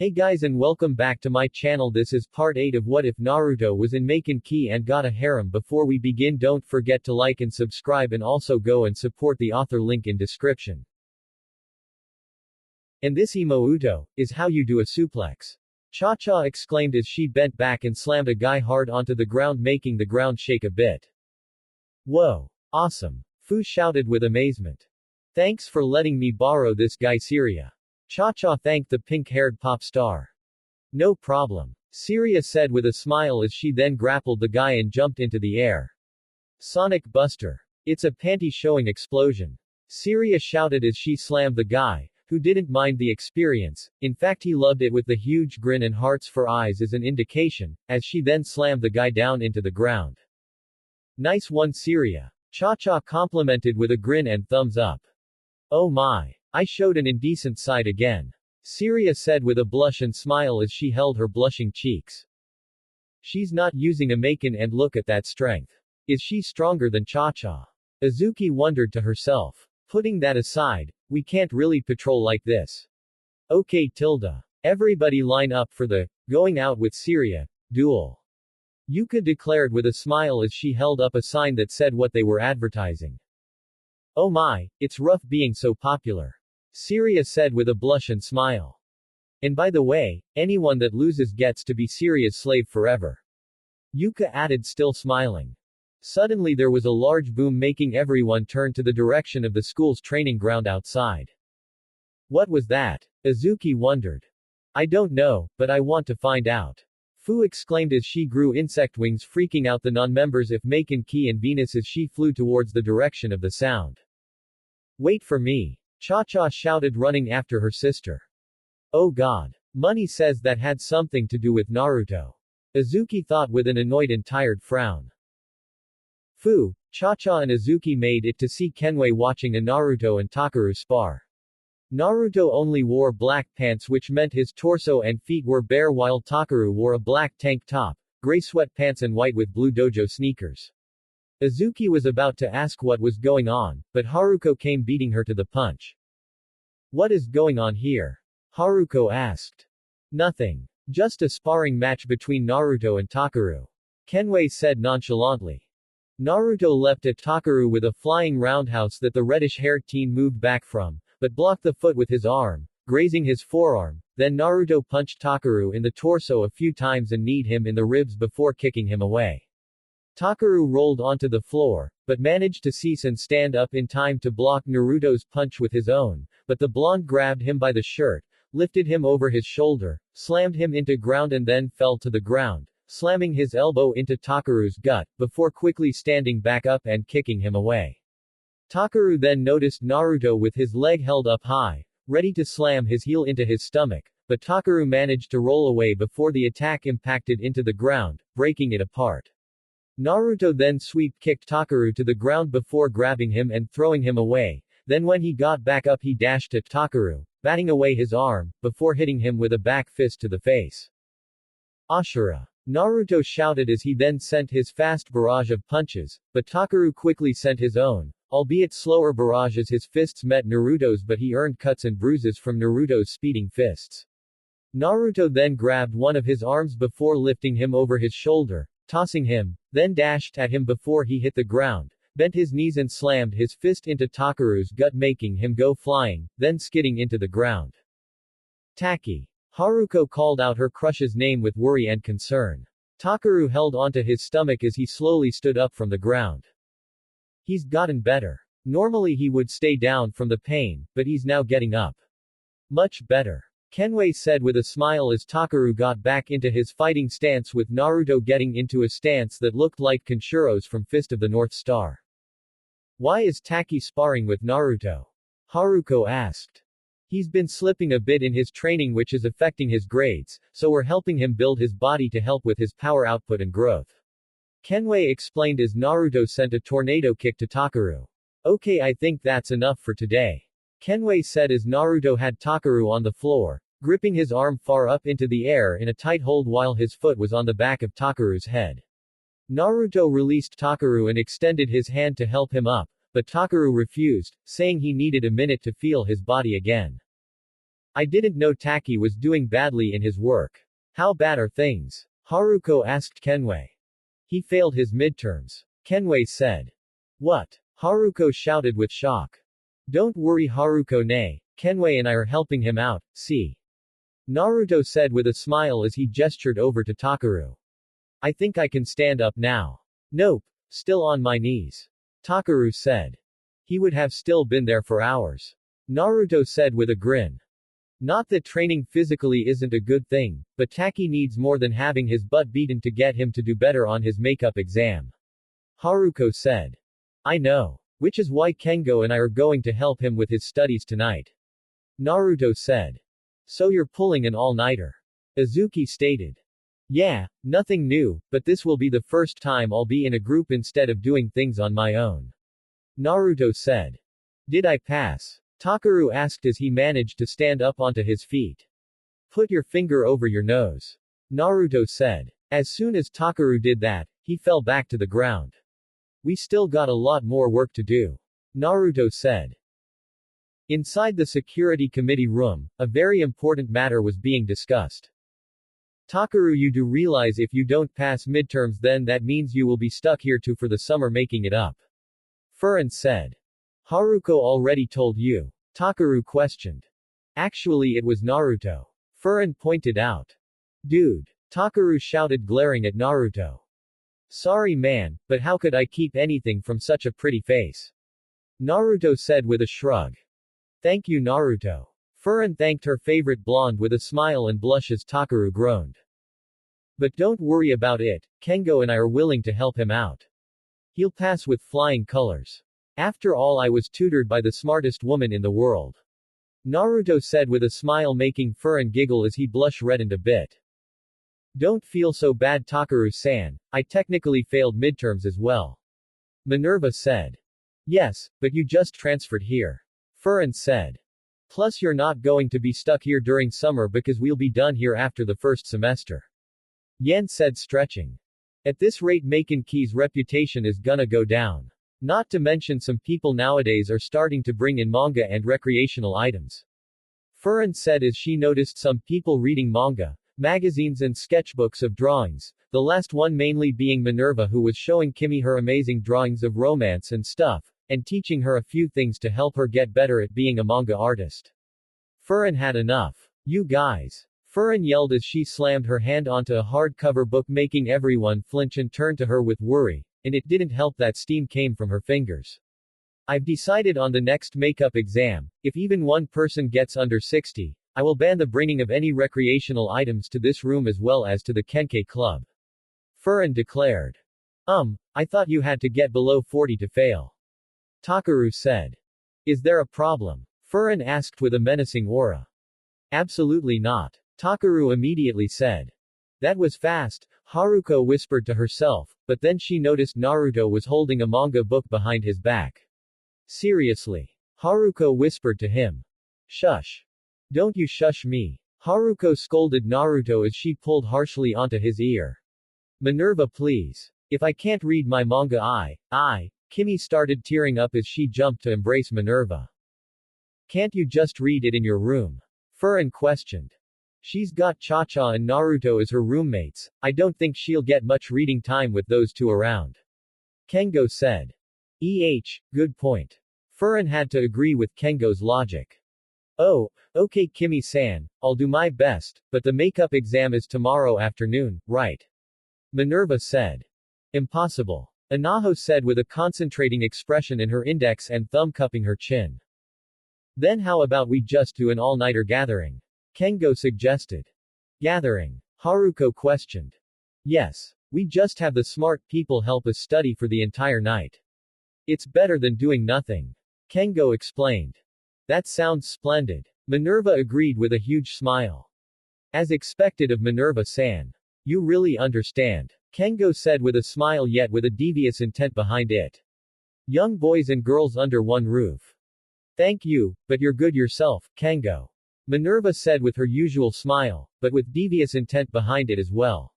Hey guys and welcome back to my channel. This is part 8 of What If Naruto was in Maken and got a harem. Before we begin, don't forget to like and subscribe and also go and support the author, link in description. And this Imo is how you do a suplex. Cha-cha exclaimed as she bent back and slammed a guy hard onto the ground, making the ground shake a bit. Whoa. Awesome. Fu shouted with amazement. Thanks for letting me borrow this guy, Syria. Cha-cha thanked the pink-haired pop star. No problem. Syria said with a smile as she then grappled the guy and jumped into the air. Sonic Buster. It's a panty-showing explosion. Syria shouted as she slammed the guy, who didn't mind the experience. In fact, he loved it with the huge grin and hearts for eyes as an indication, as she then slammed the guy down into the ground. Nice one, Syria. Cha-cha complimented with a grin and thumbs up. Oh my. I showed an indecent side again. Syria said with a blush and smile as she held her blushing cheeks. She's not using a Maken, and look at that strength. Is she stronger than Cha-cha? Azuki wondered to herself. Putting that aside, we can't really patrol like this. Okay tilde. Everybody line up for the going out with Syria duel. Yuka declared with a smile as she held up a sign that said what they were advertising. Oh my, it's rough being so popular. Syria said with a blush and smile. And by the way, anyone that loses gets to be Syria's slave forever. Yuka added, still smiling. Suddenly there was a large boom, making everyone turn to the direction of the school's training ground outside. What was that? Azuki wondered. I don't know, but I want to find out. Fu exclaimed as she grew insect wings, freaking out the non-members of Maken and Venus as she flew towards the direction of the sound. Wait for me. Cha-cha shouted, running after her sister. Oh god. Money says that had something to do with Naruto. Azuki thought with an annoyed and tired frown. Fu, Cha-cha and Azuki made it to see Kenway watching a Naruto and Takaru spar. Naruto only wore black pants, which meant his torso and feet were bare, while Takaru wore a black tank top, gray sweatpants and white with blue dojo sneakers. Azuki was about to ask what was going on, but Haruko came beating her to the punch. What is going on here? Haruko asked. Nothing. Just a sparring match between Naruto and Takaru. Kenway said nonchalantly. Naruto leapt at Takaru with a flying roundhouse that the reddish-haired teen moved back from, but blocked the foot with his arm, grazing his forearm. Then Naruto punched Takaru in the torso a few times and kneed him in the ribs before kicking him away. Takaru rolled onto the floor, but managed to cease and stand up in time to block Naruto's punch with his own, but the blonde grabbed him by the shirt, lifted him over his shoulder, slammed him into ground and then fell to the ground, slamming his elbow into Takaru's gut, before quickly standing back up and kicking him away. Takaru then noticed Naruto with his leg held up high, ready to slam his heel into his stomach, but Takaru managed to roll away before the attack impacted into the ground, breaking it apart. Naruto then sweep-kicked Takaru to the ground before grabbing him and throwing him away. Then when he got back up, he dashed at Takaru, batting away his arm, before hitting him with a back fist to the face. Ashura. Naruto shouted as he then sent his fast barrage of punches, but Takaru quickly sent his own, albeit slower barrage as his fists met Naruto's, but he earned cuts and bruises from Naruto's speeding fists. Naruto then grabbed one of his arms before lifting him over his shoulder, tossing him, then dashed at him before he hit the ground, bent his knees and slammed his fist into Takaru's gut, making him go flying, then skidding into the ground. Taki. Haruko called out her crush's name with worry and concern. Takaru held onto his stomach as he slowly stood up from the ground. He's gotten better. Normally he would stay down from the pain, but he's now getting up. Much better. Kenway said with a smile as Takaru got back into his fighting stance, with Naruto getting into a stance that looked like Kenshiro's from Fist of the North Star. Why is Taki sparring with Naruto? Haruko asked. He's been slipping a bit in his training, which is affecting his grades, so we're helping him build his body to help with his power output and growth. Kenway explained as Naruto sent a tornado kick to Takaru. Okay, I think that's enough for today. Kenway said as Naruto had Takaru on the floor, gripping his arm far up into the air in a tight hold while his foot was on the back of Takaru's head. Naruto released Takaru and extended his hand to help him up, but Takaru refused, saying he needed a minute to feel his body again. I didn't know Taki was doing badly in his work. How bad are things? Haruko asked Kenway. He failed his midterms. Kenway said. What? Haruko shouted with shock. Don't worry Haruko-ne, Kenway and I are helping him out, see. Naruto said with a smile as he gestured over to Takaru. I think I can stand up now. Nope, still on my knees. Takaru said. He would have still been there for hours. Naruto said with a grin. Not that training physically isn't a good thing, but Taki needs more than having his butt beaten to get him to do better on his makeup exam. Haruko said. I know. Which is why Kengo and I are going to help him with his studies tonight. Naruto said. So you're pulling an all-nighter. Izuki stated. Yeah, nothing new, but this will be the first time I'll be in a group instead of doing things on my own. Naruto said. Did I pass? Takaru asked as he managed to stand up onto his feet. Put your finger over your nose. Naruto said. As soon as Takaru did that, he fell back to the ground. We still got a lot more work to do. Naruto said. Inside the security committee room, a very important matter was being discussed. Takaru, you do realize if you don't pass midterms then that means you will be stuck here too for the summer making it up. Furan said. Haruko already told you. Takaru questioned. Actually it was Naruto. Furan pointed out. Dude. Takaru shouted glaring at Naruto. Sorry man, but how could I keep anything from such a pretty face? Naruto said with a shrug. Thank you Naruto. Furan thanked her favorite blonde with a smile and blush as Takaru groaned. But don't worry about it, Kengo and I are willing to help him out. He'll pass with flying colors. After all I was tutored by the smartest woman in the world. Naruto said with a smile making Furan giggle as he blush-reddened a bit. Don't feel so bad Takaru-san, I technically failed midterms as well. Minerva said. Yes, but you just transferred here. Furan said. Plus you're not going to be stuck here during summer because we'll be done here after the first semester. Yen said stretching. At this rate Maken Key's reputation is gonna go down. Not to mention some people nowadays are starting to bring in manga and recreational items. Furan said as she noticed some people reading manga, magazines and sketchbooks of drawings, the last one mainly being Minerva who was showing Kimi her amazing drawings of romance and stuff, and teaching her a few things to help her get better at being a manga artist. Furan had enough. You guys. Furan yelled as she slammed her hand onto a hardcover book making everyone flinch and turn to her with worry, and it didn't help that steam came from her fingers. I've decided on the next makeup exam, if even one person gets under 60, I will ban the bringing of any recreational items to this room as well as to the Kenkei Club. Furan declared. I thought you had to get below 40 to fail. Takaru said. Is there a problem? Furan asked with a menacing aura. Absolutely not. Takaru immediately said. That was fast, Haruko whispered to herself, but then she noticed Naruto was holding a manga book behind his back. Seriously. Haruko whispered to him. Shush. Don't you shush me. Haruko scolded Naruto as she pulled harshly onto his ear. Minerva please. If I can't read my manga Kimi started tearing up as she jumped to embrace Minerva. Can't you just read it in your room? Furan questioned. She's got Cha-Cha and Naruto as her roommates, I don't think she'll get much reading time with those two around. Kengo said. Good point. Furan had to agree with Kengo's logic. Oh, okay Kimi-san, I'll do my best, but the makeup exam is tomorrow afternoon, right? Minerva said. Impossible. Anaho said with a concentrating expression in her index and thumb cupping her chin. Then how about we just do an all-nighter gathering? Kengo suggested. Gathering? Haruko questioned. Yes. We just have the smart people help us study for the entire night. It's better than doing nothing. Kengo explained. That sounds splendid. Minerva agreed with a huge smile. As expected of Minerva-san. You really understand. Kengo said with a smile yet with a devious intent behind it. Young boys and girls under one roof. Thank you, but you're good yourself, Kengo. Minerva said with her usual smile, but with devious intent behind it as well.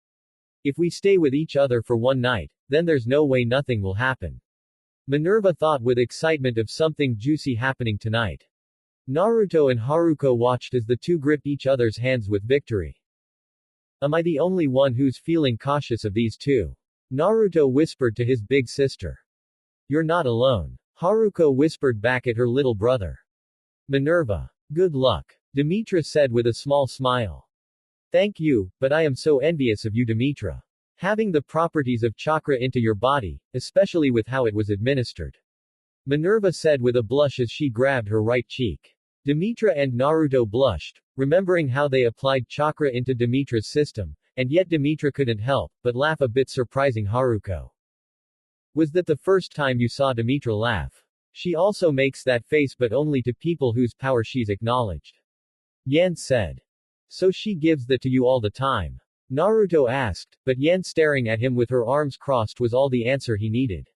If we stay with each other for one night, then there's no way nothing will happen. Minerva thought with excitement of something juicy happening tonight. Naruto and Haruko watched as the two gripped each other's hands with victory. Am I the only one who's feeling cautious of these two? Naruto whispered to his big sister. You're not alone. Haruko whispered back at her little brother. Minerva. Good luck. Demetra said with a small smile. Thank you, but I am so envious of you, Demetra. Having the properties of chakra into your body, especially with how it was administered. Minerva said with a blush as she grabbed her right cheek. Demetra and Naruto blushed, remembering how they applied chakra into Demetra's system, and yet Demetra couldn't help but laugh a bit, surprising Haruko. Was that the first time you saw Demetra laugh? She also makes that face, but only to people whose power she's acknowledged. Yan said. So she gives that to you all the time? Naruto asked, but Yan staring at him with her arms crossed was all the answer he needed.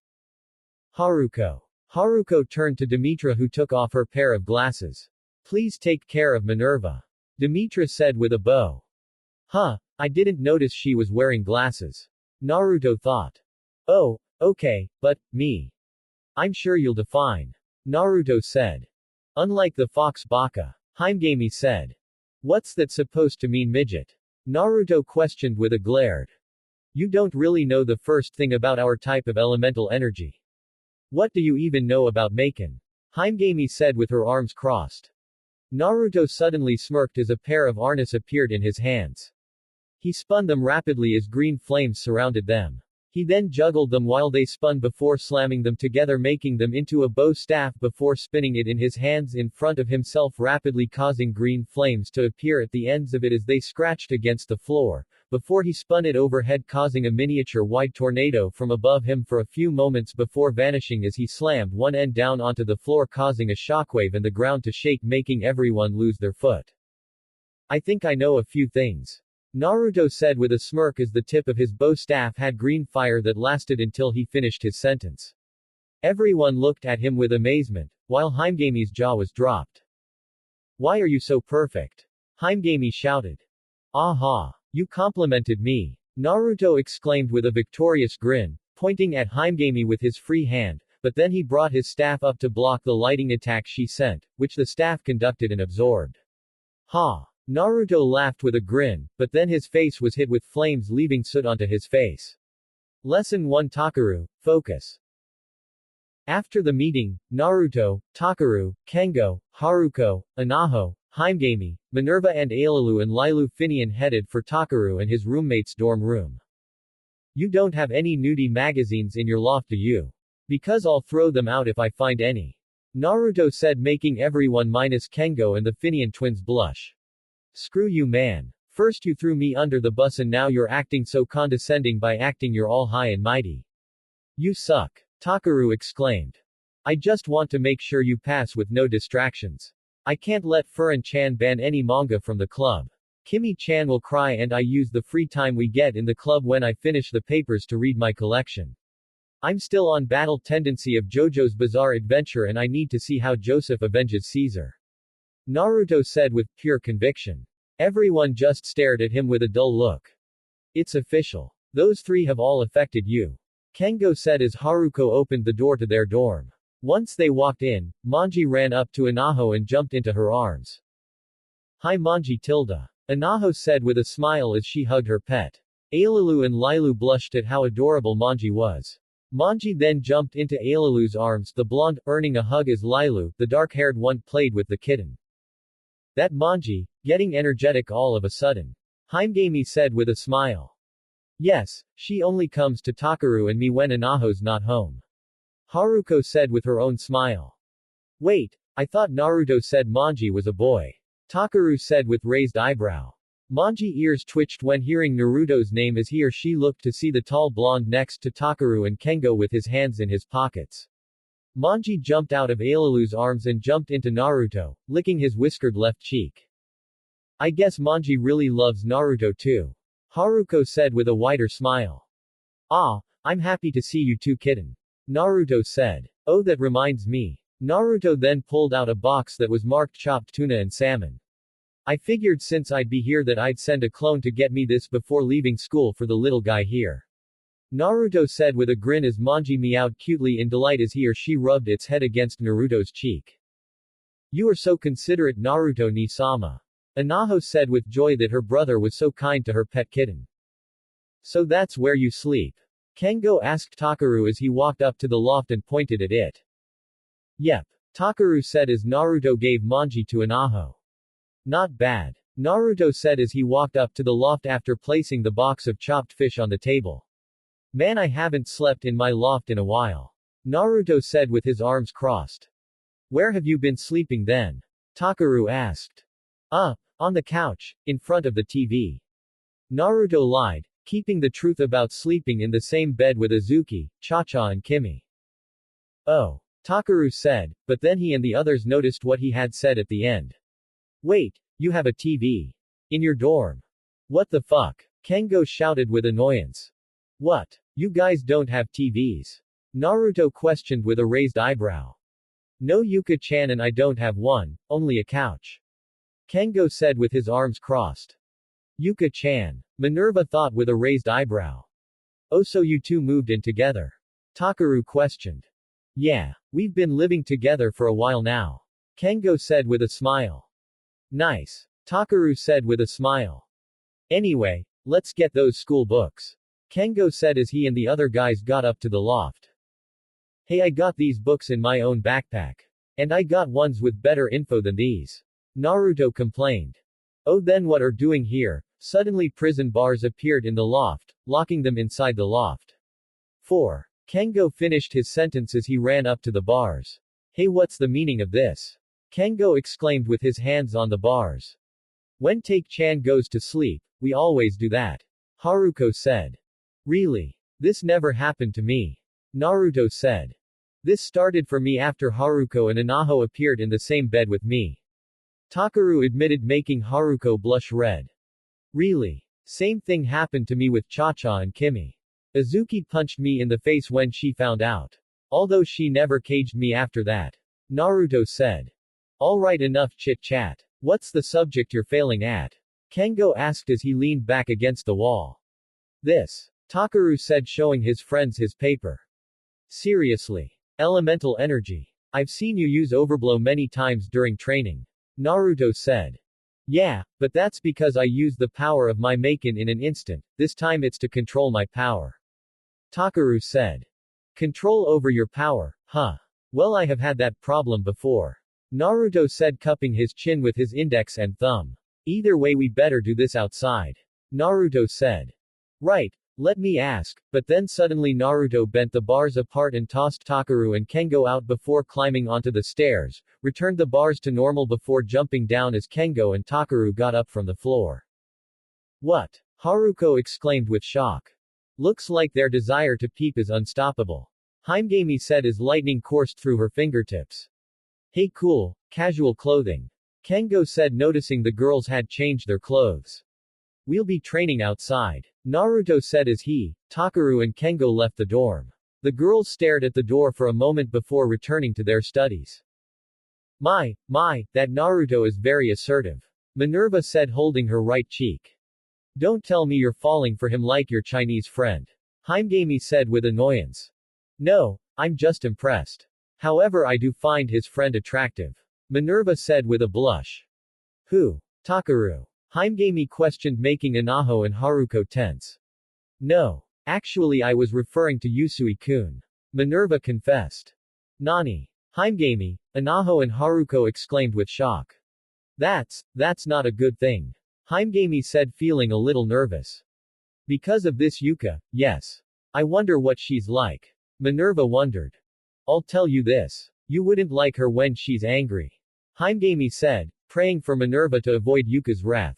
Haruko. Haruko turned to Demetra, who took off her pair of glasses. Please take care of Minerva. Demetra said with a bow. Huh, I didn't notice she was wearing glasses. Naruto thought. Oh, okay, but, me. I'm sure you'll define. Naruto said. Unlike the fox baka. Himegami said. What's that supposed to mean, midget? Naruto questioned with a glare. You don't really know the first thing about our type of elemental energy. What do you even know about Maken? Himegami said with her arms crossed. Naruto suddenly smirked as a pair of arnis appeared in his hands. He spun them rapidly as green flames surrounded them. He then juggled them while they spun before slamming them together, making them into a bow staff before spinning it in his hands in front of himself, rapidly causing green flames to appear at the ends of it as they scratched against the floor, before he spun it overhead, causing a miniature-wide tornado from above him for a few moments before vanishing as he slammed one end down onto the floor, causing a shockwave and the ground to shake, making everyone lose their foot. I think I know a few things. Naruto said with a smirk as the tip of his bow staff had green fire that lasted until he finished his sentence. Everyone looked at him with amazement, while Himegami's jaw was dropped. Why are you so perfect? Himegami shouted. Aha! You complimented me. Naruto exclaimed with a victorious grin, pointing at Himegami with his free hand, but then he brought his staff up to block the lighting attack she sent, which the staff conducted and absorbed. Ha! Naruto laughed with a grin, but then his face was hit with flames, leaving soot onto his face. Lesson 1 Takaru, Focus. After the meeting, Naruto, Takaru, Kengo, Haruko, Anaho, Himegami, Minerva and Ailalu and Lilu Finian headed for Takaru and his roommate's dorm room. You don't have any nudie magazines in your loft, do you? Because I'll throw them out if I find any. Naruto said, making everyone minus Kengo and the Finian twins blush. Screw you, man. First you threw me under the bus and now you're acting so condescending by acting you're all high and mighty. You suck. Takaru exclaimed. I just want to make sure you pass with no distractions. I can't let Furan-chan ban any manga from the club. Kimi-chan will cry and I use the free time we get in the club when I finish the papers to read my collection. I'm still on Battle Tendency of JoJo's Bizarre Adventure and I need to see how Joseph avenges Caesar. Naruto said with pure conviction. Everyone just stared at him with a dull look. It's official. Those three have all affected you. Kengo said as Haruko opened the door to their dorm. Once they walked in, Manji ran up to Anaho and jumped into her arms. Hi Manji tilde. Anaho said with a smile as she hugged her pet. Ailalu and Lilu blushed at how adorable Manji was. Manji then jumped into Ailalu's arms, the blonde, earning a hug as Lilu, the dark-haired one, played with the kitten. That Manji, getting energetic all of a sudden. Himegami said with a smile. Yes, she only comes to Takaru and me when Anaho's not home. Haruko said with her own smile. Wait, I thought Naruto said Manji was a boy. Takaru said with raised eyebrow. Manji ears twitched when hearing Naruto's name as he or she looked to see the tall blonde next to Takaru and Kengo with his hands in his pockets. Manji jumped out of Ailalu's arms and jumped into Naruto, licking his whiskered left cheek. I guess Manji really loves Naruto too. Haruko said with a wider smile. Ah, I'm happy to see you too, kitten. Naruto said. Oh, that reminds me. Naruto then pulled out a box that was marked chopped tuna and salmon. I figured since I'd be here that I'd send a clone to get me this before leaving school for the little guy here. Naruto said with a grin as Manji meowed cutely in delight as he or she rubbed its head against Naruto's cheek. You are so considerate, Naruto ni-sama. Anaho said with joy that her brother was so kind to her pet kitten. So that's where you sleep? Kengo asked Takaru as he walked up to the loft and pointed at it. Yep. Takaru said as Naruto gave manji to Anaho. Not bad. Naruto said as he walked up to the loft after placing the box of chopped fish on the table. Man, I haven't slept in my loft in a while. Naruto said with his arms crossed. Where have you been sleeping then? Takaru asked. On the couch, in front of the TV. Naruto lied, keeping the truth about sleeping in the same bed with Azuki, Cha-Cha and Kimi. Oh. Takaru said, but then he and the others noticed what he had said at the end. Wait, you have a TV. In your dorm. What the fuck? Kengo shouted with annoyance. What? You guys don't have TVs? Naruto questioned with a raised eyebrow. No, Yuka-chan, and I don't have one, only a couch. Kengo said with his arms crossed. Yuka-chan. Minerva thought with a raised eyebrow. Oh, so you two moved in together? Takaru questioned. Yeah, we've been living together for a while now. Kengo said with a smile. Nice. Takaru said with a smile. Anyway, let's get those school books. Kengo said as he and the other guys got up to the loft. Hey, I got these books in my own backpack. And I got ones with better info than these. Naruto complained. Oh, then what are doing here? Suddenly prison bars appeared in the loft, locking them inside the loft. 4. Kengo finished his sentence as he ran up to the bars. Hey, what's the meaning of this? Kengo exclaimed with his hands on the bars. When Take-chan goes to sleep, we always do that. Haruko said. Really? This never happened to me. Naruto said. This started for me after Haruko and Anaho appeared in the same bed with me. Takaru admitted, making Haruko blush red. Really? Same thing happened to me with Cha-Cha and Kimi. Azuki punched me in the face when she found out. Although she never caged me after that. Naruto said. Alright, enough chit-chat. What's the subject you're failing at? Kengo asked as he leaned back against the wall. This. Takaru said, showing his friends his paper. Seriously. Elemental energy. I've seen you use overblow many times during training. Naruto said. Yeah, but that's because I use the power of my Maken in an instant, this time it's to control my power. Takaru said. Control over your power, huh? Well, I have had that problem before. Naruto said, cupping his chin with his index and thumb. Either way, we better do this outside. Naruto said. Right, let me ask, but then suddenly Naruto bent the bars apart and tossed Takaru and Kengo out before climbing onto the stairs, returned the bars to normal before jumping down as Kengo and Takaru got up from the floor. What? Haruko exclaimed with shock. Looks like their desire to peep is unstoppable. Himegami said as lightning coursed through her fingertips. Hey, cool, casual clothing. Kengo said, noticing the girls had changed their clothes. We'll be training outside. Naruto said as he, Takaru and Kengo left the dorm. The girls stared at the door for a moment before returning to their studies. My, that Naruto is very assertive. Minerva said, holding her right cheek. Don't tell me you're falling for him like your Chinese friend. Himegami said with annoyance. No, I'm just impressed. However, I do find his friend attractive. Minerva said with a blush. Who? Takaru. Himegami questioned, making Anaho and Haruko tense. No. Actually, I was referring to Yusui-kun. Minerva confessed. Nani? Himegami, Anaho and Haruko exclaimed with shock. That's not a good thing. Himegami said, feeling a little nervous. Because of this Yuka, yes. I wonder what she's like. Minerva wondered. I'll tell you this. You wouldn't like her when she's angry. Himegami said, praying for Minerva to avoid Yuka's wrath.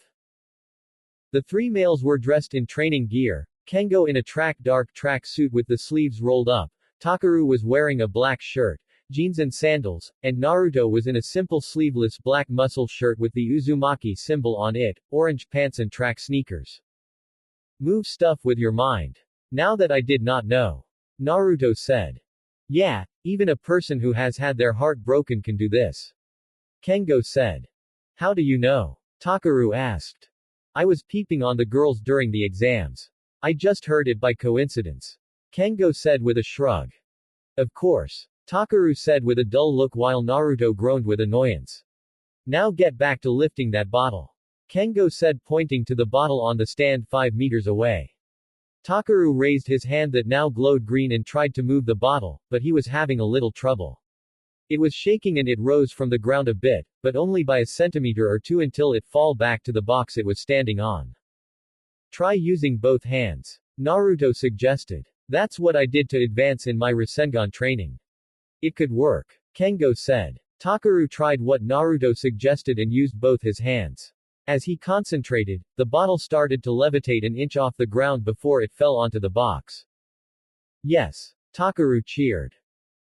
The three males were dressed in training gear, Kengo in a dark track suit with the sleeves rolled up, Takaru was wearing a black shirt, jeans and sandals, and Naruto was in a simple sleeveless black muscle shirt with the Uzumaki symbol on it, orange pants and track sneakers. Move stuff with your mind. Now that I did not know. Naruto said. Yeah, even a person who has had their heart broken can do this. Kengo said. How do you know? Takaru asked. I was peeping on the girls during the exams. I just heard it by coincidence. Kengo said with a shrug. Of course. Takaru said with a dull look while Naruto groaned with annoyance. Now get back to lifting that bottle. Kengo said pointing to the bottle on the stand 5 meters away. Takaru raised his hand that now glowed green and tried to move the bottle, but he was having a little trouble. It was shaking and it rose from the ground a bit, but only by a centimeter or two until it fall back to the box it was standing on. Try using both hands. Naruto suggested. That's what I did to advance in my Rasengan training. It could work. Kengo said. Takaru tried what Naruto suggested and used both his hands. As he concentrated, the bottle started to levitate an inch off the ground before it fell onto the box. Yes. Takaru cheered.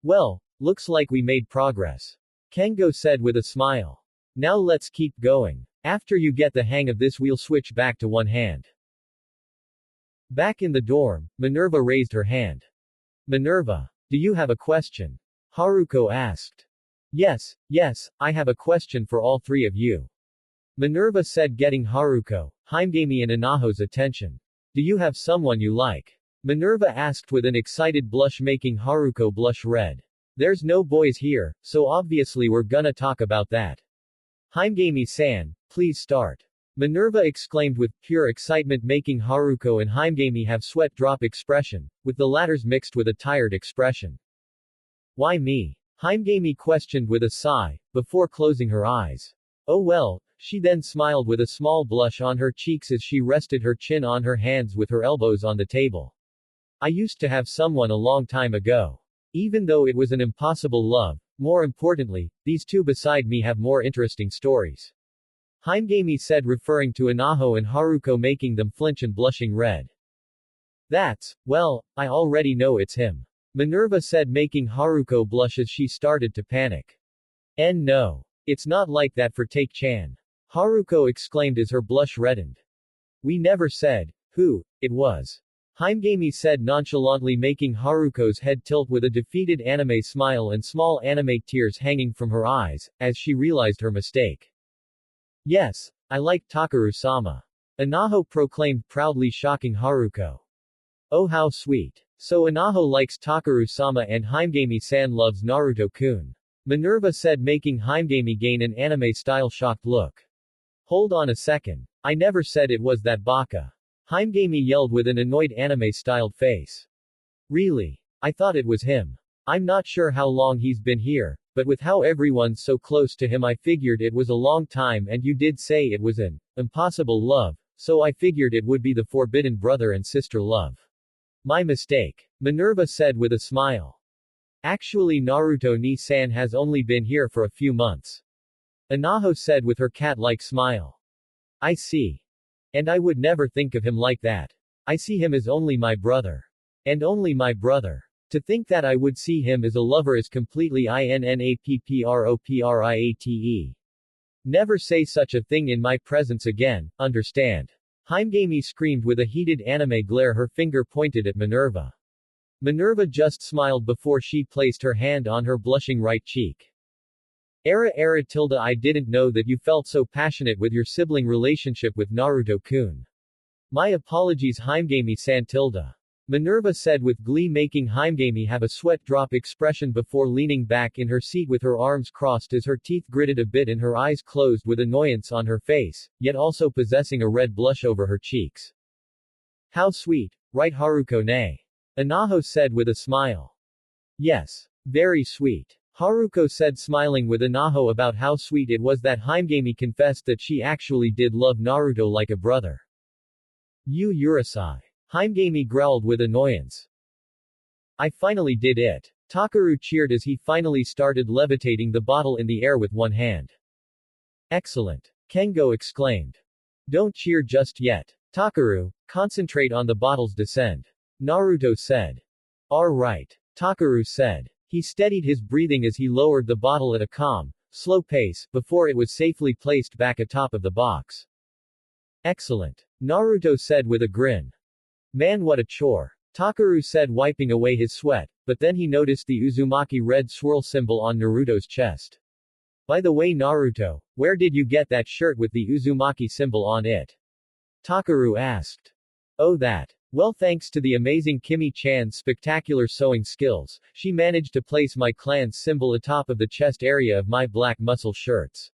Well, looks like we made progress. Kengo said with a smile. Now let's keep going. After you get the hang of this we'll switch back to one hand. Back in the dorm, Minerva raised her hand. Minerva, do you have a question? Haruko asked. Yes, I have a question for all three of you. Minerva said, getting Haruko, Himegami and Inaho's attention. Do you have someone you like? Minerva asked with an excited blush making Haruko blush red. There's no boys here, so obviously we're gonna talk about that. Himegami-san, please start. Minerva exclaimed with pure excitement making Haruko and Himegami have sweat drop expression, with the latter's mixed with a tired expression. Why me? Himegami questioned with a sigh, before closing her eyes. Oh well, she then smiled with a small blush on her cheeks as she rested her chin on her hands with her elbows on the table. I used to have someone a long time ago. Even though it was an impossible love, more importantly, these two beside me have more interesting stories. Himegami said referring to Inaho and Haruko making them flinch and blushing red. That's, well, I already know it's him. Minerva said making Haruko blush as she started to panic. No. It's not like that for Take-chan. Haruko exclaimed as her blush reddened. We never said who it was. Himegami said nonchalantly making Haruko's head tilt with a defeated anime smile and small anime tears hanging from her eyes, as she realized her mistake. Yes, I like Takaru-sama. Inaho proclaimed proudly shocking Haruko. Oh how sweet. So Inaho likes Takaru-sama and Himegami-san loves Naruto-kun. Minerva said making Himegami gain an anime-style shocked look. Hold on a second. I never said it was that baka. Himegami yelled with an annoyed anime-styled face. Really? I thought it was him. I'm not sure how long he's been here, but with how everyone's so close to him I figured it was a long time and you did say it was an impossible love, so I figured it would be the forbidden brother and sister love. My mistake. Minerva said with a smile. Actually Naruto-ni-san has only been here for a few months. Inaho said with her cat-like smile. I see. And I would never think of him like that. I see him as only my brother. And only my brother. To think that I would see him as a lover is completely inappropriate. Never say such a thing in my presence again, understand? Himegami screamed with a heated anime glare, her finger pointed at Minerva. Minerva just smiled before she placed her hand on her blushing right cheek. Tilde I didn't know that you felt so passionate with your sibling relationship with Naruto-kun. My apologies Himegami-san tilde. Minerva said with glee making Himegami have a sweat drop expression before leaning back in her seat with her arms crossed as her teeth gritted a bit and her eyes closed with annoyance on her face, yet also possessing a red blush over her cheeks. How sweet, right Haruko-ne? Inaho said with a smile. Yes. Very sweet. Haruko said smiling with Inaho about how sweet it was that Himegami confessed that she actually did love Naruto like a brother. You Urasai. Himegami growled with annoyance. I finally did it. Takaru cheered as he finally started levitating the bottle in the air with one hand. Excellent. Kengo exclaimed. Don't cheer just yet. Takaru, concentrate on the bottle's descent. Naruto said. Alright. Takaru said. He steadied his breathing as he lowered the bottle at a calm, slow pace, before it was safely placed back atop of the box. Excellent. Naruto said with a grin. Man what a chore. Takaru said wiping away his sweat, but then he noticed the Uzumaki red swirl symbol on Naruto's chest. By the way Naruto, where did you get that shirt with the Uzumaki symbol on it? Takaru asked. Oh that. Well, thanks to the amazing Kimi-chan's spectacular sewing skills, she managed to place my clan's symbol atop of the chest area of my black muscle shirts.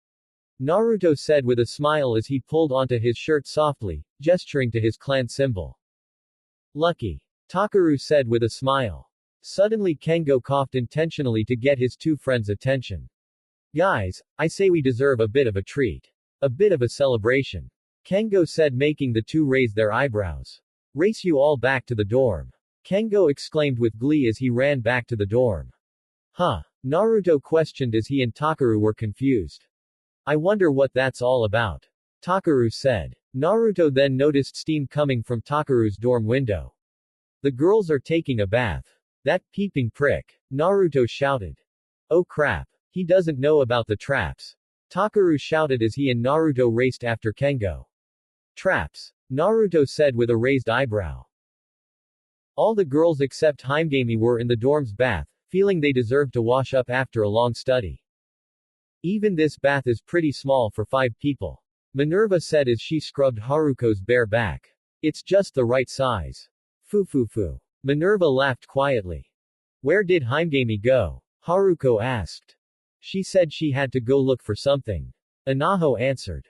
Naruto said with a smile as he pulled onto his shirt softly, gesturing to his clan symbol. Lucky. Takaru said with a smile. Suddenly Kengo coughed intentionally to get his two friends' attention. Guys, I say we deserve a bit of a treat. A bit of a celebration. Kengo said, making the two raise their eyebrows. Race you all back to the dorm. Kengo exclaimed with glee as he ran back to the dorm. Huh? Naruto questioned as he and Takaru were confused. I wonder what that's all about. Takaru said. Naruto then noticed steam coming from Takaru's dorm window. The girls are taking a bath. That peeping prick. Naruto shouted. Oh crap. He doesn't know about the traps. Takaru shouted as he and Naruto raced after Kengo. Traps. Naruto said with a raised eyebrow. All the girls except Himegami were in the dorm's bath, feeling they deserved to wash up after a long study. Even this bath is pretty small for 5 people. Minerva said as she scrubbed Haruko's bare back. It's just the right size. Foo. Minerva laughed quietly. Where did Himegami go? Haruko asked. She said she had to go look for something. Anaho answered.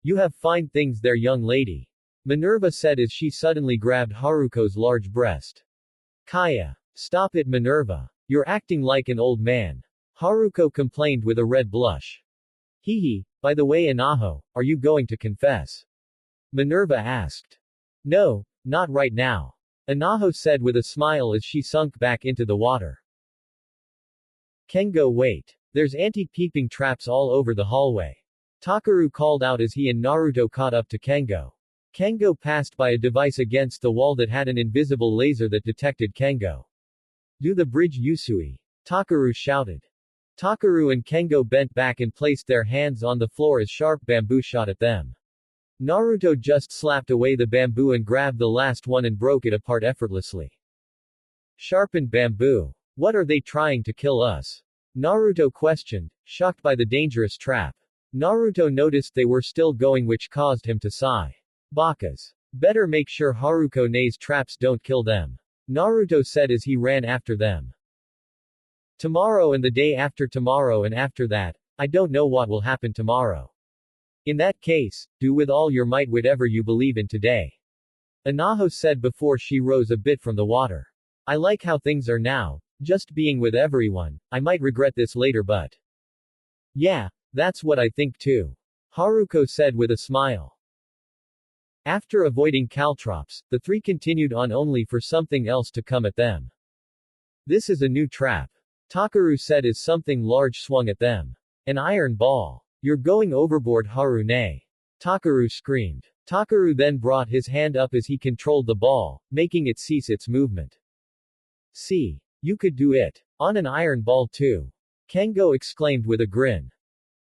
You have fine things there, young lady. Minerva said as she suddenly grabbed Haruko's large breast. Kaya. Stop it, Minerva. You're acting like an old man. Haruko complained with a red blush. Hee. By the way, Anaho, are you going to confess? Minerva asked. No, not right now. Anaho said with a smile as she sunk back into the water. Kengo, wait. There's anti-peeping traps all over the hallway. Takaru called out as he and Naruto caught up to Kengo. Kengo passed by a device against the wall that had an invisible laser that detected Kengo. Do the bridge, Yusui. Takaru shouted. Takaru and Kengo bent back and placed their hands on the floor as sharp bamboo shot at them. Naruto just slapped away the bamboo and grabbed the last one and broke it apart effortlessly. Sharpened bamboo. What are they trying to kill us? Naruto questioned, shocked by the dangerous trap. Naruto noticed they were still going, which caused him to sigh. Bakas. Better make sure Haruko-ne's traps don't kill them. Naruto said as he ran after them. Tomorrow and the day after tomorrow and after that, I don't know what will happen tomorrow. In that case, do with all your might whatever you believe in today. Anaho said before she rose a bit from the water. I like how things are now, just being with everyone. I might regret this later, but. Yeah, that's what I think too. Haruko said with a smile. After avoiding caltrops, the three continued on only for something else to come at them. This is a new trap. Takaru said as something large swung at them. An iron ball. You're going overboard, Harune. Takaru screamed. Takaru then brought his hand up as he controlled the ball, making it cease its movement. See? You could do it. On an iron ball too. Kengo exclaimed with a grin.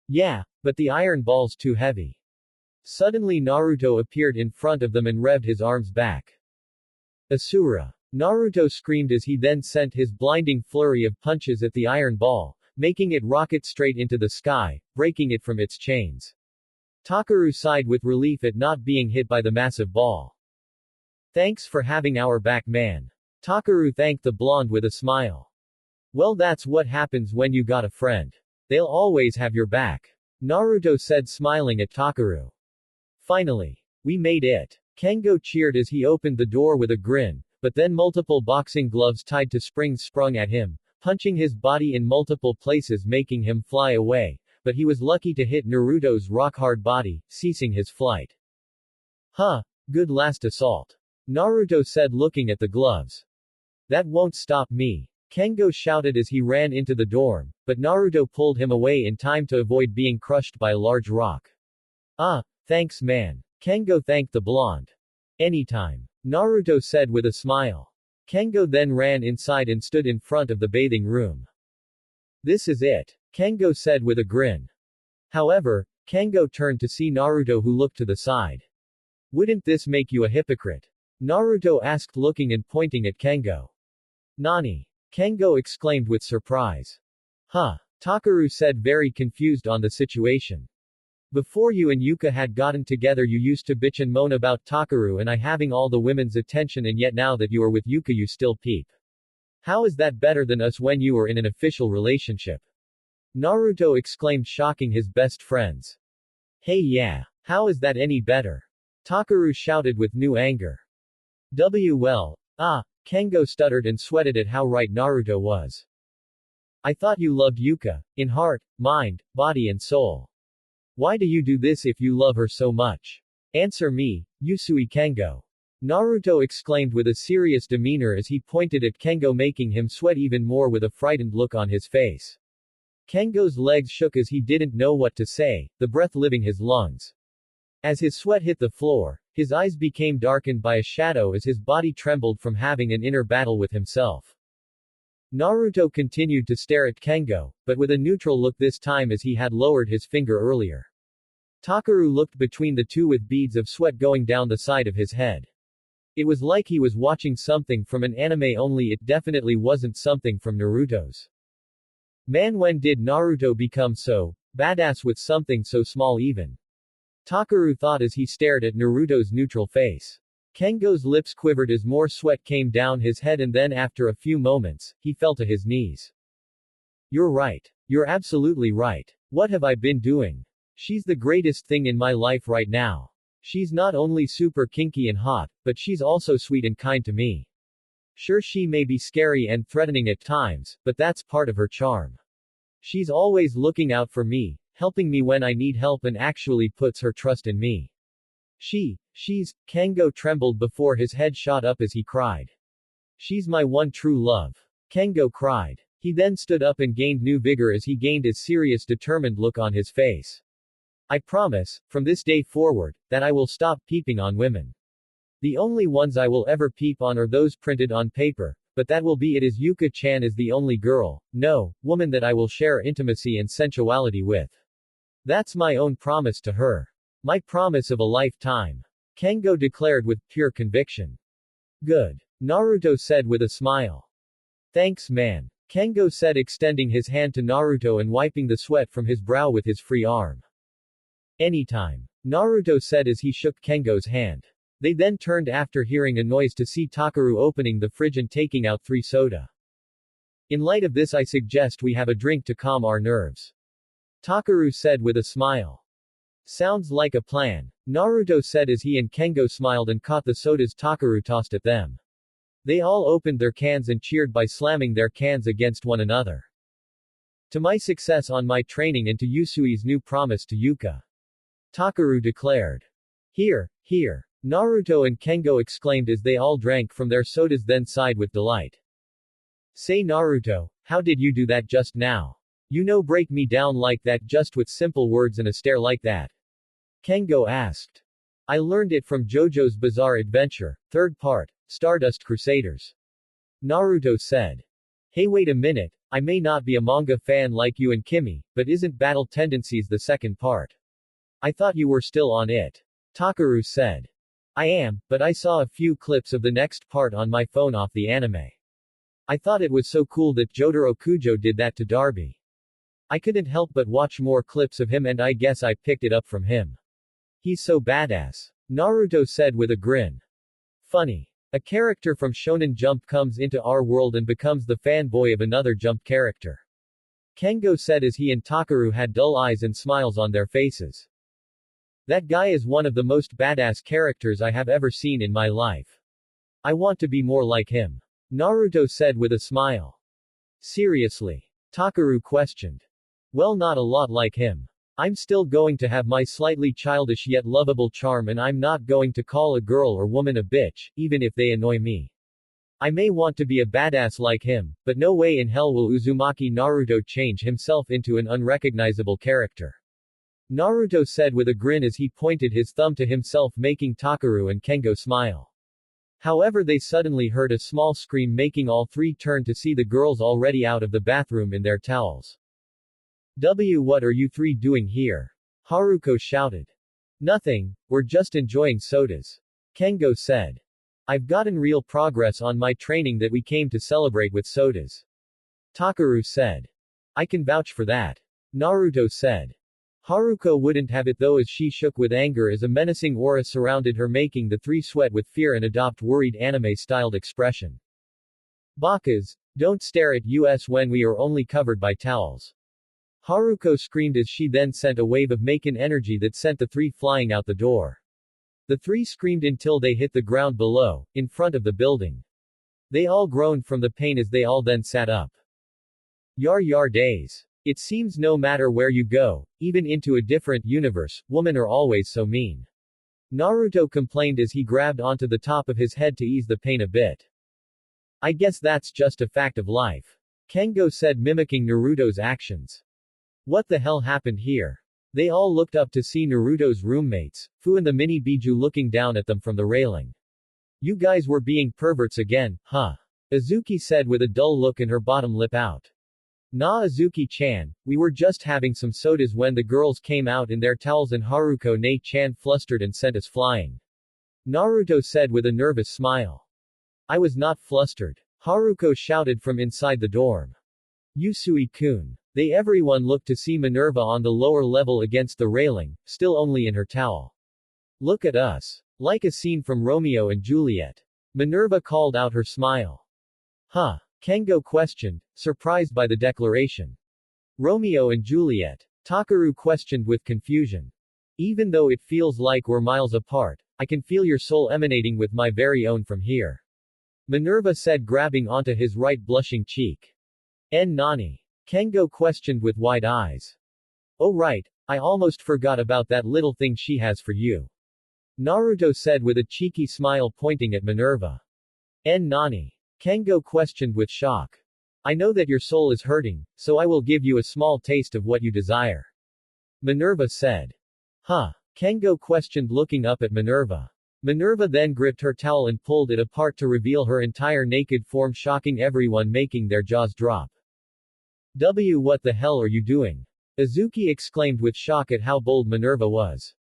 Yeah, but the iron ball's too heavy. Suddenly Naruto appeared in front of them and revved his arms back. Asura. Naruto screamed as he then sent his blinding flurry of punches at the iron ball, making it rocket straight into the sky, breaking it from its chains. Takaru sighed with relief at not being hit by the massive ball. Thanks for having our back, man. Takaru thanked the blonde with a smile. Well, that's what happens when you got a friend. They'll always have your back. Naruto said, smiling at Takaru. Finally. We made it. Kengo cheered as he opened the door with a grin, but then multiple boxing gloves tied to springs sprung at him, punching his body in multiple places, making him fly away, but he was lucky to hit Naruto's rock-hard body, ceasing his flight. Huh, good last assault. Naruto said, looking at the gloves. That won't stop me. Kengo shouted as he ran into the dorm, but Naruto pulled him away in time to avoid being crushed by a large rock. Ah, thanks, man. Kengo thanked the blonde. Anytime. Naruto said with a smile. Kengo then ran inside and stood in front of the bathing room. This is it. Kengo said with a grin. However, Kengo turned to see Naruto, who looked to the side. Wouldn't this make you a hypocrite? Naruto asked, looking and pointing at Kengo. Nani? Kengo exclaimed with surprise. Huh? Takaru said, very confused on the situation. Before you and Yuka had gotten together you used to bitch and moan about Takaru and I having all the women's attention and yet now that you are with Yuka you still peep. How is that better than us when you were in an official relationship? Naruto exclaimed, shocking his best friends. Hey yeah. How is that any better? Takaru shouted with new anger. Well. Kengo stuttered and sweated at how right Naruto was. I thought you loved Yuka, in heart, mind, body and soul. Why do you do this if you love her so much? Answer me, Yusui Kengo. Naruto exclaimed with a serious demeanor as he pointed at Kengo, making him sweat even more with a frightened look on his face. Kengo's legs shook as he didn't know what to say, the breath leaving his lungs. As his sweat hit the floor, his eyes became darkened by a shadow as his body trembled from having an inner battle with himself. Naruto continued to stare at Kengo, but with a neutral look this time as he had lowered his finger earlier. Takaru looked between the two with beads of sweat going down the side of his head. It was like he was watching something from an anime, only it definitely wasn't something from Naruto's. Man, when did Naruto become so badass with something so small even? Takaru thought as he stared at Naruto's neutral face. Kengo's lips quivered as more sweat came down his head and then after a few moments, he fell to his knees. You're right. You're absolutely right. What have I been doing? She's the greatest thing in my life right now. She's not only super kinky and hot, but she's also sweet and kind to me. Sure, she may be scary and threatening at times, but that's part of her charm. She's always looking out for me, helping me when I need help and actually puts her trust in me. She's, Kengo trembled before his head shot up as he cried. She's my one true love. Kengo cried. He then stood up and gained new vigor as he gained a serious determined look on his face. I promise, from this day forward, that I will stop peeping on women. The only ones I will ever peep on are those printed on paper, but that will be it, as Yuka-chan is the only girl, no, woman that I will share intimacy and sensuality with. That's my own promise to her. My promise of a lifetime. Kengo declared with pure conviction. Good. Naruto said with a smile. Thanks man. Kengo said, extending his hand to Naruto and wiping the sweat from his brow with his free arm. Anytime. Naruto said as he shook Kengo's hand. They then turned after hearing a noise to see Takaru opening the fridge and taking out 3 soda. In light of this I suggest we have a drink to calm our nerves. Takaru said with a smile. Sounds like a plan. Naruto said as he and Kengo smiled and caught the sodas Takaru tossed at them. They all opened their cans and cheered by slamming their cans against one another. To my success on my training and to Yusui's new promise to Yuka. Takaru declared. Here. Naruto and Kengo exclaimed as they all drank from their sodas, then sighed with delight. Say Naruto, how did you do that just now? You know, break me down like that just with simple words and a stare like that. Kengo asked. I learned it from JoJo's Bizarre Adventure, 3rd part, Stardust Crusaders. Naruto said. Hey, wait a minute, I may not be a manga fan like you and Kimi, but isn't Battle Tendencies the 2nd part? I thought you were still on it. Takaru said. I am, but I saw a few clips of the next part on my phone off the anime. I thought it was so cool that Jotaro Kujo did that to Darby. I couldn't help but watch more clips of him and I guess I picked it up from him. He's so badass. Naruto said with a grin. Funny. A character from Shonen Jump comes into our world and becomes the fanboy of another Jump character. Kengo said as he and Takaru had dull eyes and smiles on their faces. That guy is one of the most badass characters I have ever seen in my life. I want to be more like him. Naruto said with a smile. Seriously? Takaru questioned. Well, not a lot like him. I'm still going to have my slightly childish yet lovable charm and I'm not going to call a girl or woman a bitch, even if they annoy me. I may want to be a badass like him, but no way in hell will Uzumaki Naruto change himself into an unrecognizable character. Naruto said with a grin as he pointed his thumb to himself, making Takaru and Kengo smile. However, they suddenly heard a small scream, making all 3 turn to see the girls already out of the bathroom in their towels. What are you 3 doing here? Haruko shouted. Nothing, we're just enjoying sodas. Kengo said. I've gotten real progress on my training that we came to celebrate with sodas. Takaru said. I can vouch for that. Naruto said. Haruko wouldn't have it though, as she shook with anger as a menacing aura surrounded her, making the three sweat with fear and adopt worried anime-styled expression. Bakas, don't stare at us when we are only covered by towels. Haruko screamed as she then sent a wave of Maken energy that sent the three flying out the door. The three screamed until they hit the ground below, in front of the building. They all groaned from the pain as they all then sat up. Yar days. It seems no matter where you go, even into a different universe, women are always so mean. Naruto complained as he grabbed onto the top of his head to ease the pain a bit. I guess that's just a fact of life. Kengo said, mimicking Naruto's actions. What the hell happened here? They all looked up to see Naruto's roommates, Fu and the mini Biju, looking down at them from the railing. You guys were being perverts again, huh? Azuki said with a dull look and her bottom lip out. Nah, Azuki-chan, we were just having some sodas when the girls came out in their towels and Haruko-ne-chan flustered and sent us flying. Naruto said with a nervous smile. I was not flustered. Haruko shouted from inside the dorm. Yusui-kun. They everyone looked to see Minerva on the lower level against the railing, still only in her towel. Look at us. Like a scene from Romeo and Juliet. Minerva called out, her smile. Huh? Kengo questioned, surprised by the declaration. Romeo and Juliet. Takaru questioned with confusion. Even though it feels like we're miles apart, I can feel your soul emanating with my very own from here. Minerva said, grabbing onto his right blushing cheek. Nani? Kengo questioned with wide eyes. Oh right, I almost forgot about that little thing she has for you. Naruto said with a cheeky smile, pointing at Minerva. Nani? Kengo questioned with shock. I know that your soul is hurting, so I will give you a small taste of what you desire. Minerva said. Huh? Kengo questioned, looking up at Minerva. Minerva then gripped her towel and pulled it apart to reveal her entire naked form, shocking everyone, making their jaws drop. What the hell are you doing? Azuki exclaimed with shock at how bold Minerva was.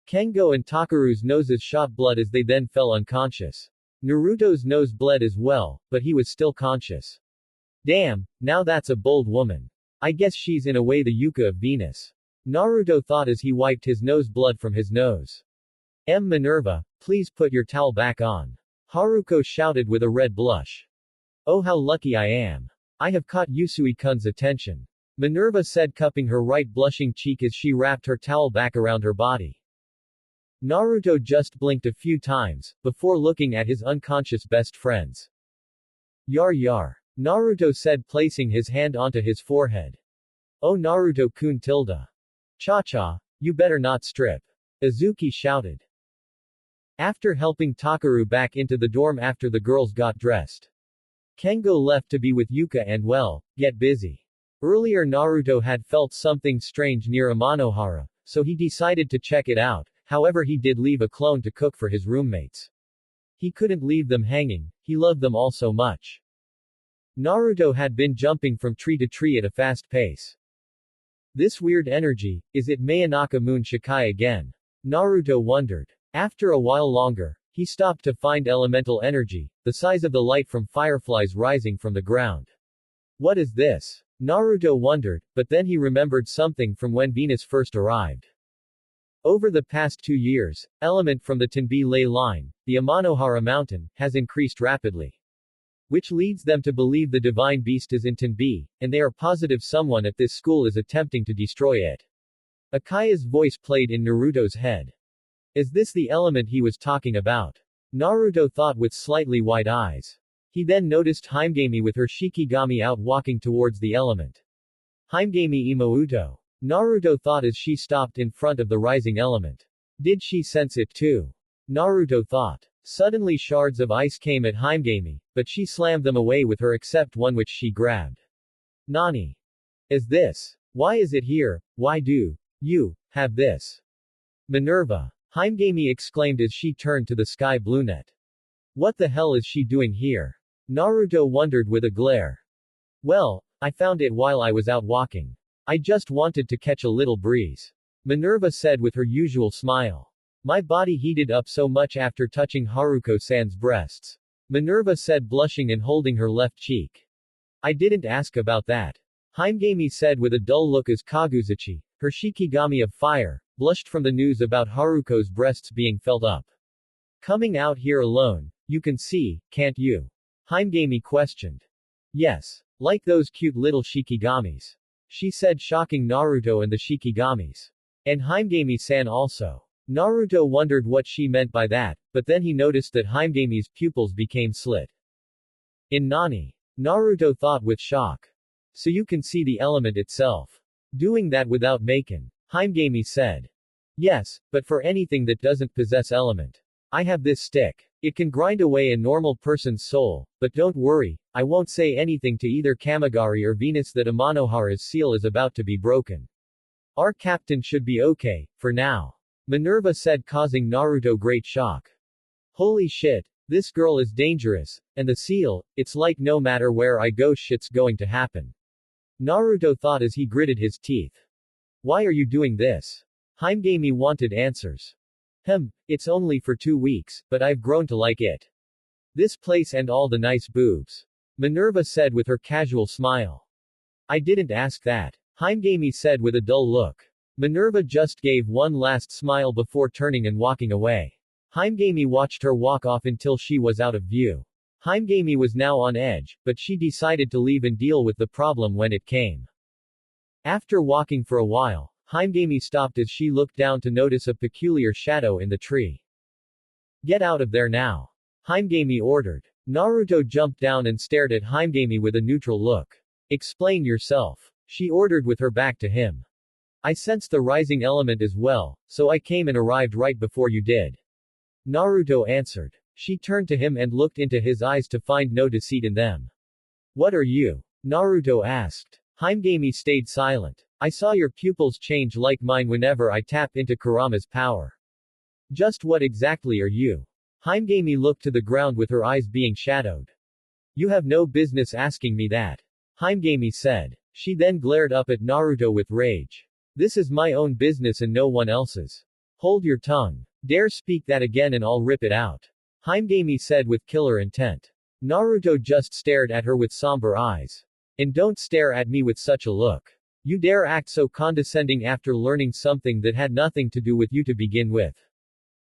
Kengo and Takaru's noses shot blood as they then fell unconscious. Naruto's nose bled as well, but he was still conscious. Damn, now that's a bold woman. I guess she's in a way the Yuka of Venus. Naruto thought as he wiped his nose blood from his nose. Minerva, please put your towel back on. Haruko shouted with a red blush. Oh, how lucky I am. I have caught Yusui-kun's attention. Minerva said, cupping her right blushing cheek as she wrapped her towel back around her body. Naruto just blinked a few times, before looking at his unconscious best friends. Yar. Naruto said, placing his hand onto his forehead. Oh Naruto-kun tilde. Cha-cha, you better not strip. Azuki shouted. After helping Takaru back into the dorm after the girls got dressed, Kengo left to be with Yuka and, well, get busy. Earlier Naruto had felt something strange near Amanohara, so he decided to check it out. However, he did leave a clone to cook for his roommates. He couldn't leave them hanging, he loved them all so much. Naruto had been jumping from tree to tree at a fast pace. This weird energy, is it Mayanaka Moon Shikai again? Naruto wondered. After a while longer, he stopped to find elemental energy, the size of the light from fireflies rising from the ground. What is this? Naruto wondered, but then he remembered something from when Venus first arrived. Over the past 2 years, element from the Tenbi ley line, the Amanohara mountain, has increased rapidly. Which leads them to believe the divine beast is in Tenbi, and they are positive someone at this school is attempting to destroy it. Akaya's voice played in Naruto's head. Is this the element he was talking about? Naruto thought with slightly wide eyes. He then noticed Himegami with her Shikigami out walking towards the element. Himegami Imouto. Naruto thought as she stopped in front of the rising element. Did she sense it too? Naruto thought. Suddenly shards of ice came at Himegami, but she slammed them away with her except one which she grabbed. Nani? Is this? Why is it here? Why do you have this? Minerva. Himegami exclaimed as she turned to the sky blue net. What the hell is she doing here? Naruto wondered with a glare. Well, I found it while I was out walking. I just wanted to catch a little breeze. Minerva said with her usual smile. My body heated up so much after touching Haruko-san's breasts. Minerva said, blushing and holding her left cheek. I didn't ask about that. Himegami said with a dull look as Kaguzuchi, Her Shikigami of fire, blushed from the news about Haruko's breasts being felt up. Coming out here alone, you can see, can't you? Himegami questioned. Yes. Like those cute little Shikigamis. She said, shocking Naruto and the Shikigamis. And Himegami-san also. Naruto wondered what she meant by that, but then he noticed that Himegami's pupils became slit. In Nani? Naruto thought with shock. So you can see the element itself. Doing that without Maken. Himegami said. Yes, but for anything that doesn't possess element. I have this stick. It can grind away a normal person's soul, but don't worry, I won't say anything to either Kamigari or Venus that Amanohara's seal is about to be broken. Our captain should be okay, for now. Minerva said, causing Naruto great shock. Holy shit, this girl is dangerous, and the seal, it's like no matter where I go shit's going to happen. Naruto thought as he gritted his teeth. Why are you doing this? Himegami wanted answers. It's only for 2 weeks, but I've grown to like it. This place and all the nice boobs. Minerva said with her casual smile. I didn't ask that. Himegami said with a dull look. Minerva just gave one last smile before turning and walking away. Himegami watched her walk off until she was out of view. Himegami was now on edge, but she decided to leave and deal with the problem when it came. After walking for a while, Himegami stopped as she looked down to notice a peculiar shadow in the tree. Get out of there now. Himegami ordered. Naruto jumped down and stared at Himegami with a neutral look. Explain yourself. She ordered with her back to him. I sensed the rising element as well, so I came and arrived right before you did. Naruto answered. She turned to him and looked into his eyes to find no deceit in them. What are you? Naruto asked. Himegami stayed silent. I saw your pupils change like mine whenever I tap into Kurama's power. Just what exactly are you? Himegami looked to the ground with her eyes being shadowed. You have no business asking me that. Himegami said. She then glared up at Naruto with rage. This is my own business and no one else's. Hold your tongue. Dare speak that again and I'll rip it out. Himegami said with killer intent. Naruto just stared at her with somber eyes. And don't stare at me with such a look. You dare act so condescending after learning something that had nothing to do with you to begin with.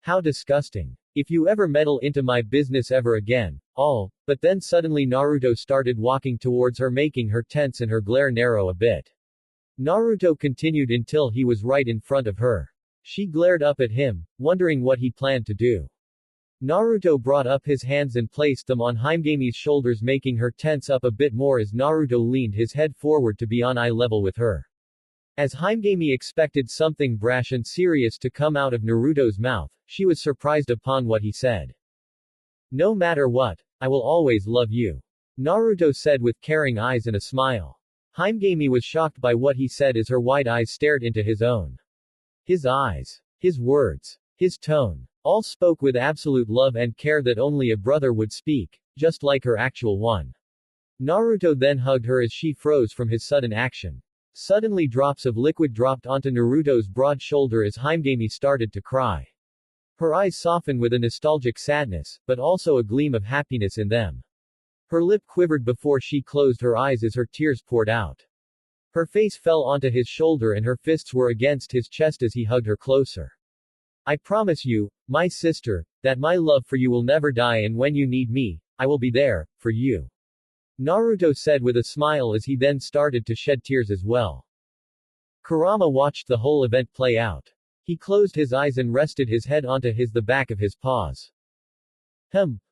How disgusting. If you ever meddle into my business ever again, but then suddenly Naruto started walking towards her, making her tense and her glare narrow a bit. Naruto continued until he was right in front of her. She glared up at him, wondering what he planned to do. Naruto brought up his hands and placed them on Himegami's shoulders, making her tense up a bit more as Naruto leaned his head forward to be on eye level with her. As Himegami expected something brash and serious to come out of Naruto's mouth, she was surprised upon what he said. No matter what, I will always love you. Naruto said with caring eyes and a smile. Himegami was shocked by what he said as her wide eyes stared into his own. His eyes, his words, his tone, all spoke with absolute love and care that only a brother would speak, just like her actual one. Naruto then hugged her as she froze from his sudden action. Suddenly drops of liquid dropped onto Naruto's broad shoulder as Himegami started to cry. Her eyes softened with a nostalgic sadness, but also a gleam of happiness in them. Her lip quivered before she closed her eyes as her tears poured out. Her face fell onto his shoulder and her fists were against his chest as he hugged her closer. I promise you, my sister, that my love for you will never die, and when you need me, I will be there, for you. Naruto said with a smile as he then started to shed tears as well. Kurama watched the whole event play out. He closed his eyes and rested his head onto the back of his paws.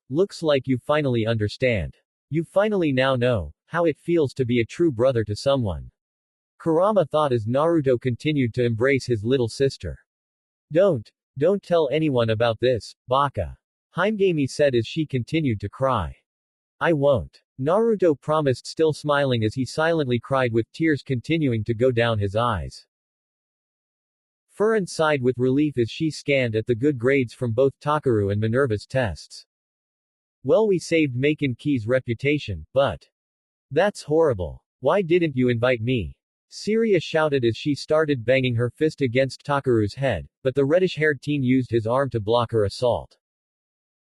Looks like you finally understand. You finally now know how it feels to be a true brother to someone. Kurama thought as Naruto continued to embrace his little sister. Don't tell anyone about this, Baka. Himegami said as she continued to cry. I won't. Naruto promised, still smiling as he silently cried with tears continuing to go down his eyes. Furan sighed with relief as she scanned at the good grades from both Takaru and Minerva's tests. Well, we saved Maken Key's reputation, but that's horrible. Why didn't you invite me? Syria shouted as she started banging her fist against Takaru's head, but the reddish-haired teen used his arm to block her assault.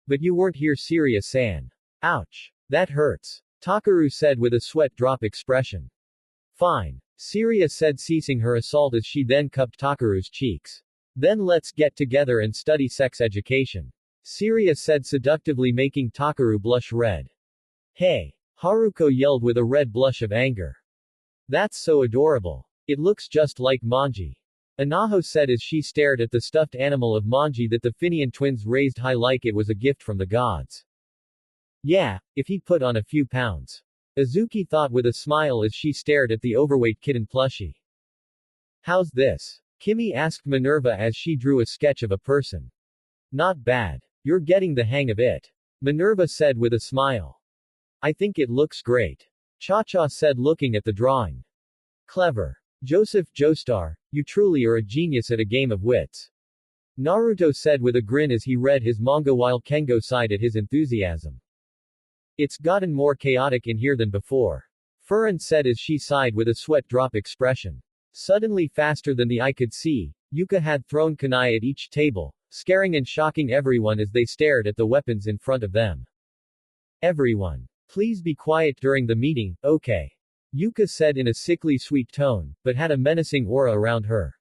But you weren't here, Syria-san. Ouch. That hurts. Takaru said with a sweat drop expression. Fine. Syria said, ceasing her assault as she then cupped Takeru's cheeks. Then let's get together and study sex education. Syria said seductively, making Takeru blush red. Hey! Haruko yelled with a red blush of anger. That's so adorable. It looks just like Manji. Anaho said as she stared at the stuffed animal of Manji that the Finian twins raised high like it was a gift from the gods. Yeah, if he put on a few pounds. Azuki thought with a smile as she stared at the overweight kitten plushie. How's this? Kimi asked Minerva as she drew a sketch of a person. Not bad. You're getting the hang of it. Minerva said with a smile. I think it looks great. Cha-Cha said, looking at the drawing. Clever. Joseph Joestar, you truly are a genius at a game of wits. Naruto said with a grin as he read his manga while Kengo sighed at his enthusiasm. It's gotten more chaotic in here than before. Furin said as she sighed with a sweat drop expression. Suddenly, faster than the eye could see, Yuka had thrown kunai at each table, scaring and shocking everyone as they stared at the weapons in front of them. Everyone. Please be quiet during the meeting, okay? Yuka said in a sickly sweet tone, but had a menacing aura around her.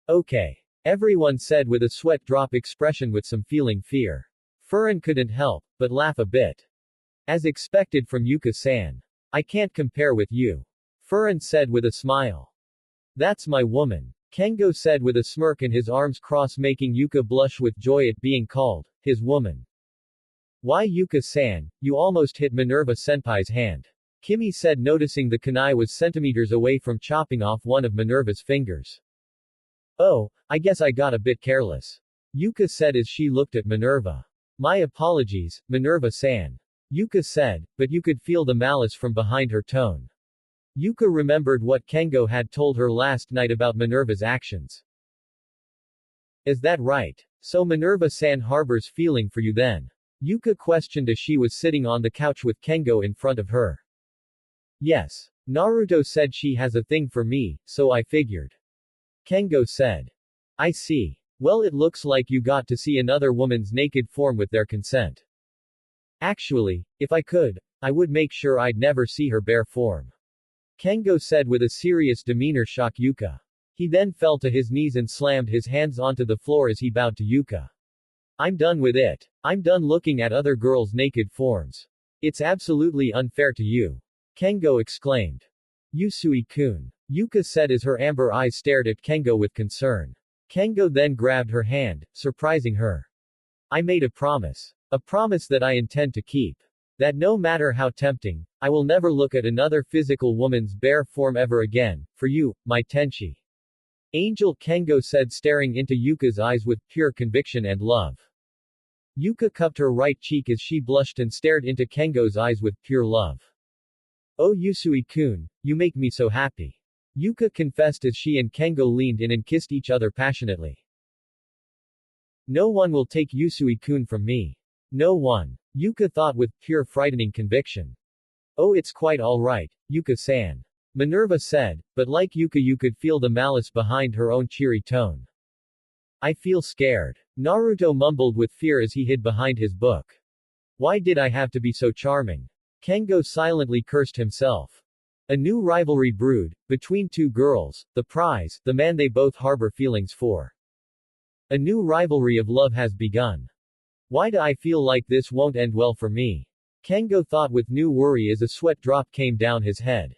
Okay. Everyone said with a sweat drop expression with some feeling fear. Furin couldn't help but laugh a bit. As expected from Yuka-san. I can't compare with you. Furin said with a smile. That's my woman. Kengo said with a smirk and his arms crossed, making Yuka blush with joy at being called his woman. Why, Yuka-san, you almost hit Minerva-senpai's hand. Kimi said, noticing the kunai was centimeters away from chopping off one of Minerva's fingers. Oh, I guess I got a bit careless. Yuka said as she looked at Minerva. My apologies, Minerva-san. Yuka said, but you could feel the malice from behind her tone. Yuka remembered what Kengo had told her last night about Minerva's actions. Is that right? So Minerva-san harbors feeling for you then? Yuka questioned as she was sitting on the couch with Kengo in front of her. Yes. Naruto said she has a thing for me, so I figured. Kengo said. I see. Well, it looks like you got to see another woman's naked form with their consent. Actually, if I could, I would make sure I'd never see her bare form. Kengo said with a serious demeanor, shock Yuka. He then fell to his knees and slammed his hands onto the floor as he bowed to Yuka. I'm done with it. I'm done looking at other girls' naked forms. It's absolutely unfair to you. Kengo exclaimed. Yusui-kun. Yuka said as her amber eyes stared at Kengo with concern. Kengo then grabbed her hand, surprising her. I made a promise. A promise that I intend to keep. That no matter how tempting, I will never look at another physical woman's bare form ever again, for you, my Tenchi. Angel, Kengo said, staring into Yuka's eyes with pure conviction and love. Yuka cupped her right cheek as she blushed and stared into Kengo's eyes with pure love. Oh Yusui-kun, you make me so happy. Yuka confessed as she and Kengo leaned in and kissed each other passionately. No one will take Yusui-kun from me. No one. Yuka thought with pure frightening conviction. Oh, it's quite alright, Yuka-san. Minerva said, but like Yuka you could feel the malice behind her own cheery tone. I feel scared. Naruto mumbled with fear as he hid behind his book. Why did I have to be so charming? Kengo silently cursed himself. A new rivalry brewed, between two girls, the prize, the man they both harbor feelings for. A new rivalry of love has begun. Why do I feel like this won't end well for me? Kengo thought with new worry as a sweat drop came down his head.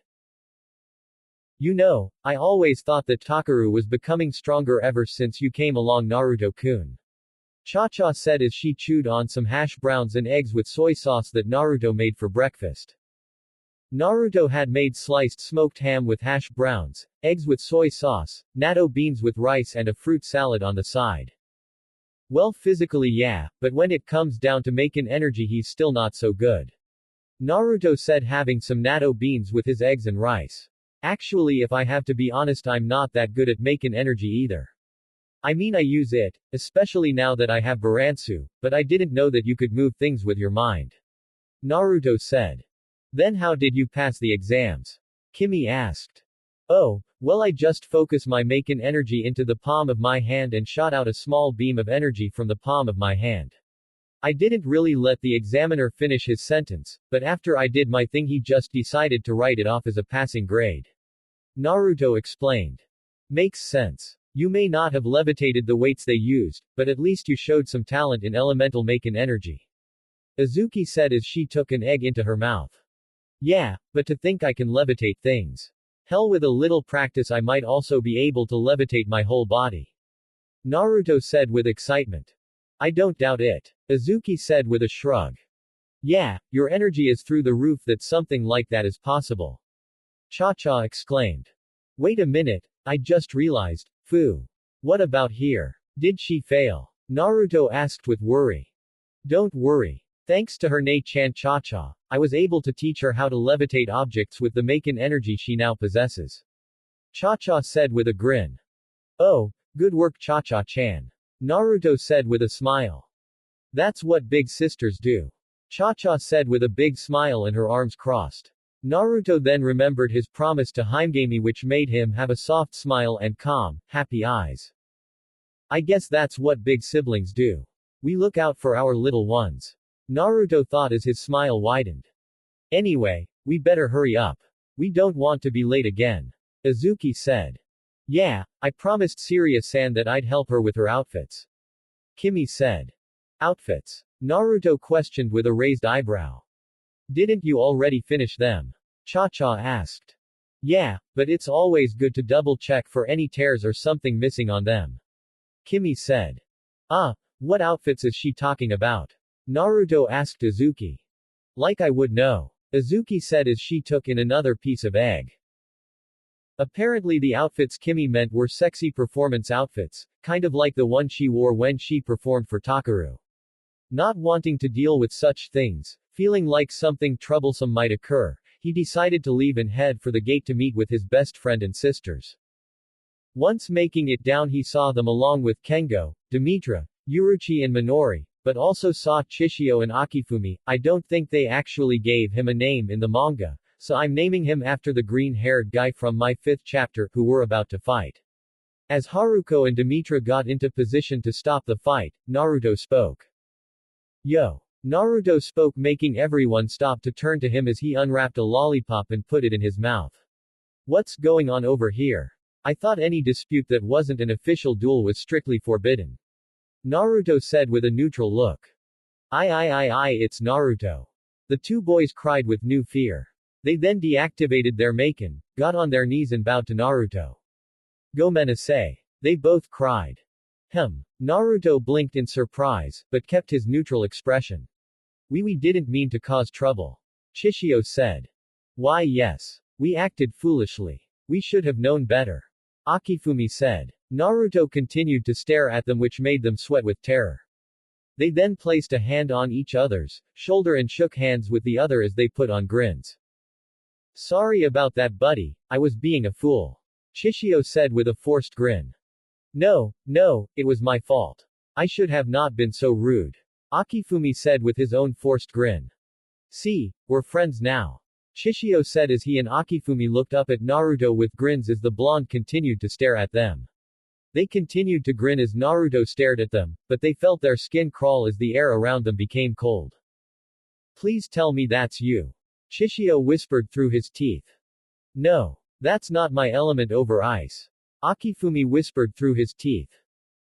You know, I always thought that Takeru was becoming stronger ever since you came along, Naruto-kun. Cha-Cha said as she chewed on some hash browns and eggs with soy sauce that Naruto made for breakfast. Naruto had made sliced smoked ham with hash browns, eggs with soy sauce, natto beans with rice and a fruit salad on the side. Well, physically yeah, but when it comes down to making energy he's still not so good. Naruto said, having some natto beans with his eggs and rice. Actually, if I have to be honest, I'm not that good at making energy either. I mean, I use it, especially now that I have Baransu, but I didn't know that you could move things with your mind. Naruto said. Then how did you pass the exams? Kimi asked. Oh, well, I just focus my making energy into the palm of my hand and shot out a small beam of energy from the palm of my hand. I didn't really let the examiner finish his sentence, but after I did my thing he just decided to write it off as a passing grade. Naruto explained. Makes sense. You may not have levitated the weights they used, but at least you showed some talent in elemental Maken energy. Azuki said as she took an egg into her mouth. Yeah, but to think I can levitate things. Hell, with a little practice I might also be able to levitate my whole body. Naruto said with excitement. I don't doubt it. Azuki said with a shrug. Yeah, your energy is through the roof that something like that is possible. Cha-cha exclaimed. Wait a minute, I just realized, Fu. What about here? Did she fail? Naruto asked with worry. Don't worry. Thanks to her Nei-chan Cha-cha, I was able to teach her how to levitate objects with the Maken energy she now possesses. Cha-cha said with a grin. Oh, good work Cha-cha-chan. Naruto said with a smile. That's what big sisters do. Cha-cha said with a big smile and her arms crossed. Naruto then remembered his promise to Himegami, which made him have a soft smile and calm, happy eyes. I guess that's what big siblings do. We look out for our little ones. Naruto thought as his smile widened. Anyway, we better hurry up. We don't want to be late again. Azuki said. Yeah, I promised Sirius-san that I'd help her with her outfits. Kimi said. Outfits? Naruto questioned with a raised eyebrow. Didn't you already finish them? Cha-cha asked. Yeah, but it's always good to double check for any tears or something missing on them. Kimi said. What outfits is she talking about? Naruto asked Azuki. Like I would know. Azuki said as she took in another piece of egg. Apparently the outfits Kimi meant were sexy performance outfits, kind of like the one she wore when she performed for Takaru. Not wanting to deal with such things, feeling like something troublesome might occur, he decided to leave and head for the gate to meet with his best friend and sisters. Once making it down, he saw them along with Kengo, Demetra, Uruchi and Minori, but also saw Chishio and Akifumi. I don't think they actually gave him a name in the manga, so I'm naming him after the green-haired guy from my 5th chapter, who were about to fight. As Haruko and Demetra got into position to stop the fight, Naruto spoke. Yo. Naruto spoke, making everyone stop to turn to him as he unwrapped a lollipop and put it in his mouth. What's going on over here? I thought any dispute that wasn't an official duel was strictly forbidden. Naruto said with a neutral look. It's Naruto. The two boys cried with new fear. They then deactivated their Maken, got on their knees and bowed to Naruto. Gomenasai. They both cried. Naruto blinked in surprise, but kept his neutral expression. We didn't mean to cause trouble. Chishio said. Why yes. We acted foolishly. We should have known better. Akifumi said. Naruto continued to stare at them, which made them sweat with terror. They then placed a hand on each other's shoulder and shook hands with the other as they put on grins. Sorry about that, buddy, I was being a fool. Chishio said with a forced grin. No, it was my fault. I should have not been so rude. Akifumi said with his own forced grin. See, we're friends now. Chishio said as he and Akifumi looked up at Naruto with grins as the blonde continued to stare at them. They continued to grin as Naruto stared at them, but they felt their skin crawl as the air around them became cold. Please tell me that's you. Chishio whispered through his teeth. No. That's not my element over ice. Akifumi whispered through his teeth.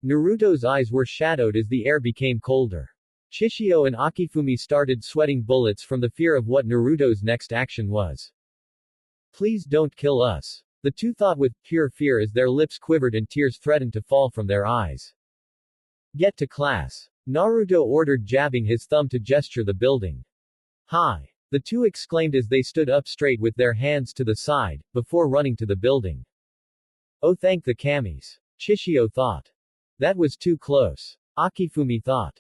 Naruto's eyes were shadowed as the air became colder. Chishio and Akifumi started sweating bullets from the fear of what Naruto's next action was. Please don't kill us. The two thought with pure fear as their lips quivered and tears threatened to fall from their eyes. Get to class. Naruto ordered, jabbing his thumb to gesture the building. Hi. The two exclaimed as they stood up straight with their hands to the side, before running to the building. Oh, thank the kamis. Chishio thought. That was too close. Akifumi thought.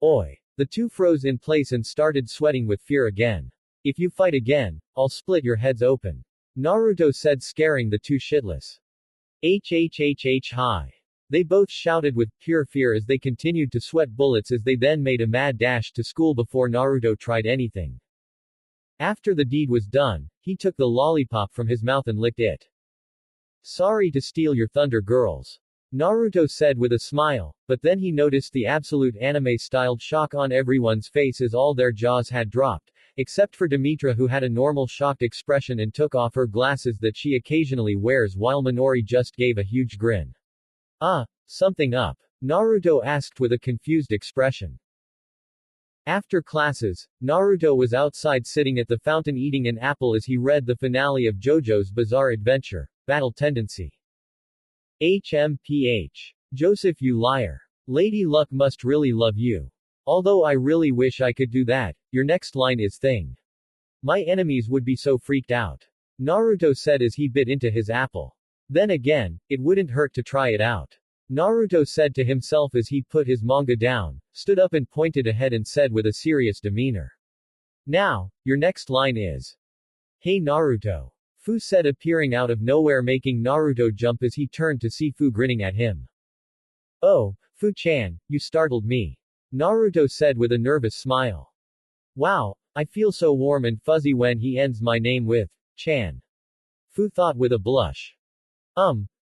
Oi. The two froze in place and started sweating with fear again. If you fight again, I'll split your heads open. Naruto said, scaring the two shitless. Hi. They both shouted with pure fear as they continued to sweat bullets as they then made a mad dash to school before Naruto tried anything. After the deed was done, he took the lollipop from his mouth and licked it. Sorry to steal your thunder, girls. Naruto said with a smile, but then he noticed the absolute anime-styled shock on everyone's face as all their jaws had dropped, Except for Demetra, who had a normal shocked expression and took off her glasses that she occasionally wears, while Minori just gave a huge grin. Ah, something up? Naruto asked with a confused expression. After classes, Naruto was outside sitting at the fountain eating an apple as he read the finale of JoJo's Bizarre Adventure, Battle Tendency. HMPH. Joseph, you liar. Lady Luck must really love you. Although I really wish I could do that. Your next line is thing. My enemies would be so freaked out. Naruto said as he bit into his apple. Then again, it wouldn't hurt to try it out. Naruto said to himself as he put his manga down, stood up and pointed ahead and said with a serious demeanor. Now, your next line is. Hey Naruto. Fu said, appearing out of nowhere, making Naruto jump as he turned to see Fu grinning at him. Oh, Fu-chan, you startled me. Naruto said with a nervous smile. Wow, I feel so warm and fuzzy when he ends my name with Chan. Fu thought with a blush.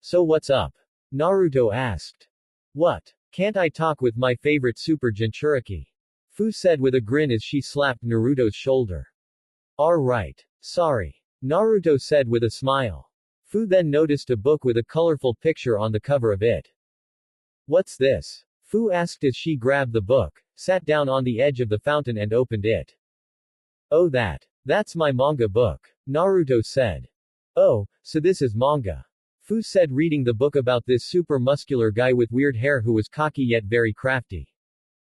So what's up? Naruto asked. What? Can't I talk with my favorite Super Jinchuriki? Fu said with a grin as she slapped Naruto's shoulder. Alright. Sorry. Naruto said with a smile. Fu then noticed a book with a colorful picture on the cover of it. What's this? Fu asked as she grabbed the book, sat down on the edge of the fountain and opened it. Oh, that's my manga book. Naruto said. Oh, so this is manga. Fu said, reading the book about this super muscular guy with weird hair who was cocky yet very crafty.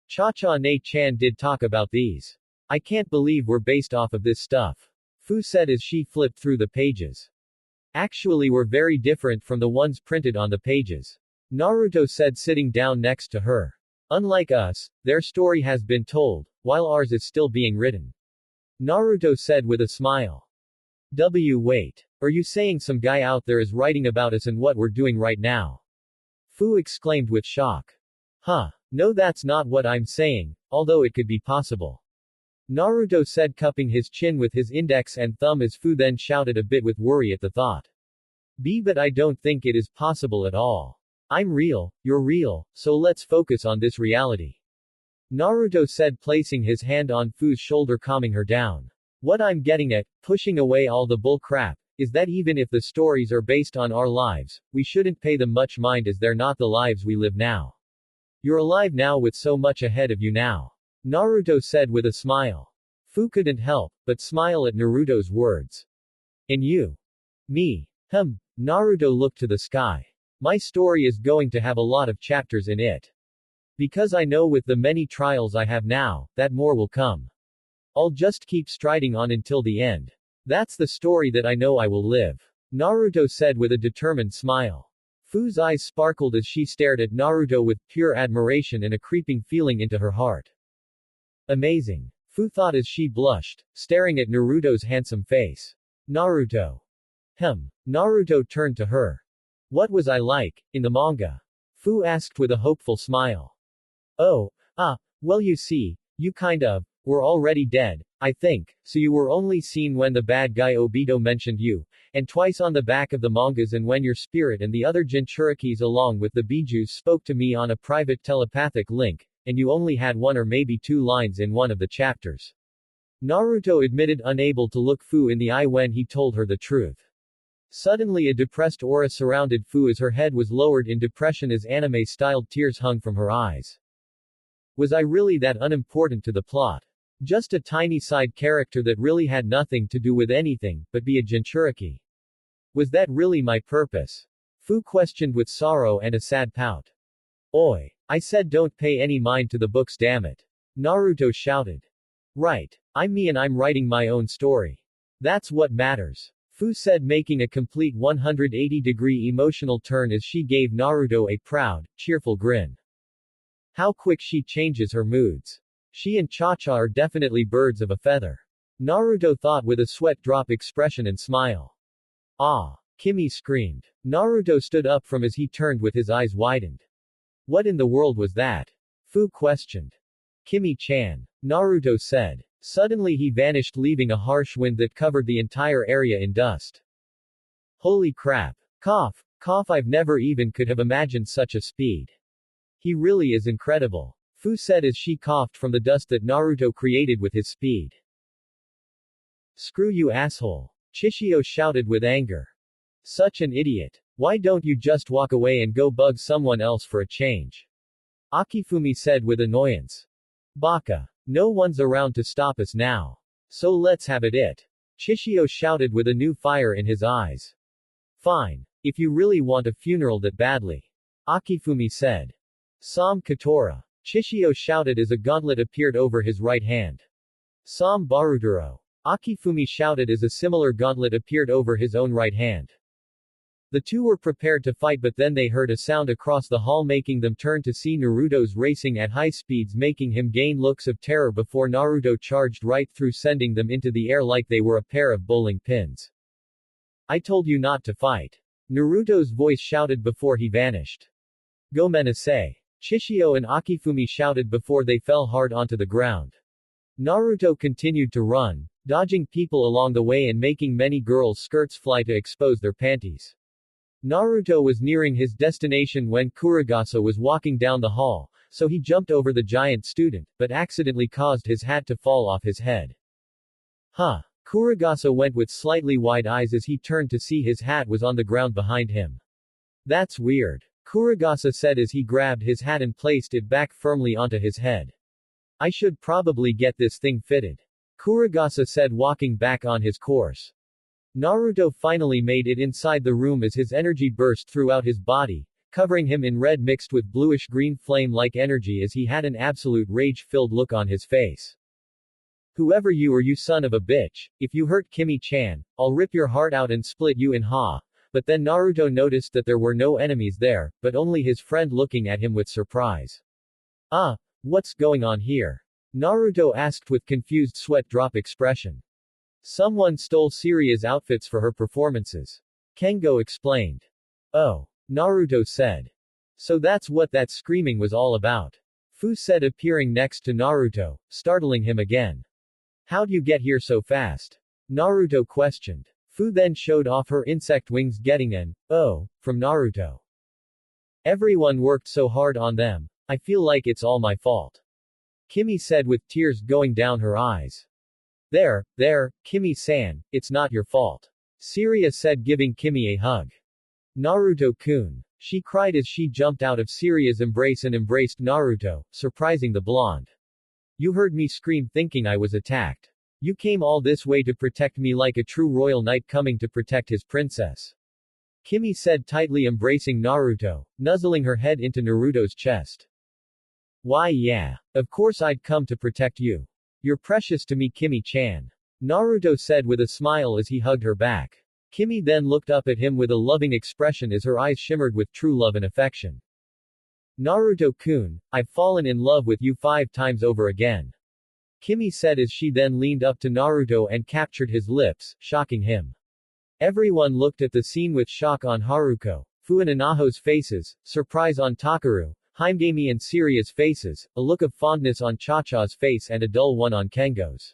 Cha-cha Ne-chan did talk about these. I can't believe we're based off of this stuff. Fu said as she flipped through the pages. Actually, we're very different from the ones printed on the pages. Naruto said, sitting down next to her. Unlike us, their story has been told, while ours is still being written. Naruto said with a smile. Wait. Are you saying some guy out there is writing about us and what we're doing right now? Fu exclaimed with shock. No, that's not what I'm saying, although it could be possible. Naruto said, cupping his chin with his index and thumb as Fu then shouted a bit with worry at the thought. But I don't think it is possible at all. I'm real, you're real, so let's focus on this reality. Naruto said, placing his hand on Fu's shoulder, calming her down. What I'm getting at, pushing away all the bull crap, is that even if the stories are based on our lives, we shouldn't pay them much mind as they're not the lives we live now. You're alive now with so much ahead of you now. Naruto said with a smile. Fu couldn't help but smile at Naruto's words. And you? Me? Naruto looked to the sky. My story is going to have a lot of chapters in it. Because I know with the many trials I have now, that more will come. I'll just keep striding on until the end. That's the story that I know I will live. Naruto said with a determined smile. Fu's eyes sparkled as she stared at Naruto with pure admiration and a creeping feeling into her heart. Amazing. Fu thought as she blushed, staring at Naruto's handsome face. Naruto. Naruto turned to her. What was I like, in the manga? Fu asked with a hopeful smile. Well, you see, you were already dead, I think, so you were only seen when the bad guy Obito mentioned you, and twice on the back of the mangas, and when your spirit and the other Jinchurikis along with the Bijus spoke to me on a private telepathic link, and you only had one or maybe two lines in one of the chapters. Naruto admitted, unable to look Fu in the eye when he told her the truth. Suddenly a depressed aura surrounded Fu as her head was lowered in depression as anime-styled tears hung from her eyes. Was I really that unimportant to the plot? Just a tiny side character that really had nothing to do with anything, but be a Jinchuriki. Was that really my purpose? Fu questioned with sorrow and a sad pout. Oi! I said don't pay any mind to the books, damn it. Naruto shouted. Right. I'm me and I'm writing my own story. That's what matters. Fu said, making a complete 180-degree emotional turn as she gave Naruto a proud, cheerful grin. How quick she changes her moods. She and Cha-cha are definitely birds of a feather. Naruto thought with a sweat-drop expression and smile. Ah! Kimi screamed. Naruto stood up from as he turned with his eyes widened. What in the world was that? Fu questioned. Kimi-chan. Naruto said. Suddenly he vanished, leaving a harsh wind that covered the entire area in dust. Holy crap. Cough. I've never even could have imagined such a speed. He really is incredible. Fu said as she coughed from the dust that Naruto created with his speed. Screw you asshole. Chishio shouted with anger. Such an idiot. Why don't you just walk away and go bug someone else for a change? Akifumi said with annoyance. Baka. No one's around to stop us now. So let's have it. Chishio shouted with a new fire in his eyes. Fine. If you really want a funeral that badly. Akifumi said. Sam Katora. Chishio shouted as a gauntlet appeared over his right hand. Sam Baruduro. Akifumi shouted as a similar gauntlet appeared over his own right hand. The two were prepared to fight, but then they heard a sound across the hall making them turn to see Naruto's racing at high speeds, making him gain looks of terror before Naruto charged right through, sending them into the air like they were a pair of bowling pins. I told you not to fight. Naruto's voice shouted before he vanished. Gomenasai. Chishio and Akifumi shouted before they fell hard onto the ground. Naruto continued to run, dodging people along the way and making many girls' skirts fly to expose their panties. Naruto was nearing his destination when Kurogasa was walking down the hall, so he jumped over the giant student, but accidentally caused his hat to fall off his head. Huh. Kurogasa went with slightly wide eyes as he turned to see his hat was on the ground behind him. That's weird. Kurogasa said as he grabbed his hat and placed it back firmly onto his head. I should probably get this thing fitted. Kurogasa said, walking back on his course. Naruto finally made it inside the room as his energy burst throughout his body, covering him in red mixed with bluish-green flame-like energy as he had an absolute rage-filled look on his face. Whoever you are, you son of a bitch, if you hurt Kimi-chan, I'll rip your heart out and split you in half. But then Naruto noticed that there were no enemies there, but only his friend looking at him with surprise. What's going on here? Naruto asked with confused sweat drop expression. Someone stole Siria's outfits for her performances. Kengo explained. Oh. Naruto said. So that's what that screaming was all about. Fu said, appearing next to Naruto, startling him again. How'd you get here so fast? Naruto questioned. Fu then showed off her insect wings, getting an "oh" from Naruto. Everyone worked so hard on them. I feel like it's all my fault. Kimi said with tears going down her eyes. There, Kimi-san, it's not your fault. Siria said, giving Kimi a hug. Naruto-kun. She cried as she jumped out of Siria's embrace and embraced Naruto, surprising the blonde. You heard me scream thinking I was attacked. You came all this way to protect me like a true royal knight coming to protect his princess. Kimi said, tightly embracing Naruto, nuzzling her head into Naruto's chest. Why yeah. Of course I'd come to protect you. You're precious to me, Kimi-chan. Naruto said with a smile as he hugged her back. Kimi then looked up at him with a loving expression as her eyes shimmered with true love and affection. Naruto-kun, I've fallen in love with you 5 times over again. Kimi said as she then leaned up to Naruto and captured his lips, shocking him. Everyone looked at the scene with shock on Haruko, Fu and Inaho's faces, surprise on Takaru, Himegami and Siria's faces, a look of fondness on Cha-Cha's face and a dull one on Kengo's.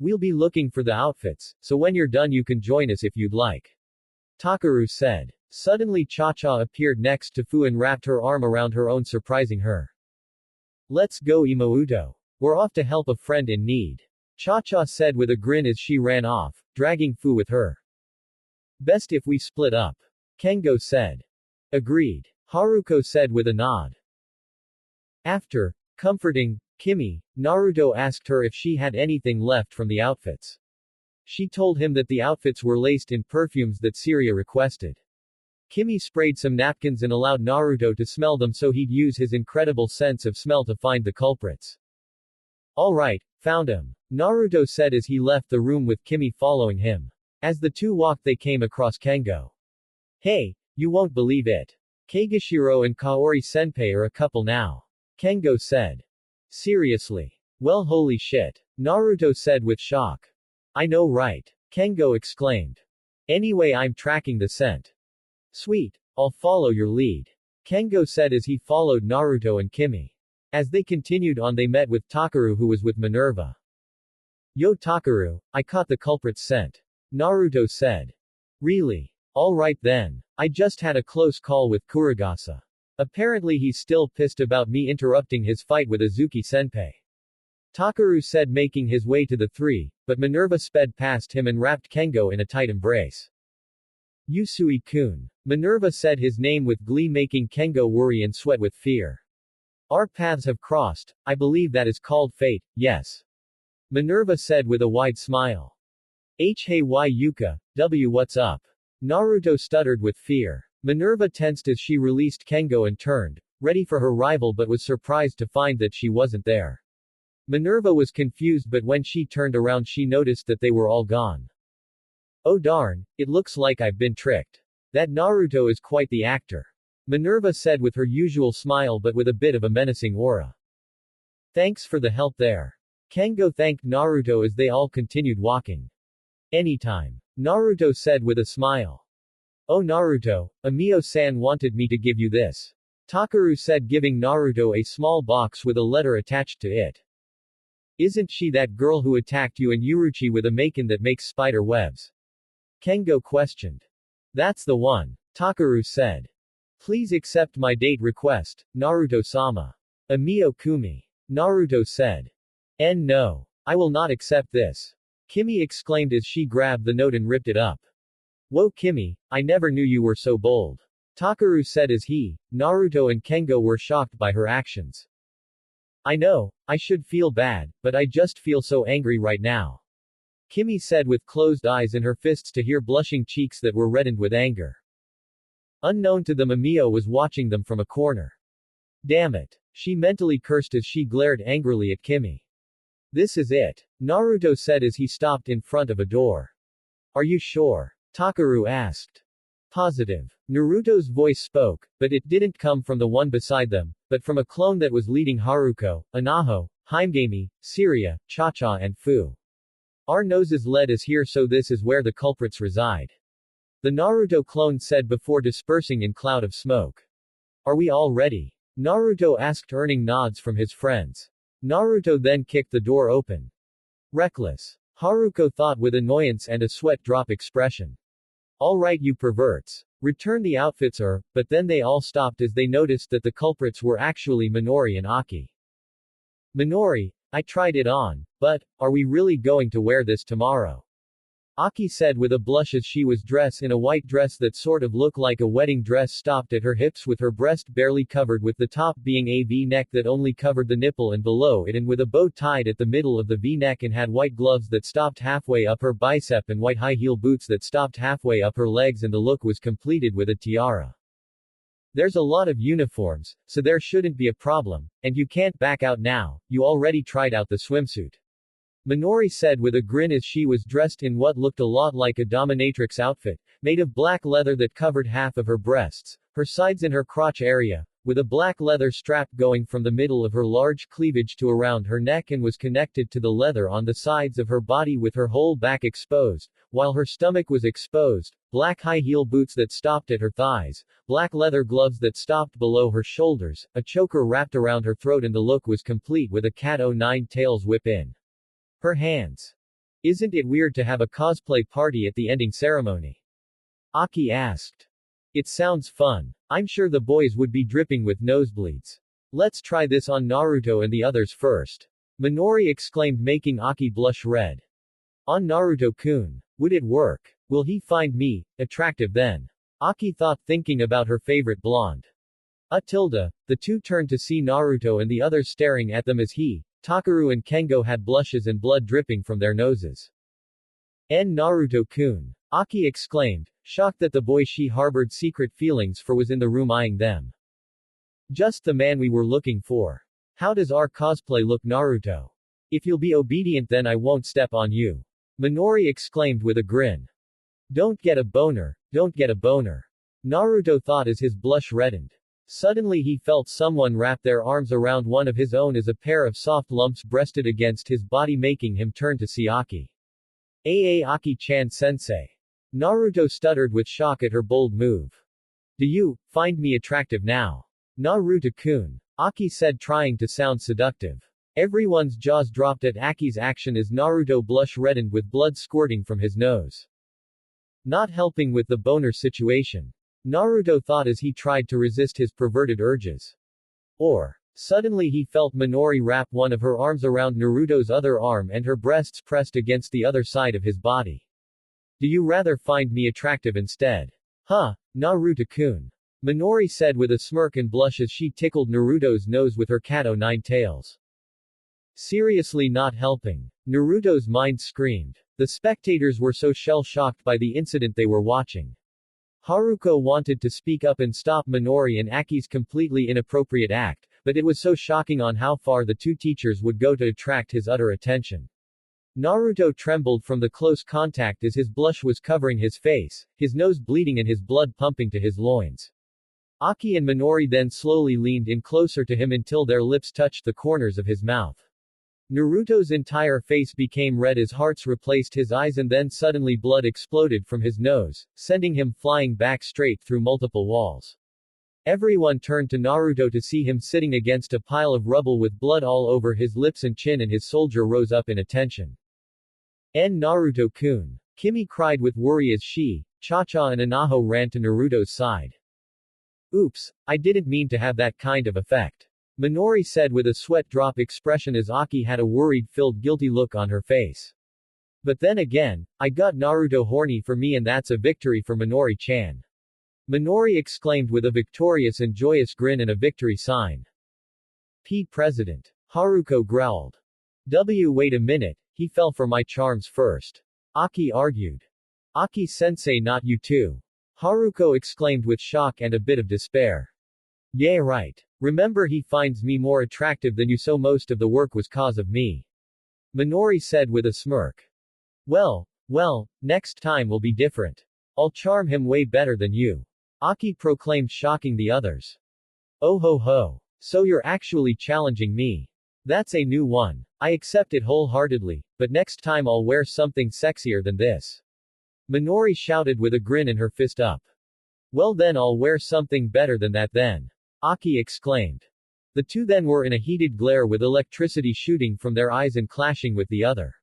We'll be looking for the outfits, so when you're done you can join us if you'd like. Takaru said. Suddenly Cha-Cha appeared next to Fu and wrapped her arm around her own, surprising her. Let's go, Imouto. We're off to help a friend in need. Cha-Cha said with a grin as she ran off, dragging Fu with her. Best if we split up. Kengo said. Agreed. Haruko said with a nod. After comforting Kimi, Naruto asked her if she had anything left from the outfits. She told him that the outfits were laced in perfumes that Siria requested. Kimi sprayed some napkins and allowed Naruto to smell them so he'd use his incredible sense of smell to find the culprits. Alright, found him. Naruto said as he left the room with Kimi following him. As the two walked they came across Kengo. Hey, you won't believe it. Kageshiro and Kaori-senpai are a couple now. Kengo said. Seriously? Well, holy shit. Naruto said with shock. I know, right? Kengo exclaimed. Anyway, I'm tracking the scent. Sweet. I'll follow your lead. Kengo said as he followed Naruto and Kimi. As they continued on they met with Takaru, who was with Minerva. Yo Takaru, I caught the culprit's scent. Naruto said. Really? Alright then. I just had a close call with Kurogasa. Apparently he's still pissed about me interrupting his fight with Azuki-senpai. Takaru said, making his way to the three, but Minerva sped past him and wrapped Kengo in a tight embrace. Yusui-kun. Minerva said his name with glee, making Kengo worry and sweat with fear. Our paths have crossed, I believe that is called fate, yes. Minerva said with a wide smile. Hey Yuka, what's up? Naruto stuttered with fear. Minerva tensed as she released Kengo and turned, ready for her rival, but was surprised to find that she wasn't there. Minerva was confused, but when she turned around she noticed that they were all gone. Oh darn, it looks like I've been tricked. That Naruto is quite the actor. Minerva said with her usual smile but with a bit of a menacing aura. Thanks for the help there. Kengo thanked Naruto as they all continued walking. Anytime. Naruto said with a smile. Oh Naruto, Amio-san wanted me to give you this. Takaru said, giving Naruto a small box with a letter attached to it. Isn't she that girl who attacked you and Uruchi with a Maken that makes spider webs? Kengo questioned. That's the one. Takaru said. Please accept my date request, Naruto-sama. Amio Kumi. Naruto said. No. I will not accept this. Kimi exclaimed as she grabbed the note and ripped it up. Whoa Kimi, I never knew you were so bold. Takaru said as he, Naruto and Kengo were shocked by her actions. I know, I should feel bad, but I just feel so angry right now. Kimi said with closed eyes and her fists to hear blushing cheeks that were reddened with anger. Unknown to them, Amio was watching them from a corner. Damn it. She mentally cursed as she glared angrily at Kimi. This is it. Naruto said as he stopped in front of a door. Are you sure? Takaru asked. Positive. Naruto's voice spoke, but it didn't come from the one beside them, but from a clone that was leading Haruko, Anaho, Haimgami, Syria, Cha-Cha and Fu. Our noses led us here, so this is where the culprits reside. The Naruto clone said before dispersing in cloud of smoke. Are we all ready? Naruto asked, earning nods from his friends. Naruto then kicked the door open. Reckless. Haruko thought with annoyance and a sweat drop expression. All right you perverts. Return the outfits but then they all stopped as they noticed that the culprits were actually Minori and Aki. Minori, I tried it on, but, are we really going to wear this tomorrow? Aki said with a blush as she was dressed in a white dress that sort of looked like a wedding dress, stopped at her hips with her breast barely covered, with the top being a V-neck that only covered the nipple and below it, and with a bow tied at the middle of the V-neck, and had white gloves that stopped halfway up her bicep and white high-heel boots that stopped halfway up her legs, and the look was completed with a tiara. There's a lot of uniforms, so there shouldn't be a problem, and you can't back out now, you already tried out the swimsuit. Minori said with a grin as she was dressed in what looked a lot like a dominatrix outfit, made of black leather that covered half of her breasts, her sides and her crotch area, with a black leather strap going from the middle of her large cleavage to around her neck and was connected to the leather on the sides of her body with her whole back exposed, while her stomach was exposed, black high-heel boots that stopped at her thighs, black leather gloves that stopped below her shoulders, a choker wrapped around her throat, and the look was complete with a cat o' nine tails whip in her hands. Isn't it weird to have a cosplay party at the ending ceremony? Aki asked. It sounds fun. I'm sure the boys would be dripping with nosebleeds. Let's try this on Naruto and the others first. Minori exclaimed, making Aki blush red. On Naruto-kun. Would it work? Will he find me attractive then? Aki thought, thinking about her favorite blonde. The two turned to see Naruto and the others staring at them as Takaru and Kengo had blushes and blood dripping from their noses. Naruto-kun. Aki exclaimed, shocked that the boy she harbored secret feelings for was in the room eyeing them. Just the man we were looking for. How does our cosplay look, Naruto? If you'll be obedient then I won't step on you. Minori exclaimed with a grin. Don't get a boner, don't get a boner. Naruto thought as his blush reddened. Suddenly he felt someone wrap their arms around one of his own as a pair of soft lumps breasted against his body, making him turn to see Aki. Aki-chan sensei. Naruto stuttered with shock at her bold move. Do you find me attractive now? Naruto-kun. Aki said, trying to sound seductive. Everyone's jaws dropped at Aki's action as Naruto blush reddened with blood squirting from his nose. Not helping with the boner situation. Naruto thought as he tried to resist his perverted urges. Or, Suddenly he felt Minori wrap one of her arms around Naruto's other arm and her breasts pressed against the other side of his body. Do you rather find me attractive instead? Huh, Naruto-kun. Minori said with a smirk and blush as she tickled Naruto's nose with her cat o' nine tails. Seriously not helping. Naruto's mind screamed. The spectators were so shell-shocked by the incident they were watching. Haruko wanted to speak up and stop Minori and Aki's completely inappropriate act, but it was so shocking on how far the two teachers would go to attract his utter attention. Naruto trembled from the close contact as his blush was covering his face, his nose bleeding and his blood pumping to his loins. Aki and Minori then slowly leaned in closer to him until their lips touched the corners of his mouth. Naruto's entire face became red as hearts replaced his eyes and then suddenly blood exploded from his nose, sending him flying back straight through multiple walls. Everyone turned to Naruto to see him sitting against a pile of rubble with blood all over his lips and chin, and his soldier rose up in attention. Naruto-kun. Kimi cried with worry as she, Cha-Cha and Anaho ran to Naruto's side. Oops, I didn't mean to have that kind of effect. Minori said with a sweat drop expression as Aki had a worried-filled guilty look on her face. But then again, I got Naruto horny for me and that's a victory for Minori-chan. Minori exclaimed with a victorious and joyous grin and a victory sign. President. Haruko growled. Wait a minute, he fell for my charms first. Aki argued. Aki-sensei, not you too. Haruko exclaimed with shock and a bit of despair. Yeah right. Remember, he finds me more attractive than you, so most of the work was cause of me. Minori said with a smirk. Well, next time will be different. I'll charm him way better than you. Aki proclaimed, shocking the others. Oh ho ho. So you're actually challenging me. That's a new one. I accept it wholeheartedly, but next time I'll wear something sexier than this. Minori shouted with a grin and her fist up. Well then I'll wear something better than that then. Aki exclaimed. The two then were in a heated glare with electricity shooting from their eyes and clashing with the other.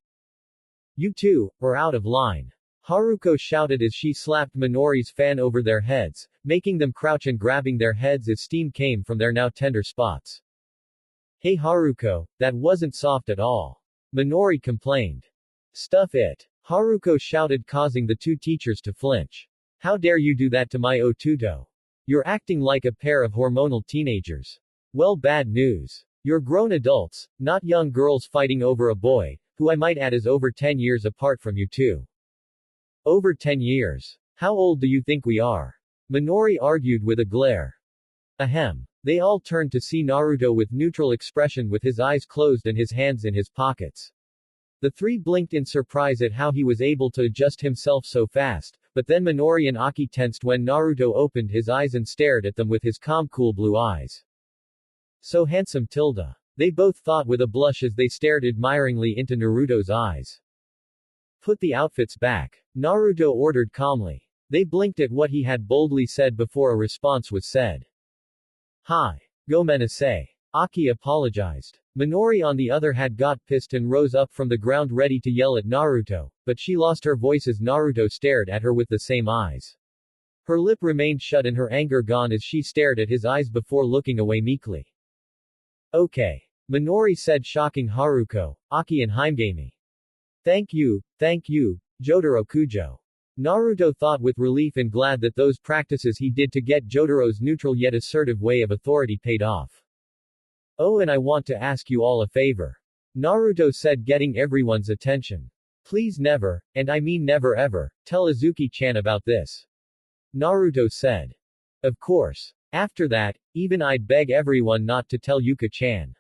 You two are out of line. Haruko shouted as she slapped Minori's fan over their heads, making them crouch and grabbing their heads as steam came from their now tender spots. Hey Haruko, that wasn't soft at all. Minori complained. Stuff it. Haruko shouted, causing the two teachers to flinch. How dare you do that to my Otuto? You're acting like a pair of hormonal teenagers. Well, bad news. You're grown adults, not young girls fighting over a boy, who I might add is over 10 years apart from you two. Over 10 years. How old do you think we are? Minori argued with a glare. Ahem. They all turned to see Naruto with neutral expression with his eyes closed and his hands in his pockets. The three blinked in surprise at how he was able to adjust himself so fast, but then Minori and Aki tensed when Naruto opened his eyes and stared at them with his calm, cool blue eyes. So handsome tilde. They both thought with a blush as they stared admiringly into Naruto's eyes. Put the outfits back. Naruto ordered calmly. They blinked at what he had boldly said before a response was said. Hi. Gomenasai. Aki apologized. Minori on the other had got pissed and rose up from the ground ready to yell at Naruto, but she lost her voice as Naruto stared at her with the same eyes. Her lip remained shut and her anger gone as she stared at his eyes before looking away meekly. Okay. Minori said, shocking Haruko, Aki and Himegami. Thank you, Jotaro Kujo. Naruto thought with relief and glad that those practices he did to get Jotaro's neutral yet assertive way of authority paid off. Oh, and I want to ask you all a favor. Naruto said, getting everyone's attention. Please never, and I mean never ever, tell Azuki-chan about this. Naruto said. Of course. After that, even I'd beg everyone not to tell Yuka-chan.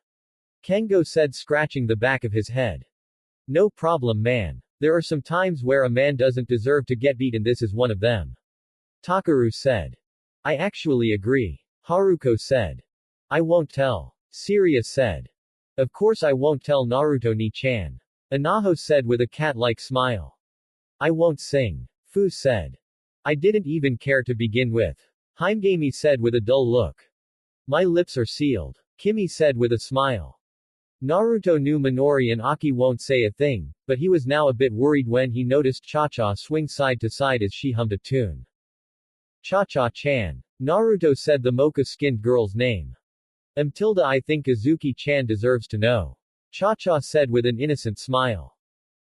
Kengo said, scratching the back of his head. No problem, man. There are some times where a man doesn't deserve to get beat and this is one of them. Takaru said. I actually agree. Haruko said. I won't tell. Sirius said. Of course I won't tell Naruto-ni-chan. Anaho said with a cat-like smile. I won't sing. Fu said. I didn't even care to begin with. Himegami said with a dull look. My lips are sealed. Kimi said with a smile. Naruto knew Minori and Aki won't say a thing, but he was now a bit worried when he noticed Cha-Cha swing side to side as she hummed a tune. Cha-Cha-chan. Naruto said the mocha-skinned girl's name. I think Azuki-chan deserves to know. Cha-Cha said with an innocent smile.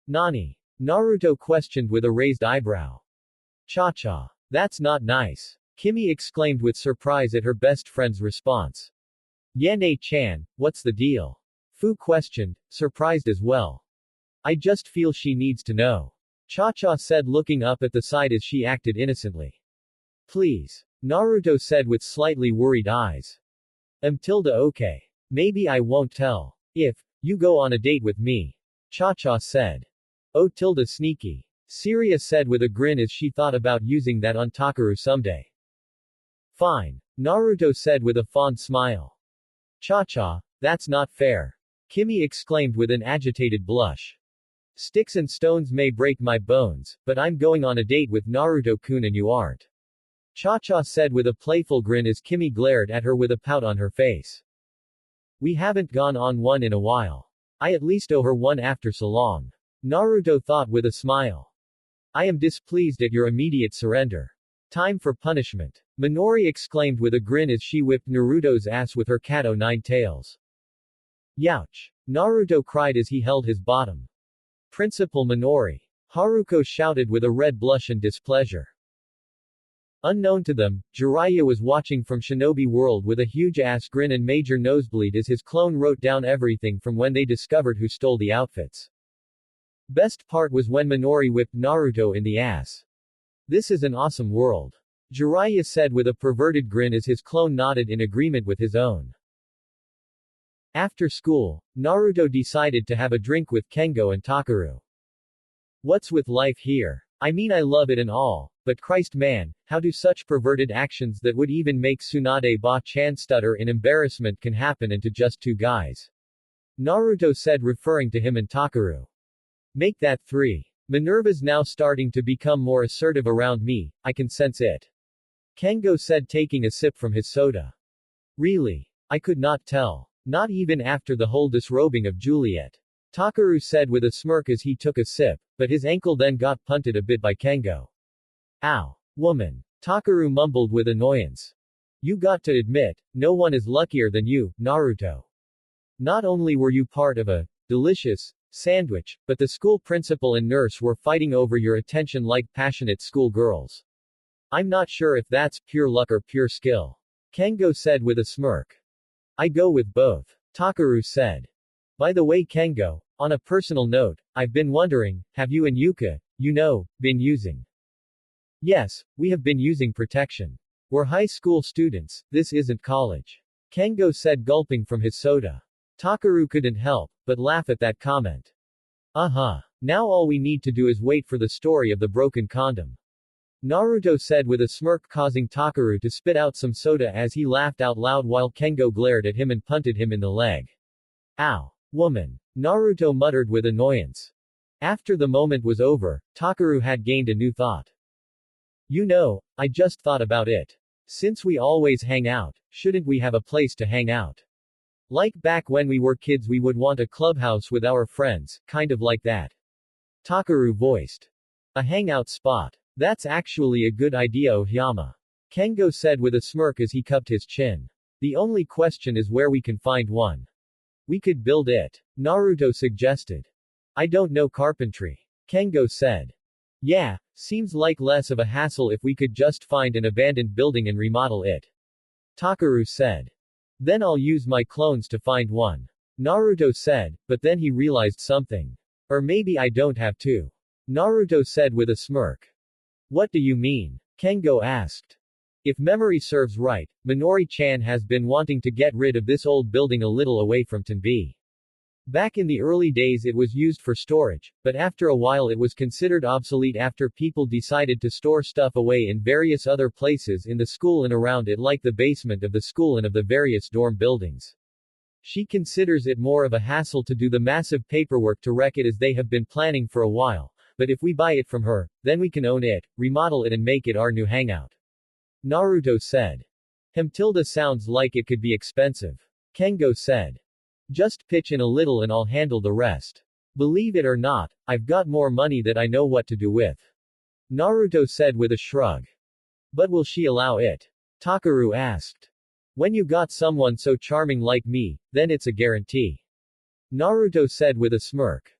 Nani? Naruto questioned with a raised eyebrow. Cha-Cha. That's not nice. Kimi exclaimed with surprise at her best friend's response. Yane-chan, what's the deal? Fu questioned, surprised as well. I just feel she needs to know. Cha-Cha said looking up at the side as she acted innocently. Please. Naruto said with slightly worried eyes. Okay. Maybe I won't tell. If you go on a date with me. Cha-Cha said. Sneaky. Syria said with a grin as she thought about using that on Takaru someday. Fine. Naruto said with a fond smile. Cha-Cha, that's not fair. Kimi exclaimed with an agitated blush. Sticks and stones may break my bones, but I'm going on a date with Naruto-kun and you aren't. Cha-Cha said with a playful grin as Kimi glared at her with a pout on her face. We haven't gone on one in a while. I at least owe her one after so long. Naruto thought with a smile. I am displeased at your immediate surrender. Time for punishment. Minori exclaimed with a grin as she whipped Naruto's ass with her cat o' nine tails. Youch! Naruto cried as he held his bottom. Principal Minori. Haruko shouted with a red blush and displeasure. Unknown to them, Jiraiya was watching from Shinobi World with a huge ass grin and major nosebleed as his clone wrote down everything from when they discovered who stole the outfits. Best part was when Minori whipped Naruto in the ass. This is an awesome world. Jiraiya said with a perverted grin as his clone nodded in agreement with his own. After school, Naruto decided to have a drink with Kengo and Takaru. What's with life here? I mean I love it and all, but Christ man, how do such perverted actions that would even make Tsunade Ba-chan stutter in embarrassment can happen into just two guys? Naruto said referring to him and Takaru. Make that three. Minerva's now starting to become more assertive around me, I can sense it. Kengo said taking a sip from his soda. Really? I could not tell. Not even after the whole disrobing of Juliet. Takaru said with a smirk as he took a sip, but his ankle then got punted a bit by Kengo. Ow. Woman. Takaru mumbled with annoyance. You got to admit, no one is luckier than you, Naruto. Not only were you part of a delicious sandwich, but the school principal and nurse were fighting over your attention like passionate school girls. I'm not sure if that's pure luck or pure skill. Kengo said with a smirk. I go with both. Takaru said. By the way Kengo, on a personal note, I've been wondering, have you and Yuka, been using? Yes, we have been using protection. We're high school students, this isn't college. Kengo said gulping from his soda. Takaru couldn't help but laugh at that comment. Uh-huh. Now all we need to do is wait for the story of the broken condom. Naruto said with a smirk causing Takaru to spit out some soda as he laughed out loud while Kengo glared at him and punted him in the leg. Ow. Woman. Naruto muttered with annoyance. After the moment was over, Takaru had gained a new thought. I just thought about it. Since we always hang out, shouldn't we have a place to hang out? Like back when we were kids we would want a clubhouse with our friends, kind of like that. Takaru voiced. A hangout spot. That's actually a good idea Oyama. Kengo said with a smirk as he cupped his chin. The only question is where we can find one. We could build it. Naruto suggested. I don't know carpentry. Kengo said. Yeah, seems like less of a hassle if we could just find an abandoned building and remodel it. Takaru said. Then I'll use my clones to find one. Naruto said, but then he realized something. Or maybe I don't have to. Naruto said with a smirk. What do you mean? Kengo asked. If memory serves right, Minori-chan has been wanting to get rid of this old building a little away from Tenbi. Back in the early days it was used for storage, but after a while it was considered obsolete after people decided to store stuff away in various other places in the school and around it like the basement of the school and of the various dorm buildings. She considers it more of a hassle to do the massive paperwork to wreck it as they have been planning for a while, but if we buy it from her, then we can own it, remodel it and make it our new hangout. Naruto said. Sounds like it could be expensive. Kengo said. Just pitch in a little and I'll handle the rest. Believe it or not, I've got more money that I know what to do with. Naruto said with a shrug. But will she allow it? Takaru asked. When you got someone so charming like me, then it's a guarantee. Naruto said with a smirk.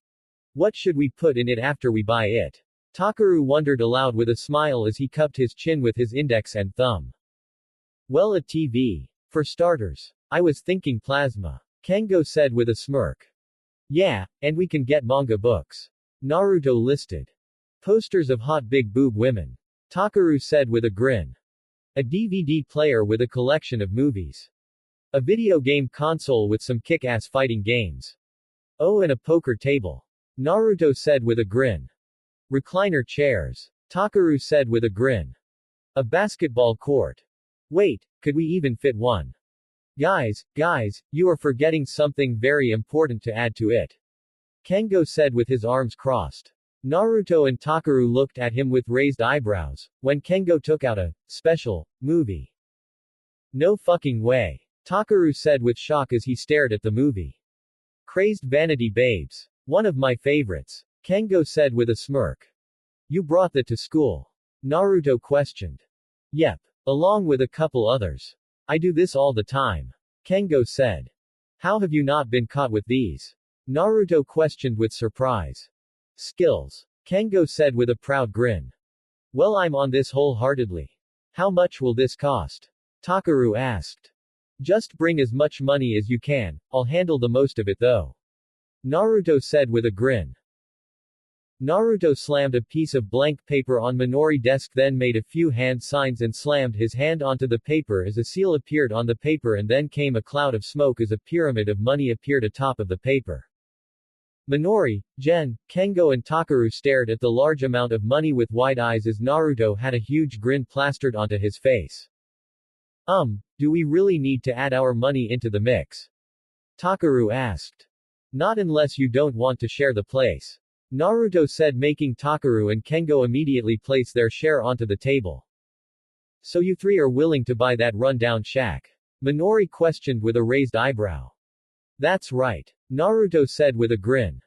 What should we put in it after we buy it? Takaru wondered aloud with a smile as he cupped his chin with his index and thumb. Well, a TV. For starters. I was thinking plasma. Kengo said with a smirk. Yeah, and we can get manga books. Naruto listed. Posters of hot big boob women. Takaru said with a grin. A DVD player with a collection of movies. A video game console with some kick-ass fighting games. Oh, and a poker table. Naruto said with a grin. Recliner chairs. Takaru said with a grin. A basketball court. Wait, could we even fit one? Guys, you are forgetting something very important to add to it. Kengo said with his arms crossed. Naruto and Takaru looked at him with raised eyebrows, when Kengo took out a special movie. No fucking way. Takaru said with shock as he stared at the movie. Crazed Vanity Babes. One of my favorites. Kengo said with a smirk. You brought that to school? Naruto questioned. Yep. Along with a couple others. I do this all the time. Kengo said. How have you not been caught with these? Naruto questioned with surprise. Skills. Kengo said with a proud grin. Well, I'm on this wholeheartedly. How much will this cost? Takaru asked. Just bring as much money as you can, I'll handle the most of it though. Naruto said with a grin. Naruto slammed a piece of blank paper on Minori's desk, then made a few hand signs and slammed his hand onto the paper as a seal appeared on the paper, and then came a cloud of smoke as a pyramid of money appeared atop of the paper. Minori, Gen, Kengo and Takaru stared at the large amount of money with wide eyes as Naruto had a huge grin plastered onto his face. Do we really need to add our money into the mix? Takaru asked. Not unless you don't want to share the place. Naruto said, making Takaru and Kengo immediately place their share onto the table. So you three are willing to buy that run-down shack? Minori questioned with a raised eyebrow. That's right. Naruto said with a grin.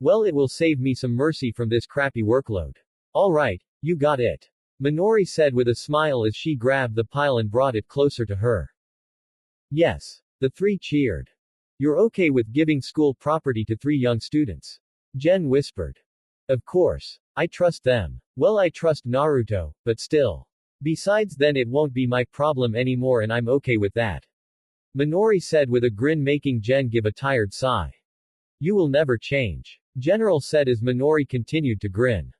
Well, it will save me some mercy from this crappy workload. Alright, you got it. Minori said with a smile as she grabbed the pile and brought it closer to her. Yes. The three cheered. You're okay with giving school property to 3 young students? Gen whispered. Of course. I trust them. Well, I trust Naruto, but still. Besides, then it won't be my problem anymore and I'm okay with that. Minori said with a grin, making Gen give a tired sigh. You will never change. General said as Minori continued to grin.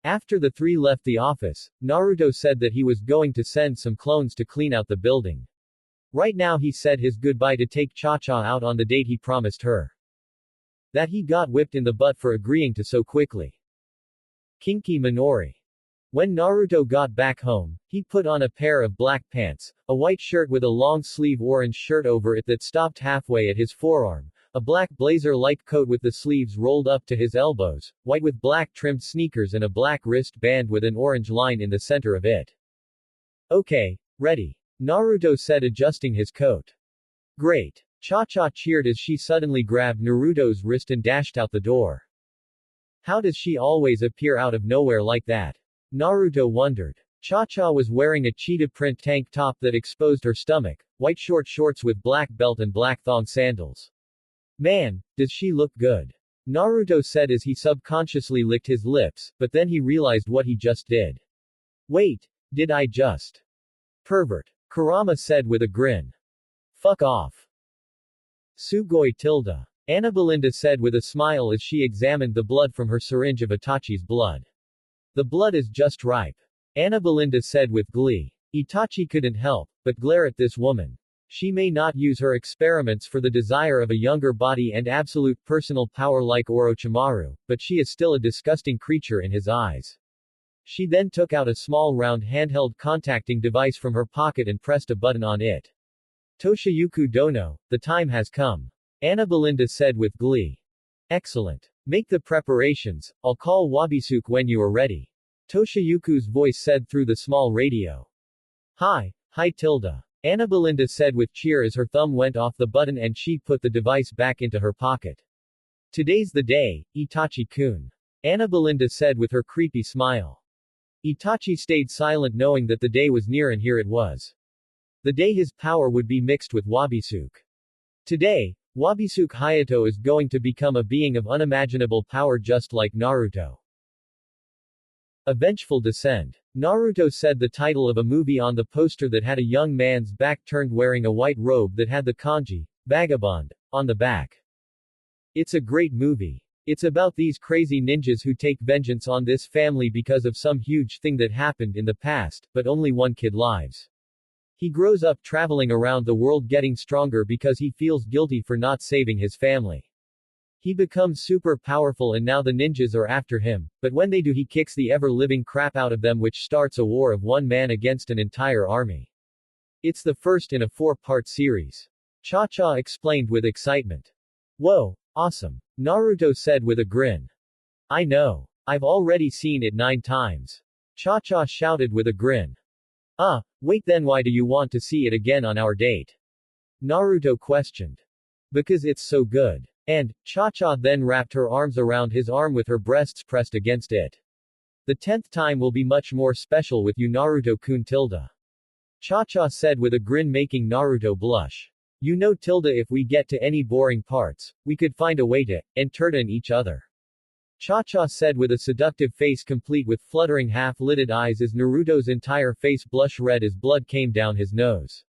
After the 3 left the office, Naruto said that he was going to send some clones to clean out the building. Right now he said his goodbye to take Cha-Cha out on the date he promised her. That he got whipped in the butt for agreeing to so quickly. Kinky Minori. When Naruto got back home, he put on a pair of black pants, a white shirt with a long-sleeve orange shirt over it that stopped halfway at his forearm, a black blazer-like coat with the sleeves rolled up to his elbows, white with black trimmed sneakers and a black wristband with an orange line in the center of it. Okay, ready. Naruto said, adjusting his coat. Great. Cha-Cha cheered as she suddenly grabbed Naruto's wrist and dashed out the door. How does she always appear out of nowhere like that? Naruto wondered. Cha-Cha was wearing a cheetah print tank top that exposed her stomach, white short shorts with black belt and black thong sandals. Man, does she look good. Naruto said as he subconsciously licked his lips, but then he realized what he just did. Wait, did I just? Pervert. Kurama said with a grin. Fuck off. Sugoi tilde. Anna Belinda said with a smile as she examined the blood from her syringe of Itachi's blood. The blood is just ripe. Anna Belinda said with glee. Itachi couldn't help but glare at this woman. She may not use her experiments for the desire of a younger body and absolute personal power like Orochimaru, but she is still a disgusting creature in his eyes. She then took out a small round handheld contacting device from her pocket and pressed a button on it. Toshiyuku Dono, the time has come. Anna Belinda said with glee. Excellent. Make the preparations, I'll call Wabisuke when you are ready. Toshiyuku's voice said through the small radio. Hi tilde. Anna Belinda said with cheer as her thumb went off the button and she put the device back into her pocket. Today's the day, Itachi-kun. Anna Belinda said with her creepy smile. Itachi stayed silent knowing that the day was near and here it was. The day his power would be mixed with Wabisuke. Today, Wabisuke Hayato is going to become a being of unimaginable power just like Naruto. A Vengeful Descent. Naruto said the title of a movie on the poster that had a young man's back turned wearing a white robe that had the kanji, vagabond, on the back. It's a great movie. It's about these crazy ninjas who take vengeance on this family because of some huge thing that happened in the past, but only one kid lives. He grows up traveling around the world getting stronger because he feels guilty for not saving his family. He becomes super powerful and now the ninjas are after him, but when they do he kicks the ever-living crap out of them which starts a war of one man against an entire army. It's the first in a 4-part series. Cha-Cha explained with excitement. Whoa, awesome. Naruto said with a grin. I know. I've already seen it 9 times. Cha-Cha shouted with a grin. Wait then why do you want to see it again on our date? Naruto questioned. Because it's so good. And, Cha-Cha then wrapped her arms around his arm with her breasts pressed against it. The 10th time will be much more special with you Naruto-kun tilde. Cha-Cha said with a grin making Naruto blush. You know tilde if we get to any boring parts, we could find a way to, entertain each other. Cha-Cha said with a seductive face complete with fluttering half-lidded eyes as Naruto's entire face blush red as blood came down his nose.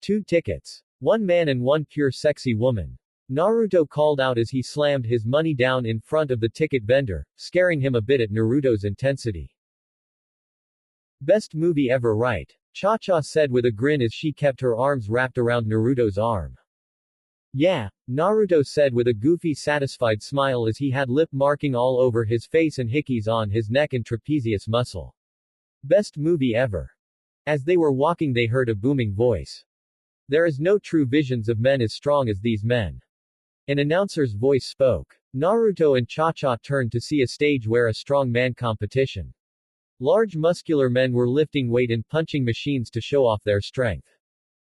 2 tickets. 1 man and 1 pure sexy woman. Naruto called out as he slammed his money down in front of the ticket vendor, scaring him a bit at Naruto's intensity. Best movie ever, right? Cha-Cha said with a grin as she kept her arms wrapped around Naruto's arm. Yeah, Naruto said with a goofy satisfied smile as he had lip marking all over his face and hickeys on his neck and trapezius muscle. Best movie ever. As they were walking they heard a booming voice. There is no true visions of men as strong as these men. An announcer's voice spoke. Naruto and Cha-Cha turned to see a stage where a strong man competition. Large muscular men were lifting weight and punching machines to show off their strength.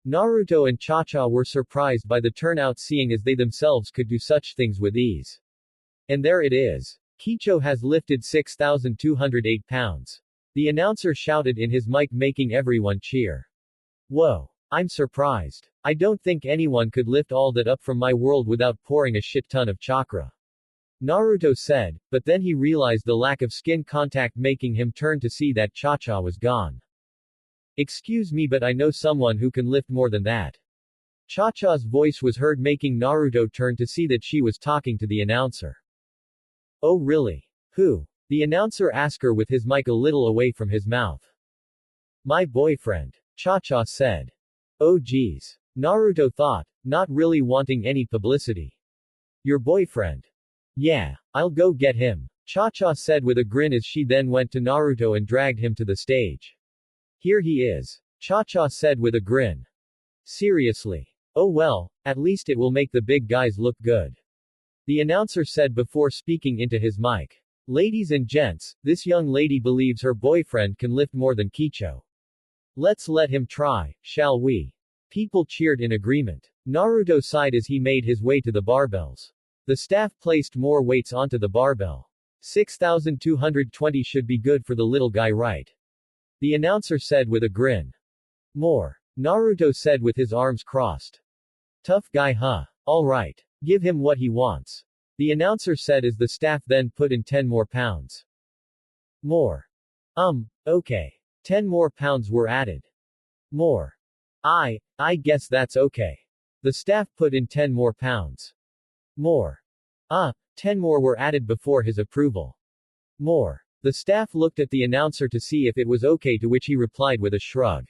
Naruto and Cha-Cha were surprised by the turnout seeing as they themselves could do such things with ease. And there it is. Kicho has lifted 6,208 pounds. The announcer shouted in his mic making everyone cheer. Whoa. I'm surprised. I don't think anyone could lift all that up from my world without pouring a shit ton of chakra. Naruto said, but then he realized the lack of skin contact making him turn to see that Cha-Cha was gone. Excuse me but I know someone who can lift more than that. Cha-Cha's voice was heard making Naruto turn to see that she was talking to the announcer. Oh really? Who? The announcer asked her with his mic a little away from his mouth. My boyfriend. Cha-Cha said. Oh geez. Naruto thought, not really wanting any publicity. Your boyfriend? Yeah, I'll go get him. Cha-Cha said with a grin as she then went to Naruto and dragged him to the stage. Here he is. Cha-Cha said with a grin. Seriously. Oh well, at least it will make the big guys look good. The announcer said before speaking into his mic. Ladies and gents, this young lady believes her boyfriend can lift more than Kicho. Let's let him try, shall we? People cheered in agreement. Naruto sighed as he made his way to the barbells. The staff placed more weights onto the barbell. 6,220 should be good for the little guy, right? The announcer said with a grin. More. Naruto said with his arms crossed. Tough guy, huh? Alright. Give him what he wants. The announcer said as the staff then put in 10 more pounds. More. Okay. 10 more pounds were added. More. I guess that's okay. The staff put in 10 more pounds. More. 10 more were added before his approval. More. The staff looked at the announcer to see if it was okay, to which he replied with a shrug.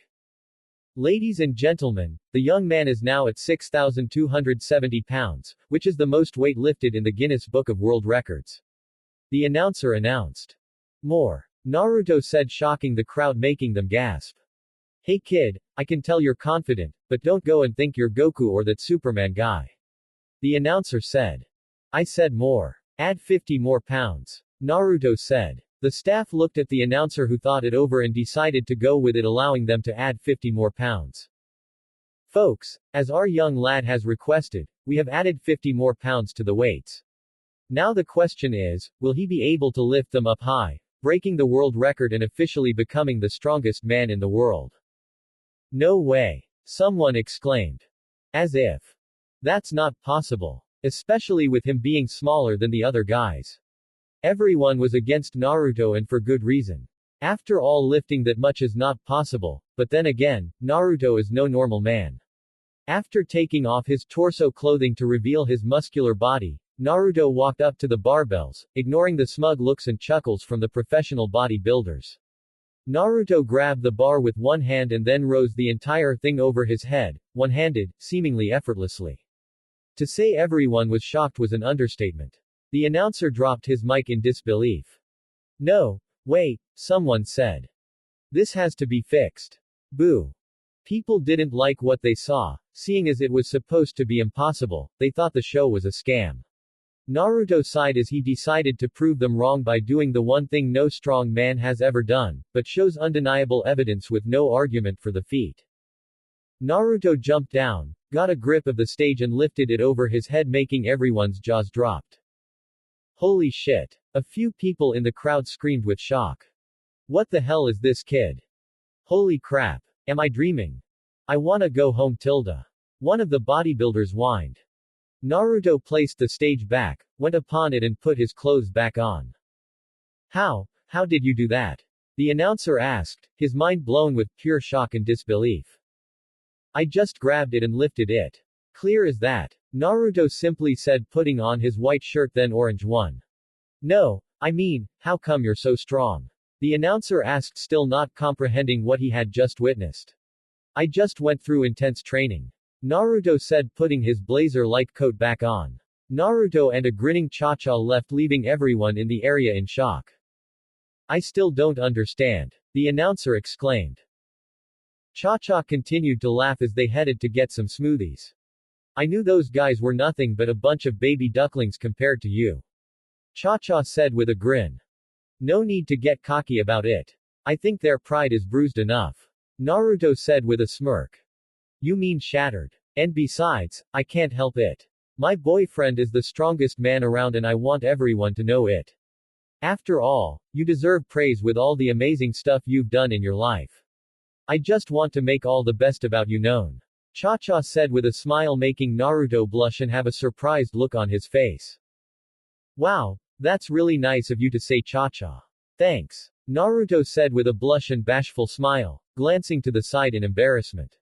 Ladies and gentlemen, the young man is now at 6,270 pounds, which is the most weight lifted in the Guinness Book of World Records. The announcer announced. More. Naruto said, shocking the crowd, making them gasp. Hey kid, I can tell you're confident, but don't go and think you're Goku or that Superman guy. The announcer said. I said more. Add 50 more pounds. Naruto said. The staff looked at the announcer who thought it over and decided to go with it, allowing them to add 50 more pounds. Folks, as our young lad has requested, we have added 50 more pounds to the weights. Now the question is, will he be able to lift them up high, breaking the world record and officially becoming the strongest man in the world? No way. Someone exclaimed. As if. That's not possible. Especially with him being smaller than the other guys. Everyone was against Naruto and for good reason. After all, lifting that much is not possible, but then again, Naruto is no normal man. After taking off his torso clothing to reveal his muscular body, Naruto walked up to the barbells, ignoring the smug looks and chuckles from the professional bodybuilders. Naruto grabbed the bar with one hand and then rose the entire thing over his head, one-handed, seemingly effortlessly. To say everyone was shocked was an understatement. The announcer dropped his mic in disbelief. No, wait, someone said. This has to be fixed. Boo. People didn't like what they saw, seeing as it was supposed to be impossible, they thought the show was a scam. Naruto sighed as he decided to prove them wrong by doing the one thing no strong man has ever done, but shows undeniable evidence with no argument for the feat. Naruto jumped down, got a grip of the stage and lifted it over his head, making everyone's jaws dropped. Holy shit. A few people in the crowd screamed with shock. What the hell is this kid? Holy crap. Am I dreaming? I wanna go home tilde. One of the bodybuilders whined. Naruto placed the stage back, went upon it and put his clothes back on. How did you do that? The announcer asked, his mind blown with pure shock and disbelief. I just grabbed it and lifted it. Clear as that. Naruto simply said, putting on his white shirt then orange one. No, I mean, how come you're so strong? The announcer asked, still not comprehending what he had just witnessed. I just went through intense training. Naruto said, putting his blazer-like coat back on. Naruto and a grinning Cha-Cha left, leaving everyone in the area in shock. I still don't understand. The announcer exclaimed. Cha-Cha continued to laugh as they headed to get some smoothies. I knew those guys were nothing but a bunch of baby ducklings compared to you. Cha-Cha said with a grin. No need to get cocky about it. I think their pride is bruised enough. Naruto said with a smirk. You mean shattered. And besides, I can't help it. My boyfriend is the strongest man around and I want everyone to know it. After all, you deserve praise with all the amazing stuff you've done in your life. I just want to make all the best about you known. Cha-Cha said with a smile, making Naruto blush and have a surprised look on his face. Wow, that's really nice of you to say, Cha-Cha. Thanks. Naruto said with a blush and bashful smile, glancing to the side in embarrassment.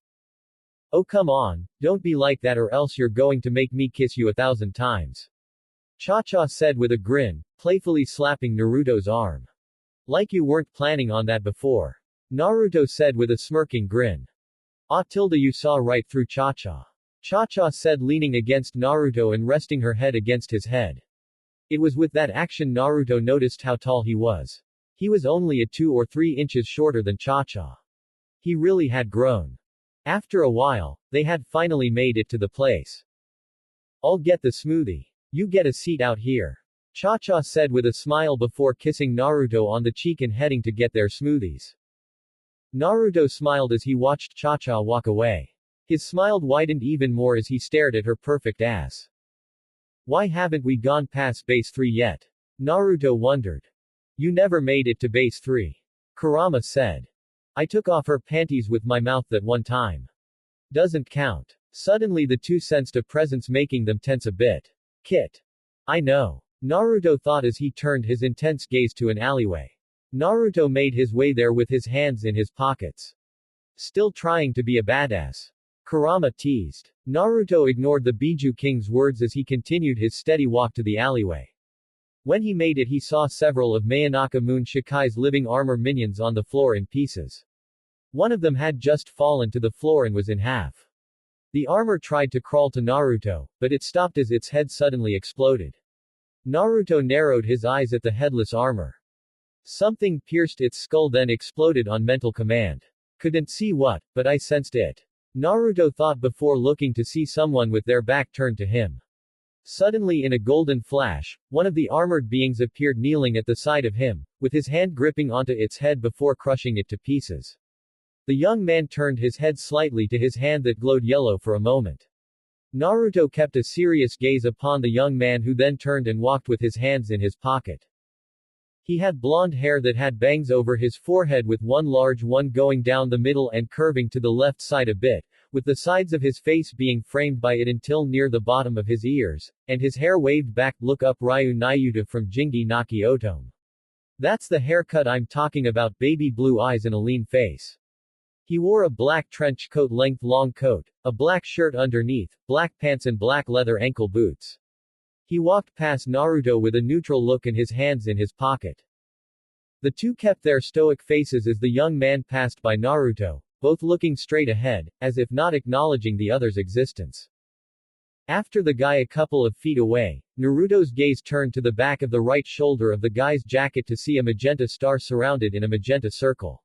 Oh come on, don't be like that or else you're going to make me kiss you 1,000 times. Cha-Cha said with a grin, playfully slapping Naruto's arm. Like you weren't planning on that before. Naruto said with a smirking grin. Ah tilde, you saw right through Cha-Cha. Cha-Cha said, leaning against Naruto and resting her head against his head. It was with that action Naruto noticed how tall he was. He was only 2 or 3 inches shorter than Cha-Cha. He really had grown. After a while, they had finally made it to the place. I'll get the smoothie. You get a seat out here. Cha-Cha said with a smile before kissing Naruto on the cheek and heading to get their smoothies. Naruto smiled as he watched Cha-Cha walk away. His smile widened even more as he stared at her perfect ass. Why haven't we gone past base 3 yet? Naruto wondered. You never made it to base 3. Kurama said. I took off her panties with my mouth that one time. Doesn't count. Suddenly the two sensed a presence, making them tense a bit. Kit. I know. Naruto thought as he turned his intense gaze to an alleyway. Naruto made his way there with his hands in his pockets. Still trying to be a badass. Kurama teased. Naruto ignored the Biju King's words as he continued his steady walk to the alleyway. When he made it, he saw several of Mayonaka Moon Shikai's living armor minions on the floor in pieces. One of them had just fallen to the floor and was in half. The armor tried to crawl to Naruto, but it stopped as its head suddenly exploded. Naruto narrowed his eyes at the headless armor. Something pierced its skull, then exploded on mental command. Couldn't see what, but I sensed it. Naruto thought before looking to see someone with their back turned to him. Suddenly, in a golden flash, one of the armored beings appeared kneeling at the side of him, with his hand gripping onto its head before crushing it to pieces. The young man turned his head slightly to his hand that glowed yellow for a moment. Naruto kept a serious gaze upon the young man, who then turned and walked with his hands in his pocket. He had blonde hair that had bangs over his forehead with one large one going down the middle and curving to the left side a bit, with the sides of his face being framed by it until near the bottom of his ears, and his hair waved back. Look up Ryu Nayuta from Jingi Naki Otome. That's the haircut I'm talking about, baby blue eyes and a lean face. He wore a black trench coat length long coat, a black shirt underneath, black pants and black leather ankle boots. He walked past Naruto with a neutral look and his hands in his pocket. The two kept their stoic faces as the young man passed by Naruto, both looking straight ahead, as if not acknowledging the other's existence. After the guy a couple of feet away, Naruto's gaze turned to the back of the right shoulder of the guy's jacket to see a magenta star surrounded in a magenta circle.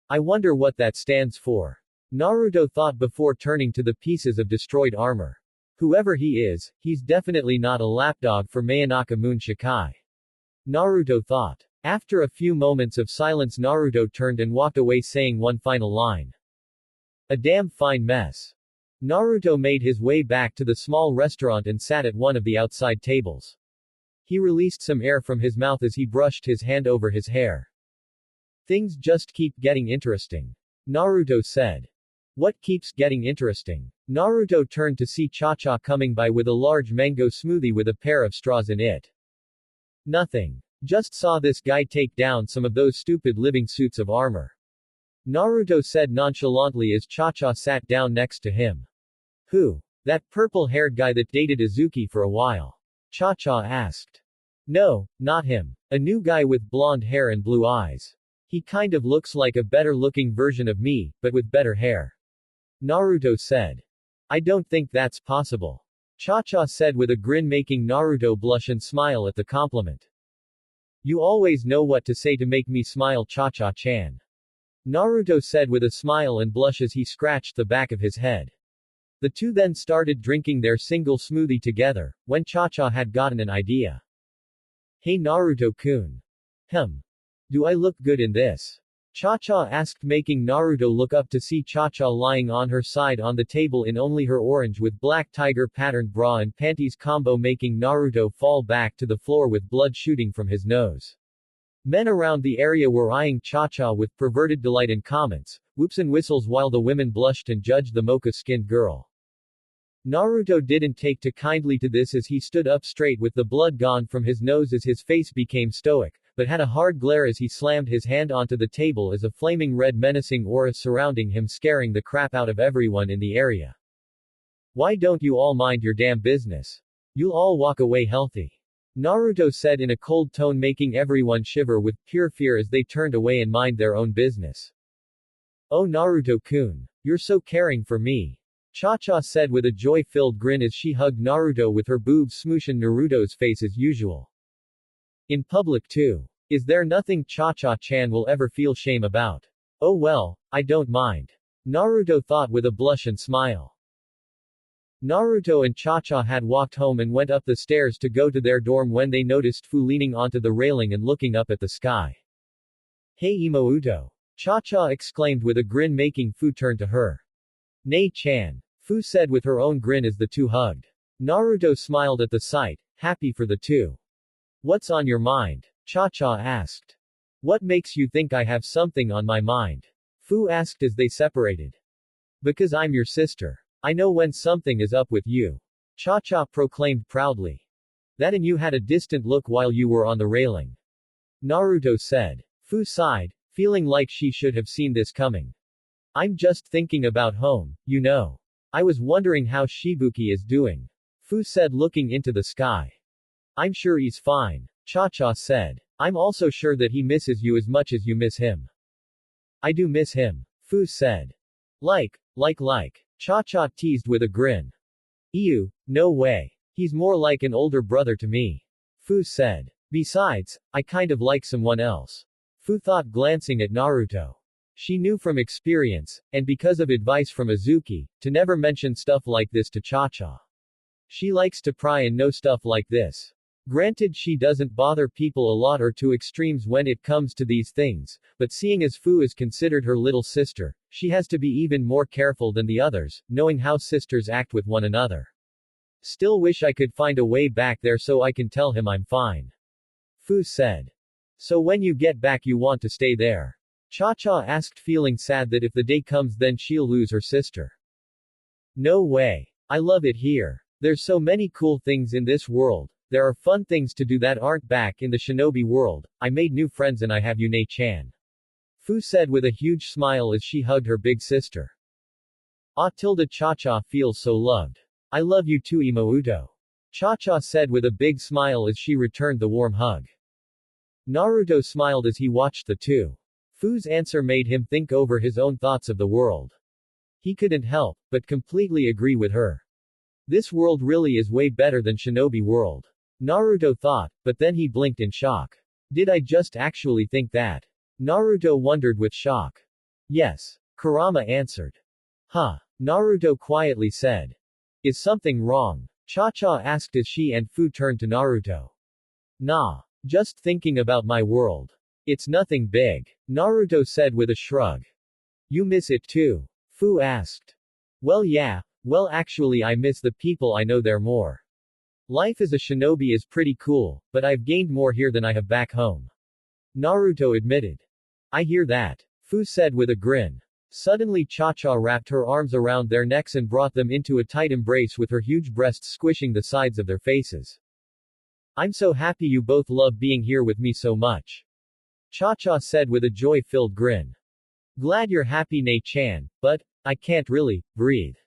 I wonder what that stands for. Naruto thought before turning to the pieces of destroyed armor. Whoever he is, he's definitely not a lapdog for Mayanaka Moon Shikai. Naruto thought. After a few moments of silence, Naruto turned and walked away saying one final line. A damn fine mess. Naruto made his way back to the small restaurant and sat at one of the outside tables. He released some air from his mouth as he brushed his hand over his hair. Things just keep getting interesting. Naruto said. What keeps getting interesting? Naruto turned to see Cha-Cha coming by with a large mango smoothie with a pair of straws in it. Nothing. Just saw this guy take down some of those stupid living suits of armor. Naruto said nonchalantly as Cha-Cha sat down next to him. Who? That purple-haired guy that dated Izuki for a while? Cha-Cha asked. No, not him. A new guy with blonde hair and blue eyes. He kind of looks like a better-looking version of me, but with better hair. Naruto said. I don't think that's possible. Cha-Cha said with a grin, making Naruto blush and smile at the compliment. You always know what to say to make me smile, Cha-Cha-chan. Naruto said with a smile and blush as he scratched the back of his head. The two then started drinking their single smoothie together, when Cha-Cha had gotten an idea. Hey Naruto-kun. Do I look good in this? Cha-Cha asked, making Naruto look up to see Cha-Cha lying on her side on the table in only her orange with black tiger patterned bra and panties combo, making Naruto fall back to the floor with blood shooting from his nose. Men around the area were eyeing Cha-Cha with perverted delight and comments, whoops and whistles, while the women blushed and judged the mocha-skinned girl. Naruto didn't take too kindly to this as he stood up straight with the blood gone from his nose as his face became stoic, but had a hard glare as he slammed his hand onto the table as a flaming red menacing aura surrounding him, scaring the crap out of everyone in the area. Why don't you all mind your damn business? You'll all walk away healthy. Naruto said in a cold tone, making everyone shiver with pure fear as they turned away and mind their own business. Oh Naruto-kun. You're so caring for me. Cha-Cha said with a joy-filled grin as she hugged Naruto with her boobs smooshing Naruto's face as usual. In public too. Is there nothing Cha-Cha-chan will ever feel shame about? Oh well, I don't mind. Naruto thought with a blush and smile. Naruto and Cha-Cha had walked home and went up the stairs to go to their dorm when they noticed Fu leaning onto the railing and looking up at the sky. Hey Imouto. Cha-Cha exclaimed with a grin, making Fu turn to her. Nei-chan. Fu said with her own grin as the two hugged. Naruto smiled at the sight, happy for the two. What's on your mind? Cha-Cha asked. What makes you think I have something on my mind? Fu asked as they separated. Because I'm your sister. I know when something is up with you. Cha-Cha proclaimed proudly. That and you had a distant look while you were on the railing. Naruto said. Fu sighed, feeling like she should have seen this coming. I'm just thinking about home, you know. I was wondering how Shibuki is doing. Fu said, looking into the sky. I'm sure he's fine. Cha-Cha said. I'm also sure that he misses you as much as you miss him. I do miss him. Fu said. Like. Cha-Cha teased with a grin. Ew, no way. He's more like an older brother to me. Fu said. Besides, I kind of like someone else. Fu thought, glancing at Naruto. She knew from experience, and because of advice from Izuki, to never mention stuff like this to Cha-Cha. She likes to pry and know stuff like this. Granted, she doesn't bother people a lot or to extremes when it comes to these things, but seeing as Fu is considered her little sister, she has to be even more careful than the others, knowing how sisters act with one another. Still wish I could find a way back there so I can tell him I'm fine. Fu said. So when you get back you want to stay there? Cha-Cha asked, feeling sad that if the day comes then she'll lose her sister. No way. I love it here. There's so many cool things in this world. There are fun things to do that aren't back in the shinobi world. I made new friends and I have you, Nei-chan. Fu said with a huge smile as she hugged her big sister. Ah, tilde Cha-Cha feels so loved. I love you too, Imouto. Cha-Cha said with a big smile as she returned the warm hug. Naruto smiled as he watched the two. Fu's answer made him think over his own thoughts of the world. He couldn't help but completely agree with her. This world really is way better than Shinobi world. Naruto thought, but then he blinked in shock. Did I just actually think that? Naruto wondered with shock. Yes. Kurama answered. Huh. Naruto quietly said. Is something wrong? Cha-Cha asked as she and Fu turned to Naruto. Nah. Just thinking about my world. It's nothing big. Naruto said with a shrug. You miss it too? Fu asked. Well yeah, well actually I miss the people I know there more. Life as a shinobi is pretty cool, but I've gained more here than I have back home. Naruto admitted. I hear that. Fu said with a grin. Suddenly Cha-Cha wrapped her arms around their necks and brought them into a tight embrace with her huge breasts squishing the sides of their faces. I'm so happy you both love being here with me so much. Cha-Cha said with a joy-filled grin. Glad you're happy, Nei-chan, but I can't really breathe.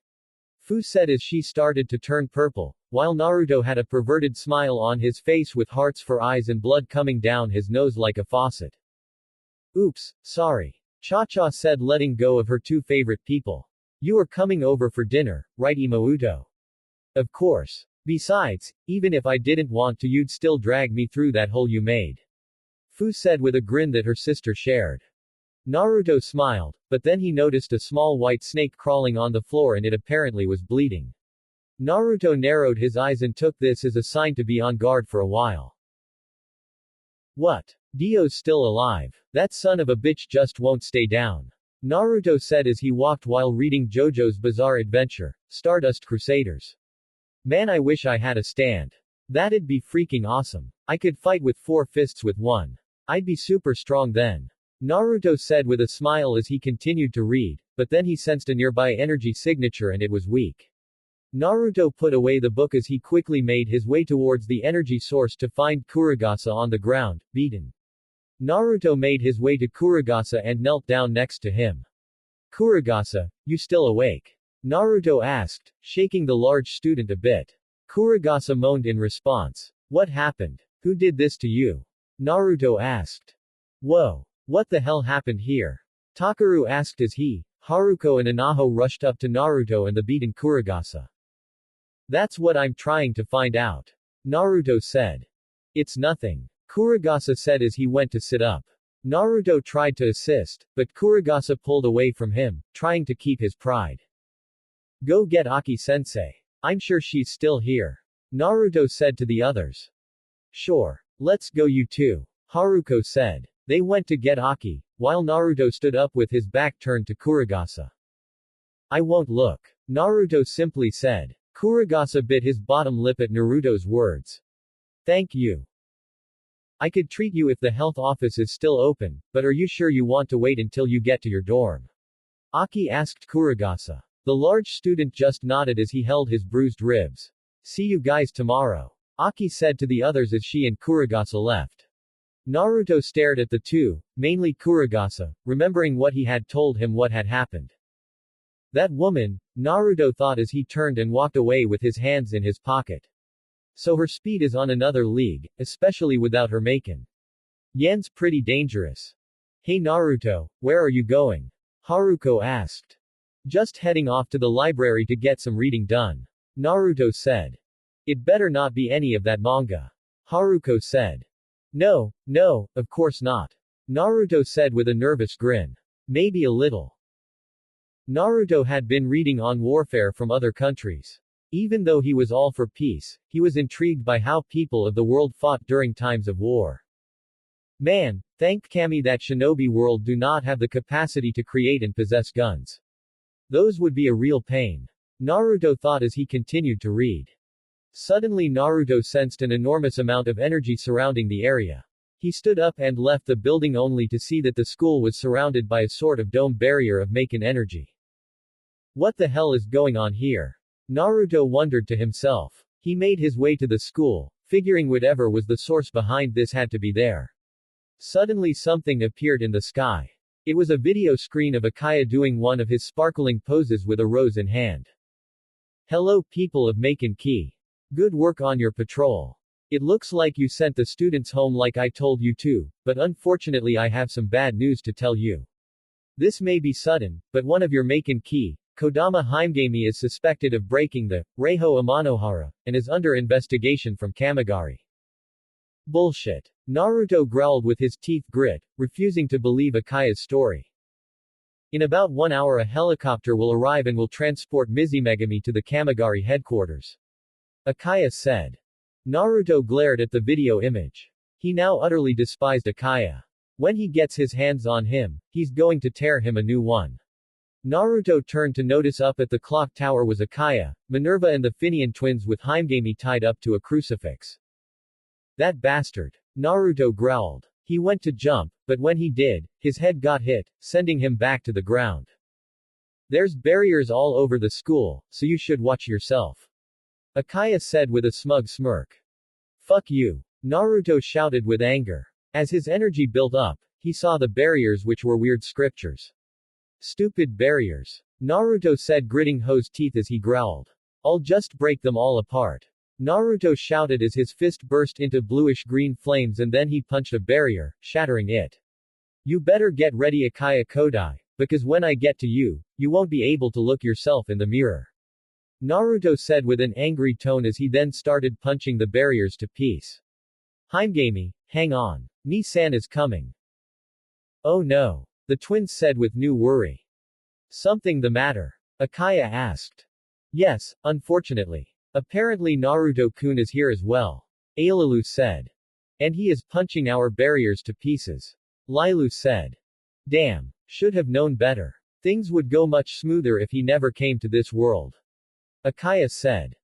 Fu said as she started to turn purple, while Naruto had a perverted smile on his face with hearts for eyes and blood coming down his nose like a faucet. Oops, sorry. Cha-Cha said, letting go of her two favorite people. You are coming over for dinner, right, Imouto? Of course. Besides, even if I didn't want to you'd still drag me through that hole you made. Fu said with a grin that her sister shared. Naruto smiled, but then he noticed a small white snake crawling on the floor and it apparently was bleeding. Naruto narrowed his eyes and took this as a sign to be on guard for a while. What? Dio's still alive. That son of a bitch just won't stay down. Naruto said as he walked while reading JoJo's Bizarre Adventure, Stardust Crusaders. Man, I wish I had a stand. That'd be freaking awesome. I could fight with 4 fists with one. I'd be super strong then. Naruto said with a smile as he continued to read, but then he sensed a nearby energy signature and it was weak. Naruto put away the book as he quickly made his way towards the energy source to find Kurogasa on the ground, beaten. Naruto made his way to Kurogasa and knelt down next to him. Kurogasa, you still awake? Naruto asked, shaking the large student a bit. Kurogasa moaned in response. What happened? Who did this to you? Naruto asked. Whoa. What the hell happened here? Takaru asked as he, Haruko and Inaho rushed up to Naruto and the beaten Kurogasa. That's what I'm trying to find out. Naruto said. It's nothing. Kurogasa said as he went to sit up. Naruto tried to assist, but Kurogasa pulled away from him, trying to keep his pride. Go get Aki-sensei. I'm sure she's still here. Naruto said to the others. Sure. Let's go you two. Haruko said. They went to get Aki, while Naruto stood up with his back turned to Kurogasa. I won't look. Naruto simply said. Kurogasa bit his bottom lip at Naruto's words. Thank you. I could treat you if the health office is still open, but are you sure you want to wait until you get to your dorm? Aki asked Kurogasa. The large student just nodded as he held his bruised ribs. See you guys tomorrow. Aki said to the others as she and Kurogasa left. Naruto stared at the two, mainly Kurogasa, remembering what he had told him what had happened. That woman, Naruto thought as he turned and walked away with his hands in his pocket. So her speed is on another league, especially without her Maken. Yan's pretty dangerous. Hey Naruto, where are you going? Haruko asked. Just heading off to the library to get some reading done. Naruto said. It better not be any of that manga. Haruko said. No, of course not. Naruto said with a nervous grin. Maybe a little. Naruto had been reading on warfare from other countries. Even though he was all for peace, he was intrigued by how people of the world fought during times of war. Man, thank Kami that shinobi world do not have the capacity to create and possess guns. Those would be a real pain. Naruto thought as he continued to read. Suddenly Naruto sensed an enormous amount of energy surrounding the area. He stood up and left the building only to see that the school was surrounded by a sort of dome barrier of Maken energy. What the hell is going on here? Naruto wondered to himself. He made his way to the school, figuring whatever was the source behind this had to be there. Suddenly something appeared in the sky. It was a video screen of Akaya doing one of his sparkling poses with a rose in hand. Hello people of Maken Key. Good work on your patrol. It looks like you sent the students home like I told you to, but unfortunately I have some bad news to tell you. This may be sudden, but one of your Maken Key, Kodama Himegami is suspected of breaking the Reiho Amanohara, and is under investigation from Kamigari. Bullshit. Naruto growled with his teeth grit, refusing to believe Akaya's story. In about 1 hour a helicopter will arrive and will transport Mizumegami to the Kamigari headquarters. Akaya said. Naruto glared at the video image. He now utterly despised Akaya. When he gets his hands on him, he's going to tear him a new one. Naruto turned to notice up at the clock tower was Akaya, Minerva and the Finian twins with Himegami tied up to a crucifix. That bastard. Naruto growled. He went to jump, but when he did, his head got hit, sending him back to the ground. There's barriers all over the school, so you should watch yourself. Akaya said with a smug smirk. Fuck you. Naruto shouted with anger. As his energy built up, he saw the barriers which were weird scriptures. Stupid barriers. Naruto said gritting his teeth as he growled. I'll just break them all apart. Naruto shouted as his fist burst into bluish-green flames and then he punched a barrier, shattering it. You better get ready Akaya Kodai, because when I get to you, you won't be able to look yourself in the mirror. Naruto said with an angry tone as he then started punching the barriers to piece. Himegami, hang on. Ni-san is coming. Oh no. The twins said with new worry. Something the matter? Akaya asked. Yes, unfortunately. Apparently Naruto-kun is here as well. Ailalu said. And he is punching our barriers to pieces. Lilu said. Damn. Should have known better. Things would go much smoother if he never came to this world. Akaya said.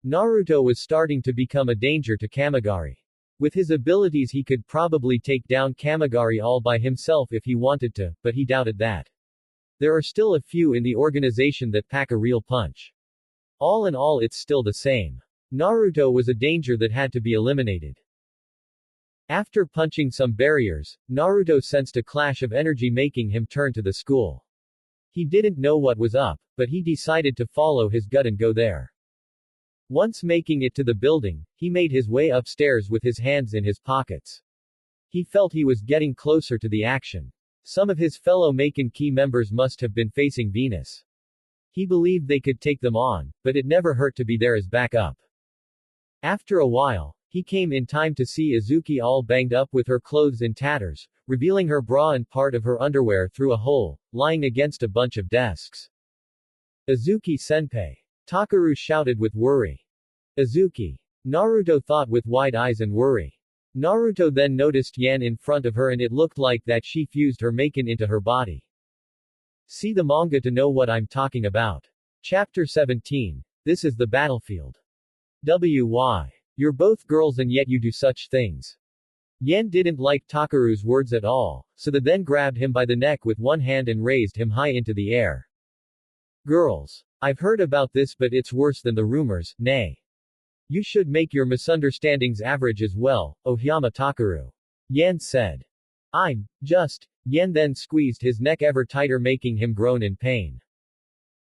Naruto was starting to become a danger to Kamigari. With his abilities he could probably take down Kamigari all by himself if he wanted to, but he doubted that. There are still a few in the organization that pack a real punch. All in all it's still the same. Naruto was a danger that had to be eliminated. After punching some barriers, Naruto sensed a clash of energy making him turn to the school. He didn't know what was up, but he decided to follow his gut and go there. Once making it to the building, he made his way upstairs with his hands in his pockets. He felt he was getting closer to the action. Some of his fellow Maken Key members must have been facing Venus. He believed they could take them on, but it never hurt to be there as backup. After a while, he came in time to see Izuki all banged up with her clothes in tatters, revealing her bra and part of her underwear through a hole, lying against a bunch of desks. Izuki-senpai. Takaru shouted with worry. Izuki. Naruto thought with wide eyes and worry. Naruto then noticed Yan in front of her and it looked like that she fused her Maken into her body. See the manga to know what I'm talking about. Chapter 17. This is the battlefield. WY. You're both girls and yet you do such things. Yan didn't like Takaru's words at all, so they then grabbed him by the neck with one hand and raised him high into the air. Girls. I've heard about this but it's worse than the rumors, nay. You should make your misunderstandings average as well, Ohyama Takaru. Yan said. I'm just. Yan then squeezed his neck ever tighter making him groan in pain.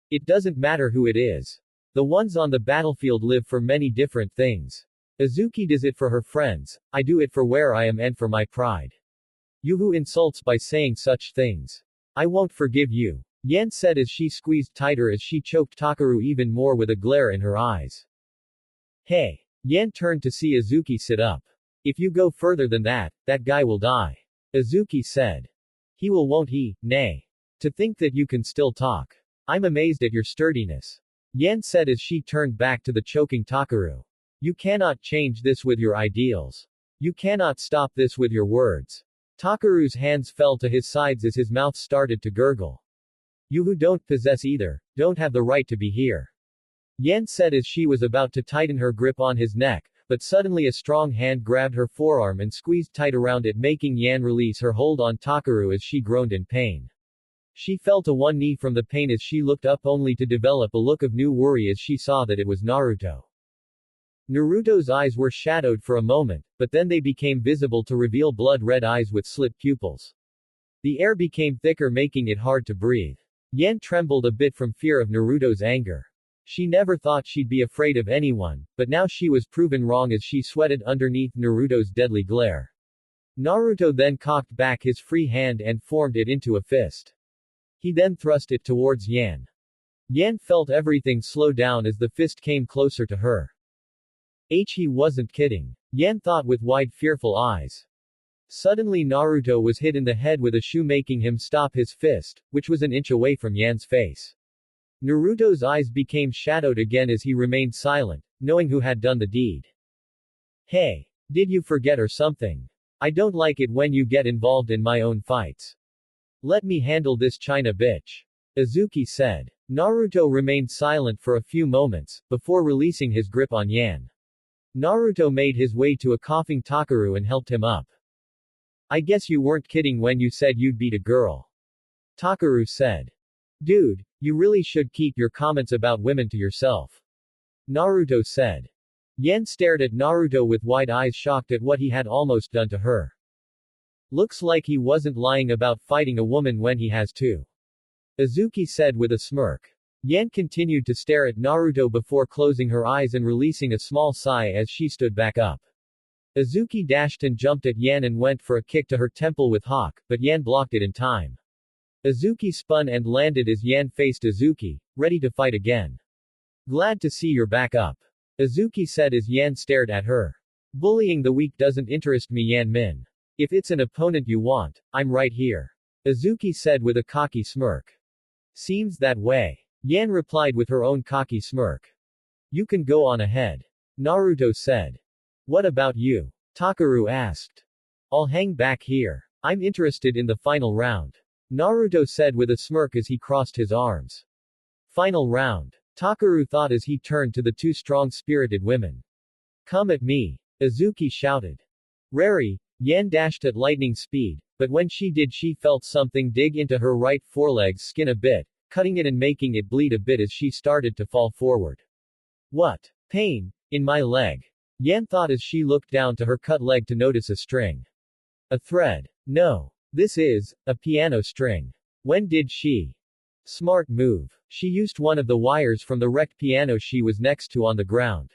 It doesn't matter who it is. The ones on the battlefield live for many different things. Izuki does it for her friends, I do it for where I am and for my pride. You who insults by saying such things. I won't forgive you. Yan said as she squeezed tighter as she choked Takaru even more with a glare in her eyes. Hey. Yan turned to see Izuki sit up. If you go further than that, that guy will die. Izuki said. He will won't he, nay. To think that you can still talk. I'm amazed at your sturdiness. Yan said as she turned back to the choking Takaru. You cannot change this with your ideals. You cannot stop this with your words. Takaru's hands fell to his sides as his mouth started to gurgle. You who don't possess either, don't have the right to be here. Yan said as she was about to tighten her grip on his neck, but suddenly a strong hand grabbed her forearm and squeezed tight around it, making Yan release her hold on Takaru as she groaned in pain. She fell to one knee from the pain as she looked up, only to develop a look of new worry as she saw that it was Naruto. Naruto's eyes were shadowed for a moment, but then they became visible to reveal blood-red eyes with slit pupils. The air became thicker, making it hard to breathe. Yan trembled a bit from fear of Naruto's anger. She never thought she'd be afraid of anyone, but now she was proven wrong as she sweated underneath Naruto's deadly glare. Naruto then cocked back his free hand and formed it into a fist. He then thrust it towards Yan. Yan felt everything slow down as the fist came closer to her. He wasn't kidding. Yan thought with wide fearful eyes. Suddenly Naruto was hit in the head with a shoe, making him stop his fist, which was an inch away from Yan's face. Naruto's eyes became shadowed again as he remained silent, knowing who had done the deed. Hey, did you forget or something? I don't like it when you get involved in my own fights. Let me handle this China bitch. Azuki said. Naruto remained silent for a few moments, before releasing his grip on Yan. Naruto made his way to a coughing Takaru and helped him up. I guess you weren't kidding when you said you'd beat a girl. Takaru said. Dude, you really should keep your comments about women to yourself. Naruto said. Yan stared at Naruto with wide eyes, shocked at what he had almost done to her. Looks like he wasn't lying about fighting a woman when he has to. Azuki said with a smirk. Yan continued to stare at Naruto before closing her eyes and releasing a small sigh as she stood back up. Azuki dashed and jumped at Yan and went for a kick to her temple with Hawk, but Yan blocked it in time. Azuki spun and landed as Yan faced Azuki, ready to fight again. Glad to see you're back up. Azuki said as Yan stared at her. Bullying the weak doesn't interest me, Yan Min. If it's an opponent you want, I'm right here. Azuki said with a cocky smirk. Seems that way. Yan replied with her own cocky smirk. You can go on ahead. Naruto said. What about you? Takaru asked. I'll hang back here. I'm interested in the final round. Naruto said with a smirk as he crossed his arms. Final round. Takaru thought as he turned to the two strong-spirited women. Come at me. Azuki shouted. Rari, Yan dashed at lightning speed, but when she did she felt something dig into her right foreleg's skin a bit, cutting it and making it bleed a bit as she started to fall forward. What? Pain? In my leg? Yan thought as she looked down to her cut leg to notice a string. A thread. No. This is a piano string. When did she? Smart move. She used one of the wires from the wrecked piano she was next to on the ground.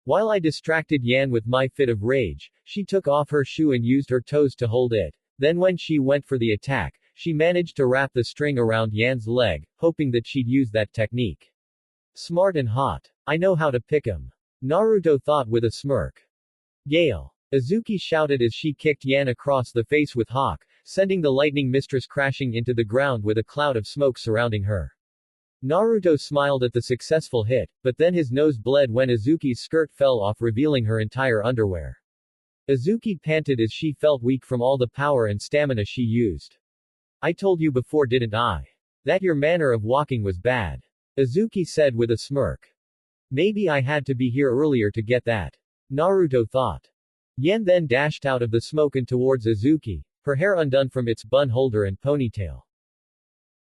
While I distracted Yan with my fit of rage, she took off her shoe and used her toes to hold it. Then when she went for the attack, she managed to wrap the string around Yan's leg, hoping that she'd use that technique. Smart and hot. I know how to pick 'em. Naruto thought with a smirk. Gale. Azuki shouted as she kicked Yan across the face with Hawk, sending the lightning mistress crashing into the ground with a cloud of smoke surrounding her. Naruto smiled at the successful hit, but then his nose bled when Azuki's skirt fell off, revealing her entire underwear. Azuki panted as she felt weak from all the power and stamina she used. I told you before, didn't I? That your manner of walking was bad. Azuki said with a smirk. Maybe I had to be here earlier to get that. Naruto thought. Yan then dashed out of the smoke and towards Azuki, her hair undone from its bun holder and ponytail.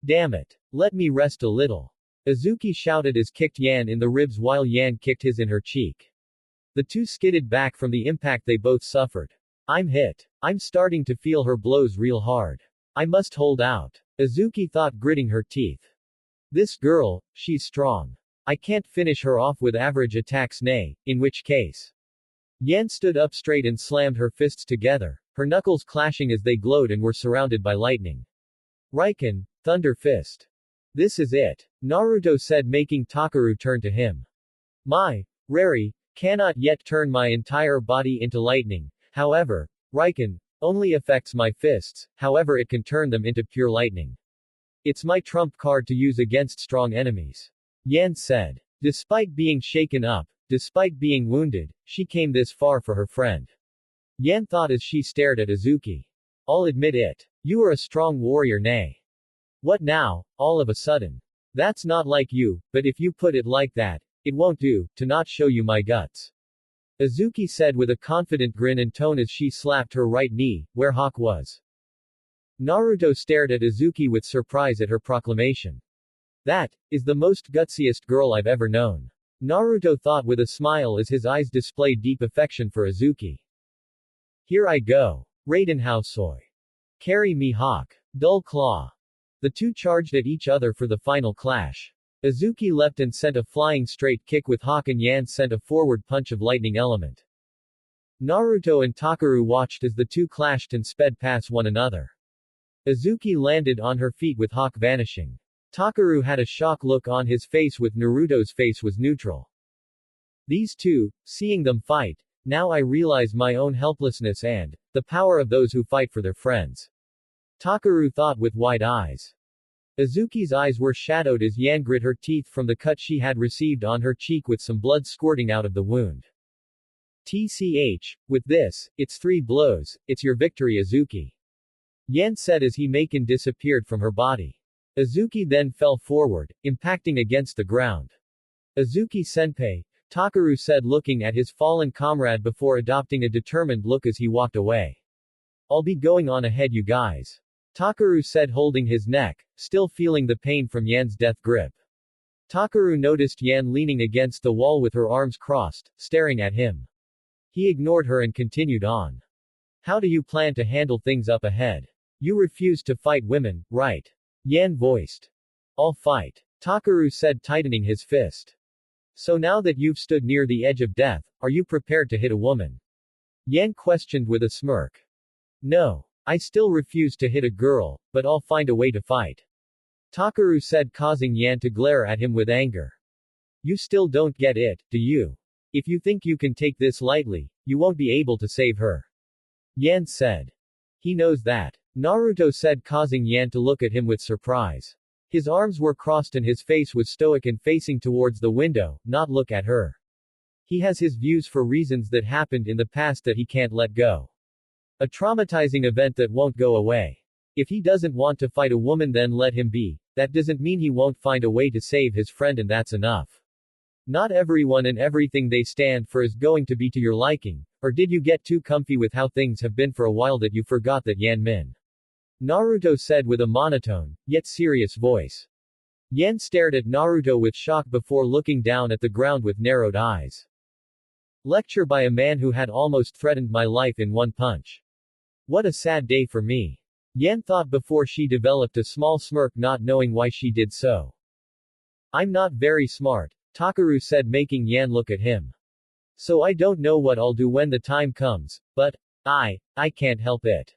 Damn it. Let me rest a little. Azuki shouted as kicked Yan in the ribs while Yan kicked his in her cheek. The two skidded back from the impact they both suffered. I'm hit. I'm starting to feel her blows real hard. I must hold out. Azuki thought, gritting her teeth. This girl, she's strong. I can't finish her off with average attacks, nay, in which case. Yan stood up straight and slammed her fists together, her knuckles clashing as they glowed and were surrounded by lightning. Raikon, Thunder Fist. This is it. Naruto said, making Takaru turn to him. My, Rari, cannot yet turn my entire body into lightning, however, Raikon only affects my fists, however it can turn them into pure lightning. It's my trump card to use against strong enemies. Yan said. Despite being shaken up, despite being wounded, she came this far for her friend. Yan thought as she stared at Azuki. I'll admit it. You are a strong warrior, nay. What now, all of a sudden? That's not like you, but if you put it like that, it won't do, to not show you my guts. Azuki said with a confident grin and tone as she slapped her right knee, where Hawk was. Naruto stared at Azuki with surprise at her proclamation. That is the most gutsiest girl I've ever known. Naruto thought with a smile as his eyes displayed deep affection for Azuki. Here I go. Raiden Housoi. Carry me Hawk. Dull Claw. The two charged at each other for the final clash. Azuki leapt and sent a flying straight kick with Hawk and Yan sent a forward punch of lightning element. Naruto and Takaru watched as the two clashed and sped past one another. Azuki landed on her feet with Hawk vanishing. Takaru had a shock look on his face with Naruto's face was neutral. These two, seeing them fight, now I realize my own helplessness and the power of those who fight for their friends. Takaru thought with wide eyes. Azuki's eyes were shadowed as Yan grit her teeth from the cut she had received on her cheek with some blood squirting out of the wound. TCH, with this, it's 3 blows, it's your victory Azuki. Yan said as Maken disappeared from her body. Azuki then fell forward, impacting against the ground. Azuki-senpai, Takaru said looking at his fallen comrade before adopting a determined look as he walked away. I'll be going on ahead you guys. Takaru said holding his neck, still feeling the pain from Yan's death grip. Takaru noticed Yan leaning against the wall with her arms crossed, staring at him. He ignored her and continued on. How do you plan to handle things up ahead? You refuse to fight women, right? Yan voiced. I'll fight. Takaru said tightening his fist. So now that you've stood near the edge of death, are you prepared to hit a woman? Yan questioned with a smirk. No. I still refuse to hit a girl, but I'll find a way to fight. Takaru said causing Yan to glare at him with anger. You still don't get it, do you? If you think you can take this lightly, you won't be able to save her. Yan said. He knows that. Naruto said causing Yan to look at him with surprise. His arms were crossed and his face was stoic and facing towards the window, not look at her. He has his views for reasons that happened in the past that he can't let go. A traumatizing event that won't go away. If he doesn't want to fight a woman then let him be, that doesn't mean he won't find a way to save his friend and that's enough. Not everyone and everything they stand for is going to be to your liking, or did you get too comfy with how things have been for a while that you forgot that Yan Min? Naruto said with a monotone, yet serious voice. Yan stared at Naruto with shock before looking down at the ground with narrowed eyes. Lecture by a man who had almost threatened my life in one punch. What a sad day for me. Yan thought before she developed a small smirk not knowing why she did so. I'm not very smart, Takaru said making Yan look at him. So I don't know what I'll do when the time comes, but, I can't help it.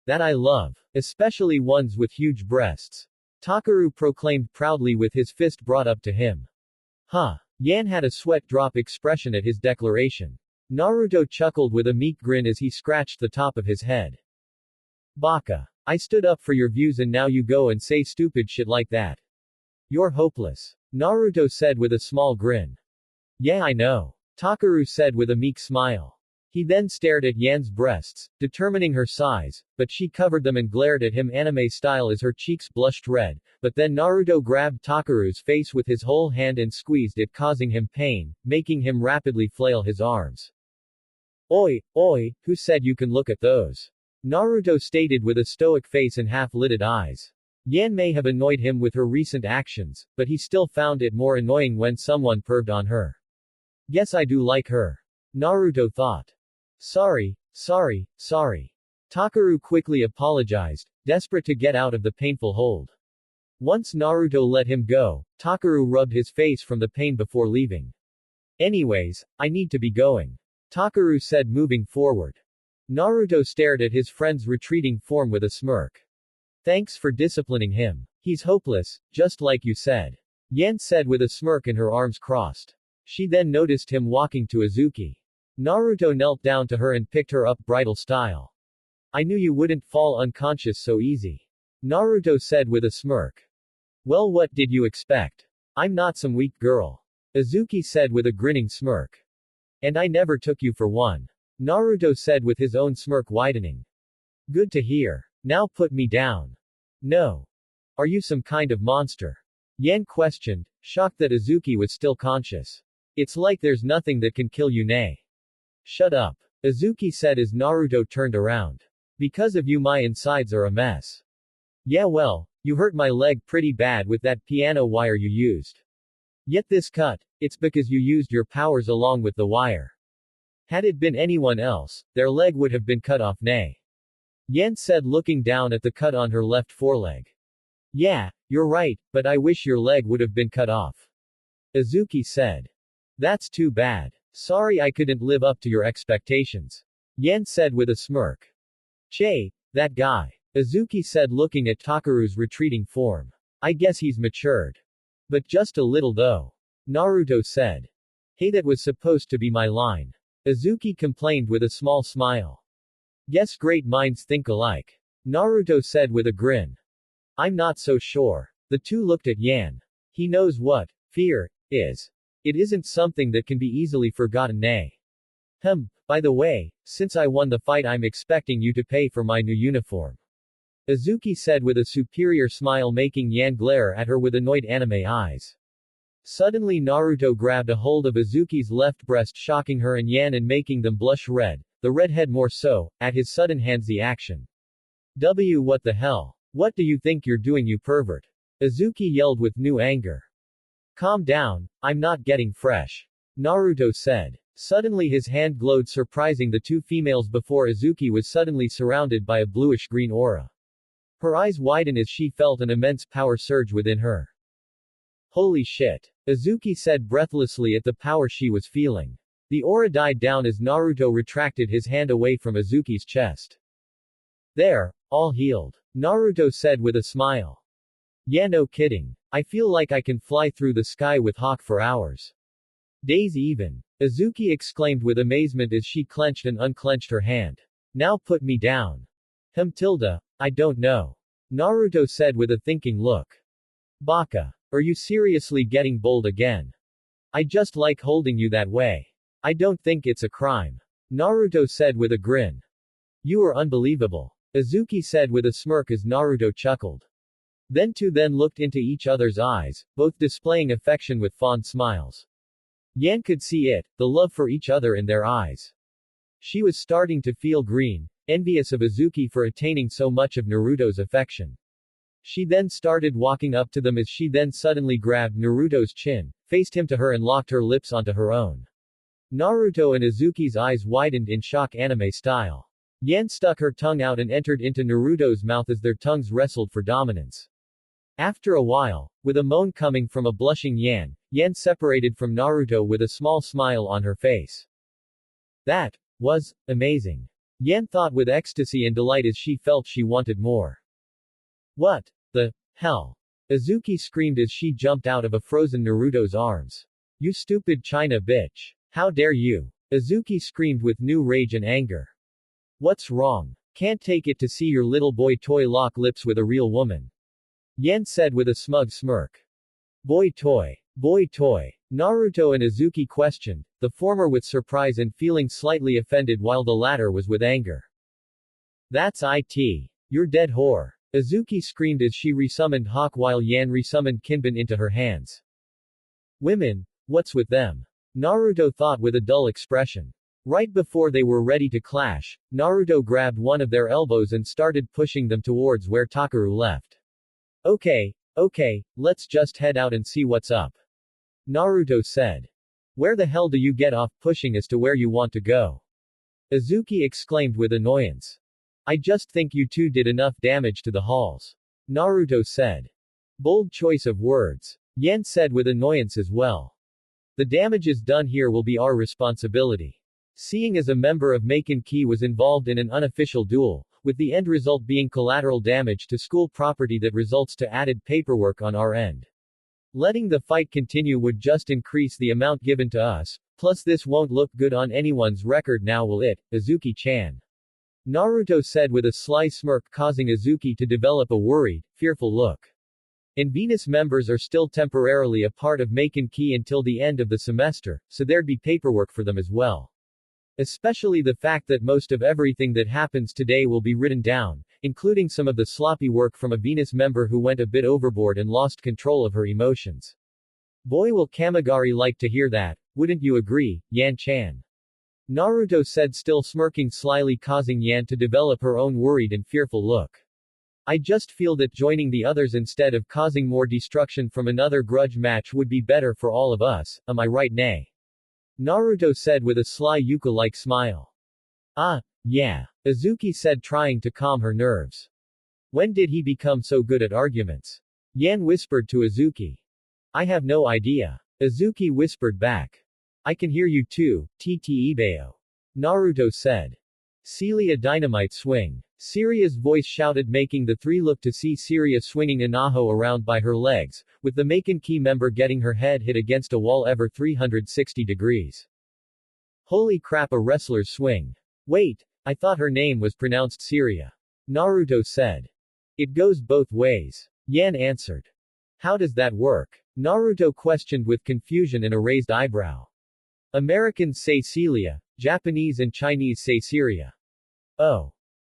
That I love. Especially ones with huge breasts. Takaru proclaimed proudly with his fist brought up to him. Huh. Yan had a sweat drop expression at his declaration. Naruto chuckled with a meek grin as he scratched the top of his head. Baka. I stood up for your views and now you go and say stupid shit like that. You're hopeless. Naruto said with a small grin. Yeah I know. Takaru said with a meek smile. He then stared at Yan's breasts, determining her size, but she covered them and glared at him anime style as her cheeks blushed red, but then Naruto grabbed Takaru's face with his whole hand and squeezed it causing him pain, making him rapidly flail his arms. Oi, who said you can look at those? Naruto stated with a stoic face and half-lidded eyes. Yan may have annoyed him with her recent actions, but he still found it more annoying when someone perved on her. Guess I do like her. Naruto thought. Sorry. Takaru quickly apologized, desperate to get out of the painful hold. Once Naruto let him go, Takaru rubbed his face from the pain before leaving. Anyways, I need to be going. Takaru said moving forward. Naruto stared at his friend's retreating form with a smirk. Thanks for disciplining him. He's hopeless, just like you said. Yan said with a smirk and her arms crossed. She then noticed him walking to Azuki. Naruto knelt down to her and picked her up bridal style. I knew you wouldn't fall unconscious so easy. Naruto said with a smirk. Well what did you expect? I'm not some weak girl. Azuki said with a grinning smirk. And I never took you for one. Naruto said with his own smirk widening. Good to hear. Now put me down. No. Are you some kind of monster? Yan questioned, shocked that Azuki was still conscious. It's like there's nothing that can kill you nay. Shut up. Azuki said as Naruto turned around. Because of you my insides are a mess. Yeah well, you hurt my leg pretty bad with that piano wire you used. Yet this cut, it's because you used your powers along with the wire. Had it been anyone else, their leg would have been cut off nay. Yan said looking down at the cut on her left foreleg. Yeah, you're right, but I wish your leg would have been cut off. Azuki said. That's too bad. Sorry I couldn't live up to your expectations. Yan said with a smirk. Che, that guy. Azuki said looking at Takeru's retreating form. I guess he's matured. But just a little though. Naruto said. Hey, that was supposed to be my line. Azuki complained with a small smile. Guess great minds think alike. Naruto said with a grin. I'm not so sure. The two looked at Yan. He knows what fear is. It isn't something that can be easily forgotten nay. By the way, since I won the fight I'm expecting you to pay for my new uniform. Azuki said with a superior smile making Yan glare at her with annoyed anime eyes. Suddenly Naruto grabbed a hold of Azuki's left breast shocking her and Yan and making them blush red, the redhead more so, at his sudden handsy action. What the hell? What do you think you're doing you pervert? Azuki yelled with new anger. Calm down, I'm not getting fresh. Naruto said. Suddenly his hand glowed surprising the two females before Azuki was suddenly surrounded by a bluish-green aura. Her eyes widened as she felt an immense power surge within her. Holy shit. Azuki said breathlessly at the power she was feeling. The aura died down as Naruto retracted his hand away from Azuki's chest. There, all healed. Naruto said with a smile. Yeah no kidding. I feel like I can fly through the sky with Hawk for hours. Days even. Azuki exclaimed with amazement as she clenched and unclenched her hand. Now put me down. I don't know. Naruto said with a thinking look. Baka. Are you seriously getting bold again? I just like holding you that way. I don't think it's a crime. Naruto said with a grin. You are unbelievable. Azuki said with a smirk as Naruto chuckled. Then two looked into each other's eyes, both displaying affection with fond smiles. Yan could see it, the love for each other in their eyes. She was starting to feel green, envious of Azuki for attaining so much of Naruto's affection. She then started walking up to them as she then suddenly grabbed Naruto's chin, faced him to her and locked her lips onto her own. Naruto and Azuki's eyes widened in shock anime style. Yan stuck her tongue out and entered into Naruto's mouth as their tongues wrestled for dominance. After a while, with a moan coming from a blushing Yan, Yan separated from Naruto with a small smile on her face. That was amazing. Yan thought with ecstasy and delight as she felt she wanted more. What the hell? Azuki screamed as she jumped out of a frozen Naruto's arms. You stupid China bitch. How dare you? Azuki screamed with new rage and anger. What's wrong? Can't take it to see your little boy toy lock lips with a real woman. Yan said with a smug smirk. Boy toy. Boy toy. Naruto and Azuki questioned, the former with surprise and feeling slightly offended while the latter was with anger. That's it. You're dead whore. Azuki screamed as she resummoned Hawk while Yan resummoned Kinbin into her hands. Women, what's with them? Naruto thought with a dull expression. Right before they were ready to clash, Naruto grabbed one of their elbows and started pushing them towards where Takeru left. Okay, let's just head out and see what's up. Naruto said. Where the hell do you get off pushing us to where you want to go? Azuki exclaimed with annoyance. I just think you two did enough damage to the halls. Naruto said. Bold choice of words. Yan said with annoyance as well. The damages done here will be our responsibility. Seeing as a member of Maken Ki was involved in an unofficial duel, with the end result being collateral damage to school property that results to added paperwork on our end. Letting the fight continue would just increase the amount given to us, plus this won't look good on anyone's record now will it, Azuki-chan? Naruto said with a sly smirk causing Azuki to develop a worried, fearful look. And Venus members are still temporarily a part of Maken Ki until the end of the semester, so there'd be paperwork for them as well. Especially the fact that most of everything that happens today will be written down, including some of the sloppy work from a Venus member who went a bit overboard and lost control of her emotions. Boy will Kamigari like to hear that, wouldn't you agree, Yan-chan? Naruto said, still smirking slyly, causing Yan to develop her own worried and fearful look. I just feel that joining the others instead of causing more destruction from another grudge match would be better for all of us, am I right, Nay? Naruto said with a sly Yuka-like smile. Ah, yeah. Azuki said, trying to calm her nerves. When did he become so good at arguments? Yan whispered to Azuki. I have no idea. Azuki whispered back. I can hear you too, TT Ibeo. Naruto said. Celia dynamite swing. Siria's voice shouted, making the three look to see Siria swinging Inaho around by her legs, with the Maken key member getting her head hit against a wall ever 360 degrees. Holy crap, a wrestler's swing. Wait, I thought her name was pronounced Siria. Naruto said. It goes both ways. Yan answered. How does that work? Naruto questioned with confusion and a raised eyebrow. Americans say Celia, Japanese and Chinese say Siria. Oh.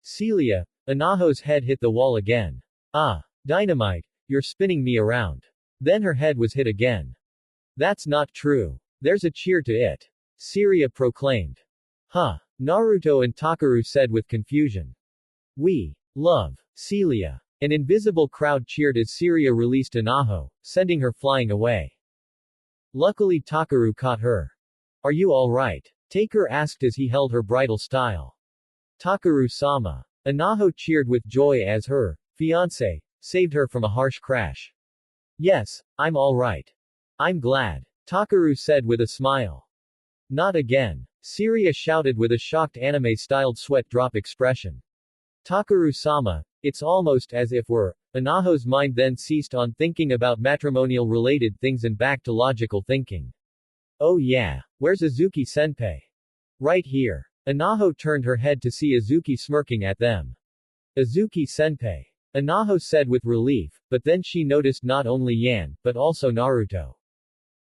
Celia, Inaho's head hit the wall again. Ah. Dynamite, you're spinning me around. Then her head was hit again. That's not true. There's a cheer to it. Siria proclaimed. Huh. Naruto and Takaru said with confusion. We love Celia. An invisible crowd cheered as Siria released Inaho, sending her flying away. Luckily Takaru caught her. Are you alright? Taker asked as he held her bridal style. Takaru-sama. Inaho cheered with joy as her fiancé saved her from a harsh crash. Yes, I'm alright. I'm glad. Takaru said with a smile. Not again. Siria shouted with a shocked anime-styled sweat drop expression. Takaru-sama, it's almost as if we're. Inaho's mind then ceased on thinking about matrimonial-related things and back to logical thinking. Oh yeah. Where's Azuki-senpai? Right here. Inaho turned her head to see Azuki smirking at them. Azuki-senpai. Inaho said with relief, but then she noticed not only Yan, but also Naruto.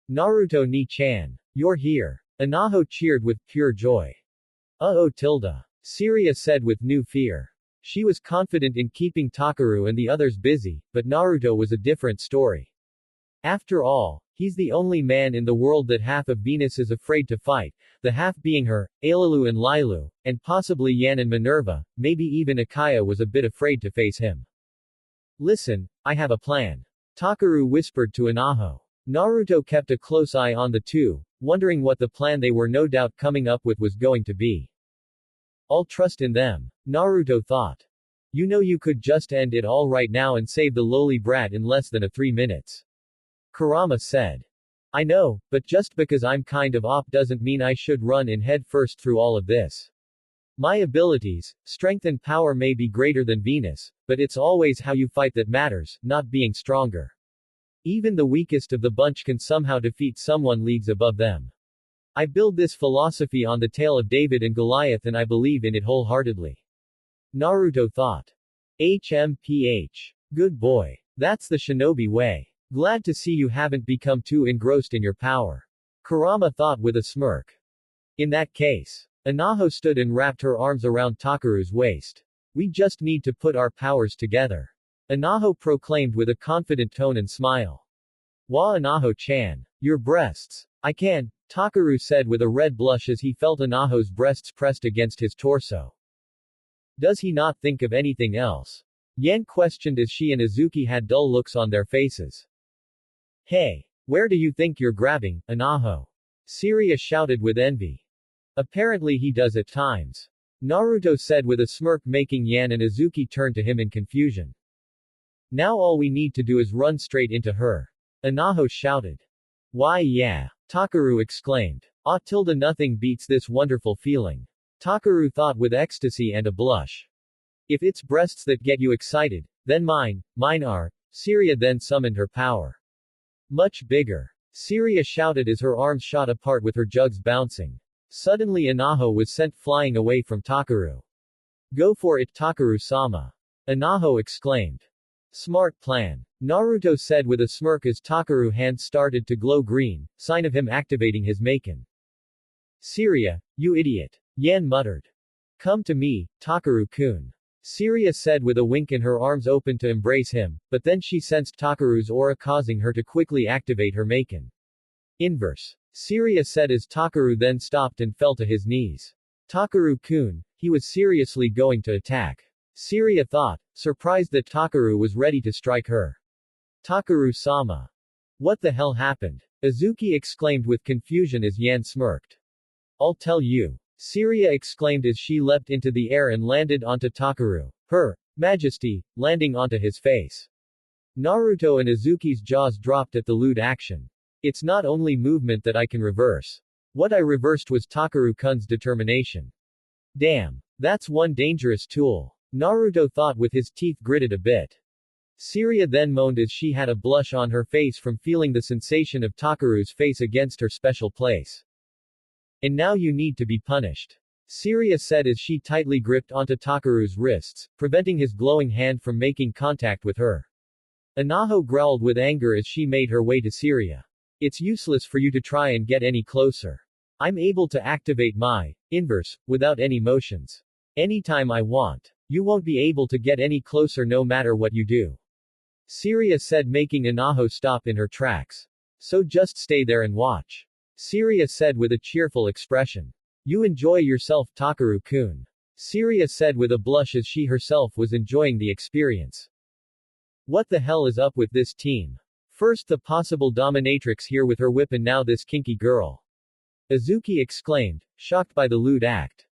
Naruto ni-chan. You're here. Inaho cheered with pure joy. Uh-oh tilde. Siria said with new fear. She was confident in keeping Takaru and the others busy, but Naruto was a different story. After all, he's the only man in the world that half of Venus is afraid to fight, the half being her, Ailalu and Lilu, and possibly Yan and Minerva, maybe even Akaya was a bit afraid to face him. Listen, I have a plan. Takaru whispered to Inaho. Naruto kept a close eye on the two, wondering what the plan they were no doubt coming up with was going to be. I'll trust in them. Naruto thought. You know you could just end it all right now and save the lowly brat in less than 3 minutes. Kurama said. I know, but just because I'm kind of op doesn't mean I should run in head first through all of this. My abilities, strength and power may be greater than Venus, but it's always how you fight that matters, not being stronger. Even the weakest of the bunch can somehow defeat someone leagues above them. I build this philosophy on the tale of David and Goliath and I believe in it wholeheartedly. Naruto thought. HMPH. Good boy. That's the shinobi way. Glad to see you haven't become too engrossed in your power. Kurama thought with a smirk. In that case. Inaho stood and wrapped her arms around Takaru's waist. We just need to put our powers together. Inaho proclaimed with a confident tone and smile. Wa Inaho-chan. Your breasts. I can, Takaru said with a red blush as he felt Inaho's breasts pressed against his torso. Does he not think of anything else? Yan questioned as she and Azuki had dull looks on their faces. Hey! Where do you think you're grabbing, Inaho? Siria shouted with envy. Apparently he does at times. Naruto said with a smirk, making Yan and Azuki turn to him in confusion. Now all we need to do is run straight into her. Inaho shouted. Why yeah! Takaru exclaimed. Ah tilde nothing beats this wonderful feeling. Takaru thought with ecstasy and a blush. If it's breasts that get you excited, then mine are. Siria then summoned her power. Much bigger. Siria shouted as her arms shot apart with her jugs bouncing. Suddenly Inaho was sent flying away from Takaru. Go for it Takaru-sama. Inaho exclaimed. Smart plan. Naruto said with a smirk as Takaru's hands started to glow green, sign of him activating his Maken. Siria, you idiot. Yan muttered. Come to me, Takaru-kun. Siria said with a wink and her arms opened to embrace him, but then she sensed Takaru's aura causing her to quickly activate her Maken. Inverse. Syria said as Takaru then stopped and fell to his knees. Takaru-kun, he was seriously going to attack. Syria thought, surprised that Takaru was ready to strike her. Takaru-sama. What the hell happened? Azuki exclaimed with confusion as Yan smirked. I'll tell you. Syria exclaimed as she leapt into the air and landed onto Takaru, her majesty, landing onto his face. Naruto and Azuki's jaws dropped at the lewd action. It's not only movement that I can reverse. What I reversed was Takaru-kun's determination. Damn. That's one dangerous tool. Naruto thought with his teeth gritted a bit. Syria then moaned as she had a blush on her face from feeling the sensation of Takaru's face against her special place. And now you need to be punished. Syria said as she tightly gripped onto Takaru's wrists, preventing his glowing hand from making contact with her. Anaho growled with anger as she made her way to Syria. It's useless for you to try and get any closer. I'm able to activate my inverse without any motions. Anytime I want. You won't be able to get any closer no matter what you do. Syria said, making Anaho stop in her tracks. So just stay there and watch. Syria said with a cheerful expression. You enjoy yourself, Takaru-kun. Syria said with a blush as she herself was enjoying the experience. What the hell is up with this team? First the possible dominatrix here with her whip and now this kinky girl. Azuki exclaimed, shocked by the lewd act.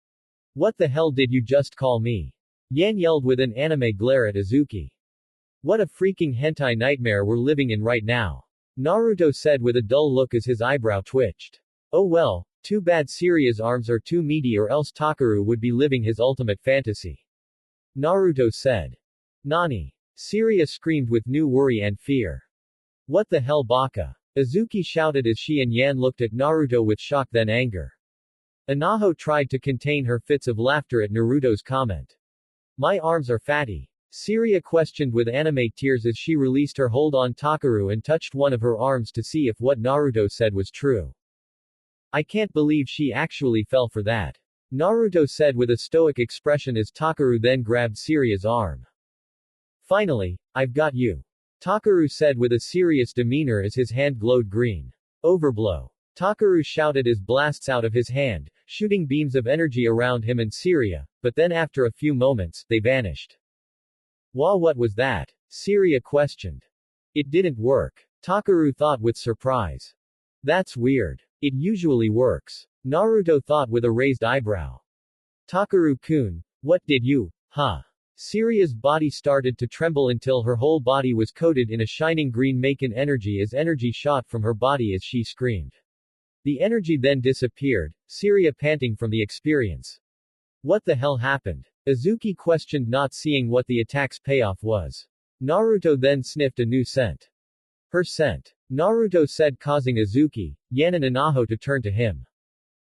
What the hell did you just call me? Yan yelled with an anime glare at Azuki. What a freaking hentai nightmare we're living in right now. Naruto said with a dull look as his eyebrow twitched. Oh well, too bad Syria's arms are too meaty or else Takaru would be living his ultimate fantasy. Naruto said. Nani? Syria screamed with new worry and fear. What the hell baka? Azuki shouted as she and Yan looked at Naruto with shock then anger. Anaho tried to contain her fits of laughter at Naruto's comment. My arms are fatty. Syria questioned with anime tears as she released her hold on Takaru and touched one of her arms to see if what Naruto said was true. I can't believe she actually fell for that. Naruto said with a stoic expression as Takaru then grabbed Syria's arm. Finally, I've got you. Takaru said with a serious demeanor as his hand glowed green. Overblow. Takaru shouted as blasts out of his hand, shooting beams of energy around him and Syria, but then after a few moments, they vanished. What was that? Syria questioned. It didn't work. Takaru thought with surprise. That's weird. It usually works. Naruto thought with a raised eyebrow. Takaru-kun, what did you, huh? Syria's body started to tremble until her whole body was coated in a shining green Maken energy as energy shot from her body as she screamed. The energy then disappeared, Syria panting from the experience. What the hell happened? Azuki questioned, not seeing what the attack's payoff was. Naruto then sniffed a new scent. Her scent. Naruto said, causing Azuki, Yan and Anaho to turn to him.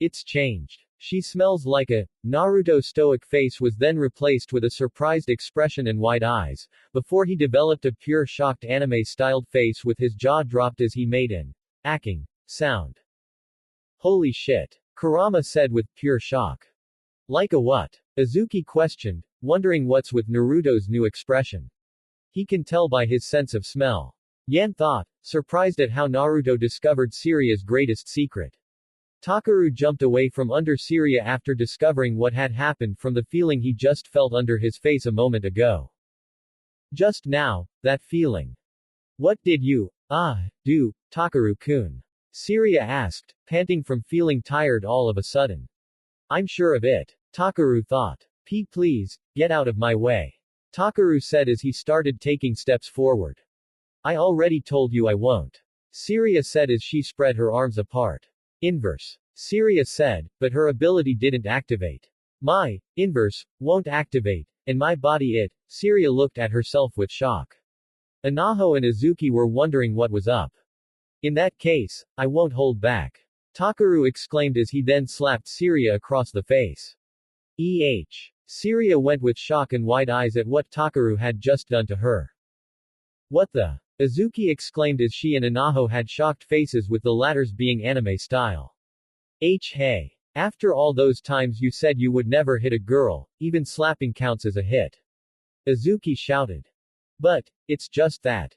It's changed. She smells like a. Naruto's stoic face was then replaced with a surprised expression and wide eyes, before he developed a pure shocked anime-styled face with his jaw dropped as he made an acking sound. Holy shit. Kurama said with pure shock. Like a what? Azuki questioned, wondering what's with Naruto's new expression. He can tell by his sense of smell. Yan thought, surprised at how Naruto discovered Syria's greatest secret. Takaru jumped away from under Syria after discovering what had happened from the feeling he just felt under his face a moment ago. Just now, that feeling. What did you, do, Takaru-kun? Syria asked, panting from feeling tired all of a sudden. I'm sure of it. Takaru thought. Please, get out of my way. Takaru said as he started taking steps forward. I already told you I won't. Syria said as she spread her arms apart. Inverse. Syria said, but her ability didn't activate. My inverse won't activate, and my body it. Syria looked at herself with shock. Anaho and Azuki were wondering what was up. In that case, I won't hold back. Takaru exclaimed as he then slapped Syria across the face. Syria went with shock and wide eyes at what Takaru had just done to her. What the? Azuki exclaimed as she and Anaho had shocked faces with the latter's being anime style. Hey. After all those times you said you would never hit a girl, even slapping counts as a hit. Azuki shouted. But, it's just that.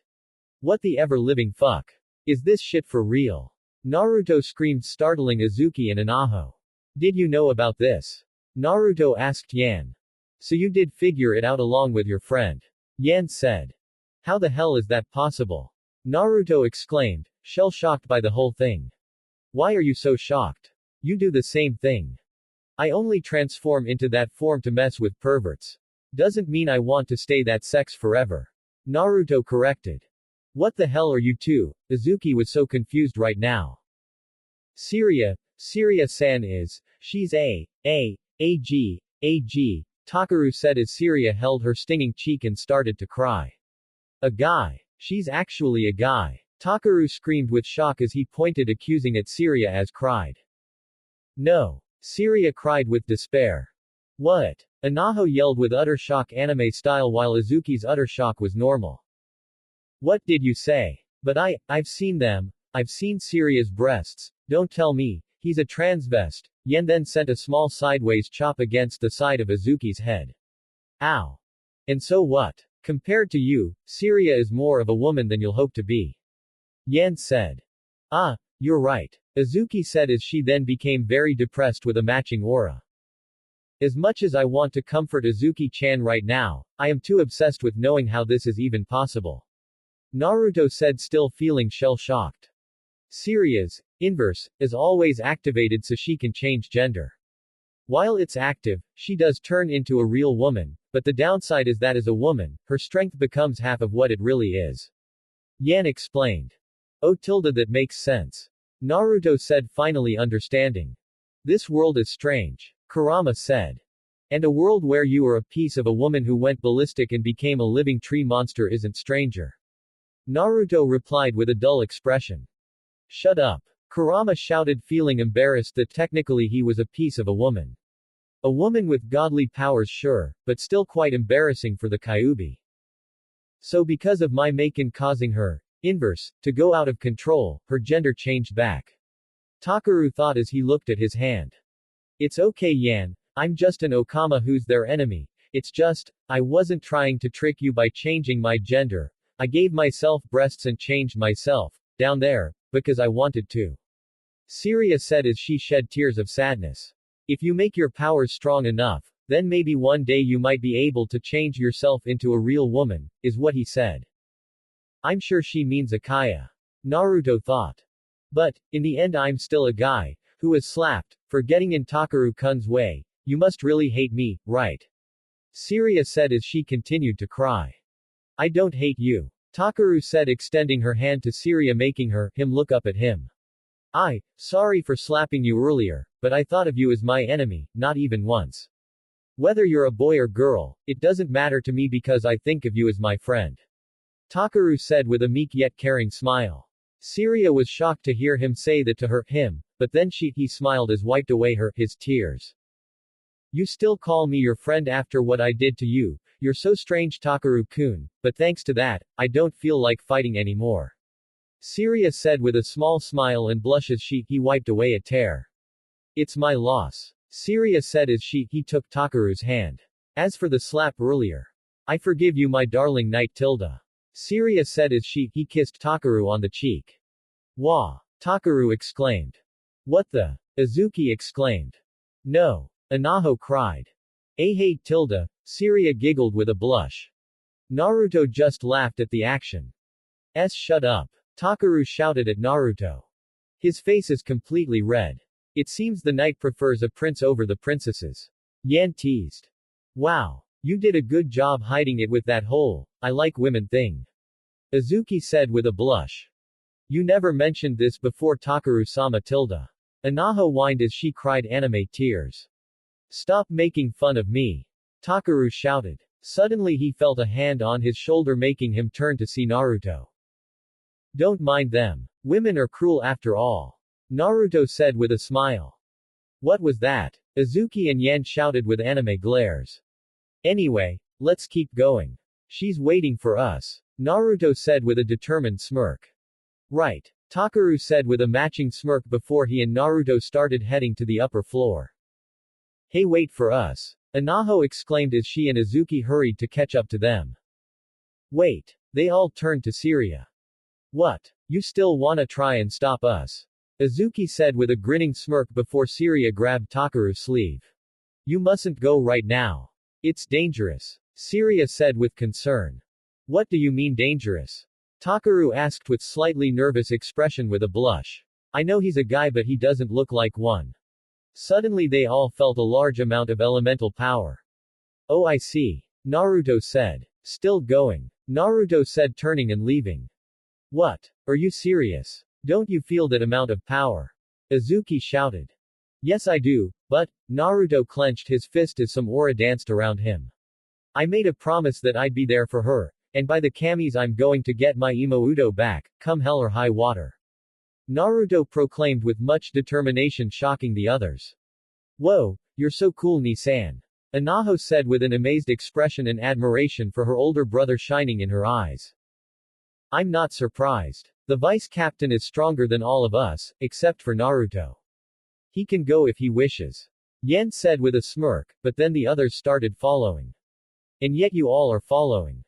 What the ever-living fuck? Is this shit for real? Naruto screamed, startling Azuki and Anaho. Did you know about this? Naruto asked Yan. So you did figure it out along with your friend? Yan said. How the hell is that possible? Naruto exclaimed, shell-shocked by the whole thing. Why are you so shocked? You do the same thing. I only transform into that form to mess with perverts. Doesn't mean I want to stay that sex forever. Naruto corrected. What the hell are you two? Azuki was so confused right now. Syria-san she's AG, Takaru said as Syria held her stinging cheek and started to cry. A guy. She's actually a guy. Takaru screamed with shock as he pointed accusing at Syria as cried. No. Syria cried with despair. What? Anaho yelled with utter shock anime style while Azuki's utter shock was normal. What did you say? But I've seen them. I've seen Syria's breasts. Don't tell me, he's a transvest. Yen then sent a small sideways chop against the side of Azuki's head. Ow. And so what? Compared to you, Syria is more of a woman than you'll hope to be. Yen said. Ah, you're right. Azuki said as she then became very depressed with a matching aura. As much as I want to comfort Azuki-chan right now, I am too obsessed with knowing how this is even possible. Naruto said, still feeling shell-shocked. Syria's inverse is always activated so she can change gender. While it's active, she does turn into a real woman, but the downside is that as a woman, her strength becomes half of what it really is. Yan explained. Oh that makes sense. Naruto said, finally understanding. This world is strange. Kurama said. And a world where you are a piece of a woman who went ballistic and became a living tree monster isn't stranger. Naruto replied with a dull expression. Shut up. Kurama shouted, feeling embarrassed that technically he was a piece of a woman. A woman with godly powers, sure, but still quite embarrassing for the Kyuubi. So because of my Maken causing her, inverse, to go out of control, her gender changed back. Takaru thought as he looked at his hand. It's okay Yan, I'm just an Okama who's their enemy, it's just, I wasn't trying to trick you by changing my gender, I gave myself breasts and changed myself, down there, because I wanted to. Syria said as she shed tears of sadness. If you make your powers strong enough, then maybe one day you might be able to change yourself into a real woman, is what he said. I'm sure she means Akaya. Naruto thought. But, in the end I'm still a guy, who was slapped, for getting in Takaru-kun's way, you must really hate me, right? Syria said as she continued to cry. I don't hate you. Takaru said extending her hand to Syria making him look up at him. Sorry for slapping you earlier, but I thought of you as my enemy, not even once. Whether you're a boy or girl, it doesn't matter to me because I think of you as my friend. Takaru said with a meek yet caring smile. Syria was shocked to hear him say that to him, but then he smiled as wiped away his tears. You still call me your friend after what I did to you, you're so strange Takaru-kun, but thanks to that, I don't feel like fighting anymore. Syria said with a small smile and blush as he wiped away a tear. It's my loss. Syria said as he took Takaru's hand. As for the slap earlier. I forgive you my darling knight Tilda. Syria said as he kissed Takaru on the cheek. Wah! Takaru exclaimed. What the? Azuki exclaimed. No. Anaho cried. Hey Tilda, Syria giggled with a blush. Naruto just laughed at the action. Shut up. Takaru shouted at Naruto. His face is completely red. It seems the knight prefers a prince over the princesses. Yan teased. Wow. You did a good job hiding it with that whole, I like women thing. Azuki said with a blush. You never mentioned this before Takaru-sama Tilda. Anaho whined as she cried anime tears. Stop making fun of me. Takaru shouted. Suddenly he felt a hand on his shoulder making him turn to see Naruto. Don't mind them. Women are cruel after all. Naruto said with a smile. What was that? Azuki and Yan shouted with anime glares. Anyway, let's keep going. She's waiting for us. Naruto said with a determined smirk. Right. Takaru said with a matching smirk before he and Naruto started heading to the upper floor. Hey wait for us. Anaho exclaimed as she and Azuki hurried to catch up to them. Wait. They all turned to Syria. What? You still wanna try and stop us? Azuki said with a grinning smirk before Syria grabbed Takaru's sleeve. You mustn't go right now. It's dangerous. Syria said with concern. What do you mean dangerous? Takaru asked with slightly nervous expression with a blush. I know he's a guy but he doesn't look like one. Suddenly they all felt a large amount of elemental power. Oh I see. Naruto said. Still going. Naruto said turning and leaving. What? Are you serious? Don't you feel that amount of power? Azuki shouted. Yes I do, but, Naruto clenched his fist as some aura danced around him. I made a promise that I'd be there for her, and by the kamis I'm going to get my Imouto back, come hell or high water. Naruto proclaimed with much determination, shocking the others. Whoa, you're so cool Ni-san. Anaho said with an amazed expression and admiration for her older brother shining in her eyes. I'm not surprised. The vice captain is stronger than all of us, except for Naruto. He can go if he wishes. Yen said with a smirk, but then the others started following. And yet you all are following.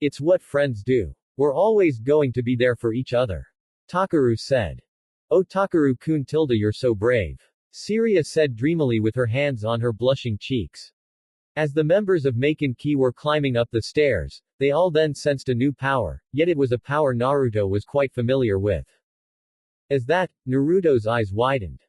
It's what friends do. We're always going to be there for each other. Takaru said. Oh Takaru-kun tilde you're so brave. Syria said dreamily with her hands on her blushing cheeks. As the members of Maken Ki were climbing up the stairs, they all then sensed a new power, yet it was a power Naruto was quite familiar with. As that, Naruto's eyes widened.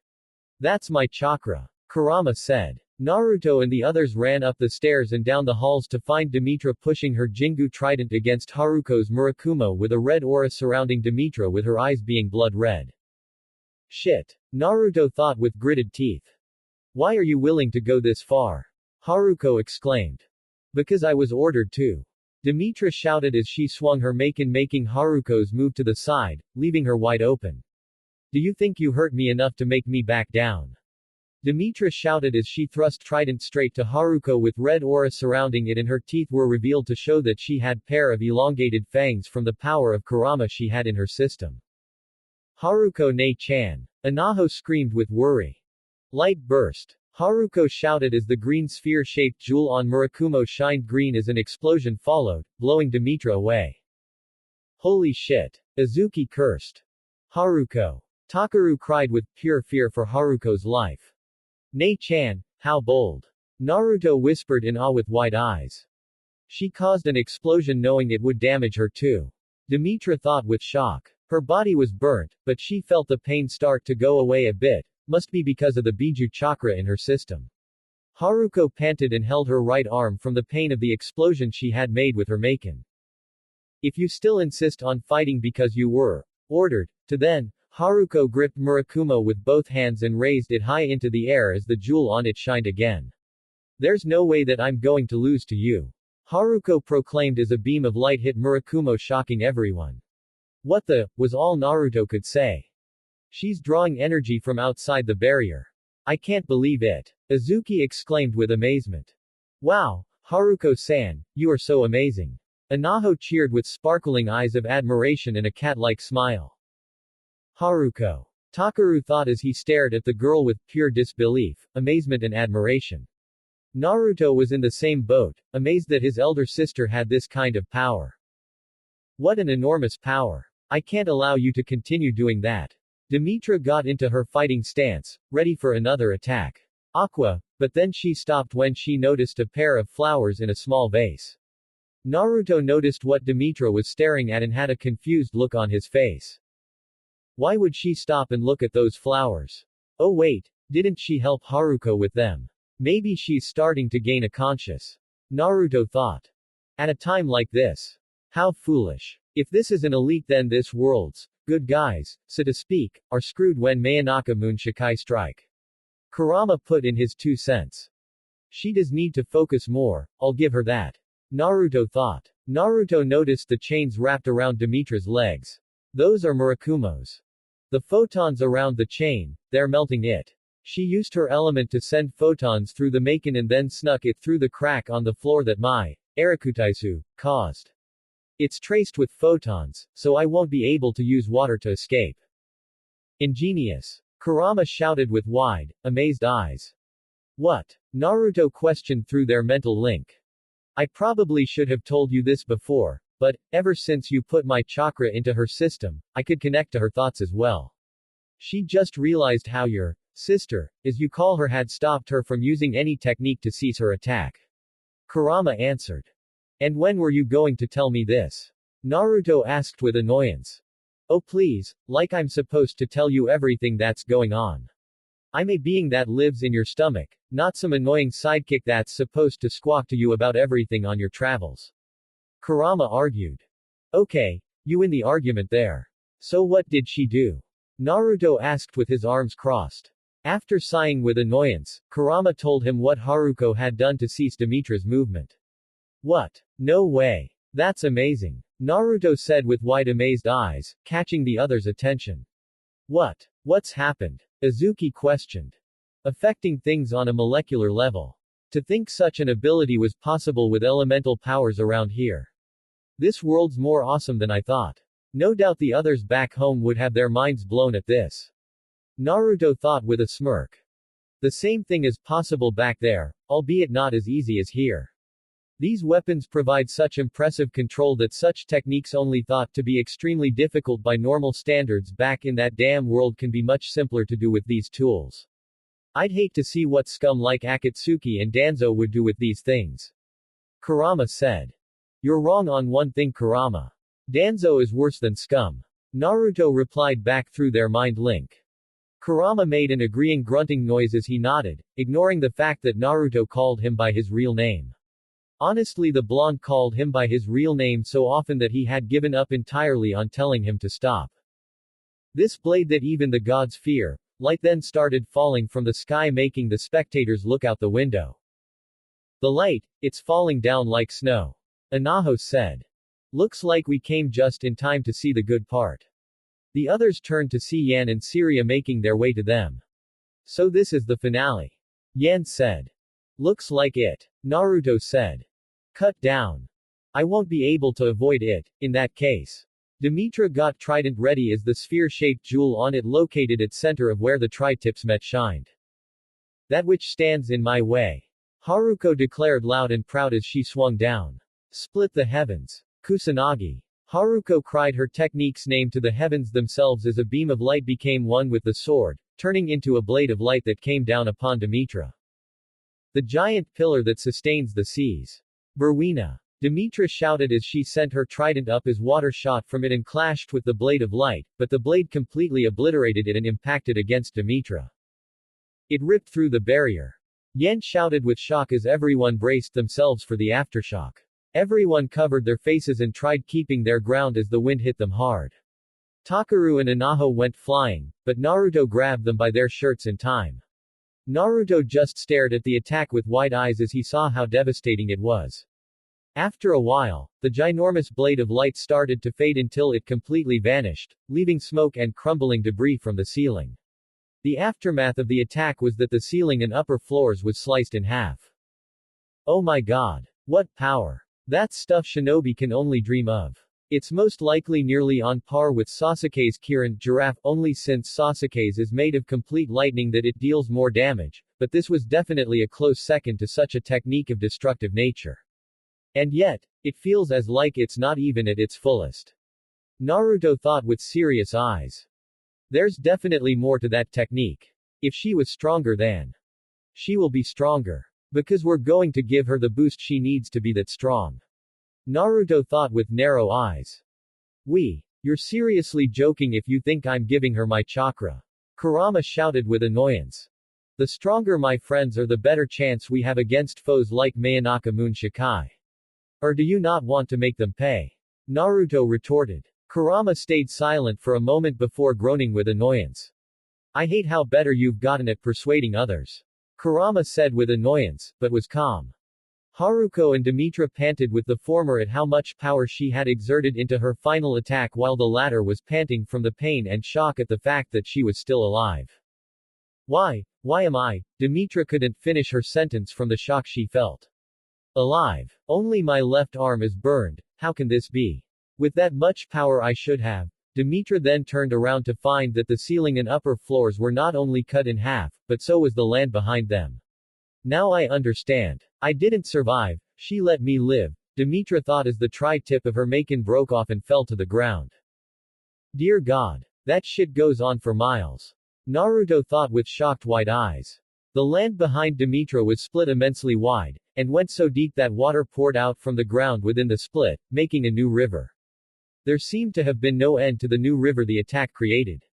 That's my chakra. Kurama said. Naruto and the others ran up the stairs and down the halls to find Demetra pushing her Jingu trident against Haruko's Murakumo with a red aura surrounding Demetra with her eyes being blood red. Shit. Naruto thought with gritted teeth. Why are you willing to go this far? Haruko exclaimed. Because I was ordered to. Demetra shouted as she swung her Maken making Haruko's move to the side, leaving her wide open. Do you think you hurt me enough to make me back down? Demetra shouted as she thrust trident straight to Haruko with red aura surrounding it and her teeth were revealed to show that she had pair of elongated fangs from the power of Kurama she had in her system. Haruko ne-chan. Anaho screamed with worry. Light burst. Haruko shouted as the green sphere-shaped jewel on Murakumo shined green as an explosion followed, blowing Demetra away. Holy shit. Azuki cursed. Haruko. Takaru cried with pure fear for Haruko's life. Ne-chan, how bold. Naruto whispered in awe with wide eyes. She caused an explosion knowing it would damage her too. Demetra thought with shock. Her body was burnt, but she felt the pain start to go away a bit, must be because of the Biju chakra in her system. Haruko panted and held her right arm from the pain of the explosion she had made with her Maken. If you still insist on fighting because you were ordered to then, Haruko gripped Murakumo with both hands and raised it high into the air as the jewel on it shined again. There's no way that I'm going to lose to you. Haruko proclaimed as a beam of light hit Murakumo shocking everyone. What the, was all Naruto could say. She's drawing energy from outside the barrier. I can't believe it. Azuki exclaimed with amazement. Wow, Haruko-san, you are so amazing. Anaho cheered with sparkling eyes of admiration and a cat-like smile. Haruko. Takaru thought as he stared at the girl with pure disbelief, amazement and admiration. Naruto was in the same boat, amazed that his elder sister had this kind of power. What an enormous power. I can't allow you to continue doing that. Demetra got into her fighting stance, ready for another attack. But then she stopped when she noticed a pair of flowers in a small vase. Naruto noticed what Demetra was staring at and had a confused look on his face. Why would she stop and look at those flowers? Oh wait, didn't she help Haruko with them? Maybe she's starting to gain a conscience. Naruto thought. At a time like this. How foolish. If this is an elite then this world's good guys, so to speak, are screwed when Mayonaka Moon Shikai strike. Kurama put in his 2 cents. She does need to focus more, I'll give her that. Naruto thought. Naruto noticed the chains wrapped around Demetra's legs. Those are Murakumo's. The photons around the chain, they're melting it. She used her element to send photons through the Maken and then snuck it through the crack on the floor that my Arakutaisu caused. It's traced with photons, so I won't be able to use water to escape. Ingenious. Kurama shouted with wide, amazed eyes. What? Naruto questioned through their mental link. I probably should have told you this before, but, ever since you put my chakra into her system, I could connect to her thoughts as well. She just realized how your sister, as you call her, had stopped her from using any technique to cease her attack. Kurama answered. And when were you going to tell me this? Naruto asked with annoyance. Oh please, like I'm supposed to tell you everything that's going on. I'm a being that lives in your stomach, not some annoying sidekick that's supposed to squawk to you about everything on your travels. Kurama argued. Okay, you win the argument there. So what did she do? Naruto asked with his arms crossed. After sighing with annoyance, Kurama told him what Haruko had done to cease Demetra's movement. What? No way. That's amazing. Naruto said with wide amazed eyes, catching the other's attention. What's happened? Azuki questioned. Affecting things on a molecular level. To think such an ability was possible with elemental powers around here. This world's more awesome than I thought. No doubt the others back home would have their minds blown at this. Naruto thought with a smirk. The same thing is possible back there, albeit not as easy as here. These weapons provide such impressive control that such techniques only thought to be extremely difficult by normal standards back in that damn world can be much simpler to do with these tools. I'd hate to see what scum like Akatsuki and Danzo would do with these things. Kurama said. You're wrong on one thing, Kurama. Danzo is worse than scum. Naruto replied back through their mind link. Kurama made an agreeing grunting noise as he nodded, ignoring the fact that Naruto called him by his real name. Honestly, the blonde called him by his real name so often that he had given up entirely on telling him to stop. This blade that even the gods fear, light then started falling from the sky, making the spectators look out the window. The light, it's falling down like snow. Anaho said. Looks like we came just in time to see the good part. The others turned to see Yan and Syria making their way to them. So this is the finale. Yan said. Looks like it. Naruto said. Cut down. I won't be able to avoid it, in that case. Demetra got trident ready as the sphere-shaped jewel on it located at center of where the tri-tips met shined. That which stands in my way. Haruko declared loud and proud as she swung down. Split the heavens. Kusanagi. Haruko cried her technique's name to the heavens themselves as a beam of light became one with the sword, turning into a blade of light that came down upon Demetra. The giant pillar that sustains the seas. Berwina. Demetra shouted as she sent her trident up as water shot from it and clashed with the blade of light, but the blade completely obliterated it and impacted against Demetra. It ripped through the barrier. Yen shouted with shock as everyone braced themselves for the aftershock. Everyone covered their faces and tried keeping their ground as the wind hit them hard. Takaru and Anaho went flying, but Naruto grabbed them by their shirts in time. Naruto just stared at the attack with wide eyes as he saw how devastating it was. After a while, the ginormous blade of light started to fade until it completely vanished, leaving smoke and crumbling debris from the ceiling. The aftermath of the attack was that the ceiling and upper floors was sliced in half. Oh my god. What power. That's stuff shinobi can only dream of. It's most likely nearly on par with Sasuke's Kirin giraffe, only since Sasuke's is made of complete lightning that it deals more damage, but this was definitely a close second to such a technique of destructive nature. And yet, it feels as like it's not even at its fullest. Naruto thought with serious eyes. There's definitely more to that technique. If she was stronger then. She will be stronger. Because we're going to give her the boost she needs to be that strong. Naruto thought with narrow eyes. You're seriously joking if you think I'm giving her my chakra. Kurama shouted with annoyance. The stronger my friends are, the better chance we have against foes like Mayonaka Moon Shikai. Or do you not want to make them pay? Naruto retorted. Kurama stayed silent for a moment before groaning with annoyance. I hate how better you've gotten at persuading others. Kurama said with annoyance, but was calm. Haruko and Demetra panted with the former at how much power she had exerted into her final attack while the latter was panting from the pain and shock at the fact that she was still alive. Why am I? Demetra couldn't finish her sentence from the shock she felt. Alive. Only my left arm is burned, how can this be? With that much power I should have. Demetra then turned around to find that the ceiling and upper floors were not only cut in half, but so was the land behind them. Now I understand. I didn't survive, she let me live, Demetra thought as the tri-tip of her Maken broke off and fell to the ground. Dear God. That shit goes on for miles. Naruto thought with shocked wide eyes. The land behind Demetra was split immensely wide, and went so deep that water poured out from the ground within the split, making a new river. There seemed to have been no end to the new river the attack created.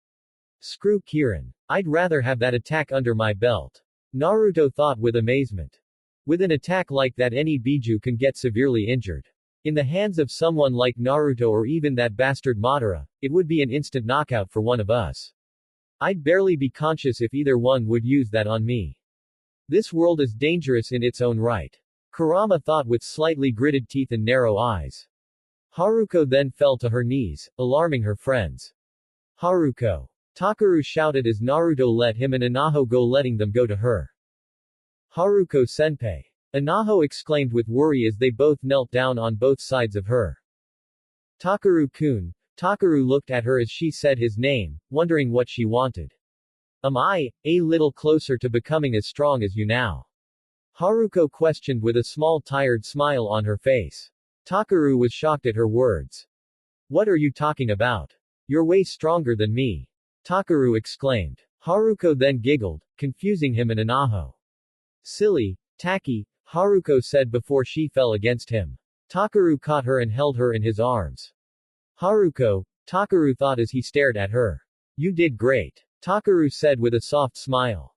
Screw Kirin. I'd rather have that attack under my belt. Naruto thought with amazement. With an attack like that, any Biju can get severely injured. In the hands of someone like Naruto or even that bastard Madara, it would be an instant knockout for one of us. I'd barely be conscious if either one would use that on me. This world is dangerous in its own right. Kurama thought with slightly gritted teeth and narrow eyes. Haruko then fell to her knees, alarming her friends. Haruko. Takaru shouted as Naruto let him and Inaho go, letting them go to her. Haruko-senpai. Inaho exclaimed with worry as they both knelt down on both sides of her. Takaru-kun. Takaru looked at her as she said his name, wondering what she wanted. Am I a little closer to becoming as strong as you now? Haruko questioned with a small tired smile on her face. Takaru was shocked at her words. What are you talking about? You're way stronger than me. Takaru exclaimed. Haruko then giggled, confusing him and Inaho. Silly, Taki, Haruko said before she fell against him. Takaru caught her and held her in his arms. Haruko, Takaru thought as he stared at her. You did great. Takaru said with a soft smile.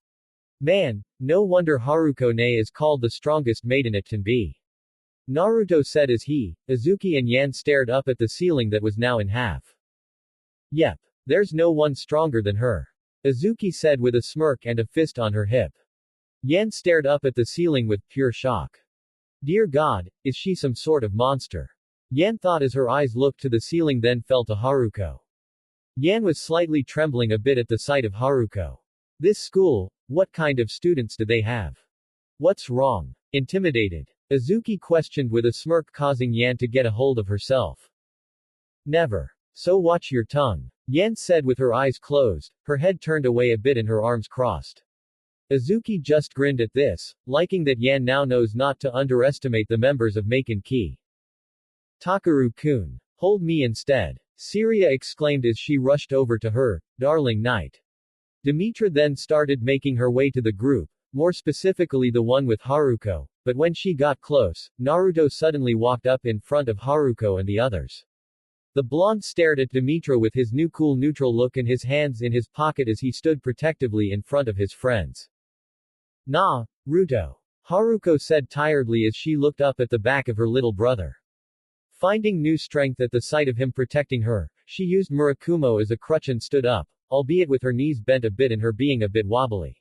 Man, no wonder Haruko-ne is called the strongest maiden it can be. Naruto said as he, Izuki and Yan stared up at the ceiling that was now in half. Yep. There's no one stronger than her. Izuki said with a smirk and a fist on her hip. Yan stared up at the ceiling with pure shock. Dear God, is she some sort of monster? Yan thought as her eyes looked to the ceiling then fell to Haruko. Yan was slightly trembling a bit at the sight of Haruko. This school, what kind of students do they have? What's wrong? Intimidated? Izuki questioned with a smirk, causing Yan to get a hold of herself. Never. So watch your tongue. Yan said with her eyes closed, her head turned away a bit and her arms crossed. Izuki just grinned at this, liking that Yan now knows not to underestimate the members of Maken Ki. Takaru-kun. Hold me instead. Syria exclaimed as she rushed over to her, darling knight. Demetra then started making her way to the group, more specifically the one with Haruko, but when she got close, Naruto suddenly walked up in front of Haruko and the others. The blonde stared at Demetra with his new cool neutral look and his hands in his pocket as he stood protectively in front of his friends. Ruto. Haruko said tiredly as she looked up at the back of her little brother. Finding new strength at the sight of him protecting her, she used Murakumo as a crutch and stood up, albeit with her knees bent a bit and her being a bit wobbly.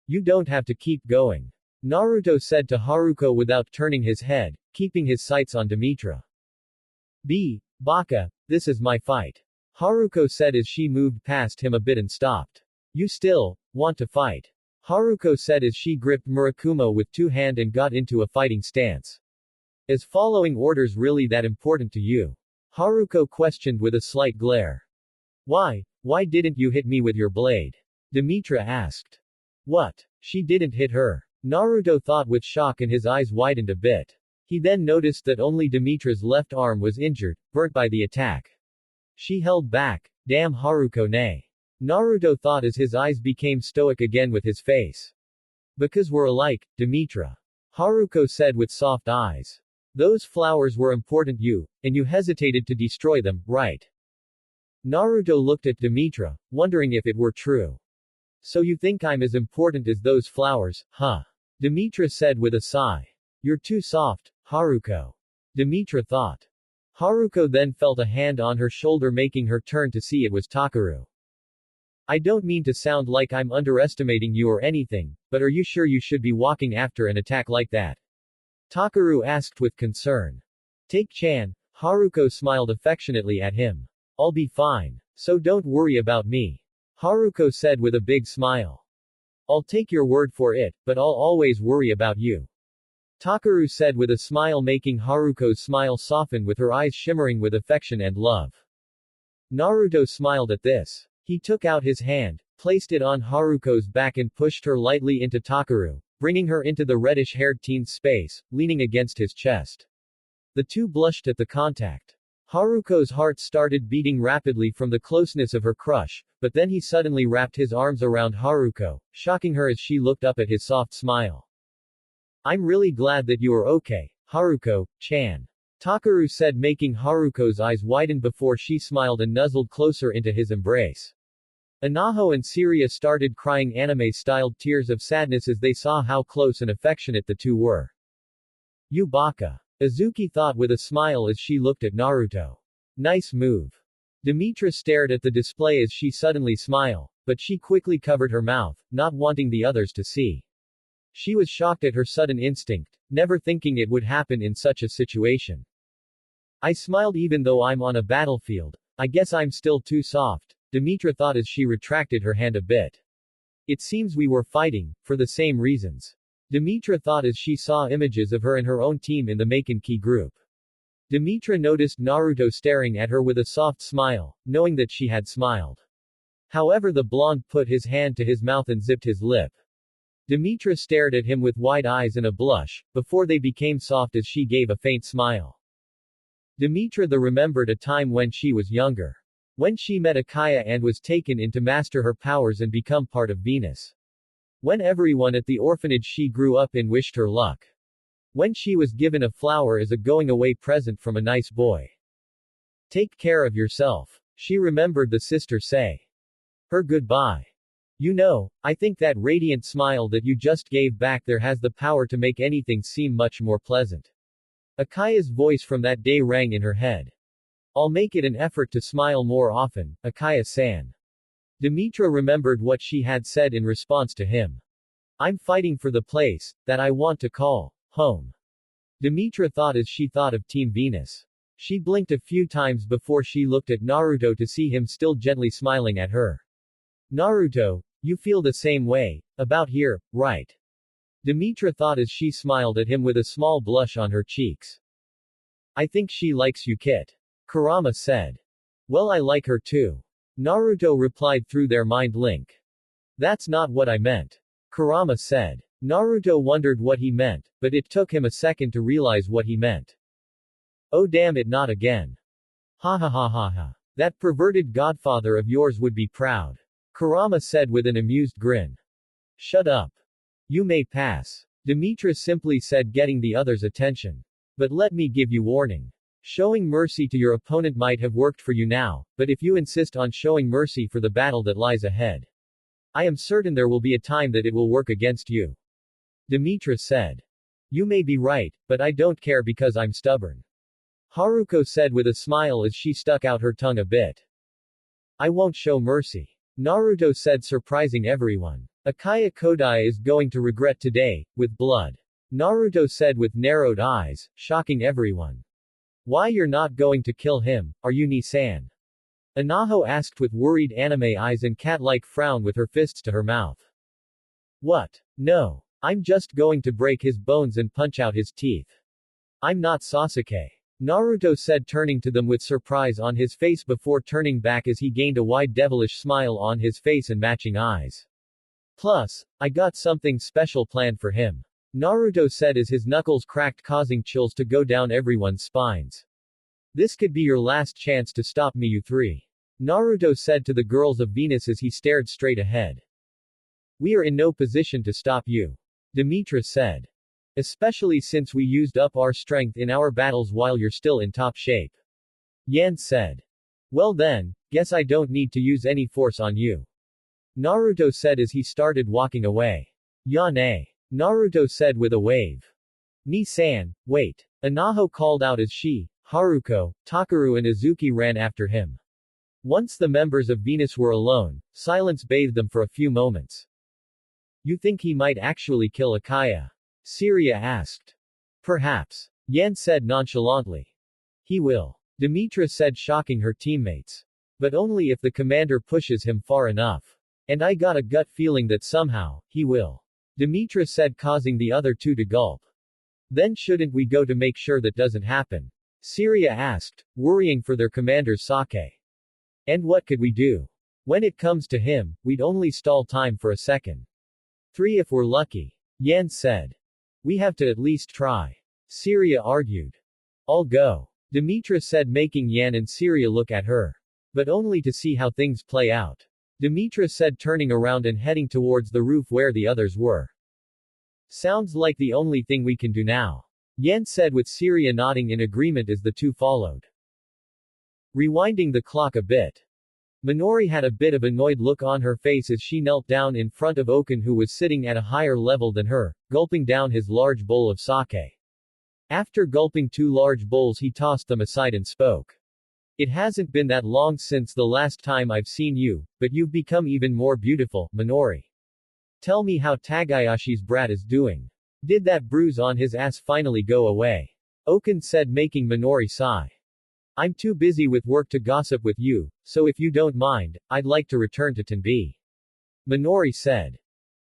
You don't have to keep going. Naruto said to Haruko without turning his head, keeping his sights on Demetra. Baka, this is my fight. Haruko said as she moved past him a bit and stopped. You still want to fight? Haruko said as she gripped Murakumo with two hands and got into a fighting stance. Is following orders really that important to you? Haruko questioned with a slight glare. Why didn't you hit me with your blade? Demetra asked. What? She didn't hit her. Naruto thought with shock and his eyes widened a bit. He then noticed that only Demetra's left arm was injured, burnt by the attack. She held back. Damn Haruko-ne. Naruto thought as his eyes became stoic again with his face. Because we're alike, Demetra. Haruko said with soft eyes. Those flowers were important and you hesitated to destroy them, right? Naruto looked at Demetra, wondering if it were true. So you think I'm as important as those flowers, huh? Demetra said with a sigh. You're too soft, Haruko. Demetra thought. Haruko then felt a hand on her shoulder making her turn to see it was Takaru. I don't mean to sound like I'm underestimating you or anything, but are you sure you should be walking after an attack like that? Takaru asked with concern. Take-chan, Haruko smiled affectionately at him. I'll be fine. So don't worry about me. Haruko said with a big smile. I'll take your word for it, but I'll always worry about you. Takaru said with a smile making Haruko's smile soften with her eyes shimmering with affection and love. Naruto smiled at this. He took out his hand, placed it on Haruko's back and pushed her lightly into Takaru, bringing her into the reddish-haired teen's space, leaning against his chest. The two blushed at the contact. Haruko's heart started beating rapidly from the closeness of her crush, but then he suddenly wrapped his arms around Haruko, shocking her as she looked up at his soft smile. I'm really glad that you are okay, Haruko-chan. Takeru said, making Haruko's eyes widen before she smiled and nuzzled closer into his embrace. Anaho and Siria started crying anime-styled tears of sadness as they saw how close and affectionate the two were. You baka. Azuki thought with a smile as she looked at Naruto. Nice move. Demetra stared at the display as she suddenly smiled, but she quickly covered her mouth, not wanting the others to see. She was shocked at her sudden instinct, never thinking it would happen in such a situation. I smiled even though I'm on a battlefield. I guess I'm still too soft, Demetra thought as she retracted her hand a bit. It seems we were fighting, for the same reasons. Demetra thought as she saw images of her and her own team in the Maken key group. Demetra noticed Naruto staring at her with a soft smile, knowing that she had smiled. However, the blonde put his hand to his mouth and zipped his lip. Demetra stared at him with wide eyes and a blush, before they became soft as she gave a faint smile. Demetra remembered a time when she was younger. When she met Akaya and was taken in to master her powers and become part of Venus. When everyone at the orphanage she grew up in wished her luck. When she was given a flower as a going-away present from a nice boy. Take care of yourself. She remembered the sister say. Her goodbye. You know, I think that radiant smile that you just gave back there has the power to make anything seem much more pleasant. Akaya's voice from that day rang in her head. I'll make it an effort to smile more often, Akaya-san. Demetra remembered what she had said in response to him. I'm fighting for the place that I want to call home. Demetra thought as she thought of Team Venus. She blinked a few times before she looked at Naruto to see him still gently smiling at her. Naruto, you feel the same way about here, right? Demetra thought as she smiled at him with a small blush on her cheeks. I think she likes you, Kit. Kurama said. Well, I like her too. Naruto replied through their mind link. That's not what I meant. Kurama said. Naruto wondered what he meant, but it took him a second to realize what he meant. Oh damn it, not again. Ha ha ha ha ha. That perverted godfather of yours would be proud. Kurama said with an amused grin. Shut up. You may pass. Demetra simply said, getting the others' attention. But let me give you warning. Showing mercy to your opponent might have worked for you now, but if you insist on showing mercy for the battle that lies ahead, I am certain there will be a time that it will work against you. Demetra said. You may be right, but I don't care because I'm stubborn. Haruko said with a smile as she stuck out her tongue a bit. I won't show mercy. Naruto said, surprising everyone. Akaya Kodai is going to regret today, with blood. Naruto said with narrowed eyes, shocking everyone. Why you're not going to kill him, are you Ni-san? Anaho asked with worried anime eyes and cat-like frown with her fists to her mouth. What? No. I'm just going to break his bones and punch out his teeth. I'm not Sasuke. Naruto said, turning to them with surprise on his face before turning back as he gained a wide devilish smile on his face and matching eyes. Plus, I got something special planned for him. Naruto said as his knuckles cracked, causing chills to go down everyone's spines. This could be your last chance to stop me, you three. Naruto said to the girls of Venus as he stared straight ahead. We are in no position to stop you. Demetra said. Especially since we used up our strength in our battles while you're still in top shape. Yan said. Well then, guess I don't need to use any force on you. Naruto said as he started walking away. Yan-a. Naruto said with a wave. Ni-san, wait. Anaho called out as she, Haruko, Takeru and Azuki ran after him. Once the members of Venus were alone, silence bathed them for a few moments. You think he might actually kill Akaya? Siria asked. Perhaps. Yan said nonchalantly. He will. Demetra said, shocking her teammates. But only if the commander pushes him far enough. And I got a gut feeling that somehow, he will. Demetra said, causing the other two to gulp. Then shouldn't we go to make sure that doesn't happen? Siria asked, worrying for their commander's sake. And what could we do? When it comes to him, we'd only stall time for a second. 3 if we're lucky. Yan said. We have to at least try. Siria argued. I'll go. Demetra said, making Yan and Syria look at her. But only to see how things play out. Demetra said, turning around and heading towards the roof where the others were. Sounds like the only thing we can do now. Yan said with Syria nodding in agreement as the two followed. Rewinding the clock a bit. Minori had a bit of annoyed look on her face as she knelt down in front of Okan, who was sitting at a higher level than her, gulping down his large bowl of sake. After gulping 2 large bowls, he tossed them aside and spoke. It hasn't been that long since the last time I've seen you, but you've become even more beautiful, Minori. Tell me how Tagayashi's brat is doing. Did that bruise on his ass finally go away? Okan said, making Minori sigh. I'm too busy with work to gossip with you, so if you don't mind, I'd like to return to Tenbi. Minori said.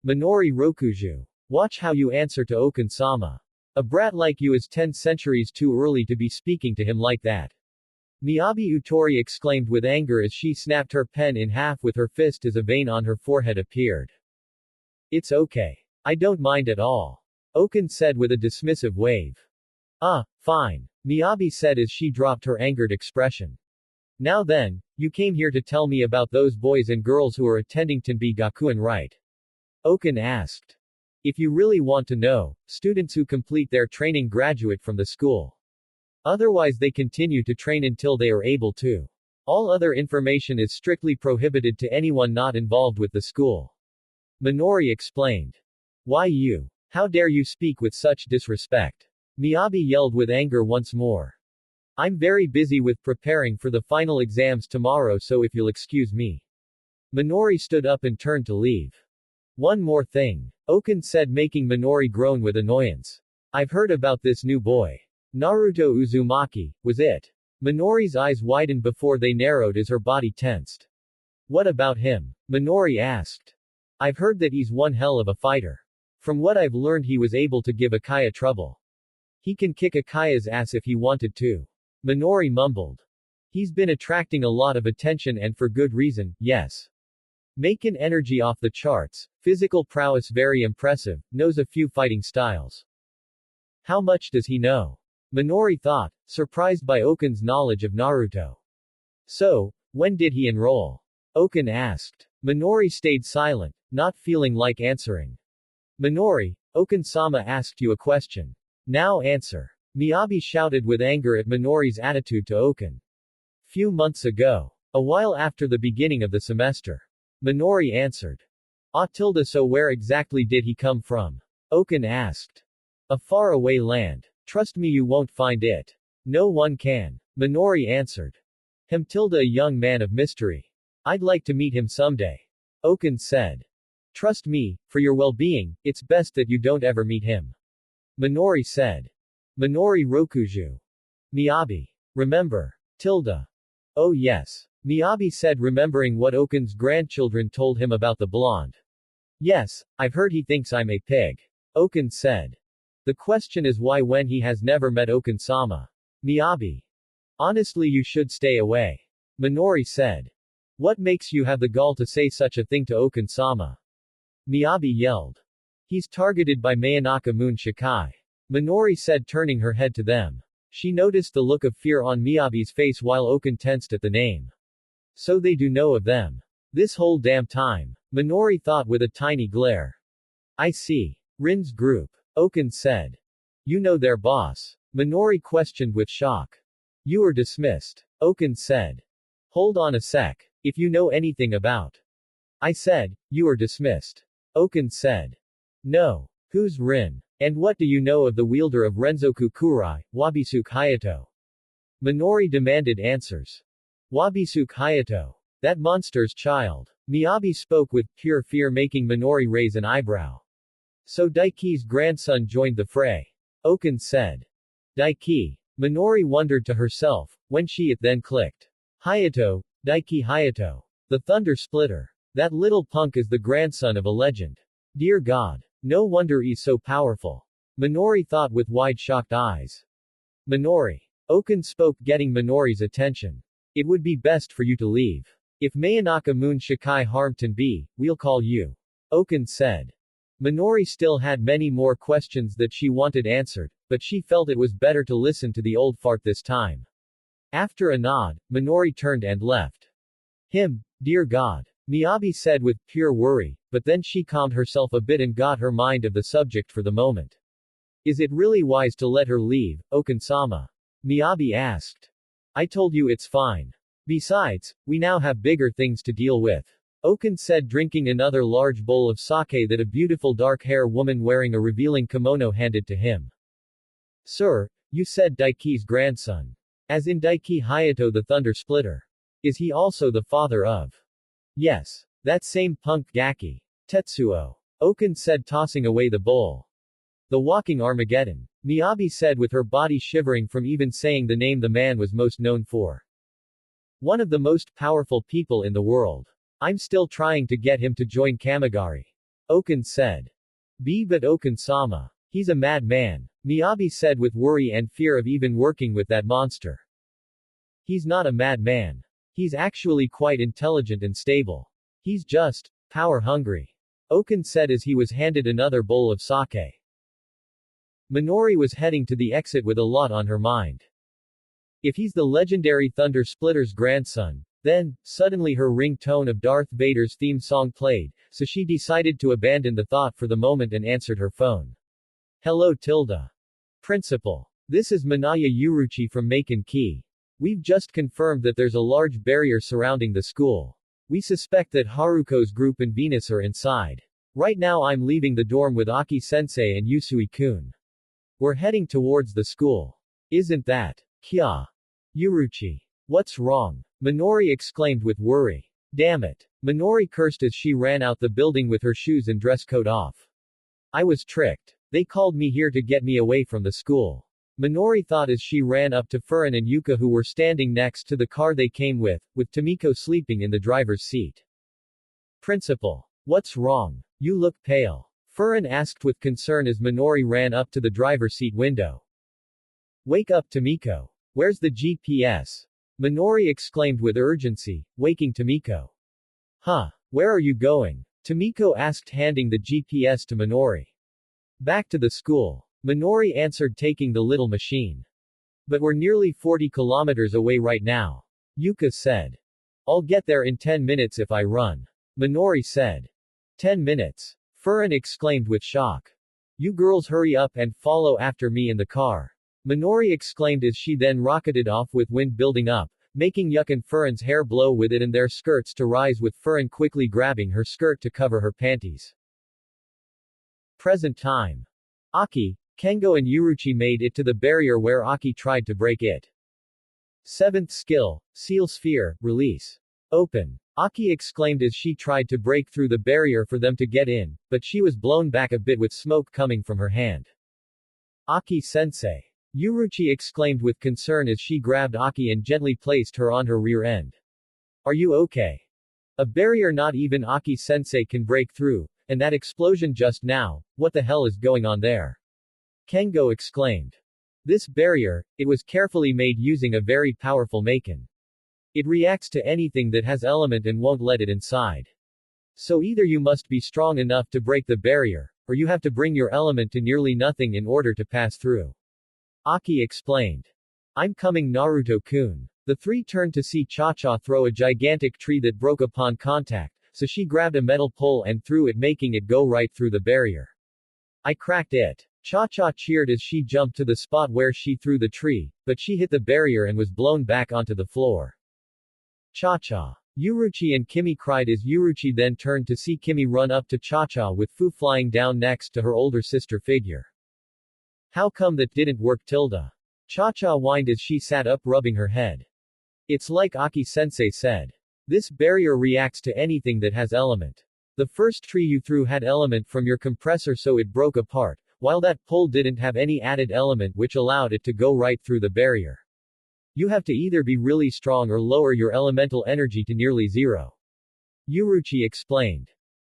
Minori Rokuju. Watch how you answer to Okan-sama. A brat like you is 10 centuries too early to be speaking to him like that. Miyabi Utori exclaimed with anger as she snapped her pen in half with her fist as a vein on her forehead appeared. It's okay. I don't mind at all. Okan said with a dismissive wave. Fine. Miyabi said as she dropped her angered expression. Now then, you came here to tell me about those boys and girls who are attending Tenbi Gakuen, right? Okan asked. If you really want to know, students who complete their training graduate from the school. Otherwise they continue to train until they are able to. All other information is strictly prohibited to anyone not involved with the school. Minori explained. Why you? How dare you speak with such disrespect? Miyabi yelled with anger once more. I'm very busy with preparing for the final exams tomorrow, so if you'll excuse me. Minori stood up and turned to leave. One more thing. Okan said, making Minori groan with annoyance. I've heard about this new boy. Naruto Uzumaki, was it? Minori's eyes widened before they narrowed as her body tensed. What about him? Minori asked. I've heard that he's one hell of a fighter. From what I've learned, he was able to give Akaya trouble. He can kick Akaya's ass if he wanted to. Minori mumbled. He's been attracting a lot of attention and for good reason, yes. Maken energy off the charts, physical prowess very impressive, knows a few fighting styles. How much does he know? Minori thought, surprised by Okan's knowledge of Naruto. So, when did he enroll? Okan asked. Minori stayed silent, not feeling like answering. Minori, Okan-sama asked you a question. Now answer. Miyabi shouted with anger at Minori's attitude to Okan. Few months ago. A while after the beginning of the semester. Minori answered. So where exactly did he come from? Okan asked. A faraway land. Trust me, you won't find it. No one can. Minori answered. A young man of mystery. I'd like to meet him someday. Okan said. Trust me, for your well-being, it's best that you don't ever meet him. Minori said. Minori Rokuju. Miyabi. Remember. Oh yes. Miyabi said, remembering what Okan's grandchildren told him about the blonde. Yes, I've heard he thinks I'm a pig. Okan said. The question is why, when he has never met Okan-sama. Miyabi. Honestly, you should stay away. Minori said. What makes you have the gall to say such a thing to Okan-sama? Miyabi yelled. He's targeted by Mayanaka Moon Shikai. Minori said, turning her head to them. She noticed the look of fear on Miyabi's face while Okan tensed at the name. So they do know of them. This whole damn time. Minori thought with a tiny glare. I see. Rin's group. Okan said. You know their boss? Minori questioned with shock. You are dismissed. Okan said. Hold on a sec. If you know anything about. I said, you are dismissed. Okan said. No. Who's Rin? And what do you know of the wielder of Renzoku Kurai, Wabisuke Hayato? Minori demanded answers. Wabisuke Hayato. That monster's child. Miyabi spoke with pure fear, making Minori raise an eyebrow. So Daiki's grandson joined the fray. Okan said. Daiki. Minori wondered to herself, when it then clicked. Hayato, Daiki Hayato. The Thunder Splitter. That little punk is the grandson of a legend. Dear God. No wonder he's so powerful. Minori thought with wide shocked eyes. Minori. Okan spoke, getting Minori's attention. It would be best for you to leave. If Mayanaka Moon Shikai harm Tenbi, we'll call you. Okan said. Minori still had many more questions that she wanted answered, but she felt it was better to listen to the old fart this time. After a nod, Minori turned and left. Dear God. Miyabi said with pure worry, but then she calmed herself a bit and got her mind of the subject for the moment. Is it really wise to let her leave, Okan-sama? Miyabi asked. I told you it's fine. Besides, we now have bigger things to deal with. Okan said, drinking another large bowl of sake that a beautiful dark-haired woman wearing a revealing kimono handed to him. Sir, you said Daiki's grandson. As in Daiki Hayato the Thunder Splitter. Is he also the father of? Yes. That same punk Gaki. Tetsuo. Okan said, tossing away the bowl. The walking Armageddon. Miyabi said with her body shivering from even saying the name the man was most known for. One of the most powerful people in the world. I'm still trying to get him to join Kamigari. Okan said. But Okan-sama. He's a mad man. Miyabi said with worry and fear of even working with that monster. He's not a mad man. He's actually quite intelligent and stable. He's just power-hungry. Okan said as he was handed another bowl of sake. Minori was heading to the exit with a lot on her mind. If he's the legendary Thunder Splitter's grandson, then, suddenly her ringtone of Darth Vader's theme song played, so she decided to abandon the thought for the moment and answered her phone. Hello Tilda. Principal. This is Manaya Yuruchi from Maken. We've just confirmed that there's a large barrier surrounding the school. We suspect that Haruko's group and Venus are inside. Right now I'm leaving the dorm with Aki-sensei and Yusui-kun. We're heading towards the school. Isn't that? Kya. Yuruchi. What's wrong? Minori exclaimed with worry. Damn it. Minori cursed as she ran out the building with her shoes and dress coat off. I was tricked. They called me here to get me away from the school. Minori thought as she ran up to Furin and Yuka who were standing next to the car they came with Tomiko sleeping in the driver's seat. Principal. What's wrong? You look pale. Furin asked with concern as Minori ran up to the driver's seat window. Wake up Tomiko. Where's the GPS? Minori exclaimed with urgency, waking Tomiko. Huh? Where are you going? Tomiko asked handing the GPS to Minori. Back to the school. Minori answered taking the little machine. But we're nearly 40 kilometers away right now. Yuka said. I'll get there in 10 minutes if I run. Minori said. 10 minutes. Furin exclaimed with shock. You girls hurry up and follow after me in the car. Minori exclaimed as she then rocketed off with wind building up, making Yuka and Furin's hair blow with it and their skirts to rise with Furin quickly grabbing her skirt to cover her panties. Present time. Aki, Kengo and Yuruchi made it to the barrier where Aki tried to break it. 7th skill, Seal Sphere, Release. Open. Aki exclaimed as she tried to break through the barrier for them to get in, but she was blown back a bit with smoke coming from her hand. Aki-sensei. Yuruchi exclaimed with concern as she grabbed Aki and gently placed her on her rear end. Are you okay? A barrier not even Aki-sensei can break through, and that explosion just now, what the hell is going on there? Kengo exclaimed. This barrier, it was carefully made using a very powerful Maken. It reacts to anything that has element and won't let it inside. So either you must be strong enough to break the barrier, or you have to bring your element to nearly nothing in order to pass through. Aki explained. I'm coming Naruto-kun. The three turned to see Cha-Cha throw a gigantic tree that broke upon contact, so she grabbed a metal pole and threw it making it go right through the barrier. I cracked it. Cha-Cha cheered as she jumped to the spot where she threw the tree, but she hit the barrier and was blown back onto the floor. Cha-Cha. Yuruchi and Kimi cried as Yuruchi then turned to see Kimi run up to Cha-Cha with Fu flying down next to her older sister figure. How come that didn't work Tilda? Cha-Cha whined as she sat up rubbing her head. It's like Aki-sensei said. This barrier reacts to anything that has element. The first tree you threw had element from your compressor so it broke apart, while that pole didn't have any added element which allowed it to go right through the barrier. You have to either be really strong or lower your elemental energy to nearly zero. Yuruchi explained.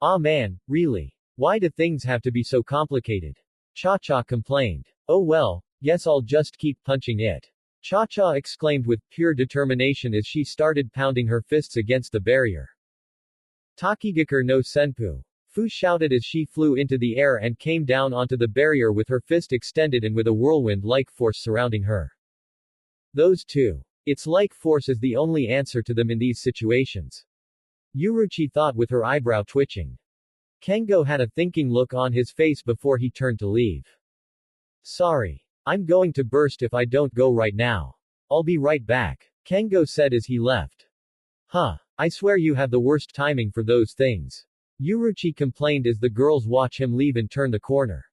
Ah man, really? Why do things have to be so complicated? Cha-Cha complained. Oh well, guess I'll just keep punching it. Cha-Cha exclaimed with pure determination as she started pounding her fists against the barrier. Takigakur no Senpu. Fu shouted as she flew into the air and came down onto the barrier with her fist extended and with a whirlwind-like force surrounding her. Those two. It's like force is the only answer to them in these situations. Yuruchi thought with her eyebrow twitching. Kengo had a thinking look on his face before he turned to leave. Sorry. I'm going to burst if I don't go right now. I'll be right back, Kengo said as he left. Huh. I swear you have the worst timing for those things. Yuruchi complained as the girls watch him leave and turn the corner.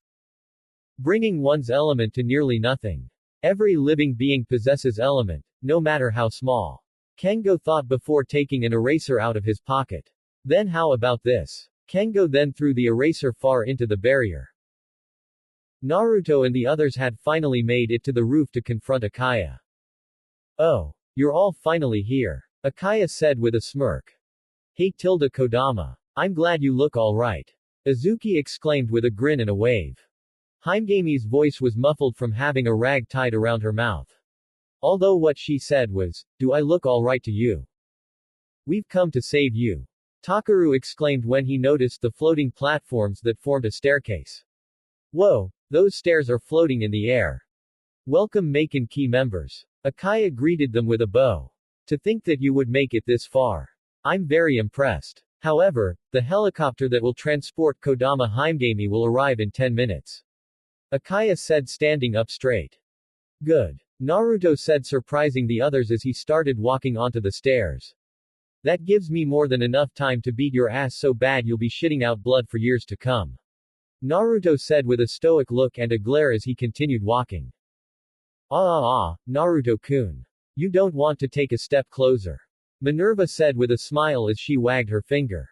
Bringing one's element to nearly nothing. Every living being possesses element, no matter how small. Kengo thought before taking an eraser out of his pocket. Then how about this? Kengo then threw the eraser far into the barrier. Naruto and the others had finally made it to the roof to confront Akaya. Oh. You're all finally here. Akaya said with a smirk. Hey Kodama. I'm glad you look alright. Azuki exclaimed with a grin and a wave. Haimgami's voice was muffled from having a rag tied around her mouth. Although what she said was, do I look alright to you? We've come to save you. Takaru exclaimed when he noticed the floating platforms that formed a staircase. Whoa, those stairs are floating in the air. Welcome Maken key members. Akaya greeted them with a bow. To think that you would make it this far. I'm very impressed. However, the helicopter that will transport Kodama Haimgami will arrive in 10 minutes. Akaya said standing up straight. Good. Naruto said surprising the others as he started walking onto the stairs. That gives me more than enough time to beat your ass so bad you'll be shitting out blood for years to come. Naruto said with a stoic look and a glare as he continued walking. Naruto-kun. You don't want to take a step closer. Minerva said with a smile as she wagged her finger.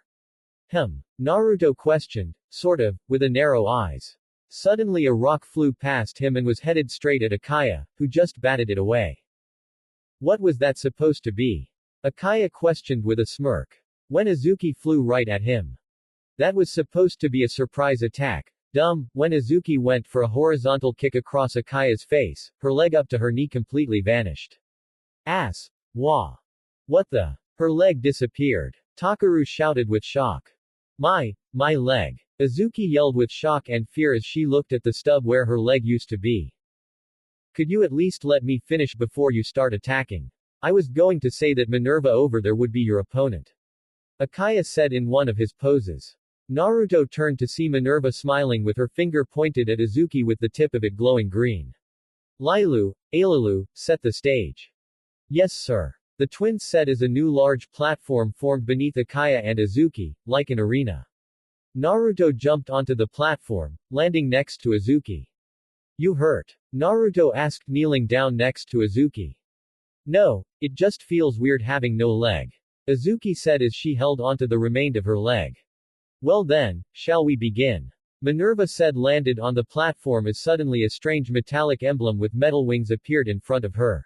Naruto questioned, sort of, with a narrow eyes. Suddenly a rock flew past him and was headed straight at Akaya, who just batted it away. What was that supposed to be? Akaya questioned with a smirk. When Azuki flew right at him. That was supposed to be a surprise attack. Dumb. When Azuki went for a horizontal kick across Akaya's face, her leg up to her knee completely vanished. Ass. Wah. What the? Her leg disappeared. Takaru shouted with shock. My leg. Azuki yelled with shock and fear as she looked at the stub where her leg used to be. Could you at least let me finish before you start attacking? I was going to say that Minerva over there would be your opponent. Akaya said in one of his poses. Naruto turned to see Minerva smiling with her finger pointed at Azuki with the tip of it glowing green. Ailalu, set the stage. Yes sir. The twins said as a new large platform formed beneath Akaya and Azuki, like an arena. Naruto jumped onto the platform, landing next to Azuki. You hurt? Naruto asked kneeling down next to Azuki. No, it just feels weird having no leg. Azuki said as she held onto the remain of her leg. Well then, shall we begin? Minerva said landed on the platform as suddenly a strange metallic emblem with metal wings appeared in front of her.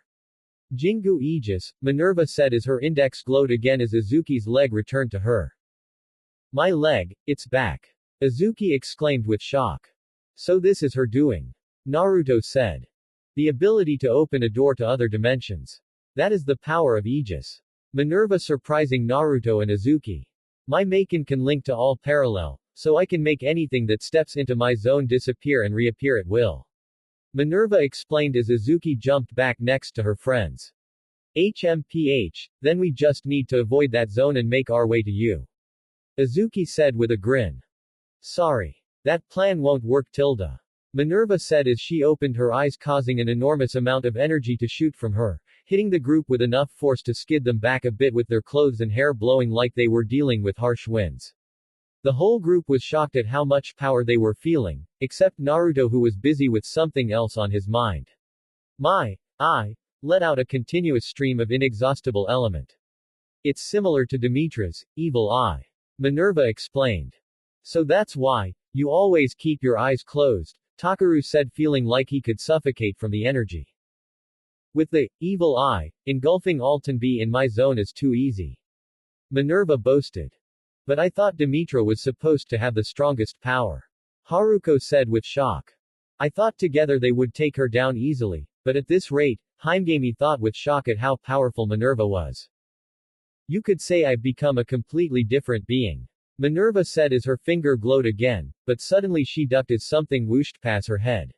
Jingu Aegis, Minerva said as her index glowed again as Azuki's leg returned to her. My leg, it's back. Azuki exclaimed with shock. So this is her doing. Naruto said. The ability to open a door to other dimensions. That is the power of Aegis. Minerva surprising Naruto and Azuki. My Maken can link to all parallel, so I can make anything that steps into my zone disappear and reappear at will. Minerva explained as Azuki jumped back next to her friends. HMPH, then we just need to avoid that zone and make our way to you. Azuki said with a grin. Sorry. That plan won't work tilde. Minerva said as she opened her eyes causing an enormous amount of energy to shoot from her, hitting the group with enough force to skid them back a bit with their clothes and hair blowing like they were dealing with harsh winds. The whole group was shocked at how much power they were feeling, except Naruto who was busy with something else on his mind. I let out a continuous stream of inexhaustible element. It's similar to Demetra's evil eye. Minerva explained. So that's why you always keep your eyes closed, Takaru said feeling like he could suffocate from the energy. With the evil eye, engulfing all Tenbi in my zone is too easy. Minerva boasted. But I thought Demetra was supposed to have the strongest power. Haruko said with shock. I thought together they would take her down easily, but at this rate, Haimgami thought with shock at how powerful Minerva was. You could say I've become a completely different being. Minerva said as her finger glowed again, but suddenly she ducked as something whooshed past her head.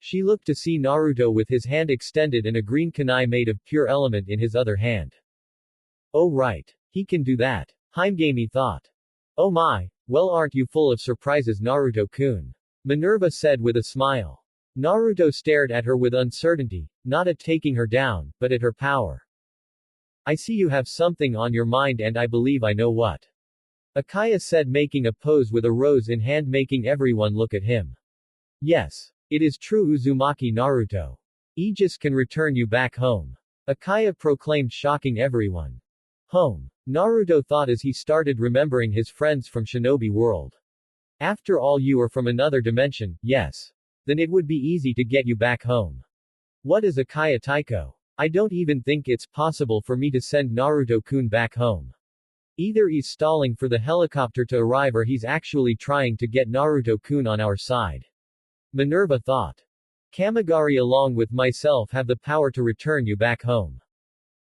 She looked to see Naruto with his hand extended and a green kunai made of pure element in his other hand. Oh right. He can do that. Himegami thought. Oh my, well aren't you full of surprises Naruto-kun? Minerva said with a smile. Naruto stared at her with uncertainty, not at taking her down, but at her power. I see you have something on your mind and I believe I know what. Akaya said making a pose with a rose in hand making everyone look at him. Yes. It is true Uzumaki Naruto. Aegis can return you back home. Akaya proclaimed shocking everyone. Home. Naruto thought as he started remembering his friends from Shinobi World. After all you are from another dimension, yes. Then it would be easy to get you back home. What is Akaya Taiko? I don't even think it's possible for me to send Naruto-kun back home. Either he's stalling for the helicopter to arrive or he's actually trying to get Naruto-kun on our side. Minerva thought. Kamigari along with myself have the power to return you back home.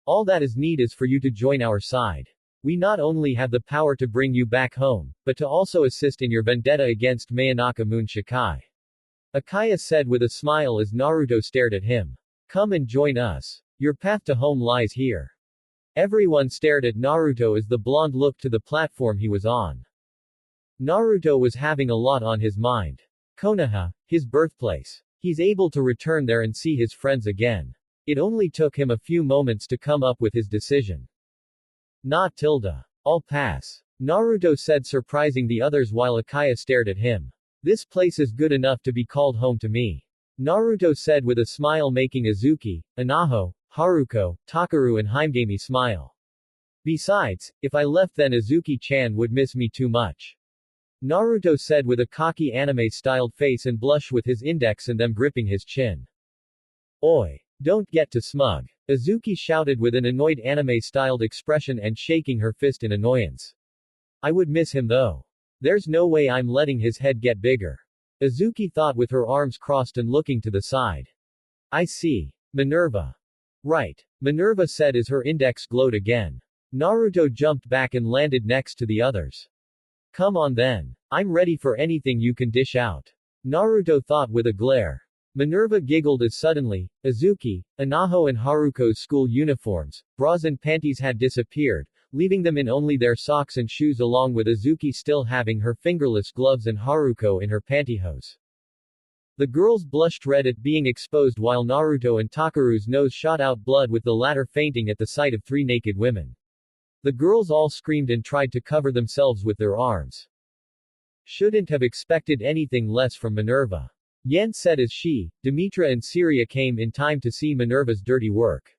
All that is need is for you to join our side. We not only have the power to bring you back home, but to also assist in your vendetta against Mayonaka Moon Shikai. Akaya said with a smile as Naruto stared at him. Come and join us. Your path to home lies here. Everyone stared at Naruto as the blonde looked to the platform he was on. Naruto was having a lot on his mind. Konoha, his birthplace. He's able to return there and see his friends again. It only took him a few moments to come up with his decision. Not tilde. I'll pass. Naruto said surprising the others while Akaya stared at him. This place is good enough to be called home to me. Naruto said with a smile making Azuki, Anaho, Haruko, Takaru and Himegami smile. Besides, if I left then Azuki-chan would miss me too much. Naruto said with a cocky anime-styled face and blush with his index and them gripping his chin. Oi! Don't get too smug. Azuki shouted with an annoyed anime-styled expression and shaking her fist in annoyance. I would miss him though. There's no way I'm letting his head get bigger. Azuki thought with her arms crossed and looking to the side. I see. Minerva. Right. Minerva said as her index glowed again. Naruto jumped back and landed next to the others. Come on then. I'm ready for anything you can dish out. Naruto thought with a glare. Minerva giggled as suddenly, Azuki, Anaho and Haruko's school uniforms, bras and panties had disappeared, leaving them in only their socks and shoes along with Azuki still having her fingerless gloves and Haruko in her pantyhose. The girls blushed red at being exposed while Naruto and Takaru's nose shot out blood with the latter fainting at the sight of three naked women. The girls all screamed and tried to cover themselves with their arms. Shouldn't have expected anything less from Minerva. Yen said as she, Demetra and Syria came in time to see Minerva's dirty work.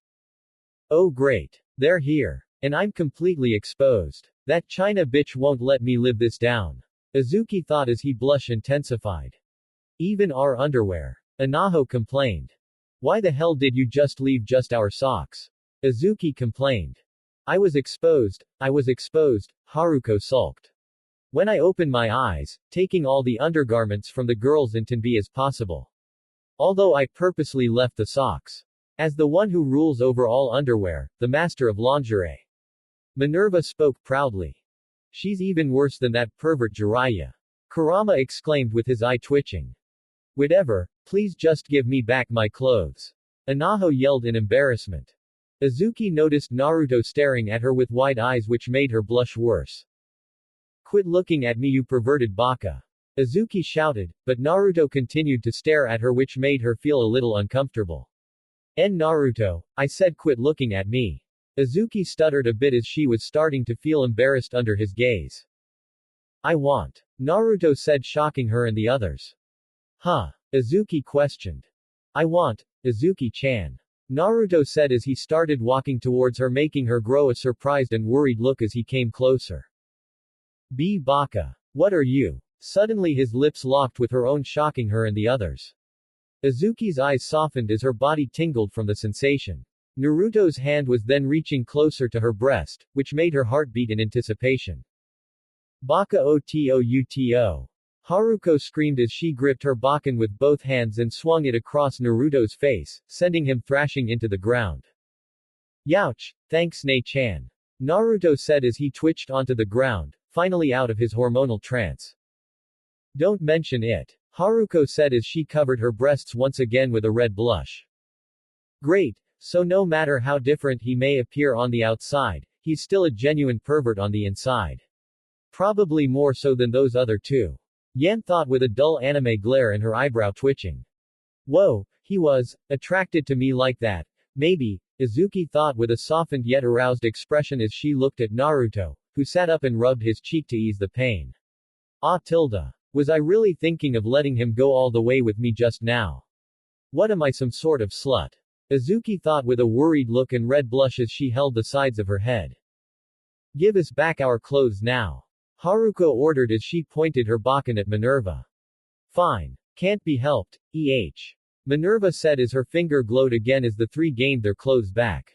Oh great. They're here. And I'm completely exposed. That China bitch won't let me live this down. Azuki thought as he blush intensified. Even our underwear. Anaho complained. Why the hell did you just leave just our socks? Azuki complained. I was exposed, Haruko sulked. When I opened my eyes, taking all the undergarments from the girls in Tenbi as possible. Although I purposely left the socks. As the one who rules over all underwear, the master of lingerie. Minerva spoke proudly. She's even worse than that pervert Jiraiya. Kurama exclaimed with his eye twitching. Whatever, please just give me back my clothes. Anaho yelled in embarrassment. Azuki noticed Naruto staring at her with wide eyes which made her blush worse. Quit looking at me you perverted baka. Azuki shouted, but Naruto continued to stare at her which made her feel a little uncomfortable. Naruto, I said quit looking at me. Azuki stuttered a bit as she was starting to feel embarrassed under his gaze. I want. Naruto said shocking her and the others. Huh? Azuki questioned. I want, Azuki-chan. Naruto said as he started walking towards her making her grow a surprised and worried look as he came closer. B baka. What are you? Suddenly his lips locked with her own shocking her and the others. Azuki's eyes softened as her body tingled from the sensation. Naruto's hand was then reaching closer to her breast, which made her heart beat in anticipation. Baka Otouto. Haruko screamed as she gripped her bakan with both hands and swung it across Naruto's face, sending him thrashing into the ground. Youch, thanks Ne-chan. Naruto said as he twitched onto the ground, finally out of his hormonal trance. Don't mention it. Haruko said as she covered her breasts once again with a red blush. Great, so no matter how different he may appear on the outside, he's still a genuine pervert on the inside. Probably more so than those other two. Yan thought with a dull anime glare and her eyebrow twitching. Whoa, he was attracted to me like that. Maybe, Izuki thought with a softened yet aroused expression as she looked at Naruto, who sat up and rubbed his cheek to ease the pain. Was I really thinking of letting him go all the way with me just now? What am I, some sort of slut? Izuki thought with a worried look and red blush as she held the sides of her head. Give us back our clothes now. Haruko ordered as she pointed her Baken at Minerva. Fine. Can't be helped, Minerva said as her finger glowed again as the three gained their clothes back.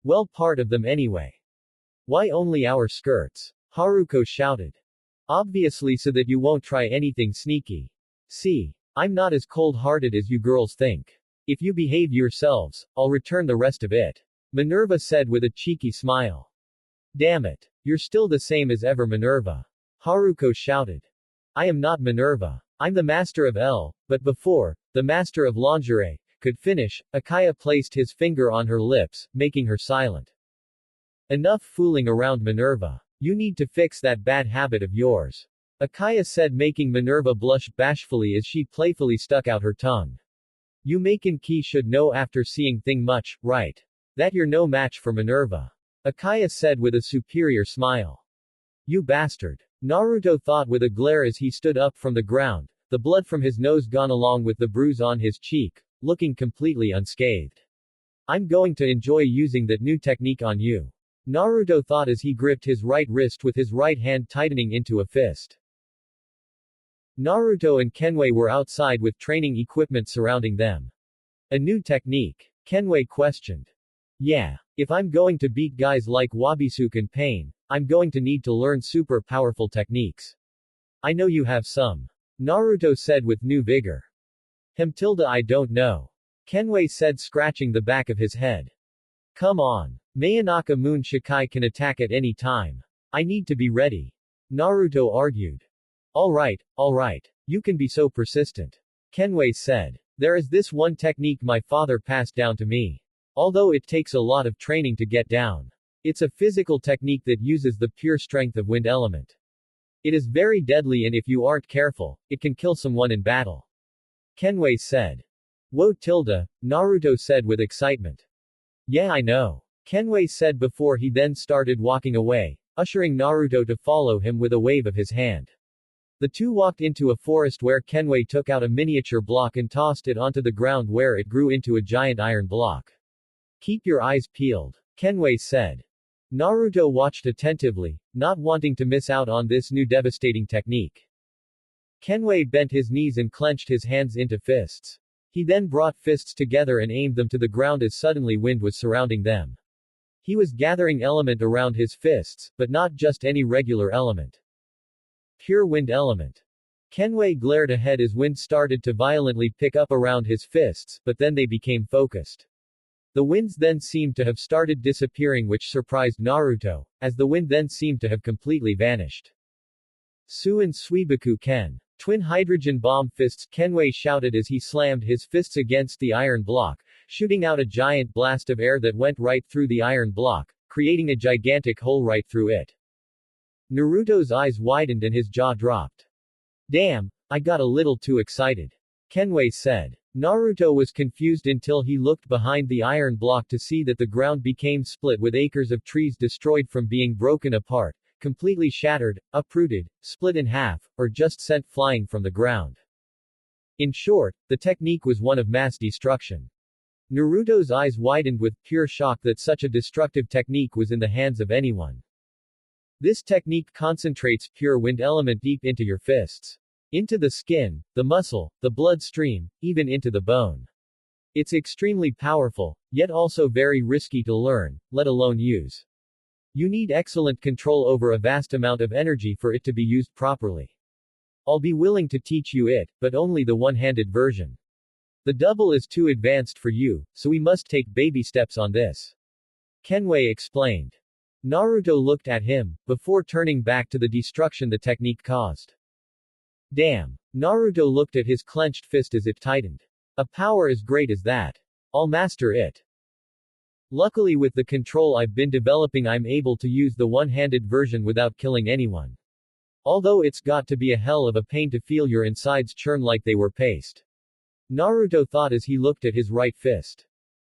Well, part of them anyway. Why only our skirts? Haruko shouted. Obviously so that you won't try anything sneaky. See, I'm not as cold-hearted as you girls think. If you behave yourselves, I'll return the rest of it. Minerva said with a cheeky smile. Damn it. You're still the same as ever, Minerva. Haruko shouted. I am not Minerva. I'm the master of L, but before, the master of lingerie, could finish, Akaya placed his finger on her lips, making her silent. Enough fooling around, Minerva. You need to fix that bad habit of yours. Akaya said, making Minerva blush bashfully as she playfully stuck out her tongue. You Maken Ki should know after seeing thing much, right? That you're no match for Minerva. Akaya said with a superior smile. You bastard. Naruto thought with a glare as he stood up from the ground, the blood from his nose gone along with the bruise on his cheek, looking completely unscathed. I'm going to enjoy using that new technique on you. Naruto thought as he gripped his right wrist with his right hand tightening into a fist. Naruto and Kenway were outside with training equipment surrounding them. A new technique? Kenway questioned. Yeah, if I'm going to beat guys like Wabisuke in pain, I'm going to need to learn super powerful techniques. I know you have some. Naruto said with new vigor. I don't know. Kenway said, scratching the back of his head. Come on. Mayanaka Moon Shikai can attack at any time. I need to be ready. Naruto argued. Alright. You can be so persistent. Kenway said. There is this one technique my father passed down to me. Although it takes a lot of training to get down. It's a physical technique that uses the pure strength of wind element. It is very deadly and if you aren't careful, it can kill someone in battle. Kenway said. Whoa, Naruto said with excitement. Yeah, I know. Kenway said before he then started walking away, ushering Naruto to follow him with a wave of his hand. The two walked into a forest where Kenway took out a miniature block and tossed it onto the ground where it grew into a giant iron block. Keep your eyes peeled. Kenway said. Naruto watched attentively, not wanting to miss out on this new devastating technique. Kenway bent his knees and clenched his hands into fists. He then brought fists together and aimed them to the ground as suddenly wind was surrounding them. He was gathering element around his fists, but not just any regular element. Pure wind element. Kenway glared ahead as wind started to violently pick up around his fists, but then they became focused. The winds then seemed to have started disappearing, which surprised Naruto, as the wind then seemed to have completely vanished. Suin Suibaku Ken. Twin hydrogen bomb fists, Kenway shouted as he slammed his fists against the iron block, shooting out a giant blast of air that went right through the iron block, creating a gigantic hole right through it. Naruto's eyes widened and his jaw dropped. Damn, I got a little too excited. Kenway said. Naruto was confused until he looked behind the iron block to see that the ground became split with acres of trees destroyed from being broken apart, completely shattered, uprooted, split in half, or just sent flying from the ground. In short, the technique was one of mass destruction. Naruto's eyes widened with pure shock that such a destructive technique was in the hands of anyone. This technique concentrates pure wind element deep into your fists. Into the skin, the muscle, the bloodstream, even into the bone. It's extremely powerful, yet also very risky to learn, let alone use. You need excellent control over a vast amount of energy for it to be used properly. I'll be willing to teach you it, but only the one-handed version. The double is too advanced for you, so we must take baby steps on this. Kenway explained. Naruto looked at him, before turning back to the destruction the technique caused. Damn. Naruto looked at his clenched fist as it tightened. A power as great as that. I'll master it. Luckily with the control I've been developing I'm able to use the one-handed version without killing anyone. Although it's got to be a hell of a pain to feel your insides churn like they were paste. Naruto thought as he looked at his right fist.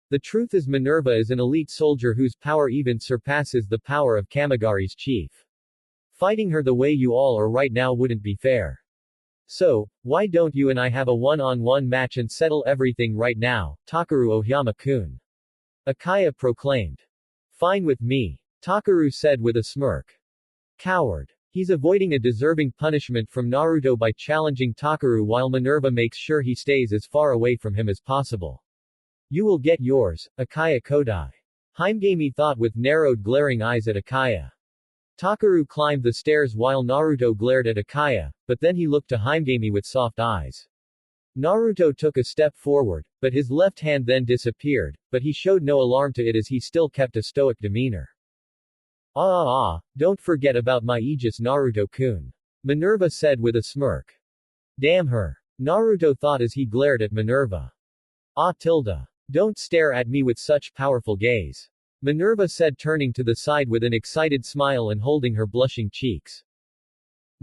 The truth is Minerva is an elite soldier whose power even surpasses the power of Kamigari's chief. Fighting her the way you all are right now wouldn't be fair. So, why don't you and I have a one-on-one match and settle everything right now, Takaru Oyama-kun? Akaya proclaimed. Fine with me. Takaru said with a smirk. Coward. He's avoiding a deserving punishment from Naruto by challenging Takaru while Minerva makes sure he stays as far away from him as possible. You will get yours, Akaya Kodai. Himegami thought with narrowed glaring eyes at Akaya. Takaru climbed the stairs while Naruto glared at Akaya, but then he looked to Himegami with soft eyes. Naruto took a step forward, but his left hand then disappeared, but he showed no alarm to it as he still kept a stoic demeanor. Don't forget about my Aegis Naruto-kun. Minerva said with a smirk. Damn her. Naruto thought as he glared at Minerva. Don't stare at me with such powerful gaze. Minerva said turning to the side with an excited smile and holding her blushing cheeks.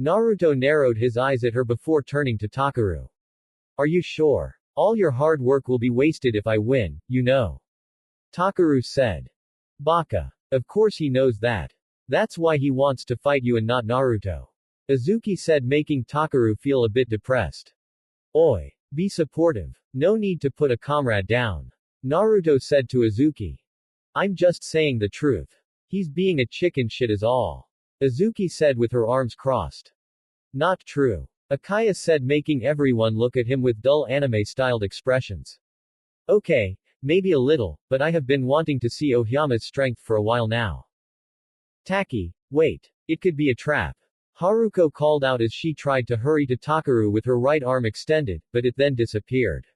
Naruto narrowed his eyes at her before turning to Takaru. Are you sure? All your hard work will be wasted if I win, you know. Takaru said. Baka. Of course he knows that. That's why he wants to fight you and not Naruto. Azuki said making Takaru feel a bit depressed. Oi. Be supportive. No need to put a comrade down. Naruto said to Azuki. I'm just saying the truth. He's being a chicken shit is all. Azuki said with her arms crossed. Not true. Akaya said making everyone look at him with dull anime-styled expressions. Okay, maybe a little, but I have been wanting to see Oyama's strength for a while now. Taki, wait. It could be a trap. Haruko called out as she tried to hurry to Takaru with her right arm extended, but it then disappeared.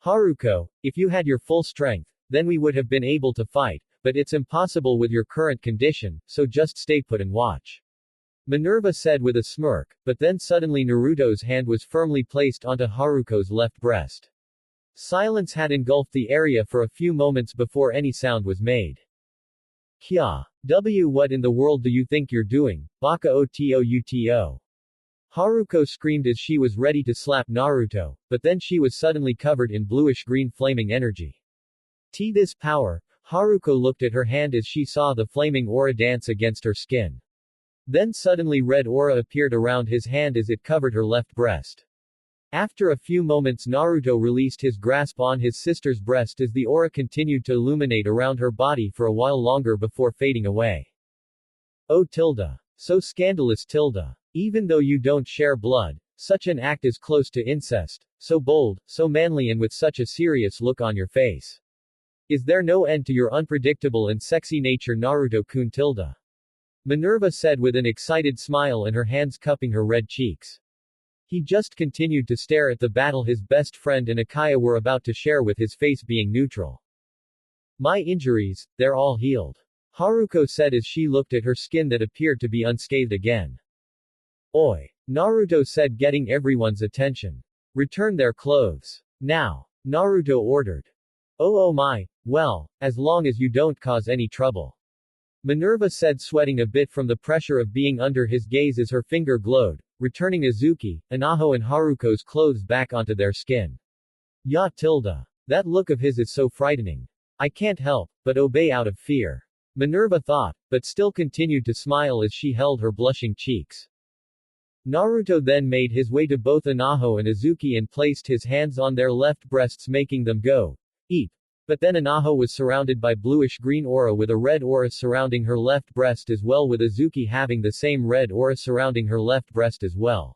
Haruko, if you had your full strength, then we would have been able to fight, but it's impossible with your current condition, so just stay put and watch. Minerva said with a smirk, but then suddenly Naruto's hand was firmly placed onto Haruko's left breast. Silence had engulfed the area for a few moments before any sound was made. Kya. What in the world do you think you're doing, Baka Otouto? Haruko screamed as she was ready to slap Naruto, but then she was suddenly covered in bluish-green flaming energy. This power. Haruko looked at her hand as she saw the flaming aura dance against her skin. Then suddenly red aura appeared around his hand as it covered her left breast. After a few moments Naruto released his grasp on his sister's breast as the aura continued to illuminate around her body for a while longer before fading away. So scandalous Even though you don't share blood, such an act is close to incest, so bold, so manly and with such a serious look on your face. Is there no end to your unpredictable and sexy nature Naruto-kun Minerva said with an excited smile and her hands cupping her red cheeks. He just continued to stare at the battle his best friend and Akaya were about to share with his face being neutral. My injuries, they're all healed. Haruko said as she looked at her skin that appeared to be unscathed again. Oi. Naruto said getting everyone's attention. Return their clothes. Now. Naruto ordered. Oh my, well, as long as you don't cause any trouble. Minerva said sweating a bit from the pressure of being under his gaze as her finger glowed, returning Azuki, Anaho and Haruko's clothes back onto their skin. That look of his is so frightening. I can't help but obey out of fear. Minerva thought, but still continued to smile as she held her blushing cheeks. Naruto then made his way to both Anaho and Azuki and placed his hands on their left breasts making them go, eep. But then Anaho was surrounded by bluish-green aura with a red aura surrounding her left breast as well with Azuki having the same red aura surrounding her left breast as well.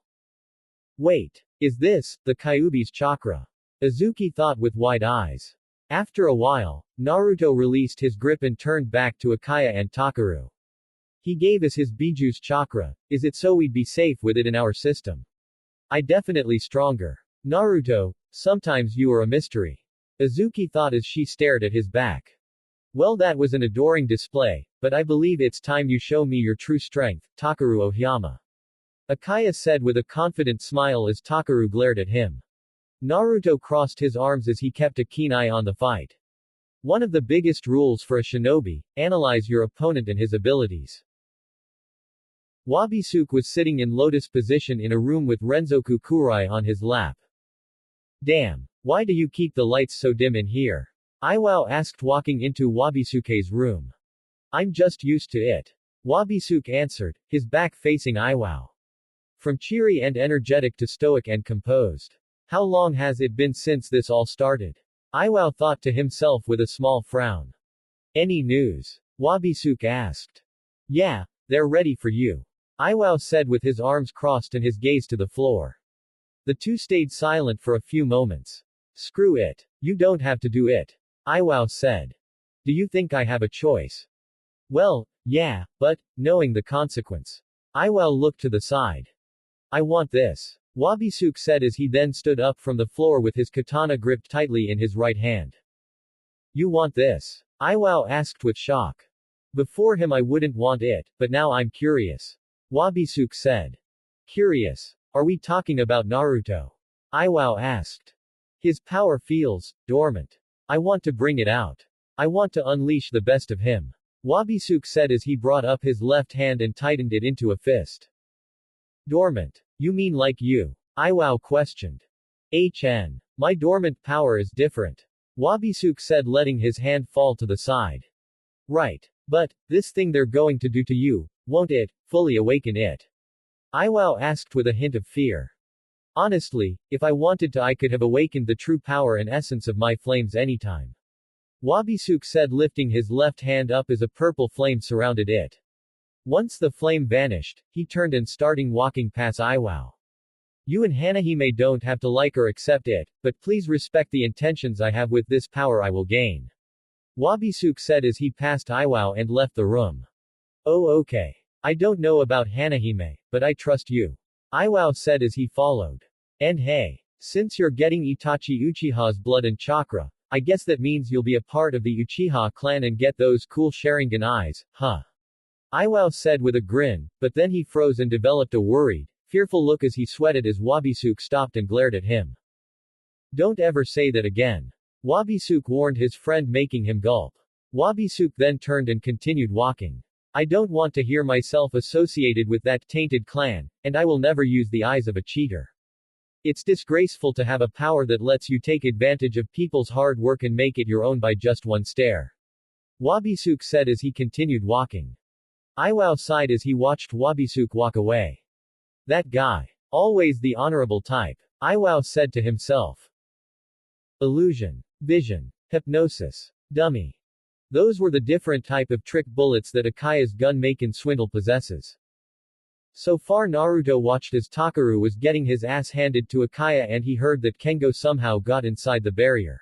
Wait. Is this, the Kyuubi's chakra? Azuki thought with wide eyes. After a while, Naruto released his grip and turned back to Akaya and Takaru. He gave us his Biju's chakra, is it so we'd be safe with it in our system? I definitely stronger. Naruto, sometimes you are a mystery. Azuki thought as she stared at his back. Well, that was an adoring display, but I believe it's time you show me your true strength, Takaru Oyama. Akaya said with a confident smile as Takaru glared at him. Naruto crossed his arms as he kept a keen eye on the fight. One of the biggest rules for a shinobi, analyze your opponent and his abilities. Wabisuke was sitting in lotus position in a room with Renzoku Kurai on his lap. Damn. Why do you keep the lights so dim in here? Iwao asked walking into Wabisuke's room. I'm just used to it. Wabisuke answered, his back facing Iwao. From cheery and energetic to stoic and composed. How long has it been since this all started? Iwao thought to himself with a small frown. Any news? Wabisuke asked. Yeah, they're ready for you. Iwao said with his arms crossed and his gaze to the floor. The two stayed silent for a few moments. Screw it. You don't have to do it. Iwao said. Do you think I have a choice? Well, yeah, but, knowing the consequence. Iwao looked to the side. I want this. Wabisuke said as he then stood up from the floor with his katana gripped tightly in his right hand. You want this? Iwao asked with shock. Before him I wouldn't want it, but now I'm curious. Wabisuke said. Curious. Are we talking about Naruto? Iwao asked. His power feels dormant. I want to bring it out. I want to unleash the best of him. Wabisuke said as he brought up his left hand and tightened it into a fist. Dormant. You mean like you? Iwao questioned. My dormant power is different. Wabisuke said letting his hand fall to the side. Right. But, this thing they're going to do to you, won't it, fully awaken it? Iwao asked with a hint of fear. Honestly, if I wanted to I could have awakened the true power and essence of my flames anytime. Wabisuke said lifting his left hand up as a purple flame surrounded it. Once the flame vanished, he turned and starting walking past Iwao. You and Hanahime don't have to like or accept it, but please respect the intentions I have with this power I will gain. Wabisuke said as he passed Iwao and left the room. Oh okay. I don't know about Hanahime, but I trust you. Iwao said as he followed. And hey, since you're getting Itachi Uchiha's blood and chakra, I guess that means you'll be a part of the Uchiha clan and get those cool Sharingan eyes, huh? Iwao said with a grin, but then he froze and developed a worried, fearful look as he sweated as Wabisuke stopped and glared at him. Don't ever say that again. Wabisuke warned his friend making him gulp. Wabisuke then turned and continued walking. I don't want to hear myself associated with that tainted clan, and I will never use the eyes of a cheater. It's disgraceful to have a power that lets you take advantage of people's hard work and make it your own by just one stare. Wabisuke said as he continued walking. Iwao sighed as he watched Wabisuke walk away. That guy. Always the honorable type. Iwao said to himself. Illusion. Vision. Hypnosis. Dummy. Those were the different type of trick bullets that Akaya's gun Maken swindle possesses. So far Naruto watched as Takaru was getting his ass handed to Akaya and he heard that Kengo somehow got inside the barrier.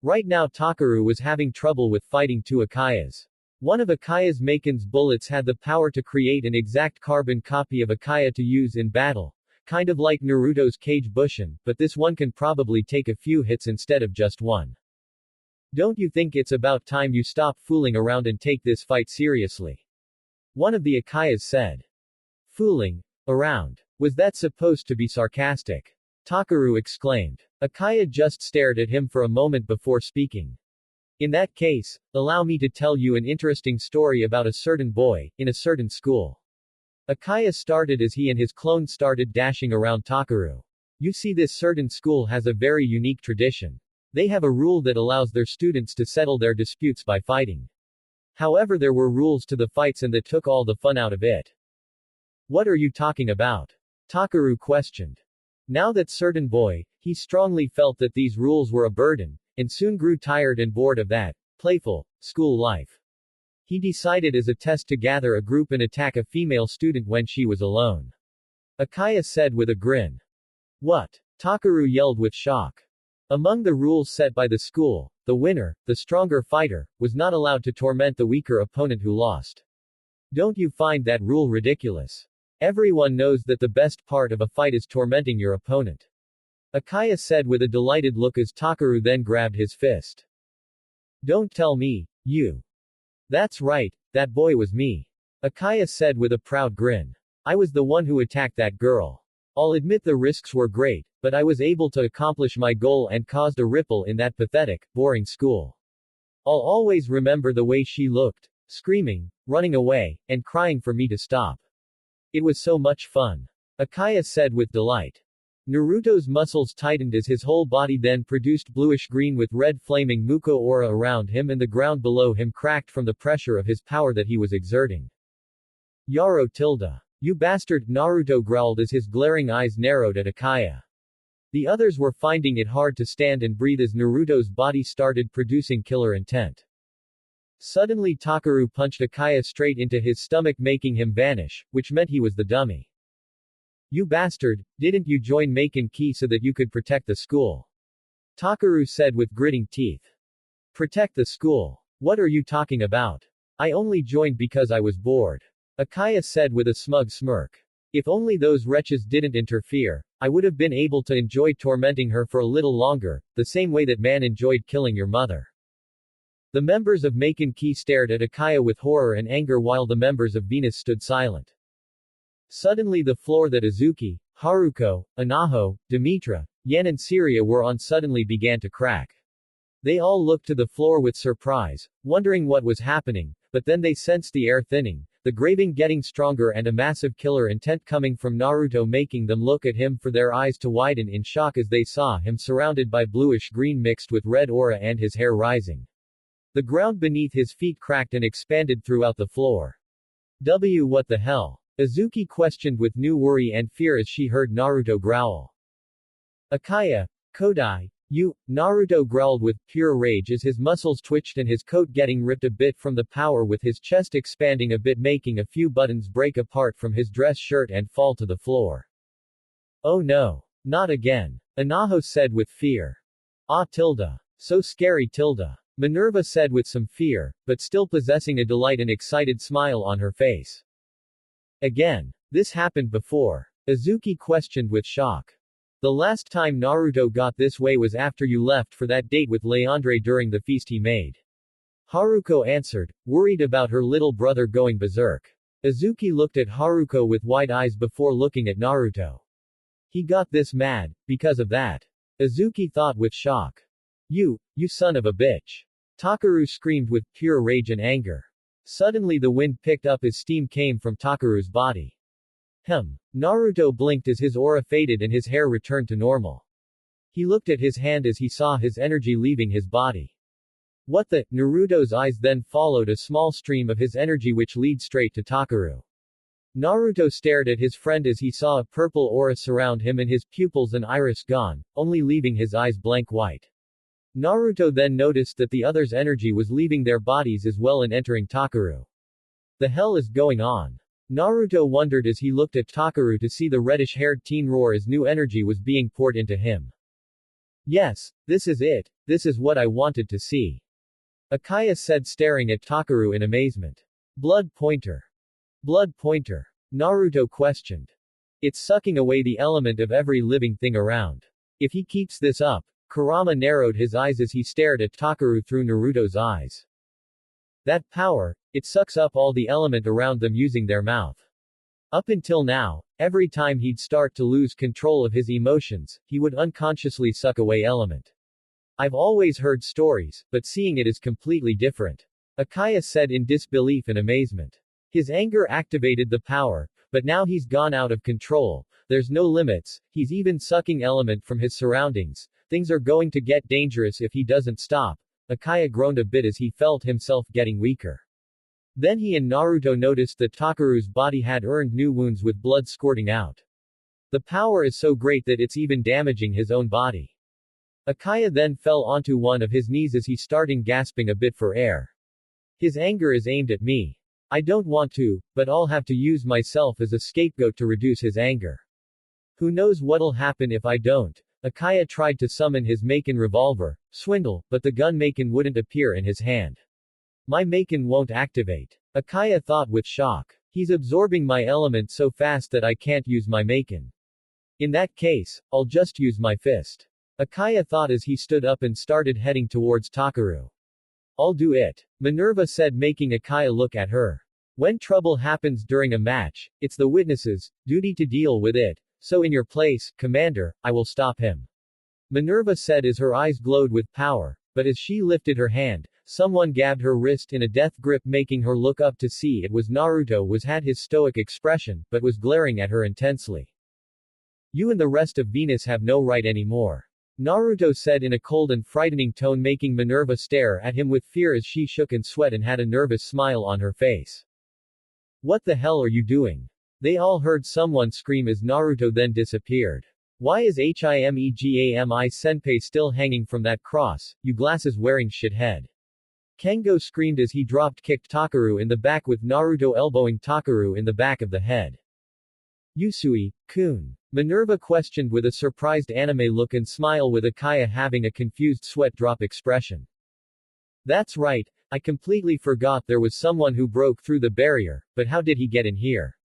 Right now Takaru was having trouble with fighting two Akayas. One of Akaya's Maken's bullets had the power to create an exact carbon copy of Akaya to use in battle. Kind of like Naruto's Kage Bushin, but this one can probably take a few hits instead of just one. Don't you think it's about time you stop fooling around and take this fight seriously? One of the Akayas said. Fooling around. Was that supposed to be sarcastic? Takaru exclaimed. Akaya just stared at him for a moment before speaking. In that case, allow me to tell you an interesting story about a certain boy, in a certain school. Akaya started as he and his clone started dashing around Takaru. You see, this certain school has a very unique tradition. They have a rule that allows their students to settle their disputes by fighting. However, there were rules to the fights and that took all the fun out of it. What are you talking about? Takaru questioned. Now that certain boy, he strongly felt that these rules were a burden, and soon grew tired and bored of that playful school life. He decided as a test to gather a group and attack a female student when she was alone. Akaya said with a grin. What? Takaru yelled with shock. Among the rules set by the school, the winner, the stronger fighter, was not allowed to torment the weaker opponent who lost. Don't you find that rule ridiculous? Everyone knows that the best part of a fight is tormenting your opponent. Akaya said with a delighted look as Takaru then grabbed his fist. Don't tell me, you. That's right, that boy was me. Akaya said with a proud grin. I was the one who attacked that girl. I'll admit the risks were great, but I was able to accomplish my goal and caused a ripple in that pathetic, boring school. I'll always remember the way she looked, screaming, running away, and crying for me to stop. It was so much fun. Akaya said with delight. Naruto's muscles tightened as his whole body then produced bluish-green with red flaming Muko aura around him, and the ground below him cracked from the pressure of his power that he was exerting. Yaro tilde. You bastard, Naruto growled as his glaring eyes narrowed at Akaya. The others were finding it hard to stand and breathe as Naruto's body started producing killer intent. Suddenly Takaru punched Akaya straight into his stomach, making him vanish, which meant he was the dummy. You bastard, didn't you join Maken Ki so that you could protect the school? Takaru said with gritting teeth. Protect the school? What are you talking about? I only joined because I was bored. Akaya said with a smug smirk. If only those wretches didn't interfere, I would have been able to enjoy tormenting her for a little longer, the same way that man enjoyed killing your mother. The members of Maken Ki stared at Akaya with horror and anger while the members of Venus stood silent. Suddenly the floor that Azuki, Haruko, Anaho, Demetra, Yan and Syria were on suddenly began to crack. They all looked to the floor with surprise, wondering what was happening, but then they sensed the air thinning, the craving getting stronger and a massive killer intent coming from Naruto, making them look at him for their eyes to widen in shock as they saw him surrounded by bluish-green mixed with red aura and his hair rising. The ground beneath his feet cracked and expanded throughout the floor. What the hell? Azuki questioned with new worry and fear as she heard Naruto growl. Akaya, Kodai, you, Naruto growled with pure rage as his muscles twitched and his coat getting ripped a bit from the power, with his chest expanding a bit, making a few buttons break apart from his dress shirt and fall to the floor. Oh no. Not again. Anaho said with fear. Ah tilde. So scary tilde. Minerva said with some fear, but still possessing a delight and excited smile on her face. Again. This happened before. Azuki questioned with shock. The last time Naruto got this way was after you left for that date with Leandre during the feast he made. Haruko answered, worried about her little brother going berserk. Azuki looked at Haruko with wide eyes before looking at Naruto. He got this mad, because of that. Azuki thought with shock. You son of a bitch. Takaru screamed with pure rage and anger. Suddenly the wind picked up as steam came from Takaru's body. Naruto blinked as his aura faded and his hair returned to normal. He looked at his hand as he saw his energy leaving his body. What the? Naruto's eyes then followed a small stream of his energy which led straight to Takaru. Naruto stared at his friend as he saw a purple aura surround him and his pupils and iris gone, only leaving his eyes blank white. Naruto then noticed that the other's energy was leaving their bodies as well and entering Takaru. The hell is going on? Naruto wondered as he looked at Takaru to see the reddish-haired teen roar as new energy was being poured into him. Yes, this is it. This is what I wanted to see. Akaya said, staring at Takaru in amazement. Blood pointer. Blood pointer. Naruto questioned. It's sucking away the element of every living thing around. If he keeps this up. Kurama narrowed his eyes as he stared at Takaru through Naruto's eyes. That power, it sucks up all the element around them using their mouth. Up until now, every time he'd start to lose control of his emotions, he would unconsciously suck away element. I've always heard stories, but seeing it is completely different. Akaya said in disbelief and amazement. His anger activated the power, but now he's gone out of control. There's no limits, he's even sucking element from his surroundings. Things are going to get dangerous if he doesn't stop. Akaya groaned a bit as he felt himself getting weaker. Then he and Naruto noticed that Takaru's body had earned new wounds with blood squirting out. The power is so great that it's even damaging his own body. Akaya then fell onto one of his knees as he started gasping a bit for air. His anger is aimed at me. I don't want to, but I'll have to use myself as a scapegoat to reduce his anger. Who knows what'll happen if I don't? Akaya tried to summon his Maken revolver, Swindle, but the gun Maken wouldn't appear in his hand. My Maken won't activate. Akaya thought with shock. He's absorbing my element so fast that I can't use my Maken. In that case, I'll just use my fist. Akaya thought as he stood up and started heading towards Takaru. I'll do it. Minerva said, making Akaya look at her. When trouble happens during a match, it's the witness's duty to deal with it, so in your place, Commander, I will stop him. Minerva said as her eyes glowed with power, but as she lifted her hand, someone grabbed her wrist in a death grip making her look up to see it was Naruto was had his stoic expression, but was glaring at her intensely. You and the rest of Venus have no right anymore. Naruto said in a cold and frightening tone making Minerva stare at him with fear as she shook in sweat and had a nervous smile on her face. What the hell are you doing? They all heard someone scream as Naruto then disappeared. Why is Himegami Senpai still hanging from that cross, you glasses-wearing shithead? Kengo screamed as he kicked Takaru in the back with Naruto elbowing Takaru in the back of the head. Yusui-kun? Minerva questioned with a surprised anime look and smile with Akaya having a confused sweat drop expression. That's right, I completely forgot there was someone who broke through the barrier, but how did he get in here?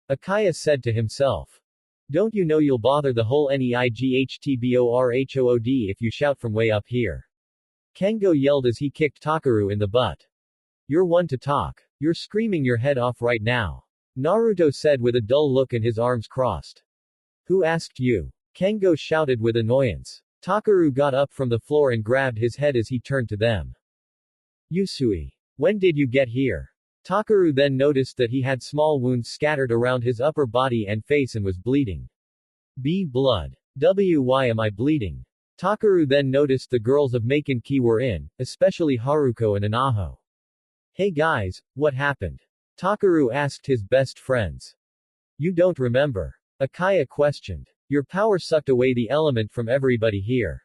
Akaya said to himself. Don't you know you'll bother the whole Neightborhood if you shout from way up here? Kengo yelled as he kicked Takaru in the butt. You're one to talk. You're screaming your head off right now. Naruto said with a dull look and his arms crossed. Who asked you? Kengo shouted with annoyance. Takaru got up from the floor and grabbed his head as he turned to them. Yusui. When did you get here? Takaru then noticed that he had small wounds scattered around his upper body and face and was bleeding. Blood. Why am I bleeding? Takaru then noticed the girls of Maken were in, especially Haruko and Anaho. Hey guys, what happened? Takaru asked his best friends. You don't remember? Akaya questioned. Your power sucked away the element from everybody here.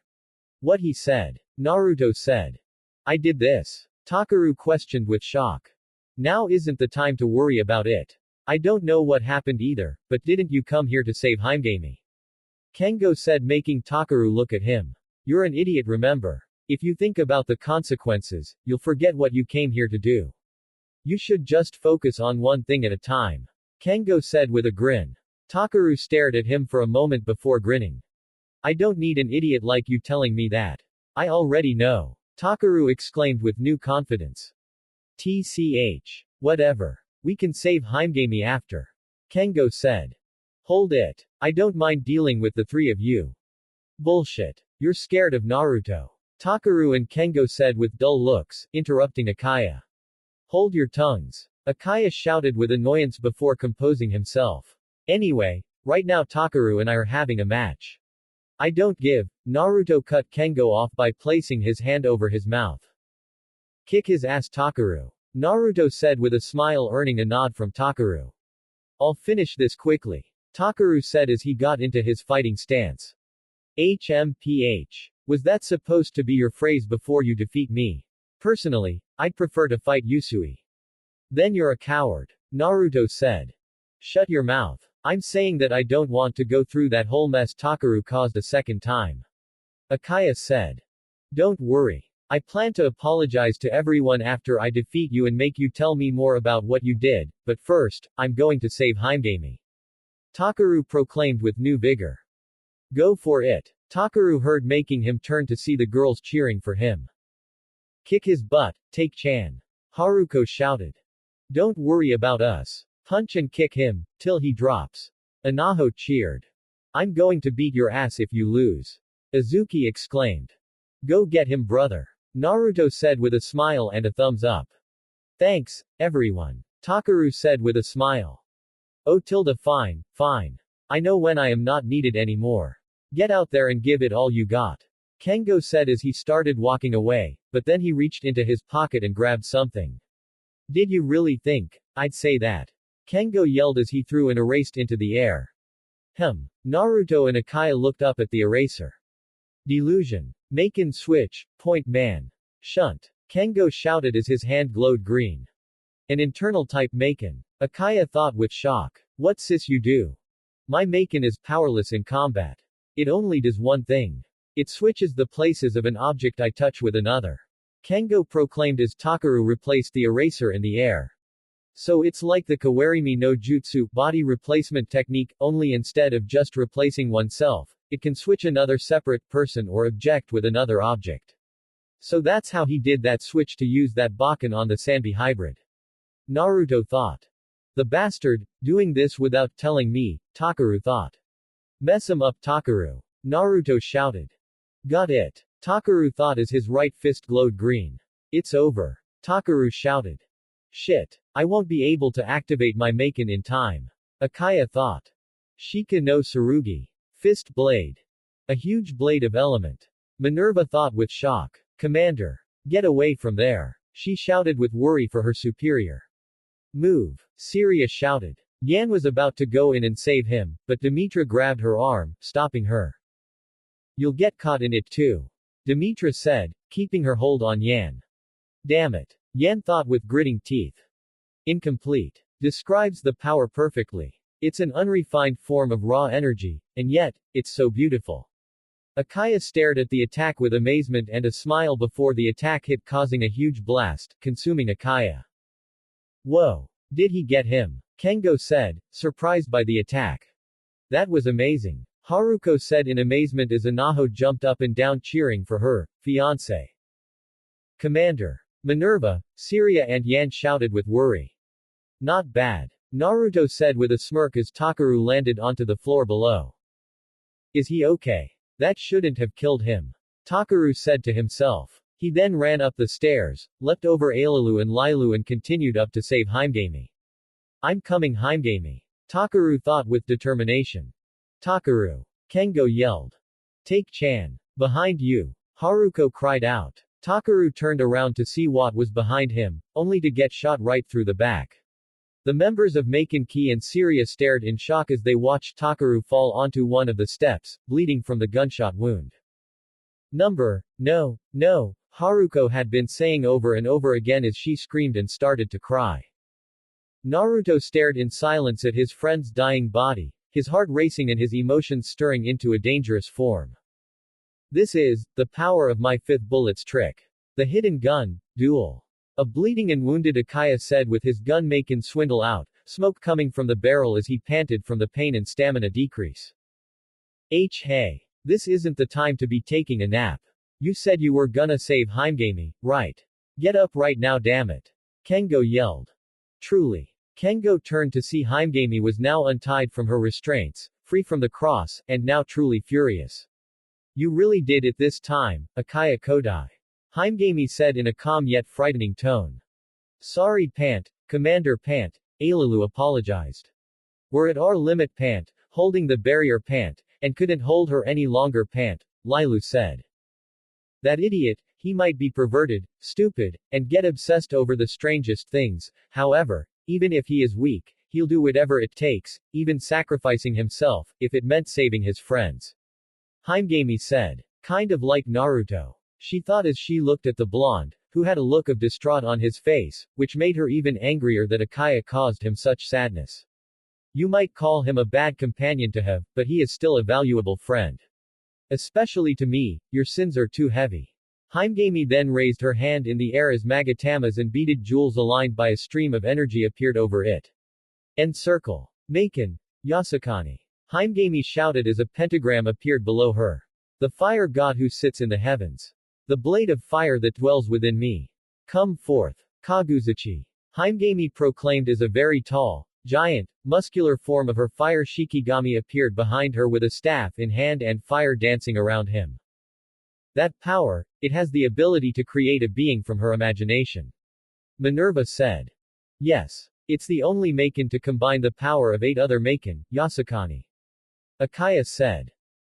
What he said. Naruto said. I did this. Takaru questioned with shock. Now isn't the time to worry about it. I don't know what happened either, but didn't you come here to save Himegami? Kengo said making Takaru look at him. You're an idiot remember. If you think about the consequences, you'll forget what you came here to do. You should just focus on one thing at a time. Kengo said with a grin. Takaru stared at him for a moment before grinning. I don't need an idiot like you telling me that. I already know. Takaru exclaimed with new confidence. TCH. Whatever. We can save Himegami after. Kengo said. Hold it. I don't mind dealing with the three of you. Bullshit. You're scared of Naruto. Takaru and Kengo said with dull looks, interrupting Akaya. Hold your tongues. Akaya shouted with annoyance before composing himself. Anyway, right now Takaru and I are having a match. I don't give. Naruto cut Kengo off by placing his hand over his mouth. Kick his ass Takaru. Naruto said with a smile earning a nod from Takaru. I'll finish this quickly. Takaru said as he got into his fighting stance. HMPH. Was that supposed to be your phrase before you defeat me? Personally, I'd prefer to fight Yusui. Then you're a coward. Naruto said. Shut your mouth. I'm saying that I don't want to go through that whole mess Takaru caused a second time. Akaya said. Don't worry. I plan to apologize to everyone after I defeat you and make you tell me more about what you did, but first, I'm going to save Himegami. Takaru proclaimed with new vigor. Go for it. Takaru heard making him turn to see the girls cheering for him. Kick his butt, take-chan. Haruko shouted. Don't worry about us. Punch and kick him, till he drops. Anaho cheered. I'm going to beat your ass if you lose. Azuki exclaimed. Go get him brother. Naruto said with a smile and a thumbs up. Thanks, everyone. Takaru said with a smile. Oh fine, fine. I know when I am not needed anymore. Get out there and give it all you got. Kengo said as he started walking away, but then he reached into his pocket and grabbed something. Did you really think I'd say that? Kengo yelled as he threw an eraser into the air. Naruto and Akaya looked up at the eraser. Delusion. Maken switch, point man. Shunt. Kengo shouted as his hand glowed green. An internal type Maken. Akaya thought with shock. What sis you do? My Maken is powerless in combat. It only does one thing. It switches the places of an object I touch with another. Kengo proclaimed as Takaru replaced the eraser in the air. So it's like the Kawarimi no Jutsu body replacement technique, only instead of just replacing oneself, it can switch another separate person or object with another object. So that's how he did that switch to use that Baken on the Sanbi hybrid. Naruto thought. The bastard, doing this without telling me, Takaru thought. Mess him up, Takaru. Naruto shouted. Got it. Takaru thought as his right fist glowed green. It's over. Takaru shouted. Shit. I won't be able to activate my Maken in time. Akaya thought. Shika no Tsurugi. Fist blade. A huge blade of element. Minerva thought with shock. Commander. Get away from there. She shouted with worry for her superior. Move. Syria shouted. Yan was about to go in and save him, but Demetra grabbed her arm, stopping her. You'll get caught in it too. Demetra said, keeping her hold on Yan. Damn it. Yan thought with gritting teeth. Incomplete. Describes the power perfectly. It's an unrefined form of raw energy, and yet, it's so beautiful. Akaya stared at the attack with amazement and a smile before the attack hit, causing a huge blast, consuming Akaya. Whoa. Did he get him? Kengo said, surprised by the attack. That was amazing. Haruko said in amazement as Anaho jumped up and down cheering for her fiancé. Commander. Minerva, Syria and Yan shouted with worry. Not bad. Naruto said with a smirk as Takaru landed onto the floor below. Is he okay? That shouldn't have killed him. Takaru said to himself. He then ran up the stairs, leapt over Ailalu and Lailu and continued up to save Himegami. I'm coming, Himegami. Takaru thought with determination. Takaru. Kengo yelled. Take Chan. Behind you. Haruko cried out. Takaru turned around to see what was behind him, only to get shot right through the back. The members of Maken Ki and Syria stared in shock as they watched Takaru fall onto one of the steps, bleeding from the gunshot wound. No, Haruko had been saying over and over again as she screamed and started to cry. Naruto stared in silence at his friend's dying body, his heart racing and his emotions stirring into a dangerous form. This is the power of my fifth bullet's trick. The hidden gun, duel. A bleeding and wounded Akaya said with his gun Maken swindle out, smoke coming from the barrel as he panted from the pain and stamina decrease. Hey. This isn't the time to be taking a nap. You said you were gonna save Himegami, right? Get up right now, damn it. Kengo yelled. Truly. Kengo turned to see Himegami was now untied from her restraints, free from the cross, and now truly furious. You really did it this time, Akaya Kodai. Himegami said in a calm yet frightening tone. Sorry Pant, Commander Pant, Ailalu apologized. We're at our limit Pant, holding the barrier Pant, and couldn't hold her any longer Pant, Lailu said. That idiot, he might be perverted, stupid, and get obsessed over the strangest things, however, even if he is weak, he'll do whatever it takes, even sacrificing himself, if it meant saving his friends. Himegami said. Kind of like Naruto. She thought as she looked at the blonde, who had a look of distraught on his face, which made her even angrier that Akaya caused him such sadness. You might call him a bad companion to have, but he is still a valuable friend. Especially to me, your sins are too heavy. Himegami then raised her hand in the air as Magatamas and beaded jewels aligned by a stream of energy appeared over it. End circle. Maken. Yasukani. Himegami shouted as a pentagram appeared below her. The fire god who sits in the heavens. The blade of fire that dwells within me. Come forth. Kaguzuchi. Himegami proclaimed as a very tall, giant, muscular form of her fire Shikigami appeared behind her with a staff in hand and fire dancing around him. That power, it has the ability to create a being from her imagination. Minerva said. Yes. It's the only Maken to combine the power of 8 other Maken, Yasukani. Akaya said.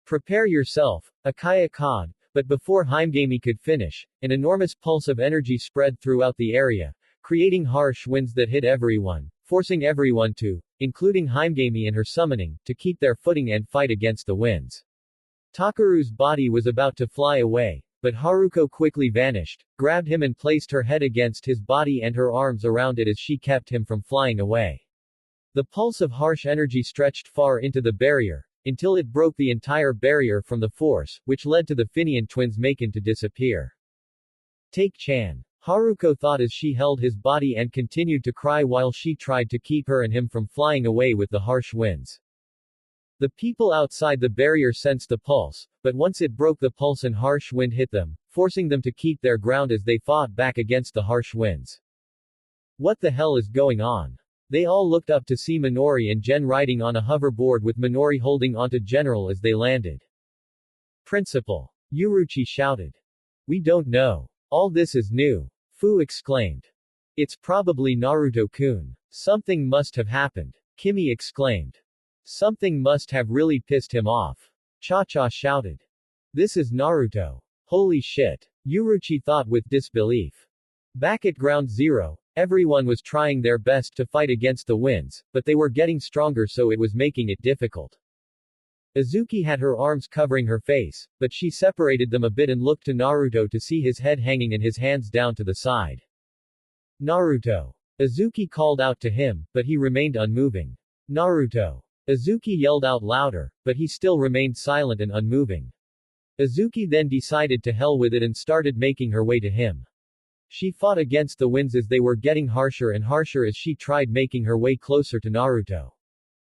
Prepare yourself, Akaya Khan, but before Himegami could finish, an enormous pulse of energy spread throughout the area, creating harsh winds that hit everyone, forcing everyone to, including Himegami and her summoning, to keep their footing and fight against the winds. Takaru's body was about to fly away, but Haruko quickly vanished, grabbed him and placed her head against his body and her arms around it as she kept him from flying away. The pulse of harsh energy stretched far into the barrier, until it broke the entire barrier from the force, which led to the Finian twins' Maken to disappear. Take Chan. Haruko thought as she held his body and continued to cry while she tried to keep her and him from flying away with the harsh winds. The people outside the barrier sensed the pulse, but once it broke the pulse and harsh wind hit them, forcing them to keep their ground as they fought back against the harsh winds. What the hell is going on? They all looked up to see Minori and Gen riding on a hoverboard with Minori holding onto General as they landed. Principal. Yuruchi shouted. We don't know. All this is new. Fu exclaimed. It's probably Naruto-kun. Something must have happened. Kimi exclaimed. Something must have really pissed him off. Cha-cha shouted. This is Naruto. Holy shit. Yuruchi thought with disbelief. Back at Ground Zero, everyone was trying their best to fight against the winds, but they were getting stronger so it was making it difficult. Azuki had her arms covering her face, but she separated them a bit and looked to Naruto to see his head hanging and his hands down to the side. Naruto. Azuki called out to him, but he remained unmoving. Naruto. Azuki yelled out louder, but he still remained silent and unmoving. Azuki then decided to hell with it and started making her way to him. She fought against the winds as they were getting harsher and harsher as she tried making her way closer to Naruto.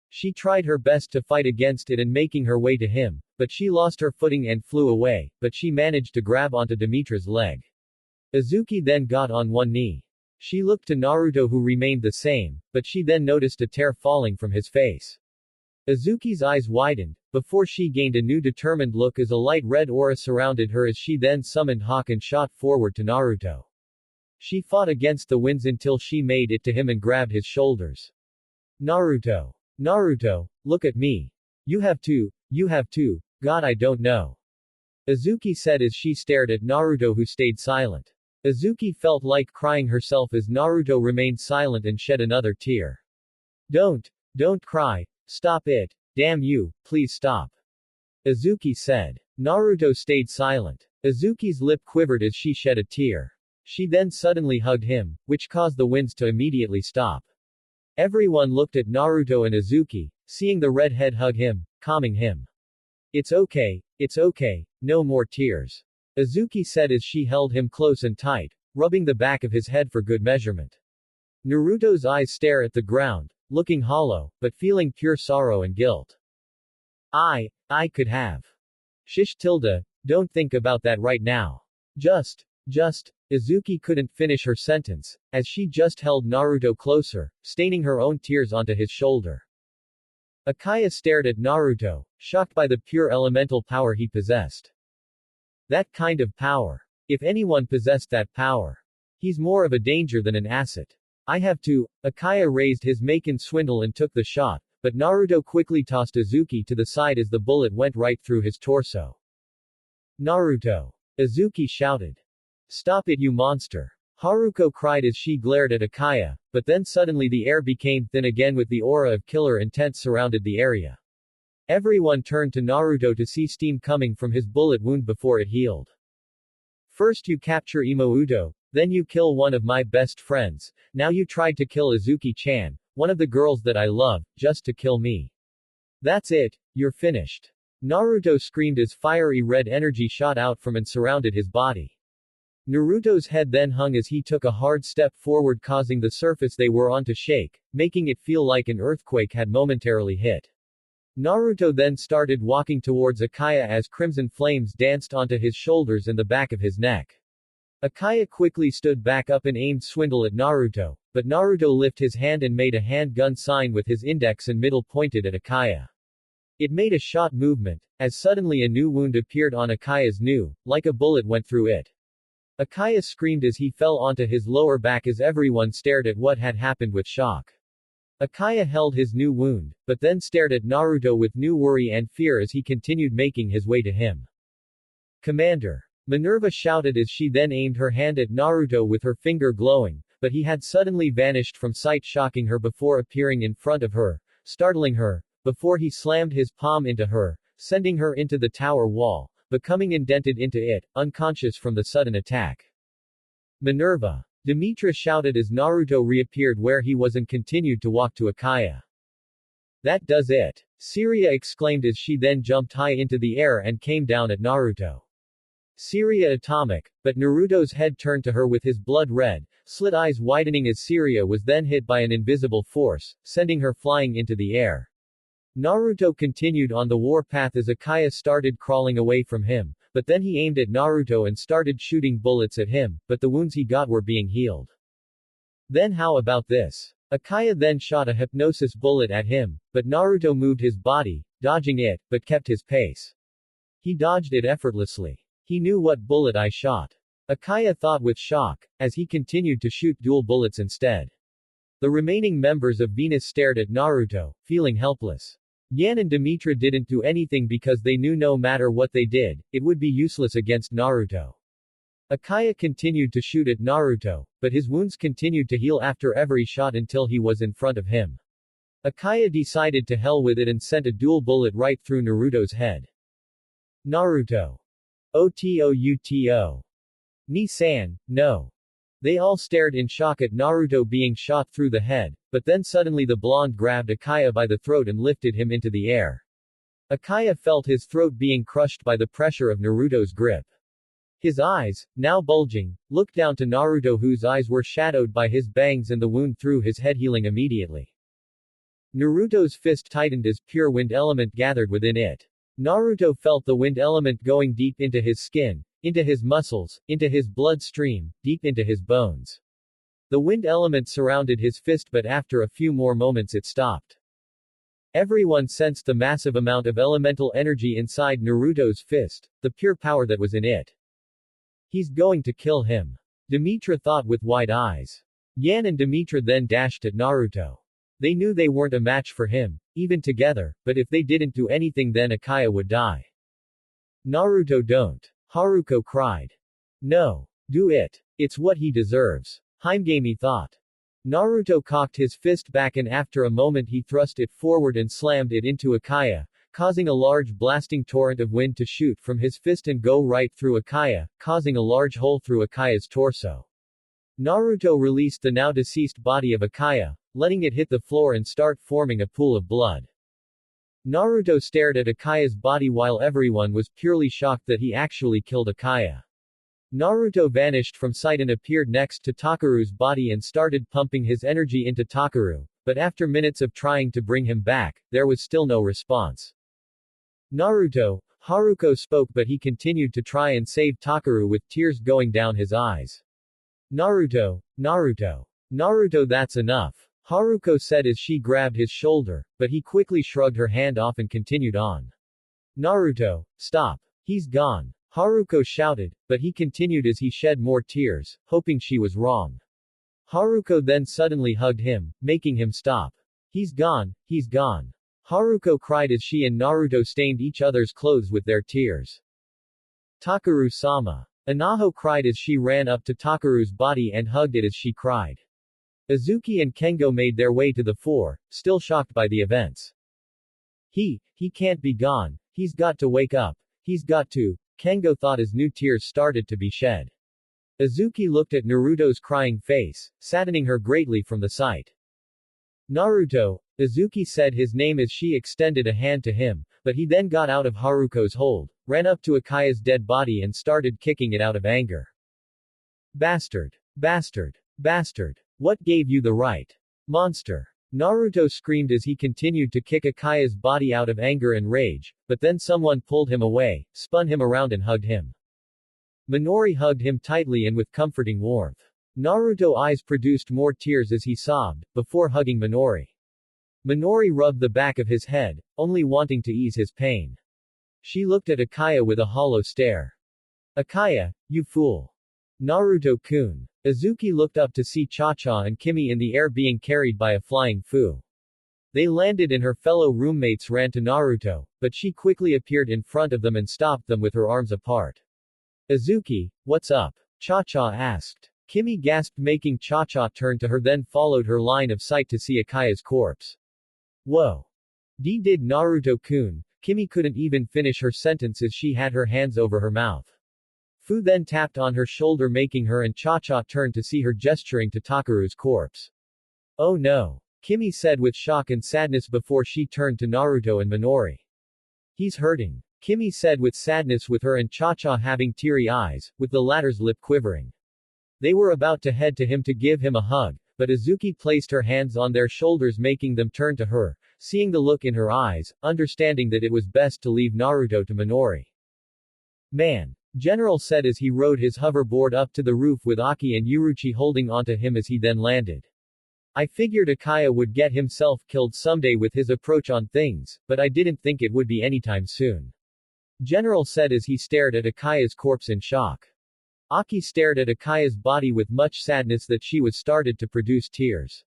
She tried her best to fight against it and making her way to him, but she lost her footing and flew away, but she managed to grab onto Demetra's leg. Azuki then got on one knee. She looked to Naruto who remained the same, but she then noticed a tear falling from his face. Azuki's eyes widened, before she gained a new determined look as a light red aura surrounded her as she then summoned Hawk and shot forward to Naruto. She fought against the winds until she made it to him and grabbed his shoulders. Naruto. Naruto, look at me. You have too, God I don't know. Azuki said as she stared at Naruto who stayed silent. Azuki felt like crying herself as Naruto remained silent and shed another tear. Don't cry, stop it, damn you, please stop. Azuki said. Naruto stayed silent. Azuki's lip quivered as she shed a tear. She then suddenly hugged him, which caused the winds to immediately stop. Everyone looked at Naruto and Azuki, seeing the redhead hug him, calming him. It's okay, no more tears. Azuki said as she held him close and tight, rubbing the back of his head for good measurement. Naruto's eyes stare at the ground, looking hollow, but feeling pure sorrow and guilt. I could have. Shish tilde, don't think about that right now. Just, Azuki couldn't finish her sentence, as she just held Naruto closer, staining her own tears onto his shoulder. Akaya stared at Naruto, shocked by the pure elemental power he possessed. That kind of power. If anyone possessed that power. He's more of a danger than an asset. I have to. Akaya raised his Maken swindle and took the shot, but Naruto quickly tossed Azuki to the side as the bullet went right through his torso. Naruto. Azuki shouted. Stop it you monster. Haruko cried as she glared at Akaya, but then suddenly the air became thin again with the aura of killer intent surrounded the area. Everyone turned to Naruto to see steam coming from his bullet wound before it healed. First you capture Imouto, then you kill one of my best friends, now you tried to kill Azuki-chan, one of the girls that I love, just to kill me. That's it, you're finished. Naruto screamed as fiery red energy shot out from and surrounded his body. Naruto's head then hung as he took a hard step forward causing the surface they were on to shake, making it feel like an earthquake had momentarily hit. Naruto then started walking towards Akaya as crimson flames danced onto his shoulders and the back of his neck. Akaya quickly stood back up and aimed swindle at Naruto, but Naruto lifted his hand and made a handgun sign with his index and middle pointed at Akaya. It made a shot movement, as suddenly a new wound appeared on Akaya's new, like a bullet went through it. Akaya screamed as he fell onto his lower back as everyone stared at what had happened with shock. Akaya held his new wound, but then stared at Naruto with new worry and fear as he continued making his way to him. Commander. Minerva shouted as she then aimed her hand at Naruto with her finger glowing, but he had suddenly vanished from sight shocking her before appearing in front of her, startling her, before he slammed his palm into her, sending her into the tower wall, becoming indented into it, unconscious from the sudden attack. Minerva. Demetra shouted as Naruto reappeared where he was and continued to walk to Akaya. That does it. Syria exclaimed as she then jumped high into the air and came down at Naruto. Syria atomic, but Naruto's head turned to her with his blood red, slit eyes widening as Syria was then hit by an invisible force, sending her flying into the air. Naruto continued on the warpath as Akaya started crawling away from him, but then he aimed at Naruto and started shooting bullets at him, but the wounds he got were being healed. Then how about this? Akaya then shot a hypnosis bullet at him, but Naruto moved his body, dodging it, but kept his pace. He dodged it effortlessly. He knew what bullet I shot. Akaya thought with shock, as he continued to shoot dual bullets instead. The remaining members of Venus stared at Naruto, feeling helpless. Yan and Demetra didn't do anything because they knew no matter what they did, it would be useless against Naruto. Akaya continued to shoot at Naruto, but his wounds continued to heal after every shot until he was in front of him. Akaya decided to hell with it and sent a dual bullet right through Naruto's head. Naruto. Otouto. Ni-san, no. They all stared in shock at Naruto being shot through the head, but then suddenly the blonde grabbed Akaya by the throat and lifted him into the air. Akaya felt his throat being crushed by the pressure of Naruto's grip. His eyes, now bulging, looked down to Naruto whose eyes were shadowed by his bangs and the wound through his head healing immediately. Naruto's fist tightened as pure wind element gathered within it. Naruto felt the wind element going deep into his skin, into his muscles, into his bloodstream, deep into his bones. The wind element surrounded his fist but after a few more moments it stopped. Everyone sensed the massive amount of elemental energy inside Naruto's fist, the pure power that was in it. He's going to kill him. Demetra thought with wide eyes. Yan and Demetra then dashed at Naruto. They knew they weren't a match for him, even together, but if they didn't do anything then Akaya would die. Naruto don't. Haruko cried. No. Do it. It's what he deserves. Himegami thought. Naruto cocked his fist back and after a moment he thrust it forward and slammed it into Akaya, causing a large blasting torrent of wind to shoot from his fist and go right through Akaya, causing a large hole through Akaya's torso. Naruto released the now deceased body of Akaya, letting it hit the floor and start forming a pool of blood. Naruto stared at Akaya's body while everyone was purely shocked that he actually killed Akaya. Naruto vanished from sight and appeared next to Takeru's body and started pumping his energy into Takeru, but after minutes of trying to bring him back, there was still no response. Naruto, Haruko spoke but he continued to try and save Takeru with tears going down his eyes. Naruto, Naruto. Naruto, that's enough. Haruko said as she grabbed his shoulder, but he quickly shrugged her hand off and continued on. Naruto, stop. He's gone. Haruko shouted, but he continued as he shed more tears, hoping she was wrong. Haruko then suddenly hugged him, making him stop. He's gone, he's gone. Haruko cried as she and Naruto stained each other's clothes with their tears. Takeru-sama. Anaho cried as she ran up to Takeru's body and hugged it as she cried. Izuki and Kengo made their way to the fore, still shocked by the events. He can't be gone. He's got to wake up. He's got to. Kengo thought as new tears started to be shed. Izuki looked at Naruto's crying face, saddening her greatly from the sight. Naruto, Izuki said his name as she extended a hand to him, but he then got out of Haruko's hold, ran up to Akaya's dead body and started kicking it out of anger. Bastard! Bastard! Bastard! What gave you the right? Monster! Naruto screamed as he continued to kick Akaya's body out of anger and rage, but then someone pulled him away, spun him around and hugged him. Minori hugged him tightly and with comforting warmth. Naruto's eyes produced more tears as he sobbed, before hugging Minori. Minori rubbed the back of his head, only wanting to ease his pain. She looked at Akaya with a hollow stare. Akaya, you fool. Naruto-kun. Izuki looked up to see Cha-Cha and Kimi in the air being carried by a flying Fu. They landed and her fellow roommates ran to Naruto, but she quickly appeared in front of them and stopped them with her arms apart. Izuki, what's up? Cha-Cha asked. Kimi gasped making Cha-Cha turn to her then followed her line of sight to see Akaya's corpse. Whoa. Did Naruto-kun. Kimi couldn't even finish her sentence as she had her hands over her mouth. Fu then tapped on her shoulder making her and Cha-Cha turn to see her gesturing to Takeru's corpse. Oh no. Kimi said with shock and sadness before she turned to Naruto and Minori. He's hurting. Kimi said with sadness with her and Cha-Cha having teary eyes, with the latter's lip quivering. They were about to head to him to give him a hug, but Izuki placed her hands on their shoulders making them turn to her, seeing the look in her eyes, understanding that it was best to leave Naruto to Minori. Man. General said as he rode his hoverboard up to the roof with Aki and Yuruchi holding onto him as he then landed. I figured Akaya would get himself killed someday with his approach on things, but I didn't think it would be anytime soon. General said as he stared at Akaya's corpse in shock. Aki stared at Akaya's body with much sadness that she was started to produce tears.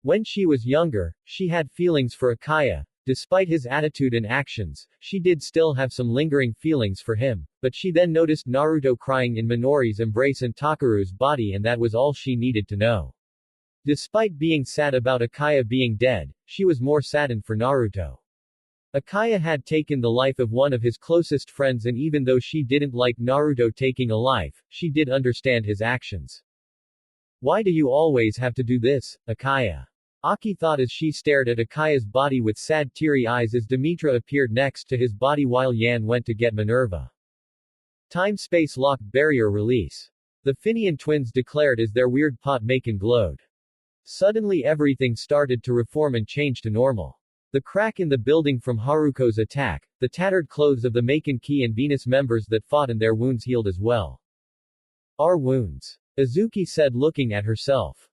When she was younger, she had feelings for Akaya. Despite his attitude and actions, she did still have some lingering feelings for him, but she then noticed Naruto crying in Minori's embrace and Takeru's body, and that was all she needed to know. Despite being sad about Akaya being dead, she was more saddened for Naruto. Akaya had taken the life of one of his closest friends, and even though she didn't like Naruto taking a life, she did understand his actions. Why do you always have to do this, Akaya? Aki thought as she stared at Akaya's body with sad teary eyes as Demetra appeared next to his body while Yan went to get Minerva. Time-space lock barrier release. The Finian twins declared as their weird pot Maken glowed. Suddenly everything started to reform and change to normal. The crack in the building from Haruko's attack, the tattered clothes of the Maken Ki and Venus members that fought, and their wounds healed as well. Our wounds. Azuki said looking at herself.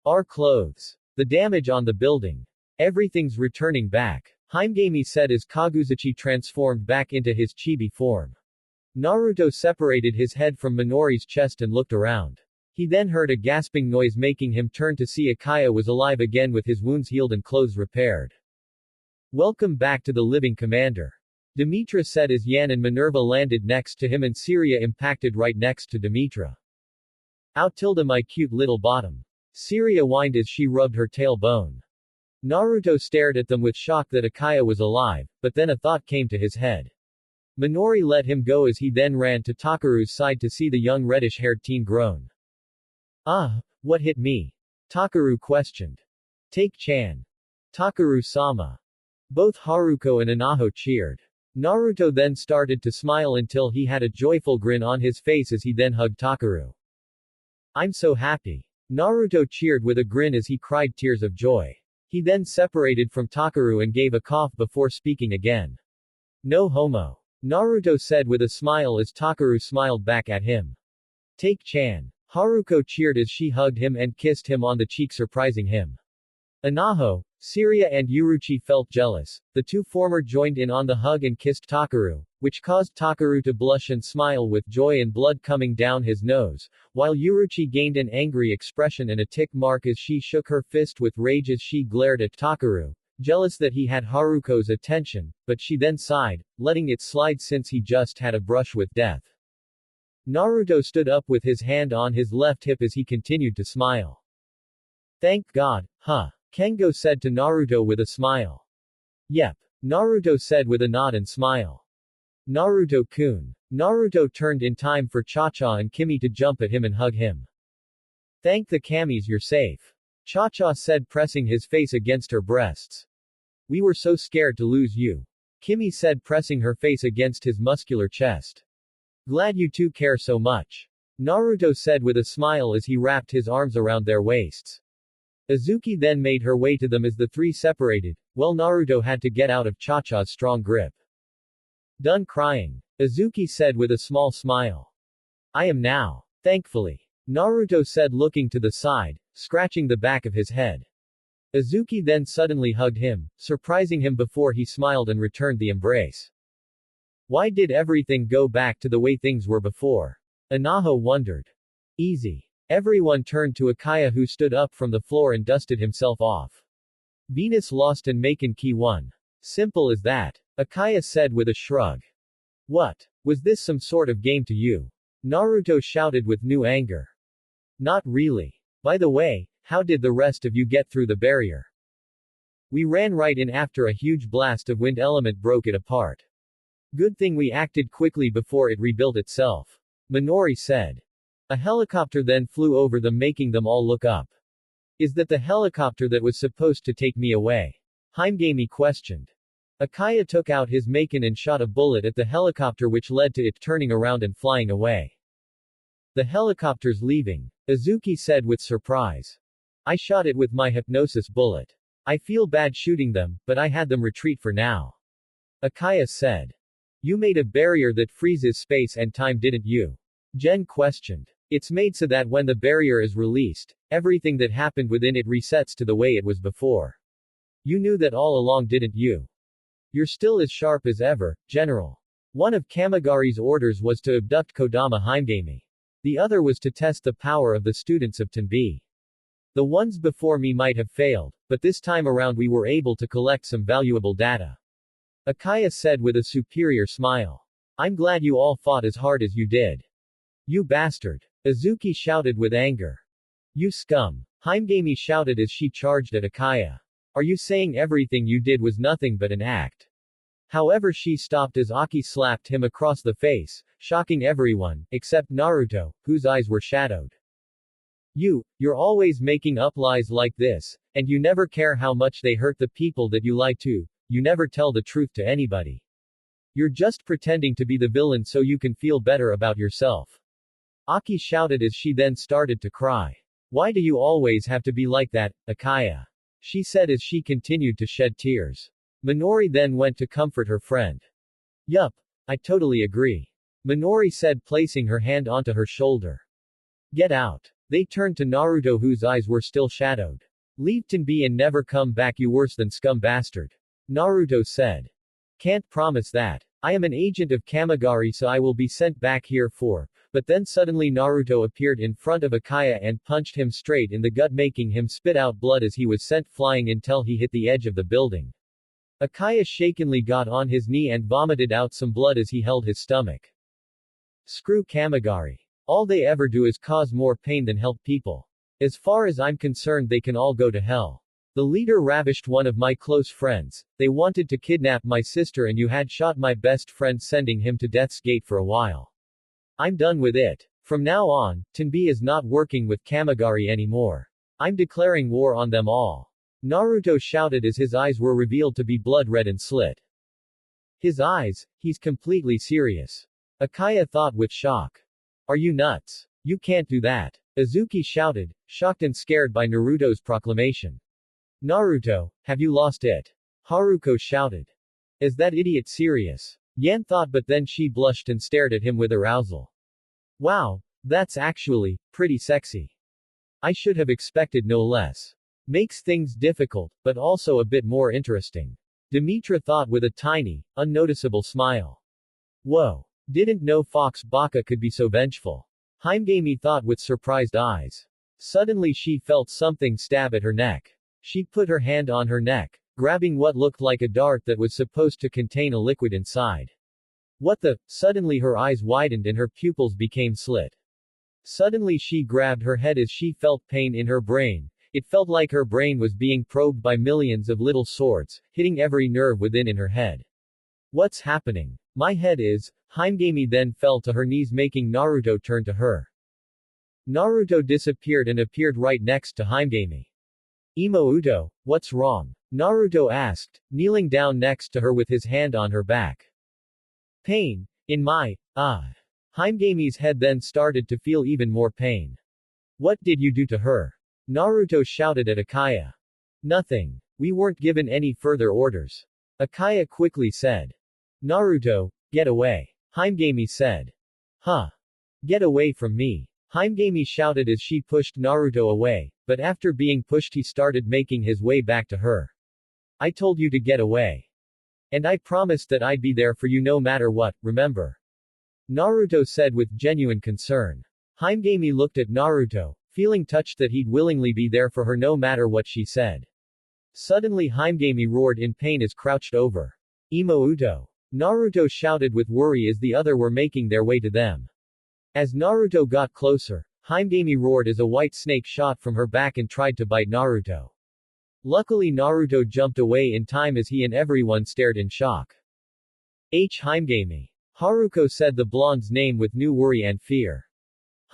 Our clothes. The damage on the building. Everything's returning back. Haimgami said as Kaguzuchi transformed back into his chibi form. Naruto separated his head from Minori's chest and looked around. He then heard a gasping noise, making him turn to see Akaya was alive again with his wounds healed and clothes repaired. Welcome back to the living commander. Demetra said as Yan and Minerva landed next to him and Syria impacted right next to Demetra. Ow tilde my cute little bottom. Syria whined as she rubbed her tailbone. Naruto stared at them with shock that Akaya was alive, but then a thought came to his head. Minori let him go as he then ran to Takeru's side to see the young reddish-haired teen groan. Ah, what hit me? Takeru questioned. Take-chan. Takeru-sama. Both Haruko and Inaho cheered. Naruto then started to smile until he had a joyful grin on his face as he then hugged Takeru. I'm so happy. Naruto cheered with a grin as he cried tears of joy. He then separated from Takeru and gave a cough before speaking again. No homo. Naruto said with a smile as Takeru smiled back at him. Take-chan. Haruko cheered as she hugged him and kissed him on the cheek, surprising him. Inaho, Syria and Yuruchi felt jealous. The two former joined in on the hug and kissed Takeru, which caused Takeru to blush and smile with joy and blood coming down his nose, while Yuruchi gained an angry expression and a tick mark as she shook her fist with rage as she glared at Takeru, jealous that he had Haruko's attention, but she then sighed, letting it slide since he just had a brush with death. Naruto stood up with his hand on his left hip as he continued to smile. Thank God, huh? Kengo said to Naruto with a smile. Yep. Naruto said with a nod and smile. Naruto-kun. Naruto turned in time for Cha-Cha and Kimi to jump at him and hug him. Thank the Kamis, you're safe. Cha-Cha said, pressing his face against her breasts. We were so scared to lose you. Kimi said, pressing her face against his muscular chest. Glad you two care so much. Naruto said with a smile as he wrapped his arms around their waists. Azuki then made her way to them as the three separated, while Naruto had to get out of Cha-Cha's strong grip. Done crying. Azuki said with a small smile. I am now. Thankfully. Naruto said looking to the side, scratching the back of his head. Azuki then suddenly hugged him, surprising him before he smiled and returned the embrace. Why did everything go back to the way things were before? Inaho wondered. Easy. Everyone turned to Akaya, who stood up from the floor and dusted himself off. Venus lost and Maken Ki won. Simple as that. Akaya said with a shrug. What? Was this some sort of game to you? Naruto shouted with new anger. Not really. By the way, how did the rest of you get through the barrier? We ran right in after a huge blast of wind element broke it apart. Good thing we acted quickly before it rebuilt itself. Minori said. A helicopter then flew over them, making them all look up. Is that the helicopter that was supposed to take me away? Haimgami questioned. Akaya took out his Maken and shot a bullet at the helicopter, which led to it turning around and flying away. The helicopter's leaving. Azuki said with surprise. I shot it with my hypnosis bullet. I feel bad shooting them, but I had them retreat for now. Akaya said. You made a barrier that freezes space and time, didn't you? Jen questioned. It's made so that when the barrier is released, everything that happened within it resets to the way it was before. You knew that all along, didn't you? You're still as sharp as ever, General. One of Kamigari's orders was to abduct Kodama Himegami. The other was to test the power of the students of Tenbi. The ones before me might have failed, but this time around we were able to collect some valuable data. Akaya said with a superior smile. I'm glad you all fought as hard as you did. You bastard. Azuki shouted with anger. You scum. Himegami shouted as she charged at Akaya. Are you saying everything you did was nothing but an act? However, she stopped as Aki slapped him across the face, shocking everyone, except Naruto, whose eyes were shadowed. You're always making up lies like this, and you never care how much they hurt the people that you lie to, you never tell the truth to anybody. You're just pretending to be the villain so you can feel better about yourself. Aki shouted as she then started to cry. Why do you always have to be like that, Akaya? She said as she continued to shed tears. Minori then went to comfort her friend. Yup. I totally agree. Minori said, placing her hand onto her shoulder. Get out. They turned to Naruto, whose eyes were still shadowed. Leave Tenbi and never come back, you worse than scum bastard. Naruto said. Can't promise that. I am an agent of Kamigari, so I will be sent back here for. But then suddenly Naruto appeared in front of Akaya and punched him straight in the gut, making him spit out blood as he was sent flying until he hit the edge of the building. Akaya shakenly got on his knee and vomited out some blood as he held his stomach. Screw Kamigari. All they ever do is cause more pain than help people. As far as I'm concerned, they can all go to hell. The leader ravished one of my close friends, they wanted to kidnap my sister, and you had shot my best friend, sending him to death's gate for a while. I'm done with it. From now on, Tenbi is not working with Kamigari anymore. I'm declaring war on them all. Naruto shouted as his eyes were revealed to be blood red and slit. His eyes, he's completely serious. Akaya thought with shock. Are you nuts? You can't do that. Azuki shouted, shocked and scared by Naruto's proclamation. Naruto, have you lost it? Haruko shouted. Is that idiot serious? Yan thought, but then she blushed and stared at him with arousal. Wow, that's actually pretty sexy. I should have expected no less. Makes things difficult, but also a bit more interesting. Demetra thought with a tiny, unnoticeable smile. Whoa. Didn't know Fox Baka could be so vengeful. Himegami thought with surprised eyes. Suddenly she felt something stab at her neck. She put her hand on her neck, grabbing what looked like a dart that was supposed to contain a liquid inside. What the? Suddenly her eyes widened and her pupils became slit. Suddenly she grabbed her head as she felt pain in her brain. It felt like her brain was being probed by millions of little swords, hitting every nerve within in her head. What's happening? My head is. Himegami then fell to her knees, making Naruto turn to her. Naruto disappeared and appeared right next to Himegami. Imo-uto, what's wrong? Naruto asked, kneeling down next to her with his hand on her back. Pain. In my, Himegami's head then started to feel even more pain. What did you do to her? Naruto shouted at Akaya. Nothing. We weren't given any further orders. Akaya quickly said. Naruto, get away. Himegami said. Huh. Get away from me. Himegami shouted as she pushed Naruto away, but after being pushed he started making his way back to her. I told you to get away. And I promised that I'd be there for you no matter what, remember? Naruto said with genuine concern. Himegami looked at Naruto, feeling touched that he'd willingly be there for her no matter what she said. Suddenly Himegami roared in pain as crouched over. Imo-uto. Naruto shouted with worry as the other were making their way to them. As Naruto got closer, Himegami roared as a white snake shot from her back and tried to bite Naruto. Luckily Naruto jumped away in time as he and everyone stared in shock. Himegami. Haruko said the blonde's name with new worry and fear.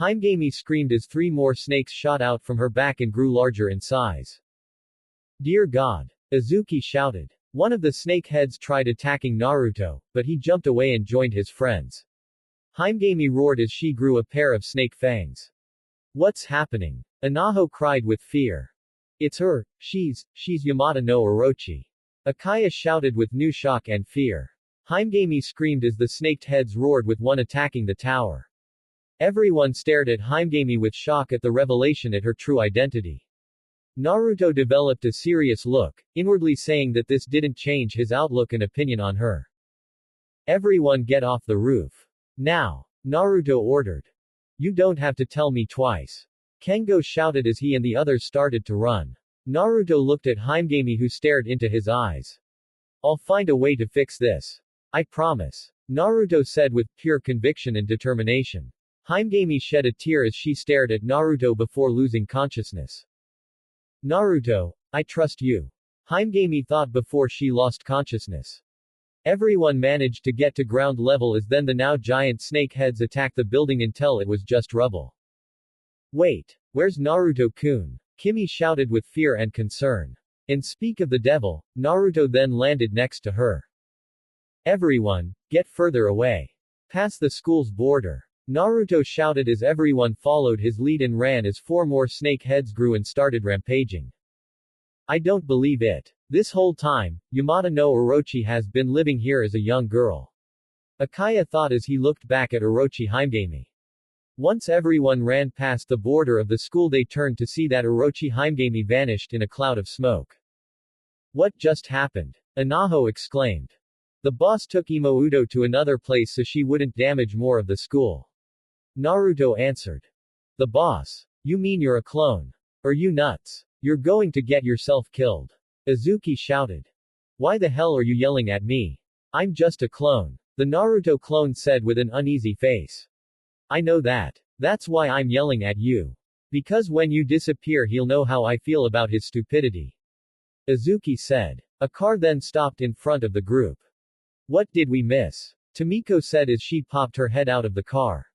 Himegami screamed as 3 more snakes shot out from her back and grew larger in size. Dear God! Azuki shouted. One of the snake heads tried attacking Naruto, but he jumped away and joined his friends. Himegami roared as she grew a pair of snake fangs. What's happening? Anaho cried with fear. It's her, she's Yamada no Orochi. Akaya shouted with new shock and fear. Heimgami screamed as the snaked heads roared with one attacking the tower. Everyone stared at Heimgami with shock at the revelation at her true identity. Naruto developed a serious look, inwardly saying that this didn't change his outlook and opinion on her. Everyone get off the roof. Now. Naruto ordered. You don't have to tell me twice. Kengo shouted as he and the others started to run. Naruto looked at Heimgami who stared into his eyes. I'll find a way to fix this. I promise. Naruto said with pure conviction and determination. Heimgami shed a tear as she stared at Naruto before losing consciousness. Naruto, I trust you. Heimgami thought before she lost consciousness. Everyone managed to get to ground level as then the now giant snake heads attacked the building until it was just rubble. Wait, where's Naruto-kun? Kimi shouted with fear and concern. And speak of the devil, Naruto then landed next to her. Everyone, get further away. Past the school's border. Naruto shouted as everyone followed his lead and ran as 4 more snake heads grew and started rampaging. I don't believe it. This whole time, Yamada no Orochi has been living here as a young girl. Akaya thought as he looked back at Orochi Heimgami. Once everyone ran past the border of the school they turned to see that Orochi Heimgami vanished in a cloud of smoke. What just happened? Anaho exclaimed. The boss took Imouto to another place so she wouldn't damage more of the school. Naruto answered. The boss? You mean you're a clone? Are you nuts? You're going to get yourself killed. Azuki shouted. Why the hell are you yelling at me? I'm just a clone. The Naruto clone said with an uneasy face. I know that. That's why I'm yelling at you. Because when you disappear he'll know how I feel about his stupidity. Azuki said. A car then stopped in front of the group. What did we miss? Tomiko said as she popped her head out of the car.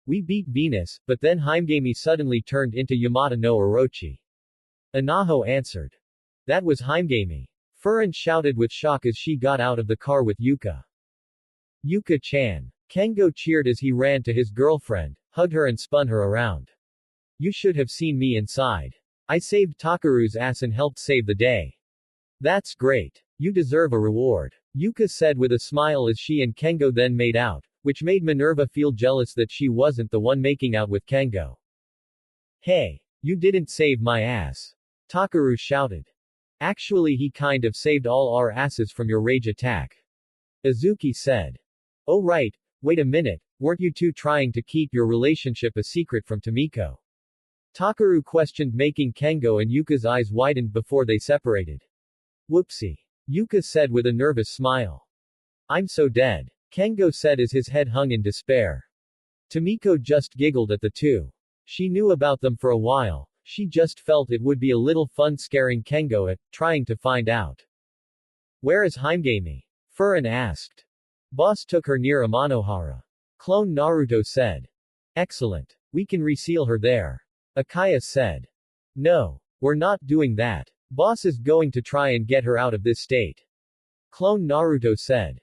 We beat Venus, but then Heimgami suddenly turned into Yamada no Orochi. Anaho answered. That was Heimgami. Furin shouted with shock as she got out of the car with Yuka. Yuka-chan. Kengo cheered as he ran to his girlfriend, hugged her and spun her around. You should have seen me inside. I saved Takeru's ass and helped save the day. That's great. You deserve a reward. Yuka said with a smile as she and Kengo then made out, which made Minerva feel jealous that she wasn't the one making out with Kengo. Hey, you didn't save my ass. Takeru shouted. Actually he kind of saved all our asses from your rage attack. Azuki said. Oh right, wait a minute, weren't you two trying to keep your relationship a secret from Tomiko? Takeru questioned, making Kengo and Yuka's eyes widened before they separated. Whoopsie. Yuka said with a nervous smile. I'm so dead. Kengo said as his head hung in despair. Tomiko just giggled at the two. She knew about them for a while, she just felt it would be a little fun scaring Kengo at, trying to find out. Where is Heimgami? Furin asked. Boss took her near Amanohara. Clone Naruto said. Excellent. We can reseal her there. Akaya said. No. We're not doing that. Boss is going to try and get her out of this state. Clone Naruto said.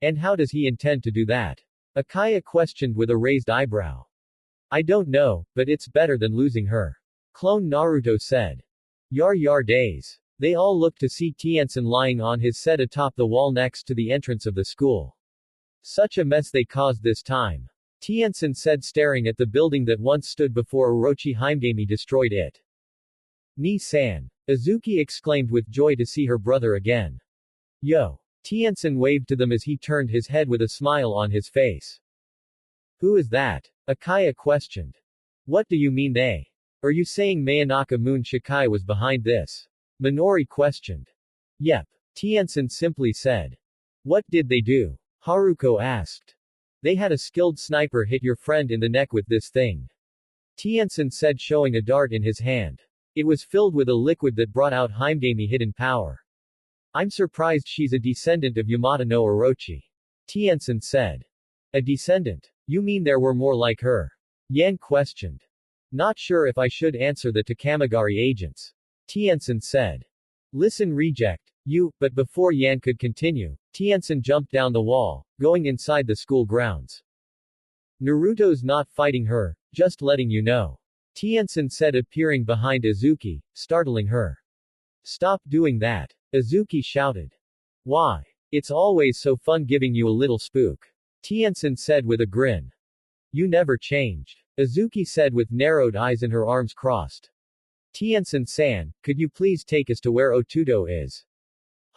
And how does he intend to do that? Akaya questioned with a raised eyebrow. I don't know, but it's better than losing her. Clone Naruto said. Yar days. They all looked to see Tien-san lying on his set atop the wall next to the entrance of the school. Such a mess they caused this time. Tien-san said staring at the building that once stood before Orochi Heimgami destroyed it. Ni-san. Azuki exclaimed with joy to see her brother again. Yo. Tien-san waved to them as he turned his head with a smile on his face. Who is that? Akaya questioned. What do you mean they? Are you saying Mayanaka Moon Shikai was behind this? Minori questioned. Yep. Tien-san simply said. What did they do? Haruko asked. They had a skilled sniper hit your friend in the neck with this thing. Tien-san said, showing a dart in his hand. It was filled with a liquid that brought out Heimgami hidden power. I'm surprised she's a descendant of Yamada no Orochi. Tien-san said. A descendant? You mean there were more like her? Yan questioned. Not sure if I should answer that to Kamigari agents. Tien-san said. Listen reject, you, but before Yan could continue, Tien-san jumped down the wall, going inside the school grounds. Naruto's not fighting her, just letting you know. Tien-san said, appearing behind Azuki, startling her. Stop doing that. Azuki shouted. Why? It's always so fun giving you a little spook. Tien-san said with a grin. You never changed. Azuki said with narrowed eyes and her arms crossed. Tien-san, could you please take us to where Otudo is?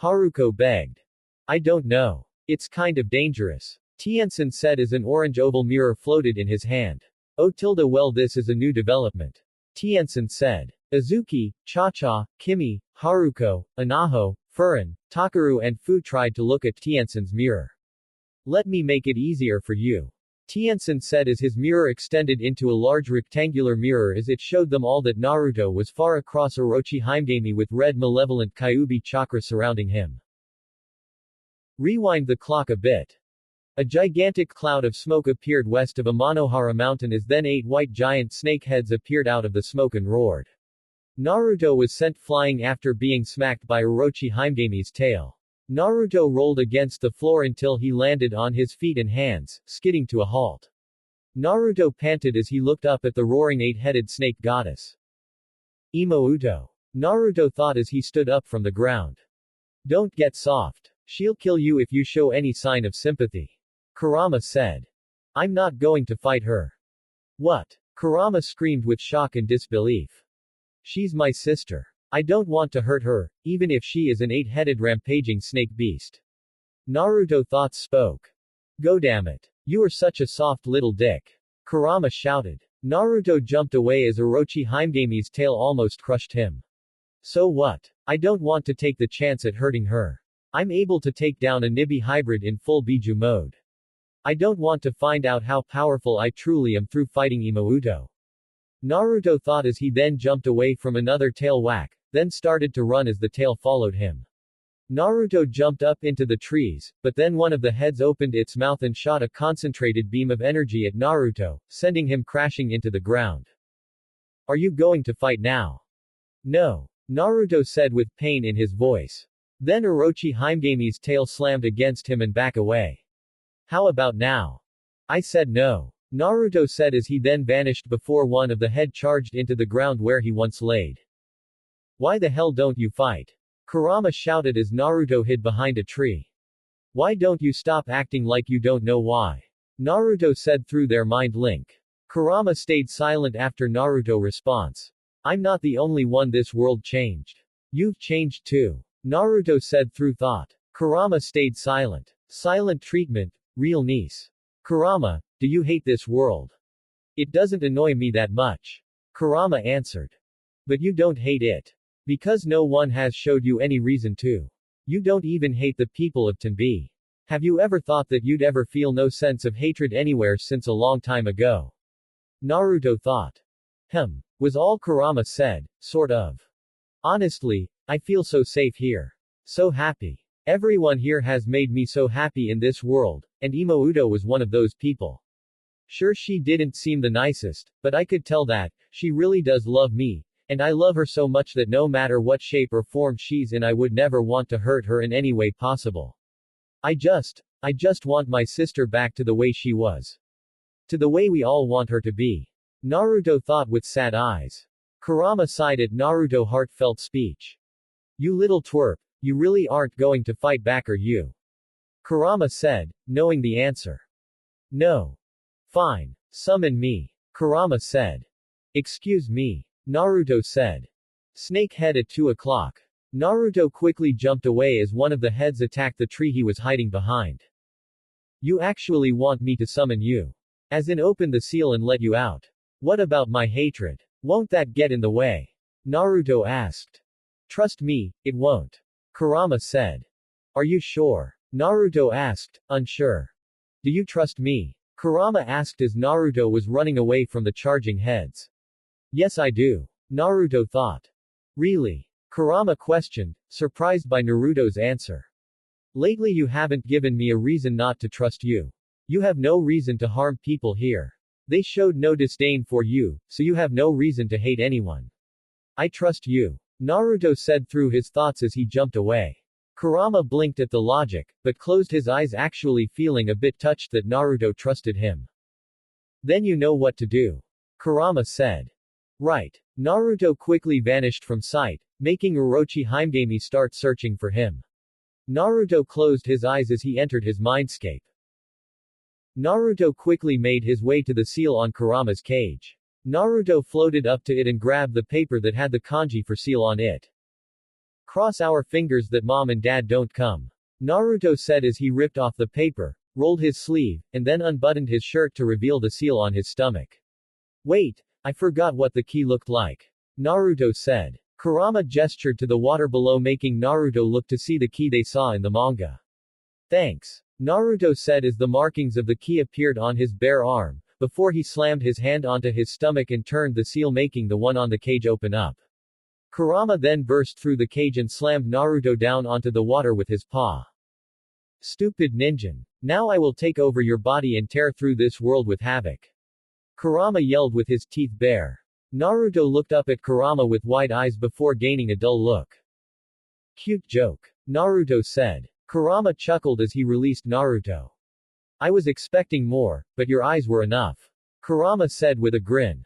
Haruko begged. I don't know. It's kind of dangerous. Tien-san said as an orange oval mirror floated in his hand. Oh tilde well this is a new development. Tien-san said. Azuki, Cha-Cha, Kimi, Haruko, Anaho, Furin, Takaru and Fu tried to look at Tien-san's mirror. Let me make it easier for you. Tien-san said as his mirror extended into a large rectangular mirror as it showed them all that Naruto was far across Orochi Himegami with red malevolent Kyuubi chakra surrounding him. Rewind the clock a bit. A gigantic cloud of smoke appeared west of Amanohara mountain as then 8 white giant snake heads appeared out of the smoke and roared. Naruto was sent flying after being smacked by Orochi Himegami's tail. Naruto rolled against the floor until he landed on his feet and hands, skidding to a halt. Naruto panted as he looked up at the roaring 8-headed snake goddess. Imouto. Naruto thought as he stood up from the ground. Don't get soft. She'll kill you if you show any sign of sympathy. Kurama said. I'm not going to fight her. What? Kurama screamed with shock and disbelief. She's my sister. I don't want to hurt her, even if she is an 8-headed rampaging snake beast. Naruto thoughts spoke. Go damn it. You are such a soft little dick. Kurama shouted. Naruto jumped away as Orochi Himegami's tail almost crushed him. So what? I don't want to take the chance at hurting her. I'm able to take down a Nibi hybrid in full Biju mode. I don't want to find out how powerful I truly am through fighting Imouto. Naruto thought as he then jumped away from another tail whack, then started to run as the tail followed him. Naruto jumped up into the trees, but then one of the heads opened its mouth and shot a concentrated beam of energy at Naruto, sending him crashing into the ground. Are you going to fight now? No. Naruto said with pain in his voice. Then Orochi Himegami's tail slammed against him and back away. How about now? I said no. Naruto said as he then vanished before one of the head charged into the ground where he once laid. Why the hell don't you fight? Kurama shouted as Naruto hid behind a tree. Why don't you stop acting like you don't know why? Naruto said through their mind link. Kurama stayed silent after Naruto response. I'm not the only one this world changed. You've changed too. Naruto said through thought. Kurama stayed silent. Silent treatment, real niece. Kurama, do you hate this world? It doesn't annoy me that much. Kurama answered. But you don't hate it. Because no one has showed you any reason to. You don't even hate the people of Tenbi. Have you ever thought that you'd ever feel no sense of hatred anywhere since a long time ago? Naruto thought. Was all Kurama said, sort of. Honestly, I feel so safe here. So happy. Everyone here has made me so happy in this world, and Imouto was one of those people. Sure she didn't seem the nicest, but I could tell that, she really does love me, and I love her so much that no matter what shape or form she's in I would never want to hurt her in any way possible. I just want my sister back to the way she was. To the way we all want her to be. Naruto thought with sad eyes. Kurama sighed at Naruto's heartfelt speech. You little twerp, you really aren't going to fight back are you? Kurama said, knowing the answer. No. Fine. Summon me. Kurama said. Excuse me. Naruto said. Snake head at 2 o'clock. Naruto quickly jumped away as one of the heads attacked the tree he was hiding behind. You actually want me to summon you? As in open the seal and let you out? What about my hatred? Won't that get in the way? Naruto asked. Trust me, it won't. Kurama said. Are you sure? Naruto asked, unsure. Do you trust me? Kurama asked as Naruto was running away from the charging heads. Yes I do. Naruto thought. Really? Kurama questioned, surprised by Naruto's answer. Lately you haven't given me a reason not to trust you. You have no reason to harm people here. They showed no disdain for you, so you have no reason to hate anyone. I trust you. Naruto said through his thoughts as he jumped away. Kurama blinked at the logic, but closed his eyes actually feeling a bit touched that Naruto trusted him. Then you know what to do. Kurama said. Right. Naruto quickly vanished from sight, making Orochi Himegami start searching for him. Naruto closed his eyes as he entered his mindscape. Naruto quickly made his way to the seal on Kurama's cage. Naruto floated up to it and grabbed the paper that had the kanji for seal on it. Cross our fingers that mom and dad don't come. Naruto said as he ripped off the paper, rolled his sleeve, and then unbuttoned his shirt to reveal the seal on his stomach. Wait, I forgot what the key looked like. Naruto said. Kurama gestured to the water below, making Naruto look to see the key they saw in the manga. Thanks. Naruto said as the markings of the key appeared on his bare arm, before he slammed his hand onto his stomach and turned the seal, making the one on the cage open up. Kurama then burst through the cage and slammed Naruto down onto the water with his paw. Stupid ninja. Now I will take over your body and tear through this world with havoc. Kurama yelled with his teeth bare. Naruto looked up at Kurama with wide eyes before gaining a dull look. Cute joke. Naruto said. Kurama chuckled as he released Naruto. I was expecting more, but your eyes were enough. Kurama said with a grin.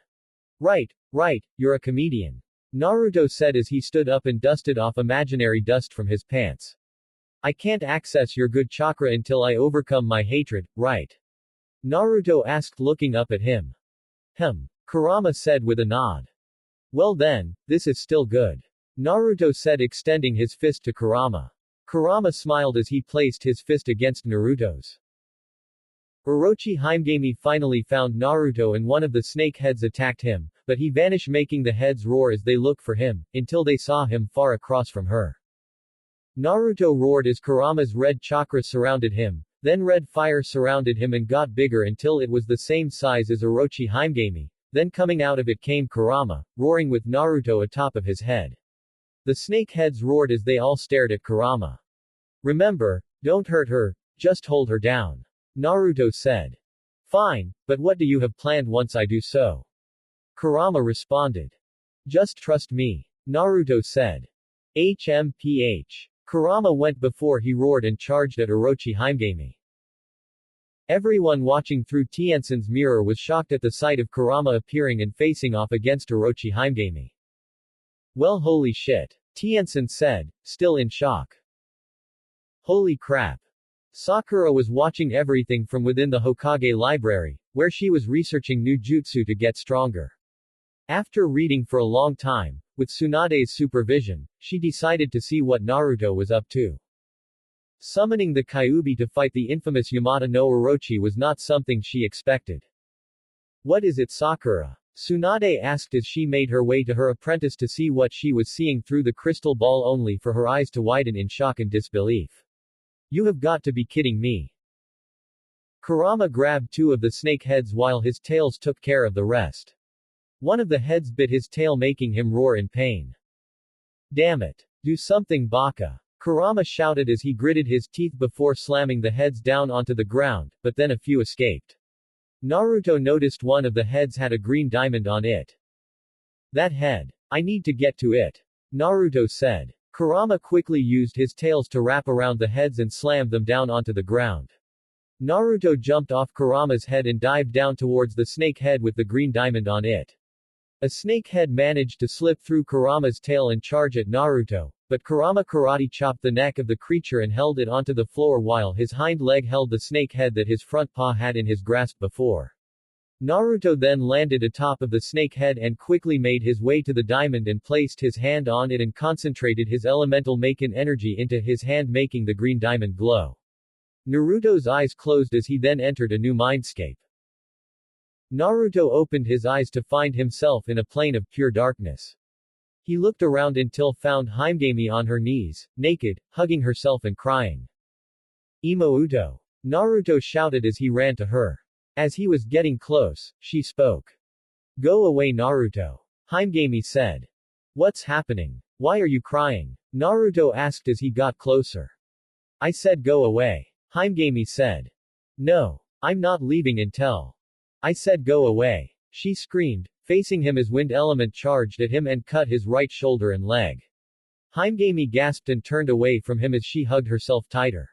Right, you're a comedian. Naruto said as he stood up and dusted off imaginary dust from his pants. I can't access your good chakra until I overcome my hatred, right? Naruto asked, looking up at him. Kurama said with a nod. Well then, this is still good. Naruto said, extending his fist to Kurama. Kurama smiled as he placed his fist against Naruto's. Orochi Himegami finally found Naruto and one of the snake heads attacked him, but he vanished, making the heads roar as they looked for him, until they saw him far across from her. Naruto roared as Kurama's red chakra surrounded him, then red fire surrounded him and got bigger until it was the same size as Orochi Himegami, then coming out of it came Kurama, roaring with Naruto atop of his head. The snake heads roared as they all stared at Kurama. Remember, don't hurt her, just hold her down. Naruto said. Fine, but what do you have planned once I do so? Kurama responded. Just trust me. Naruto said. HMPH. Kurama went before he roared and charged at Orochi Himegami. Everyone watching through Tiensen's mirror was shocked at the sight of Kurama appearing and facing off against Orochi Himegami. Well, holy shit. Tiensen said, still in shock. Holy crap. Sakura was watching everything from within the Hokage library, where she was researching new jutsu to get stronger. After reading for a long time, with Tsunade's supervision, she decided to see what Naruto was up to. Summoning the Kyuubi to fight the infamous Yamata no Orochi was not something she expected. What is it, Sakura? Tsunade asked as she made her way to her apprentice to see what she was seeing through the crystal ball, only for her eyes to widen in shock and disbelief. You have got to be kidding me. Kurama grabbed two of the snake heads while his tails took care of the rest. One of the heads bit his tail, making him roar in pain. Damn it. Do something, Baka. Kurama shouted as he gritted his teeth before slamming the heads down onto the ground, but then a few escaped. Naruto noticed one of the heads had a green diamond on it. That head. I need to get to it. Naruto said. Kurama quickly used his tails to wrap around the heads and slammed them down onto the ground. Naruto jumped off Kurama's head and dived down towards the snake head with the green diamond on it. A snake head managed to slip through Kurama's tail and charge at Naruto, but Kurama karate chopped the neck of the creature and held it onto the floor while his hind leg held the snake head that his front paw had in his grasp before. Naruto then landed atop of the snake head and quickly made his way to the diamond and placed his hand on it and concentrated his elemental Maken energy into his hand, making the green diamond glow. Naruto's eyes closed as he then entered a new mindscape. Naruto opened his eyes to find himself in a plane of pure darkness. He looked around until found Himegami on her knees, naked, hugging herself and crying. Imouto. Naruto shouted as he ran to her. As he was getting close, she spoke. Go away, Naruto. Himegami said. What's happening? Why are you crying? Naruto asked as he got closer. I said go away. Himegami said. No. I'm not leaving until. I said go away. She screamed, facing him as wind element charged at him and cut his right shoulder and leg. Himegami gasped and turned away from him as she hugged herself tighter.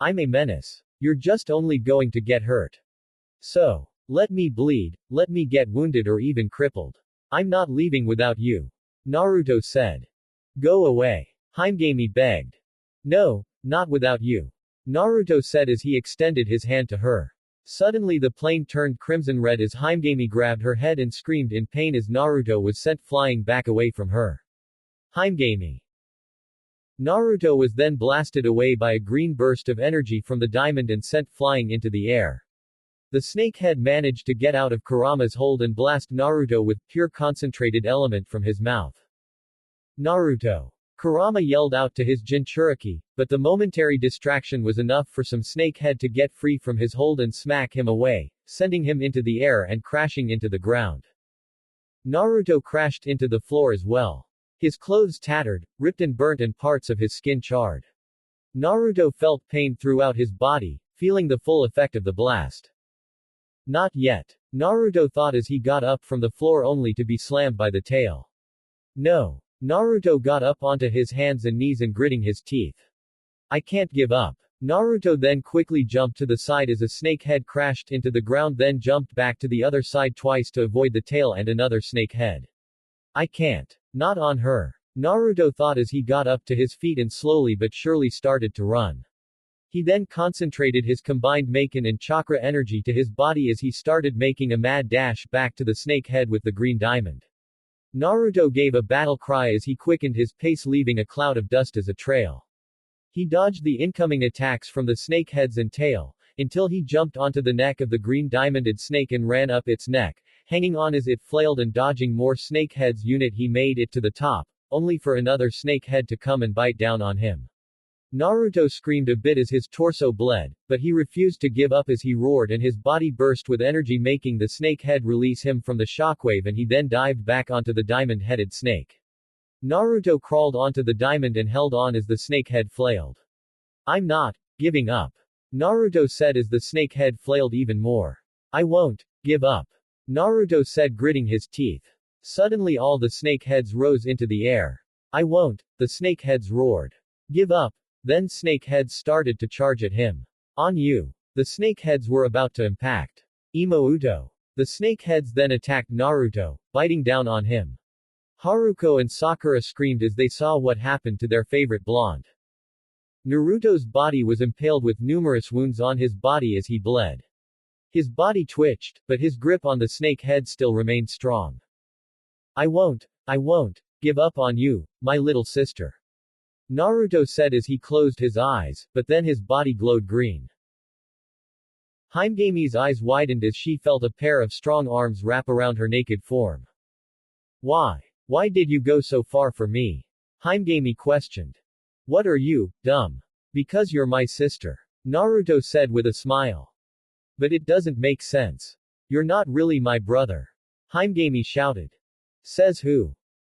I'm a menace. You're just only going to get hurt. So, let me bleed, let me get wounded or even crippled. I'm not leaving without you. Naruto said. Go away. Himegami begged. No, Not without you. Naruto said as he extended his hand to her. Suddenly the plane turned crimson red as Himegami grabbed her head and screamed in pain as Naruto was sent flying back away from her. Himegami. Naruto was then blasted away by a green burst of energy from the diamond and sent flying into the air. The snakehead managed to get out of Kurama's hold and blast Naruto with pure concentrated element from his mouth. Naruto. Kurama yelled out to his Jinchuriki, but the momentary distraction was enough for some snakehead to get free from his hold and smack him away, sending him into the air and crashing into the ground. Naruto crashed into the floor as well. His clothes tattered, ripped and burnt and parts of his skin charred. Naruto felt pain throughout his body, feeling the full effect of the blast. Not yet. Naruto thought as he got up from the floor only to be slammed by the tail. No. Naruto got up onto his hands and knees and gritting his teeth. I can't give up. Naruto then quickly jumped to the side as a snakehead crashed into the ground, then jumped back to the other side twice to avoid the tail and another snakehead. I can't. Not on her. Naruto thought as he got up to his feet and slowly but surely started to run. He then concentrated his combined Maken and chakra energy to his body as he started making a mad dash back to the snakehead with the green diamond. Naruto gave a battle cry as he quickened his pace, leaving a cloud of dust as a trail. He dodged the incoming attacks from the snakeheads and tail, until he jumped onto the neck of the green diamonded snake and ran up its neck, hanging on as it flailed and dodging more snakeheads. He made it to the top, only for another snakehead to come and bite down on him. Naruto screamed a bit as his torso bled, but he refused to give up as he roared and his body burst with energy, making the snakehead release him from the shockwave, and he then dived back onto the diamond-headed snake. Naruto crawled onto the diamond and held on as the snakehead flailed. I'm not giving up. Naruto said as the snakehead flailed even more. I won't give up. Naruto said, gritting his teeth. Suddenly all the snakeheads rose into the air. I won't, the snakeheads roared. Give up. Then snakeheads started to charge at him. On you. The snakeheads were about to impact Imouto. The snakeheads then attacked Naruto, biting down on him. Haruko and Sakura screamed as they saw what happened to their favorite blonde. Naruto's body was impaled with numerous wounds on his body as he bled. His body twitched, but his grip on the snakehead still remained strong. I won't give up on you, my little sister. Naruto said as he closed his eyes, but then his body glowed green. Himegami's eyes widened as she felt a pair of strong arms wrap around her naked form. Why? Why did you go so far for me? Himegami questioned. What are you, dumb? Because you're my sister. Naruto said with a smile. But it doesn't make sense. You're not really my brother. Himegami shouted. Says who?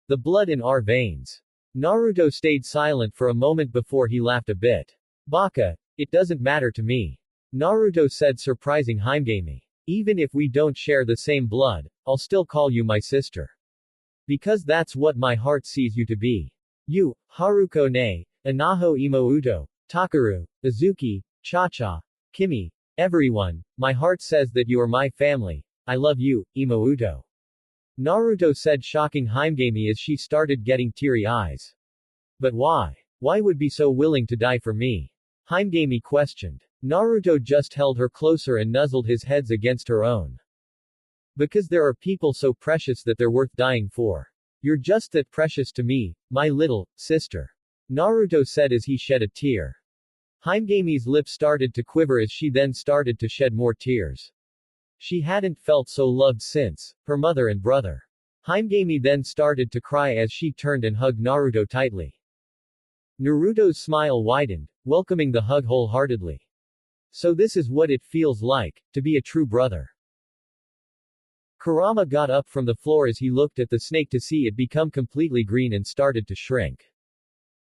The blood in our veins. Naruto stayed silent for a moment before he laughed a bit. Baka, it doesn't matter to me. Naruto said, surprising Himegami. Even if we don't share the same blood, I'll still call you my sister. Because that's what my heart sees you to be. You, Haruko ne, Inaho Imouto, Takaru, Izuki, Cha-cha, Kimi, everyone, my heart says that you are my family. I love you, Imouto. Naruto said, shocking Himegami as she started getting teary eyes. But why? Why would be so willing to die for me? Himegami questioned. Naruto just held her closer and nuzzled his heads against her own. Because there are people so precious that they're worth dying for. You're just that precious to me, my little sister. Naruto said as he shed a tear. Himegami's lips started to quiver as she then started to shed more tears. She hadn't felt so loved since her mother and brother. Himegami then started to cry as she turned and hugged Naruto tightly. Naruto's smile widened, welcoming the hug wholeheartedly. So this is what it feels like, to be a true brother. Kurama got up from the floor as he looked at the snake to see it become completely green and started to shrink.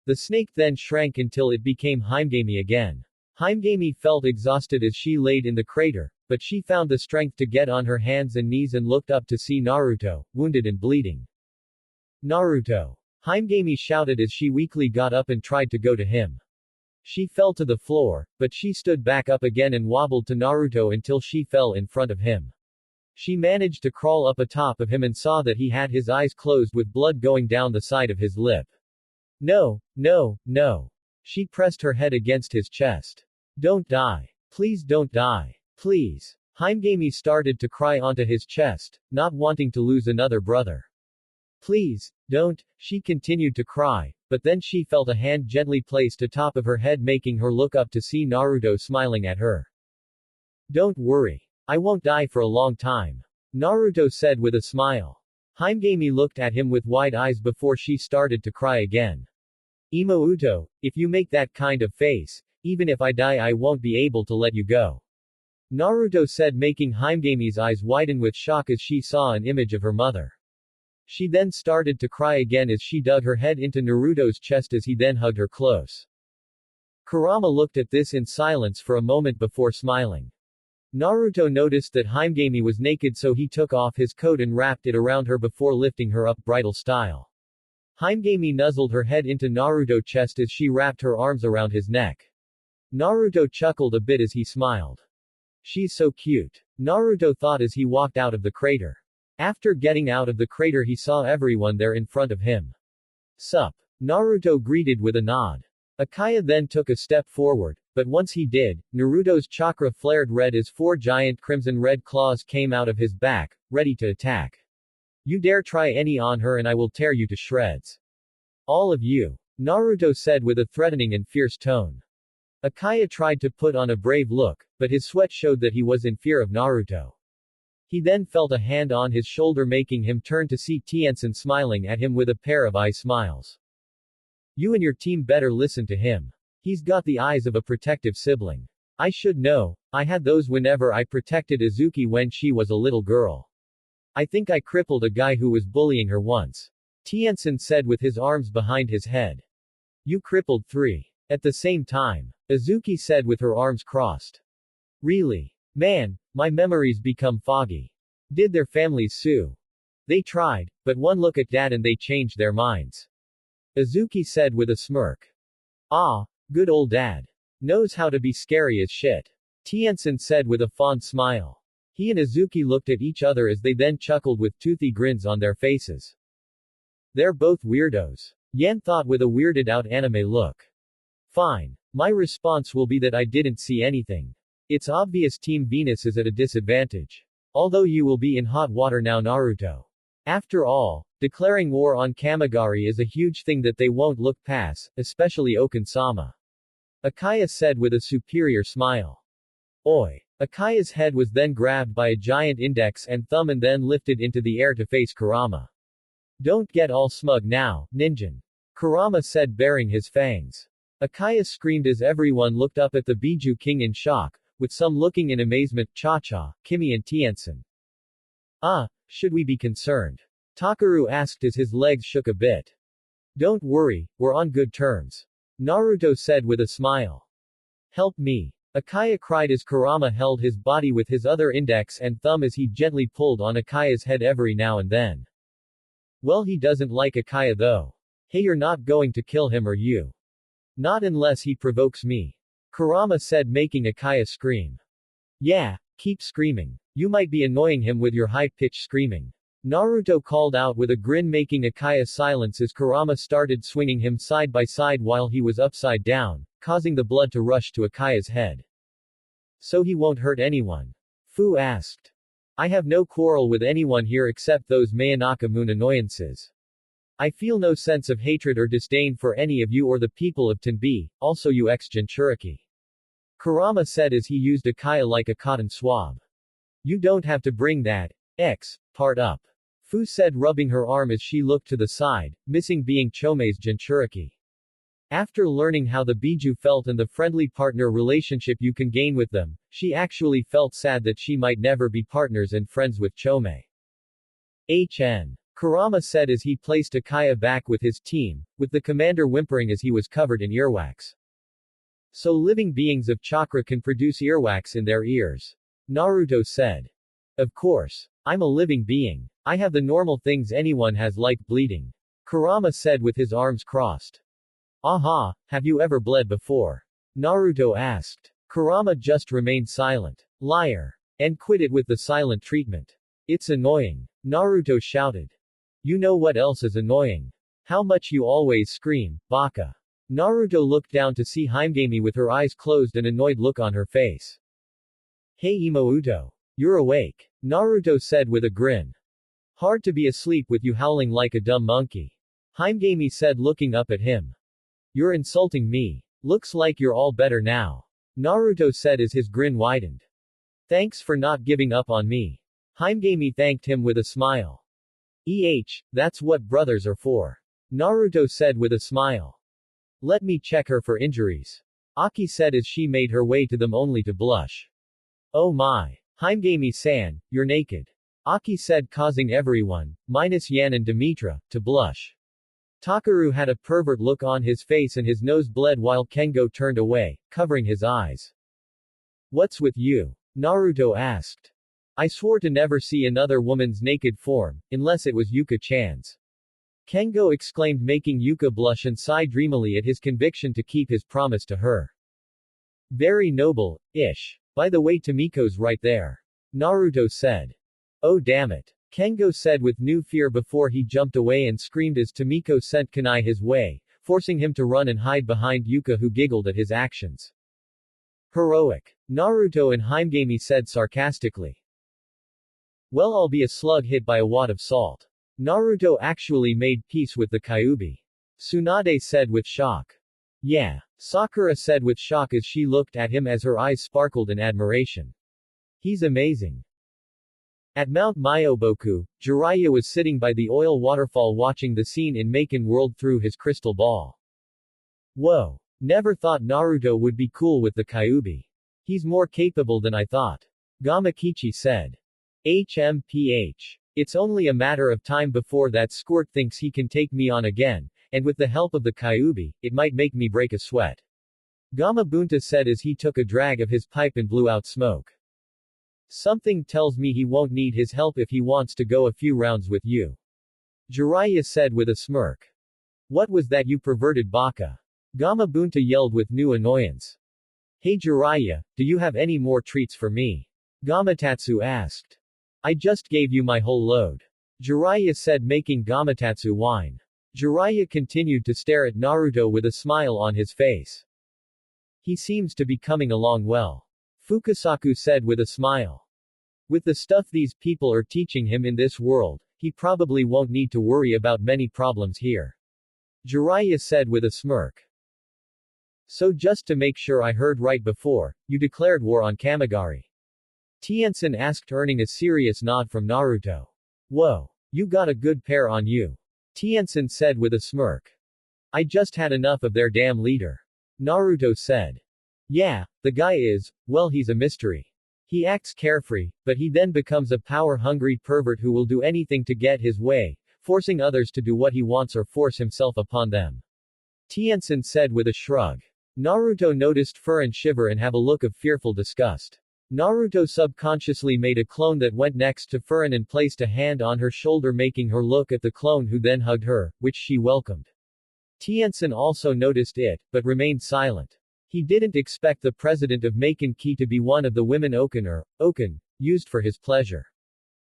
The snake then shrank until it became Himegami again. Himegami felt exhausted as she laid in the crater, but she found the strength to get on her hands and knees and looked up to see Naruto, wounded and bleeding. Naruto! Himegami shouted as she weakly got up and tried to go to him. She fell to the floor, but she stood back up again and wobbled to Naruto until she fell in front of him. She managed to crawl up atop of him and saw that he had his eyes closed with blood going down the side of his lip. No, no, no. She pressed her head against his chest. Don't die. Please don't die. Please. Himegami started to cry onto his chest, not wanting to lose another brother. Please, don't, she continued to cry, but then she felt a hand gently placed atop of her head making her look up to see Naruto smiling at her. Don't worry. I won't die for a long time. Naruto said with a smile. Himegami looked at him with wide eyes before she started to cry again. Imouto, if you make that kind of face, even if I die I won't be able to let you go. Naruto said making Himegami's eyes widen with shock as she saw an image of her mother. She then started to cry again as she dug her head into Naruto's chest as he then hugged her close. Kurama looked at this in silence for a moment before smiling. Naruto noticed that Himegami was naked so he took off his coat and wrapped it around her before lifting her up bridal style. Himegami nuzzled her head into Naruto's chest as she wrapped her arms around his neck. Naruto chuckled a bit as he smiled. She's so cute. Naruto thought as he walked out of the crater. After getting out of the crater he saw everyone there in front of him. Sup? Naruto greeted with a nod. Akaya then took a step forward, but once he did, Naruto's chakra flared red as four giant crimson-red claws came out of his back, ready to attack. You dare try any on her and I will tear you to shreds. All of you. Naruto said with a threatening and fierce tone. Akaya tried to put on a brave look, but his sweat showed that he was in fear of Naruto. He then felt a hand on his shoulder making him turn to see Tien-san smiling at him with a pair of eye smiles. You and your team better listen to him. He's got the eyes of a protective sibling. I should know, I had those whenever I protected Izuki when she was a little girl. I think I crippled a guy who was bullying her once. Tien-san said with his arms behind his head. You crippled 3. At the same time, Izuki said with her arms crossed. Really? Man, my memories become foggy. Did their families sue? They tried, but one look at dad and they changed their minds. Izuki said with a smirk. Ah, good old dad. Knows how to be scary as shit. Tien-san said with a fond smile. He and Izuki looked at each other as they then chuckled with toothy grins on their faces. They're both weirdos. Yan thought with a weirded out anime look. Fine. My response will be that I didn't see anything. It's obvious Team Venus is at a disadvantage. Although you will be in hot water now Naruto. After all, declaring war on Kamigari is a huge thing that they won't look past, especially Okan-sama. Akaya said with a superior smile. Oi. Akaya's head was then grabbed by a giant index and thumb and then lifted into the air to face Kurama. Don't get all smug now, ninjan. Kurama said baring his fangs. Akaya screamed as everyone looked up at the Biju King in shock, with some looking in amazement, Cha-Cha, Kimi and Tien-san. Should we be concerned? Takaru asked as his legs shook a bit. Don't worry, we're on good terms. Naruto said with a smile. Help me. Akaya cried as Kurama held his body with his other index and thumb as he gently pulled on Akaya's head every now and then. Well, he doesn't like Akaya though. Hey, you're not going to kill him, are you? Not unless he provokes me. Kurama said making Akaya scream. Yeah, keep screaming. You might be annoying him with your high-pitched screaming. Naruto called out with a grin making Akaya silence as Kurama started swinging him side by side while he was upside down, causing the blood to rush to Akaya's head. So he won't hurt anyone? Fu asked. I have no quarrel with anyone here except those Mayonaka Moon annoyances. I feel no sense of hatred or disdain for any of you or the people of Tenbi, also you ex-Jinchuriki. Kurama said as he used Akaya like a cotton swab. You don't have to bring that part up. Fu said rubbing her arm as she looked to the side, missing being Chomei's Jinchuriki. After learning how the Biju felt and the friendly partner relationship you can gain with them, she actually felt sad that she might never be partners and friends with Chomei. Kurama said as he placed Akaya back with his team, with the commander whimpering as he was covered in earwax. So living beings of chakra can produce earwax in their ears. Naruto said. Of course. I'm a living being. I have the normal things anyone has like bleeding. Kurama said with his arms crossed. Aha, have you ever bled before? Naruto asked. Kurama just remained silent. Liar. And quit it with the silent treatment. It's annoying. Naruto shouted. You know what else is annoying? How much you always scream, baka. Naruto looked down to see Himegami with her eyes closed and annoyed look on her face. Hey Imouto. You're awake. Naruto said with a grin. Hard to be asleep with you howling like a dumb monkey. Himegami said looking up at him. You're insulting me. Looks like you're all better now. Naruto said as his grin widened. Thanks for not giving up on me. Himegami thanked him with a smile. That's what brothers are for. Naruto said with a smile. Let me check her for injuries. Aki said as she made her way to them only to blush. Oh my. Himegami-san, you're naked. Aki said causing everyone, minus Yan and Demetra, to blush. Takaru had a pervert look on his face and his nose bled while Kengo turned away, covering his eyes. What's with you? Naruto asked. I swore to never see another woman's naked form, unless it was Yuka-chan's. Kengo exclaimed making Yuka blush and sigh dreamily at his conviction to keep his promise to her. Very noble, ish. By the way Tomiko's right there. Naruto said. Oh damn it. Kengo said with new fear before he jumped away and screamed as Tomiko sent kunai his way, forcing him to run and hide behind Yuka who giggled at his actions. Heroic. Naruto and Himegami said sarcastically. Well I'll be a slug hit by a wad of salt. Naruto actually made peace with the Kyuubi. Tsunade said with shock. Yeah. Sakura said with shock as she looked at him as her eyes sparkled in admiration. He's amazing. At Mount Myoboku, Jiraiya was sitting by the oil waterfall watching the scene in Maken World through his crystal ball. Whoa. Never thought Naruto would be cool with the Kyuubi. He's more capable than I thought. Gamakichi said. HMPH. It's only a matter of time before that squirt thinks he can take me on again, and with the help of the Kyuubi, it might make me break a sweat. Gamabunta said as he took a drag of his pipe and blew out smoke. Something tells me he won't need his help if he wants to go a few rounds with you. Jiraiya said with a smirk. What was that you perverted baka? Gamabunta yelled with new annoyance. Hey Jiraiya, do you have any more treats for me? Gamatatsu asked. I just gave you my whole load. Jiraiya said making Gamatatsu whine. Jiraiya continued to stare at Naruto with a smile on his face. He seems to be coming along well. Fukasaku said with a smile. With the stuff these people are teaching him in this world, he probably won't need to worry about many problems here. Jiraiya said with a smirk. So just to make sure I heard right before, you declared war on Kamigari. Tien-san asked earning a serious nod from Naruto. Whoa. You got a good pair on you. Tien-san said with a smirk. I just had enough of their damn leader. Naruto said. Yeah, the guy is, well he's a mystery. He acts carefree, but he then becomes a power-hungry pervert who will do anything to get his way, forcing others to do what he wants or force himself upon them. Tien-san said with a shrug. Naruto noticed Furin shiver and have a look of fearful disgust. Naruto subconsciously made a clone that went next to Furin and placed a hand on her shoulder making her look at the clone who then hugged her, which she welcomed. Tien-san also noticed it, but remained silent. He didn't expect the president of Maken Ki to be one of the women Okan, used for his pleasure.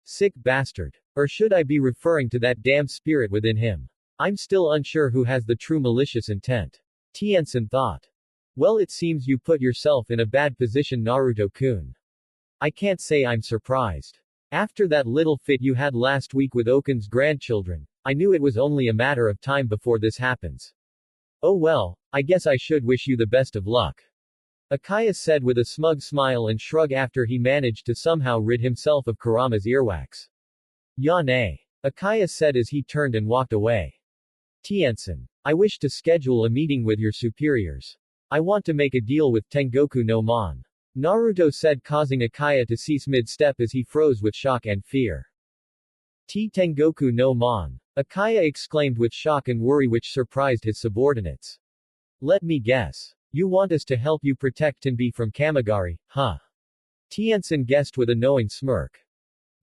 Sick bastard. Or should I be referring to that damn spirit within him? I'm still unsure who has the true malicious intent. Tien-san thought. Well it seems you put yourself in a bad position Naruto-kun. I can't say I'm surprised. After that little fit you had last week with Okan's grandchildren, I knew it was only a matter of time before this happens. Oh well, I guess I should wish you the best of luck. Akaya said with a smug smile and shrug after he managed to somehow rid himself of Kurama's earwax. Yane. Akaya said as he turned and walked away. Tien-san. I wish to schedule a meeting with your superiors. I want to make a deal with Tengoku no Mon. Naruto said causing Akaya to cease mid-step as he froze with shock and fear. Tengoku no Mon. Akaya exclaimed with shock and worry which surprised his subordinates. Let me guess. You want us to help you protect Tenbi from Kamigari, huh? Tien-san guessed with a knowing smirk.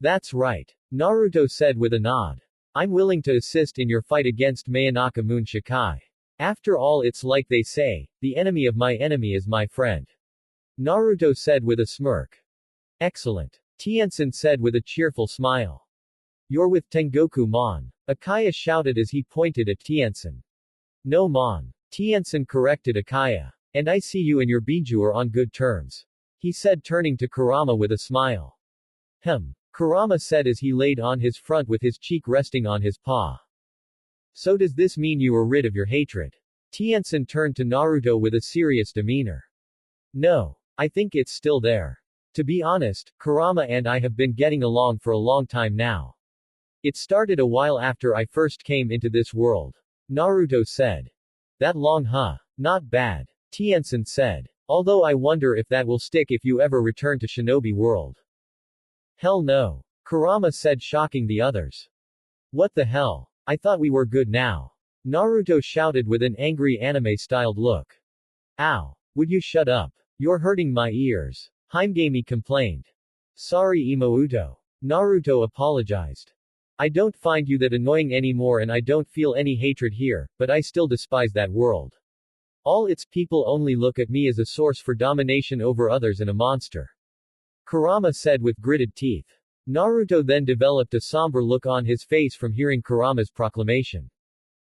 That's right. Naruto said with a nod. I'm willing to assist in your fight against Mayanaka Moon Shikai. After all it's like they say, the enemy of my enemy is my friend. Naruto said with a smirk. Excellent. Tien-san said with a cheerful smile. You're with Tengoku Mon. Akaya shouted as he pointed at Tien-san. No Mon. Tien-san corrected Akaya. And I see you and your Biju are on good terms. He said turning to Kurama with a smile. Kurama said as he laid on his front with his cheek resting on his paw. So does this mean you were rid of your hatred? Tien-san turned to Naruto with a serious demeanor. No. I think it's still there. To be honest, Kurama and I have been getting along for a long time now. It started a while after I first came into this world. Naruto said. That long huh? Not bad. Tien-san said. Although I wonder if that will stick if you ever return to Shinobi World. Hell no. Kurama said, shocking the others. What the hell? I thought we were good now. Naruto shouted with an angry anime-styled look. Ow. Would you shut up? You're hurting my ears. Himegami complained. Sorry Imouto. Naruto apologized. I don't find you that annoying anymore and I don't feel any hatred here, but I still despise that world. All its people only look at me as a source for domination over others and a monster. Kurama said with gritted teeth. Naruto then developed a somber look on his face from hearing Kurama's proclamation.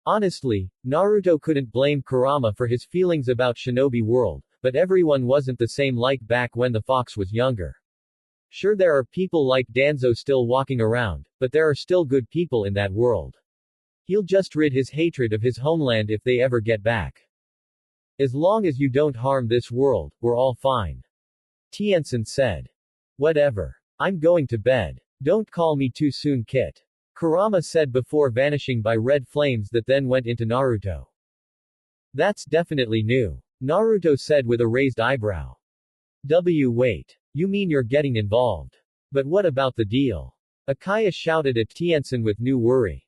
Honestly, Naruto couldn't blame Kurama for his feelings about Shinobi World, but everyone wasn't the same like back when the fox was younger. Sure there are people like Danzo still walking around, but there are still good people in that world. He'll just rid his hatred of his homeland if they ever get back. As long as you don't harm this world, we're all fine. Tien-san said. Whatever. I'm going to bed. Don't call me too soon, Kit. Kurama said before vanishing by red flames that then went into Naruto. That's definitely new. Naruto said with a raised eyebrow. Wait. You mean you're getting involved? But what about the deal? Akaya shouted at Tien-san with new worry.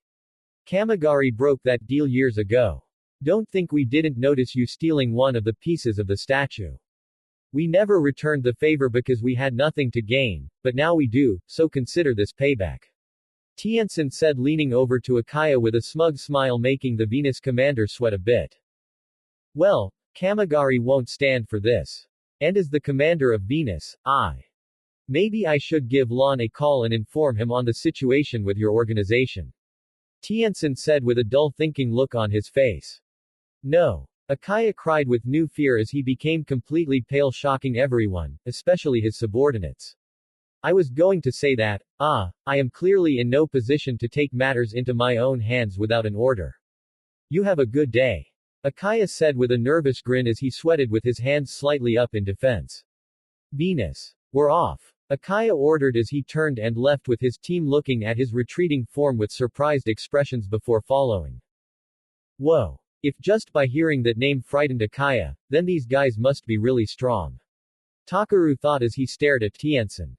Kamigari broke that deal years ago. Don't think we didn't notice you stealing one of the pieces of the statue. We never returned the favor because we had nothing to gain, but now we do, so consider this payback. Tien-san said leaning over to Akaya with a smug smile making the Venus commander sweat a bit. Well, Kamigari won't stand for this. And as the commander of Venus, maybe I should give Lon a call and inform him on the situation with your organization. Tien-san said with a dull thinking look on his face. No. Akaya cried with new fear as he became completely pale, shocking everyone, especially his subordinates. I was going to say that, I am clearly in no position to take matters into my own hands without an order. You have a good day. Akaya said with a nervous grin as he sweated with his hands slightly up in defense. Venus. We're off. Akaya ordered as he turned and left with his team looking at his retreating form with surprised expressions before following. Whoa. If just by hearing that name frightened Akaya, then these guys must be really strong. Takaru thought as he stared at Tien-san.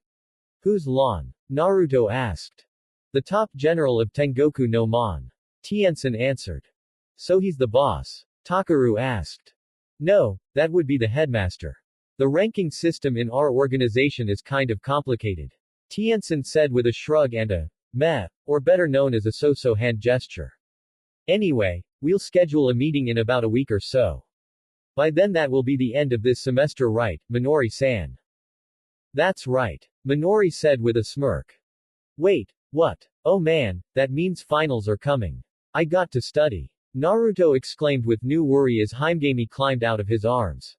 Who's Lon? Naruto asked. The top general of Tengoku no Mon. Tien-san answered. So he's the boss? Takaru asked. No, that would be the headmaster. The ranking system in our organization is kind of complicated. Tien-san said with a shrug and a meh, or better known as a so-so hand gesture. Anyway, we'll schedule a meeting in about a week or so. By then that will be the end of this semester, right, Minori-san? That's right. Minori said with a smirk. Wait, what? Oh man, that means finals are coming. I got to study. Naruto exclaimed with new worry as Himegami climbed out of his arms.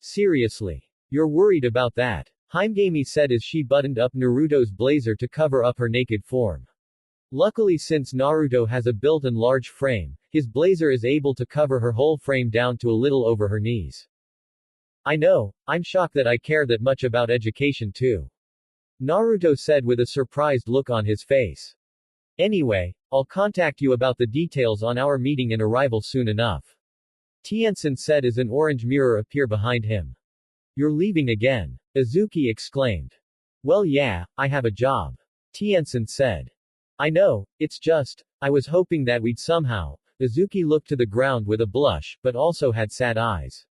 Seriously? You're worried about that? Himegami said as she buttoned up Naruto's blazer to cover up her naked form. Luckily, since Naruto has a built-in large frame, his blazer is able to cover her whole frame down to a little over her knees. I know, I'm shocked that I care that much about education too. Naruto said with a surprised look on his face. Anyway, I'll contact you about the details on our meeting and arrival soon enough. Tien-san said as an orange mirror appeared behind him. You're leaving again? Izuki exclaimed. Well yeah, I have a job. Tien-san said. I know, it's just, I was hoping that we'd somehow. Izuki looked to the ground with a blush, but also had sad eyes.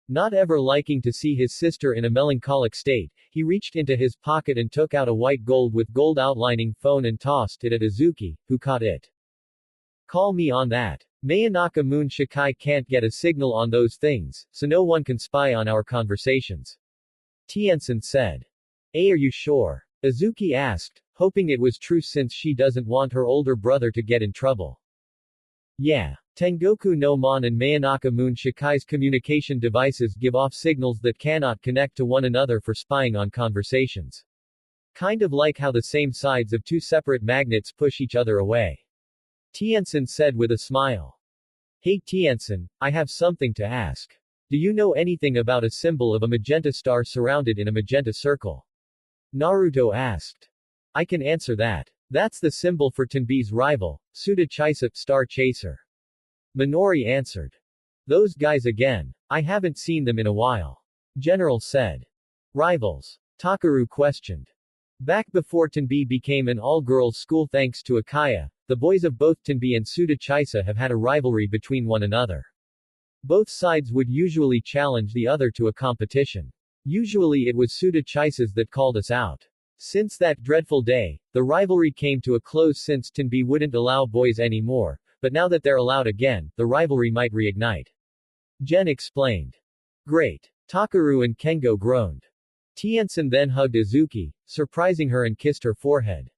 Not ever liking to see his sister in a melancholic state, he reached into his pocket and took out a white gold with gold outlining phone and tossed it at Izuki, who caught it. Call me on that. Mayanaka Moon Shikai can't get a signal on those things, so no one can spy on our conversations. Tien-san said. Are you sure? Izuki asked, hoping it was true since she doesn't want her older brother to get in trouble. Yeah. Tengoku no Mon and Mayanaka Moon Shikai's communication devices give off signals that cannot connect to one another for spying on conversations. Kind of like how the same sides of two separate magnets push each other away. Tiansen said with a smile. Hey Tiansen, I have something to ask. Do you know anything about a symbol of a magenta star surrounded in a magenta circle? Naruto asked. I can answer that. That's the symbol for Tenbi's rival, Suda Chisa, Star Chaser. Minori answered. Those guys again. I haven't seen them in a while. General said. Rivals? Takaru questioned. Back before Tenbi became an all-girls school thanks to Akaya, the boys of both Tenbi and Suda Chisa have had a rivalry between one another. Both sides would usually challenge the other to a competition. Usually it was Suda Chisa's that called us out. Since that dreadful day, the rivalry came to a close since Tenbi wouldn't allow boys anymore, but now that they're allowed again, the rivalry might reignite. Gen explained. Great. Takaru and Kengo groaned. Tiansen then hugged Izuki, surprising her and kissed her forehead.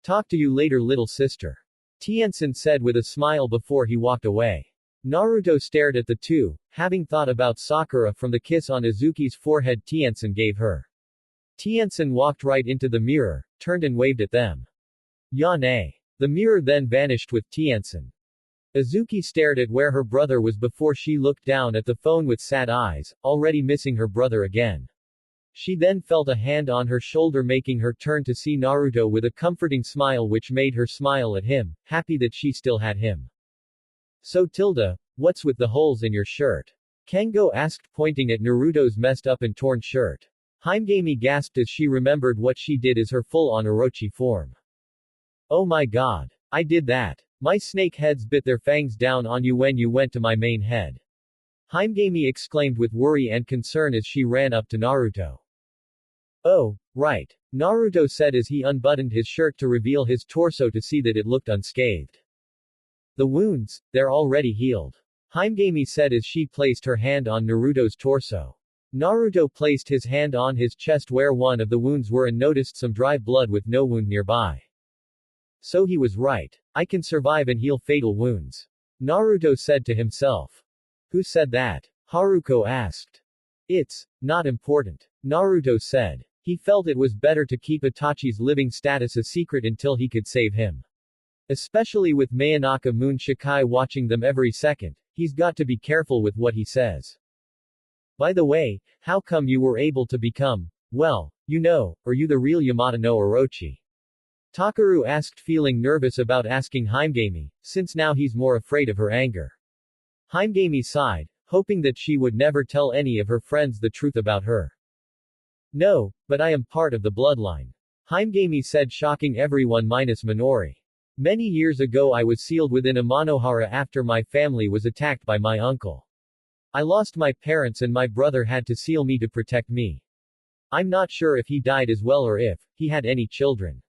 Talk to you later little sister. Tiansen said with a smile before he walked away. Naruto stared at the two, having thought about Sakura from the kiss on Izuki's forehead Tiansen gave her. Tiansen walked right into the mirror, turned and waved at them. Yane. The mirror then vanished with Tiansen. Izuki stared at where her brother was before she looked down at the phone with sad eyes, already missing her brother again. She then felt a hand on her shoulder making her turn to see Naruto with a comforting smile which made her smile at him, happy that she still had him. So Tilda, what's with the holes in your shirt? Kengo asked pointing at Naruto's messed up and torn shirt. Himegami gasped as she remembered what she did as her full-on Orochi form. Oh my god. I did that. My snake heads bit their fangs down on you when you went to my main head. Himegami exclaimed with worry and concern as she ran up to Naruto. Oh, right. Naruto said as he unbuttoned his shirt to reveal his torso to see that it looked unscathed. The wounds, they're already healed. Himegami said as she placed her hand on Naruto's torso. Naruto placed his hand on his chest where one of the wounds were and noticed some dry blood with no wound nearby. So he was right. I can survive and heal fatal wounds. Naruto said to himself. Who said that? Haruko asked. It's not important. Naruto said. He felt it was better to keep Itachi's living status a secret until he could save him. Especially with Mayanaka Moon Shikai watching them every second, he's got to be careful with what he says. By the way, how come you were able to become, well, you know, are you the real Yamata no Orochi? Takaru asked feeling nervous about asking Himegami, since now he's more afraid of her anger. Himegami sighed, hoping that she would never tell any of her friends the truth about her. No, but I am part of the bloodline. Himegami said shocking everyone minus Minori. Many years ago I was sealed within Amanohara after my family was attacked by my uncle. I lost my parents and my brother had to seal me to protect me. I'm not sure if he died as well or if he had any children.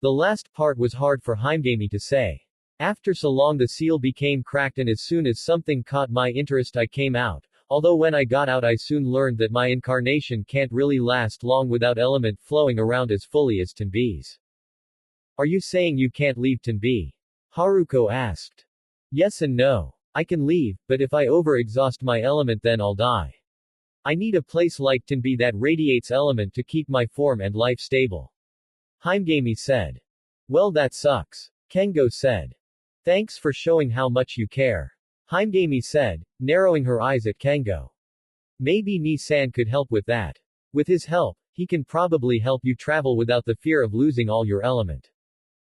The last part was hard for Himegami to say. After so long the seal became cracked and as soon as something caught my interest I came out, although when I got out I soon learned that my incarnation can't really last long without element flowing around as fully as Tenbi's. Are you saying you can't leave Tenbi? Haruko asked. Yes and no. I can leave, but if I overexhaust my element then I'll die. I need a place like Tenbi that radiates element to keep my form and life stable. Himegami said. Well that sucks. Kengo said. Thanks for showing how much you care. Himegami said, narrowing her eyes at Kengo. Maybe Ni-san could help with that. With his help, he can probably help you travel without the fear of losing all your element.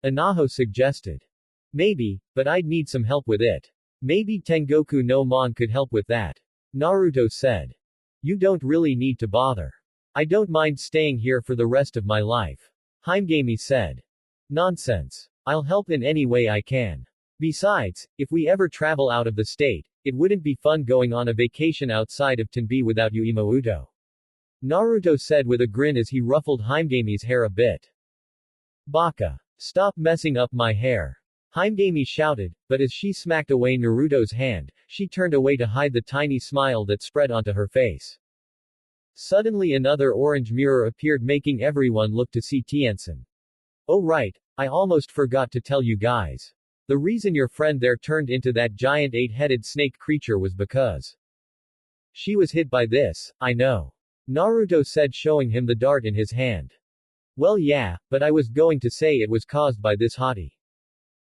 Anaho suggested. Maybe, but I'd need some help with it. Maybe Tengoku no Mon could help with that. Naruto said. You don't really need to bother. I don't mind staying here for the rest of my life. Himegami said. Nonsense. I'll help in any way I can. Besides, if we ever travel out of the state, it wouldn't be fun going on a vacation outside of Tenbi without you Imouto. Naruto said with a grin as he ruffled Himegami's hair a bit. Baka. Stop messing up my hair. Himegami shouted, but as she smacked away Naruto's hand, she turned away to hide the tiny smile that spread onto her face. Suddenly another orange mirror appeared making everyone look to see Tiansen. Oh right, I almost forgot to tell you guys. The reason your friend there turned into that giant 8-headed snake creature was because she was hit by this, I know. Naruto said, showing him the dart in his hand. Well yeah, but I was going to say it was caused by this hottie.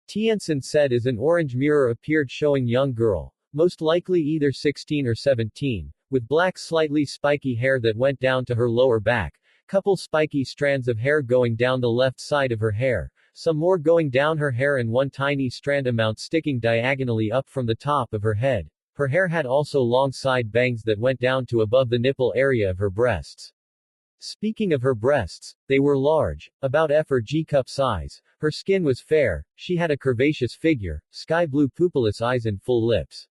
Tien-san said as an orange mirror appeared showing young girl, most likely either 16 or 17, with black slightly spiky hair that went down to her lower back, couple spiky strands of hair going down the left side of her hair, some more going down her hair and one tiny strand amount sticking diagonally up from the top of her head. Her hair had also long side bangs that went down to above the nipple area of her breasts. Speaking of her breasts, they were large, about F or G cup size, her skin was fair, she had a curvaceous figure, sky blue pupilless eyes and full lips.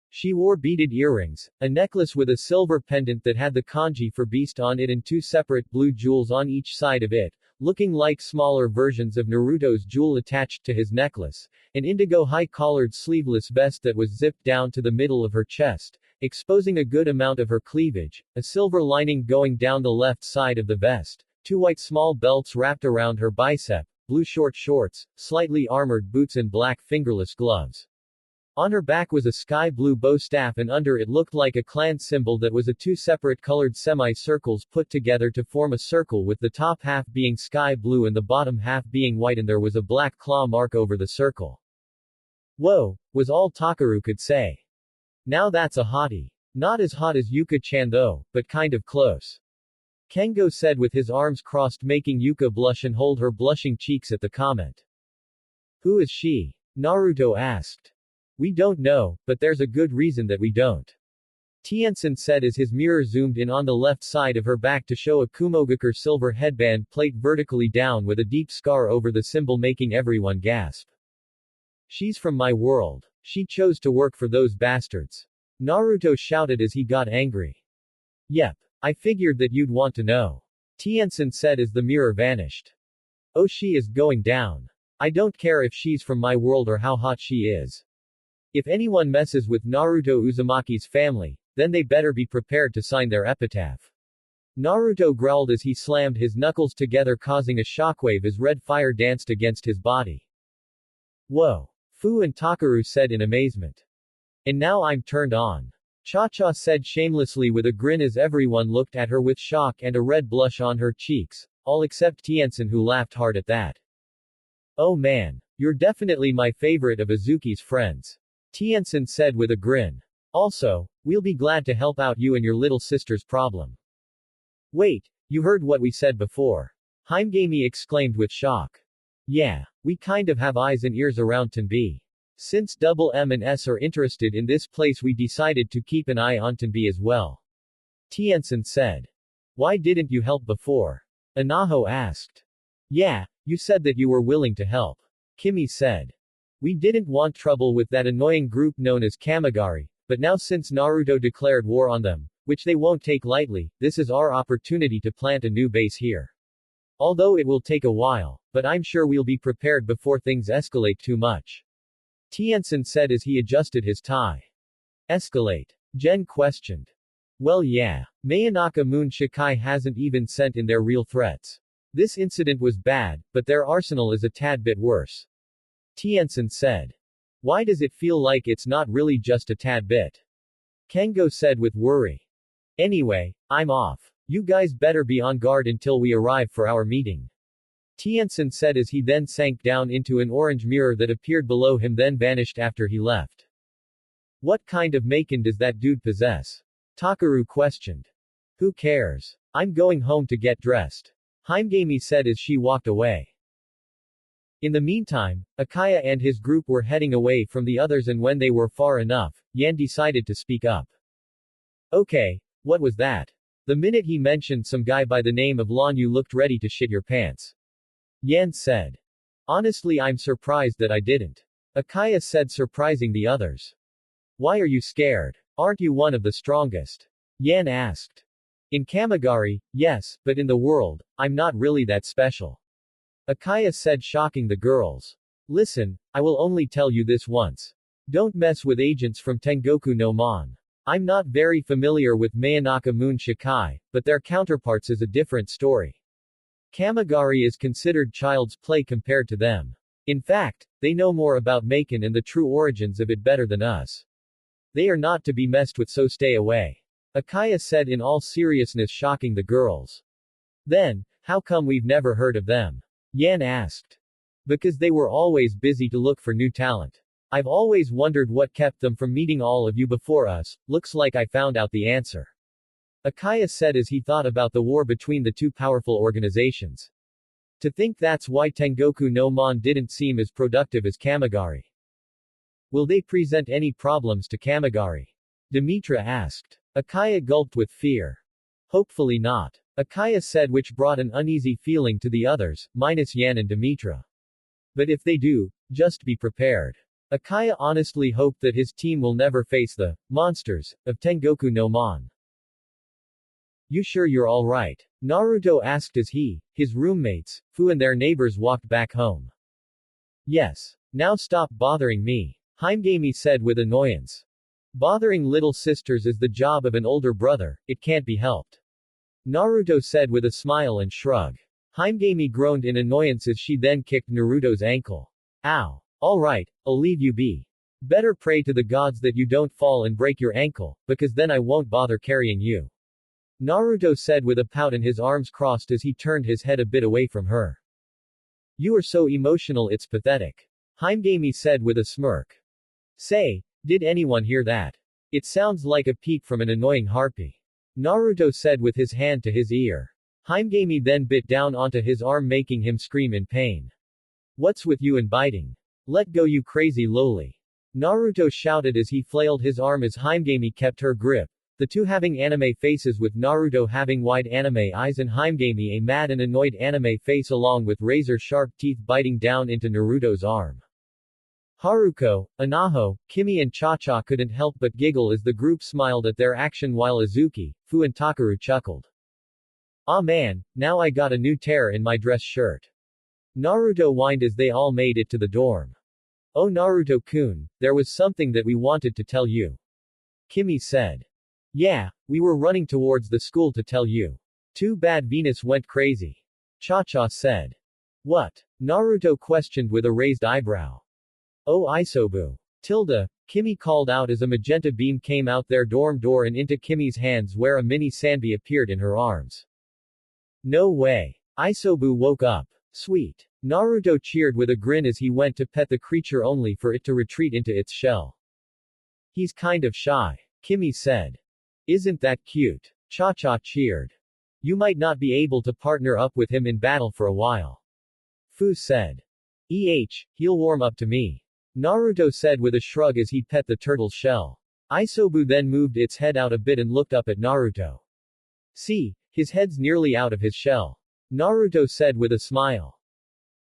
She wore beaded earrings, a necklace with a silver pendant that had the kanji for beast on it and two separate blue jewels on each side of it, looking like smaller versions of Naruto's jewel attached to his necklace, an indigo high-collared sleeveless vest that was zipped down to the middle of her chest, exposing a good amount of her cleavage, a silver lining going down the left side of the vest, two white small belts wrapped around her bicep, blue short shorts, slightly armored boots and black fingerless gloves. On her back was a sky blue bow staff and under it looked like a clan symbol that was a two separate colored semi-circles put together to form a circle with the top half being sky blue and the bottom half being white and there was a black claw mark over the circle. Whoa, was all Takaru could say. Now that's a hottie. Not as hot as Yuka-chan though, but kind of close. Kengo said with his arms crossed making Yuka blush and hold her blushing cheeks at the comment. Who is she? Naruto asked. We don't know, but there's a good reason that we don't. Tien-san said as his mirror zoomed in on the left side of her back to show a Kumogakure silver headband plate vertically down with a deep scar over the symbol making everyone gasp. She's from my world. She chose to work for those bastards. Naruto shouted as he got angry. Yep. I figured that you'd want to know. Tien-san said as the mirror vanished. Oh, she is going down. I don't care if she's from my world or how hot she is. If anyone messes with Naruto Uzumaki's family, then they better be prepared to sign their epitaph. Naruto growled as he slammed his knuckles together causing a shockwave as red fire danced against his body. Whoa! Fu and Takaru said in amazement. And now I'm turned on. Cha-Cha said shamelessly with a grin as everyone looked at her with shock and a red blush on her cheeks, all except Tien-san who laughed hard at that. Oh man. You're definitely my favorite of Azuki's friends. Tien-san said with a grin. Also, we'll be glad to help out you and your little sister's problem. Wait, you heard what we said before. Haimgami exclaimed with shock. Yeah, we kind of have eyes and ears around Tenbi. Since Double M and S are interested in this place we decided to keep an eye on Tenbi as well. Tien-san said. Why didn't you help before? Anaho asked. Yeah, you said that you were willing to help. Kimi said. We didn't want trouble with that annoying group known as Kamigari, but now since Naruto declared war on them, which they won't take lightly, this is our opportunity to plant a new base here. Although it will take a while, but I'm sure we'll be prepared before things escalate too much. Tien-san said as he adjusted his tie. Escalate? Jen questioned. Well yeah, Mayanaka Moon Shikai hasn't even sent in their real threats. This incident was bad, but their arsenal is a tad bit worse. Tien-san said. Why does it feel like it's not really just a tad bit? Kengo said with worry. Anyway, I'm off. You guys better be on guard until we arrive for our meeting. Tien-san said as he then sank down into an orange mirror that appeared below him then vanished after he left. What kind of Maken does that dude possess? Takaru questioned. Who cares? I'm going home to get dressed. Haimgami said as she walked away. In the meantime, Akaya and his group were heading away from the others and when they were far enough, Yan decided to speak up. Okay, what was that? The minute he mentioned some guy by the name of Lon you looked ready to shit your pants. Yan said. Honestly I'm surprised that I didn't. Akaya said surprising the others. Why are you scared? Aren't you one of the strongest? Yan asked. In Kamigari, yes, but in the world, I'm not really that special. Akaya said shocking the girls. Listen, I will only tell you this once. Don't mess with agents from Tengoku no Mon. I'm not very familiar with Mayanaka Moon Shikai, but their counterparts is a different story. Kamigari is considered child's play compared to them. In fact, they know more about Maken and the true origins of it better than us. They are not to be messed with, so stay away. Akaya said in all seriousness, shocking the girls. Then, how come we've never heard of them? Yan asked. Because they were always busy to look for new talent. I've always wondered what kept them from meeting all of you before us. Looks like I found out the answer. Akaya said as he thought about the war between the two powerful organizations. To think that's why Tengoku no Mon didn't seem as productive as Kamigari. Will they present any problems to Kamigari? Demetra asked. Akaya gulped with fear. Hopefully not. Akaya said, which brought an uneasy feeling to the others, minus Yan and Demetra. But if they do, just be prepared. Akaya honestly hoped that his team will never face the monsters of Tengoku no Mon. You sure you're alright? Naruto asked as he, his roommates, Fu and their neighbors walked back home. Yes. Now stop bothering me. Haimgami said with annoyance. Bothering little sisters is the job of an older brother, it can't be helped. Naruto said with a smile and shrug. Haimgami groaned in annoyance as she then kicked Naruto's ankle. Ow. Alright, I'll leave you be. Better pray to the gods that you don't fall and break your ankle, because then I won't bother carrying you. Naruto said with a pout and his arms crossed as he turned his head a bit away from her. You are so emotional, it's pathetic. Haimgami said with a smirk. Say, did anyone hear that? It sounds like a peep from an annoying harpy. Naruto said with his hand to his ear. Haimgami then bit down onto his arm, making him scream in pain. What's with you and biting? Let go, you crazy loli. Naruto shouted as he flailed his arm as Haimgami kept her grip, the two having anime faces with Naruto having wide anime eyes and Haimgami a mad and annoyed anime face along with razor-sharp teeth biting down into Naruto's arm. Haruko, Anaho, Kimi and Cha-Cha couldn't help but giggle as the group smiled at their action while Azuki, Fu and Takaru chuckled. Ah man, now I got a new tear in my dress shirt. Naruto whined as they all made it to the dorm. Oh Naruto-kun, there was something that we wanted to tell you. Kimi said. Yeah, we were running towards the school to tell you. Too bad Venus went crazy. Cha-Cha said. What? Naruto questioned with a raised eyebrow. Oh Isobu. Tilda, Kimi called out as a magenta beam came out their dorm door and into Kimi's hands where a mini Sanbi appeared in her arms. No way. Isobu woke up. Sweet. Naruto cheered with a grin as he went to pet the creature only for it to retreat into its shell. He's kind of shy. Kimi said. Isn't that cute? Cha-Cha cheered. You might not be able to partner up with him in battle for a while. Fu said. He'll warm up to me. Naruto said with a shrug as he pet the turtle's shell. Isobu then moved its head out a bit and looked up at Naruto. See, his head's nearly out of his shell. Naruto said with a smile.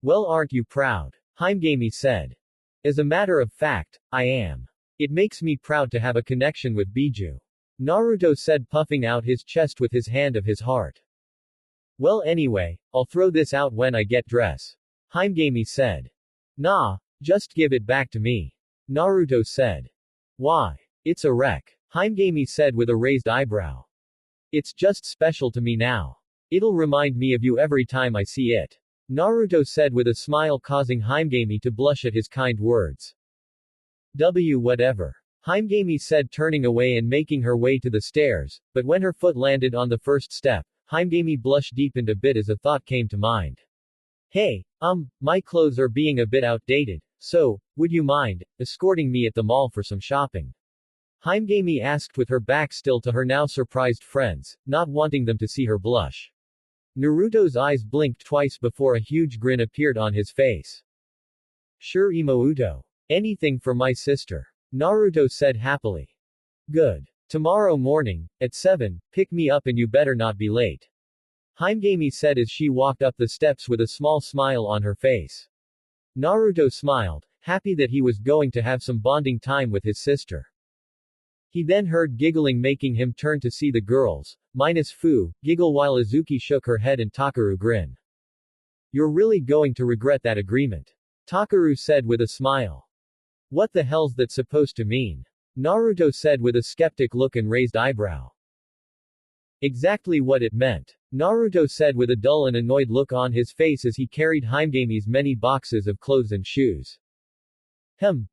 Well, aren't you proud? Haimgami said. As a matter of fact, I am. It makes me proud to have a connection with Biju. Naruto said, puffing out his chest with his hand of his heart. Well anyway, I'll throw this out when I get dress. Haimgami said. Nah, just give it back to me. Naruto said. Why? It's a wreck. Haimgami said with a raised eyebrow. It's just special to me now. It'll remind me of you every time I see it. Naruto said with a smile, causing Haimgami to blush at his kind words. Whatever. Haimgami said, turning away and making her way to the stairs, but when her foot landed on the first step, Haimgami blush deepened a bit as a thought came to mind. Hey, my clothes are being a bit outdated, so, would you mind escorting me at the mall for some shopping? Haimgami asked with her back still to her now surprised friends, not wanting them to see her blush. Naruto's eyes blinked twice before a huge grin appeared on his face. Sure Imouto. Anything for my sister. Naruto said happily. Good. Tomorrow morning, at 7, pick me up and you better not be late. Haimgami said as she walked up the steps with a small smile on her face. Naruto smiled, happy that he was going to have some bonding time with his sister. He then heard giggling making him turn to see the girls, minus Fu, giggle while Azuki shook her head and Takaru grin. You're really going to regret that agreement. Takaru said with a smile. What the hell's that supposed to mean? Naruto said with a skeptic look and raised eyebrow. Exactly what it meant. Naruto said with a dull and annoyed look on his face as he carried Himegami's many boxes of clothes and shoes.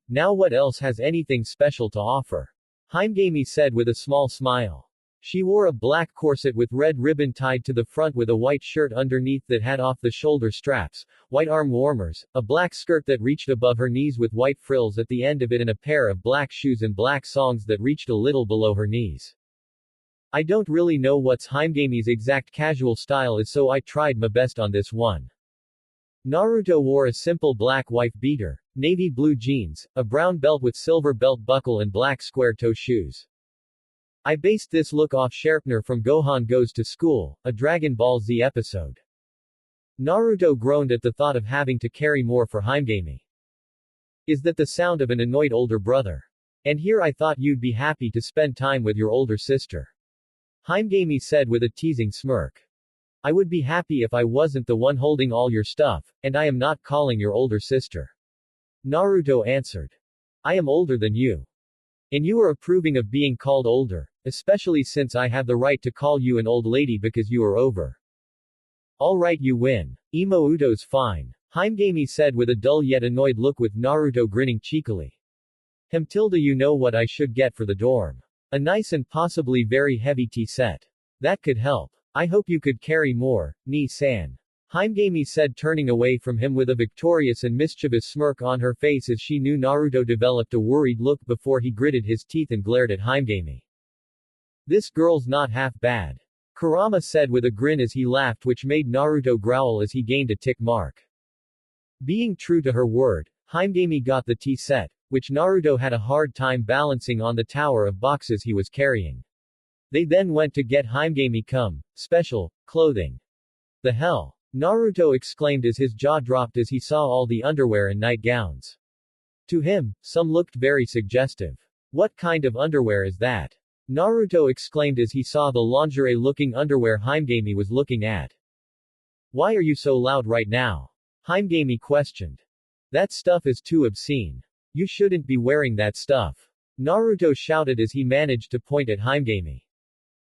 Now what else has anything special to offer? Himegami said with a small smile. She wore a black corset with red ribbon tied to the front with a white shirt underneath that had off-the-shoulder straps, white arm warmers, a black skirt that reached above her knees with white frills at the end of it and a pair of black shoes and black songs that reached a little below her knees. I don't really know what's Himegami's exact casual style is, so I tried my best on this one. Naruto wore a simple black wife beater, navy blue jeans, a brown belt with silver belt buckle and black square toe shoes. I based this look off Sharpener from Gohan Goes to School, a Dragon Ball Z episode. Naruto groaned at the thought of having to carry more for Himegami. Is that the sound of an annoyed older brother? And here I thought you'd be happy to spend time with your older sister. Himegami said with a teasing smirk. I would be happy if I wasn't the one holding all your stuff, and I am not calling your older sister. Naruto answered. I am older than you. And you are approving of being called older, especially since I have the right to call you an old lady because you are over. Alright, you win. Udo's fine. Himegami said with a dull yet annoyed look with Naruto grinning cheekily. You know what I should get for the dorm. A nice and possibly very heavy tea set. That could help. I hope you could carry more, Ni-san. Himegami said, turning away from him with a victorious and mischievous smirk on her face as she knew Naruto developed a worried look before he gritted his teeth and glared at Himegami. This girl's not half bad. Kurama said with a grin as he laughed, which made Naruto growl as he gained a tick mark. Being true to her word, Himegami got the tea set, which Naruto had a hard time balancing on the tower of boxes he was carrying. They then went to get Himegami special clothing. The hell? Naruto exclaimed as his jaw dropped as he saw all the underwear and nightgowns. To him, some looked very suggestive. What kind of underwear is that? Naruto exclaimed as he saw the lingerie-looking underwear Himegami was looking at. Why are you so loud right now? Himegami questioned. That stuff is too obscene. You shouldn't be wearing that stuff. Naruto shouted as he managed to point at Himegami.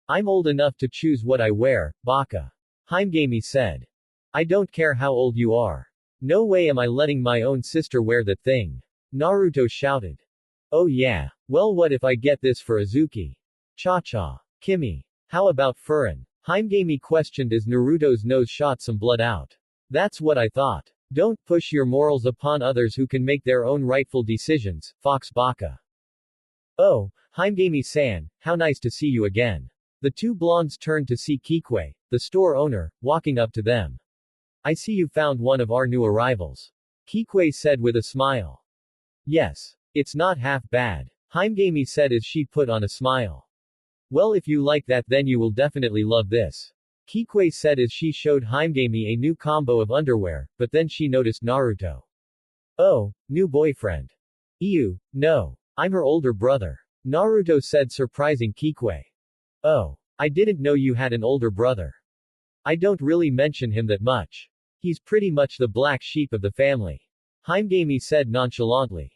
I'm old enough to choose what I wear, baka. Himegami said. I don't care how old you are. No way am I letting my own sister wear that thing. Naruto shouted. Oh yeah. Well, what if I get this for Azuki? Cha-cha. Kimi. How about Furin? Himegami questioned as Naruto's nose shot some blood out. That's what I thought. Don't push your morals upon others who can make their own rightful decisions, Fox Baka. Oh, Himegami-san, how nice to see you again. The two blondes turned to see Kikwe, the store owner, walking up to them. I see you found one of our new arrivals. Kikwe said with a smile. Yes. It's not half bad. Himegami said as she put on a smile. Well, if you like that then you will definitely love this. Kikwe said as she showed Himegami a new combo of underwear, but then she noticed Naruto. Oh, new boyfriend. Ew, no. I'm her older brother. Naruto said, surprising Kikwe. Oh. I didn't know you had an older brother. I don't really mention him that much. He's pretty much the black sheep of the family. Himegami said nonchalantly.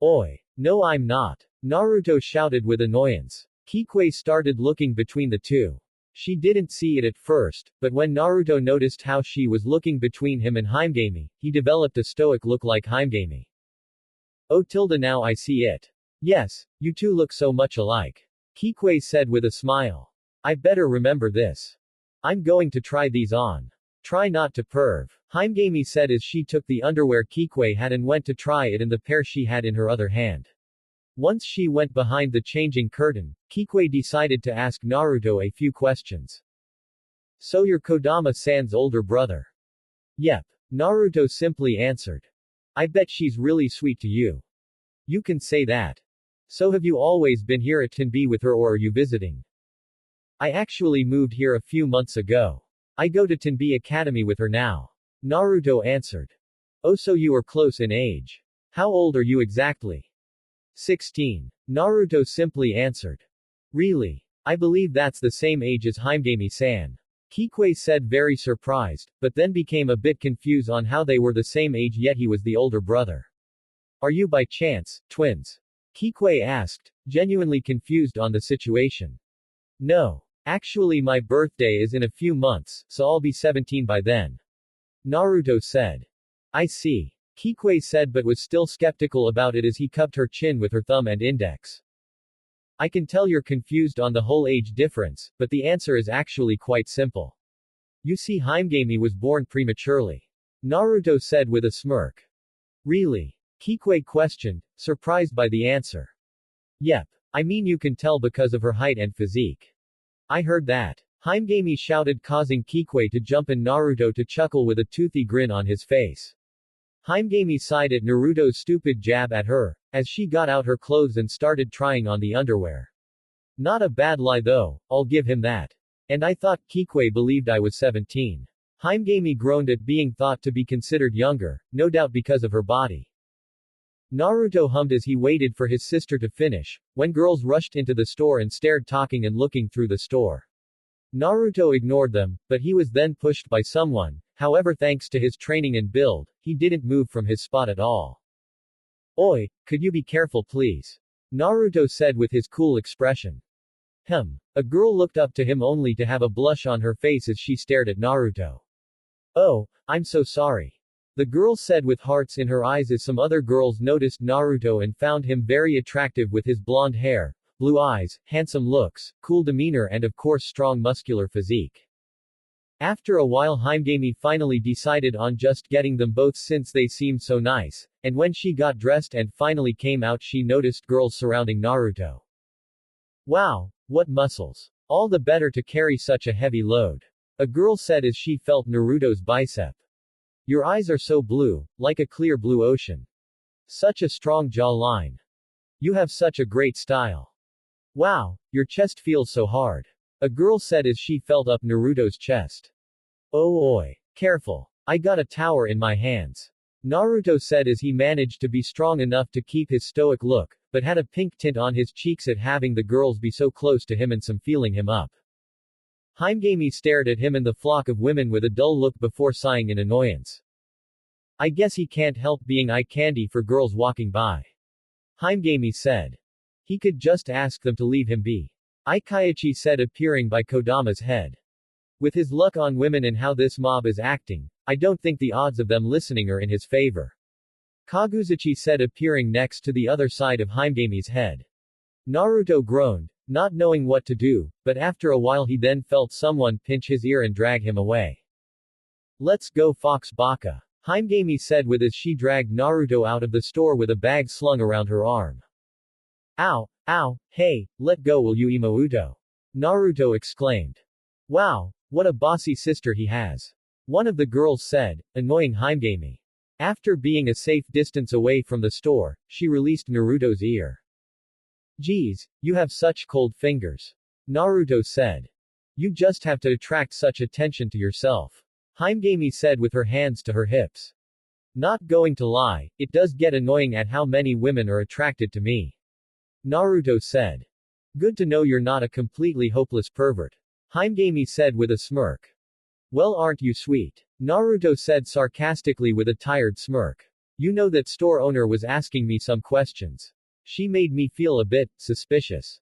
Oi. No, I'm not. Naruto shouted with annoyance. Kikwe started looking between the two. She didn't see it at first, but when Naruto noticed how she was looking between him and Himegami, he developed a stoic look like Himegami. Oh, now I see it. Yes, you two look so much alike. Kikwe said with a smile. I better remember this. I'm going to try these on. Try not to perv. Himegami said as she took the underwear Kikwe had and went to try it in the pair she had in her other hand. Once she went behind the changing curtain, Kikwe decided to ask Naruto a few questions. So you're Kodama-san's older brother? Yep. Naruto simply answered. I bet she's really sweet to you. You can say that. So have you always been here at Tenbi with her or are you visiting? I actually moved here a few months ago. I go to Tenbi Academy with her now. Naruto answered. Oh, so you are close in age. How old are you exactly? 16. Naruto simply answered. Really? I believe that's the same age as Himegami-san. Kikwe said, very surprised, but then became a bit confused on how they were the same age yet he was the older brother. Are you by chance twins? Kikwe asked, genuinely confused on the situation. No. Actually my birthday is in a few months, so I'll be 17 by then. Naruto said. I see. Kikwe said but was still skeptical about it as he cupped her chin with her thumb and index. I can tell you're confused on the whole age difference, but the answer is actually quite simple. You see Himegami was born prematurely. Naruto said with a smirk. Really? Kikwe questioned, surprised by the answer. Yep. I mean you can tell because of her height and physique. I heard that. Himegami shouted causing Kikwe to jump and Naruto to chuckle with a toothy grin on his face. Himegami sighed at Naruto's stupid jab at her, as she got out her clothes and started trying on the underwear. Not a bad lie though, I'll give him that. And I thought Kikwe believed I was 17. Himegami groaned at being thought to be considered younger, no doubt because of her body. Naruto hummed as he waited for his sister to finish, when girls rushed into the store and stared talking and looking through the store. Naruto ignored them, but he was then pushed by someone. However, thanks to his training and build, he didn't move from his spot at all. Oi, could you be careful please? Naruto said with his cool expression. A girl looked up to him only to have a blush on her face as she stared at Naruto. Oh, I'm so sorry. The girl said with hearts in her eyes as some other girls noticed Naruto and found him very attractive with his blonde hair, blue eyes, handsome looks, cool demeanor and of course strong muscular physique. After a while Himegami finally decided on just getting them both since they seemed so nice, and when she got dressed and finally came out she noticed girls surrounding Naruto. Wow, what muscles. All the better to carry such a heavy load. A girl said as she felt Naruto's bicep. Your eyes are so blue, like a clear blue ocean. Such a strong jawline. You have such a great style. Wow, your chest feels so hard. A girl said as she felt up Naruto's chest. Oh oi. Careful. I got a tower in my hands. Naruto said as he managed to be strong enough to keep his stoic look, but had a pink tint on his cheeks at having the girls be so close to him and some feeling him up. Himegami stared at him and the flock of women with a dull look before sighing in annoyance. I guess he can't help being eye candy for girls walking by. Himegami said. He could just ask them to leave him be. Ikaichi said appearing by Kodama's head. With his luck on women and how this mob is acting, I don't think the odds of them listening are in his favor. Kaguzuchi said appearing next to the other side of Himegami's head. Naruto groaned, not knowing what to do, but after a while he then felt someone pinch his ear and drag him away. Let's go Fox Baka. Himegami said with as she dragged Naruto out of the store with a bag slung around her arm. Ow, ow, hey, let go will you Imouto? Naruto exclaimed. Wow, what a bossy sister he has. One of the girls said, annoying Himegami. After being a safe distance away from the store, she released Naruto's ear. Geez, you have such cold fingers. Naruto said. You just have to attract such attention to yourself. Himegami said with her hands to her hips. Not going to lie, it does get annoying at how many women are attracted to me. Naruto said. Good to know you're not a completely hopeless pervert. Himegami said with a smirk. Well aren't you sweet? Naruto said sarcastically with a tired smirk. You know that store owner was asking me some questions. She made me feel a bit suspicious.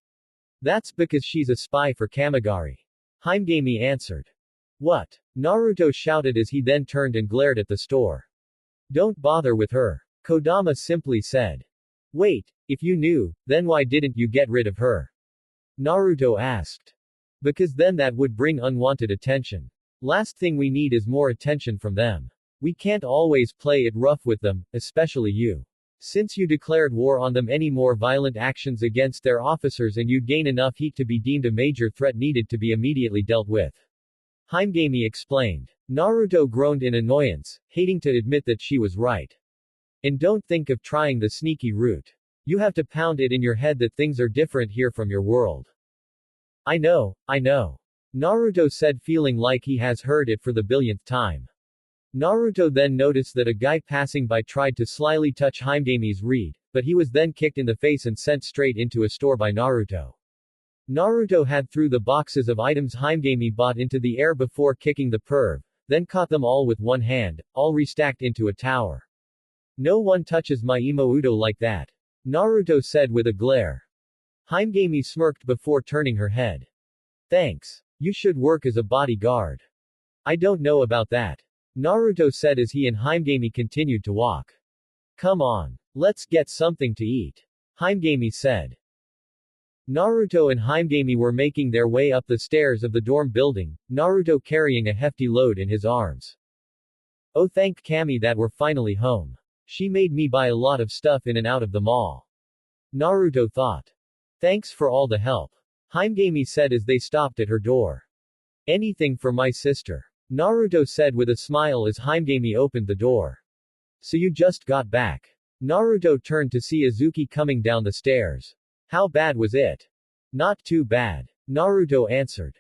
That's because she's a spy for Kamigari. Himegami answered. What? Naruto shouted as he then turned and glared at the store. Don't bother with her. Kodama simply said. Wait, if you knew, then why didn't you get rid of her? Naruto asked. Because then that would bring unwanted attention. Last thing we need is more attention from them. We can't always play it rough with them, especially you. Since you declared war on them, any more violent actions against their officers and you'd gain enough heat to be deemed a major threat needed to be immediately dealt with. Himegami explained. Naruto groaned in annoyance, hating to admit that she was right. And don't think of trying the sneaky route. You have to pound it in your head that things are different here from your world. I know. Naruto said feeling like he has heard it for the billionth time. Naruto then noticed that a guy passing by tried to slyly touch Himegami's reed, but he was then kicked in the face and sent straight into a store by Naruto. Naruto had threw the boxes of items Himegami bought into the air before kicking the perv, then caught them all with one hand, all restacked into a tower. No one touches my Imouto like that. Naruto said with a glare. Himegami smirked before turning her head. Thanks. You should work as a bodyguard. I don't know about that. Naruto said as he and Himegami continued to walk. Come on. Let's get something to eat. Himegami said. Naruto and Himegami were making their way up the stairs of the dorm building, Naruto carrying a hefty load in his arms. Oh, thank Kami that we're finally home. She made me buy a lot of stuff in and out of the mall. Naruto thought. Thanks for all the help. Himegami said as they stopped at her door. Anything for my sister. Naruto said with a smile as Himegami opened the door. So you just got back. Naruto turned to see Azuki coming down the stairs. How bad was it? Not too bad. Naruto answered.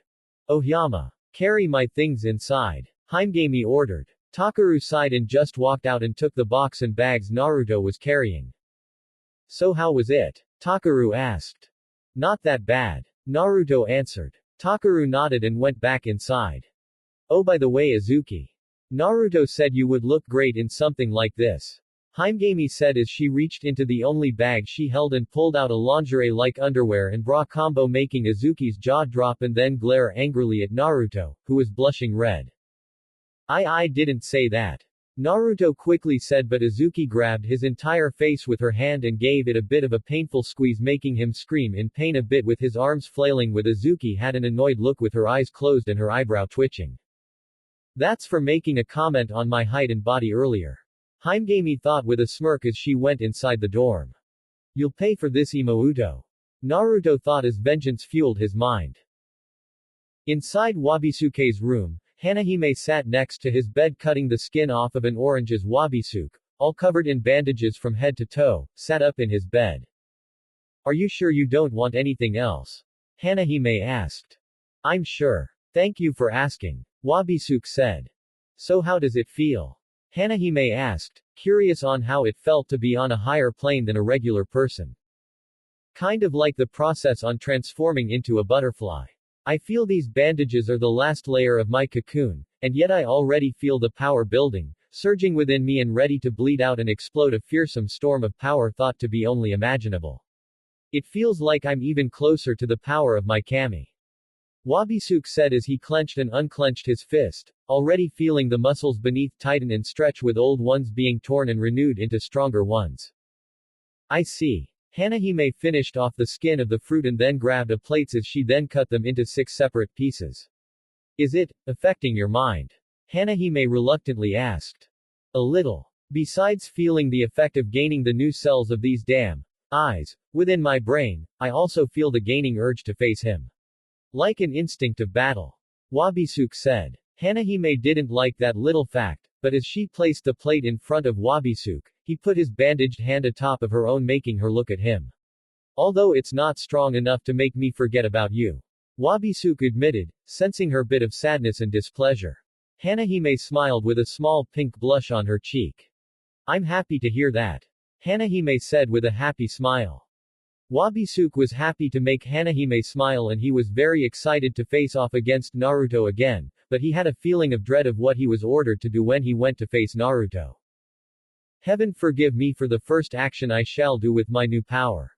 Oyama. Carry my things inside. Himegami ordered. Takaru sighed and just walked out and took the box and bags Naruto was carrying. So how was it? Takaru asked. Not that bad. Naruto answered. Takaru nodded and went back inside. Oh, by the way, Azuki. Naruto said you would look great in something like this. Himegami said as she reached into the only bag she held and pulled out a lingerie-like underwear and bra combo, making Azuki's jaw drop and then glare angrily at Naruto, who was blushing red. I didn't say that. Naruto quickly said, but Azuki grabbed his entire face with her hand and gave it a bit of a painful squeeze, making him scream in pain a bit with his arms flailing, with Azuki had an annoyed look with her eyes closed and her eyebrow twitching. That's for making a comment on my height and body earlier. Himegami thought with a smirk as she went inside the dorm. You'll pay for this, Imouto. Naruto thought as vengeance fueled his mind. Inside Wabisuke's room, Hanahime sat next to his bed cutting the skin off of an orange as Wabisuke, all covered in bandages from head to toe, sat up in his bed. Are you sure you don't want anything else? Hanahime asked. I'm sure. Thank you for asking. Wabisuke said. So how does it feel? Hanahime asked, curious on how it felt to be on a higher plane than a regular person. Kind of like the process on transforming into a butterfly. I feel these bandages are the last layer of my cocoon, and yet I already feel the power building, surging within me and ready to bleed out and explode, a fearsome storm of power thought to be only imaginable. It feels like I'm even closer to the power of my kami. Wabisuke said as he clenched and unclenched his fist, already feeling the muscles beneath tighten and stretch, with old ones being torn and renewed into stronger ones. I see. Hanahime finished off the skin of the fruit and then grabbed a plate as she then cut them into 6 separate pieces. Is it affecting your mind? Hanahime reluctantly asked. A little. Besides feeling the effect of gaining the new cells of these damn eyes within my brain, I also feel the gaining urge to face him. Like an instinct of battle. Wabisuke said. Hanahime didn't like that little fact, but as she placed the plate in front of Wabisuke, he put his bandaged hand atop of her own, making her look at him. Although it's not strong enough to make me forget about you. Wabisuke admitted, sensing her bit of sadness and displeasure. Hanahime smiled with a small pink blush on her cheek. I'm happy to hear that. Hanahime said with a happy smile. Wabisuke was happy to make Hanahime smile and he was very excited to face off against Naruto again, but he had a feeling of dread of what he was ordered to do when he went to face Naruto. Heaven forgive me for the first action I shall do with my new power.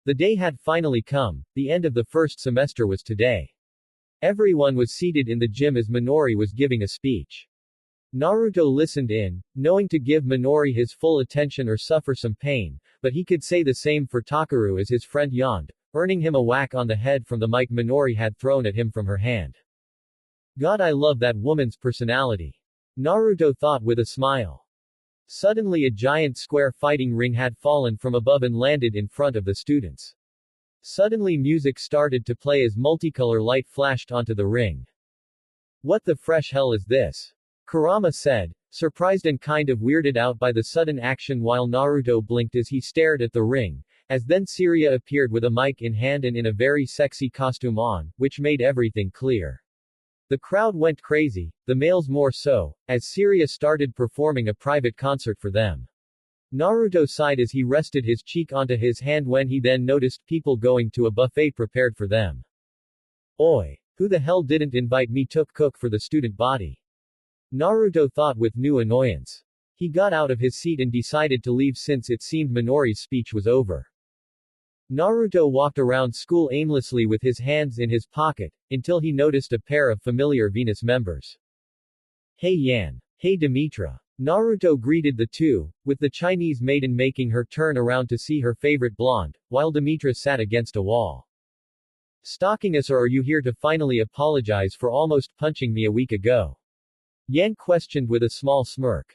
The day had finally come, the end of the first semester was today. Everyone was seated in the gym as Minori was giving a speech. Naruto listened in, knowing to give Minori his full attention or suffer some pain, but he could say the same for Takaru as his friend yawned, earning him a whack on the head from the mic Minori had thrown at him from her hand. God, I love that woman's personality. Naruto thought with a smile. Suddenly a giant square fighting ring had fallen from above and landed in front of the students. Suddenly music started to play as multicolor light flashed onto the ring. What the fresh hell is this? Kurama said, surprised and kind of weirded out by the sudden action, while Naruto blinked as he stared at the ring, as then Syria appeared with a mic in hand and in a very sexy costume on, which made everything clear. The crowd went crazy, the males more so, as Syria started performing a private concert for them. Naruto sighed as he rested his cheek onto his hand when he then noticed people going to a buffet prepared for them. Oi! Who the hell didn't invite me to cook for the student body? Naruto thought with new annoyance. He got out of his seat and decided to leave since it seemed Minori's speech was over. Naruto walked around school aimlessly with his hands in his pocket, until he noticed a pair of familiar Venus members. Hey Yan. Hey Demetra. Naruto greeted the two, with the Chinese maiden making her turn around to see her favorite blonde, while Demetra sat against a wall. Stalking us, or are you here to finally apologize for almost punching me a week ago? Yan questioned with a small smirk.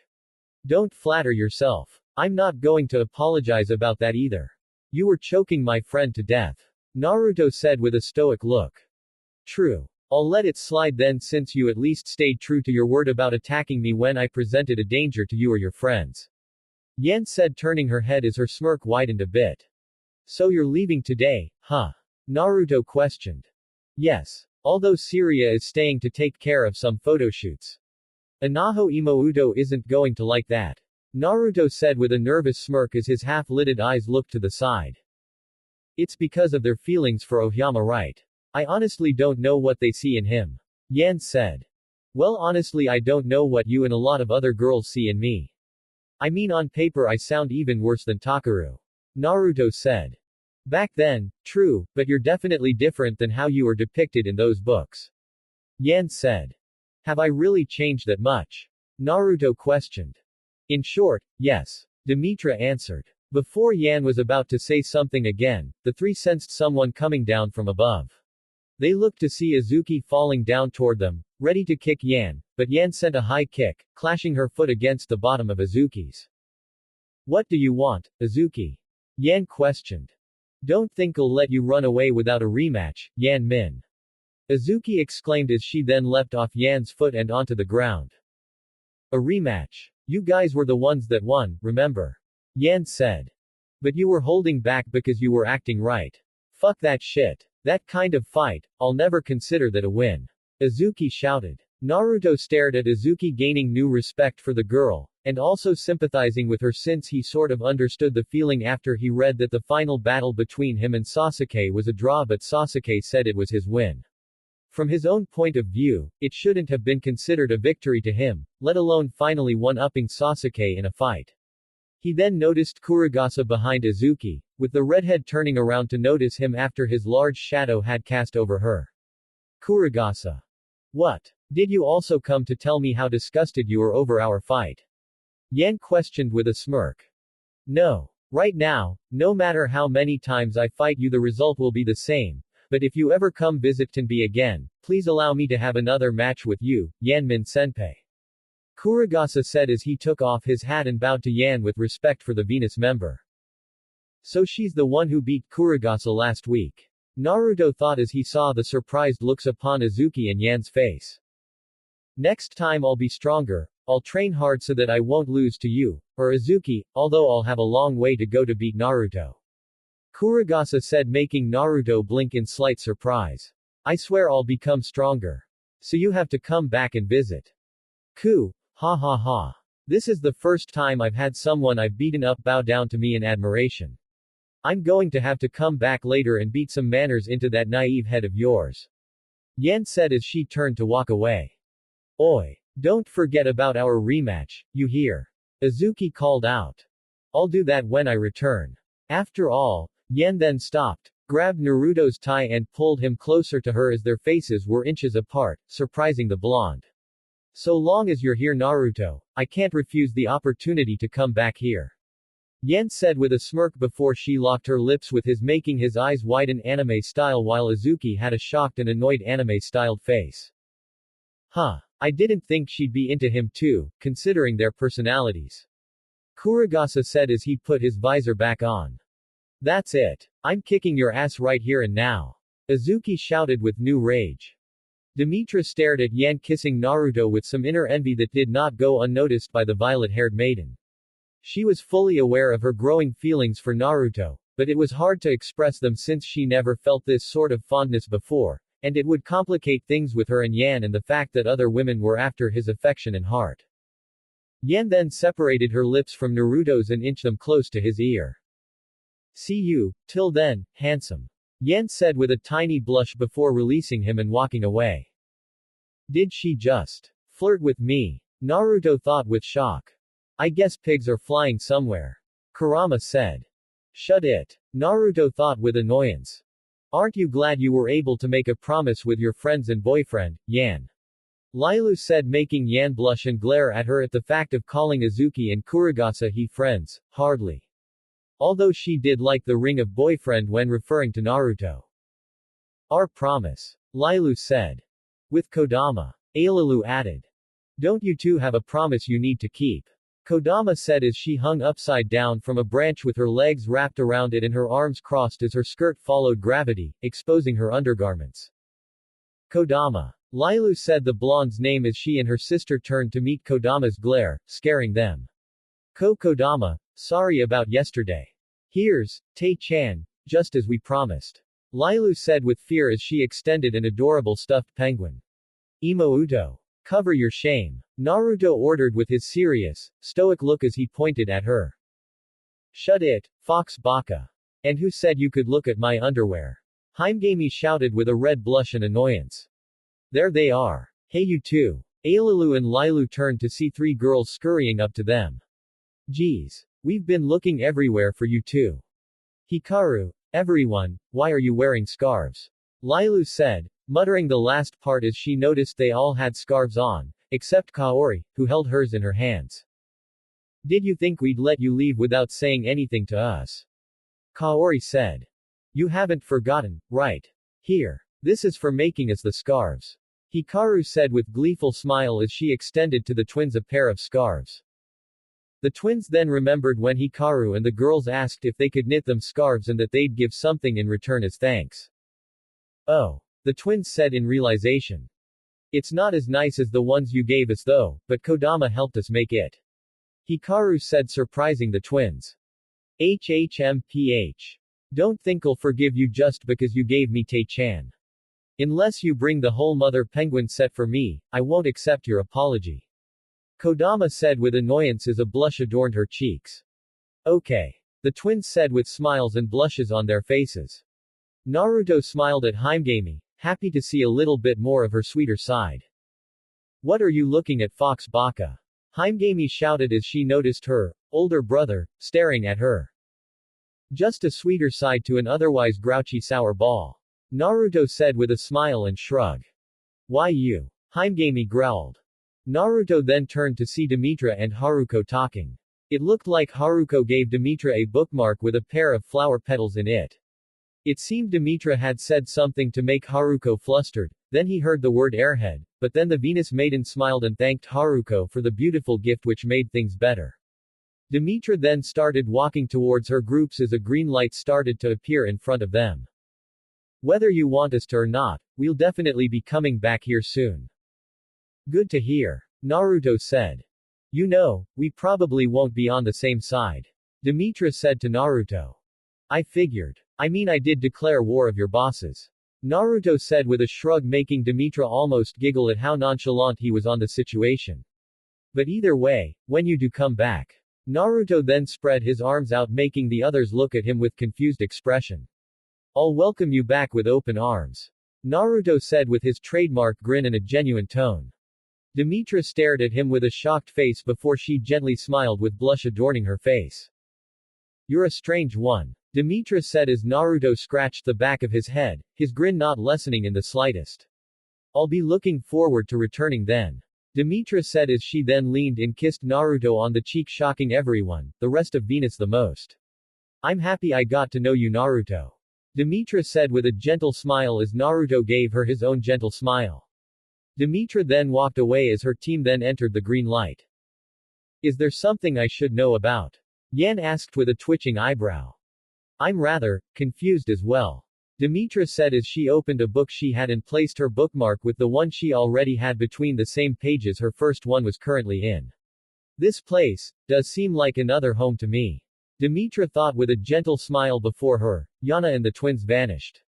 Don't flatter yourself. I'm not going to apologize about that either. You were choking my friend to death. Naruto said with a stoic look. True. I'll let it slide then, since you at least stayed true to your word about attacking me when I presented a danger to you or your friends. Yan said, turning her head as her smirk widened a bit. So you're leaving today, huh? Naruto questioned. Yes. Although Siriya is staying to take care of some photoshoots. Anaho Imouto isn't going to like that. Naruto said with a nervous smirk as his half-lidded eyes looked to the side. It's because of their feelings for Oyama, right? I honestly don't know what they see in him. Yan said. Well, honestly, I don't know what you and a lot of other girls see in me. I mean, on paper I sound even worse than Takaru. Naruto said. Back then, true, but you're definitely different than how you were depicted in those books. Yan said. Have I really changed that much? Naruto questioned. In short, yes. Demetra answered. Before Yan was about to say something again, the three sensed someone coming down from above. They looked to see Azuki falling down toward them, ready to kick Yan, but Yan sent a high kick, clashing her foot against the bottom of Azuki's. What do you want, Azuki? Yan questioned. Don't think I'll let you run away without a rematch, Yan Min. Azuki exclaimed as she then leapt off Yan's foot and onto the ground. A rematch. You guys were the ones that won, remember? Yan said. But you were holding back because you were acting right. Fuck that shit. That kind of fight, I'll never consider that a win. Azuki shouted. Naruto stared at Azuki, gaining new respect for the girl, and also sympathizing with her since he sort of understood the feeling after he read that the final battle between him and Sasuke was a draw, but Sasuke said it was his win. From his own point of view, it shouldn't have been considered a victory to him, let alone finally one-upping Sasuke in a fight. He then noticed Kuragasa behind Azuki, with the redhead turning around to notice him after his large shadow had cast over her. Kuragasa. What? Did you also come to tell me how disgusted you are over our fight? Yan questioned with a smirk. No. Right now, no matter how many times I fight you, the result will be the same, but if you ever come visit Tenbi again, please allow me to have another match with you, Yanmin Senpai. Kuragasa said as he took off his hat and bowed to Yan with respect for the Venus member. So she's the one who beat Kuragasa last week. Naruto thought as he saw the surprised looks upon Azuki and Yan's face. Next time I'll be stronger, I'll train hard so that I won't lose to you, or Azuki, although I'll have a long way to go to beat Naruto. Kuragasa said, making Naruto blink in slight surprise. I swear I'll become stronger. So you have to come back and visit. Ha ha ha. This is the first time I've had someone I've beaten up bow down to me in admiration. I'm going to have to come back later and beat some manners into that naive head of yours. Yan said as she turned to walk away. Oi. Don't forget about our rematch, you hear? Azuki called out. I'll do that when I return. After all, Yan then stopped, grabbed Naruto's tie and pulled him closer to her as their faces were inches apart, surprising the blonde. So long as you're here, Naruto, I can't refuse the opportunity to come back here. Yan said with a smirk before she locked her lips with his, making his eyes widen anime style, while Azuki had a shocked and annoyed anime styled face. Huh. I didn't think she'd be into him too, considering their personalities. Kuragasa said as he put his visor back on. That's it. I'm kicking your ass right here and now. Azuki shouted with new rage. Demetra stared at Yan kissing Naruto with some inner envy that did not go unnoticed by the violet-haired maiden. She was fully aware of her growing feelings for Naruto, but it was hard to express them since she never felt this sort of fondness before, and it would complicate things with her and Yan and the fact that other women were after his affection and heart. Yan then separated her lips from Naruto's and inched them close to his ear. See you, till then, handsome. Yan said with a tiny blush before releasing him and walking away. Did she just flirt with me? Naruto thought with shock. I guess pigs are flying somewhere. Kurama said. Shut it. Naruto thought with annoyance. Aren't you glad you were able to make a promise with your friends and boyfriend, Yan? Lilu said, making Yan blush and glare at her at the fact of calling Azuki and Kuragasa he friends, hardly. Although she did like the ring of boyfriend when referring to Naruto. Our promise. Lilu said. With Kodama. Ailalu added. Don't you two have a promise you need to keep? Kodama said as she hung upside down from a branch with her legs wrapped around it and her arms crossed as her skirt followed gravity, exposing her undergarments. Kodama. Lilu said the blonde's name as she and her sister turned to meet Kodama's glare, scaring them. Kodama, sorry about yesterday. Here's, Tae-chan, just as we promised. Lilu said with fear as she extended an adorable stuffed penguin. Imouto. Cover your shame. Naruto ordered with his serious, stoic look as he pointed at her. Shut it, fox baka. And who said you could look at my underwear? Himegami shouted with a red blush and annoyance. There they are. Hey you two. Ailalu and Lilu turned to see three girls scurrying up to them. Geez. We've been looking everywhere for you two. Hikaru, everyone, why are you wearing scarves? Lilu said, muttering the last part as she noticed they all had scarves on, except Kaori, who held hers in her hands. Did you think we'd let you leave without saying anything to us? Kaori said. You haven't forgotten, right? Here. This is for making us the scarves. Hikaru said with gleeful smile as she extended to the twins a pair of scarves. The twins then remembered when Hikaru and the girls asked if they could knit them scarves and that they'd give something in return as thanks. Oh. The twins said in realization. It's not as nice as the ones you gave us though, but Kodama helped us make it. Hikaru said, surprising the twins. HHMPH. Don't think I'll forgive you just because you gave me Tae-chan. Unless you bring the whole mother penguin set for me, I won't accept your apology. Kodama said with annoyance as a blush adorned her cheeks. Okay. The twins said with smiles and blushes on their faces. Naruto smiled at Himegami, happy to see a little bit more of her sweeter side. What are you looking at, fox baka? Himegami shouted as she noticed her older brother staring at her. Just a sweeter side to an otherwise grouchy sour ball. Naruto said with a smile and shrug. Why you? Himegami growled. Naruto then turned to see Demetra and Haruko talking. It looked like Haruko gave Demetra a bookmark with a pair of flower petals in it. It seemed Demetra had said something to make Haruko flustered, then he heard the word airhead, but then the Venus maiden smiled and thanked Haruko for the beautiful gift which made things better. Demetra then started walking towards her groups as a green light started to appear in front of them. Whether you want us to or not, we'll definitely be coming back here soon. Good to hear. Naruto said. You know, we probably won't be on the same side. Demetra said to Naruto. I figured. I mean I did declare war of your bosses. Naruto said with a shrug, making Demetra almost giggle at how nonchalant he was on the situation. But either way, when you do come back. Naruto then spread his arms out, making the others look at him with confused expression. I'll welcome you back with open arms. Naruto said with his trademark grin and a genuine tone. Demetra stared at him with a shocked face before she gently smiled with blush adorning her face. You're a strange one. Demetra said as Naruto scratched the back of his head, his grin not lessening in the slightest. I'll be looking forward to returning then. Demetra said as she then leaned and kissed Naruto on the cheek, shocking everyone, the rest of Venus the most. I'm happy I got to know you, Naruto. Demetra said with a gentle smile as Naruto gave her his own gentle smile. Demetra then walked away as her team then entered the green light. Is there something I should know about? Yan asked with a twitching eyebrow. I'm rather confused as well. Demetra said as she opened a book she had and placed her bookmark with the one she already had between the same pages her first one was currently in. This place does seem like another home to me. Demetra thought with a gentle smile before her. Yana and the twins vanished.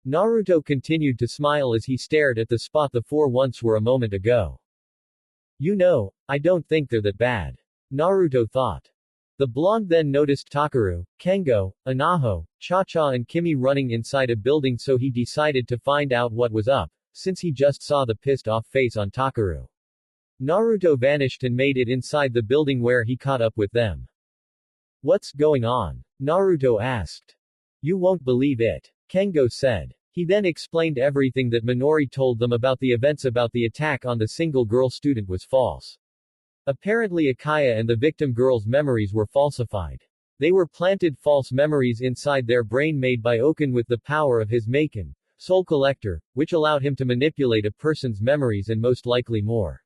Naruto continued to smile as he stared at the spot the four once were a moment ago. You know, I don't think they're that bad. Naruto thought. The blonde then noticed Takaru, Kengo, Anaho, Cha-Cha and Kimi running inside a building, so he decided to find out what was up, since he just saw the pissed-off face on Takaru. Naruto vanished and made it inside the building where he caught up with them. What's going on? Naruto asked. You won't believe it. Kengo said. He then explained everything that Minori told them about the events about the attack on the single girl student was false. Apparently Akaya and the victim girl's memories were falsified. They were planted false memories inside their brain made by Oken with the power of his Maken, soul collector, which allowed him to manipulate a person's memories and most likely more.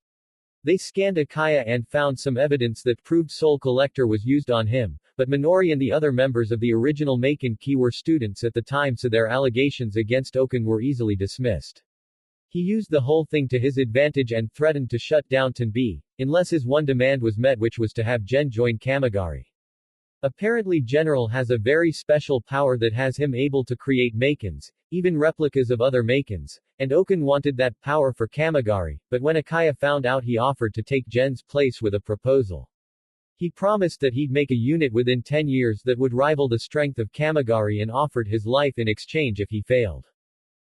They scanned Akaya and found some evidence that proved soul collector was used on him, but Minori and the other members of the original Maken key were students at the time, so their allegations against Oken were easily dismissed. He used the whole thing to his advantage and threatened to shut down Tenbi, unless his one demand was met, which was to have Gen join Kamigari. Apparently General has a very special power that has him able to create Makens, even replicas of other Makens, and Oken wanted that power for Kamigari, but when Akaya found out he offered to take Gen's place with a proposal. He promised that he'd make a unit within 10 years that would rival the strength of Kamigari and offered his life in exchange if he failed.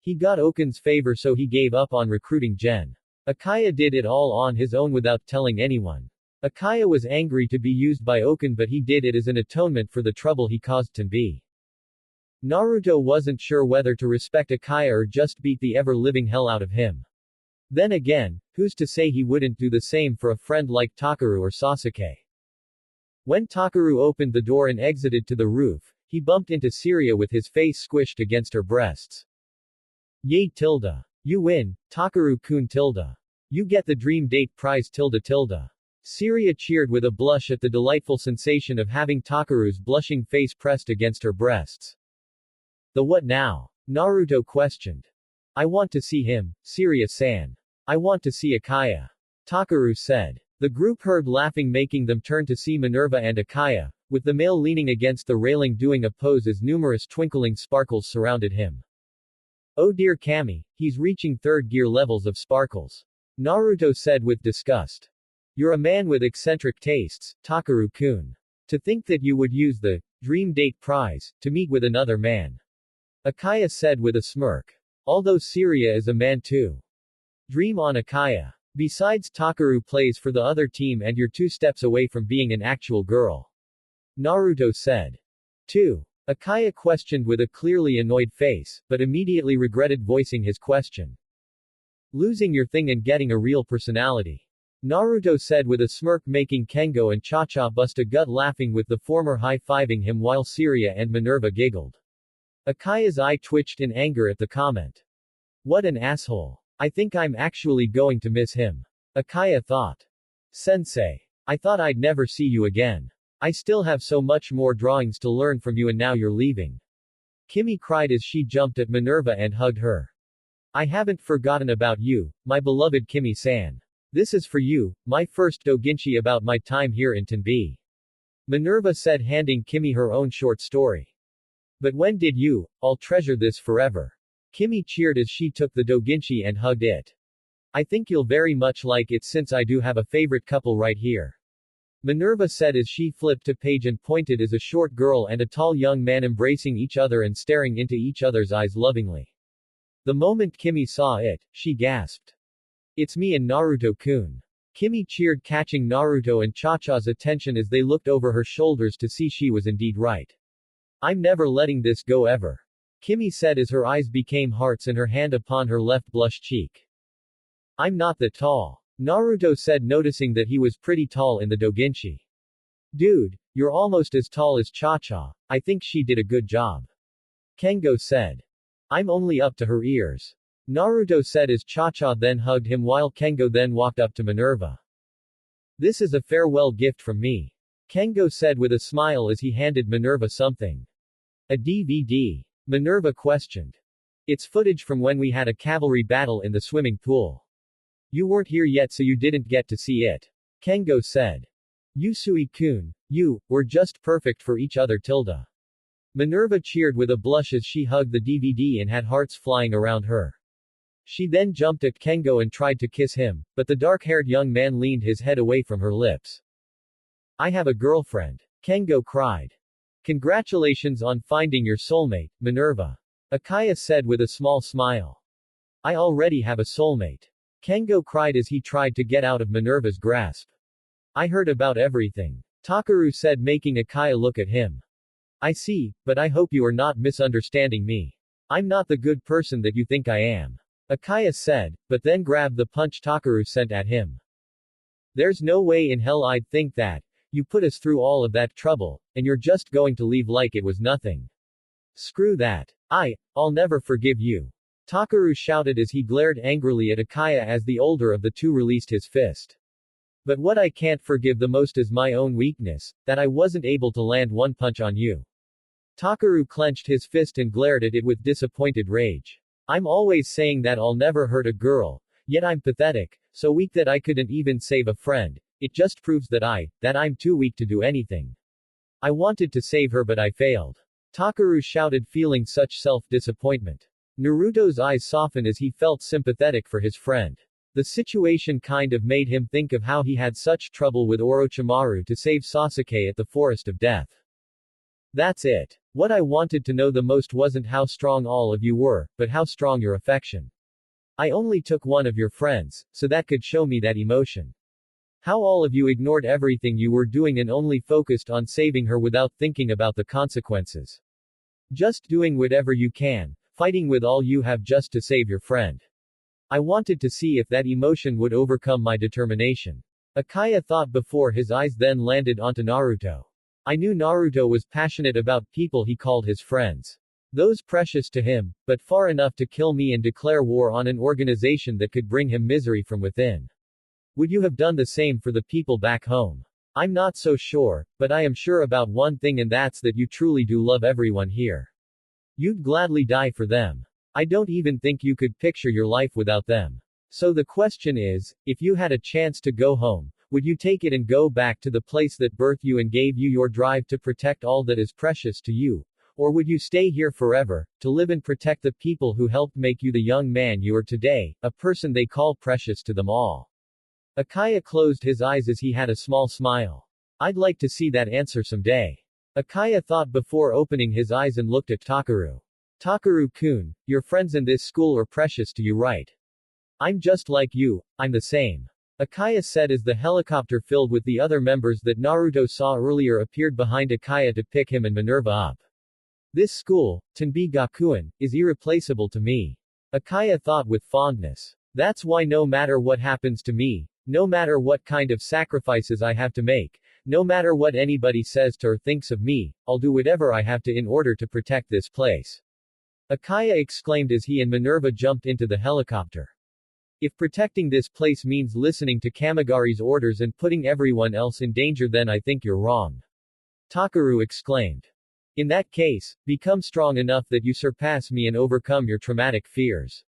He got Oken's favor, so he gave up on recruiting Gen. Akaya did it all on his own without telling anyone. Akaya was angry to be used by Oken, but he did it as an atonement for the trouble he caused Tenbi. Naruto wasn't sure whether to respect Akaya or just beat the ever-living hell out of him. Then again, who's to say he wouldn't do the same for a friend like Takaru or Sasuke? When Takaru opened the door and exited to the roof, he bumped into Syria with his face squished against her breasts. Yay tilde. You win, Takaru-kun tilde. You get the dream date prize tilde tilde. Syria cheered with a blush at the delightful sensation of having Takaru's blushing face pressed against her breasts. The what now? Naruto questioned. I want to see him, Syria-san. I want to see Akaya. Takaru said. The group heard laughing, making them turn to see Minerva and Akaya, with the male leaning against the railing doing a pose as numerous twinkling sparkles surrounded him. Oh dear Kami, he's reaching third gear levels of sparkles. Naruto said with disgust. You're a man with eccentric tastes, Takaru-kun. To think that you would use the dream date prize to meet with another man. Akaya said with a smirk. Although Syria is a man too. Dream on Akaya. Besides, Takaru plays for the other team and you're 2 steps away from being an actual girl. Naruto said. 2. Akaya questioned with a clearly annoyed face, but immediately regretted voicing his question. Losing your thing and getting a real personality. Naruto said with a smirk, making Kengo and Cha-Cha bust a gut laughing with the former high-fiving him while Syria and Minerva giggled. Akaya's eye twitched in anger at the comment. What an asshole. I think I'm actually going to miss him. Akaya thought. Sensei. I thought I'd never see you again. I still have so much more drawings to learn from you and now you're leaving. Kimi cried as she jumped at Minerva and hugged her. I haven't forgotten about you, my beloved Kimi-san. This is for you, my first doujinshi about my time here in Tenbi. Minerva said, handing Kimi her own short story. But when did you? I'll treasure this forever. Kimi cheered as she took the doujinshi and hugged it. I think you'll very much like it since I do have a favorite couple right here. Minerva said as she flipped a page and pointed as a short girl and a tall young man embracing each other and staring into each other's eyes lovingly. The moment Kimi saw it, she gasped. It's me and Naruto-kun. Kimi cheered, catching Naruto and Cha-Cha's attention as they looked over her shoulders to see she was indeed right. I'm never letting this go ever. Kimi said as her eyes became hearts and her hand upon her left blush cheek. I'm not that tall. Naruto said, noticing that he was pretty tall in the doujinshi. Dude, you're almost as tall as Cha-Cha. I think she did a good job. Kengo said. I'm only up to her ears. Naruto said as Cha-Cha then hugged him while Kengo then walked up to Minerva. This is a farewell gift from me. Kengo said with a smile as he handed Minerva something. A DVD. Minerva questioned. It's footage from when we had a cavalry battle in the swimming pool. You weren't here yet so you didn't get to see it. Kengo said. Yusui-kun, we're just perfect for each other tilde. Minerva cheered with a blush as she hugged the DVD and had hearts flying around her. She then jumped at Kengo and tried to kiss him, but the dark-haired young man leaned his head away from her lips. I have a girlfriend. Kengo cried. Congratulations on finding your soulmate, Minerva. Akaya said with a small smile. I already have a soulmate. Kengo cried as he tried to get out of Minerva's grasp. I heard about everything. Takaru said, making Akaya look at him. I see, but I hope you are not misunderstanding me. I'm not the good person that you think I am. Akaya said, but then grabbed the punch Takaru sent at him. There's no way in hell I'd think that. You put us through all of that trouble, and you're just going to leave like it was nothing. Screw that. I'll never forgive you. Takaru shouted as he glared angrily at Akaya as the older of the two released his fist. But what I can't forgive the most is my own weakness, that I wasn't able to land one punch on you. Takaru clenched his fist and glared at it with disappointed rage. I'm always saying that I'll never hurt a girl, yet I'm pathetic, so weak that I couldn't even save a friend. It just proves that I'm too weak to do anything. I wanted to save her but I failed. Takaru shouted, feeling such self-disappointment. Naruto's eyes softened as he felt sympathetic for his friend. The situation kind of made him think of how he had such trouble with Orochimaru to save Sasuke at the Forest of Death. That's it. What I wanted to know the most wasn't how strong all of you were, but how strong your affection. I only took one of your friends, so that could show me that emotion. How all of you ignored everything you were doing and only focused on saving her without thinking about the consequences. Just doing whatever you can, fighting with all you have just to save your friend. I wanted to see if that emotion would overcome my determination. Akaya thought before his eyes then landed onto Naruto. I knew Naruto was passionate about people he called his friends. Those precious to him, but far enough to kill me and declare war on an organization that could bring him misery from within. Would you have done the same for the people back home? I'm not so sure, but I am sure about one thing, and that's that you truly do love everyone here. You'd gladly die for them. I don't even think you could picture your life without them. So the question is, if you had a chance to go home, would you take it and go back to the place that birthed you and gave you your drive to protect all that is precious to you? Or would you stay here forever, to live and protect the people who helped make you the young man you are today, a person they call precious to them all? Akaya closed his eyes as he had a small smile. I'd like to see that answer someday. Akaya thought before opening his eyes and looked at Takaru. Takaru-kun, your friends in this school are precious to you, right? I'm just like you, I'm the same. Akaya said as the helicopter filled with the other members that Naruto saw earlier appeared behind Akaya to pick him and Minerva up. This school, Tenbi Gakuen, is irreplaceable to me. Akaya thought with fondness. That's why no matter what happens to me, no matter what kind of sacrifices I have to make, no matter what anybody says to or thinks of me, I'll do whatever I have to in order to protect this place. Akaya exclaimed as he and Minerva jumped into the helicopter. If protecting this place means listening to Kamigari's orders and putting everyone else in danger, then I think you're wrong. Takaru exclaimed. In that case, become strong enough that you surpass me and overcome your traumatic fears.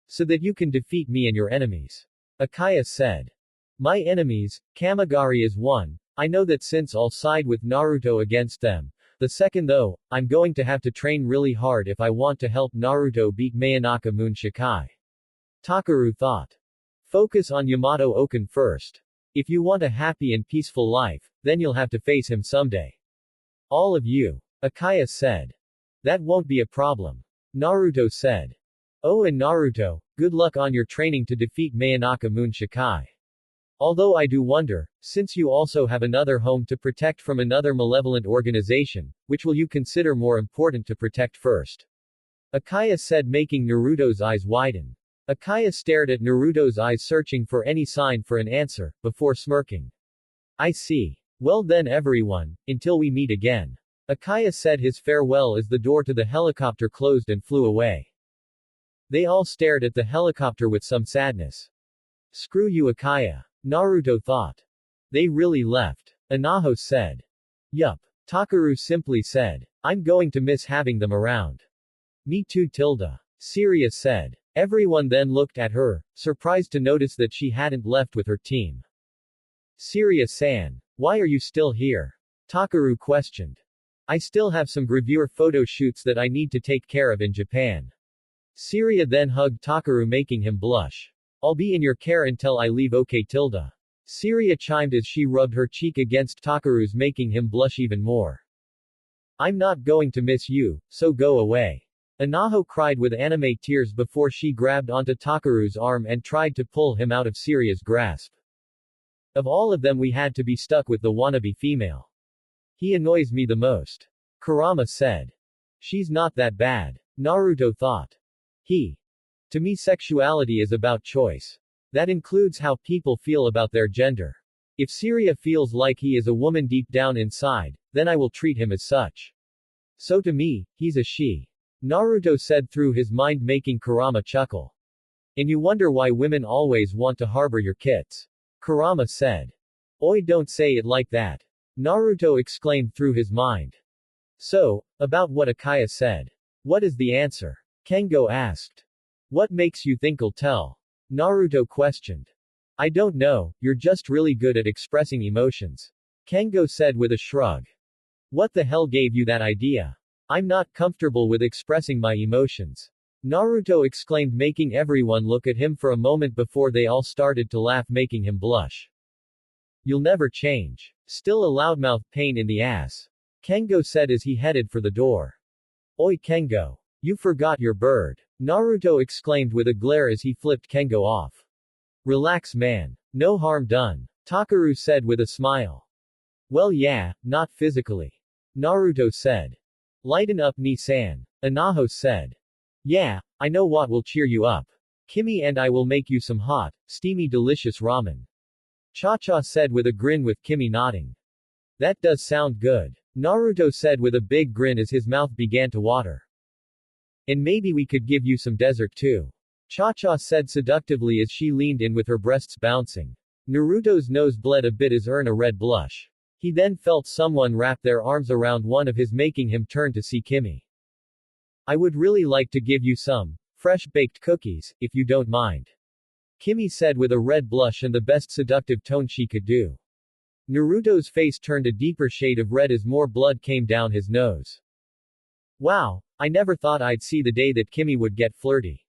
So that you can defeat me and your enemies. Akaya said. My enemies, Kamigari is one. I know that since I'll side with Naruto against them. The second though, I'm going to have to train really hard if I want to help Naruto beat Mayonaka Moon Shikai. Takaru thought. Focus on Yamato Okan first. If you want a happy and peaceful life, then you'll have to face him someday. All of you. Akaya said. That won't be a problem. Naruto said. Oh, and Naruto, good luck on your training to defeat Mayonaka Moon Shikai. Although I do wonder, since you also have another home to protect from another malevolent organization, which will you consider more important to protect first? Akaya said, making Naruto's eyes widen. Akaya stared at Naruto's eyes, searching for any sign for an answer, before smirking. I see. Well then everyone, until we meet again. Akaya said his farewell as the door to the helicopter closed and flew away. They all stared at the helicopter with some sadness. Screw you, Akaya. Naruto thought. They really left. Anaho said. Yup. Takaru simply said. I'm going to miss having them around. Me too, Tilda. Sirius said. Everyone then looked at her, surprised to notice that she hadn't left with her team. Sirius-san. Why are you still here? Takaru questioned. I still have some gravure photo shoots that I need to take care of in Japan. Siria then hugged Takaru, making him blush. I'll be in your care until I leave, okay Tilda. Siria chimed as she rubbed her cheek against Takaru's, making him blush even more. I'm not going to miss you, so go away. Anaho cried with anime tears before she grabbed onto Takaru's arm and tried to pull him out of Siria's grasp. Of all of them we had to be stuck with the wannabe female. He annoys me the most. Kurama said. She's not that bad. Naruto thought. To me sexuality is about choice. That includes how people feel about their gender. If Syria feels like he is a woman deep down inside, then I will treat him as such. So to me, he's a she. Naruto said through his mind, making Kurama chuckle. And you wonder why women always want to harbor your kits. Kurama said. Oi, don't say it like that. Naruto exclaimed through his mind. So, about what Akaya said. What is the answer? Kengo asked. What makes you think I'll tell? Naruto questioned. I don't know, you're just really good at expressing emotions. Kengo said with a shrug. What the hell gave you that idea? I'm not comfortable with expressing my emotions. Naruto exclaimed, making everyone look at him for a moment before they all started to laugh, making him blush. You'll never change. Still a loudmouth pain in the ass. Kengo said as he headed for the door. Oi Kengo. You forgot your bird. Naruto exclaimed with a glare as he flipped Kengo off. Relax man. No harm done. Takaru said with a smile. Well yeah, not physically. Naruto said. Lighten up Ni-san. Anaho said. Yeah, I know what will cheer you up. Kimi and I will make you some hot, steamy delicious ramen. Cha-cha said with a grin, with Kimi nodding. That does sound good. Naruto said with a big grin as his mouth began to water. And maybe we could give you some dessert too. Cha-cha said seductively as she leaned in with her breasts bouncing. Naruto's nose bled a bit as earned a red blush. He then felt someone wrap their arms around one of his, making him turn to see Kimi. I would really like to give you some fresh-baked cookies, if you don't mind. Kimi said with a red blush and the best seductive tone she could do. Naruto's face turned a deeper shade of red as more blood came down his nose. Wow, I never thought I'd see the day that Kimi would get flirty.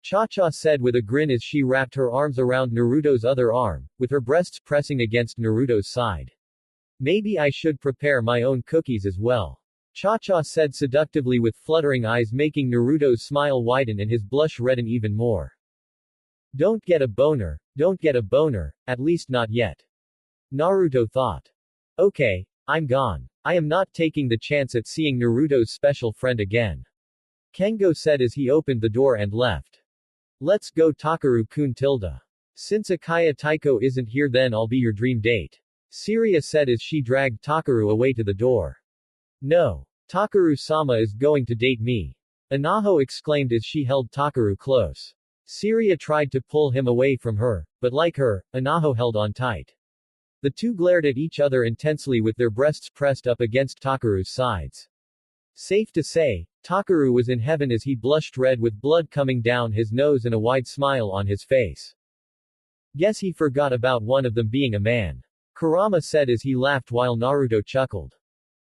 Cha-cha said with a grin as she wrapped her arms around Naruto's other arm, with her breasts pressing against Naruto's side. Maybe I should prepare my own cookies as well. Cha-cha said seductively with fluttering eyes, making Naruto's smile widen and his blush redden even more. Don't get a boner, at least not yet. Naruto thought. Okay, I'm gone. I am not taking the chance at seeing Naruto's special friend again. Kengo said as he opened the door and left. Let's go Takaru-kun tilde. Since Akaya Taiko isn't here, then I'll be your dream date. Syria said as she dragged Takaru away to the door. No. Takaru-sama is going to date me. Anaho exclaimed as she held Takaru close. Syria tried to pull him away from her, but like her, Anaho held on tight. The two glared at each other intensely with their breasts pressed up against Takaru's sides. Safe to say, Takaru was in heaven as he blushed red with blood coming down his nose and a wide smile on his face. Guess he forgot about one of them being a man. Kurama said as he laughed while Naruto chuckled.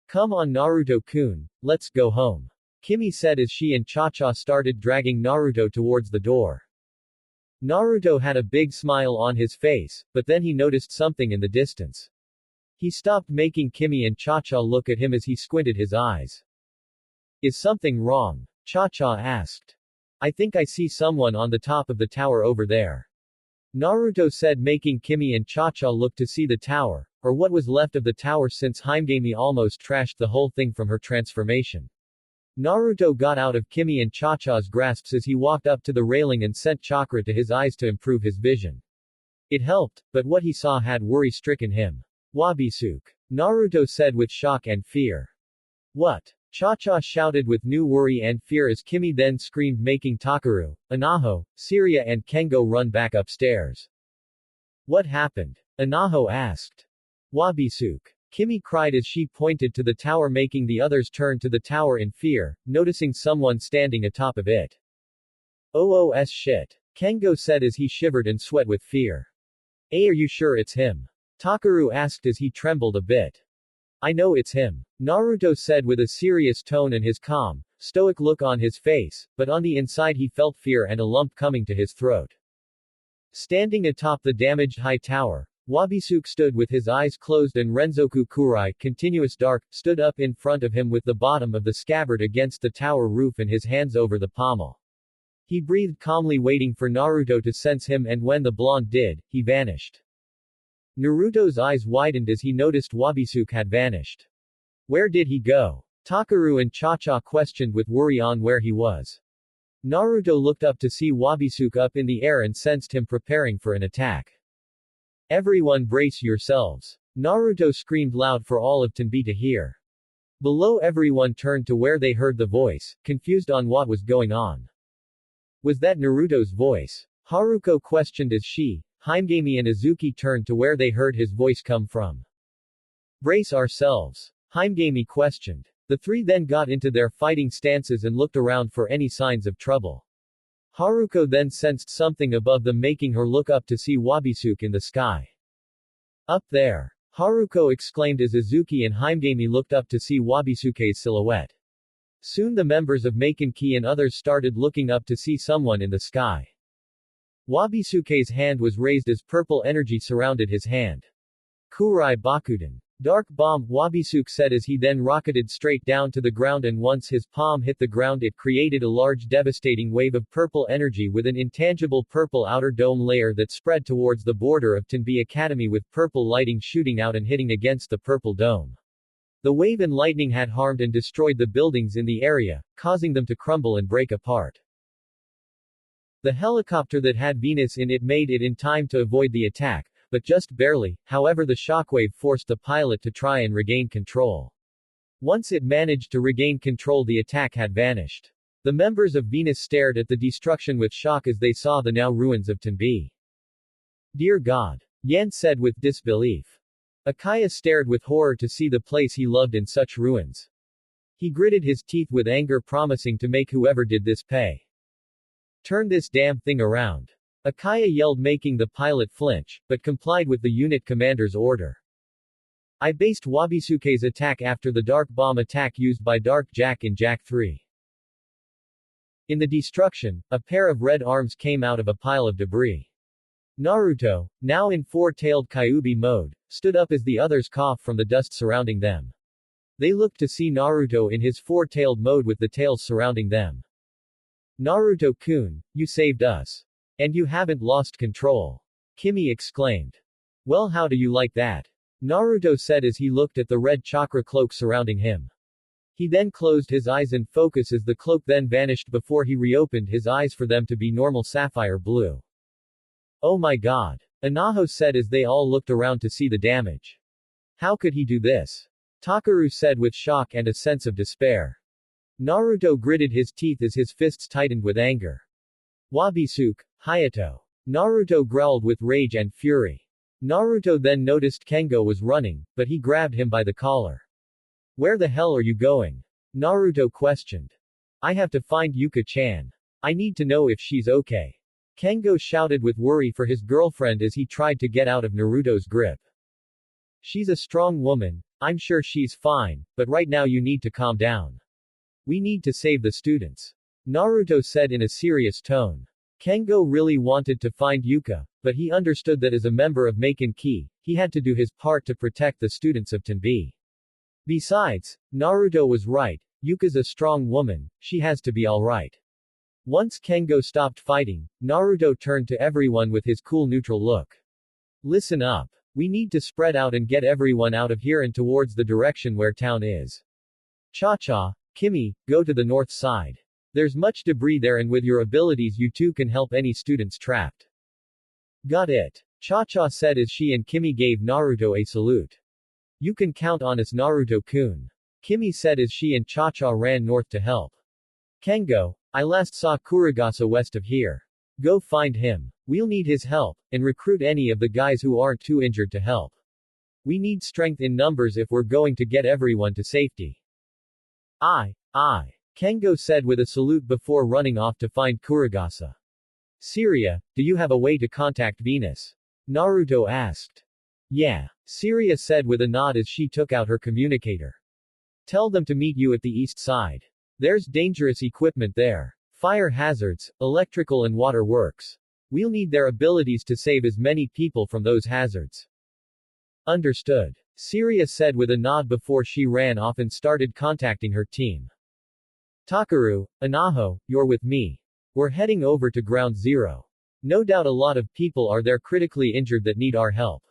Come on Naruto-kun, let's go home. Kimi said as she and Cha-cha started dragging Naruto towards the door. Naruto had a big smile on his face, but then he noticed something in the distance. He stopped, making Kimi and Cha-cha look at him as he squinted his eyes. Is something wrong? Cha-cha asked. I think I see someone on the top of the tower over there. Naruto said, making Kimi and Cha-cha look to see the tower, or what was left of the tower, since Himegami almost trashed the whole thing from her transformation. Naruto got out of Kimi and Cha-cha's grasps as he walked up to the railing and sent chakra to his eyes to improve his vision. It helped, but what he saw had worry-stricken him. Wabisuk. Naruto said with shock and fear. What? Cha-cha shouted with new worry and fear as Kimi then screamed, making Takaru, Anaho, Syria and Kengo run back upstairs. What happened? Anaho asked. Wabisuk. Kimi cried as she pointed to the tower, making the others turn to the tower in fear, noticing someone standing atop of it. Oh shit. Kengo said as he shivered and sweat with fear. Hey, are you sure it's him? Takaru asked as he trembled a bit. I know it's him. Naruto said with a serious tone and his calm, stoic look on his face, but on the inside he felt fear and a lump coming to his throat. Standing atop the damaged high tower, Wabisuk stood with his eyes closed and Renzoku Kurai, continuous dark, stood up in front of him with the bottom of the scabbard against the tower roof and his hands over the pommel. He breathed calmly, waiting for Naruto to sense him, and when the blonde did, he vanished. Naruto's eyes widened as he noticed Wabisuke had vanished. Where did he go? Takaru and Cha-Cha questioned with worry on where he was. Naruto looked up to see Wabisuke up in the air and sensed him preparing for an attack. Everyone brace yourselves. Naruto screamed loud for all of Tenbi to hear. Below, everyone turned to where they heard the voice, confused on what was going on. Was that Naruto's voice? Haruko questioned as she, Himegami and Azuki turned to where they heard his voice come from. Brace ourselves. Himegami questioned. The three then got into their fighting stances and looked around for any signs of trouble. Haruko then sensed something above them, making her look up to see Wabisuke in the sky. Up there! Haruko exclaimed as Azuki and Himegami looked up to see Wabisuke's silhouette. Soon the members of Maken and others started looking up to see someone in the sky. Wabisuke's hand was raised as purple energy surrounded his hand. Kurai Bakuden. Dark bomb, Wabisuke said as he then rocketed straight down to the ground, and once his palm hit the ground it created a large devastating wave of purple energy with an intangible purple outer dome layer that spread towards the border of Tenbi Academy with purple lighting shooting out and hitting against the purple dome. The wave and lightning had harmed and destroyed the buildings in the area, causing them to crumble and break apart. The helicopter that had Venus in it made it in time to avoid the attack, but just barely. However, the shockwave forced the pilot to try and regain control. Once it managed to regain control, the attack had vanished. The members of Venus stared at the destruction with shock as they saw the now ruins of Tenbi. Dear God! Yan said with disbelief. Akaya stared with horror to see the place he loved in such ruins. He gritted his teeth with anger, promising to make whoever did this pay. Turn this damn thing around. Akaya yelled, making the pilot flinch, but complied with the unit commander's order. I based Wabisuke's attack after the dark bomb attack used by Dark Jack in Jack 3. In the destruction, a pair of red arms came out of a pile of debris. Naruto, now in four-tailed Kyuubi mode, stood up as the others coughed from the dust surrounding them. They looked to see Naruto in his four-tailed mode with the tails surrounding them. Naruto-kun, you saved us. And you haven't lost control. Kimi exclaimed. Well, how do you like that? Naruto said as he looked at the red chakra cloak surrounding him. He then closed his eyes and focused as the cloak then vanished before he reopened his eyes for them to be normal sapphire blue. Oh my god. Anaho said as they all looked around to see the damage. How could he do this? Takaru said with shock and a sense of despair. Naruto gritted his teeth as his fists tightened with anger. Wabisuke, Hayato. Naruto growled with rage and fury. Naruto then noticed Kengo was running, but he grabbed him by the collar. Where the hell are you going? Naruto questioned. I have to find Yuka-chan. I need to know if she's okay. Kengo shouted with worry for his girlfriend as he tried to get out of Naruto's grip. She's a strong woman, I'm sure she's fine, but right now you need to calm down. We need to save the students. Naruto said in a serious tone. Kengo really wanted to find Yuka, but he understood that as a member of Maken, he had to do his part to protect the students of Tenbi. Besides, Naruto was right, Yuka's a strong woman, she has to be alright. Once Kengo stopped fighting, Naruto turned to everyone with his cool neutral look. Listen up. We need to spread out and get everyone out of here and towards the direction where town is. Cha-Cha, Kimi, go to the north side. There's much debris there and with your abilities you too can help any students trapped. Got it. Cha-Cha said as she and Kimi gave Naruto a salute. You can count on us, Naruto-kun. Kimi said as she and Cha-Cha ran north to help. Kengo, I last saw Kuragasa west of here. Go find him. We'll need his help, and recruit any of the guys who aren't too injured to help. We need strength in numbers if we're going to get everyone to safety. Aye. Kengo said with a salute before running off to find Kuragasa. Syria, do you have a way to contact Venus? Naruto asked. Yeah, Syria said with a nod as she took out her communicator. Tell them to meet you at the east side. There's dangerous equipment there. Fire hazards, electrical and water works. We'll need their abilities to save as many people from those hazards. Understood. Syria said with a nod before she ran off and started contacting her team. Takaru, Anaho, you're with me. We're heading over to Ground Zero. No doubt a lot of people are there critically injured that need our help.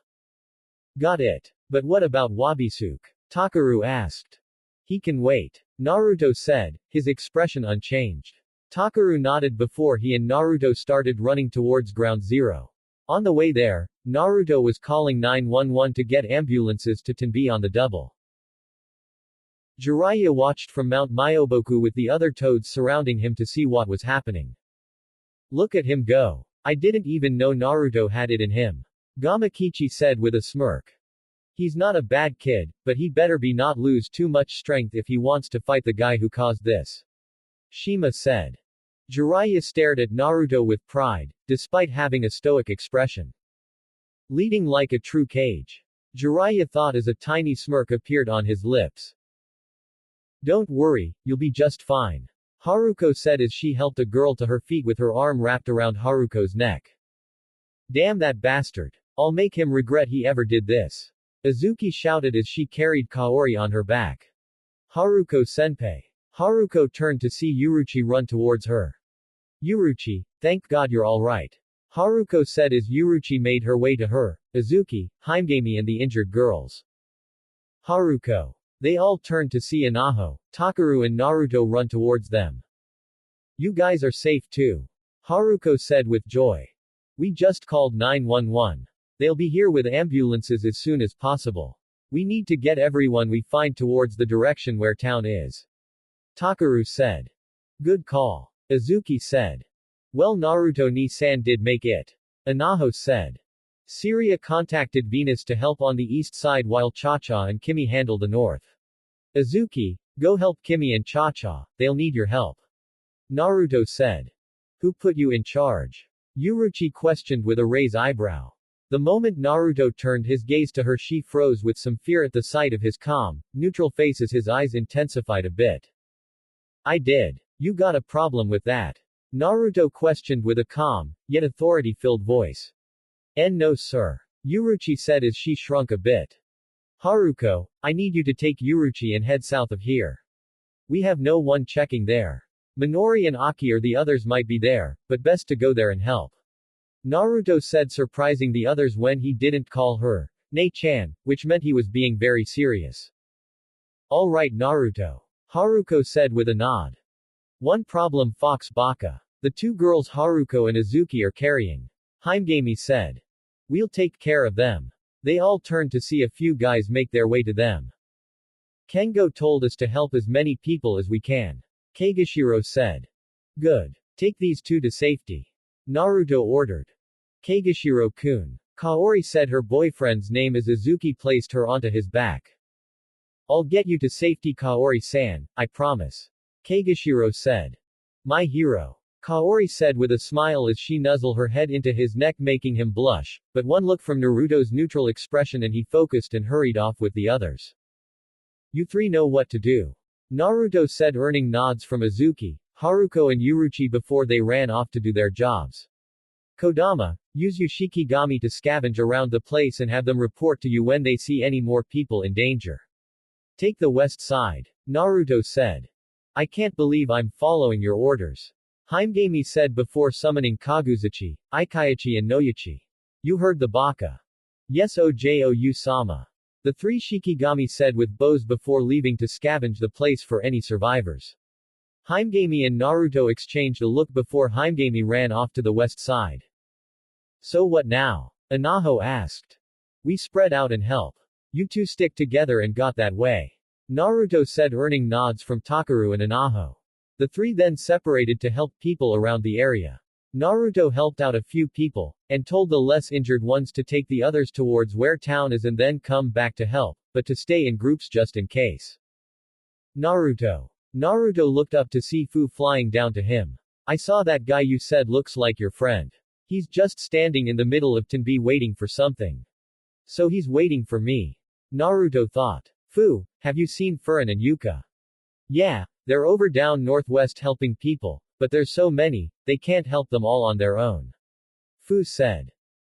Got it. But what about Wabisuke? Takaru asked. He can wait. Naruto said, his expression unchanged. Takaru nodded before he and Naruto started running towards Ground Zero. On the way there, Naruto was calling 911 to get ambulances to Tenbi on the double. Jiraiya watched from Mount Myoboku with the other toads surrounding him to see what was happening. Look at him go. I didn't even know Naruto had it in him. Gamakichi said with a smirk. He's not a bad kid, but he better be not lose too much strength if he wants to fight the guy who caused this. Shima said. Jiraiya stared at Naruto with pride, despite having a stoic expression. Leading like a true cage. Jiraiya thought as a tiny smirk appeared on his lips. Don't worry, you'll be just fine. Haruko said as she helped a girl to her feet with her arm wrapped around Haruko's neck. Damn that bastard. I'll make him regret he ever did this. Azuki shouted as she carried Kaori on her back. Haruko-senpai. Haruko turned to see Yuruchi run towards her. Yuruchi, thank God you're alright. Haruko said as Yuruchi made her way to her, Azuki, Haimgami and the injured girls. Haruko. They all turned to see Inaho, Takaru and Naruto run towards them. You guys are safe too. Haruko said with joy. We just called 911. They'll be here with ambulances as soon as possible. We need to get everyone we find towards the direction where town is. Takaru said. Good call. Azuki said. Well, Naruto ni-san did make it. Inaho said. Syria contacted Venus to help on the east side while Cha-Cha and Kimi handle the north. Azuki, go help Kimi and Cha-Cha, they'll need your help. Naruto said. Who put you in charge? Yuruchi questioned with a raised eyebrow. The moment Naruto turned his gaze to her, she froze with some fear at the sight of his calm, neutral face as his eyes intensified a bit. I did. You got a problem with that? Naruto questioned with a calm, yet authority-filled voice. No sir. Yuruchi said as she shrunk a bit. Haruko, I need you to take Yuruchi and head south of here. We have no one checking there. Minori and Aki or the others might be there, but best to go there and help. Naruto said, surprising the others when he didn't call her Ne-chan, which meant he was being very serious. All right Naruto. Haruko said with a nod. One problem Fox Baka. The two girls Haruko and Azuki are carrying. Haimgami said. We'll take care of them. They all turned to see a few guys make their way to them. Kengo told us to help as many people as we can. Kageshiro said. Good. Take these two to safety. Naruto ordered. Kageshiro-kun. Kaori said her boyfriend's name is Azuki placed her onto his back. I'll get you to safety Kaori-san, I promise. Kageshiro said. My hero. Kaori said with a smile as she nuzzled her head into his neck making him blush, but one look from Naruto's neutral expression and he focused and hurried off with the others. You three know what to do. Naruto said earning nods from Azuki, Haruko and Yuruchi before they ran off to do their jobs. Kodama, use Yushikigami to scavenge around the place and have them report to you when they see any more people in danger. Take the west side. Naruto said. I can't believe I'm following your orders. Haimgami said before summoning Kaguzuchi, Ikaichi and Noyachi. You heard the baka. Yes Ojo-sama. The three Shikigami said with bows before leaving to scavenge the place for any survivors. Haimgami and Naruto exchanged a look before Haimgami ran off to the west side. So what now? Inaho asked. We spread out and help. You two stick together and got that way. Naruto said earning nods from Takaru and Inaho. The three then separated to help people around the area. Naruto helped out a few people, and told the less injured ones to take the others towards where town is and then come back to help, but to stay in groups just in case. Naruto. Naruto looked up to see Fu flying down to him. I saw that guy you said looks like your friend. He's just standing in the middle of Tenbi waiting for something. So he's waiting for me. Naruto thought. Fu, have you seen Furin and Yuka? Yeah, they're over down northwest helping people, but there's so many, they can't help them all on their own. Fu said.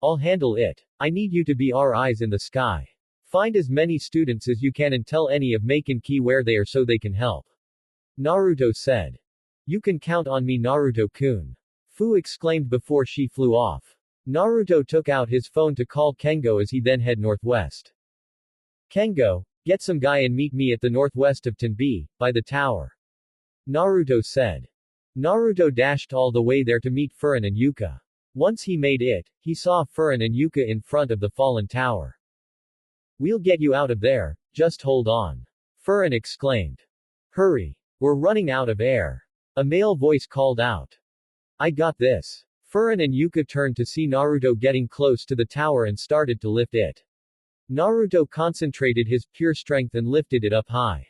I'll handle it. I need you to be our eyes in the sky. Find as many students as you can and tell any of Maken Key where they are so they can help. Naruto said. You can count on me Naruto-kun. Fu exclaimed before she flew off. Naruto took out his phone to call Kengo as he then head northwest. Kengo, get some guy and meet me at the northwest of Tenbi, by the tower. Naruto said. Naruto dashed all the way there to meet Furin and Yuka. Once he made it, he saw Furin and Yuka in front of the fallen tower. We'll get you out of there, just hold on. Furin exclaimed. Hurry. We're running out of air. A male voice called out. I got this. Furin and Yuka turned to see Naruto getting close to the tower and started to lift it. Naruto concentrated his pure strength and lifted it up high.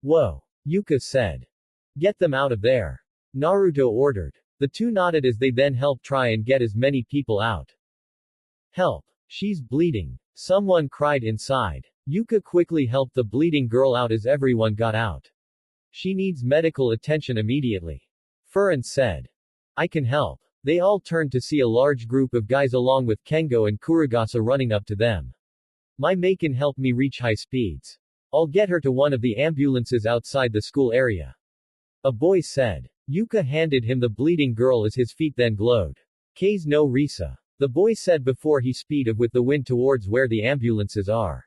Whoa. Yuka said. Get them out of there. Naruto ordered. The two nodded as they then helped try and get as many people out. Help. She's bleeding. Someone cried inside. Yuka quickly helped the bleeding girl out as everyone got out. She needs medical attention immediately. Furin said. I can help. They all turned to see a large group of guys along with Kengo and Kurogasa running up to them. My Maken help me reach high speeds. I'll get her to one of the ambulances outside the school area. A boy said. Yuka handed him the bleeding girl as his feet then glowed. K's no Risa. The boy said before he speeded with the wind towards where the ambulances are.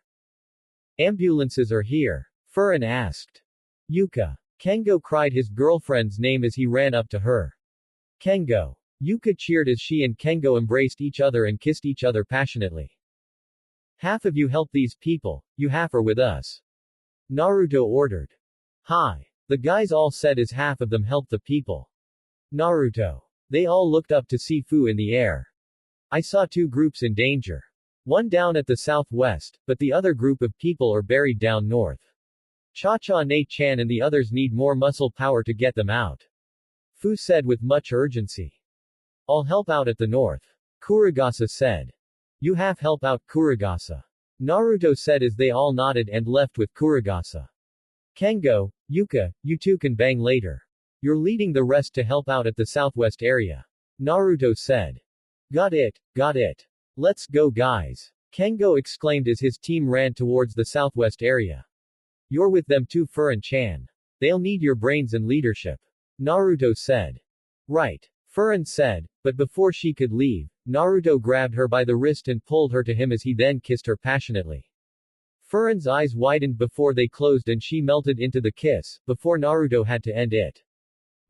Ambulances are here? Furin asked. Yuka. Kengo cried his girlfriend's name as he ran up to her. Kengo. Yuka cheered as she and Kengo embraced each other and kissed each other passionately. Half of you help these people, you half are with us. Naruto ordered. Hi. The guys all said as half of them helped the people. Naruto. They all looked up to see Fu in the air. I saw two groups in danger. One down at the southwest, but the other group of people are buried down north. Cha-Cha Ne-chan and the others need more muscle power to get them out. Fu said with much urgency. I'll help out at the north. Kurogasa said. You half help out Kurogasa. Naruto said as they all nodded and left with Kurogasa. Kengo, Yuka, you two can bang later. You're leading the rest to help out at the southwest area. Naruto said. Got it, got it. Let's go guys. Kengo exclaimed as his team ran towards the southwest area. You're with them too, Furin-chan. They'll need your brains and leadership. Naruto said. Right. Furin said, but before she could leave, Naruto grabbed her by the wrist and pulled her to him as he then kissed her passionately. Furin's eyes widened before they closed and she melted into the kiss, before Naruto had to end it.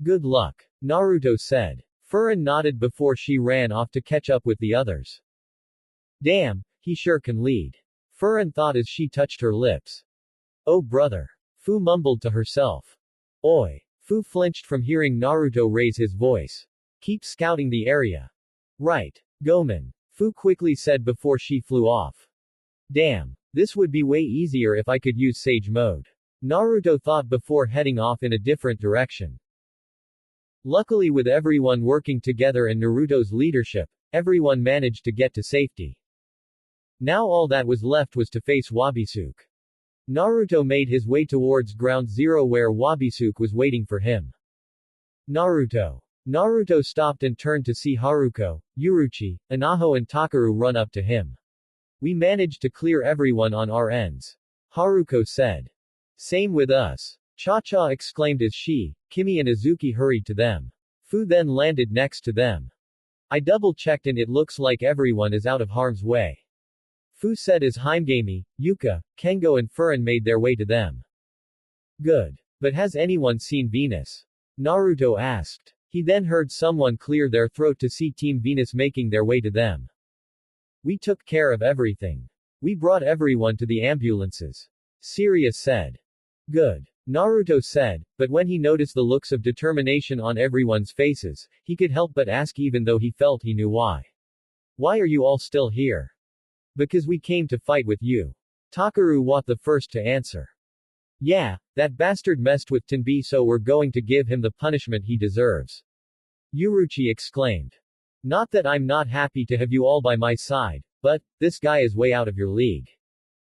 Good luck. Naruto said. Furin nodded before she ran off to catch up with the others. Damn, he sure can lead. Furin thought as she touched her lips. Oh brother. Fu mumbled to herself. Oi. Fu flinched from hearing Naruto raise his voice. Keep scouting the area. Right. Gomen. Fu quickly said before she flew off. Damn. This would be way easier if I could use Sage Mode. Naruto thought before heading off in a different direction. Luckily with everyone working together and Naruto's leadership, everyone managed to get to safety. Now all that was left was to face Wabisuke. Naruto made his way towards Ground Zero where Wabisuke was waiting for him. Naruto. Naruto stopped and turned to see Haruko, Uruchi, Anaho and Takaru run up to him. We managed to clear everyone on our ends. Haruko said. Same with us. Cha-Cha exclaimed as she, Kimi and Izuki hurried to them. Fu then landed next to them. I double-checked and it looks like everyone is out of harm's way. Fu said as Haimgami, Yuka, Kengo and Furin made their way to them. Good. But has anyone seen Venus? Naruto asked. He then heard someone clear their throat to see Team Venus making their way to them. We took care of everything. We brought everyone to the ambulances. Sirius said. Good. Naruto said, but when he noticed the looks of determination on everyone's faces, he could help but ask even though he felt he knew why. Why are you all still here? Because we came to fight with you. Takaru was the first to answer. Yeah, that bastard messed with Tenbi so we're going to give him the punishment he deserves. Uruchi exclaimed. Not that I'm not happy to have you all by my side, but, this guy is way out of your league.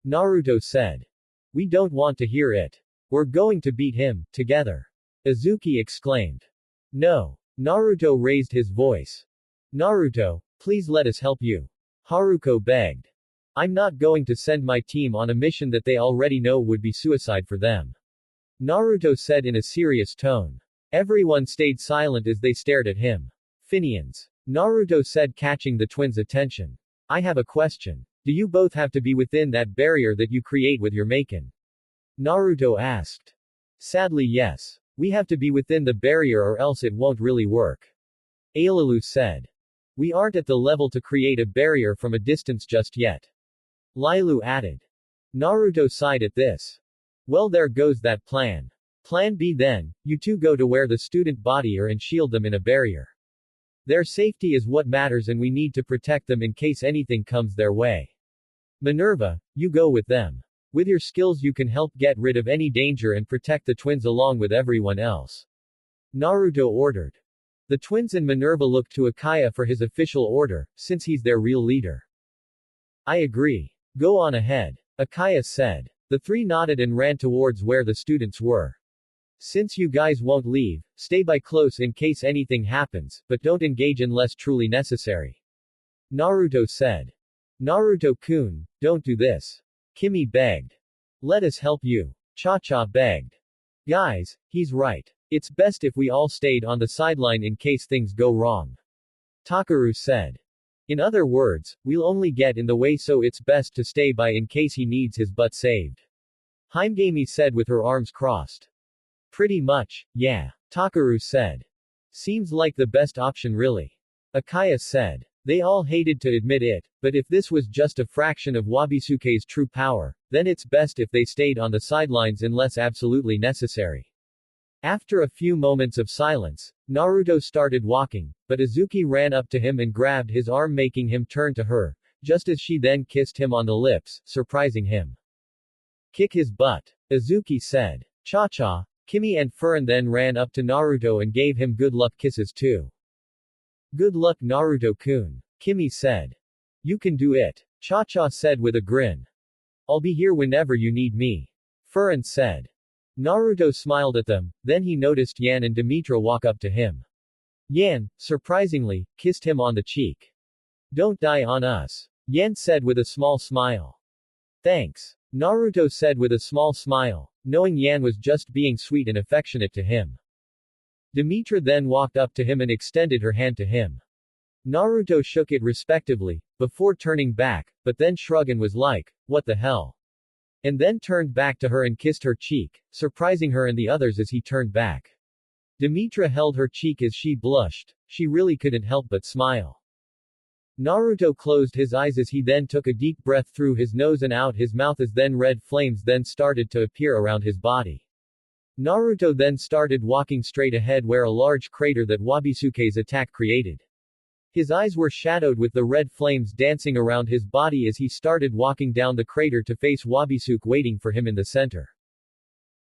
Naruto said. We don't want to hear it. We're going to beat him, together. Izuki exclaimed. No. Naruto raised his voice. Naruto, please let us help you. Haruko begged. I'm not going to send my team on a mission that they already know would be suicide for them. Naruto said in a serious tone. Everyone stayed silent as they stared at him. Finians. Naruto said, catching the twins' attention. I have a question. Do you both have to be within that barrier that you create with your Maken? Naruto asked. Sadly, yes. We have to be within the barrier or else it won't really work. Ailalu said. We aren't at the level to create a barrier from a distance just yet. Lailu added. Naruto sighed at this. Well, there goes that plan. Plan B then, you two go to where the student body are and shield them in a barrier. Their safety is what matters and we need to protect them in case anything comes their way. Minerva, you go with them. With your skills you can help get rid of any danger and protect the twins along with everyone else. Naruto ordered. The twins and Minerva looked to Akaya for his official order, since he's their real leader. I agree. Go on ahead. Akaya said. The three nodded and ran towards where the students were. Since you guys won't leave, stay by close in case anything happens, but don't engage unless truly necessary. Naruto said. Naruto-kun, don't do this. Kimi begged. Let us help you. Cha-cha begged. Guys, he's right. It's best if we all stayed on the sideline in case things go wrong. Takaru said. In other words, we'll only get in the way so it's best to stay by in case he needs his butt saved. Himegami said with her arms crossed. Pretty much, yeah. Takaru said. Seems like the best option really. Akaya said. They all hated to admit it, but if this was just a fraction of Wabisuke's true power, then it's best if they stayed on the sidelines unless absolutely necessary. After a few moments of silence, Naruto started walking, but Azuki ran up to him and grabbed his arm making him turn to her, just as she then kissed him on the lips, surprising him. Kick his butt. Azuki said. Cha-cha. Kimi and Furin then ran up to Naruto and gave him good luck kisses too. Good luck Naruto-kun. Kimi said. You can do it. Cha-cha said with a grin. I'll be here whenever you need me. Furin said. Naruto smiled at them, then he noticed Yan and Demetra walk up to him. Yan, surprisingly, kissed him on the cheek. Don't die on us. Yan said with a small smile. Thanks. Naruto said with a small smile, knowing Yan was just being sweet and affectionate to him. Demetra then walked up to him and extended her hand to him. Naruto shook it respectively, before turning back, but then shrugged and was like, what the hell? And then turned back to her and kissed her cheek, surprising her and the others as he turned back. Demetra held her cheek as she blushed, she really couldn't help but smile. Naruto closed his eyes as he then took a deep breath through his nose and out his mouth as then red flames then started to appear around his body. Naruto then started walking straight ahead where a large crater that Wabisuke's attack created. His eyes were shadowed with the red flames dancing around his body as he started walking down the crater to face Wabisuke waiting for him in the center.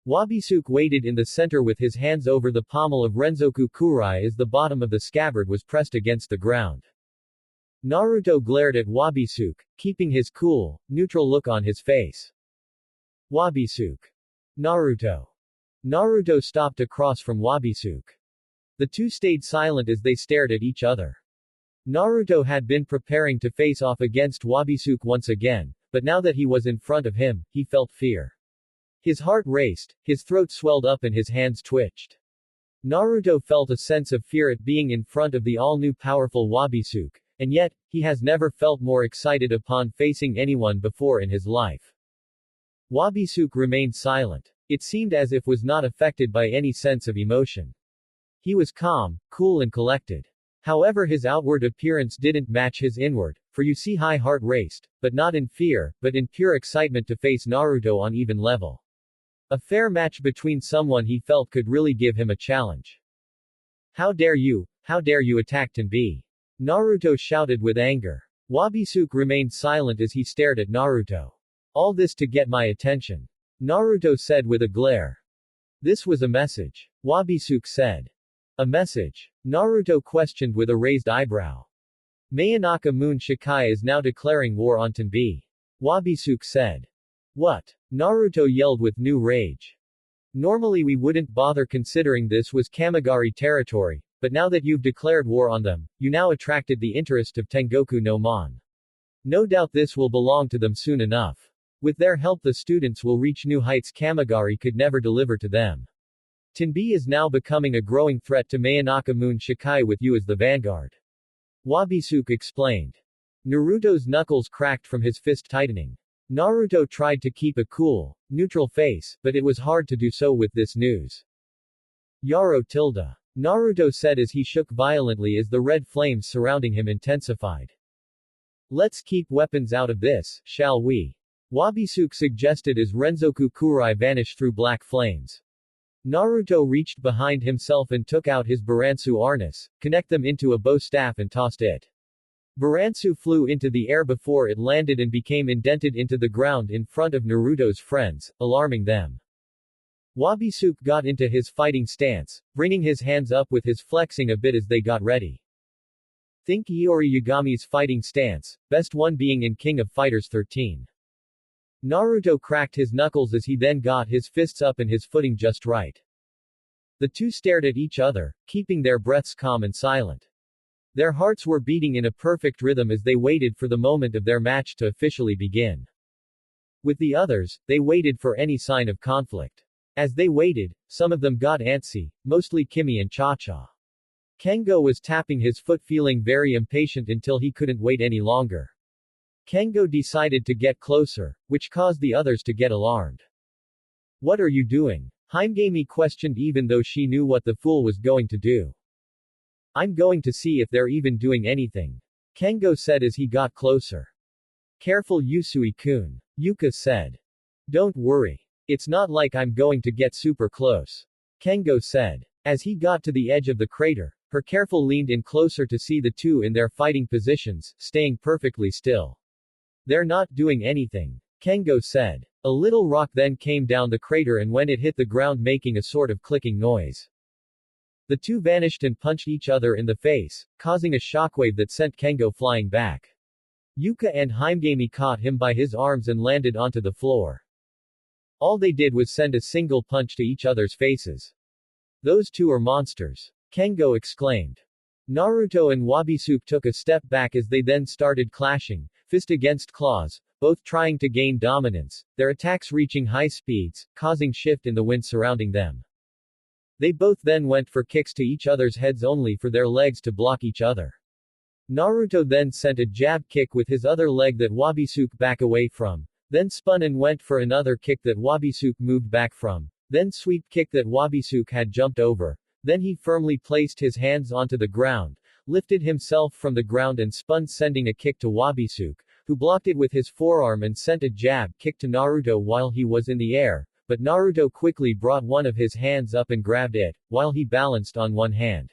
Wabisuke waited in the center with his hands over the pommel of Renzoku Kurai as the bottom of the scabbard was pressed against the ground. Naruto glared at Wabisuke, keeping his cool, neutral look on his face. Wabisuke. Naruto. Naruto stopped across from Wabisuke. The two stayed silent as they stared at each other. Naruto had been preparing to face off against Wabisuke once again, but now that he was in front of him, he felt fear. His heart raced, his throat swelled up and his hands twitched. Naruto felt a sense of fear at being in front of the all-new powerful Wabisuke, and yet, he has never felt more excited upon facing anyone before in his life. Wabisuke remained silent. It seemed as if was not affected by any sense of emotion. He was calm, cool and collected. However, his outward appearance didn't match his inward, for you see his heart raced, but not in fear, but in pure excitement to face Naruto on even level. A fair match between someone he felt could really give him a challenge. How dare you attack Tenbi? Naruto shouted with anger. Wabisuke remained silent as he stared at Naruto. All this to get my attention. Naruto said with a glare. This was a message. Wabisuke said. A message? Naruto questioned with a raised eyebrow. Mayanaka Moon Shikai is now declaring war on Tenbi. Wabisuke said. What? Naruto yelled with new rage. Normally we wouldn't bother considering this was Kamigari territory, but now that you've declared war on them, you now attracted the interest of Tengoku no Mon. No doubt this will belong to them soon enough. With their help the students will reach new heights Kamigari could never deliver to them. Tenbi is now becoming a growing threat to Mayanaka Moon Shikai with you as the vanguard. Wabisuke explained. Naruto's knuckles cracked from his fist tightening. Naruto tried to keep a cool, neutral face, but it was hard to do so with this news. Yaro tilde. Naruto said as he shook violently as the red flames surrounding him intensified. Let's keep weapons out of this, shall we? Wabisuke suggested as Renzoku Kurai vanished through black flames. Naruto reached behind himself and took out his Baransu harness, connect them into a bow staff and tossed it. Baransu flew into the air before it landed and became indented into the ground in front of Naruto's friends, alarming them. Wabisuke got into his fighting stance, bringing his hands up with his flexing a bit as they got ready. Think Iori Yagami's fighting stance, best one being in King of Fighters 13. Naruto cracked his knuckles as he then got his fists up and his footing just right. The two stared at each other, keeping their breaths calm and silent. Their hearts were beating in a perfect rhythm as they waited for the moment of their match to officially begin. With the others, they waited for any sign of conflict. As they waited, some of them got antsy, mostly Kimi and Cha-Cha. Kengo was tapping his foot feeling very impatient until he couldn't wait any longer. Kengo decided to get closer, which caused the others to get alarmed. What are you doing? Himegami questioned even though she knew what the fool was going to do. I'm going to see if they're even doing anything. Kengo said as he got closer. Careful Yusui-kun. Yuka said. Don't worry. It's not like I'm going to get super close. Kengo said. As he got to the edge of the crater, her careful leaned in closer to see the two in their fighting positions, staying perfectly still. They're not doing anything. Kengo said. A little rock then came down the crater and when it hit the ground making a sort of clicking noise. The two vanished and punched each other in the face, causing a shockwave that sent Kengo flying back. Yuka and Himegami caught him by his arms and landed onto the floor. All they did was send a single punch to each other's faces. Those two are monsters. Kengo exclaimed. Naruto and Wabisuke took a step back as they then started clashing, fist against claws, both trying to gain dominance, their attacks reaching high speeds, causing shift in the wind surrounding them. They both then went for kicks to each other's heads only for their legs to block each other. Naruto then sent a jab kick with his other leg that Wabisuke back away from, then spun and went for another kick that Wabisuke moved back from, then sweep kick that Wabisuke had jumped over, then he firmly placed his hands onto the ground, lifted himself from the ground and spun sending a kick to Wabisuke, who blocked it with his forearm and sent a jab kick to Naruto while he was in the air. But Naruto quickly brought one of his hands up and grabbed it, while he balanced on one hand.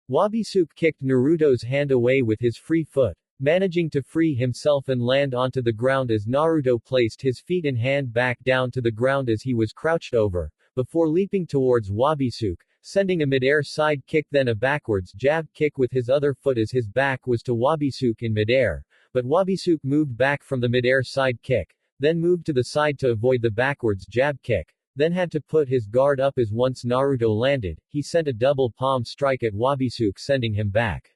Wabisuke kicked Naruto's hand away with his free foot, managing to free himself and land onto the ground as Naruto placed his feet and hand back down to the ground as he was crouched over, before leaping towards Wabisuke, sending a mid-air side kick then a backwards jab kick with his other foot as his back was to Wabisuke in mid-air, but Wabisuke moved back from the mid-air side kick, then moved to the side to avoid the backwards jab kick, then had to put his guard up as once Naruto landed, he sent a double palm strike at Wabisuke sending him back.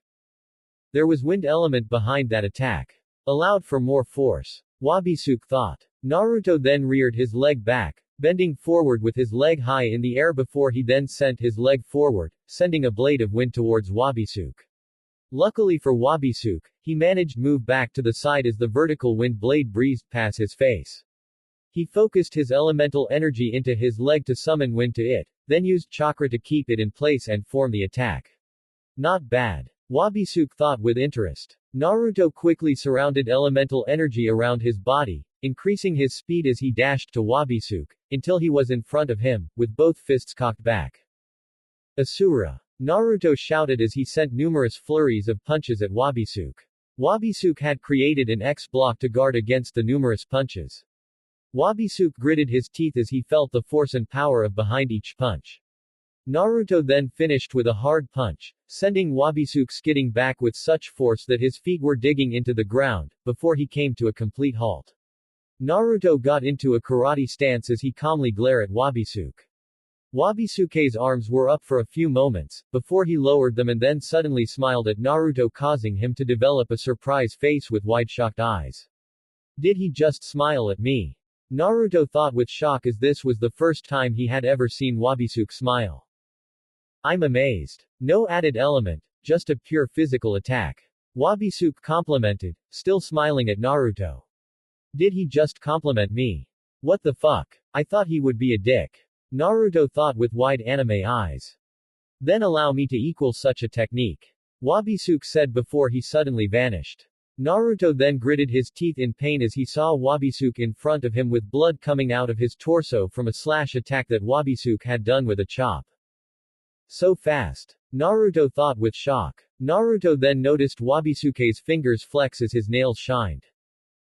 There was wind element behind that attack. Allowed for more force. Wabisuke thought. Naruto then reared his leg back, bending forward with his leg high in the air before he then sent his leg forward, sending a blade of wind towards Wabisuke. Luckily for Wabisuke, he managed move back to the side as the vertical wind blade breezed past his face. He focused his elemental energy into his leg to summon wind to it, then used chakra to keep it in place and form the attack. Not bad. Wabisuke thought with interest. Naruto quickly surrounded elemental energy around his body, increasing his speed as he dashed to Wabisuke, until he was in front of him, with both fists cocked back. Asura. Naruto shouted as he sent numerous flurries of punches at Wabisuke. Wabisuke had created an X block to guard against the numerous punches. Wabisuke gritted his teeth as he felt the force and power of behind each punch. Naruto then finished with a hard punch, sending Wabisuke skidding back with such force that his feet were digging into the ground, before he came to a complete halt. Naruto got into a karate stance as he calmly glared at Wabisuke. Wabisuke's arms were up for a few moments, before he lowered them and then suddenly smiled at Naruto causing him to develop a surprise face with wide shocked eyes. Did he just smile at me? Naruto thought with shock as this was the first time he had ever seen Wabisuke smile. I'm amazed. No added element, just a pure physical attack. Wabisuke complimented, still smiling at Naruto. Did he just compliment me? What the fuck? I thought he would be a dick. Naruto thought with wide anime eyes. Then allow me to equal such a technique. Wabisuke said before he suddenly vanished. Naruto then gritted his teeth in pain as he saw Wabisuke in front of him with blood coming out of his torso from a slash attack that Wabisuke had done with a chop. So fast. Naruto thought with shock. Naruto then noticed Wabisuke's fingers flex as his nails shined.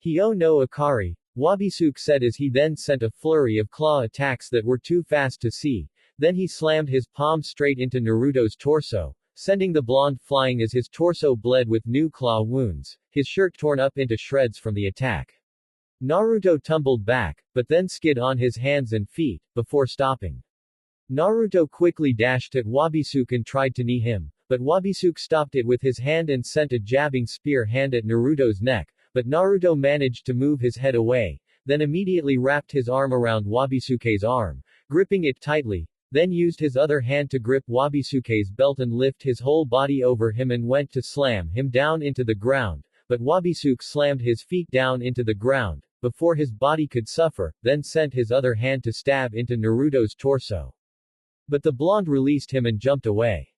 Hyo no Akari, Wabisuke said as he then sent a flurry of claw attacks that were too fast to see. Then he slammed his palm straight into Naruto's torso, sending the blonde flying as his torso bled with new claw wounds, his shirt torn up into shreds from the attack. Naruto tumbled back, but then skid on his hands and feet, before stopping. Naruto quickly dashed at Wabisuke and tried to knee him, but Wabisuke stopped it with his hand and sent a jabbing spear hand at Naruto's neck, but Naruto managed to move his head away, then immediately wrapped his arm around Wabisuke's arm, gripping it tightly, then used his other hand to grip Wabisuke's belt and lift his whole body over him and went to slam him down into the ground, but Wabisuke slammed his feet down into the ground, before his body could suffer, then sent his other hand to stab into Naruto's torso. But the blonde released him and jumped away.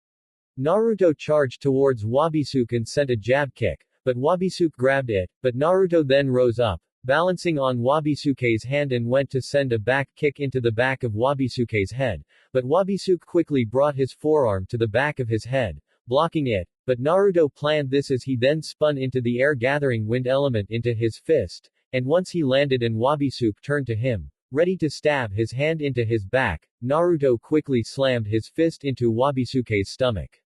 Naruto charged towards Wabisuke and sent a jab kick, but Wabisuke grabbed it, but Naruto then rose up, balancing on Wabisuke's hand and went to send a back kick into the back of Wabisuke's head, but Wabisuke quickly brought his forearm to the back of his head, blocking it, but Naruto planned this as he then spun into the air gathering wind element into his fist, and once he landed and Wabisuke turned to him, ready to stab his hand into his back, Naruto quickly slammed his fist into Wabisuke's stomach.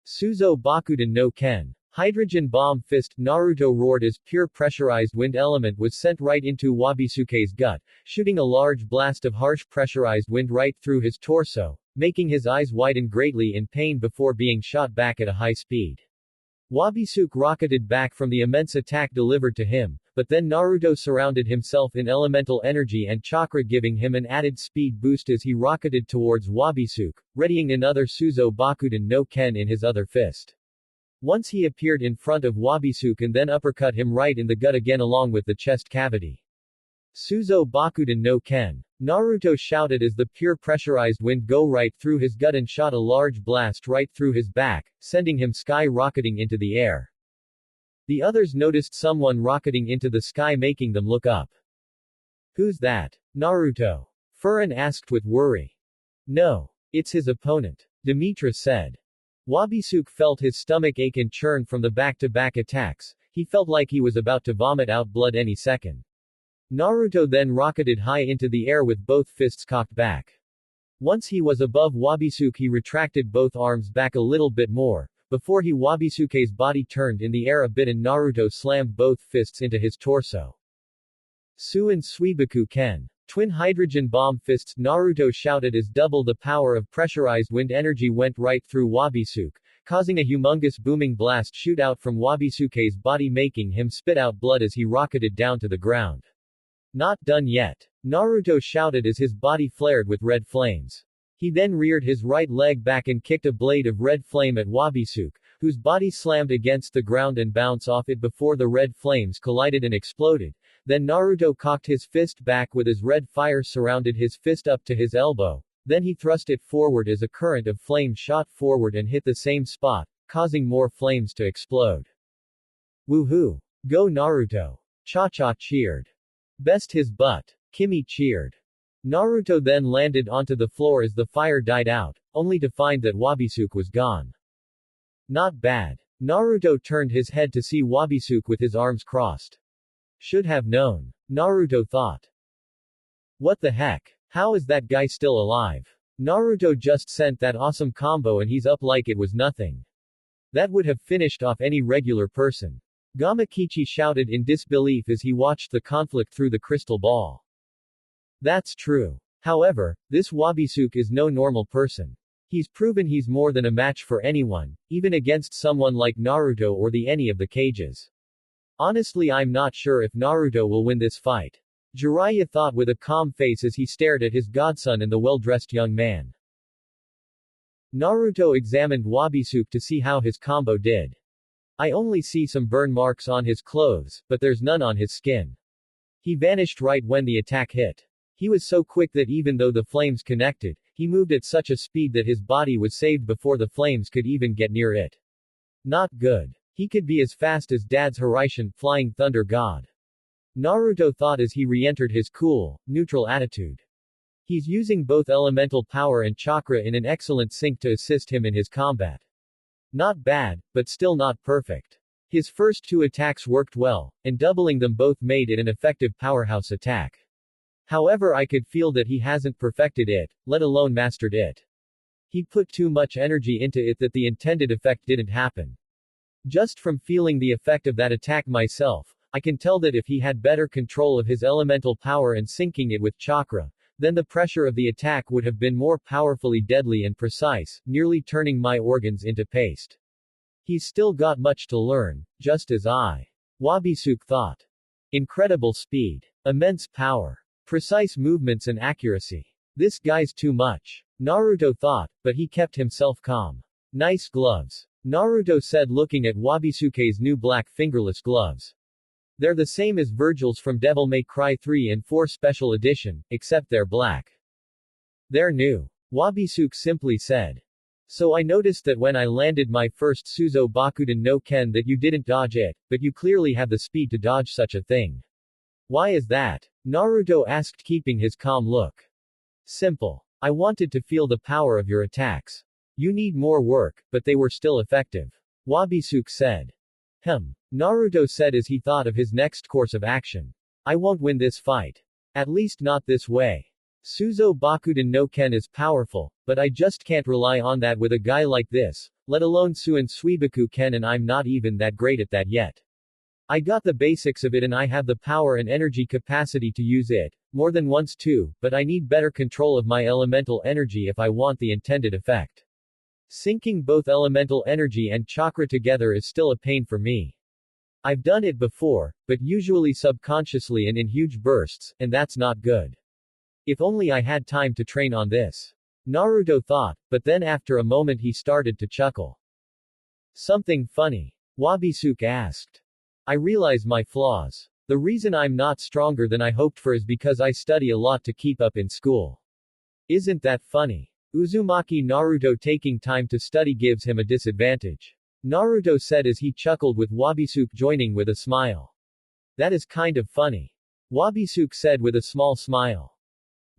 Suzo Bakuden no Ken. Hydrogen bomb fist, Naruto roared as pure pressurized wind element was sent right into Wabisuke's gut, shooting a large blast of harsh pressurized wind right through his torso, making his eyes widen greatly in pain before being shot back at a high speed. Wabisuke rocketed back from the immense attack delivered to him, but then Naruto surrounded himself in elemental energy and chakra, giving him an added speed boost as he rocketed towards Wabisuke, readying another Suzo Bakuden no Ken in his other fist. Once he appeared in front of Wabisuke and then uppercut him right in the gut again along with the chest cavity. Suzo Bakuden no Ken. Naruto shouted as the pure pressurized wind go right through his gut and shot a large blast right through his back, sending him sky-rocketing into the air. The others noticed someone rocketing into the sky, making them look up. Who's that? Naruto. Furin asked with worry. No. It's his opponent. Demetra said. Wabisuke felt his stomach ache and churn from the back-to-back attacks. He felt like he was about to vomit out blood any second. Naruto then rocketed high into the air with both fists cocked back. Once he was above Wabisuke, he retracted both arms back a little bit more, before Wabisuke's body turned in the air a bit and Naruto slammed both fists into his torso. Suin Suibaku Ken. Twin hydrogen bomb fists, Naruto shouted as double the power of pressurized wind energy went right through Wabisuke, causing a humongous booming blast shoot out from Wabisuke's body, making him spit out blood as he rocketed down to the ground. Not done yet. Naruto shouted as his body flared with red flames. He then reared his right leg back and kicked a blade of red flame at Wabisuke, whose body slammed against the ground and bounced off it before the red flames collided and exploded. Then Naruto cocked his fist back with his red fire surrounded his fist up to his elbow. Then he thrust it forward as a current of flame shot forward and hit the same spot, causing more flames to explode. Woohoo! Go Naruto! Cha-cha cheered. Best his butt. Kimi cheered. Naruto then landed onto the floor as the fire died out, only to find that Wabisuke was gone. Not bad. Naruto turned his head to see Wabisuke with his arms crossed. Should have known. Naruto thought. What the heck? How is that guy still alive? Naruto just sent that awesome combo and he's up like it was nothing. That would have finished off any regular person. Gamakichi shouted in disbelief as he watched the conflict through the crystal ball. That's true. However, this Wabisuke is no normal person. He's proven he's more than a match for anyone, even against someone like Naruto or any of the cages. Honestly, I'm not sure if Naruto will win this fight. Jiraiya thought with a calm face as he stared at his godson and the well-dressed young man. Naruto examined Wabisuke to see how his combo did. I only see some burn marks on his clothes, but there's none on his skin. He vanished right when the attack hit. He was so quick that even though the flames connected, he moved at such a speed that his body was saved before the flames could even get near it. Not good. He could be as fast as Dad's Harem, flying thunder god. Naruto thought as he re-entered his cool, neutral attitude. He's using both elemental power and chakra in an excellent sync to assist him in his combat. Not bad, but still not perfect. His first two attacks worked well, and doubling them both made it an effective powerhouse attack. However, I could feel that he hasn't perfected it, let alone mastered it. He put too much energy into it that the intended effect didn't happen. Just from feeling the effect of that attack myself, I can tell that if he had better control of his elemental power and syncing it with chakra, then the pressure of the attack would have been more powerfully deadly and precise, nearly turning my organs into paste. He's still got much to learn, just as I. Wabisuke thought. Incredible speed. Immense power. Precise movements and accuracy. This guy's too much. Naruto thought, but he kept himself calm. Nice gloves. Naruto said looking at Wabisuke's new black fingerless gloves. They're the same as Virgil's from Devil May Cry 3 and 4 Special Edition, except they're black. They're new. Wabisuke simply said. So I noticed that when I landed my first Suzo Bakuden no Ken that you didn't dodge it, but you clearly have the speed to dodge such a thing. Why is that? Naruto asked keeping his calm look. Simple. I wanted to feel the power of your attacks. You need more work, but they were still effective. Wabisuke said. Naruto said as he thought of his next course of action. I won't win this fight. At least not this way. Suzo Bakuden no Ken is powerful, but I just can't rely on that with a guy like this, let alone Suin Suibaku Ken, and I'm not even that great at that yet. I got the basics of it and I have the power and energy capacity to use it, more than once too, but I need better control of my elemental energy if I want the intended effect. Syncing both elemental energy and chakra together is still a pain for me. I've done it before, but usually subconsciously and in huge bursts, and that's not good. If only I had time to train on this. Naruto thought, but then after a moment he started to chuckle. Something funny? Wabisuke asked. I realize my flaws. The reason I'm not stronger than I hoped for is because I study a lot to keep up in school. Isn't that funny? Uzumaki Naruto taking time to study gives him a disadvantage. Naruto said as he chuckled with Wabisuke joining with a smile. That is kind of funny. Wabisuke said with a small smile.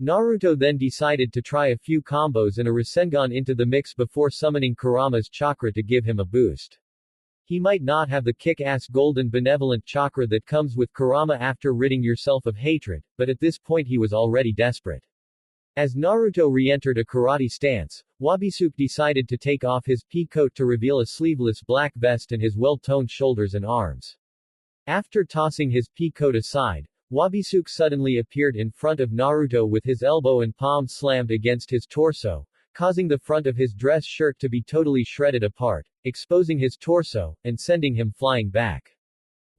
Naruto then decided to try a few combos and a Rasengan into the mix before summoning Kurama's chakra to give him a boost. He might not have the kick-ass golden benevolent chakra that comes with Kurama after ridding yourself of hatred, but at this point he was already desperate. As Naruto re-entered a karate stance, Wabisuke decided to take off his pea coat to reveal a sleeveless black vest and his well-toned shoulders and arms. After tossing his pea coat aside, Wabisuke suddenly appeared in front of Naruto with his elbow and palm slammed against his torso, causing the front of his dress shirt to be totally shredded apart, exposing his torso, and sending him flying back.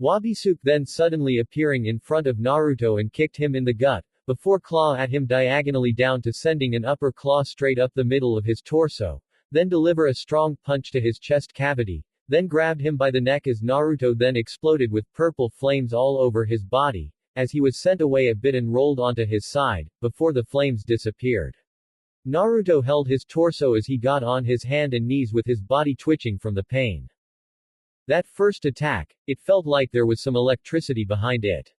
Wabisuke then suddenly appearing in front of Naruto and kicked him in the gut, before claw at him diagonally down to sending an upper claw straight up the middle of his torso, then deliver a strong punch to his chest cavity, then grabbed him by the neck as Naruto then exploded with purple flames all over his body, as he was sent away a bit and rolled onto his side, before the flames disappeared. Naruto held his torso as he got on his hand and knees with his body twitching from the pain. That first attack, it felt like there was some electricity behind it.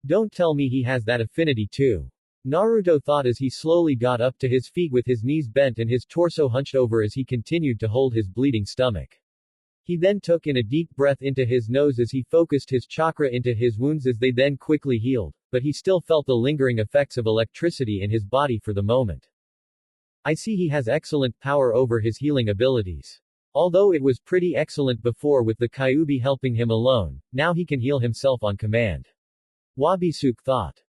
Don't tell me he has that affinity too. Naruto thought as he slowly got up to his feet with his knees bent and his torso hunched over as he continued to hold his bleeding stomach. He then took in a deep breath into his nose as he focused his chakra into his wounds as they then quickly healed, but he still felt the lingering effects of electricity in his body for the moment. I see he has excellent power over his healing abilities. Although it was pretty excellent before with the Kyuubi helping him alone, now he can heal himself on command. Wabisuke thought.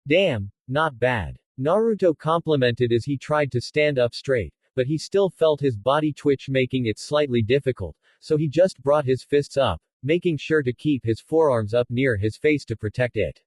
Damn, not bad. Naruto complimented as he tried to stand up straight, but he still felt his body twitch making it slightly difficult, so he just brought his fists up, making sure to keep his forearms up near his face to protect it.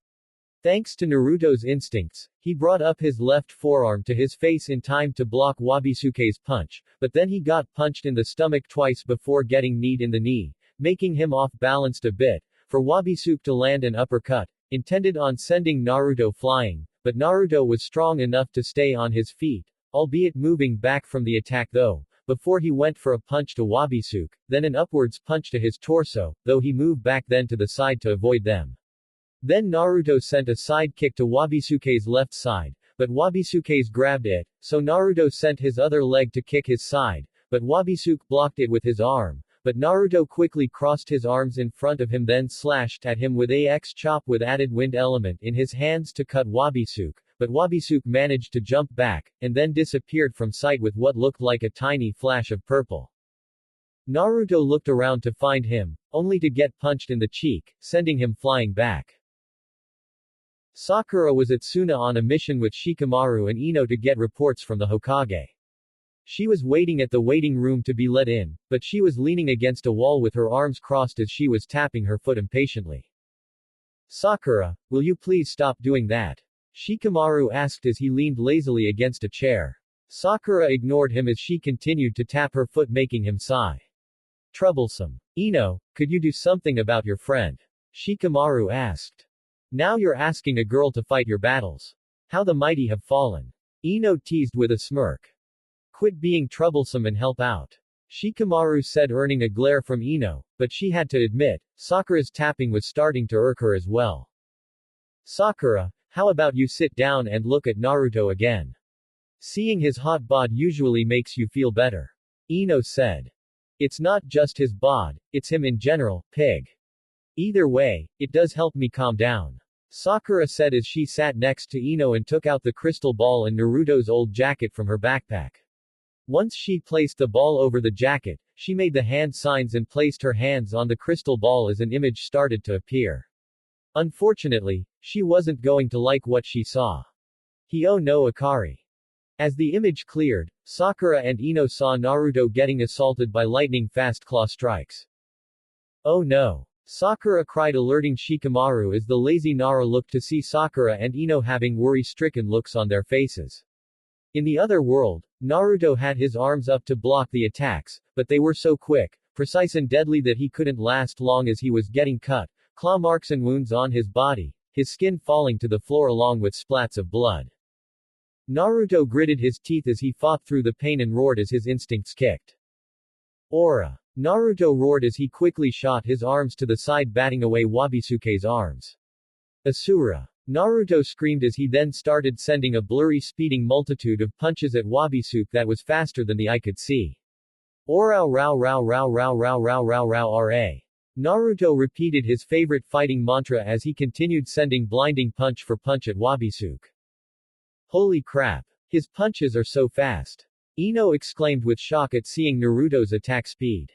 Thanks to Naruto's instincts, he brought up his left forearm to his face in time to block Wabisuke's punch, but then he got punched in the stomach twice before getting kneed in the knee, making him off-balanced a bit, for Wabisuke to land an uppercut, intended on sending Naruto flying, but Naruto was strong enough to stay on his feet, albeit moving back from the attack though, before he went for a punch to Wabisuke, then an upwards punch to his torso, though he moved back then to the side to avoid them. Then Naruto sent a side kick to Wabisuke's left side, but Wabisuke's grabbed it, so Naruto sent his other leg to kick his side, but Wabisuke blocked it with his arm, but Naruto quickly crossed his arms in front of him then slashed at him with AX chop with added wind element in his hands to cut Wabisuke, but Wabisuke managed to jump back, and then disappeared from sight with what looked like a tiny flash of purple. Naruto looked around to find him, only to get punched in the cheek, sending him flying back. Sakura was at Suna on a mission with Shikamaru and Ino to get reports from the Hokage. She was waiting at the waiting room to be let in, but she was leaning against a wall with her arms crossed as she was tapping her foot impatiently. Sakura, will you please stop doing that? Shikamaru asked as he leaned lazily against a chair. Sakura ignored him as she continued to tap her foot making him sigh. Troublesome. Ino, could you do something about your friend? Shikamaru asked. Now you're asking a girl to fight your battles. How the mighty have fallen. Ino teased with a smirk. Quit being troublesome and help out. Shikamaru said, earning a glare from Ino, but she had to admit, Sakura's tapping was starting to irk her as well. Sakura, how about you sit down and look at Naruto again? Seeing his hot bod usually makes you feel better. Ino said. It's not just his bod, it's him in general, pig. Either way, it does help me calm down. Sakura said as she sat next to Ino and took out the crystal ball and Naruto's old jacket from her backpack. Once she placed the ball over the jacket, she made the hand signs and placed her hands on the crystal ball as an image started to appear. Unfortunately, she wasn't going to like what she saw. Hyo no Akari. As the image cleared, Sakura and Ino saw Naruto getting assaulted by lightning-fast claw strikes. Oh no! Sakura cried, alerting Shikamaru as the lazy Nara looked to see Sakura and Ino having worry-stricken looks on their faces. In the other world, Naruto had his arms up to block the attacks, but they were so quick, precise and deadly that he couldn't last long as he was getting cut, claw marks and wounds on his body, his skin falling to the floor along with splats of blood. Naruto gritted his teeth as he fought through the pain and roared as his instincts kicked. Aura! Naruto roared as he quickly shot his arms to the side, batting away Wabisuke's arms. Asura! Naruto screamed as he then started sending a blurry speeding multitude of punches at Wabisuke that was faster than the eye could see. Orao rao rao rao rao rao rao rao rao ra. Naruto repeated his favorite fighting mantra as he continued sending blinding punch for punch at Wabisuke. Holy crap! His punches are so fast! Ino exclaimed with shock at seeing Naruto's attack speed.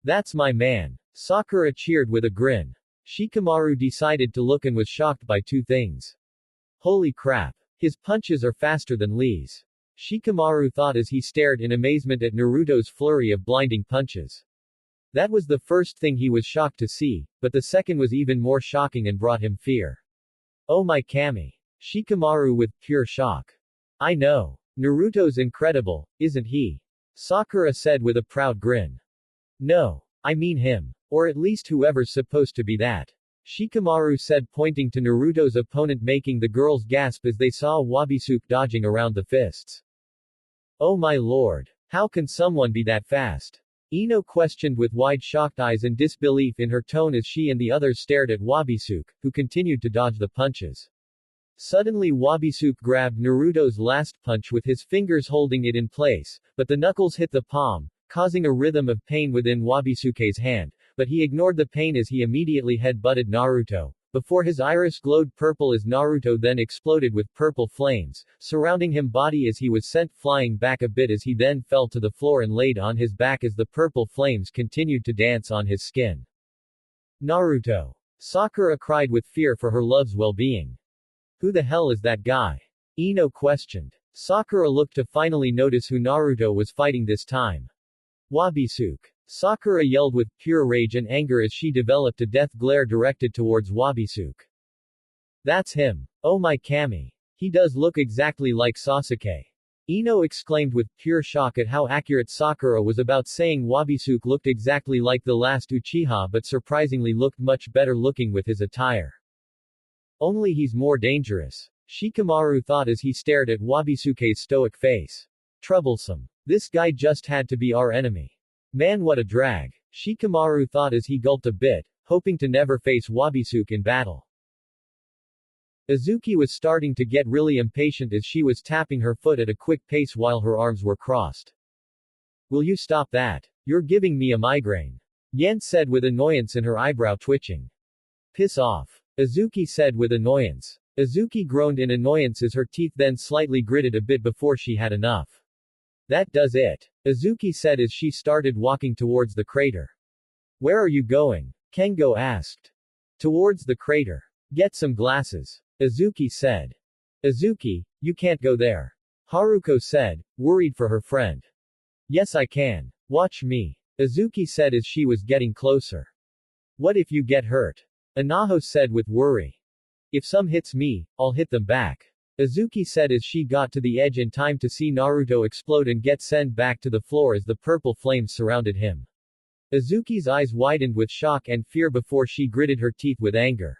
That's my man! Sakura cheered with a grin. Shikamaru decided to look and was shocked by two things. Holy crap! His punches are faster than Lee's. Shikamaru thought as he stared in amazement at Naruto's flurry of blinding punches. That was the first thing he was shocked to see, but the second was even more shocking and brought him fear. Oh my kami! Shikamaru with pure shock. I know. Naruto's incredible, isn't he? Sakura said with a proud grin. No. I mean him. Or at least whoever's supposed to be that. Shikamaru said, pointing to Naruto's opponent, making the girls gasp as they saw Wabisuke dodging around the fists. Oh my lord! How can someone be that fast? Ino questioned with wide shocked eyes and disbelief in her tone as she and the others stared at Wabisuke, who continued to dodge the punches. Suddenly Wabisuke grabbed Naruto's last punch with his fingers holding it in place, but the knuckles hit the palm, causing a rhythm of pain within Wabisuke's hand, but he ignored the pain as he immediately head-butted Naruto, before his iris glowed purple as Naruto then exploded with purple flames, surrounding him body as he was sent flying back a bit as he then fell to the floor and laid on his back as the purple flames continued to dance on his skin. Naruto! Sakura cried with fear for her love's well-being. Who the hell is that guy? Ino questioned. Sakura looked to finally notice who Naruto was fighting this time. Wabisuke! Sakura yelled with pure rage and anger as she developed a death glare directed towards Wabisuke. That's him. Oh my Kami. He does look exactly like Sasuke. Ino exclaimed with pure shock at how accurate Sakura was about saying Wabisuke looked exactly like the last Uchiha but surprisingly looked much better looking with his attire. Only he's more dangerous. Shikamaru thought as he stared at Wabisuke's stoic face. Troublesome. This guy just had to be our enemy. Man, what a drag. Shikamaru thought as he gulped a bit, hoping to never face Wabisuke in battle. Azuki was starting to get really impatient as she was tapping her foot at a quick pace while her arms were crossed. Will you stop that? You're giving me a migraine. Yen said with annoyance and her eyebrow twitching. Piss off. Azuki said with annoyance. Azuki groaned in annoyance as her teeth then slightly gritted a bit before she had enough. That does it. Azuki said as she started walking towards the crater. Where are you going? Kengo asked. Towards the crater. Get some glasses. Azuki said. Azuki, you can't go there. Haruko said, worried for her friend. Yes, I can. Watch me. Azuki said as she was getting closer. What if you get hurt? Anaho said with worry. If some hits me, I'll hit them back. Azuki said as she got to the edge in time to see Naruto explode and get sent back to the floor as the purple flames surrounded him. Azuki's eyes widened with shock and fear before she gritted her teeth with anger.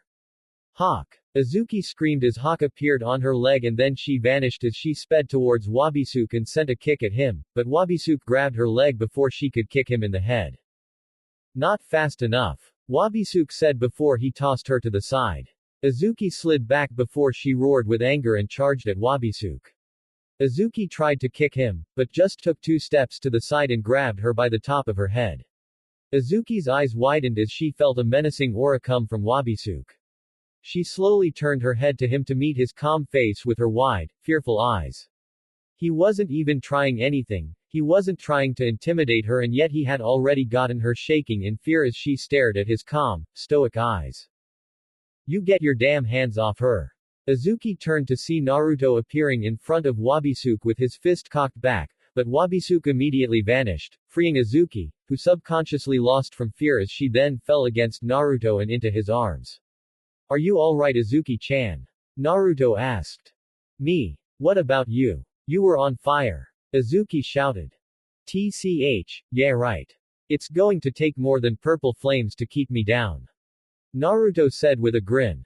Hawk! Azuki screamed as Hawk appeared on her leg and then she vanished as she sped towards Wabisuke and sent a kick at him, but Wabisuke grabbed her leg before she could kick him in the head. Not fast enough. Wabisuke said before he tossed her to the side. Azuki slid back before she roared with anger and charged at Wabisuke. Azuki tried to kick him, but just took 2 steps to the side and grabbed her by the top of her head. Azuki's eyes widened as she felt a menacing aura come from Wabisuke. She slowly turned her head to him to meet his calm face with her wide, fearful eyes. He wasn't even trying anything, he wasn't trying to intimidate her and yet he had already gotten her shaking in fear as she stared at his calm, stoic eyes. You get your damn hands off her. Azuki turned to see Naruto appearing in front of Wabisuke with his fist cocked back, but Wabisuke immediately vanished, freeing Azuki, who subconsciously lost from fear as she then fell against Naruto and into his arms. Are you alright, Azuki-chan? Naruto asked. Me. What about you? You were on fire. Azuki shouted. TCH, yeah right. It's going to take more than purple flames to keep me down. Naruto said with a grin.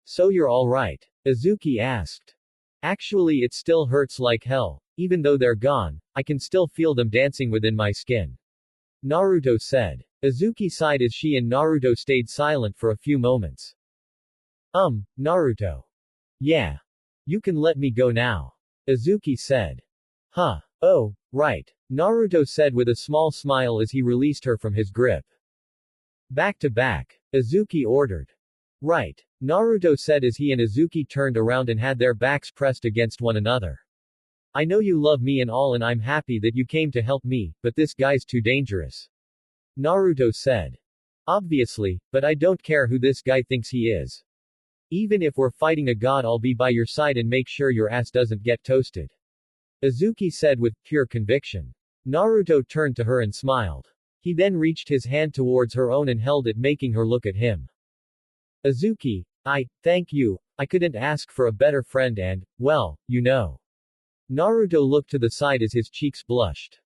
So you're alright? Azuki asked. Actually it still hurts like hell. Even though they're gone, I can still feel them dancing within my skin. Naruto said. Azuki sighed as she and Naruto stayed silent for a few moments. Naruto. Yeah. You can let me go now. Azuki said. Huh. Oh, right. Naruto said with a small smile as he released her from his grip. Back to back. Azuki ordered. Right. Naruto said as he and Azuki turned around and had their backs pressed against one another. I know you love me and all and I'm happy that you came to help me, but this guy's too dangerous. Naruto said. Obviously, but I don't care who this guy thinks he is. Even if we're fighting a god, I'll be by your side and make sure your ass doesn't get toasted. Azuki said with pure conviction. Naruto turned to her and smiled. He then reached his hand towards her own and held it, making her look at him. Azuki, thank you, I couldn't ask for a better friend and, well, you know. Naruto looked to the side as his cheeks blushed.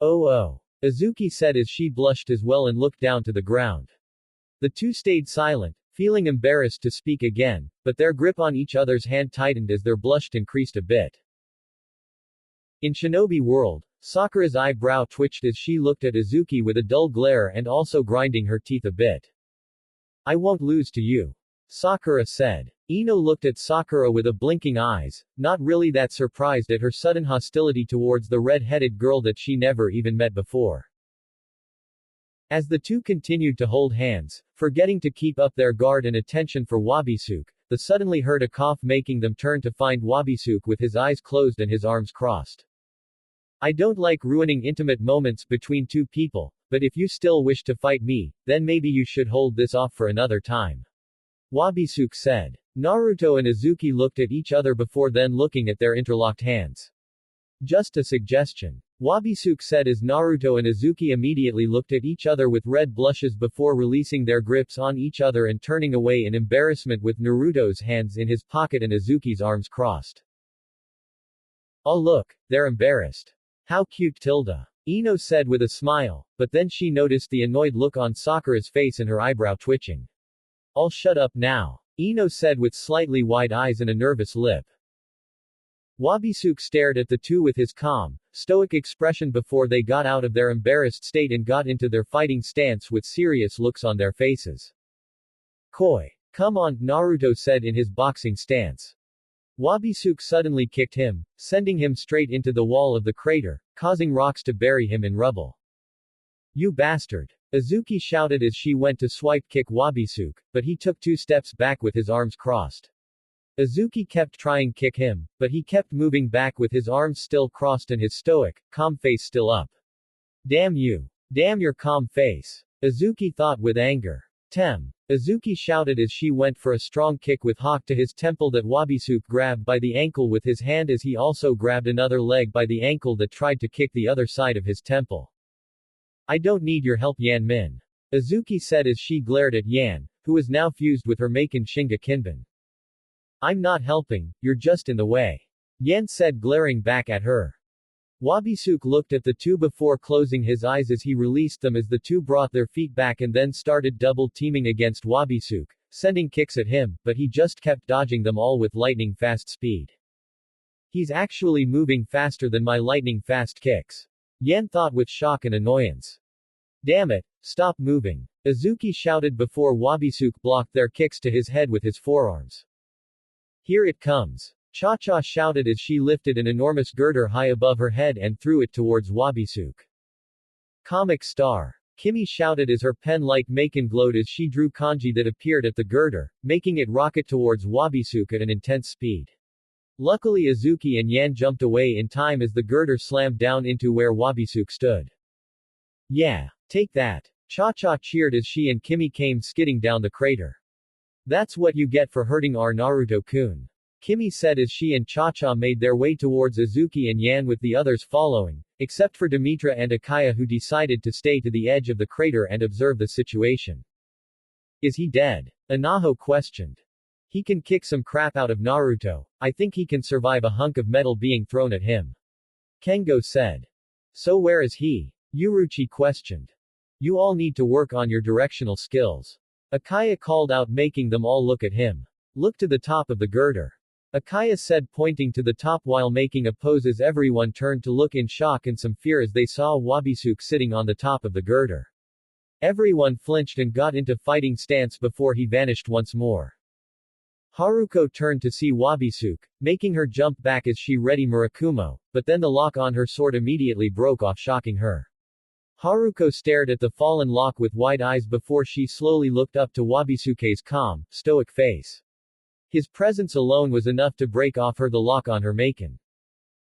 Oh. Azuki said as she blushed as well and looked down to the ground. The two stayed silent, feeling embarrassed to speak again, but their grip on each other's hand tightened as their blush increased a bit. In Shinobi World, Sakura's eyebrow twitched as she looked at Azuki with a dull glare and also grinding her teeth a bit. I won't lose to you. Sakura said. Ino looked at Sakura with a blinking eyes, not really that surprised at her sudden hostility towards the red-headed girl that she never even met before. As the two continued to hold hands, forgetting to keep up their guard and attention for Wabisuke, they suddenly heard a cough, making them turn to find Wabisuke with his eyes closed and his arms crossed. I don't like ruining intimate moments between two people, but if you still wish to fight me, then maybe you should hold this off for another time. Wabisuke said. Naruto and Azuki looked at each other before then looking at their interlocked hands. Just a suggestion. Wabisuke said as Naruto and Azuki immediately looked at each other with red blushes before releasing their grips on each other and turning away in embarrassment with Naruto's hands in his pocket and Azuki's arms crossed. Oh look, they're embarrassed. How cute Tilda. Ino said with a smile, but then she noticed the annoyed look on Sakura's face and her eyebrow twitching. I'll shut up now. Ino said with slightly wide eyes and a nervous lip. Wabisuke stared at the two with his calm, stoic expression before they got out of their embarrassed state and got into their fighting stance with serious looks on their faces. Koi. Come on, Naruto said in his boxing stance. Wabisuke suddenly kicked him, sending him straight into the wall of the crater, causing rocks to bury him in rubble. You bastard! Azuki shouted as she went to swipe kick Wabisuke, but he took 2 steps back with his arms crossed. Azuki kept trying kick him, but he kept moving back with his arms still crossed and his stoic, calm face still up. Damn you! Damn your calm face! Azuki thought with anger. Tem. Azuki shouted as she went for a strong kick with Hawk to his temple that Wabisuke grabbed by the ankle with his hand as he also grabbed another leg by the ankle that tried to kick the other side of his temple. I don't need your help Yan Min. Azuki said as she glared at Yan, who was now fused with her Maken Shinga Kinban. I'm not helping, you're just in the way. Yan said glaring back at her. Wabisuke looked at the two before closing his eyes as he released them as the two brought their feet back and then started double teaming against Wabisuke, sending kicks at him, but he just kept dodging them all with lightning fast speed. He's actually moving faster than my lightning fast kicks. Yan thought with shock and annoyance. Damn it, stop moving. Azuki shouted before Wabisuke blocked their kicks to his head with his forearms. Here it comes. Cha-Cha shouted as she lifted an enormous girder high above her head and threw it towards Wabisuke. Comic star. Kimi shouted as her pen-like Maken glowed as she drew kanji that appeared at the girder, making it rocket towards Wabisuke at an intense speed. Luckily Azuki and Yan jumped away in time as the girder slammed down into where Wabisuke stood. Yeah. Take that. Cha-Cha cheered as she and Kimi came skidding down the crater. That's what you get for hurting our Naruto-kun. Kimi said as she and Cha-Cha made their way towards Azuki and Yan with the others following, except for Demetra and Akaya who decided to stay to the edge of the crater and observe the situation. Is he dead? Anaho questioned. He can kick some crap out of Naruto. I think he can survive a hunk of metal being thrown at him. Kengo said. So where is he? Uruchi questioned. You all need to work on your directional skills. Akaya called out making them all look at him. Look to the top of the girder. Akaya said pointing to the top while making a pose as everyone turned to look in shock and some fear as they saw Wabisuke sitting on the top of the girder. Everyone flinched and got into fighting stance before he vanished once more. Haruko turned to see Wabisuke, making her jump back as she ready Murakumo, but then the lock on her sword immediately broke off shocking her. Haruko stared at the fallen lock with wide eyes before she slowly looked up to Wabisuke's calm, stoic face. His presence alone was enough to break off her the lock on her Maken.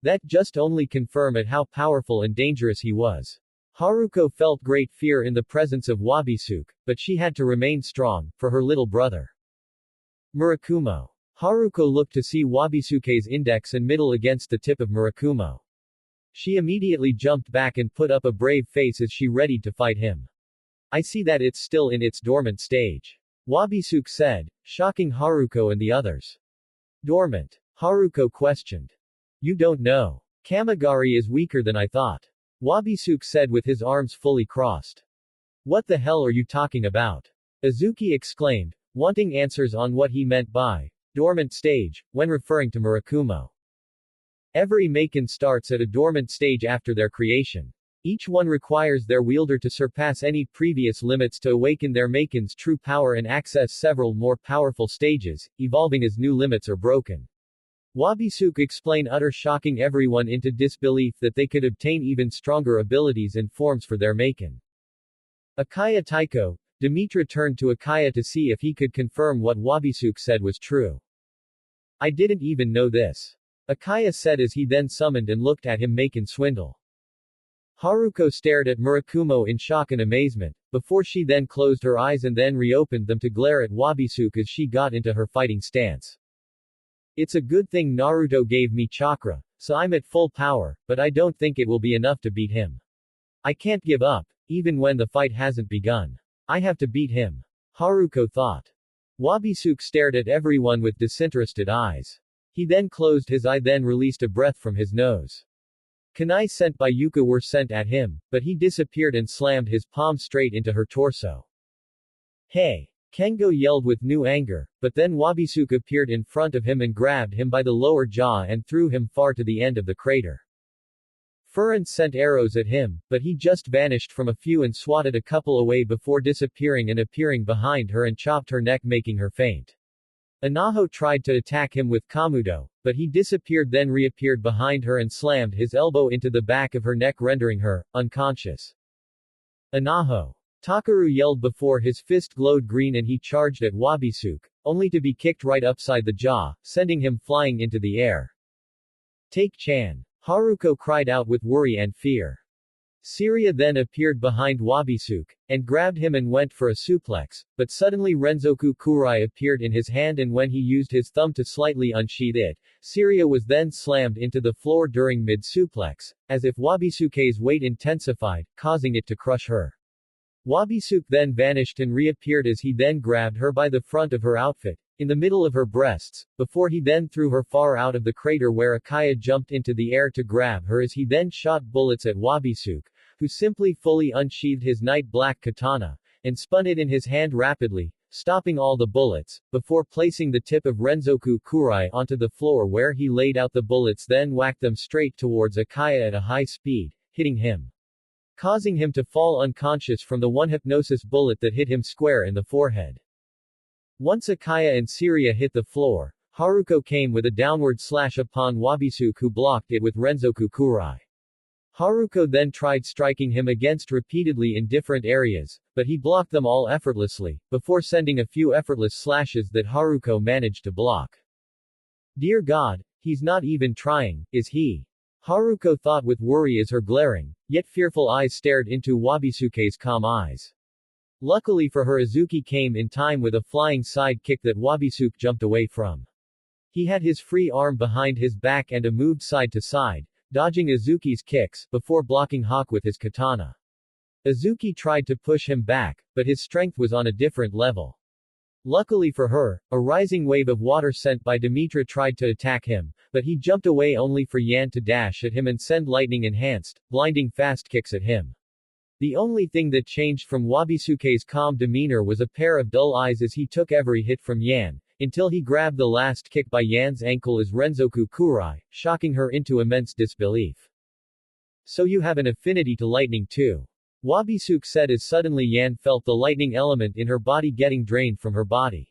That just only confirmed at how powerful and dangerous he was. Haruko felt great fear in the presence of Wabisuke, but she had to remain strong, for her little brother. Murakumo. Haruko looked to see Wabisuke's index and middle against the tip of Murakumo. She immediately jumped back and put up a brave face as she readied to fight him. I see that it's still in its dormant stage. Wabisuke said, shocking Haruko and the others. Dormant? Haruko questioned. You don't know. Kamigari is weaker than I thought. Wabisuke said with his arms fully crossed. What the hell are you talking about? Azuki exclaimed, wanting answers on what he meant by dormant stage, when referring to Murakumo. Every Maken starts at a dormant stage after their creation. Each one requires their wielder to surpass any previous limits to awaken their Maken's true power and access several more powerful stages, evolving as new limits are broken. Wabisuke explained shocking everyone into disbelief that they could obtain even stronger abilities and forms for their Maken. Akaya Taiko, Demetra turned to Akaya to see if he could confirm what Wabisuke said was true. I didn't even know this. Akaya said as he then summoned and looked at him Maken swindle. Haruko stared at Murakumo in shock and amazement, before she then closed her eyes and then reopened them to glare at Wabisuke as she got into her fighting stance. It's a good thing Naruto gave me chakra, So I'm at full power, but I don't think it will be enough to beat him. I can't give up, even when the fight hasn't begun. I have to beat him. Haruko thought. Wabisuke stared at everyone with disinterested eyes. He then closed his eye, then released a breath from his nose. Kunai sent by Yuka were sent at him, but he disappeared and slammed his palm straight into her torso. Hey! Kengo yelled with new anger, but then Wabisuke appeared in front of him and grabbed him by the lower jaw and threw him far to the end of the crater. Furan sent arrows at him, but he just vanished from a few and swatted a couple away before disappearing and appearing behind her and chopped her neck, making her faint. Anaho tried to attack him with Kamudo, but he disappeared, then reappeared behind her and slammed his elbow into the back of her neck, rendering her unconscious. Anaho! Takaru yelled before his fist glowed green and he charged at Wabisuke, only to be kicked right upside the jaw, sending him flying into the air. Take Chan! Haruko cried out with worry and fear. Syria then appeared behind Wabisuke, and grabbed him and went for a suplex, but suddenly Renzoku Kurai appeared in his hand, and when he used his thumb to slightly unsheath it, Syria was then slammed into the floor during mid-suplex, as if Wabisuke's weight intensified, causing it to crush her. Wabisuke then vanished and reappeared as he then grabbed her by the front of her outfit, in the middle of her breasts, before he then threw her far out of the crater where Akaya jumped into the air to grab her as he then shot bullets at Wabisuke, who simply fully unsheathed his night black katana, and spun it in his hand rapidly, stopping all the bullets, before placing the tip of Renzoku Kurai onto the floor where he laid out the bullets, then whacked them straight towards Akaya at a high speed, hitting him, causing him to fall unconscious from the one hypnosis bullet that hit him square in the forehead. Once Akaya and Syria hit the floor, Haruko came with a downward slash upon Wabisuke, who blocked it with Renzoku Kurai. Haruko then tried striking him against repeatedly in different areas, but he blocked them all effortlessly, before sending a few effortless slashes that Haruko managed to block. Dear God, he's not even trying, is he? Haruko thought with worry as her glaring, yet fearful eyes stared into Wabisuke's calm eyes. Luckily for her, Izuki came in time with a flying side kick that Wabisuke jumped away from. He had his free arm behind his back and moved side to side, dodging Izuki's kicks, before blocking Hawk with his katana. Izuki tried to push him back, but his strength was on a different level. Luckily for her, a rising wave of water sent by Demetra tried to attack him, but he jumped away only for Yan to dash at him and send lightning-enhanced, blinding fast kicks at him. The only thing that changed from Wabisuke's calm demeanor was a pair of dull eyes as he took every hit from Yan, until he grabbed the last kick by Yan's ankle as Renzoku Kurai, shocking her into immense disbelief. So you have an affinity to lightning too? Wabisuke said as suddenly Yan felt the lightning element in her body getting drained from her body.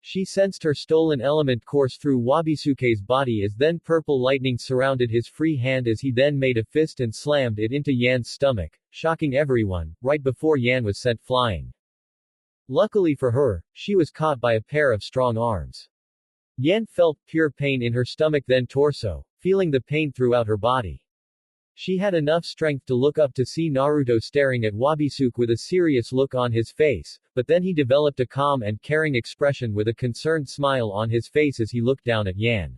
She sensed her stolen element course through Wabisuke's body as then purple lightning surrounded his free hand as he then made a fist and slammed it into Yan's stomach, shocking everyone, right before Yan was sent flying. Luckily for her, she was caught by a pair of strong arms. Yan felt pure pain in her stomach then torso, feeling the pain throughout her body. She had enough strength to look up to see Naruto staring at Wabisuke with a serious look on his face, but then he developed a calm and caring expression with a concerned smile on his face as he looked down at Yan.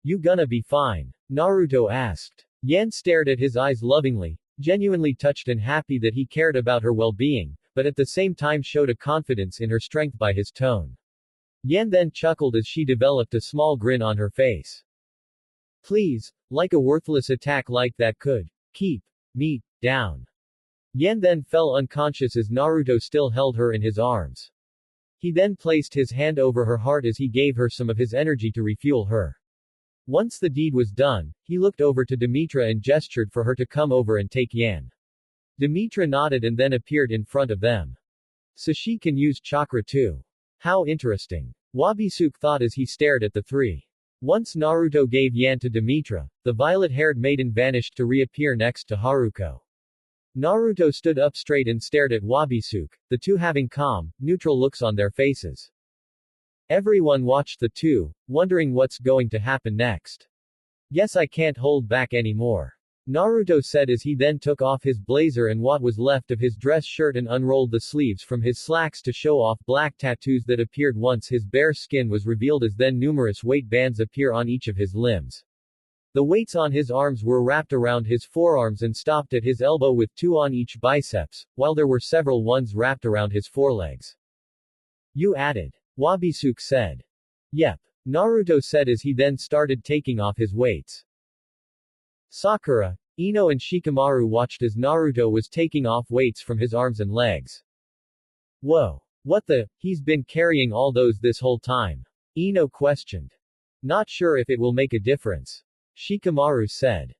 You gonna be fine? Naruto asked. Yan stared at his eyes lovingly, genuinely touched and happy that he cared about her well-being, but at the same time showed a confidence in her strength by his tone. Yan then chuckled as she developed a small grin on her face. Please, like a worthless attack like that could keep me down. Yan then fell unconscious as Naruto still held her in his arms. He then placed his hand over her heart as he gave her some of his energy to refuel her. Once the deed was done, he looked over to Demetra and gestured for her to come over and take Yan. Demetra nodded and then appeared in front of them. So she can use chakra too. How interesting. Wabisuke thought as he stared at the three. Once Naruto gave Yan to Demetra, the violet-haired maiden vanished to reappear next to Haruko. Naruto stood up straight and stared at Wabisuke, the two having calm, neutral looks on their faces. Everyone watched the two, wondering what's going to happen next. Guess I can't hold back anymore. Naruto said as he then took off his blazer and what was left of his dress shirt and unrolled the sleeves from his slacks to show off black tattoos that appeared once his bare skin was revealed as then numerous weight bands appear on each of his limbs. The weights on his arms were wrapped around his forearms and stopped at his elbow with 2 on each biceps, while there were several ones wrapped around his forelegs. You added. Wabisuke said. Yep. Naruto said as he then started taking off his weights. Sakura, Ino and Shikamaru watched as Naruto was taking off weights from his arms and legs. Whoa. What the, he's been carrying all those this whole time? Ino questioned. Not sure if it will make a difference. Shikamaru said.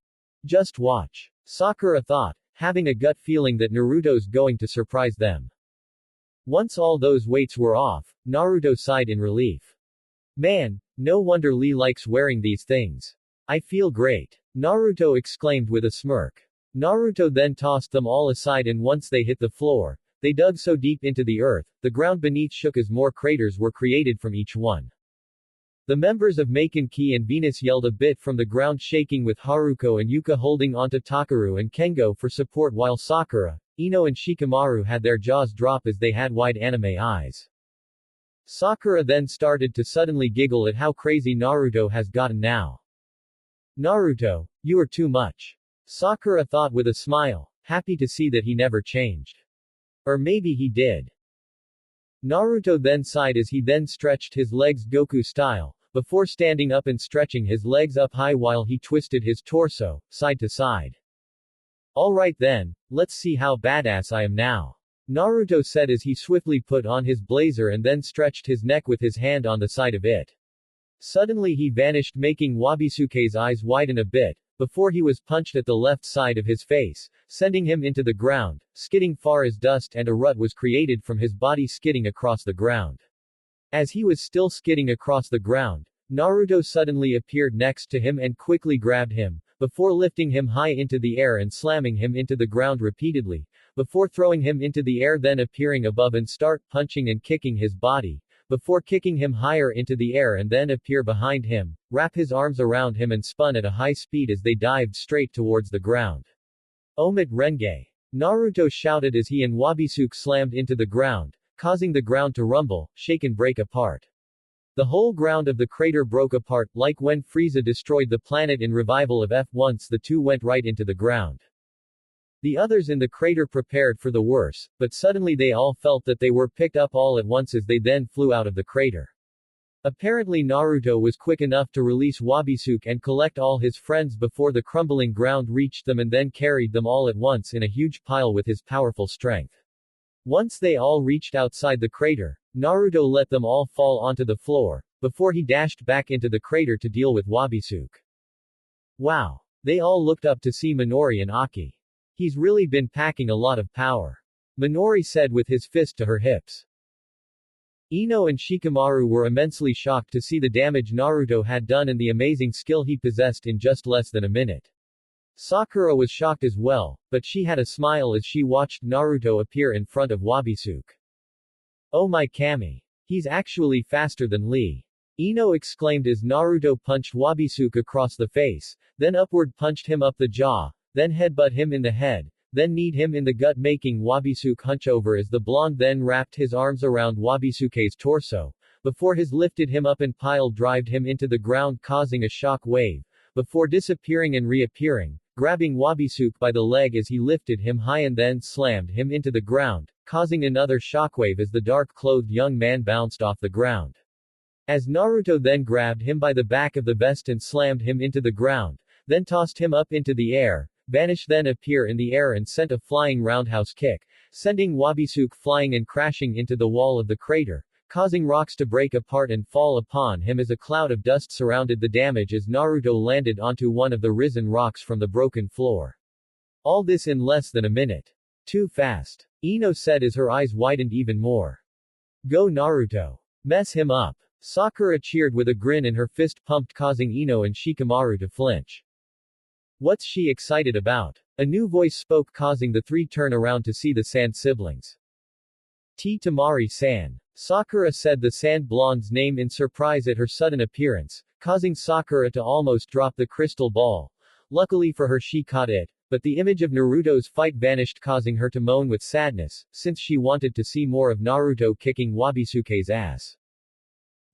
Just watch. Sakura thought, having a gut feeling that Naruto's going to surprise them. Once all those weights were off, Naruto sighed in relief. Man, no wonder Lee likes wearing these things. I feel great. Naruto exclaimed with a smirk. Naruto then tossed them all aside and once they hit the floor, they dug so deep into the earth, the ground beneath shook as more craters were created from each one. The members of Maken and Venus yelled a bit from the ground shaking with Haruko and Yuka holding onto Takaru and Kengo for support while Sakura, Ino and Shikamaru had their jaws drop as they had wide anime eyes. Sakura then started to suddenly giggle at how crazy Naruto has gotten now. Naruto, you are too much. Sakura thought with a smile, happy to see that he never changed. Or maybe he did. Naruto then sighed as he then stretched his legs Goku style, before standing up and stretching his legs up high while he twisted his torso, side to side. Alright then, let's see how badass I am now. Naruto said as he swiftly put on his blazer and then stretched his neck with his hand on the side of it. Suddenly he vanished making Wabisuke's eyes widen a bit, before he was punched at the left side of his face, sending him into the ground, skidding far as dust and a rut was created from his body skidding across the ground. As he was still skidding across the ground, Naruto suddenly appeared next to him and quickly grabbed him, before lifting him high into the air and slamming him into the ground repeatedly, before throwing him into the air then appearing above and start punching and kicking his body, before kicking him higher into the air and then appear behind him, wrap his arms around him and spun at a high speed as they dived straight towards the ground. Omit Renge. Naruto shouted as he and Wabisuke slammed into the ground, causing the ground to rumble, shake and break apart. The whole ground of the crater broke apart, like when Frieza destroyed the planet in Revival of F. Once the two went right into the ground. The others in the crater prepared for the worst, but suddenly they all felt that they were picked up all at once as they then flew out of the crater. Apparently Naruto was quick enough to release Wabisuke and collect all his friends before the crumbling ground reached them and then carried them all at once in a huge pile with his powerful strength. Once they all reached outside the crater, Naruto let them all fall onto the floor, before he dashed back into the crater to deal with Wabisuke. Wow. They all looked up to see Minori and Aki. He's really been packing a lot of power. Minori said with his fist to her hips. Ino and Shikamaru were immensely shocked to see the damage Naruto had done and the amazing skill he possessed in just less than a minute. Sakura was shocked as well, but she had a smile as she watched Naruto appear in front of Wabisuke. Oh my Kami. He's actually faster than Lee. Ino exclaimed as Naruto punched Wabisuke across the face, then upward punched him up the jaw, then headbutt him in the head, then kneed him in the gut making Wabisuke hunch over as the blonde then wrapped his arms around Wabisuke's torso, before his lifted him up and pile drived him into the ground causing a shock wave, before disappearing and reappearing, grabbing Wabisuke by the leg as he lifted him high and then slammed him into the ground, causing another shockwave as the dark-clothed young man bounced off the ground. As Naruto then grabbed him by the back of the vest and slammed him into the ground, then tossed him up into the air, vanish then appear in the air and sent a flying roundhouse kick, sending Wabisuke flying and crashing into the wall of the crater, causing rocks to break apart and fall upon him as a cloud of dust surrounded the damage as Naruto landed onto one of the risen rocks from the broken floor. All this in less than a minute. Too fast. Ino said as her eyes widened even more. Go Naruto. Mess him up. Sakura cheered with a grin and her fist pumped causing Ino and Shikamaru to flinch. What's she excited about? A new voice spoke causing the three turn around to see the Sand siblings. T. Tamari-san. Sakura said the Sand blonde's name in surprise at her sudden appearance, causing Sakura to almost drop the crystal ball. Luckily for her she caught it, but the image of Naruto's fight vanished causing her to moan with sadness, since she wanted to see more of Naruto kicking Wabisuke's ass.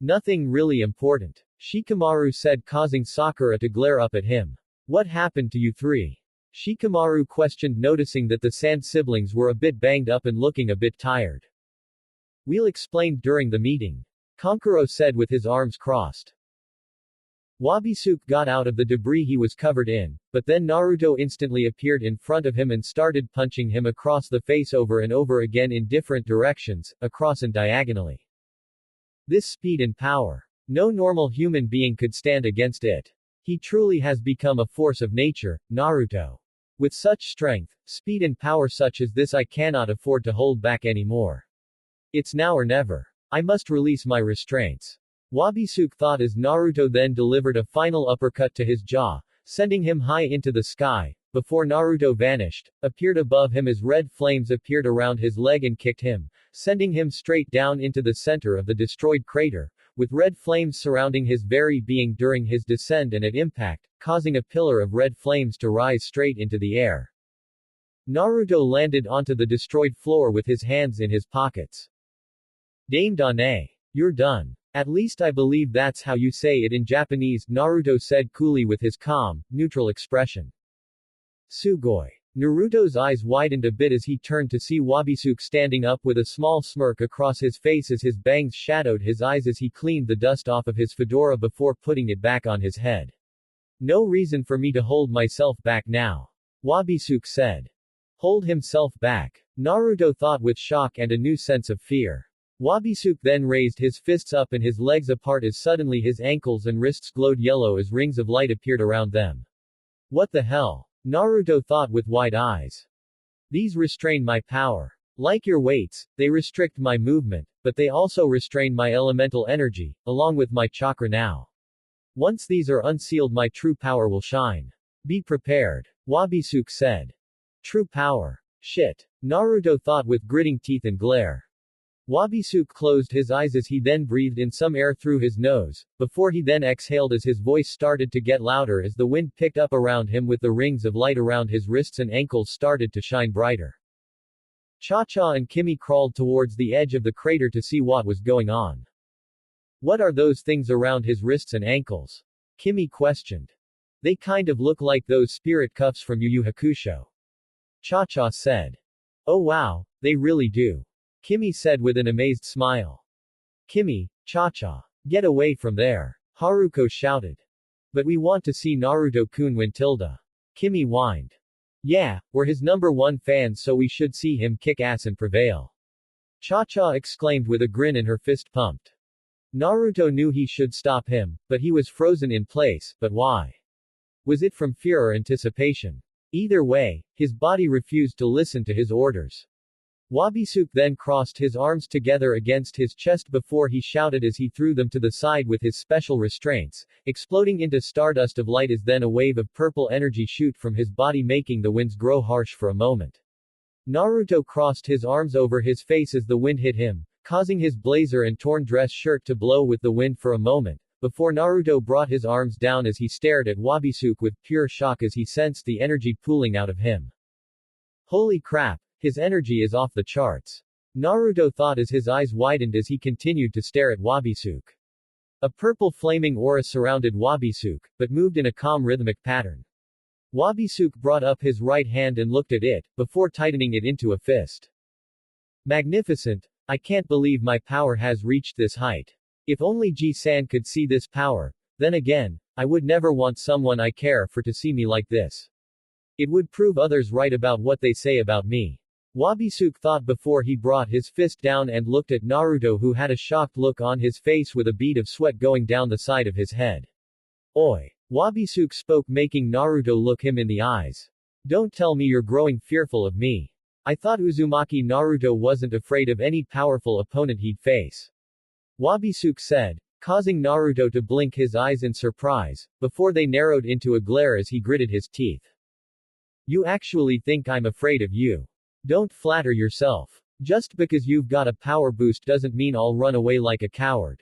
Nothing really important. Shikamaru said, causing Sakura to glare up at him. What happened to you three? Shikamaru questioned, noticing that the Sand siblings were a bit banged up and looking a bit tired. We'll explain during the meeting. Kankuro said with his arms crossed. Wabisuke got out of the debris he was covered in, but then Naruto instantly appeared in front of him and started punching him across the face over and over again in different directions, across and diagonally. This speed and power. No normal human being could stand against it. He truly has become a force of nature, Naruto. With such strength, speed and power such as this, I cannot afford to hold back anymore. It's now or never. I must release my restraints. Wabisuke thought as Naruto then delivered a final uppercut to his jaw, sending him high into the sky, before Naruto vanished, appeared above him as red flames appeared around his leg and kicked him, sending him straight down into the center of the destroyed crater, with red flames surrounding his very being during his descent and at impact, causing a pillar of red flames to rise straight into the air. Naruto landed onto the destroyed floor with his hands in his pockets. Dame Dane. You're done. At least I believe that's how you say it in Japanese, Naruto said coolly with his calm, neutral expression. Sugoi. Naruto's eyes widened a bit as he turned to see Wabisuke standing up with a small smirk across his face as his bangs shadowed his eyes as he cleaned the dust off of his fedora before putting it back on his head. No reason for me to hold myself back now. Wabisuke said. Hold himself back. Naruto thought with shock and a new sense of fear. Wabisuke then raised his fists up and his legs apart as suddenly his ankles and wrists glowed yellow as rings of light appeared around them. What the hell? Naruto thought with wide eyes. These restrain my power. Like your weights, they restrict my movement, but they also restrain my elemental energy, along with my chakra now. Once these are unsealed, my true power will shine. Be prepared. Wabisuke said. True power. Shit. Naruto thought with gritting teeth and glare. Wabisuke closed his eyes as he then breathed in some air through his nose, before he then exhaled as his voice started to get louder as the wind picked up around him with the rings of light around his wrists and ankles started to shine brighter. Cha-Cha and Kimi crawled towards the edge of the crater to see what was going on. What are those things around his wrists and ankles? Kimi questioned. They kind of look like those spirit cuffs from Yu Yu Hakusho. Cha-Cha said. Oh wow, they really do. Kimi said with an amazed smile. Kimi, Cha-Cha. Get away from there. Haruko shouted. But we want to see Naruto-kun win tilde. Kimi whined. Yeah, we're his #1 fans, so we should see him kick ass and prevail. Cha-Cha exclaimed with a grin and her fist pumped. Naruto knew he should stop him, but he was frozen in place, but why? Was it from fear or anticipation? Either way, his body refused to listen to his orders. Wabisuke then crossed his arms together against his chest before he shouted as he threw them to the side with his special restraints, exploding into stardust of light as then a wave of purple energy shoot from his body making the winds grow harsh for a moment. Naruto crossed his arms over his face as the wind hit him, causing his blazer and torn dress shirt to blow with the wind for a moment, before Naruto brought his arms down as he stared at Wabisuke with pure shock as he sensed the energy pooling out of him. Holy crap! His energy is off the charts. Naruto thought as his eyes widened as he continued to stare at Wabisuke. A purple flaming aura surrounded Wabisuke, but moved in a calm rhythmic pattern. Wabisuke brought up his right hand and looked at it, before tightening it into a fist. Magnificent! I can't believe my power has reached this height. If only Ji-san could see this power, then again, I would never want someone I care for to see me like this. It would prove others right about what they say about me. Wabisuke thought before he brought his fist down and looked at Naruto, who had a shocked look on his face with a bead of sweat going down the side of his head. Oi! Wabisuke spoke, making Naruto look him in the eyes. Don't tell me you're growing fearful of me. I thought Uzumaki Naruto wasn't afraid of any powerful opponent he'd face. Wabisuke said, causing Naruto to blink his eyes in surprise, before they narrowed into a glare as he gritted his teeth. You actually think I'm afraid of you? Don't flatter yourself. Just because you've got a power boost doesn't mean I'll run away like a coward.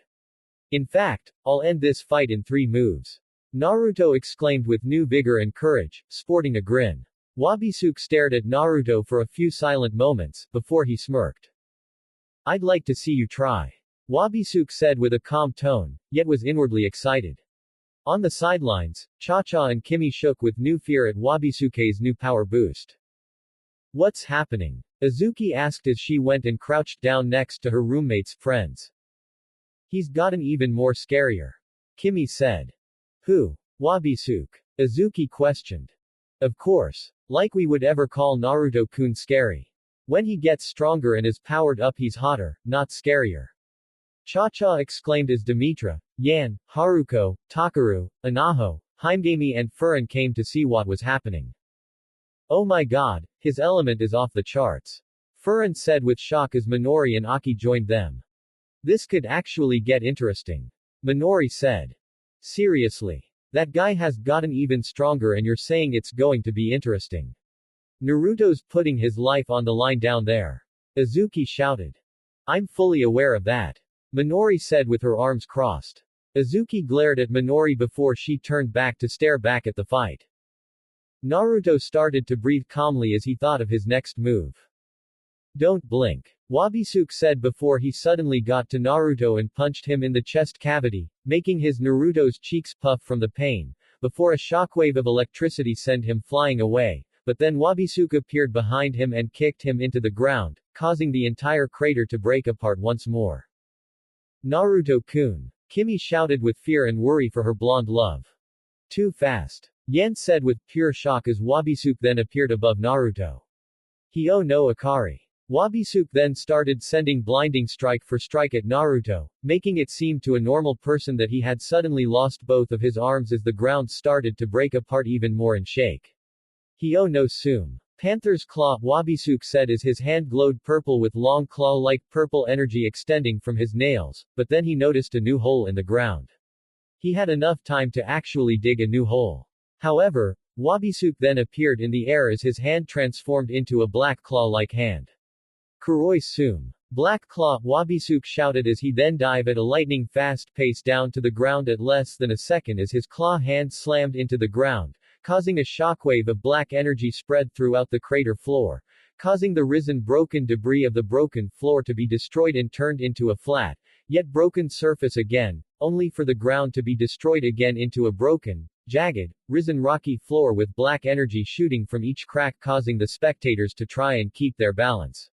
In fact, I'll end this fight in 3 moves. Naruto exclaimed with new vigor and courage, sporting a grin. Wabisuke stared at Naruto for a few silent moments, before he smirked. I'd like to see you try. Wabisuke said with a calm tone, yet was inwardly excited. On the sidelines, Cha-Cha and Kimi shook with new fear at Wabisuke's new power boost. What's happening? Azuki asked as she went and crouched down next to her roommate's friends. He's gotten even more scarier. Kimi said. Who? Wabisuke. Azuki questioned. Of course. Like we would ever call Naruto-kun scary. When he gets stronger and is powered up he's hotter, not scarier. Cha-Cha exclaimed as Demetra, Yan, Haruko, Takaru, Anaho, Haimgami and Furin came to see what was happening. Oh my god, his element is off the charts. Furin said with shock as Minori and Aki joined them. This could actually get interesting. Minori said. Seriously. That guy has gotten even stronger and you're saying it's going to be interesting. Naruto's putting his life on the line down there. Azuki shouted. I'm fully aware of that. Minori said with her arms crossed. Azuki glared at Minori before she turned back to stare back at the fight. Naruto started to breathe calmly as he thought of his next move. Don't blink. Wabisuke said before he suddenly got to Naruto and punched him in the chest cavity, making his Naruto's cheeks puff from the pain, before a shockwave of electricity sent him flying away, but then Wabisuke appeared behind him and kicked him into the ground, causing the entire crater to break apart once more. Naruto-kun. Kimi shouted with fear and worry for her blonde love. Too fast. Yen said with pure shock as Wabisuke then appeared above Naruto. Hyo no Akari. Wabisuke then started sending blinding strike for strike at Naruto, making it seem to a normal person that he had suddenly lost both of his arms as the ground started to break apart even more and shake. Hyo no Sume. Panther's Claw, Wabisuke said as his hand glowed purple with long claw-like purple energy extending from his nails, but then he noticed a new hole in the ground. He had enough time to actually dig a new hole. However, Wabisuke then appeared in the air as his hand transformed into a black claw-like hand. Kuroi Sume. Black Claw, Wabisuke shouted as he then dived at a lightning-fast pace down to the ground at less than a second as his claw hand slammed into the ground, causing a shockwave of black energy spread throughout the crater floor, causing the risen broken debris of the broken floor to be destroyed and turned into a flat, yet broken surface again, only for the ground to be destroyed again into a broken, jagged, risen rocky floor with black energy shooting from each crack causing the spectators to try and keep their balance.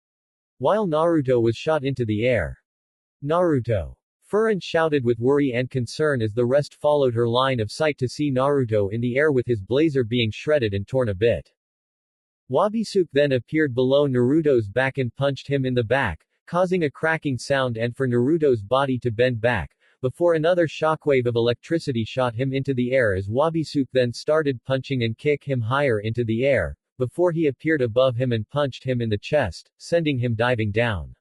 While Naruto was shot into the air. Naruto. Furin shouted with worry and concern as the rest followed her line of sight to see Naruto in the air with his blazer being shredded and torn a bit. Wabisuke then appeared below Naruto's back and punched him in the back, causing a cracking sound and for Naruto's body to bend back, before another shockwave of electricity shot him into the air as Wabisuke then started punching and kick him higher into the air, before he appeared above him and punched him in the chest, sending him diving down.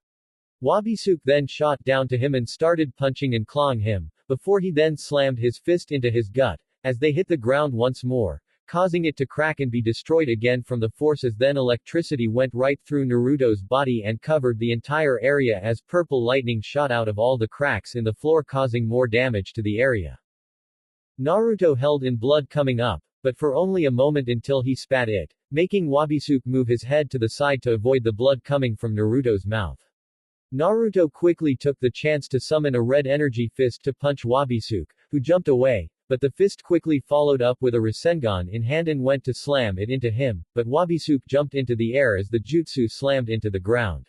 Wabisuke then shot down to him and started punching and clawing him, before he then slammed his fist into his gut, as they hit the ground once more, causing it to crack and be destroyed again from the forces. Then electricity went right through Naruto's body and covered the entire area as purple lightning shot out of all the cracks in the floor causing more damage to the area. Naruto held in blood coming up, but for only a moment until he spat it, making Wabisuke move his head to the side to avoid the blood coming from Naruto's mouth. Naruto quickly took the chance to summon a red energy fist to punch Wabisuke, who jumped away, but the fist quickly followed up with a Rasengan in hand and went to slam it into him, but Wabisuke jumped into the air as the jutsu slammed into the ground.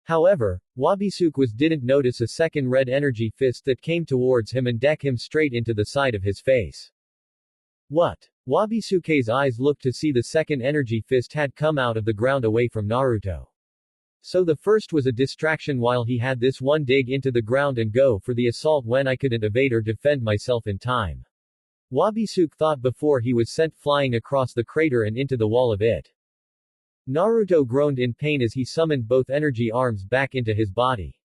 However, Wabisuke didn't notice a second red energy fist that came towards him and deck him straight into the side of his face. What? Wabisuke's eyes looked to see the second energy fist had come out of the ground away from Naruto. So the first was a distraction while he had this one dig into the ground and go for the assault when I couldn't evade or defend myself in time. Wabisuke thought before he was sent flying across the crater and into the wall of it. Naruto groaned in pain as he summoned both energy arms back into his body.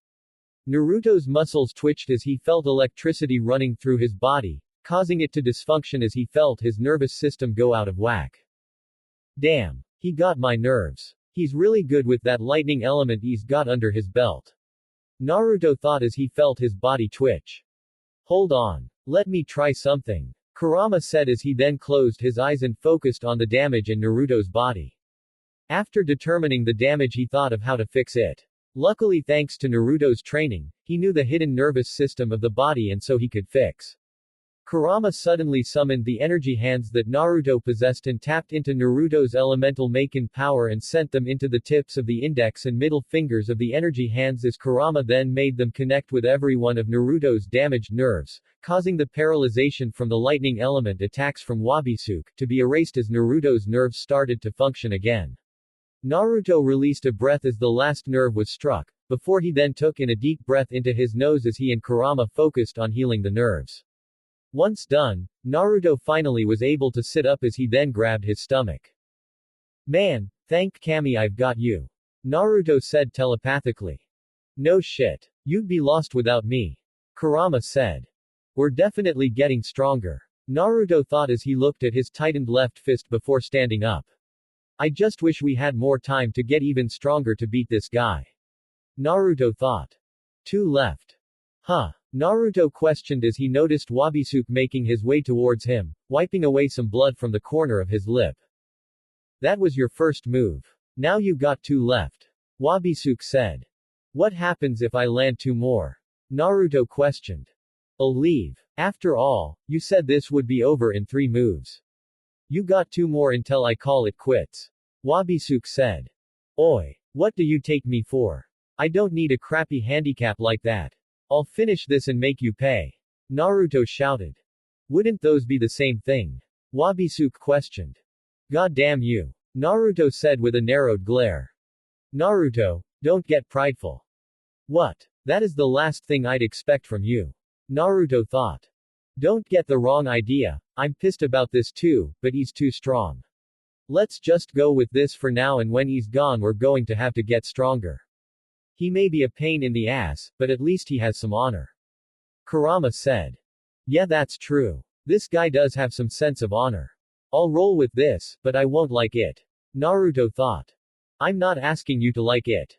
Naruto's muscles twitched as he felt electricity running through his body, causing it to dysfunction as he felt his nervous system go out of whack. Damn. He got my nerves. He's really good with that lightning element he's got under his belt. Naruto thought as he felt his body twitch. Hold on. Let me try something. Kurama said as he then closed his eyes and focused on the damage in Naruto's body. After determining the damage he thought of how to fix it. Luckily, thanks to Naruto's training, he knew the hidden nervous system of the body and so he could fix. Kurama suddenly summoned the energy hands that Naruto possessed and tapped into Naruto's elemental Maken power and sent them into the tips of the index and middle fingers of the energy hands as Kurama then made them connect with every one of Naruto's damaged nerves, causing the paralyzation from the lightning element attacks from Wabisuke to be erased as Naruto's nerves started to function again. Naruto released a breath as the last nerve was struck, before he then took in a deep breath into his nose as he and Kurama focused on healing the nerves. Once done, Naruto finally was able to sit up as he then grabbed his stomach. Man, thank Kami I've got you. Naruto said telepathically. No shit. You'd be lost without me. Kurama said. We're definitely getting stronger. Naruto thought as he looked at his tightened left fist before standing up. I just wish we had more time to get even stronger to beat this guy. Naruto thought. 2 left. Huh? Naruto questioned as he noticed Wabisuke making his way towards him, wiping away some blood from the corner of his lip. That was your first move. Now you got 2 left. Wabisuke said. What happens if I land 2 more? Naruto questioned. I'll leave. After all, you said this would be over in 3 moves. You got 2 more until I call it quits. Wabisuke said. Oi, what do you take me for? I don't need a crappy handicap like that. I'll finish this and make you pay. Naruto shouted. Wouldn't those be the same thing? Wabisuke questioned. God damn you. Naruto said with a narrowed glare. Naruto, don't get prideful. What? That is the last thing I'd expect from you. Naruto thought. Don't get the wrong idea, I'm pissed about this too, but he's too strong. Let's just go with this for now and when he's gone we're going to have to get stronger. He may be a pain in the ass, but at least he has some honor. Kurama said. Yeah, that's true. This guy does have some sense of honor. I'll roll with this, but I won't like it. Naruto thought. I'm not asking you to like it.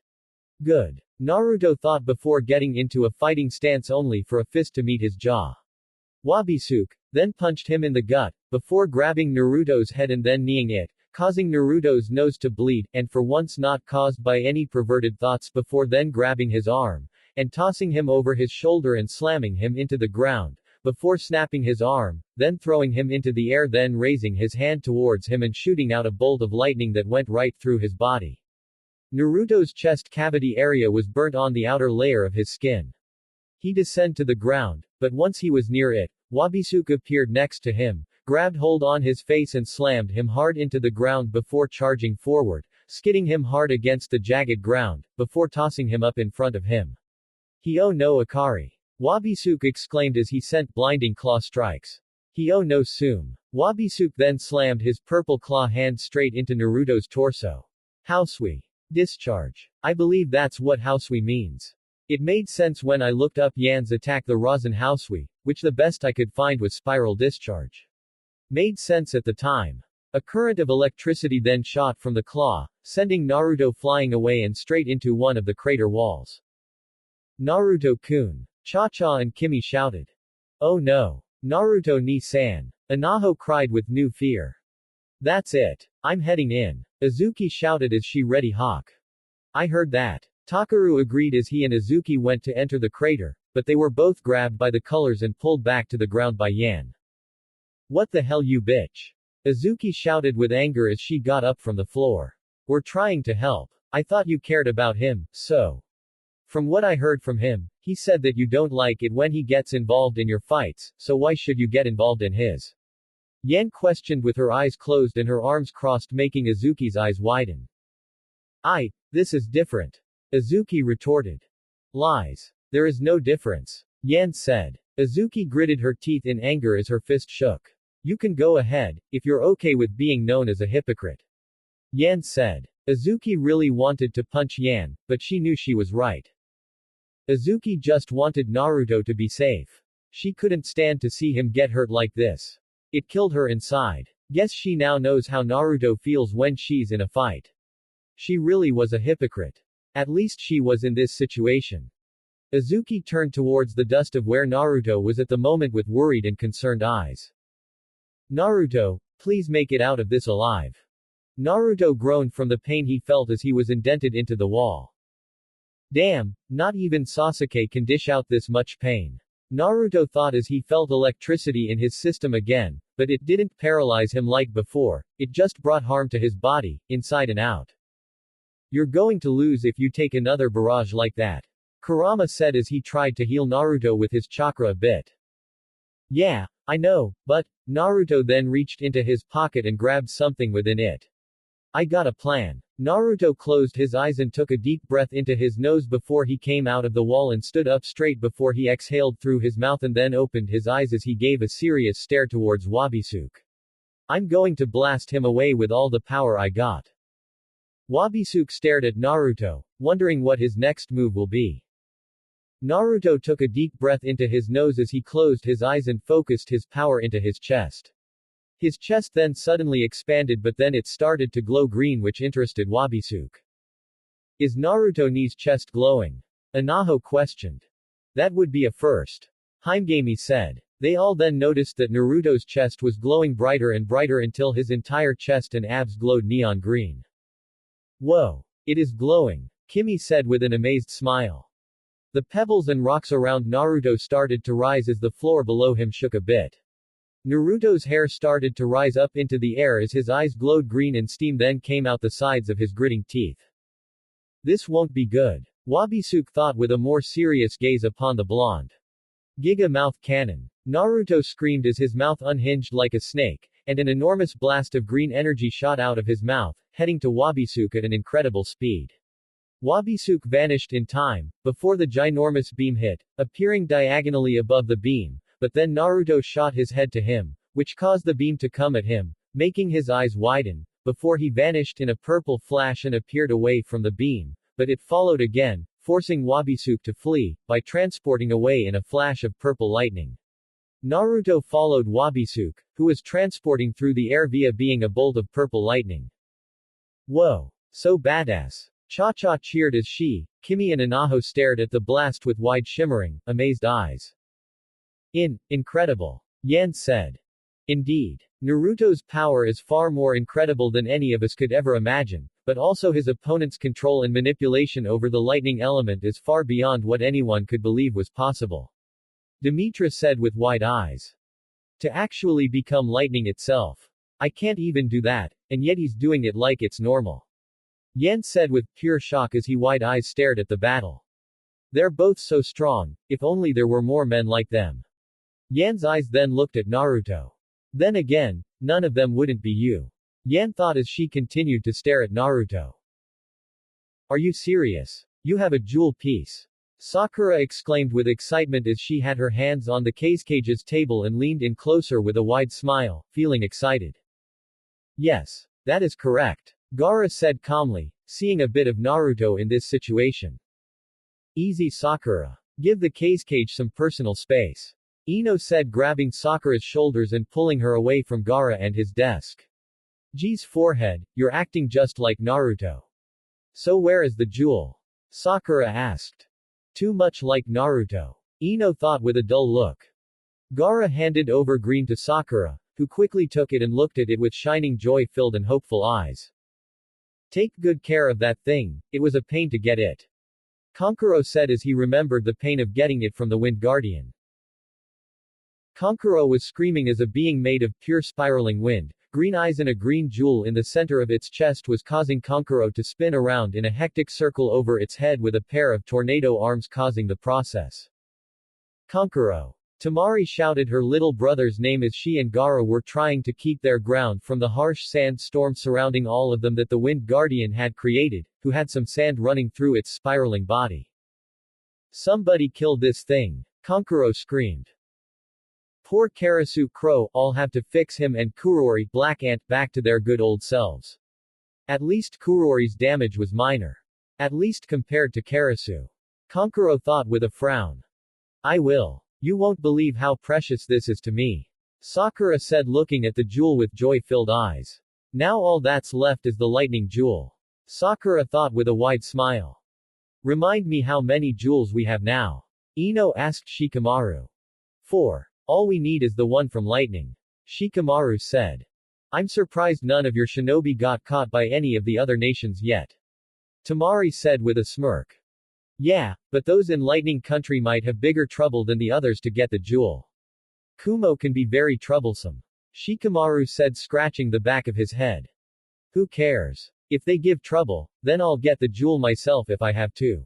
Good. Naruto thought before getting into a fighting stance only for a fist to meet his jaw. Wabisuke then punched him in the gut, before grabbing Naruto's head and then kneeing it, causing Naruto's nose to bleed, and for once not caused by any perverted thoughts before then grabbing his arm, and tossing him over his shoulder and slamming him into the ground, before snapping his arm, then throwing him into the air then raising his hand towards him and shooting out a bolt of lightning that went right through his body. Naruto's chest cavity area was burnt on the outer layer of his skin. He descended to the ground, but once he was near it, Wabisuke appeared next to him, grabbed hold on his face and slammed him hard into the ground before charging forward, skidding him hard against the jagged ground, before tossing him up in front of him. Hio no Akari. Wabisuke exclaimed as he sent blinding claw strikes. Hio no Sume. Wabisuke then slammed his purple claw hand straight into Naruto's torso. Housui. Discharge. I believe that's what Housui means. It made sense when I looked up Yan's attack the Rasen Housui, which the best I could find was spiral discharge. Made sense at the time. A current of electricity then shot from the claw, sending Naruto flying away and straight into one of the crater walls. Naruto-kun. Cha-cha and Kimi shouted. Oh no. Naruto ni-san. Anaho cried with new fear. That's it. I'm heading in. Azuki shouted as she ready hawk. I heard that. Takaru agreed as he and Azuki went to enter the crater, but they were both grabbed by the colors and pulled back to the ground by Yan. What the hell you bitch? Azuki shouted with anger as she got up from the floor. We're trying to help. I thought you cared about him, so. From what I heard from him, he said that you don't like it when he gets involved in your fights, so why should you get involved in his? Yan questioned with her eyes closed and her arms crossed making Azuki's eyes widen. This is different. Azuki retorted. Lies. There is no difference. Yan said. Azuki gritted her teeth in anger as her fist shook. You can go ahead, if you're okay with being known as a hypocrite. Yan said. Azuki really wanted to punch Yan, but she knew she was right. Azuki just wanted Naruto to be safe. She couldn't stand to see him get hurt like this. It killed her inside. Guess she now knows how Naruto feels when she's in a fight. She really was a hypocrite. At least she was in this situation. Azuki turned towards the dust of where Naruto was at the moment with worried and concerned eyes. Naruto, please make it out of this alive. Naruto groaned from the pain he felt as he was indented into the wall. Damn, not even Sasuke can dish out this much pain. Naruto thought as he felt electricity in his system again, but it didn't paralyze him like before, it just brought harm to his body, inside and out. You're going to lose if you take another barrage like that. Kurama said as he tried to heal Naruto with his chakra a bit. Yeah, I know, but, Naruto then reached into his pocket and grabbed something within it. I got a plan. Naruto closed his eyes and took a deep breath into his nose before he came out of the wall and stood up straight before he exhaled through his mouth and then opened his eyes as he gave a serious stare towards Wabisuke. I'm going to blast him away with all the power I got. Wabisuke stared at Naruto, wondering what his next move will be. Naruto took a deep breath into his nose as he closed his eyes and focused his power into his chest. His chest then suddenly expanded but then it started to glow green which interested Wabisuke. Is Naruto's chest glowing? Anaho questioned. That would be a first. Himegami said. They all then noticed that Naruto's chest was glowing brighter and brighter until his entire chest and abs glowed neon green. Whoa! It is glowing, Kimi said with an amazed smile. The pebbles and rocks around Naruto started to rise as the floor below him shook a bit. Naruto's hair started to rise up into the air as his eyes glowed green and steam then came out the sides of his gritting teeth. This won't be good. Wabisuke thought with a more serious gaze upon the blonde. Giga mouth cannon. Naruto screamed as his mouth unhinged like a snake, and an enormous blast of green energy shot out of his mouth, heading to Wabisuke at an incredible speed. Wabisuke vanished in time, before the ginormous beam hit, appearing diagonally above the beam, but then Naruto shot his head to him, which caused the beam to come at him, making his eyes widen, before he vanished in a purple flash and appeared away from the beam, but it followed again, forcing Wabisuke to flee, by transporting away in a flash of purple lightning. Naruto followed Wabisuke, who was transporting through the air via being a bolt of purple lightning. Whoa! So badass! Cha-Cha cheered as she, Kimi and Anaho stared at the blast with wide shimmering, amazed eyes. Incredible. Yan said. Indeed. Naruto's power is far more incredible than any of us could ever imagine, but also his opponent's control and manipulation over the lightning element is far beyond what anyone could believe was possible. Demetra said with wide eyes. To actually become lightning itself. I can't even do that, and yet he's doing it like it's normal. Yan said with pure shock as he wide eyes stared at the battle. They're both so strong, if only there were more men like them. Yan's eyes then looked at Naruto. Then again, none of them wouldn't be you. Yan thought as she continued to stare at Naruto. Are you serious? You have a jewel piece. Sakura exclaimed with excitement as she had her hands on the cage's table and leaned in closer with a wide smile, feeling excited. Yes, that is correct. Gaara said calmly, seeing a bit of Naruto in this situation. Easy Sakura. Give the cage some personal space. Ino said grabbing Sakura's shoulders and pulling her away from Gaara and his desk. G's forehead, you're acting just like Naruto. So where is the jewel? Sakura asked. Too much like Naruto. Ino thought with a dull look. Gaara handed over green to Sakura, who quickly took it and looked at it with shining joy-filled and hopeful eyes. Take good care of that thing, it was a pain to get it. Kankuro said as he remembered the pain of getting it from the Wind Guardian. Kankuro was screaming as a being made of pure spiraling wind, green eyes and a green jewel in the center of its chest was causing Kankuro to spin around in a hectic circle over its head with a pair of tornado arms causing the process. Kankuro. Tamari shouted her little brother's name as she and Gaara were trying to keep their ground from the harsh sand storm surrounding all of them that the Wind Guardian had created, who had some sand running through its spiraling body. Somebody killed this thing. Kankuro screamed. Poor Karasu Crow, all have to fix him and Kurori Black Ant back to their good old selves. At least Kurori's damage was minor. At least compared to Karasu. Kankuro thought with a frown. I will. You won't believe how precious this is to me. Sakura said looking at the jewel with joy-filled eyes. Now all that's left is the lightning jewel. Sakura thought with a wide smile. Remind me how many jewels we have now. Ino asked Shikamaru. 4. All we need is the one from lightning. Shikamaru said. I'm surprised none of your shinobi got caught by any of the other nations yet. Tamari said with a smirk. Yeah, but those in Lightning Country might have bigger trouble than the others to get the jewel. Kumo can be very troublesome. Shikamaru said, scratching the back of his head. Who cares? If they give trouble, then I'll get the jewel myself if I have to.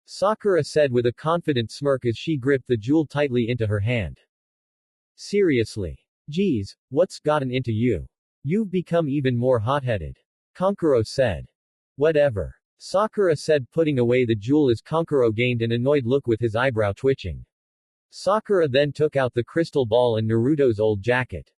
Sakura said with a confident smirk as she gripped the jewel tightly into her hand. Seriously. Geez, what's gotten into you? You've become even more hot-headed. Kankuro said. Whatever. Sakura said, putting away the jewel as Kankuro gained an annoyed look with his eyebrow twitching. Sakura then took out the crystal ball and Naruto's old jacket.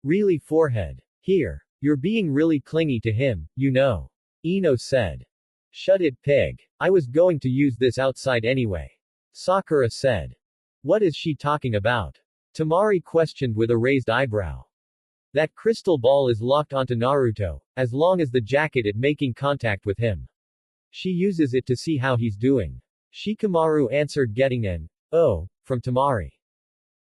Really, forehead. Here. You're being really clingy to him, you know. Ino said. Shut it, pig. I was going to use this outside anyway. Sakura said. What is she talking about? Tamari questioned with a raised eyebrow. That crystal ball is locked onto Naruto, as long as the jacket it making contact with him. She uses it to see how he's doing. Shikamaru answered, getting an "oh" from Tamari.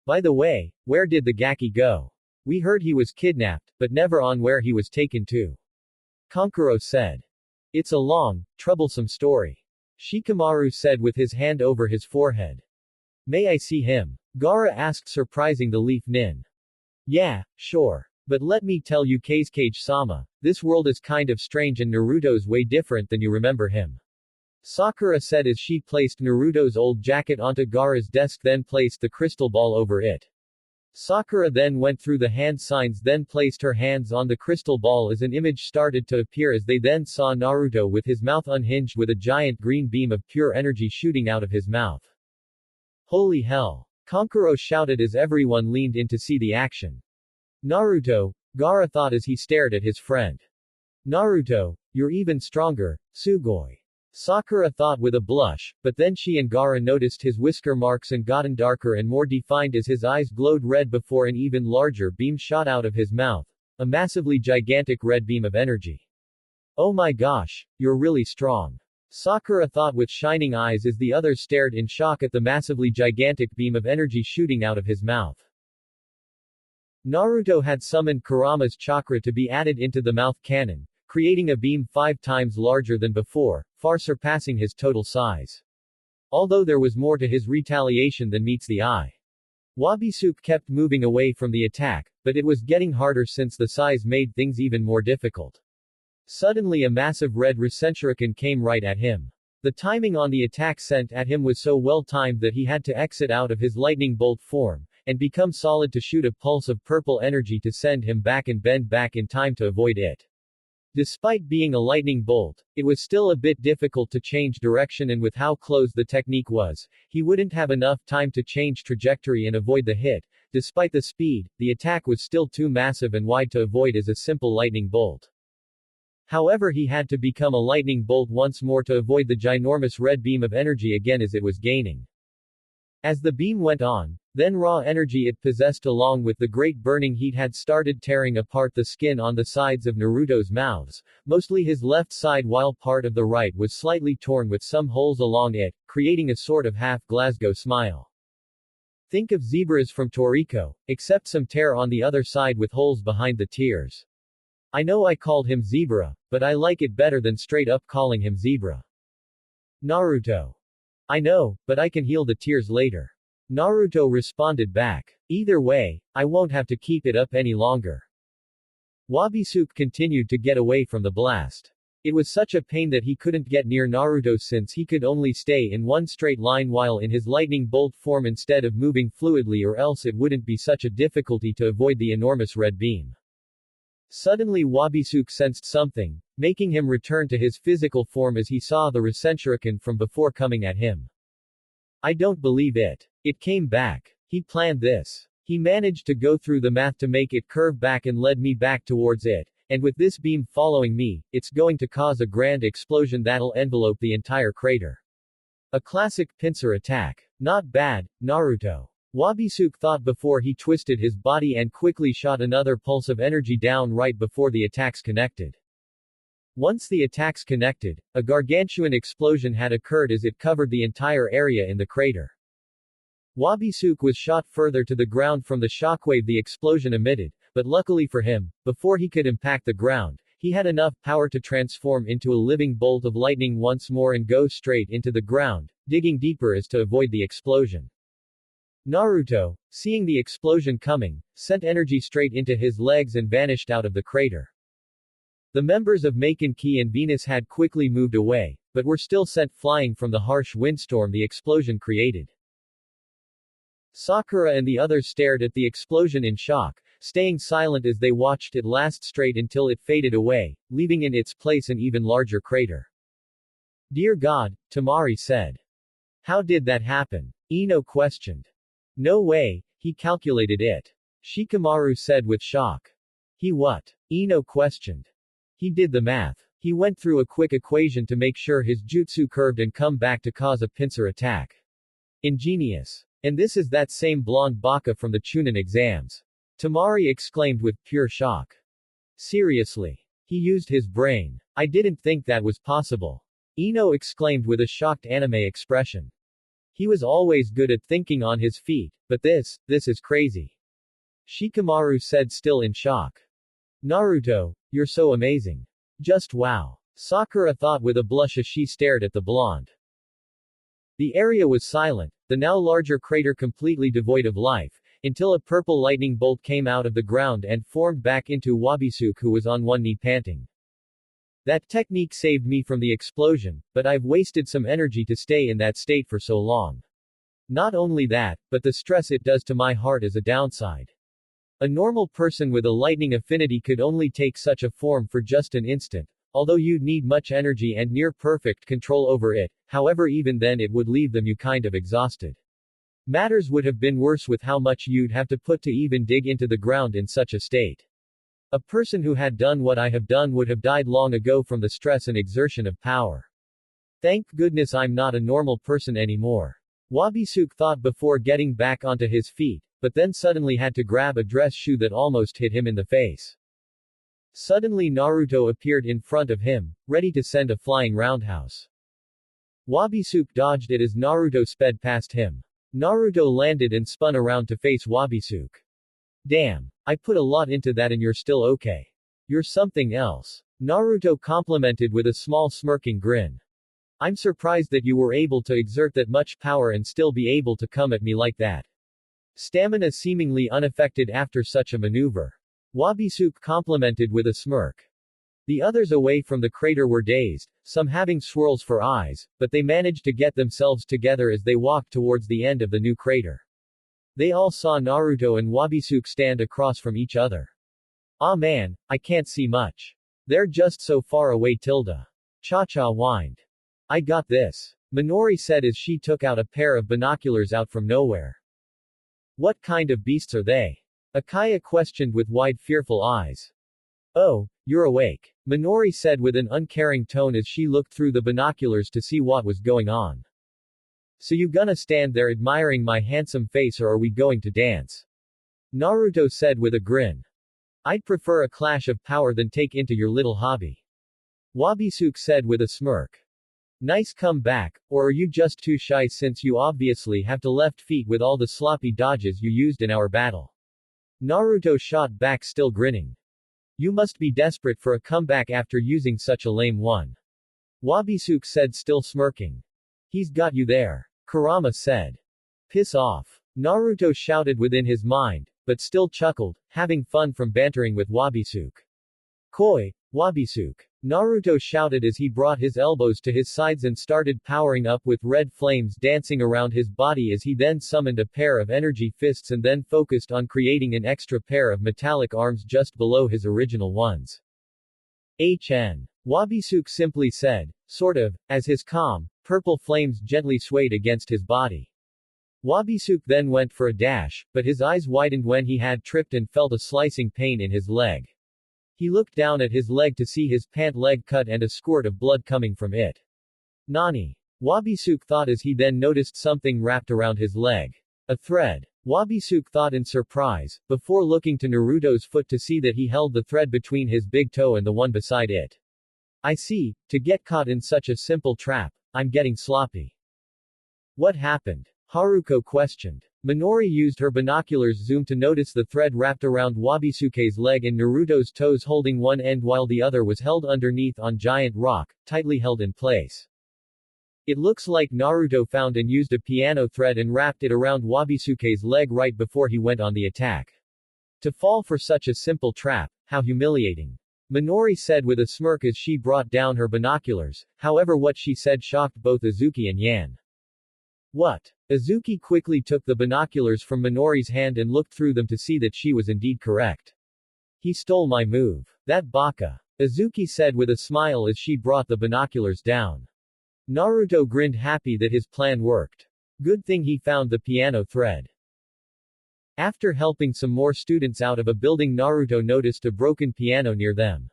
By the way, where did the Gaki go? We heard he was kidnapped, but never on where he was taken to. Kankuro said. It's a long, troublesome story. Shikamaru said with his hand over his forehead. May I see him? Gaara asked, surprising the Leaf Nin. Yeah, sure. But let me tell you, Kazekage-sama, this world is kind of strange and Naruto's way different than you remember him. Sakura said as she placed Naruto's old jacket onto Gaara's desk, then placed the crystal ball over it. Sakura then went through the hand signs, then placed her hands on the crystal ball as an image started to appear, as they then saw Naruto with his mouth unhinged with a giant green beam of pure energy shooting out of his mouth. Holy hell! Kankuro shouted as everyone leaned in to see the action. Naruto, Gaara thought as he stared at his friend. Naruto, you're even stronger, Sugoi. Sakura thought with a blush, but then she and Gaara noticed his whisker marks and gotten darker and more defined as his eyes glowed red before an even larger beam shot out of his mouth. A massively gigantic red beam of energy. Oh my gosh, you're really strong. Sakura thought with shining eyes as the others stared in shock at the massively gigantic beam of energy shooting out of his mouth. Naruto had summoned Kurama's chakra to be added into the mouth cannon, creating a beam 5 times larger than before, far surpassing his total size. Although there was more to his retaliation than meets the eye. Wabisuke kept moving away from the attack, but it was getting harder since the size made things even more difficult. Suddenly a massive red Rasenshuriken came right at him. The timing on the attack sent at him was so well timed that he had to exit out of his lightning bolt form, and become solid to shoot a pulse of purple energy to send him back and bend back in time to avoid it. Despite being a lightning bolt, it was still a bit difficult to change direction, and with how close the technique was, he wouldn't have enough time to change trajectory and avoid the hit. Despite the speed, the attack was still too massive and wide to avoid as a simple lightning bolt. However, he had to become a lightning bolt once more to avoid the ginormous red beam of energy again as it was gaining. As the beam went on, then raw energy it possessed along with the great burning heat had started tearing apart the skin on the sides of Naruto's mouths, mostly his left side, while part of the right was slightly torn with some holes along it, creating a sort of half Glasgow smile. Think of zebras from Toriko, except some tear on the other side with holes behind the tears. I know I called him zebra, but I like it better than straight up calling him zebra. Naruto. I know, but I can heal the tears later. Naruto responded back. Either way, I won't have to keep it up any longer. Wabisuke continued to get away from the blast. It was such a pain that he couldn't get near Naruto since he could only stay in one straight line while in his lightning bolt form instead of moving fluidly, or else it wouldn't be such a difficulty to avoid the enormous red beam. Suddenly Wabisuke sensed something, making him return to his physical form as he saw the Rasenshuriken from before coming at him. I don't believe it. It came back. He planned this. He managed to go through the math to make it curve back and led me back towards it, and with this beam following me, it's going to cause a grand explosion that'll envelope the entire crater. A classic pincer attack. Not bad, Naruto. Wabisuke thought before he twisted his body and quickly shot another pulse of energy down right before the attacks connected. Once the attacks connected, a gargantuan explosion had occurred as it covered the entire area in the crater. Wabisuke was shot further to the ground from the shockwave the explosion emitted, but luckily for him, before he could impact the ground, He had enough power to transform into a living bolt of lightning once more and go straight into the ground, digging deeper as to avoid the explosion. Naruto, seeing the explosion coming, sent energy straight into his legs and vanished out of the crater. The members of Maken and Venus had quickly moved away, but were still sent flying from the harsh windstorm the explosion created. Sakura and the others stared at the explosion in shock, staying silent as they watched it last straight until it faded away, leaving in its place an even larger crater. Dear God, Tamari said. How did that happen? Ino questioned. No way, he calculated it. Shikamaru said with shock. He what? Ino questioned. He did the math. He went through a quick equation to make sure his jutsu curved and come back to cause a pincer attack. Ingenious. And this is that same blonde baka from the Chunin exams. Tamari exclaimed with pure shock. Seriously. He used his brain. I didn't think that was possible. Ino exclaimed with a shocked anime expression. He was always good at thinking on his feet, but this is crazy. Shikamaru said still in shock. Naruto, you're so amazing. Just wow. Sakura thought with a blush as she stared at the blonde. The area was silent, the now larger crater completely devoid of life, until a purple lightning bolt came out of the ground and formed back into Wabisuke, who was on one knee panting. That technique saved me from the explosion, but I've wasted some energy to stay in that state for so long. Not only that, but the stress it does to my heart is a downside. A normal person with a lightning affinity could only take such a form for just an instant, although you'd need much energy and near-perfect control over it, however even then it would leave them you kind of exhausted. Matters would have been worse with how much you'd have to put to even dig into the ground in such a state. A person who had done what I have done would have died long ago from the stress and exertion of power. Thank goodness I'm not a normal person anymore. Wabisuke thought before getting back onto his feet, but then suddenly had to grab a dress shoe that almost hit him in the face. Suddenly Naruto appeared in front of him, ready to send a flying roundhouse. Wabisuke dodged it as Naruto sped past him. Naruto landed and spun around to face Wabisuke. Damn. I put a lot into that and you're still okay. You're something else. Naruto complimented with a small smirking grin. I'm surprised that you were able to exert that much power and still be able to come at me like that. Stamina seemingly unaffected after such a maneuver. Wabisuke complimented with a smirk. The others away from the crater were dazed, some having swirls for eyes, but they managed to get themselves together as they walked towards the end of the new crater. They all saw Naruto and Wabisuke stand across from each other. Ah man, I can't see much. They're just so far away. Cha-cha whined. I got this. Minori said as she took out a pair of binoculars out from nowhere. What kind of beasts are they? Akaya questioned with wide fearful eyes. Oh, you're awake. Minori said with an uncaring tone as she looked through the binoculars to see what was going on. So you gonna stand there admiring my handsome face or are we going to dance? Naruto said with a grin. I'd prefer a clash of power than take into your little hobby. Wabisuke said with a smirk. Nice comeback, or are you just too shy since you obviously have to left feet with all the sloppy dodges you used in our battle? Naruto shot back still grinning. You must be desperate for a comeback after using such a lame one. Wabisuke said still smirking. He's got you there. Kurama said. Piss off. Naruto shouted within his mind, but still chuckled, having fun from bantering with Wabisuke. Koi, Wabisuke. Naruto shouted as he brought his elbows to his sides and started powering up with red flames dancing around his body as he then summoned a pair of energy fists and then focused on creating an extra pair of metallic arms just below his original ones. Wabisuke simply said, sort of, as his calm, purple flames gently swayed against his body. Wabisuke then went for a dash, but his eyes widened when he had tripped and felt a slicing pain in his leg. He looked down at his leg to see his pant leg cut and a squirt of blood coming from it. Nani? Wabisuke thought as he then noticed something wrapped around his leg. A thread. Wabisuke thought in surprise, before looking to Naruto's foot to see that he held the thread between his big toe and the one beside it. I see, to get caught in such a simple trap, I'm getting sloppy. What happened? Haruko questioned. Minori used her binoculars zoom to notice the thread wrapped around Wabisuke's leg and Naruto's toes, holding one end while the other was held underneath on giant rock, tightly held in place. It looks like Naruto found and used a piano thread and wrapped it around Wabisuke's leg right before he went on the attack. To fall for such a simple trap, how humiliating. Minori said with a smirk as she brought down her binoculars, however what she said shocked both Azuki and Yan. What? Azuki quickly took the binoculars from Minori's hand and looked through them to see that she was indeed correct. He stole my move. That baka. Azuki said with a smile as she brought the binoculars down. Naruto grinned, happy that his plan worked. Good thing he found the piano thread. After helping some more students out of a building, Naruto noticed a broken piano near them.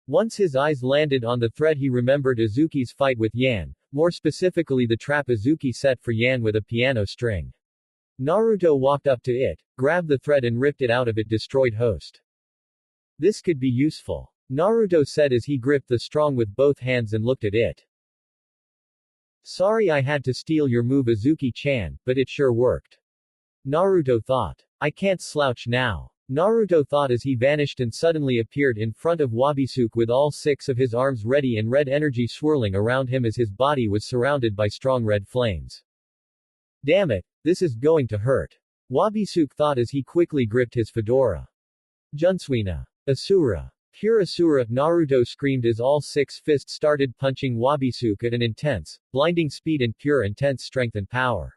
Once his eyes landed on the thread, he remembered Azuki's fight with Yan, more specifically the trap Azuki set for Yan with a piano string. Naruto walked up to it, grabbed the thread and ripped it out of its destroyed host. This could be useful, Naruto said as he gripped the strong with both hands and looked at it. Sorry I had to steal your move, Azuki-chan, but it sure worked. Naruto thought. I can't slouch now. Naruto thought as he vanished and suddenly appeared in front of Wabisuke with all 6 of his arms ready and red energy swirling around him as his body was surrounded by strong red flames. Damn it, this is going to hurt. Wabisuke thought as he quickly gripped his fedora. Junsuina. Asura. Pure Asura, Naruto screamed as all 6 fists started punching Wabisuke at an intense, blinding speed and pure intense strength and power.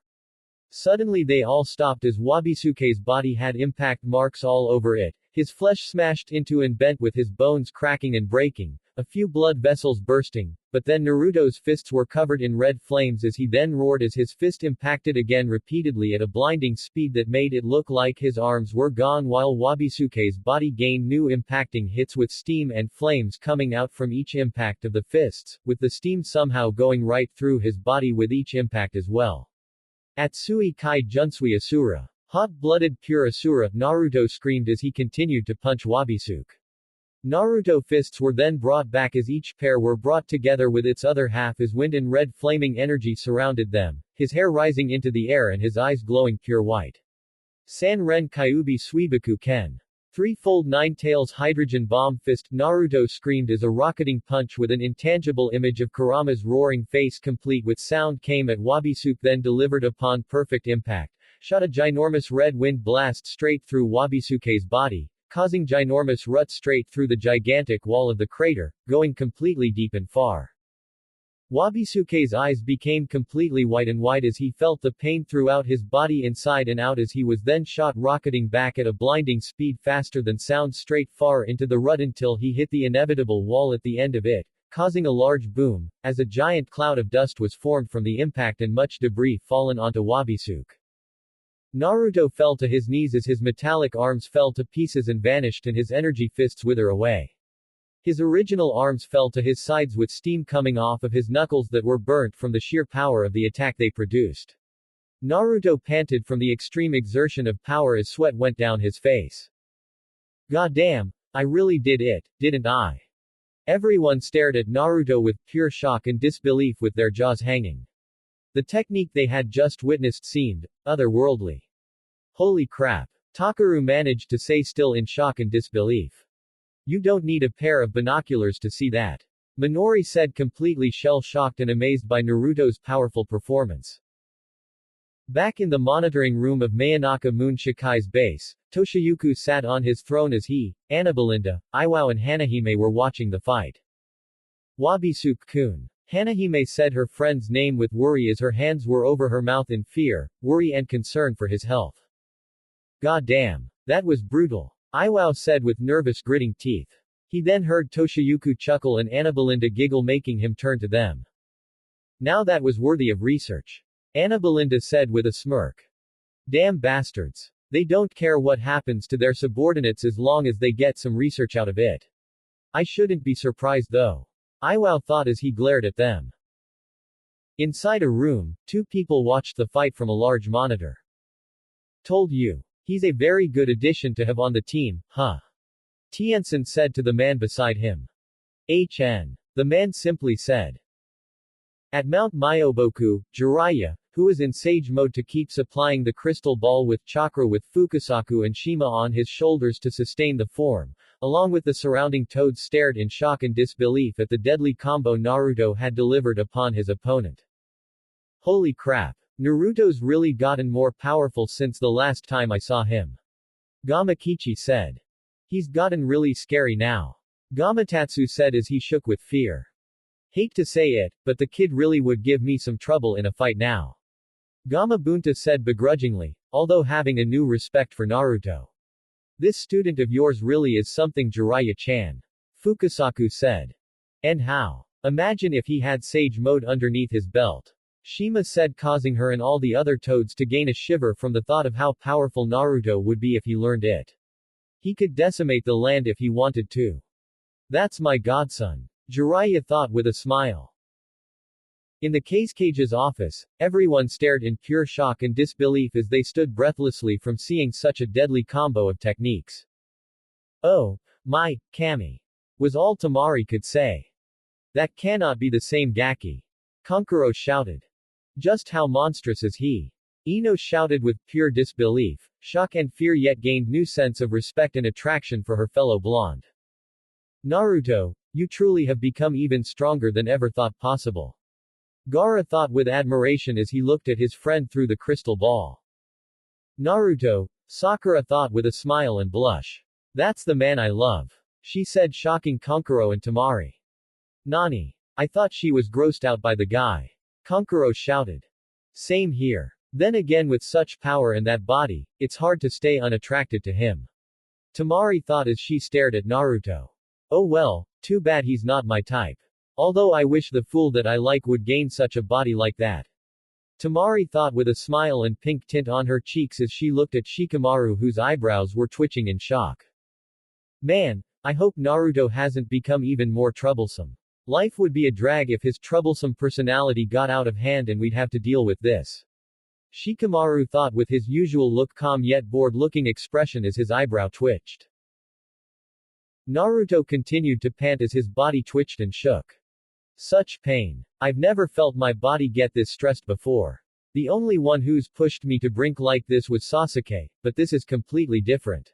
Suddenly they all stopped as Wabisuke's body had impact marks all over it, his flesh smashed into and bent with his bones cracking and breaking, a few blood vessels bursting, but then Naruto's fists were covered in red flames as he then roared as his fist impacted again repeatedly at a blinding speed that made it look like his arms were gone, while Wabisuke's body gained new impacting hits with steam and flames coming out from each impact of the fists, with the steam somehow going right through his body with each impact as well. Atsui Kai Junsui Asura. Hot-blooded pure Asura, Naruto screamed as he continued to punch Wabisuke. Naruto fists were then brought back as each pair were brought together with its other half as wind and red flaming energy surrounded them, his hair rising into the air and his eyes glowing pure white. Sanren Kyubi Suibaku Ken. Threefold Nine Tails Hydrogen Bomb Fist, Naruto screamed as a rocketing punch with an intangible image of Kurama's roaring face complete with sound came at Wabisuke, then delivered upon perfect impact, shot a ginormous red wind blast straight through Wabisuke's body, causing ginormous ruts straight through the gigantic wall of the crater, going completely deep and far. Wabisuke's eyes became completely white and wide as he felt the pain throughout his body inside and out as he was then shot rocketing back at a blinding speed faster than sound straight far into the rut until he hit the inevitable wall at the end of it, causing a large boom, as a giant cloud of dust was formed from the impact and much debris fallen onto Wabisuke. Naruto fell to his knees as his metallic arms fell to pieces and vanished and his energy fists wither away. His original arms fell to his sides with steam coming off of his knuckles that were burnt from the sheer power of the attack they produced. Naruto panted from the extreme exertion of power as sweat went down his face. Goddamn, I really did it, didn't I? Everyone stared at Naruto with pure shock and disbelief with their jaws hanging. The technique they had just witnessed seemed otherworldly. Holy crap. Takaru managed to say still in shock and disbelief. You don't need a pair of binoculars to see that. Minori said, completely shell-shocked and amazed by Naruto's powerful performance. Back in the monitoring room of Mayanaka Moon Shikai's base, Toshiyuku sat on his throne as he, Annabelinda, Iwao and Hanahime were watching the fight. Wabisuke-kun. Hanahime said her friend's name with worry as her hands were over her mouth in fear, worry and concern for his health. God damn. That was brutal. Iwao said with nervous gritting teeth. He then heard Toshiyuku chuckle and Annabelinda giggle, making him turn to them. Now that was worthy of research. Annabelinda said with a smirk. Damn bastards. They don't care what happens to their subordinates as long as they get some research out of it. I shouldn't be surprised though. Iwao thought as he glared at them. Inside a room, 2 people watched the fight from a large monitor. Told you. He's a very good addition to have on the team, huh? Tiansen said to the man beside him. HN. The man simply said. At Mount Myoboku, Jiraiya, who was in sage mode to keep supplying the crystal ball with chakra with Fukusaku and Shima on his shoulders to sustain the form, along with the surrounding toads stared in shock and disbelief at the deadly combo Naruto had delivered upon his opponent. Holy crap. Naruto's really gotten more powerful since the last time I saw him. Gamakichi said. He's gotten really scary now. Gamatatsu said as he shook with fear. Hate to say it, but the kid really would give me some trouble in a fight now. Gamabunta said begrudgingly, although having a new respect for Naruto. This student of yours really is something, Jiraiya-chan. Fukusaku said. And how? Imagine if he had sage mode underneath his belt. Shima said, causing her and all the other toads to gain a shiver from the thought of how powerful Naruto would be if he learned it. He could decimate the land if he wanted to. That's my godson. Jiraiya thought with a smile. In the Cage's office, everyone stared in pure shock and disbelief as they stood breathlessly from seeing such a deadly combo of techniques. Oh, my, Kami. Was all Temari could say. That cannot be the same Gaki. Kankuro shouted. Just how monstrous is he? Ino shouted with pure disbelief, shock and fear, yet gained new sense of respect and attraction for her fellow blonde. Naruto, you truly have become even stronger than ever thought possible. Gaara thought with admiration as he looked at his friend through the crystal ball. Naruto, Sakura thought with a smile and blush. That's the man I love. She said, shocking Kankuro and Temari. Nani? I thought she was grossed out by the guy. Kankuro shouted. Same here. Then again, with such power and that body, it's hard to stay unattracted to him. Temari thought as she stared at Naruto. Oh well, too bad he's not my type. Although I wish the fool that I like would gain such a body like that. Temari thought with a smile and pink tint on her cheeks as she looked at Shikamaru, whose eyebrows were twitching in shock. Man, I hope Naruto hasn't become even more troublesome. Life would be a drag if his troublesome personality got out of hand and we'd have to deal with this. Shikamaru thought with his usual look, calm yet bored-looking expression as his eyebrow twitched. Naruto continued to pant as his body twitched and shook. Such pain. I've never felt my body get this stressed before. The only one who's pushed me to brink like this was Sasuke, but this is completely different.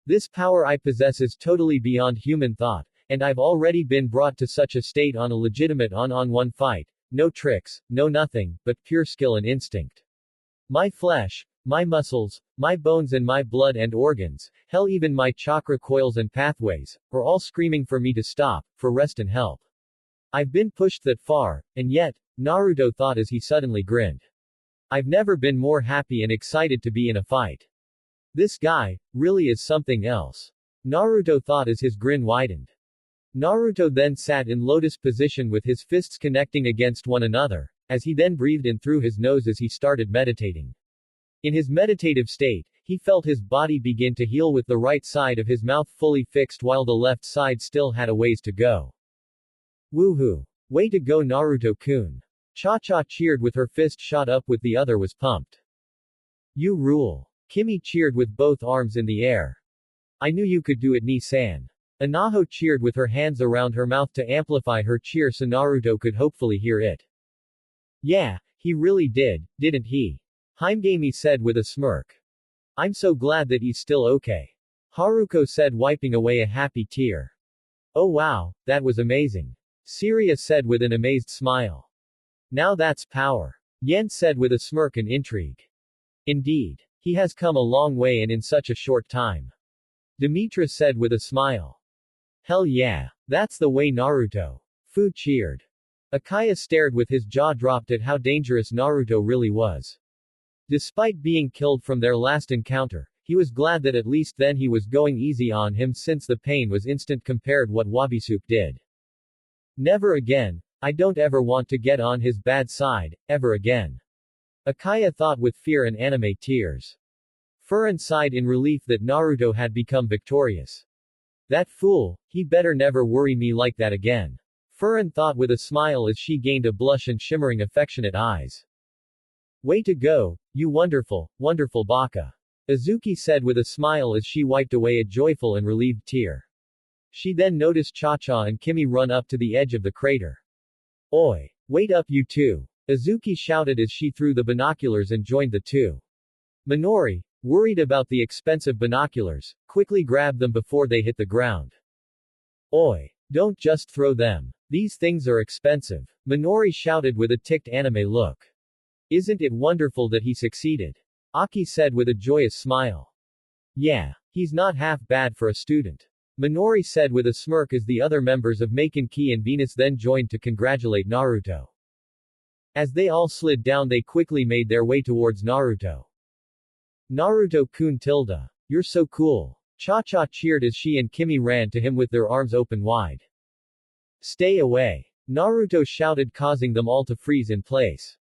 This power I possess is totally beyond human thought, and I've already been brought to such a state on a legitimate on-on-one fight. No tricks, no nothing, but pure skill and instinct. My flesh, my muscles, my bones and my blood and organs, hell even my chakra coils and pathways, are all screaming for me to stop, for rest and help. I've been pushed that far, and yet, Naruto thought as he suddenly grinned. I've never been more happy and excited to be in a fight. This guy, really is something else. Naruto thought as his grin widened. Naruto then sat in lotus position with his fists connecting against one another, as he then breathed in through his nose as he started meditating. In his meditative state, he felt his body begin to heal with the right side of his mouth fully fixed while the left side still had a ways to go. Woohoo! Way to go, Naruto-kun. Cha-Cha cheered with her fist shot up with the other was pumped. You rule. Kimi cheered with both arms in the air. I knew you could do it, Ni-san. Anaho cheered with her hands around her mouth to amplify her cheer so Naruto could hopefully hear it. Yeah, he really did, didn't he? Himegami said with a smirk. I'm so glad that he's still okay. Haruko said, wiping away a happy tear. Oh wow, that was amazing. Sirius said with an amazed smile. Now that's power. Yen said with a smirk and intrigue. Indeed. He has come a long way and in such a short time. Demetra said with a smile. Hell yeah. That's the way, Naruto. Fu cheered. Akaya stared with his jaw dropped at how dangerous Naruto really was. Despite being killed from their last encounter, he was glad that at least then he was going easy on him since the pain was instant compared what Wabisuke did. Never again. I don't ever want to get on his bad side, ever again. Akaya thought with fear and anime tears. Furin sighed in relief that Naruto had become victorious. That fool, he better never worry me like that again. Furin thought with a smile as she gained a blush and shimmering affectionate eyes. Way to go, you wonderful, wonderful baka. Azuki said with a smile as she wiped away a joyful and relieved tear. She then noticed Cha-Cha and Kimi run up to the edge of the crater. Oi! Wait up, you two! Azuki shouted as she threw the binoculars and joined the two. Minori, worried about the expensive binoculars, quickly grabbed them before they hit the ground. Oi! Don't just throw them. These things are expensive. Minori shouted with a ticked anime look. Isn't it wonderful that he succeeded? Aki said with a joyous smile. Yeah. He's not half bad for a student. Minori said with a smirk as the other members of Maken and Venus then joined to congratulate Naruto. As they all slid down they quickly made their way towards Naruto. Naruto-kun tilde. You're so cool. Cha-cha cheered as she and Kimi ran to him with their arms open wide. Stay away. Naruto shouted causing them all to freeze in place.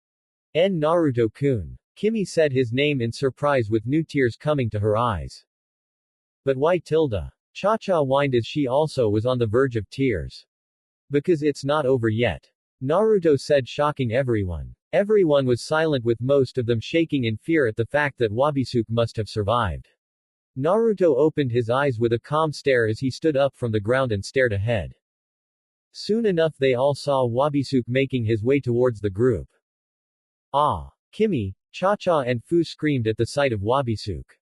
Naruto-kun. Kimi said his name in surprise with new tears coming to her eyes. But why tilde? Cha-cha whined as she also was on the verge of tears. Because it's not over yet. Naruto said shocking everyone. Everyone was silent with most of them shaking in fear at the fact that Wabisuke must have survived. Naruto opened his eyes with a calm stare as he stood up from the ground and stared ahead. Soon enough they all saw Wabisuke making his way towards the group. Ah! Kimi, Cha-cha and Fu screamed at the sight of Wabisuke.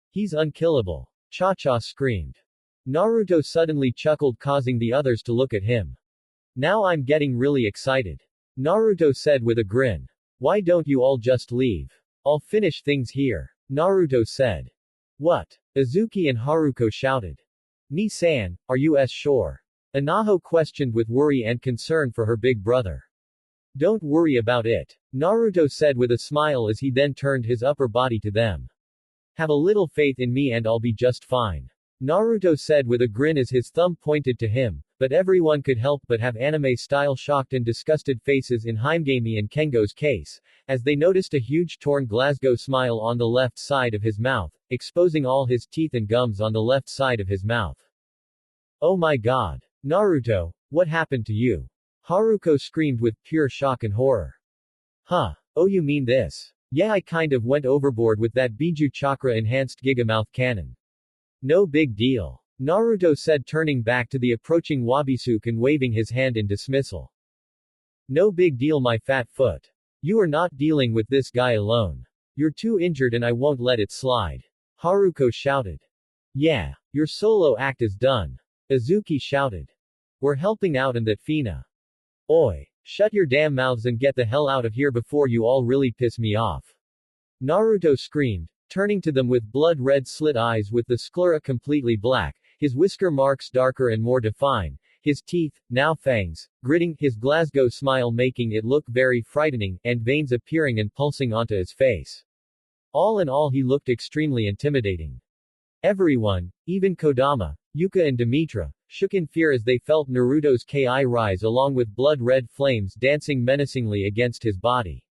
He's unkillable. Cha-cha screamed. Naruto suddenly chuckled causing the others to look at him. Now I'm getting really excited. Naruto said with a grin. Why don't you all just leave? I'll finish things here. Naruto said. What? Azuki and Haruko shouted. Ni-san, are you sure? Anaho questioned with worry and concern for her big brother. Don't worry about it. Naruto said with a smile as he then turned his upper body to them. Have a little faith in me and I'll be just fine. Naruto said with a grin as his thumb pointed to him, but everyone could help but have anime-style shocked and disgusted faces in Haimgami and Kengo's case, as they noticed a huge torn Glasgow smile on the left side of his mouth, exposing all his teeth and gums on the left side of his mouth. Oh my god. Naruto, what happened to you? Haruko screamed with pure shock and horror. Huh. Oh you mean this? Yeah I kind of went overboard with that Biju Chakra enhanced Gigamouth cannon. No big deal. Naruto said turning back to the approaching Wabisuke and waving his hand in dismissal. No big deal my fat foot. You are not dealing with this guy alone. You're too injured and I won't let it slide. Haruko shouted. Yeah. Your solo act is done. Azuki shouted. We're helping out and that Fina. Oi. Shut your damn mouths and get the hell out of here before you all really piss me off. Naruto screamed, turning to them with blood-red slit eyes with the sclera completely black, his whisker marks darker and more defined, his teeth, now fangs, gritting, his Glasgow smile making it look very frightening, and veins appearing and pulsing onto his face. All in all he looked extremely intimidating. Everyone, even Kodama, Yuka and Demetra, shook in fear as they felt Naruto's ki rise along with blood-red flames dancing menacingly against his body.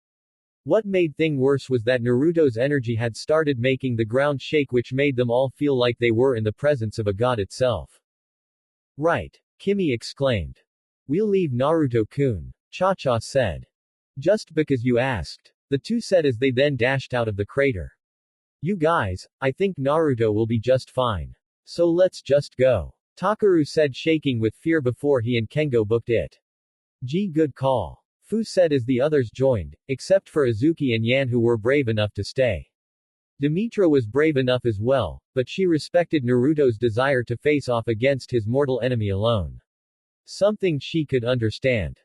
What made things worse was that Naruto's energy had started making the ground shake which made them all feel like they were in the presence of a god itself. Right. Kimi exclaimed. We'll leave Naruto-kun. Cha-cha said. Just because you asked. The two said as they then dashed out of the crater. You guys, I think Naruto will be just fine. So let's just go. Takaru said shaking with fear before he and Kengo booked it. Gee good call. Fu said as the others joined, except for Azuki and Yan who were brave enough to stay. Demetra was brave enough as well, but she respected Naruto's desire to face off against his mortal enemy alone. Something she could understand.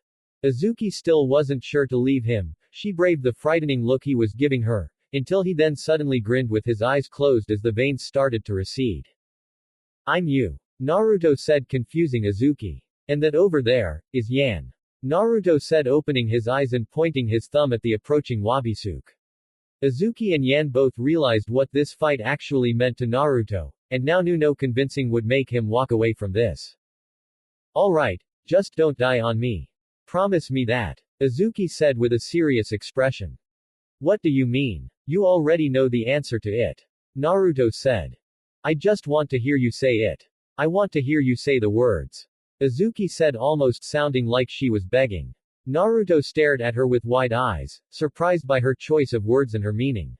Azuki still wasn't sure to leave him, she braved the frightening look he was giving her, until he then suddenly grinned with his eyes closed as the veins started to recede. I'm you. Naruto said confusing Azuki. And that over there, is Yan. Naruto said opening his eyes and pointing his thumb at the approaching Wabisuke. Azuki and Yan both realized what this fight actually meant to Naruto, and now knew no convincing would make him walk away from this. Alright, just don't die on me. Promise me that. Azuki said with a serious expression. What do you mean? You already know the answer to it. Naruto said. I just want to hear you say it. I want to hear you say the words. Azuki said almost sounding like she was begging. Naruto stared at her with wide eyes, surprised by her choice of words and her meaning.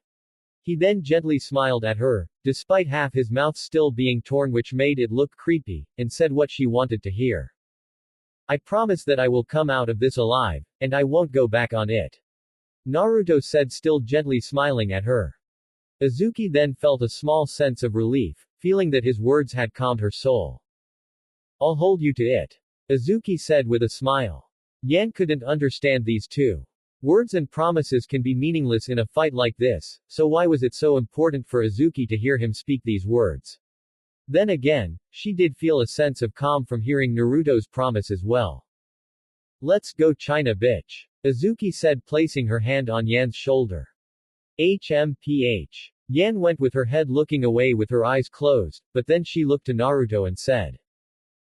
He then gently smiled at her, despite half his mouth still being torn which made it look creepy, and said what she wanted to hear. I promise that I will come out of this alive, and I won't go back on it. Naruto said, still gently smiling at her. Azuki then felt a small sense of relief, feeling that his words had calmed her soul. I'll hold you to it. Azuki said with a smile. Yan couldn't understand these two. Words and promises can be meaningless in a fight like this, so why was it so important for Azuki to hear him speak these words? Then again, she did feel a sense of calm from hearing Naruto's promise as well. Let's go China bitch. Azuki said, placing her hand on Yan's shoulder. HMPH. Yan went with her head looking away with her eyes closed, but then she looked to Naruto and said.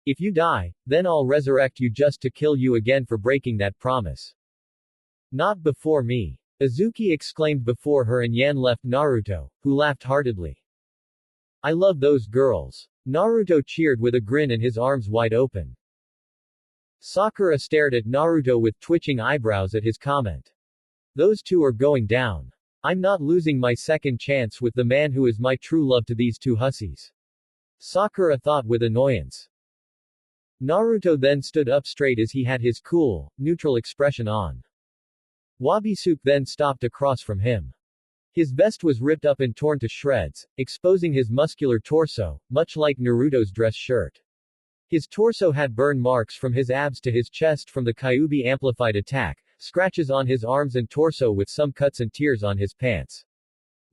If you die, then I'll resurrect you just to kill you again for breaking that promise. Not before me. Azuki exclaimed before her, and Yan left Naruto, who laughed heartedly. I love those girls. Naruto cheered with a grin and his arms wide open. Sakura stared at Naruto with twitching eyebrows at his comment. Those two are going down. I'm not losing my second chance with the man who is my true love to these two hussies. Sakura thought with annoyance. Naruto then stood up straight as he had his cool, neutral expression on. Wabisuke then stopped across from him. His vest was ripped up and torn to shreds, exposing his muscular torso, much like Naruto's dress shirt. His torso had burn marks from his abs to his chest from the Kyuubi amplified attack, scratches on his arms and torso with some cuts and tears on his pants.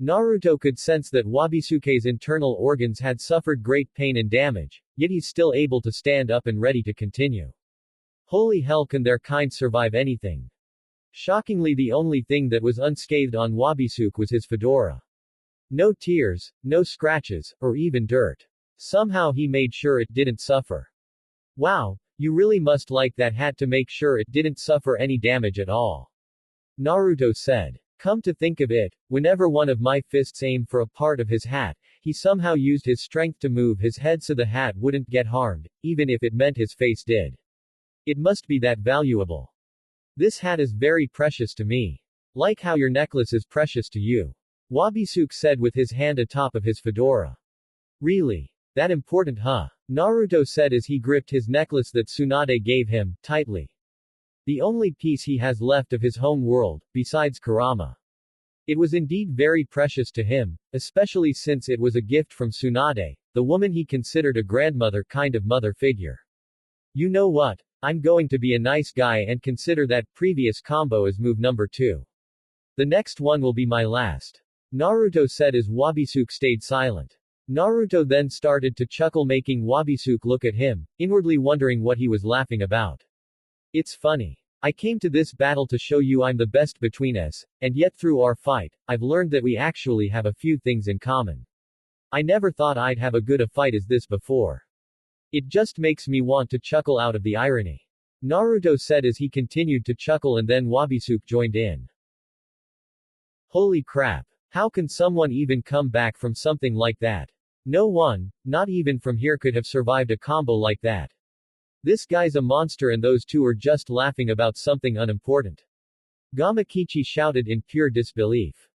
Naruto could sense that Wabisuke's internal organs had suffered great pain and damage, yet he's still able to stand up and ready to continue. Holy hell, can their kind survive anything? Shockingly, the only thing that was unscathed on Wabisuke was his fedora. No tears, no scratches, or even dirt. Somehow he made sure it didn't suffer. Wow, you really must like that hat to make sure it didn't suffer any damage at all. Naruto said. Come to think of it, whenever one of my fists aimed for a part of his hat, he somehow used his strength to move his head so the hat wouldn't get harmed, even if it meant his face did. It must be that valuable. This hat is very precious to me. Like how your necklace is precious to you. Wabisuke said with his hand atop of his fedora. Really? That important, huh? Naruto said as he gripped his necklace that Tsunade gave him, tightly. The only piece he has left of his home world, besides Kurama. It was indeed very precious to him, especially since it was a gift from Tsunade, the woman he considered a grandmother kind of mother figure. You know what? I'm going to be a nice guy and consider that previous combo as move number 2. The next one will be my last. Naruto said as Wabisuke stayed silent. Naruto then started to chuckle, making Wabisuke look at him, inwardly wondering what he was laughing about. It's funny. I came to this battle to show you I'm the best between us, and yet through our fight, I've learned that we actually have a few things in common. I never thought I'd have a good a fight as this before. It just makes me want to chuckle out of the irony. Naruto said as he continued to chuckle, and then Wabisuke joined in. Holy crap. How can someone even come back from something like that? No one, not even from here, could have survived a combo like that. This guy's a monster and those two are just laughing about something unimportant. Gamakichi shouted in pure disbelief.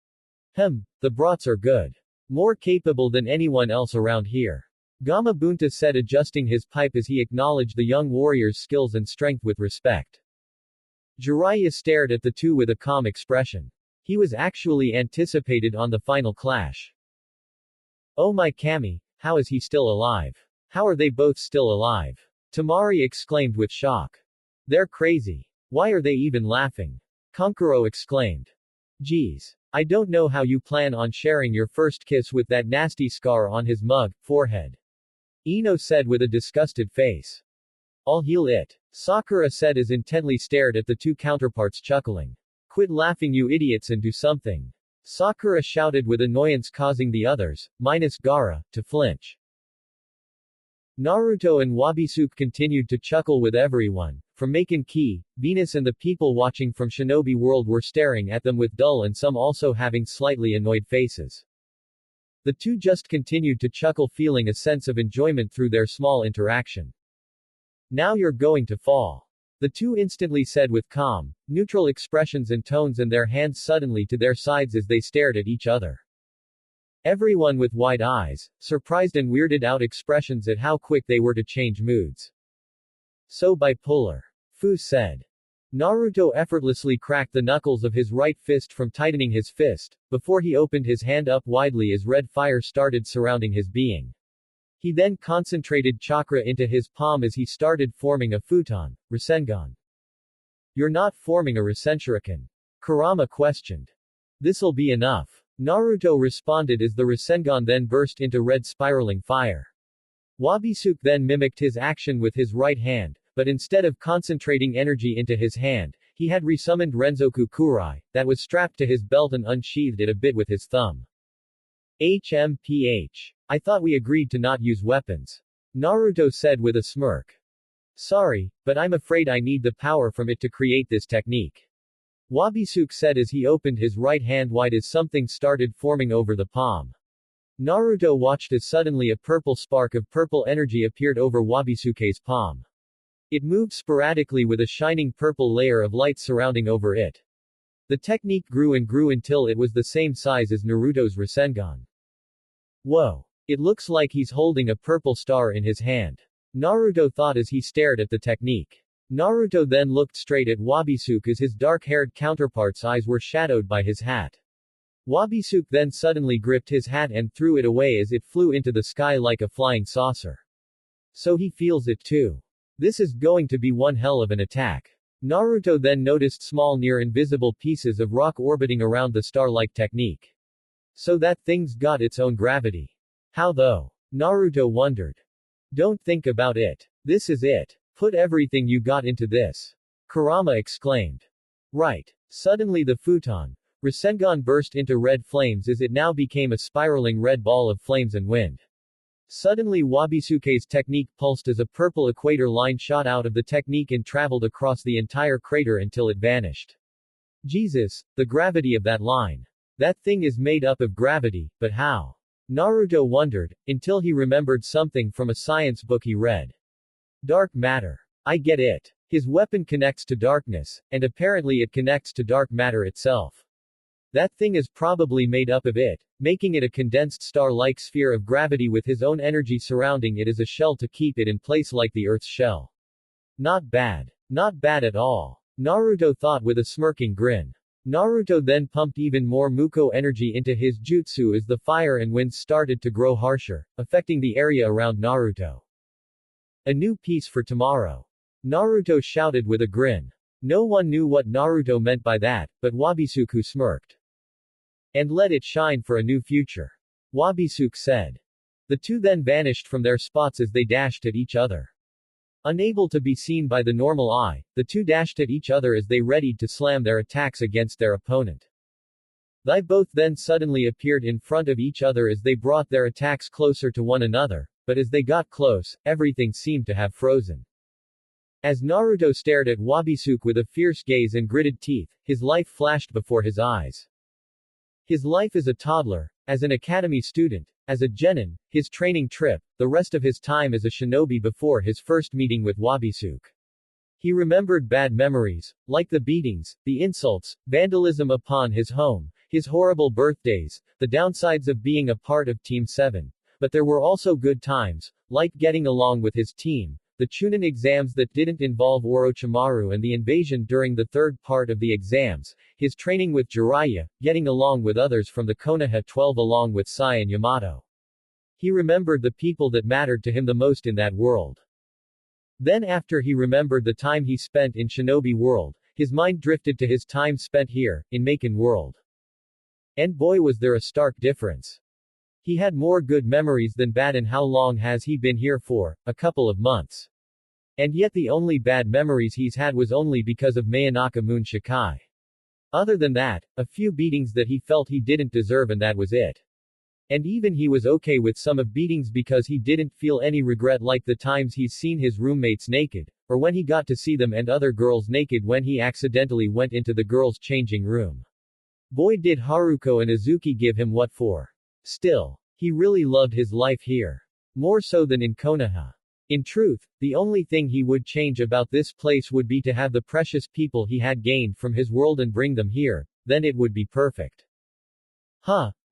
The brats are good. More capable than anyone else around here. Gamabunta said, adjusting his pipe as he acknowledged the young warrior's skills and strength with respect. Jiraiya stared at the two with a calm expression. He was actually anticipated on the final clash. Oh my Kami, how is he still alive? How are they both still alive? Tamari exclaimed with shock. They're crazy. Why are they even laughing? Kankuro exclaimed. Geez. I don't know how you plan on sharing your first kiss with that nasty scar on his forehead. Ino said with a disgusted face. I'll heal it. Sakura said as intently stared at the two counterparts, chuckling. Quit laughing, you idiots, and do something. Sakura shouted with annoyance, causing the others, minus Gaara, to flinch. Naruto and Wabisuke continued to chuckle with everyone. From Maken, Ki, Venus and the people watching from Shinobi World were staring at them with dull and some also having slightly annoyed faces. The two just continued to chuckle, feeling a sense of enjoyment through their small interaction. Now you're going to fall. The two instantly said with calm, neutral expressions and tones, and their hands suddenly to their sides as they stared at each other. Everyone with wide eyes, surprised and weirded out expressions at how quick they were to change moods. So bipolar. Fu said. Naruto effortlessly cracked the knuckles of his right fist from tightening his fist, before he opened his hand up widely as red fire started surrounding his being. He then concentrated chakra into his palm as he started forming a futon, Rasengan. You're not forming a Rasenshuriken? Kurama questioned. This'll be enough. Naruto responded as the Rasengan then burst into red spiraling fire. Wabisuke then mimicked his action with his right hand, but instead of concentrating energy into his hand, he had resummoned Renzoku Kurai, that was strapped to his belt and unsheathed it a bit with his thumb. HMPH. I thought we agreed to not use weapons. Naruto said with a smirk. Sorry, but I'm afraid I need the power from it to create this technique. Wabisuke said as he opened his right hand wide as something started forming over the palm. Naruto watched as suddenly a purple spark of purple energy appeared over Wabisuke's palm. It moved sporadically with a shining purple layer of light surrounding over it. The technique grew and grew until it was the same size as Naruto's Rasengan. Whoa! It looks like he's holding a purple star in his hand. Naruto thought as he stared at the technique. Naruto then looked straight at Wabisuke as his dark-haired counterpart's eyes were shadowed by his hat. Wabisuke then suddenly gripped his hat and threw it away as it flew into the sky like a flying saucer. So he feels it too. This is going to be one hell of an attack. Naruto then noticed small near-invisible pieces of rock orbiting around the star-like technique. So that thing's got its own gravity. How though? Naruto wondered. Don't think about it. This is it. Put everything you got into this. Kurama exclaimed. Right. Suddenly the futon, Rasengan burst into red flames as it now became a spiraling red ball of flames and wind. Suddenly Wabisuke's technique pulsed as a purple equator line shot out of the technique and traveled across the entire crater until it vanished. Jesus, the gravity of that line. That thing is made up of gravity, but how? Naruto wondered, until he remembered something from a science book he read. Dark matter. I get it. His weapon connects to darkness, and apparently it connects to dark matter itself. That thing is probably made up of it, making it a condensed star-like sphere of gravity with his own energy surrounding it as a shell to keep it in place like the Earth's shell. Not bad. Not bad at all. Naruto thought with a smirking grin. Naruto then pumped even more Muko energy into his jutsu as the fire and wind started to grow harsher, affecting the area around Naruto. A new piece for tomorrow. Naruto shouted with a grin. No one knew what Naruto meant by that, but Wabisuke smirked. And let it shine for a new future. Wabisuke said. The two then vanished from their spots as they dashed at each other. Unable to be seen by the normal eye, the two dashed at each other as they readied to slam their attacks against their opponent. They both then suddenly appeared in front of each other as they brought their attacks closer to one another, but as they got close, everything seemed to have frozen. As Naruto stared at Wabisuke with a fierce gaze and gritted teeth, his life flashed before his eyes. His life as a toddler, as an academy student, as a genin, his training trip, the rest of his time as a shinobi before his first meeting with Wabisuke. He remembered bad memories, like the beatings, the insults, vandalism upon his home, his horrible birthdays, the downsides of being a part of Team 7. But there were also good times, like getting along with his team, the Chunin exams that didn't involve Orochimaru and the invasion during the third part of the exams, his training with Jiraiya, getting along with others from the Konoha 12 along with Sai and Yamato. He remembered the people that mattered to him the most in that world. Then after he remembered the time he spent in Shinobi World, his mind drifted to his time spent here, in Maken World. And boy was there a stark difference. He had more good memories than bad, and how long has he been here for? A couple of months. And yet the only bad memories he's had was only because of Mayanaka Moon Shikai. Other than that, a few beatings that he felt he didn't deserve, and that was it. And even he was okay with some of beatings because he didn't feel any regret, like the times he's seen his roommates naked, or when he got to see them and other girls naked when he accidentally went into the girls' changing room. Boy did Haruko and Azuki give him what for. Still, he really loved his life here. More so than in Konoha. In truth, the only thing he would change about this place would be to have the precious people he had gained from his world and bring them here, then it would be perfect.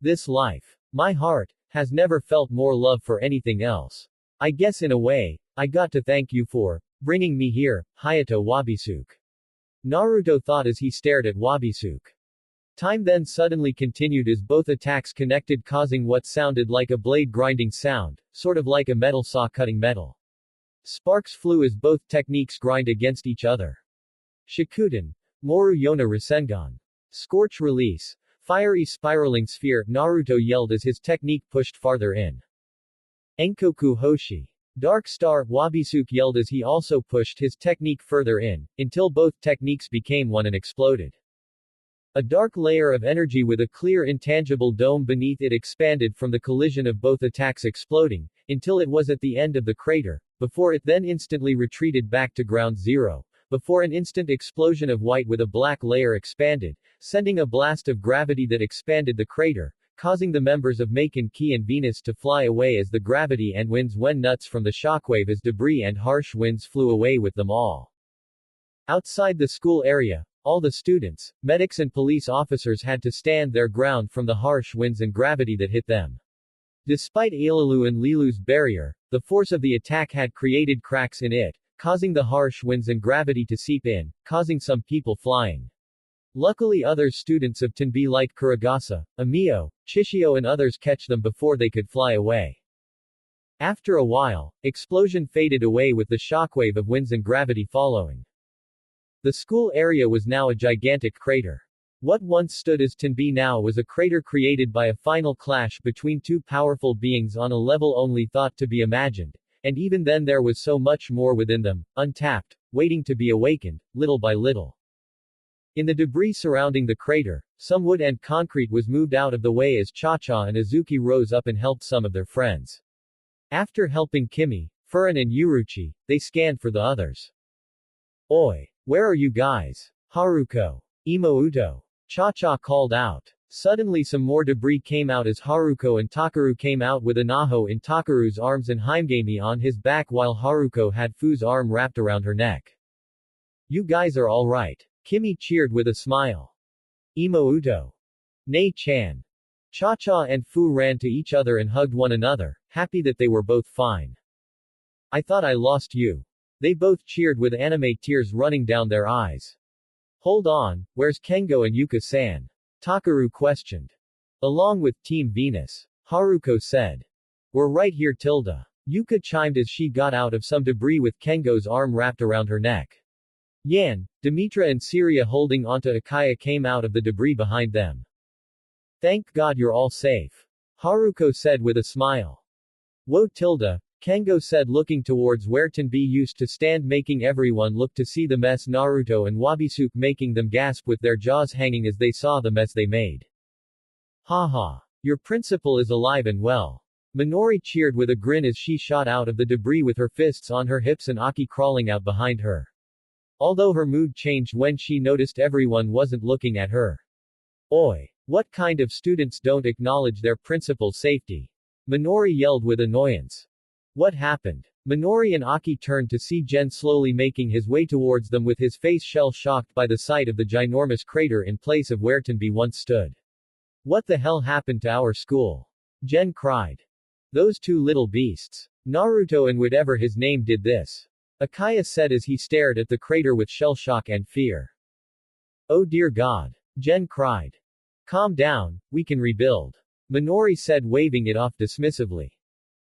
This life. My heart has never felt more love for anything else. I guess in a way, I got to thank you for bringing me here, Hayato Wabisuke. Naruto thought as he stared at Wabisuke. Time then suddenly continued as both attacks connected, causing what sounded like a blade grinding sound, sort of like a metal saw cutting metal. Sparks flew as both techniques grind against each other. Shikuden. Moru Yona Rasengan. Scorch Release. Fiery spiraling sphere, Naruto yelled as his technique pushed farther in. Enkoku Hoshi. Dark Star, Wabisuke yelled as he also pushed his technique further in, until both techniques became one and exploded. A dark layer of energy with a clear intangible dome beneath it expanded from the collision of both attacks, exploding, until it was at the end of the crater, before it then instantly retreated back to ground zero. Before an instant explosion of white with a black layer expanded, sending a blast of gravity that expanded the crater, causing the members of Maken, Ki and Venus to fly away as the gravity and winds went nuts from the shockwave as debris and harsh winds flew away with them all. Outside the school area, all the students, medics and police officers had to stand their ground from the harsh winds and gravity that hit them. Despite Ailalu and Lilu's barrier, the force of the attack had created cracks in it, causing the harsh winds and gravity to seep in, causing some people flying. Luckily other students of Tenbi like Kuragasa, Amio, Chishio and others catch them before they could fly away. After a while, explosion faded away with the shockwave of winds and gravity following. The school area was now a gigantic crater. What once stood as Tenbi now was a crater created by a final clash between two powerful beings on a level only thought to be imagined, and even then there was so much more within them, untapped, waiting to be awakened, little by little. In the debris surrounding the crater, some wood and concrete was moved out of the way as Cha-Cha and Azuki rose up and helped some of their friends. After helping Kimi, Furin and Uruchi, they scanned for the others. Oi! Where are you guys? Haruko. Imouto. Cha-Cha called out. Suddenly some more debris came out as Haruko and Takaru came out with Anaho in Takaru's arms and Himegami on his back while Haruko had Fu's arm wrapped around her neck. You guys are alright. Kimi cheered with a smile. Imouto. Nei-chan. Cha-Cha and Fu ran to each other and hugged one another, happy that they were both fine. I thought I lost you. They both cheered with anime tears running down their eyes. Hold on, where's Kengo and Yuka-san? Takaru questioned. Along with Team Venus. Haruko said. We're right here Tilda. Yuka chimed as she got out of some debris with Kengo's arm wrapped around her neck. Yan, Demetra and Syria holding onto Akaya came out of the debris behind them. Thank God you're all safe. Haruko said with a smile. Whoa Tilda, Kengo said looking towards where Tenbi used to stand making everyone look to see the mess Naruto and Wabisuke making them gasp with their jaws hanging as they saw the mess they made. Haha. Your principal is alive and well. Minori cheered with a grin as she shot out of the debris with her fists on her hips and Aki crawling out behind her. Although her mood changed when she noticed everyone wasn't looking at her. Oi! What kind of students don't acknowledge their principal's safety? Minori yelled with annoyance. What happened? Minori and Aki turned to see Gen slowly making his way towards them with his face shell-shocked by the sight of the ginormous crater in place of where Tenbi once stood. What the hell happened to our school? Gen cried. Those two little beasts. Naruto and whatever his name did this. Akaya said as he stared at the crater with shell shock and fear. Oh dear God. Gen cried. Calm down, we can rebuild. Minori said waving it off dismissively.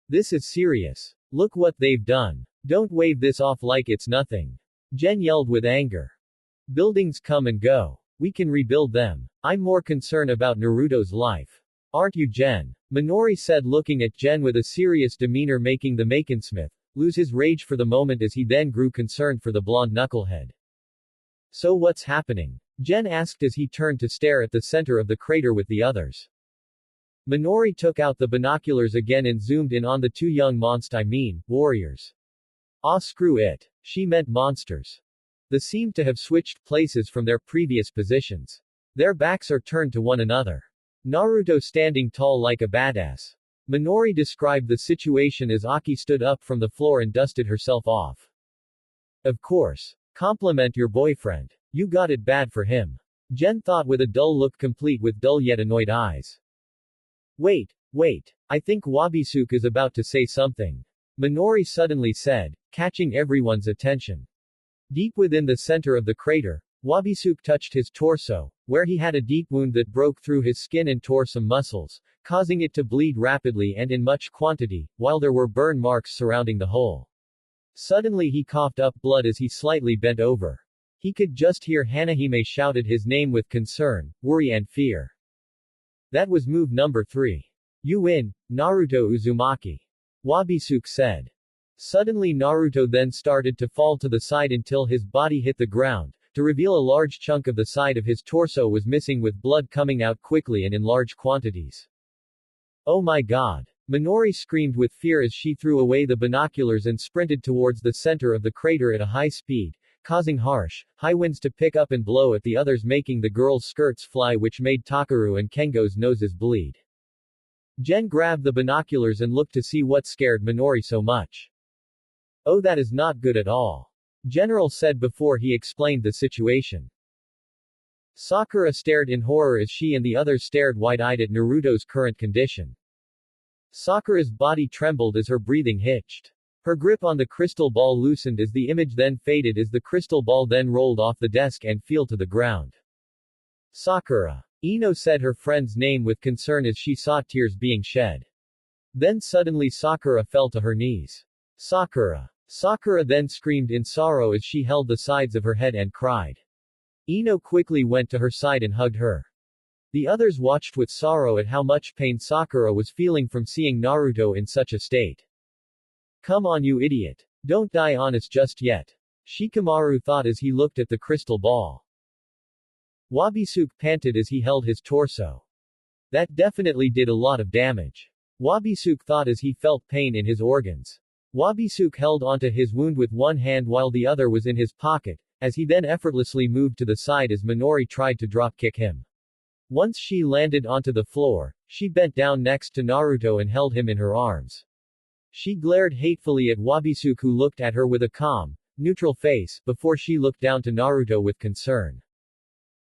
This is serious. Look what they've done. Don't wave this off like it's nothing. Gen yelled with anger. Buildings come and go. We can rebuild them. I'm more concerned about Naruto's life. Aren't you Gen? Minori said looking at Gen with a serious demeanor making the Makensmith lose his rage for the moment as he then grew concerned for the blonde knucklehead. So what's happening? Gen asked as he turned to stare at the center of the crater with the others. Minori took out the binoculars again and zoomed in on the two young warriors. Ah screw it. She meant monsters. They seemed to have switched places from their previous positions. Their backs are turned to one another. Naruto standing tall like a badass. Minori described the situation as Aki stood up from the floor and dusted herself off. Of course. Compliment your boyfriend. You got it bad for him. Gen thought with a dull look complete with dull yet annoyed eyes. Wait. I think Wabisuke is about to say something. Minori suddenly said, catching everyone's attention. Deep within the center of the crater, Wabisuke touched his torso, where he had a deep wound that broke through his skin and tore some muscles, causing it to bleed rapidly and in much quantity, while there were burn marks surrounding the hole. Suddenly he coughed up blood as he slightly bent over. He could just hear Hanahime shouted his name with concern, worry and fear. That was move number 3. You win, Naruto Uzumaki. Wabisuke said. Suddenly Naruto then started to fall to the side until his body hit the ground, to reveal a large chunk of the side of his torso was missing with blood coming out quickly and in large quantities. Oh my god! Minori screamed with fear as she threw away the binoculars and sprinted towards the center of the crater at a high speed, causing harsh, high winds to pick up and blow at the others making the girl's skirts fly which made Takaru and Kengo's noses bleed. Jen grabbed the binoculars and looked to see what scared Minori so much. Oh, that is not good at all. General said before he explained the situation. Sakura stared in horror as she and the others stared wide-eyed at Naruto's current condition. Sakura's body trembled as her breathing hitched. Her grip on the crystal ball loosened as the image then faded as the crystal ball then rolled off the desk and fell to the ground. Sakura. Ino said her friend's name with concern as she saw tears being shed. Then suddenly Sakura fell to her knees. Sakura. Sakura then screamed in sorrow as she held the sides of her head and cried. Ino quickly went to her side and hugged her. The others watched with sorrow at how much pain Sakura was feeling from seeing Naruto in such a state. Come on you idiot. Don't die on us just yet. Shikamaru thought as he looked at the crystal ball. Wabisuke panted as he held his torso. That definitely did a lot of damage. Wabisuke thought as he felt pain in his organs. Wabisuke held onto his wound with one hand while the other was in his pocket, as he then effortlessly moved to the side as Minori tried to drop kick him. Once she landed onto the floor, she bent down next to Naruto and held him in her arms. She glared hatefully at Wabisuke who looked at her with a calm, neutral face, before she looked down to Naruto with concern.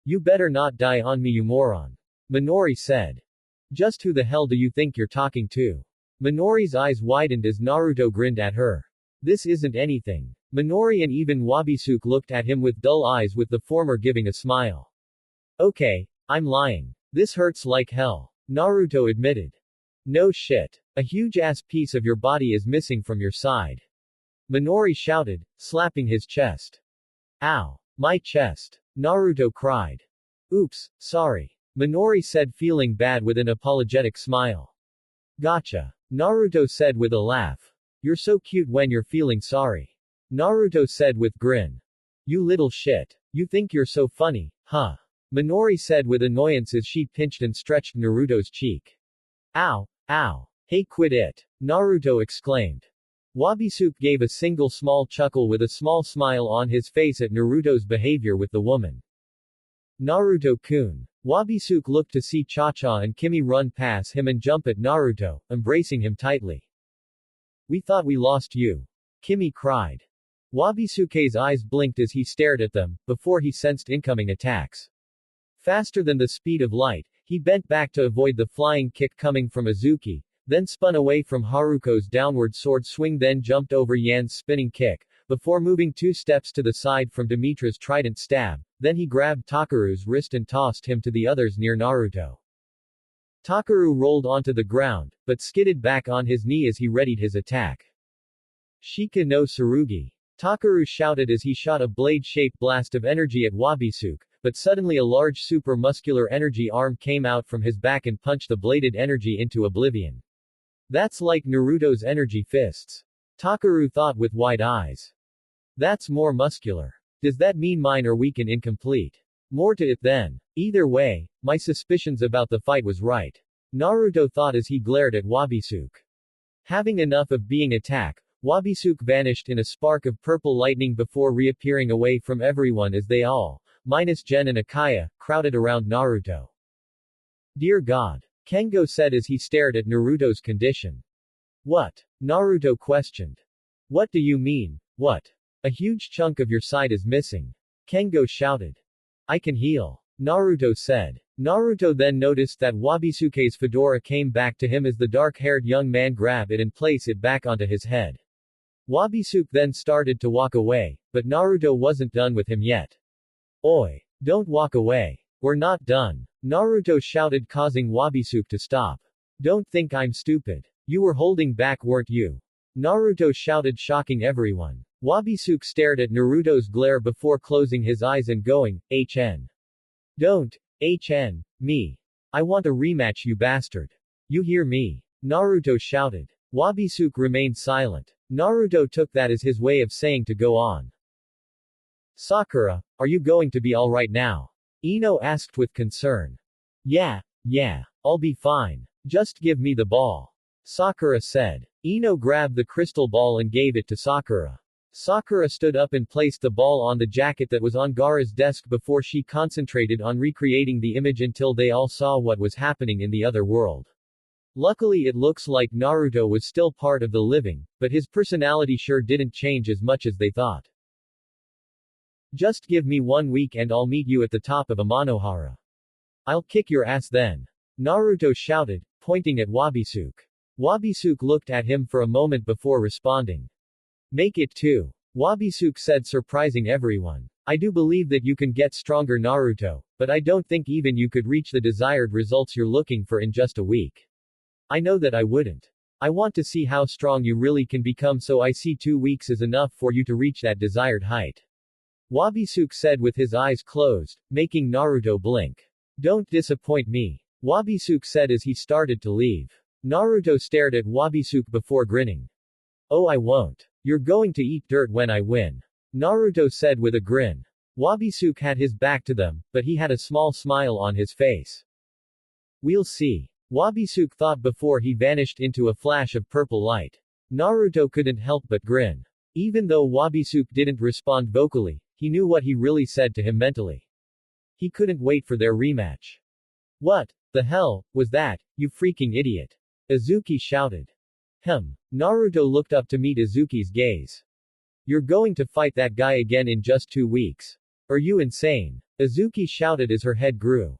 You better not die on me you moron. Minori said. Just who the hell do you think you're talking to? Minori's eyes widened as Naruto grinned at her. This isn't anything. Minori and even Wabisuke looked at him with dull eyes with the former giving a smile. Okay, I'm lying. This hurts like hell. Naruto admitted. No shit. A huge-ass piece of your body is missing from your side. Minori shouted, slapping his chest. Ow. My chest. Naruto cried. Oops, sorry. Minori said feeling bad with an apologetic smile. Gotcha. Naruto said with a laugh. You're so cute when you're feeling sorry. Naruto said with grin. You little shit. You think you're so funny, huh? Minori said with annoyance as she pinched and stretched Naruto's cheek. Ow, ow. Hey quit it. Naruto exclaimed. Wabisuke gave a single small chuckle with a small smile on his face at Naruto's behavior with the woman. Naruto-kun. Wabisuke looked to see Cha-Cha and Kimi run past him and jump at Naruto, embracing him tightly. We thought we lost you. Kimi cried. Wabisuke's eyes blinked as he stared at them, before he sensed incoming attacks. Faster than the speed of light, he bent back to avoid the flying kick coming from Azuki, then spun away from Haruko's downward sword swing then jumped over Yan's spinning kick, before moving 2 steps to the side from Demetra's trident stab, then he grabbed Takaru's wrist and tossed him to the others near Naruto. Takaru rolled onto the ground, but skidded back on his knee as he readied his attack. Shika no Tsurugi. Takaru shouted as he shot a blade-shaped blast of energy at Wabisuke, but suddenly a large super-muscular energy arm came out from his back and punched the bladed energy into oblivion. That's like Naruto's energy fists. Takaru thought with wide eyes. That's more muscular. Does that mean mine are weak and incomplete? More to it then. Either way, my suspicions about the fight was right. Naruto thought as he glared at Wabisuke. Having enough of being attacked, Wabisuke vanished in a spark of purple lightning before reappearing away from everyone as they all, minus Jen and Akaya, crowded around Naruto. Dear God. Kengo said as he stared at Naruto's condition. What? Naruto questioned. What do you mean, what? A huge chunk of your side is missing. Kengo shouted. I can heal. Naruto said. Naruto then noticed that Wabisuke's fedora came back to him as the dark-haired young man grabbed it and placed it back onto his head. Wabisuke then started to walk away, but Naruto wasn't done with him yet. Oi! Don't walk away. We're not done. Naruto shouted, causing Wabisuke to stop. Don't think I'm stupid. You were holding back, weren't you? Naruto shouted, shocking everyone. Wabisuke stared at Naruto's glare before closing his eyes and going, HN. Don't. HN. Me. I want a rematch, you bastard. You hear me? Naruto shouted. Wabisuke remained silent. Naruto took that as his way of saying to go on. Sakura, are you going to be alright now? Ino asked with concern. Yeah, I'll be fine. Just give me the ball. Sakura said. Ino grabbed the crystal ball and gave it to Sakura. Sakura stood up and placed the ball on the jacket that was on Gaara's desk before she concentrated on recreating the image until they all saw what was happening in the other world. Luckily, it looks like Naruto was still part of the living, but his personality sure didn't change as much as they thought. Just give me 1 week and I'll meet you at the top of Amanohara. I'll kick your ass then. Naruto shouted, pointing at Wabisuke. Wabisuke looked at him for a moment before responding. Make it 2. Wabisuke said, surprising everyone. I do believe that you can get stronger, Naruto, but I don't think even you could reach the desired results you're looking for in just a week. I know that I wouldn't. I want to see how strong you really can become, so I see 2 weeks is enough for you to reach that desired height. Wabisuke said with his eyes closed, making Naruto blink. Don't disappoint me. Wabisuke said as he started to leave. Naruto stared at Wabisuke before grinning. Oh, I won't. You're going to eat dirt when I win. Naruto said with a grin. Wabisuke had his back to them, but he had a small smile on his face. We'll see. Wabisuke thought before he vanished into a flash of purple light. Naruto couldn't help but grin. Even though Wabisuke didn't respond vocally, he knew what he really said to him mentally. He couldn't wait for their rematch. What the hell was that, you freaking idiot? Izuki shouted. Naruto looked up to meet Izuki's gaze. You're going to fight that guy again in just 2 weeks. Are you insane? Izuki shouted as her head grew.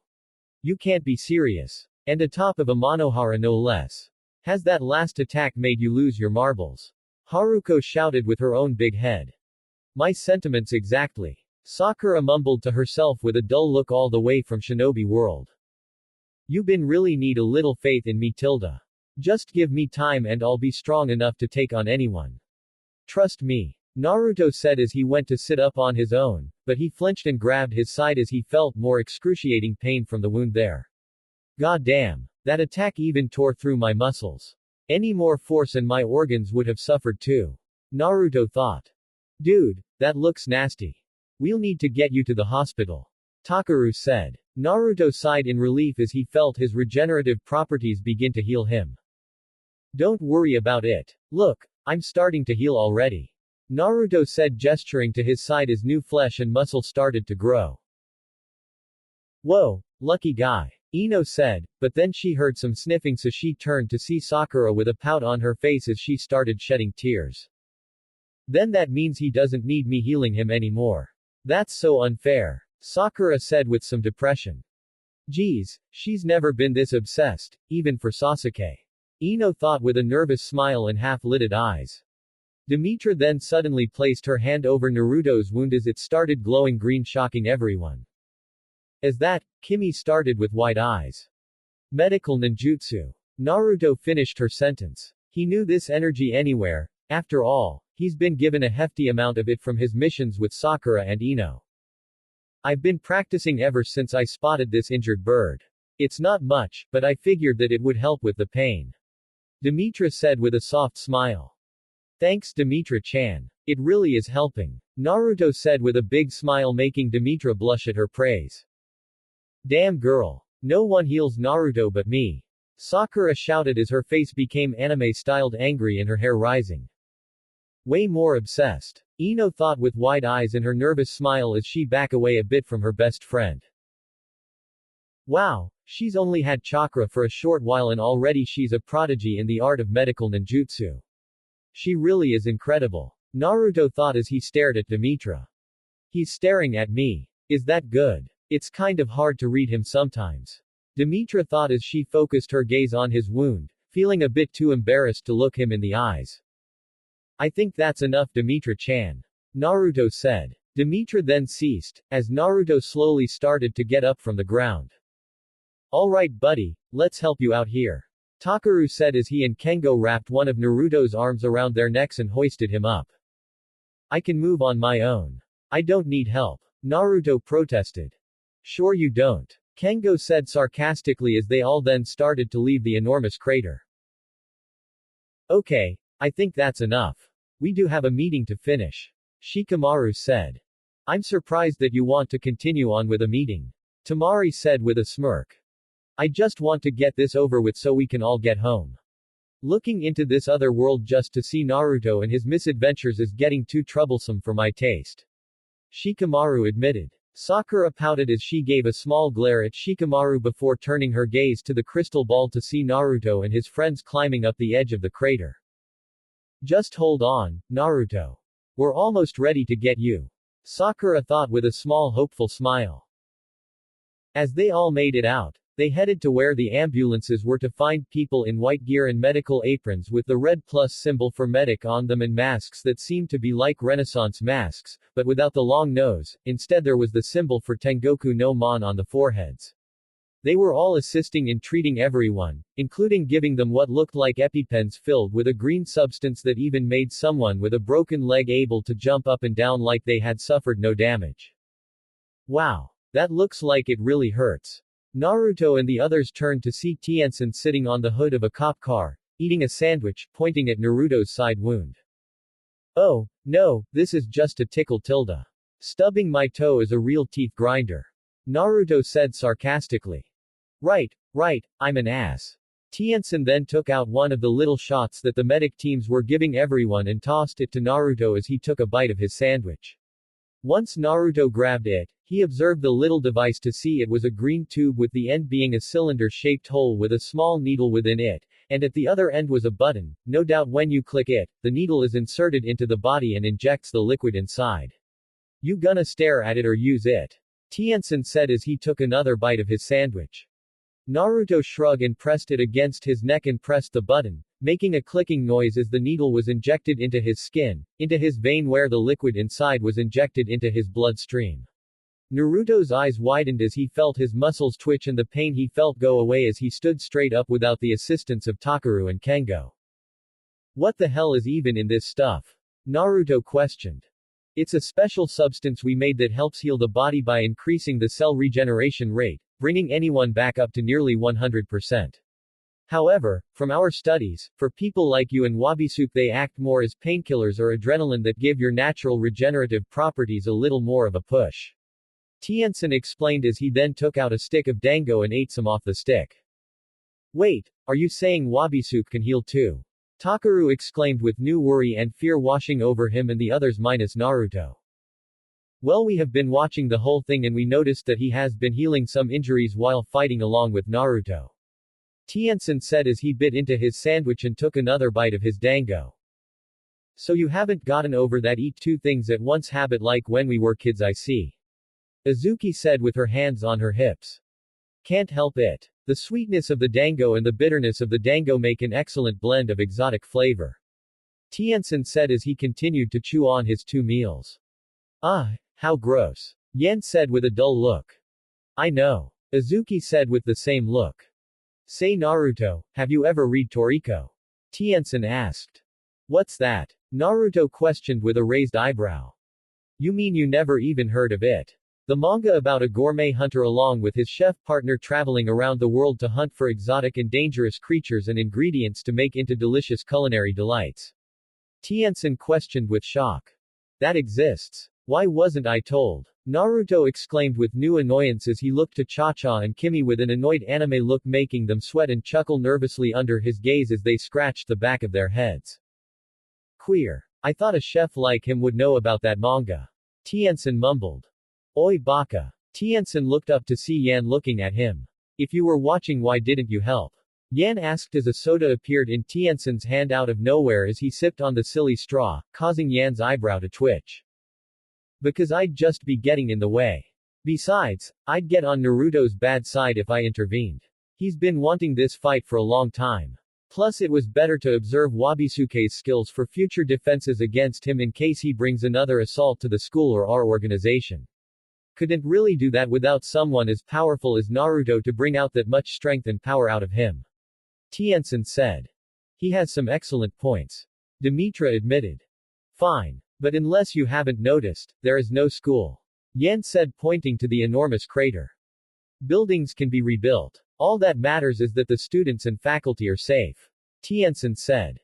You can't be serious. And atop of Amanohara no less. Has that last attack made you lose your marbles? Haruko shouted with her own big head. My sentiments exactly. Sakura mumbled to herself with a dull look all the way from Shinobi World. You been really need a little faith in me, Tilda. Just give me time and I'll be strong enough to take on anyone. Trust me. Naruto said as he went to sit up on his own, but he flinched and grabbed his side as he felt more excruciating pain from the wound there. God damn. That attack even tore through my muscles. Any more force and my organs would have suffered too. Naruto thought. Dude, that looks nasty. We'll need to get you to the hospital. Takaru said. Naruto sighed in relief as he felt his regenerative properties begin to heal him. Don't worry about it. Look, I'm starting to heal already. Naruto said, gesturing to his side as new flesh and muscle started to grow. Whoa, lucky guy. Ino said, but then she heard some sniffing, so she turned to see Sakura with a pout on her face as she started shedding tears. Then that means he doesn't need me healing him anymore. That's so unfair. Sakura said with some depression. Geez, she's never been this obsessed, even for Sasuke. Ino thought with a nervous smile and half-lidded eyes. Demetra then suddenly placed her hand over Naruto's wound as it started glowing green, shocking everyone. As that, Kimi started with wide eyes. Medical ninjutsu. Naruto finished her sentence. He knew this energy anywhere. After all, he's been given a hefty amount of it from his missions with Sakura and Ino. I've been practicing ever since I spotted this injured bird. It's not much, but I figured that it would help with the pain. Demetra said with a soft smile. Thanks, Demetra-chan. It really is helping. Naruto said with a big smile, making Demetra blush at her praise. Damn girl. No one heals Naruto but me. Sakura shouted as her face became anime-styled angry and her hair rising. Way more obsessed. Ino thought with wide eyes and her nervous smile as she back away a bit from her best friend. Wow, she's only had chakra for a short while and already she's a prodigy in the art of medical ninjutsu. She really is incredible. Naruto thought as he stared at Demetra. He's staring at me. Is that good? It's kind of hard to read him sometimes. Demetra thought as she focused her gaze on his wound, feeling a bit too embarrassed to look him in the eyes. I think that's enough, Demetra-chan. Naruto said. Demetra then ceased, as Naruto slowly started to get up from the ground. Alright buddy, let's help you out here. Takaru said as he and Kengo wrapped one of Naruto's arms around their necks and hoisted him up. I can move on my own. I don't need help. Naruto protested. Sure you don't. Kengo said sarcastically as they all then started to leave the enormous crater. Okay, I think that's enough. We do have a meeting to finish. Shikamaru said. I'm surprised that you want to continue on with a meeting. Tamari said with a smirk. I just want to get this over with so we can all get home. Looking into this other world just to see Naruto and his misadventures is getting too troublesome for my taste. Shikamaru admitted. Sakura pouted as she gave a small glare at Shikamaru before turning her gaze to the crystal ball to see Naruto and his friends climbing up the edge of the crater. Just hold on, Naruto. We're almost ready to get you. Sakura thought with a small hopeful smile. As they all made it out, they headed to where the ambulances were to find people in white gear and medical aprons with the red plus symbol for medic on them and masks that seemed to be like Renaissance masks, but without the long nose. Instead there was the symbol for Tengoku no Mon on the foreheads. They were all assisting in treating everyone, including giving them what looked like EpiPens filled with a green substance that even made someone with a broken leg able to jump up and down like they had suffered no damage. Wow. That looks like it really hurts. Naruto and the others turned to see Tien-san sitting on the hood of a cop car, eating a sandwich, pointing at Naruto's side wound. Oh, no, this is just a tickle tilde. Stubbing my toe is a real teeth grinder. Naruto said sarcastically. Right, I'm an ass. Tien-san then took out one of the little shots that the medic teams were giving everyone and tossed it to Naruto as he took a bite of his sandwich. Once Naruto grabbed it, he observed the little device to see it was a green tube with the end being a cylinder-shaped hole with a small needle within it, and at the other end was a button. No doubt when you click it, the needle is inserted into the body and injects the liquid inside. You gonna stare at it or use it? Tien-san said as he took another bite of his sandwich. Naruto shrugged and pressed it against his neck and pressed the button, making a clicking noise as the needle was injected into his skin, into his vein where the liquid inside was injected into his bloodstream. Naruto's eyes widened as he felt his muscles twitch and the pain he felt go away as he stood straight up without the assistance of Takaru and Kengo. What the hell is even in this stuff? Naruto questioned. It's a special substance we made that helps heal the body by increasing the cell regeneration rate, bringing anyone back up to nearly 100%. However, from our studies, for people like you and Wabisuke they act more as painkillers or adrenaline that give your natural regenerative properties a little more of a push. Tien-san explained as he then took out a stick of dango and ate some off the stick. Wait, are you saying Wabisuke can heal too? Takaru exclaimed with new worry and fear washing over him and the others minus Naruto. Well, we have been watching the whole thing and we noticed that he has been healing some injuries while fighting along with Naruto. Tien-san said as he bit into his sandwich and took another bite of his dango. So you haven't gotten over that eat two things at once habit like when we were kids, I see. Azuki said with her hands on her hips. Can't help it. The sweetness of the dango and the bitterness of the dango make an excellent blend of exotic flavor. Tien-san said as he continued to chew on his two meals. Ah, how gross. Yen said with a dull look. I know. Azuki said with the same look. Say Naruto, have you ever read Toriko? Tien-san asked. What's that? Naruto questioned with a raised eyebrow. You mean you never even heard of it? The manga about a gourmet hunter along with his chef partner traveling around the world to hunt for exotic and dangerous creatures and ingredients to make into delicious culinary delights. Tien-san questioned with shock. That exists. Why wasn't I told? Naruto exclaimed with new annoyance as he looked to Cha-Cha and Kimi with an annoyed anime look making them sweat and chuckle nervously under his gaze as they scratched the back of their heads. Queer. I thought a chef like him would know about that manga. Tien-san mumbled. Oi baka. Tien-san looked up to see Yan looking at him. If you were watching, why didn't you help? Yan asked as a soda appeared in Tien-san's hand out of nowhere as he sipped on the silly straw, causing Yan's eyebrow to twitch. Because I'd just be getting in the way. Besides, I'd get on Naruto's bad side if I intervened. He's been wanting this fight for a long time. Plus it was better to observe Wabisuke's skills for future defenses against him in case he brings another assault to the school or our organization. Couldn't really do that without someone as powerful as Naruto to bring out that much strength and power out of him. Tien-san said. He has some excellent points. Demetra admitted. Fine. But unless you haven't noticed, there is no school. Yan said, pointing to the enormous crater. Buildings can be rebuilt. All that matters is that the students and faculty are safe. Tien-san said.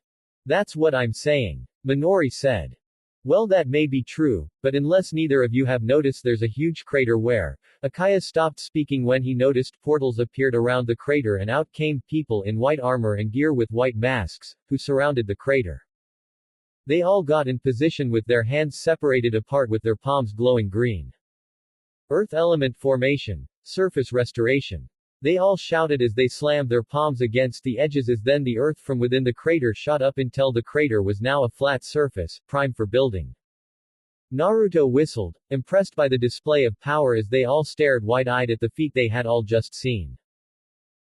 That's what I'm saying. Minori said. Well, that may be true, but unless neither of you have noticed, there's a huge crater where. Akaya stopped speaking when he noticed portals appeared around the crater and out came people in white armor and gear with white masks, who surrounded the crater. They all got in position with their hands separated apart with their palms glowing green. Earth element formation. Surface restoration. They all shouted as they slammed their palms against the edges as then the earth from within the crater shot up until the crater was now a flat surface, prime for building. Naruto whistled, impressed by the display of power as they all stared wide-eyed at the feat they had all just seen.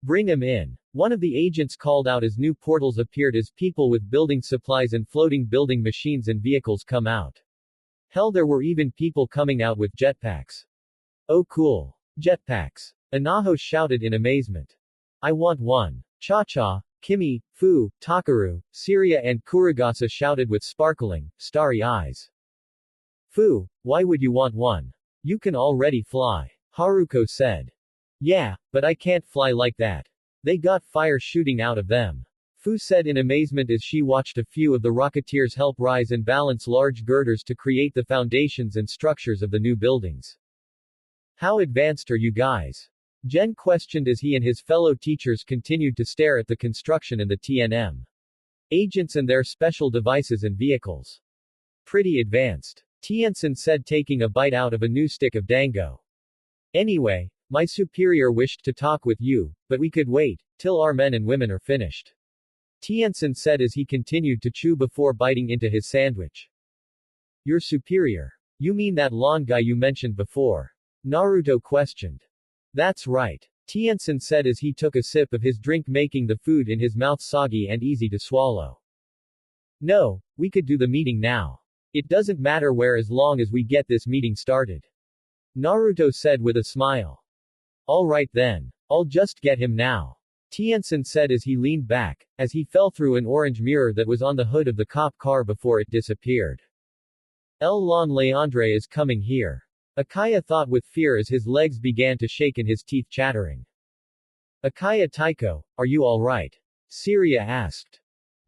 Bring him in. One of the agents called out as new portals appeared as people with building supplies and floating building machines and vehicles come out. Hell, there were even people coming out with jetpacks. Oh cool. Jetpacks. Anaho shouted in amazement. I want one. Cha-cha, Kimi, Fu, Takaru, Sirya and Kuragasa shouted with sparkling, starry eyes. Fu, why would you want one? You can already fly. Haruko said. Yeah, but I can't fly like that. They got fire shooting out of them. Fu said in amazement as she watched a few of the Rocketeers help rise and balance large girders to create the foundations and structures of the new buildings. How advanced are you guys? Gen questioned as he and his fellow teachers continued to stare at the construction and the TNM agents and their special devices and vehicles. Pretty advanced. Tien-san said, taking a bite out of a new stick of dango. Anyway, my superior wished to talk with you, but we could wait till our men and women are finished. Tien-san said as he continued to chew before biting into his sandwich. Your superior? You mean that lawn guy you mentioned before? Naruto questioned. That's right. Tien-san said as he took a sip of his drink, making the food in his mouth soggy and easy to swallow. No, we could do the meeting now. It doesn't matter where as long as we get this meeting started. Naruto said with a smile. Alright then. I'll just get him now. Tien-san said as he leaned back, as he fell through an orange mirror that was on the hood of the cop car before it disappeared. El Lon Leandre is coming here. Akaya thought with fear as his legs began to shake and his teeth chattering. Akaya Taiko, are you alright? Sirya asked.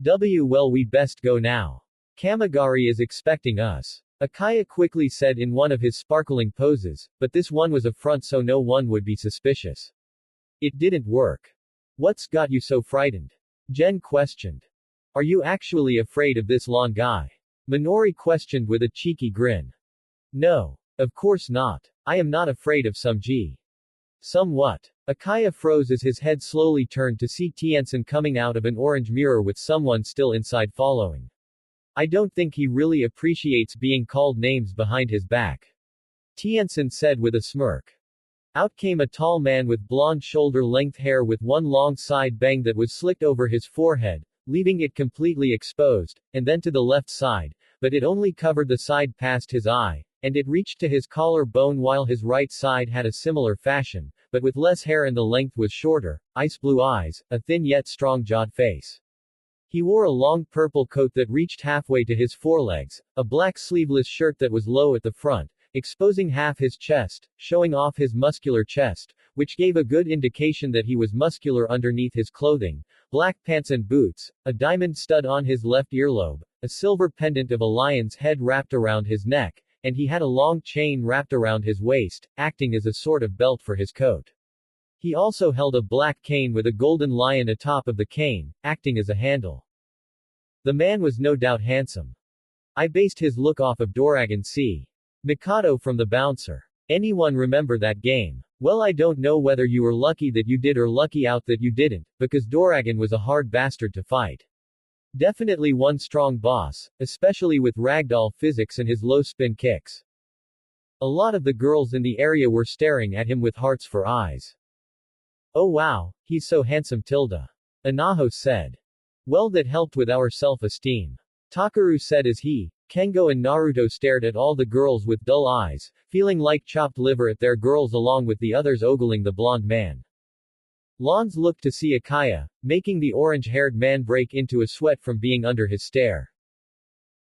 Well, we best go now. Kamigari is expecting us. Akaya quickly said in one of his sparkling poses, but this one was a front so no one would be suspicious. It didn't work. What's got you so frightened? Gen questioned. Are you actually afraid of this long guy? Minori questioned with a cheeky grin. No. Of course not. I am not afraid of some G. Somewhat. Akaya froze as his head slowly turned to see Tien-san coming out of an orange mirror with someone still inside following. I don't think he really appreciates being called names behind his back. Tien-san said with a smirk. Out came a tall man with blonde shoulder-length hair with one long side bang that was slicked over his forehead, leaving it completely exposed, and then to the left side, but it only covered the side past his eye, and it reached to his collar bone, while his right side had a similar fashion, but with less hair and the length was shorter, ice blue eyes, a thin yet strong-jawed face. He wore a long purple coat that reached halfway to his forelegs, a black sleeveless shirt that was low at the front, exposing half his chest, showing off his muscular chest, which gave a good indication that he was muscular underneath his clothing, black pants and boots, a diamond stud on his left earlobe, a silver pendant of a lion's head wrapped around his neck, and he had a long chain wrapped around his waist, acting as a sort of belt for his coat. He also held a black cane with a golden lion atop of the cane, acting as a handle. The man was no doubt handsome. I based his look off of Doragon C. Mikado from the Bouncer. Anyone remember that game? Well, I don't know whether you were lucky that you did or lucky out that you didn't, because Doragon was a hard bastard to fight. Definitely one strong boss, especially with ragdoll physics and his low spin kicks. A lot of the girls in the area were staring at him with hearts for eyes. Oh wow, he's so handsome tilde. Anaho said. Well, that helped with our self-esteem. Takaru said as he, Kengo and Naruto stared at all the girls with dull eyes, feeling like chopped liver at their girls along with the others ogling the blonde man. Lons looked to see Akaya, making the orange-haired man break into a sweat from being under his stare.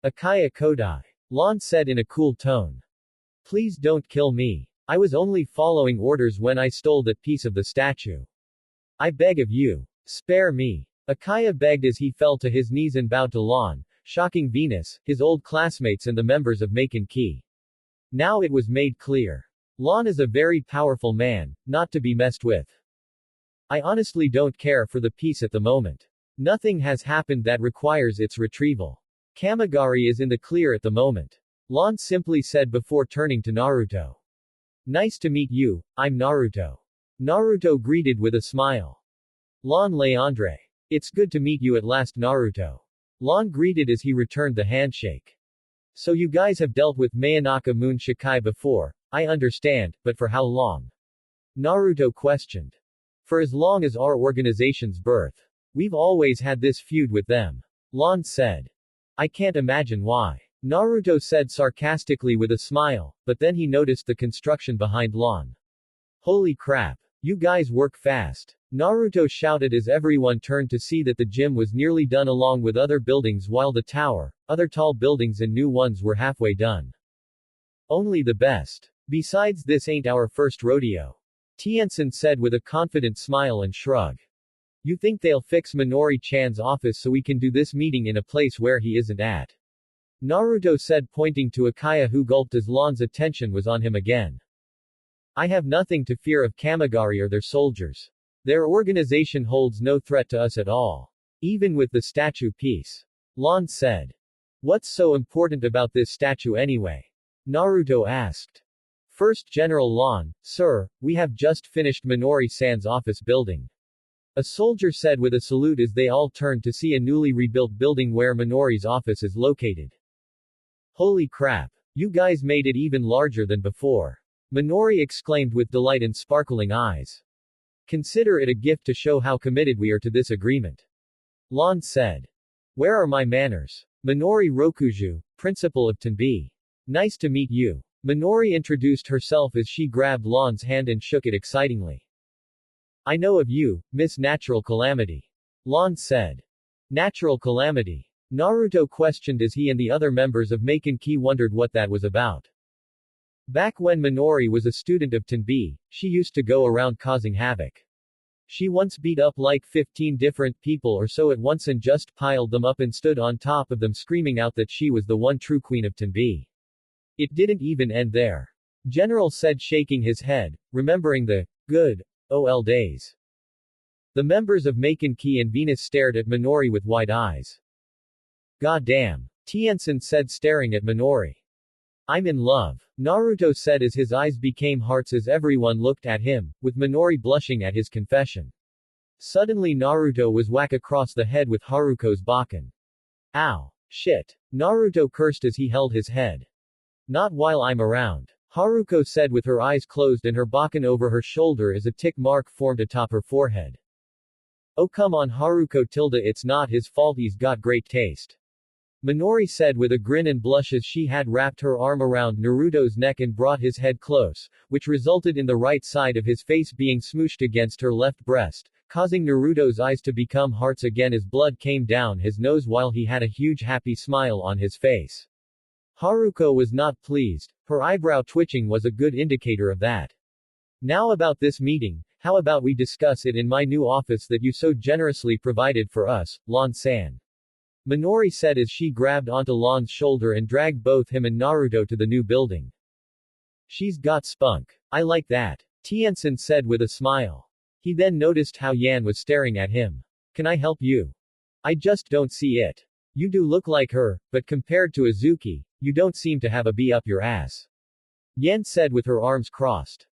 Akaya Kodai. Lon said in a cool tone. Please don't kill me. I was only following orders when I stole that piece of the statue. I beg of you. Spare me. Akaya begged as he fell to his knees and bowed to Lon, shocking Venus, his old classmates and the members of Maken Ki. Now it was made clear. Lon is a very powerful man, not to be messed with. I honestly don't care for the piece at the moment. Nothing has happened that requires its retrieval. Kamigari is in the clear at the moment. Lon simply said before turning to Naruto. Nice to meet you, I'm Naruto. Naruto greeted with a smile. Lon Leandre. It's good to meet you at last, Naruto. Lon greeted as he returned the handshake. So you guys have dealt with Mayanaka Moon Shikai before, I understand, but for how long? Naruto questioned. For as long as our organization's birth. We've always had this feud with them. Lon said. I can't imagine why. Naruto said sarcastically with a smile, but then he noticed the construction behind Lon. Holy crap. You guys work fast. Naruto shouted as everyone turned to see that the gym was nearly done along with other buildings while the tower, other tall buildings and new ones were halfway done. Only the best. Besides, this ain't our first rodeo. Tien-san said with a confident smile and shrug. You think they'll fix Minori-chan's office so we can do this meeting in a place where he isn't at? Naruto said, pointing to Akaya, who gulped as Lon's attention was on him again. I have nothing to fear of Kamigari or their soldiers. Their organization holds no threat to us at all. Even with the statue piece. Lon said. What's so important about this statue anyway? Naruto asked. First General Lon, sir, we have just finished Minori-san's office building. A soldier said with a salute as they all turned to see a newly rebuilt building where Minori's office is located. Holy crap. You guys made it even larger than before. Minori exclaimed with delight and sparkling eyes. Consider it a gift to show how committed we are to this agreement. Lon said. Where are my manners? Minori Rokuju, principal of Tenbi. Nice to meet you. Minori introduced herself as she grabbed Lon's hand and shook it excitingly. I know of you, Miss Natural Calamity. Lon said. Natural Calamity? Naruto questioned as he and the other members of Maken Ki wondered what that was about. Back when Minori was a student of Tenbi, she used to go around causing havoc. She once beat up like 15 different people or so at once and just piled them up and stood on top of them screaming out that she was the one true queen of Tenbi. It didn't even end there. General said, shaking his head, remembering the good old days. The members of Maken Ki and Venus stared at Minori with wide eyes. God damn. Tien-san said, staring at Minori. I'm in love. Naruto said as his eyes became hearts as everyone looked at him, with Minori blushing at his confession. Suddenly Naruto was whacked across the head with Haruko's Baken. Ow. Shit. Naruto cursed as he held his head. Not while I'm around. Haruko said with her eyes closed and her Baken over her shoulder as a tick mark formed atop her forehead. Oh come on Haruko tilde, it's not his fault, he's got great taste. Minori said with a grin and blush as she had wrapped her arm around Naruto's neck and brought his head close, which resulted in the right side of his face being smooshed against her left breast, causing Naruto's eyes to become hearts again as blood came down his nose while he had a huge happy smile on his face. Haruko was not pleased. Her eyebrow twitching was a good indicator of that. Now about this meeting, how about we discuss it in my new office that you so generously provided for us, Lon-san. Minori said as she grabbed onto Lon's shoulder and dragged both him and Naruto to the new building. She's got spunk. I like that. Tien-san said with a smile. He then noticed how Yan was staring at him. Can I help you? I just don't see it. You do look like her, but compared to Azuki, you don't seem to have a bee up your ass. Yan said with her arms crossed.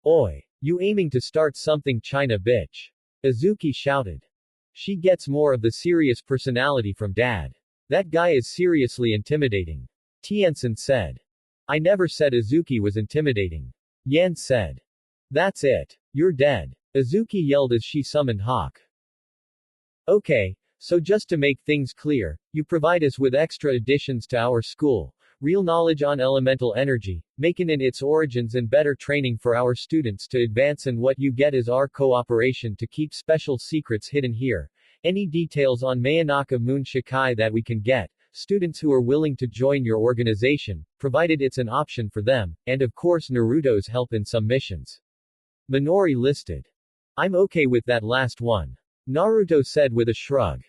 Oi. You aiming to start something, China bitch? Azuki shouted. She gets more of the serious personality from dad. That guy is seriously intimidating. Tien-san said. I never said Azuki was intimidating. Yan said. That's it. You're dead. Azuki yelled as she summoned Hawk. Okay, So just to make things clear, you provide us with extra additions to our school, real knowledge on elemental energy, Maken and its origins and better training for our students to advance, and what you get is our cooperation to keep special secrets hidden here. Any details on Mayanaka Moon Shikai that we can get, students who are willing to join your organization, provided it's an option for them, and of course Naruto's help in some missions. Minori listed. I'm okay with that last one. Naruto said with a shrug.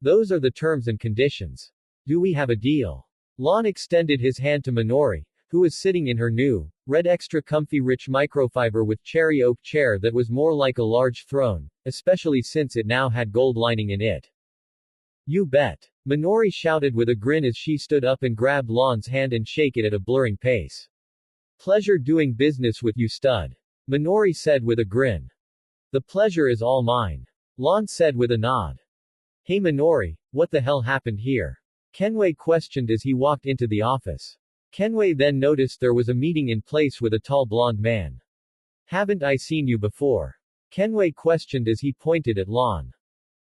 Those are the terms and conditions. Do we have a deal? Lon extended his hand to Minori, who was sitting in her new, red extra comfy rich microfiber with cherry oak chair that was more like a large throne, especially since it now had gold lining in it. You bet. Minori shouted with a grin as she stood up and grabbed Lon's hand and shake it at a blurring pace. Pleasure doing business with you, stud. Minori said with a grin. The pleasure is all mine. Lon said with a nod. Hey Minori, what the hell happened here? Kenway questioned as he walked into the office. Kenway then noticed there was a meeting in place with a tall blonde man. Haven't I seen you before? Kenway questioned as he pointed at Lon.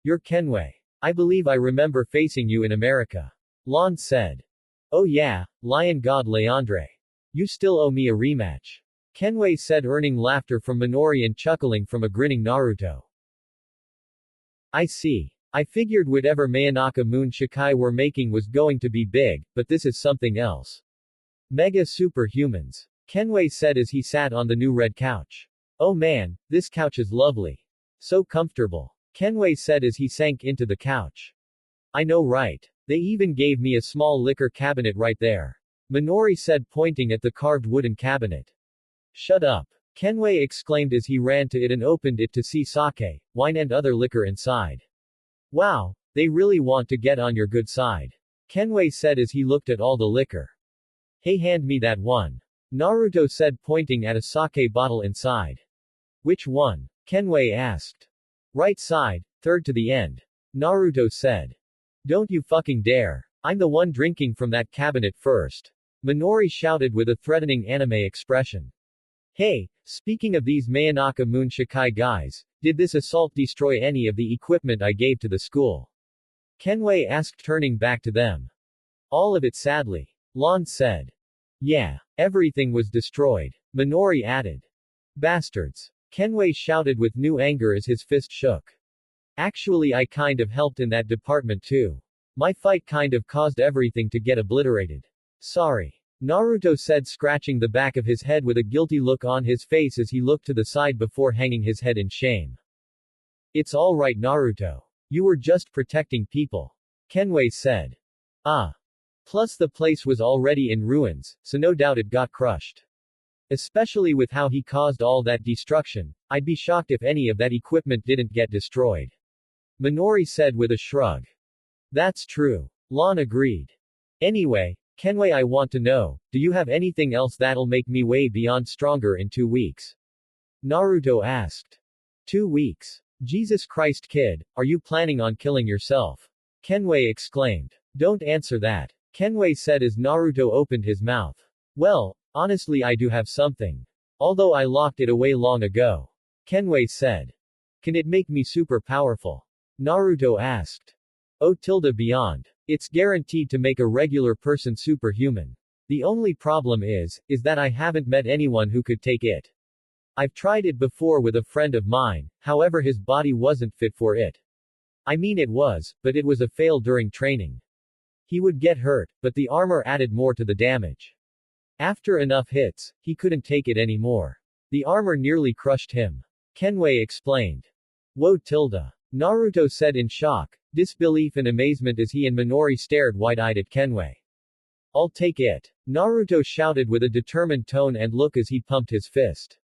You're Kenway. I believe I remember facing you in America. Lon said. Oh yeah, Lion God Leandre. You still owe me a rematch. Kenway said, earning laughter from Minori and chuckling from a grinning Naruto. I see. I figured whatever Mayanaka Moon Shikai were making was going to be big, but this is something else. Mega superhumans. Kenway said as he sat on the new red couch. Oh man, this couch is lovely. So comfortable. Kenway said as he sank into the couch. I know right. They even gave me a small liquor cabinet right there. Minori said, pointing at the carved wooden cabinet. Shut up. Kenway exclaimed as he ran to it and opened it to see sake, wine and other liquor inside. Wow, they really want to get on your good side. Kenway said as he looked at all the liquor. Hey, hand me that one. Naruto said, pointing at a sake bottle inside. Which one? Kenway asked. Right side, third to the end. Naruto said. Don't you fucking dare. I'm the one drinking from that cabinet first. Minori shouted with a threatening anime expression. Hey, speaking of these Mayanaka Moon Shikai guys, did this assault destroy any of the equipment I gave to the school? Kenway asked, turning back to them. All of it, sadly. Lon said. Yeah, everything was destroyed. Minori added. Bastards. Kenway shouted with new anger as his fist shook. Actually, I kind of helped in that department too. My fight kind of caused everything to get obliterated. Sorry. Naruto said, scratching the back of his head with a guilty look on his face as he looked to the side before hanging his head in shame. It's all right, Naruto. You were just protecting people. Kenway said. Ah. Plus the place was already in ruins, so no doubt it got crushed. Especially with how he caused all that destruction, I'd be shocked if any of that equipment didn't get destroyed. Minori said with a shrug. That's true. Lon agreed. Anyway, Kenway, I want to know, do you have anything else that'll make me way beyond stronger in 2 weeks? Naruto asked. 2 weeks. Jesus Christ, kid, are you planning on killing yourself? Kenway exclaimed. Don't answer that. Kenway said as Naruto opened his mouth. Well, honestly, I do have something. Although I locked it away long ago. Kenway said. Can it make me super powerful? Naruto asked. Oh, beyond. It's guaranteed to make a regular person superhuman. The only problem is that I haven't met anyone who could take it. I've tried it before with a friend of mine, however his body wasn't fit for it. I mean it was, but it was a fail during training. He would get hurt, but the armor added more to the damage. After enough hits, he couldn't take it anymore. The armor nearly crushed him. Kenway explained. Whoa. Naruto said in shock, disbelief and amazement as he and Minori stared wide-eyed at Kenway. I'll take it. Naruto shouted with a determined tone and look as he pumped his fist.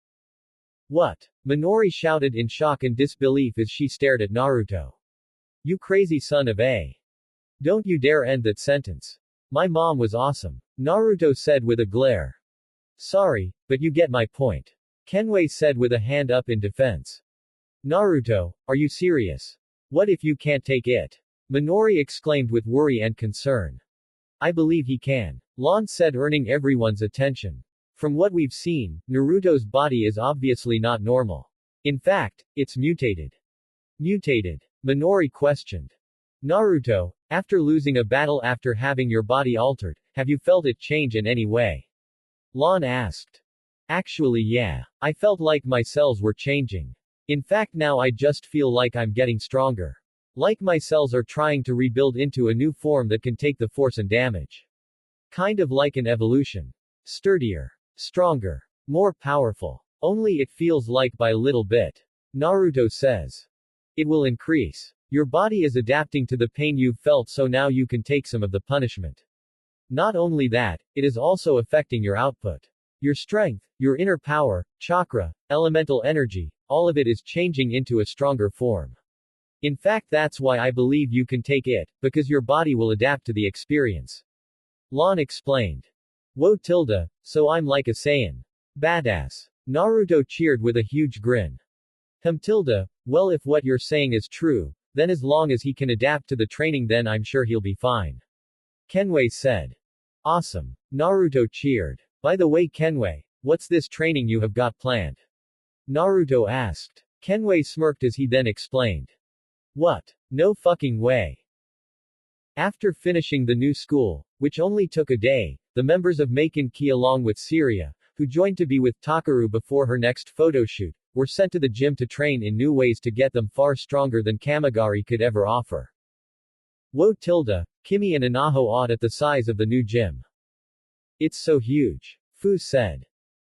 What? Minori shouted in shock and disbelief as she stared at Naruto. You crazy son of a. Don't you dare end that sentence. My mom was awesome. Naruto said with a glare. Sorry, but you get my point. Kenway said with a hand up in defense. Naruto, are you serious? What if you can't take it? Minori exclaimed with worry and concern. I believe he can. Lon said, earning everyone's attention. From what we've seen, Naruto's body is obviously not normal. In fact, it's mutated. Mutated? Minori questioned. Naruto, after losing a battle after having your body altered, have you felt it change in any way? Lon asked. Actually yeah. I felt like my cells were changing. In fact now I just feel like I'm getting stronger. Like my cells are trying to rebuild into a new form that can take the force and damage. Kind of like an evolution. Sturdier. Stronger. More powerful. Only it feels like by little bit. Naruto says. It will increase. Your body is adapting to the pain you've felt so now you can take some of the punishment. Not only that, it is also affecting your output. Your strength, your inner power, chakra, elemental energy, all of it is changing into a stronger form. In fact that's why I believe you can take it, because your body will adapt to the experience. Lon explained. Whoa tilde, so I'm like a Saiyan. Badass. Naruto cheered with a huge grin. Tilde, well if what you're saying is true, then as long as he can adapt to the training then I'm sure he'll be fine. Kenway said. Awesome. Naruto cheered. By the way Kenway, what's this training you have got planned? Naruto asked. Kenway smirked as he then explained. What? No fucking way. After finishing the new school, which only took a day, the members of Maken along with Syria, who joined to be with Takaru before her next photo shoot, were sent to the gym to train in new ways to get them far stronger than Kamigari could ever offer. Whoa tilde, Kimi and Anaho awed at the size of the new gym. It's so huge. Fu said.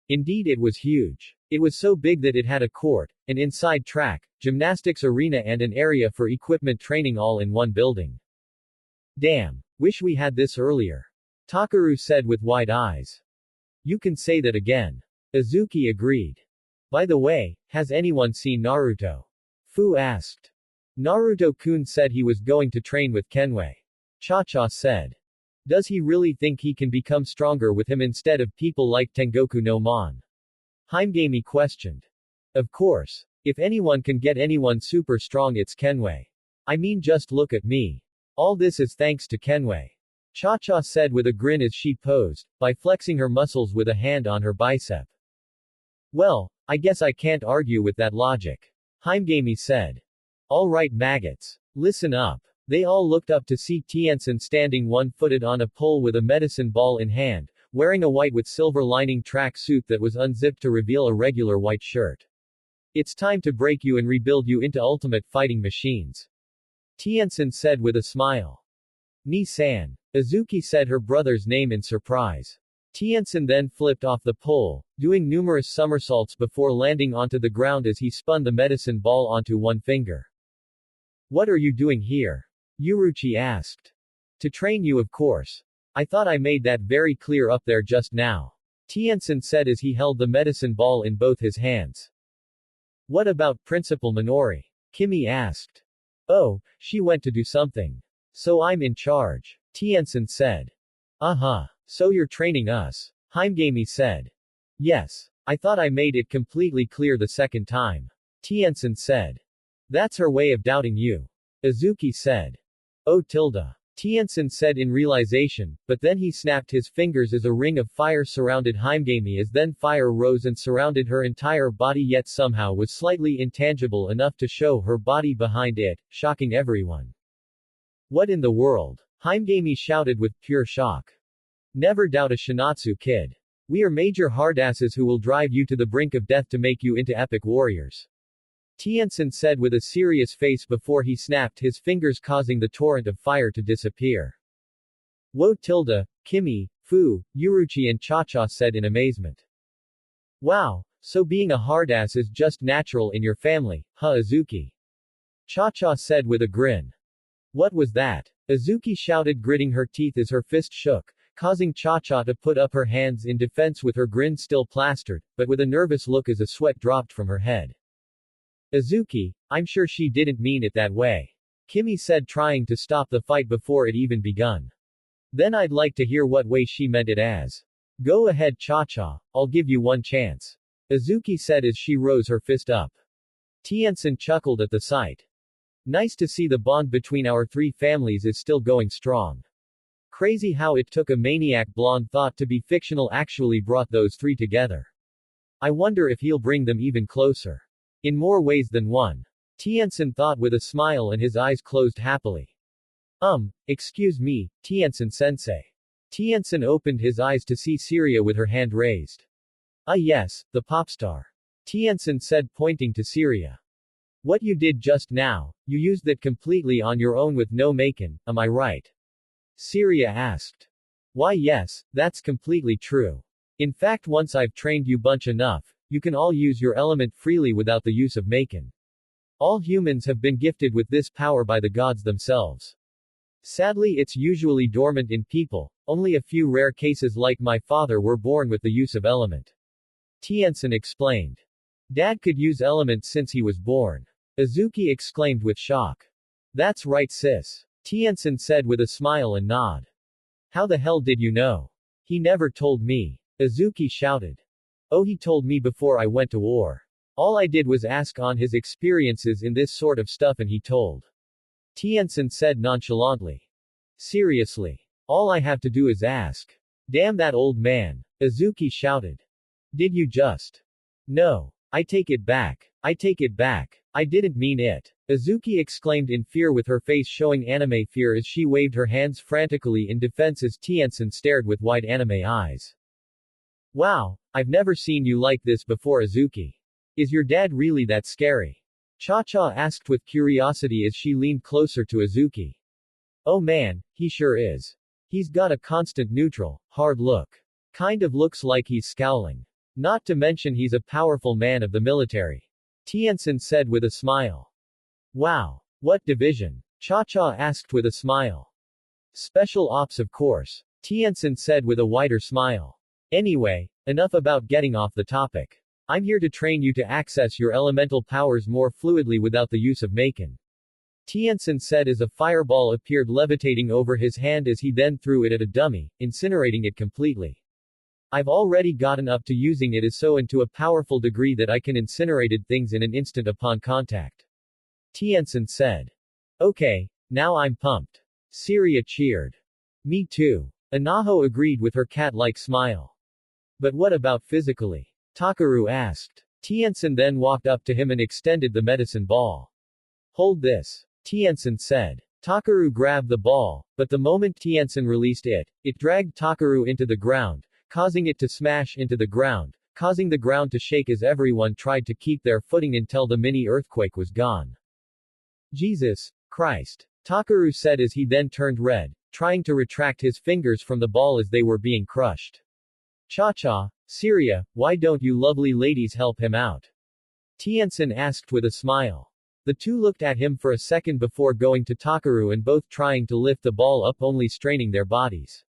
Indeed it was huge. It was so big that it had a court, an inside track, gymnastics arena and an area for equipment training all in one building. Damn. Wish we had this earlier. Takaru said with wide eyes. You can say that again. Izuki agreed. By the way, has anyone seen Naruto? Fu asked. Naruto-kun said he was going to train with Kenway. Cha-cha said. Does he really think he can become stronger with him instead of people like Tengoku no Mon? Himegami questioned. Of course. If anyone can get anyone super strong it's Kenway. I mean just look at me. All this is thanks to Kenway. Cha-cha said with a grin as she posed, by flexing her muscles with a hand on her bicep. Well, I guess I can't argue with that logic. Himegami said. Alright maggots. Listen up. They all looked up to see Tien-san standing one-footed on a pole with a medicine ball in hand, wearing a white with silver lining track suit that was unzipped to reveal a regular white shirt. It's time to break you and rebuild you into ultimate fighting machines. Tien-san said with a smile. Ni-san. Izuki said her brother's name in surprise. Tien-san then flipped off the pole, doing numerous somersaults before landing onto the ground as he spun the medicine ball onto one finger. What are you doing here? Yuruchi asked. To train you of course. I thought I made that very clear up there just now. Tien-san said as he held the medicine ball in both his hands. What about Principal Minori? Kimi asked. Oh, she went to do something. So I'm in charge. Tien-san said. Uh-huh. So you're training us. Himegami said. Yes. I thought I made it completely clear the second time. Tien-san said. That's her way of doubting you. Izuki said. Oh tilde. Tien-san said in realization, but then he snapped his fingers as a ring of fire surrounded Himegami as then fire rose and surrounded her entire body yet somehow was slightly intangible enough to show her body behind it, shocking everyone. What in the world? Himegami shouted with pure shock. Never doubt a Shinatsu kid. We are major hardasses who will drive you to the brink of death to make you into epic warriors. Tien-san said with a serious face before he snapped his fingers causing the torrent of fire to disappear. Whoa tilde, Kimi, Fu, Yuruchi and Cha-cha said in amazement. Wow, so being a hardass is just natural in your family, huh Izuki? Cha-cha said with a grin. What was that? Izuki shouted gritting her teeth as her fist shook, causing Cha-cha to put up her hands in defense with her grin still plastered, but with a nervous look as a sweat dropped from her head. Izuki, I'm sure she didn't mean it that way. Kimi said trying to stop the fight before it even begun. Then I'd like to hear what way she meant it as. Go ahead Cha-cha, I'll give you one chance. Izuki said as she rose her fist up. Tien-san chuckled at the sight. Nice to see the bond between our three families is still going strong. Crazy how it took a maniac blonde thought to be fictional actually brought those three together. I wonder if he'll bring them even closer. In more ways than one. Tien-san thought with a smile and his eyes closed happily. Excuse me, Tien-sen-sensei. Tien-sen opened his eyes to see Syria with her hand raised. Ah yes, the pop star. Tien-sen said pointing to Syria. What you did just now, you used that completely on your own with no Maken, am I right? Syria asked. Why yes, that's completely true. In fact once I've trained you bunch enough, you can all use your element freely without the use of Maken. All humans have been gifted with this power by the gods themselves. Sadly it's usually dormant in people, only a few rare cases like my father were born with the use of element. Tien-sen explained. Dad could use elements since he was born. Azuki exclaimed with shock. That's right sis. Tien-sen said with a smile and nod. How the hell did you know? He never told me. Azuki shouted. Oh he told me before I went to war. All I did was ask on his experiences in this sort of stuff and he told. Tien-sen said nonchalantly. Seriously. All I have to do is ask. Damn that old man. Azuki shouted. Did you just? No. I take it back. I take it back. I didn't mean it. Azuki exclaimed in fear with her face showing anime fear as she waved her hands frantically in defense as Tien-sen stared with wide anime eyes. Wow, I've never seen you like this before Azuki. Is your dad really that scary? Cha-Cha asked with curiosity as she leaned closer to Azuki. Oh man, he sure is. He's got a constant neutral, hard look. Kind of looks like he's scowling. Not to mention he's a powerful man of the military. Tien-sen said with a smile. Wow. What division? Cha-Cha asked with a smile. Special Ops of course. Tien-sen said with a wider smile. Anyway, enough about getting off the topic. I'm here to train you to access your elemental powers more fluidly without the use of Maken. Tien-sen said as a fireball appeared levitating over his hand as he then threw it at a dummy, incinerating it completely. I've already gotten up to using it as so and to a powerful degree that I can incinerate things in an instant upon contact. Tien-sen said. Okay, now I'm pumped. Syria cheered. Me too. Anaho agreed with her cat-like smile. But what about physically? Takaru asked. Tien-sen then walked up to him and extended the medicine ball. Hold this. Tien-sen said. Takaru grabbed the ball, but the moment Tien-sen released it, it dragged Takaru into the ground, causing it to smash into the ground, causing the ground to shake as everyone tried to keep their footing until the mini-earthquake was gone. Jesus Christ. Takaru said as he then turned red, trying to retract his fingers from the ball as they were being crushed. Cha-Cha, Syria, why don't you lovely ladies help him out? Tien-sen asked with a smile. The two looked at him for a second before going to Takaru and both trying to lift the ball up only straining their bodies.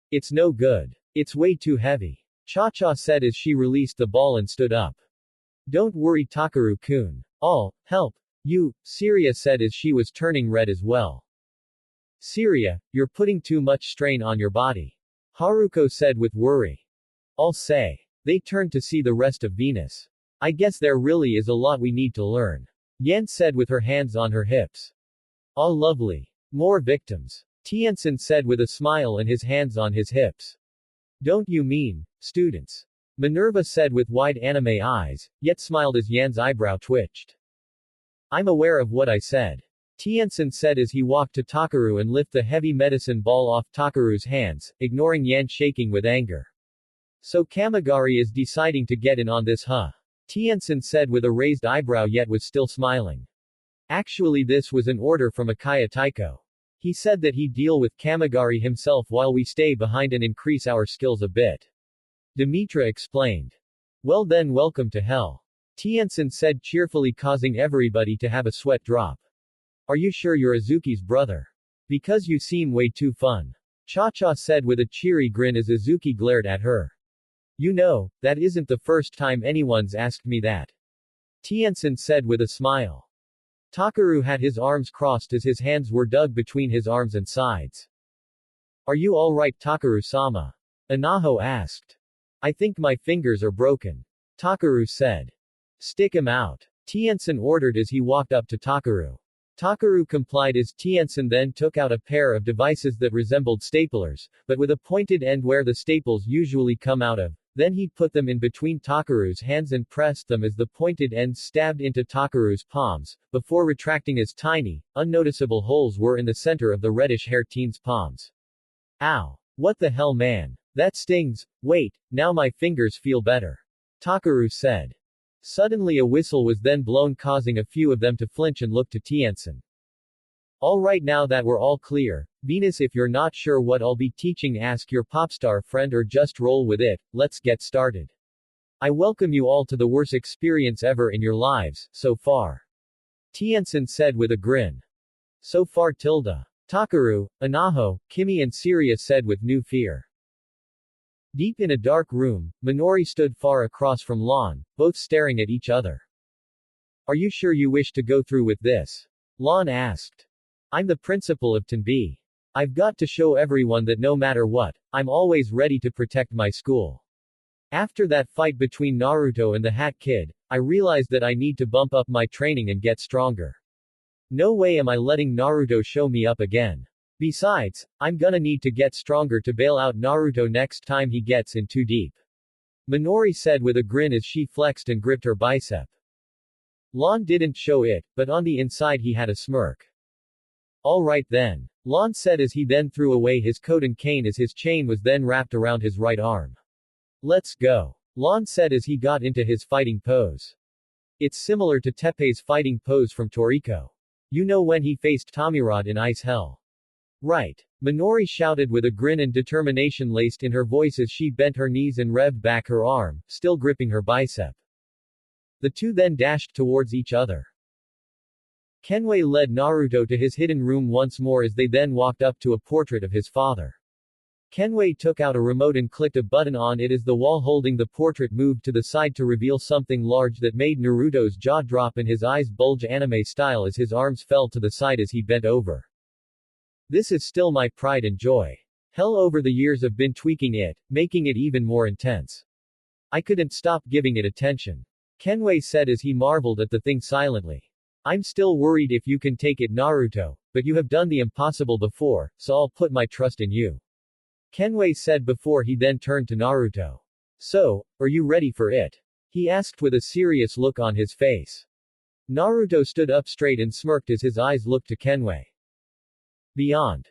It's no good. It's way too heavy. Cha-Cha said as she released the ball and stood up. Don't worry Takaru-kun. I'll help you, Syria said as she was turning red as well. Syria, you're putting too much strain on your body. Haruko said with worry. I'll say. They turned to see the rest of Venus. I guess there really is a lot we need to learn. Yan said with her hands on her hips. Oh lovely. More victims. Tien-sen said with a smile and his hands on his hips. Don't you mean, students? Minerva said with wide anime eyes, yet smiled as Yan's eyebrow twitched. I'm aware of what I said. Tien-sen said as he walked to Takaru and lifted the heavy medicine ball off Takaru's hands, ignoring Yan shaking with anger. So Kamigari is deciding to get in on this huh? Tien-sen said with a raised eyebrow yet was still smiling. Actually this was an order from Akaya Taiko. He said that he'd deal with Kamigari himself while we stay behind and increase our skills a bit. Dimitra explained. Well then welcome to hell. Tien-sen said cheerfully causing everybody to have a sweat drop. Are you sure you're Azuki's brother? Because you seem way too fun. Cha-Cha said with a cheery grin as Azuki glared at her. You know, that isn't the first time anyone's asked me that. Tien-sen said with a smile. Takaru had his arms crossed as his hands were dug between his arms and sides. Are you alright Takaru-sama? Anaho asked. I think my fingers are broken. Takaru said. Stick him out. Tien-sen ordered as he walked up to Takaru. Takaru complied as Tien-sen then took out a pair of devices that resembled staplers, but with a pointed end where the staples usually come out of. Then he put them in between Takaru's hands and pressed them as the pointed ends stabbed into Takaru's palms, before retracting as tiny, unnoticeable holes were in the center of the reddish-haired teen's palms. Ow. What the hell, man? That stings. Wait, now my fingers feel better. Takaru said. Suddenly a whistle was then blown, causing a few of them to flinch and look to Tiansen. Alright, now that we're all clear, Venus, if you're not sure what I'll be teaching, ask your popstar friend or just roll with it. Let's get started. I welcome you all to the worst experience ever in your lives, so far. Tiansen said with a grin. So far tilde. Takaru, Anaho, Kimi and Syria said with new fear. Deep in a dark room, Minori stood far across from Lon, both staring at each other. Are you sure you wish to go through with this? Lon asked. I'm the principal of Tenbi. I've got to show everyone that no matter what, I'm always ready to protect my school. After that fight between Naruto and the Hat Kid, I realized that I need to bump up my training and get stronger. No way am I letting Naruto show me up again. Besides, I'm gonna need to get stronger to bail out Naruto next time he gets in too deep. Minori said with a grin as she flexed and gripped her bicep. Lon didn't show it, but on the inside he had a smirk. Alright then. Lon said as he then threw away his coat and cane as his chain was then wrapped around his right arm. Let's go. Lon said as he got into his fighting pose. It's similar to Teppei's fighting pose from Toriko. You know, when he faced Tomirod in Ice Hell. Right. Minori shouted with a grin and determination laced in her voice as she bent her knees and revved back her arm, still gripping her bicep. The two then dashed towards each other. Kenway led Naruto to his hidden room once more as they then walked up to a portrait of his father. Kenway took out a remote and clicked a button on it as the wall holding the portrait moved to the side to reveal something large that made Naruto's jaw drop and his eyes bulge anime style as his arms fell to the side as he bent over. This is still my pride and joy. Hell, over the years I've been tweaking it, making it even more intense. I couldn't stop giving it attention. Kenway said as he marveled at the thing silently. I'm still worried if you can take it, Naruto, but you have done the impossible before, so I'll put my trust in you. Kenway said before he then turned to Naruto. So, are you ready for it? He asked with a serious look on his face. Naruto stood up straight and smirked as his eyes looked to Kenway. Beyond.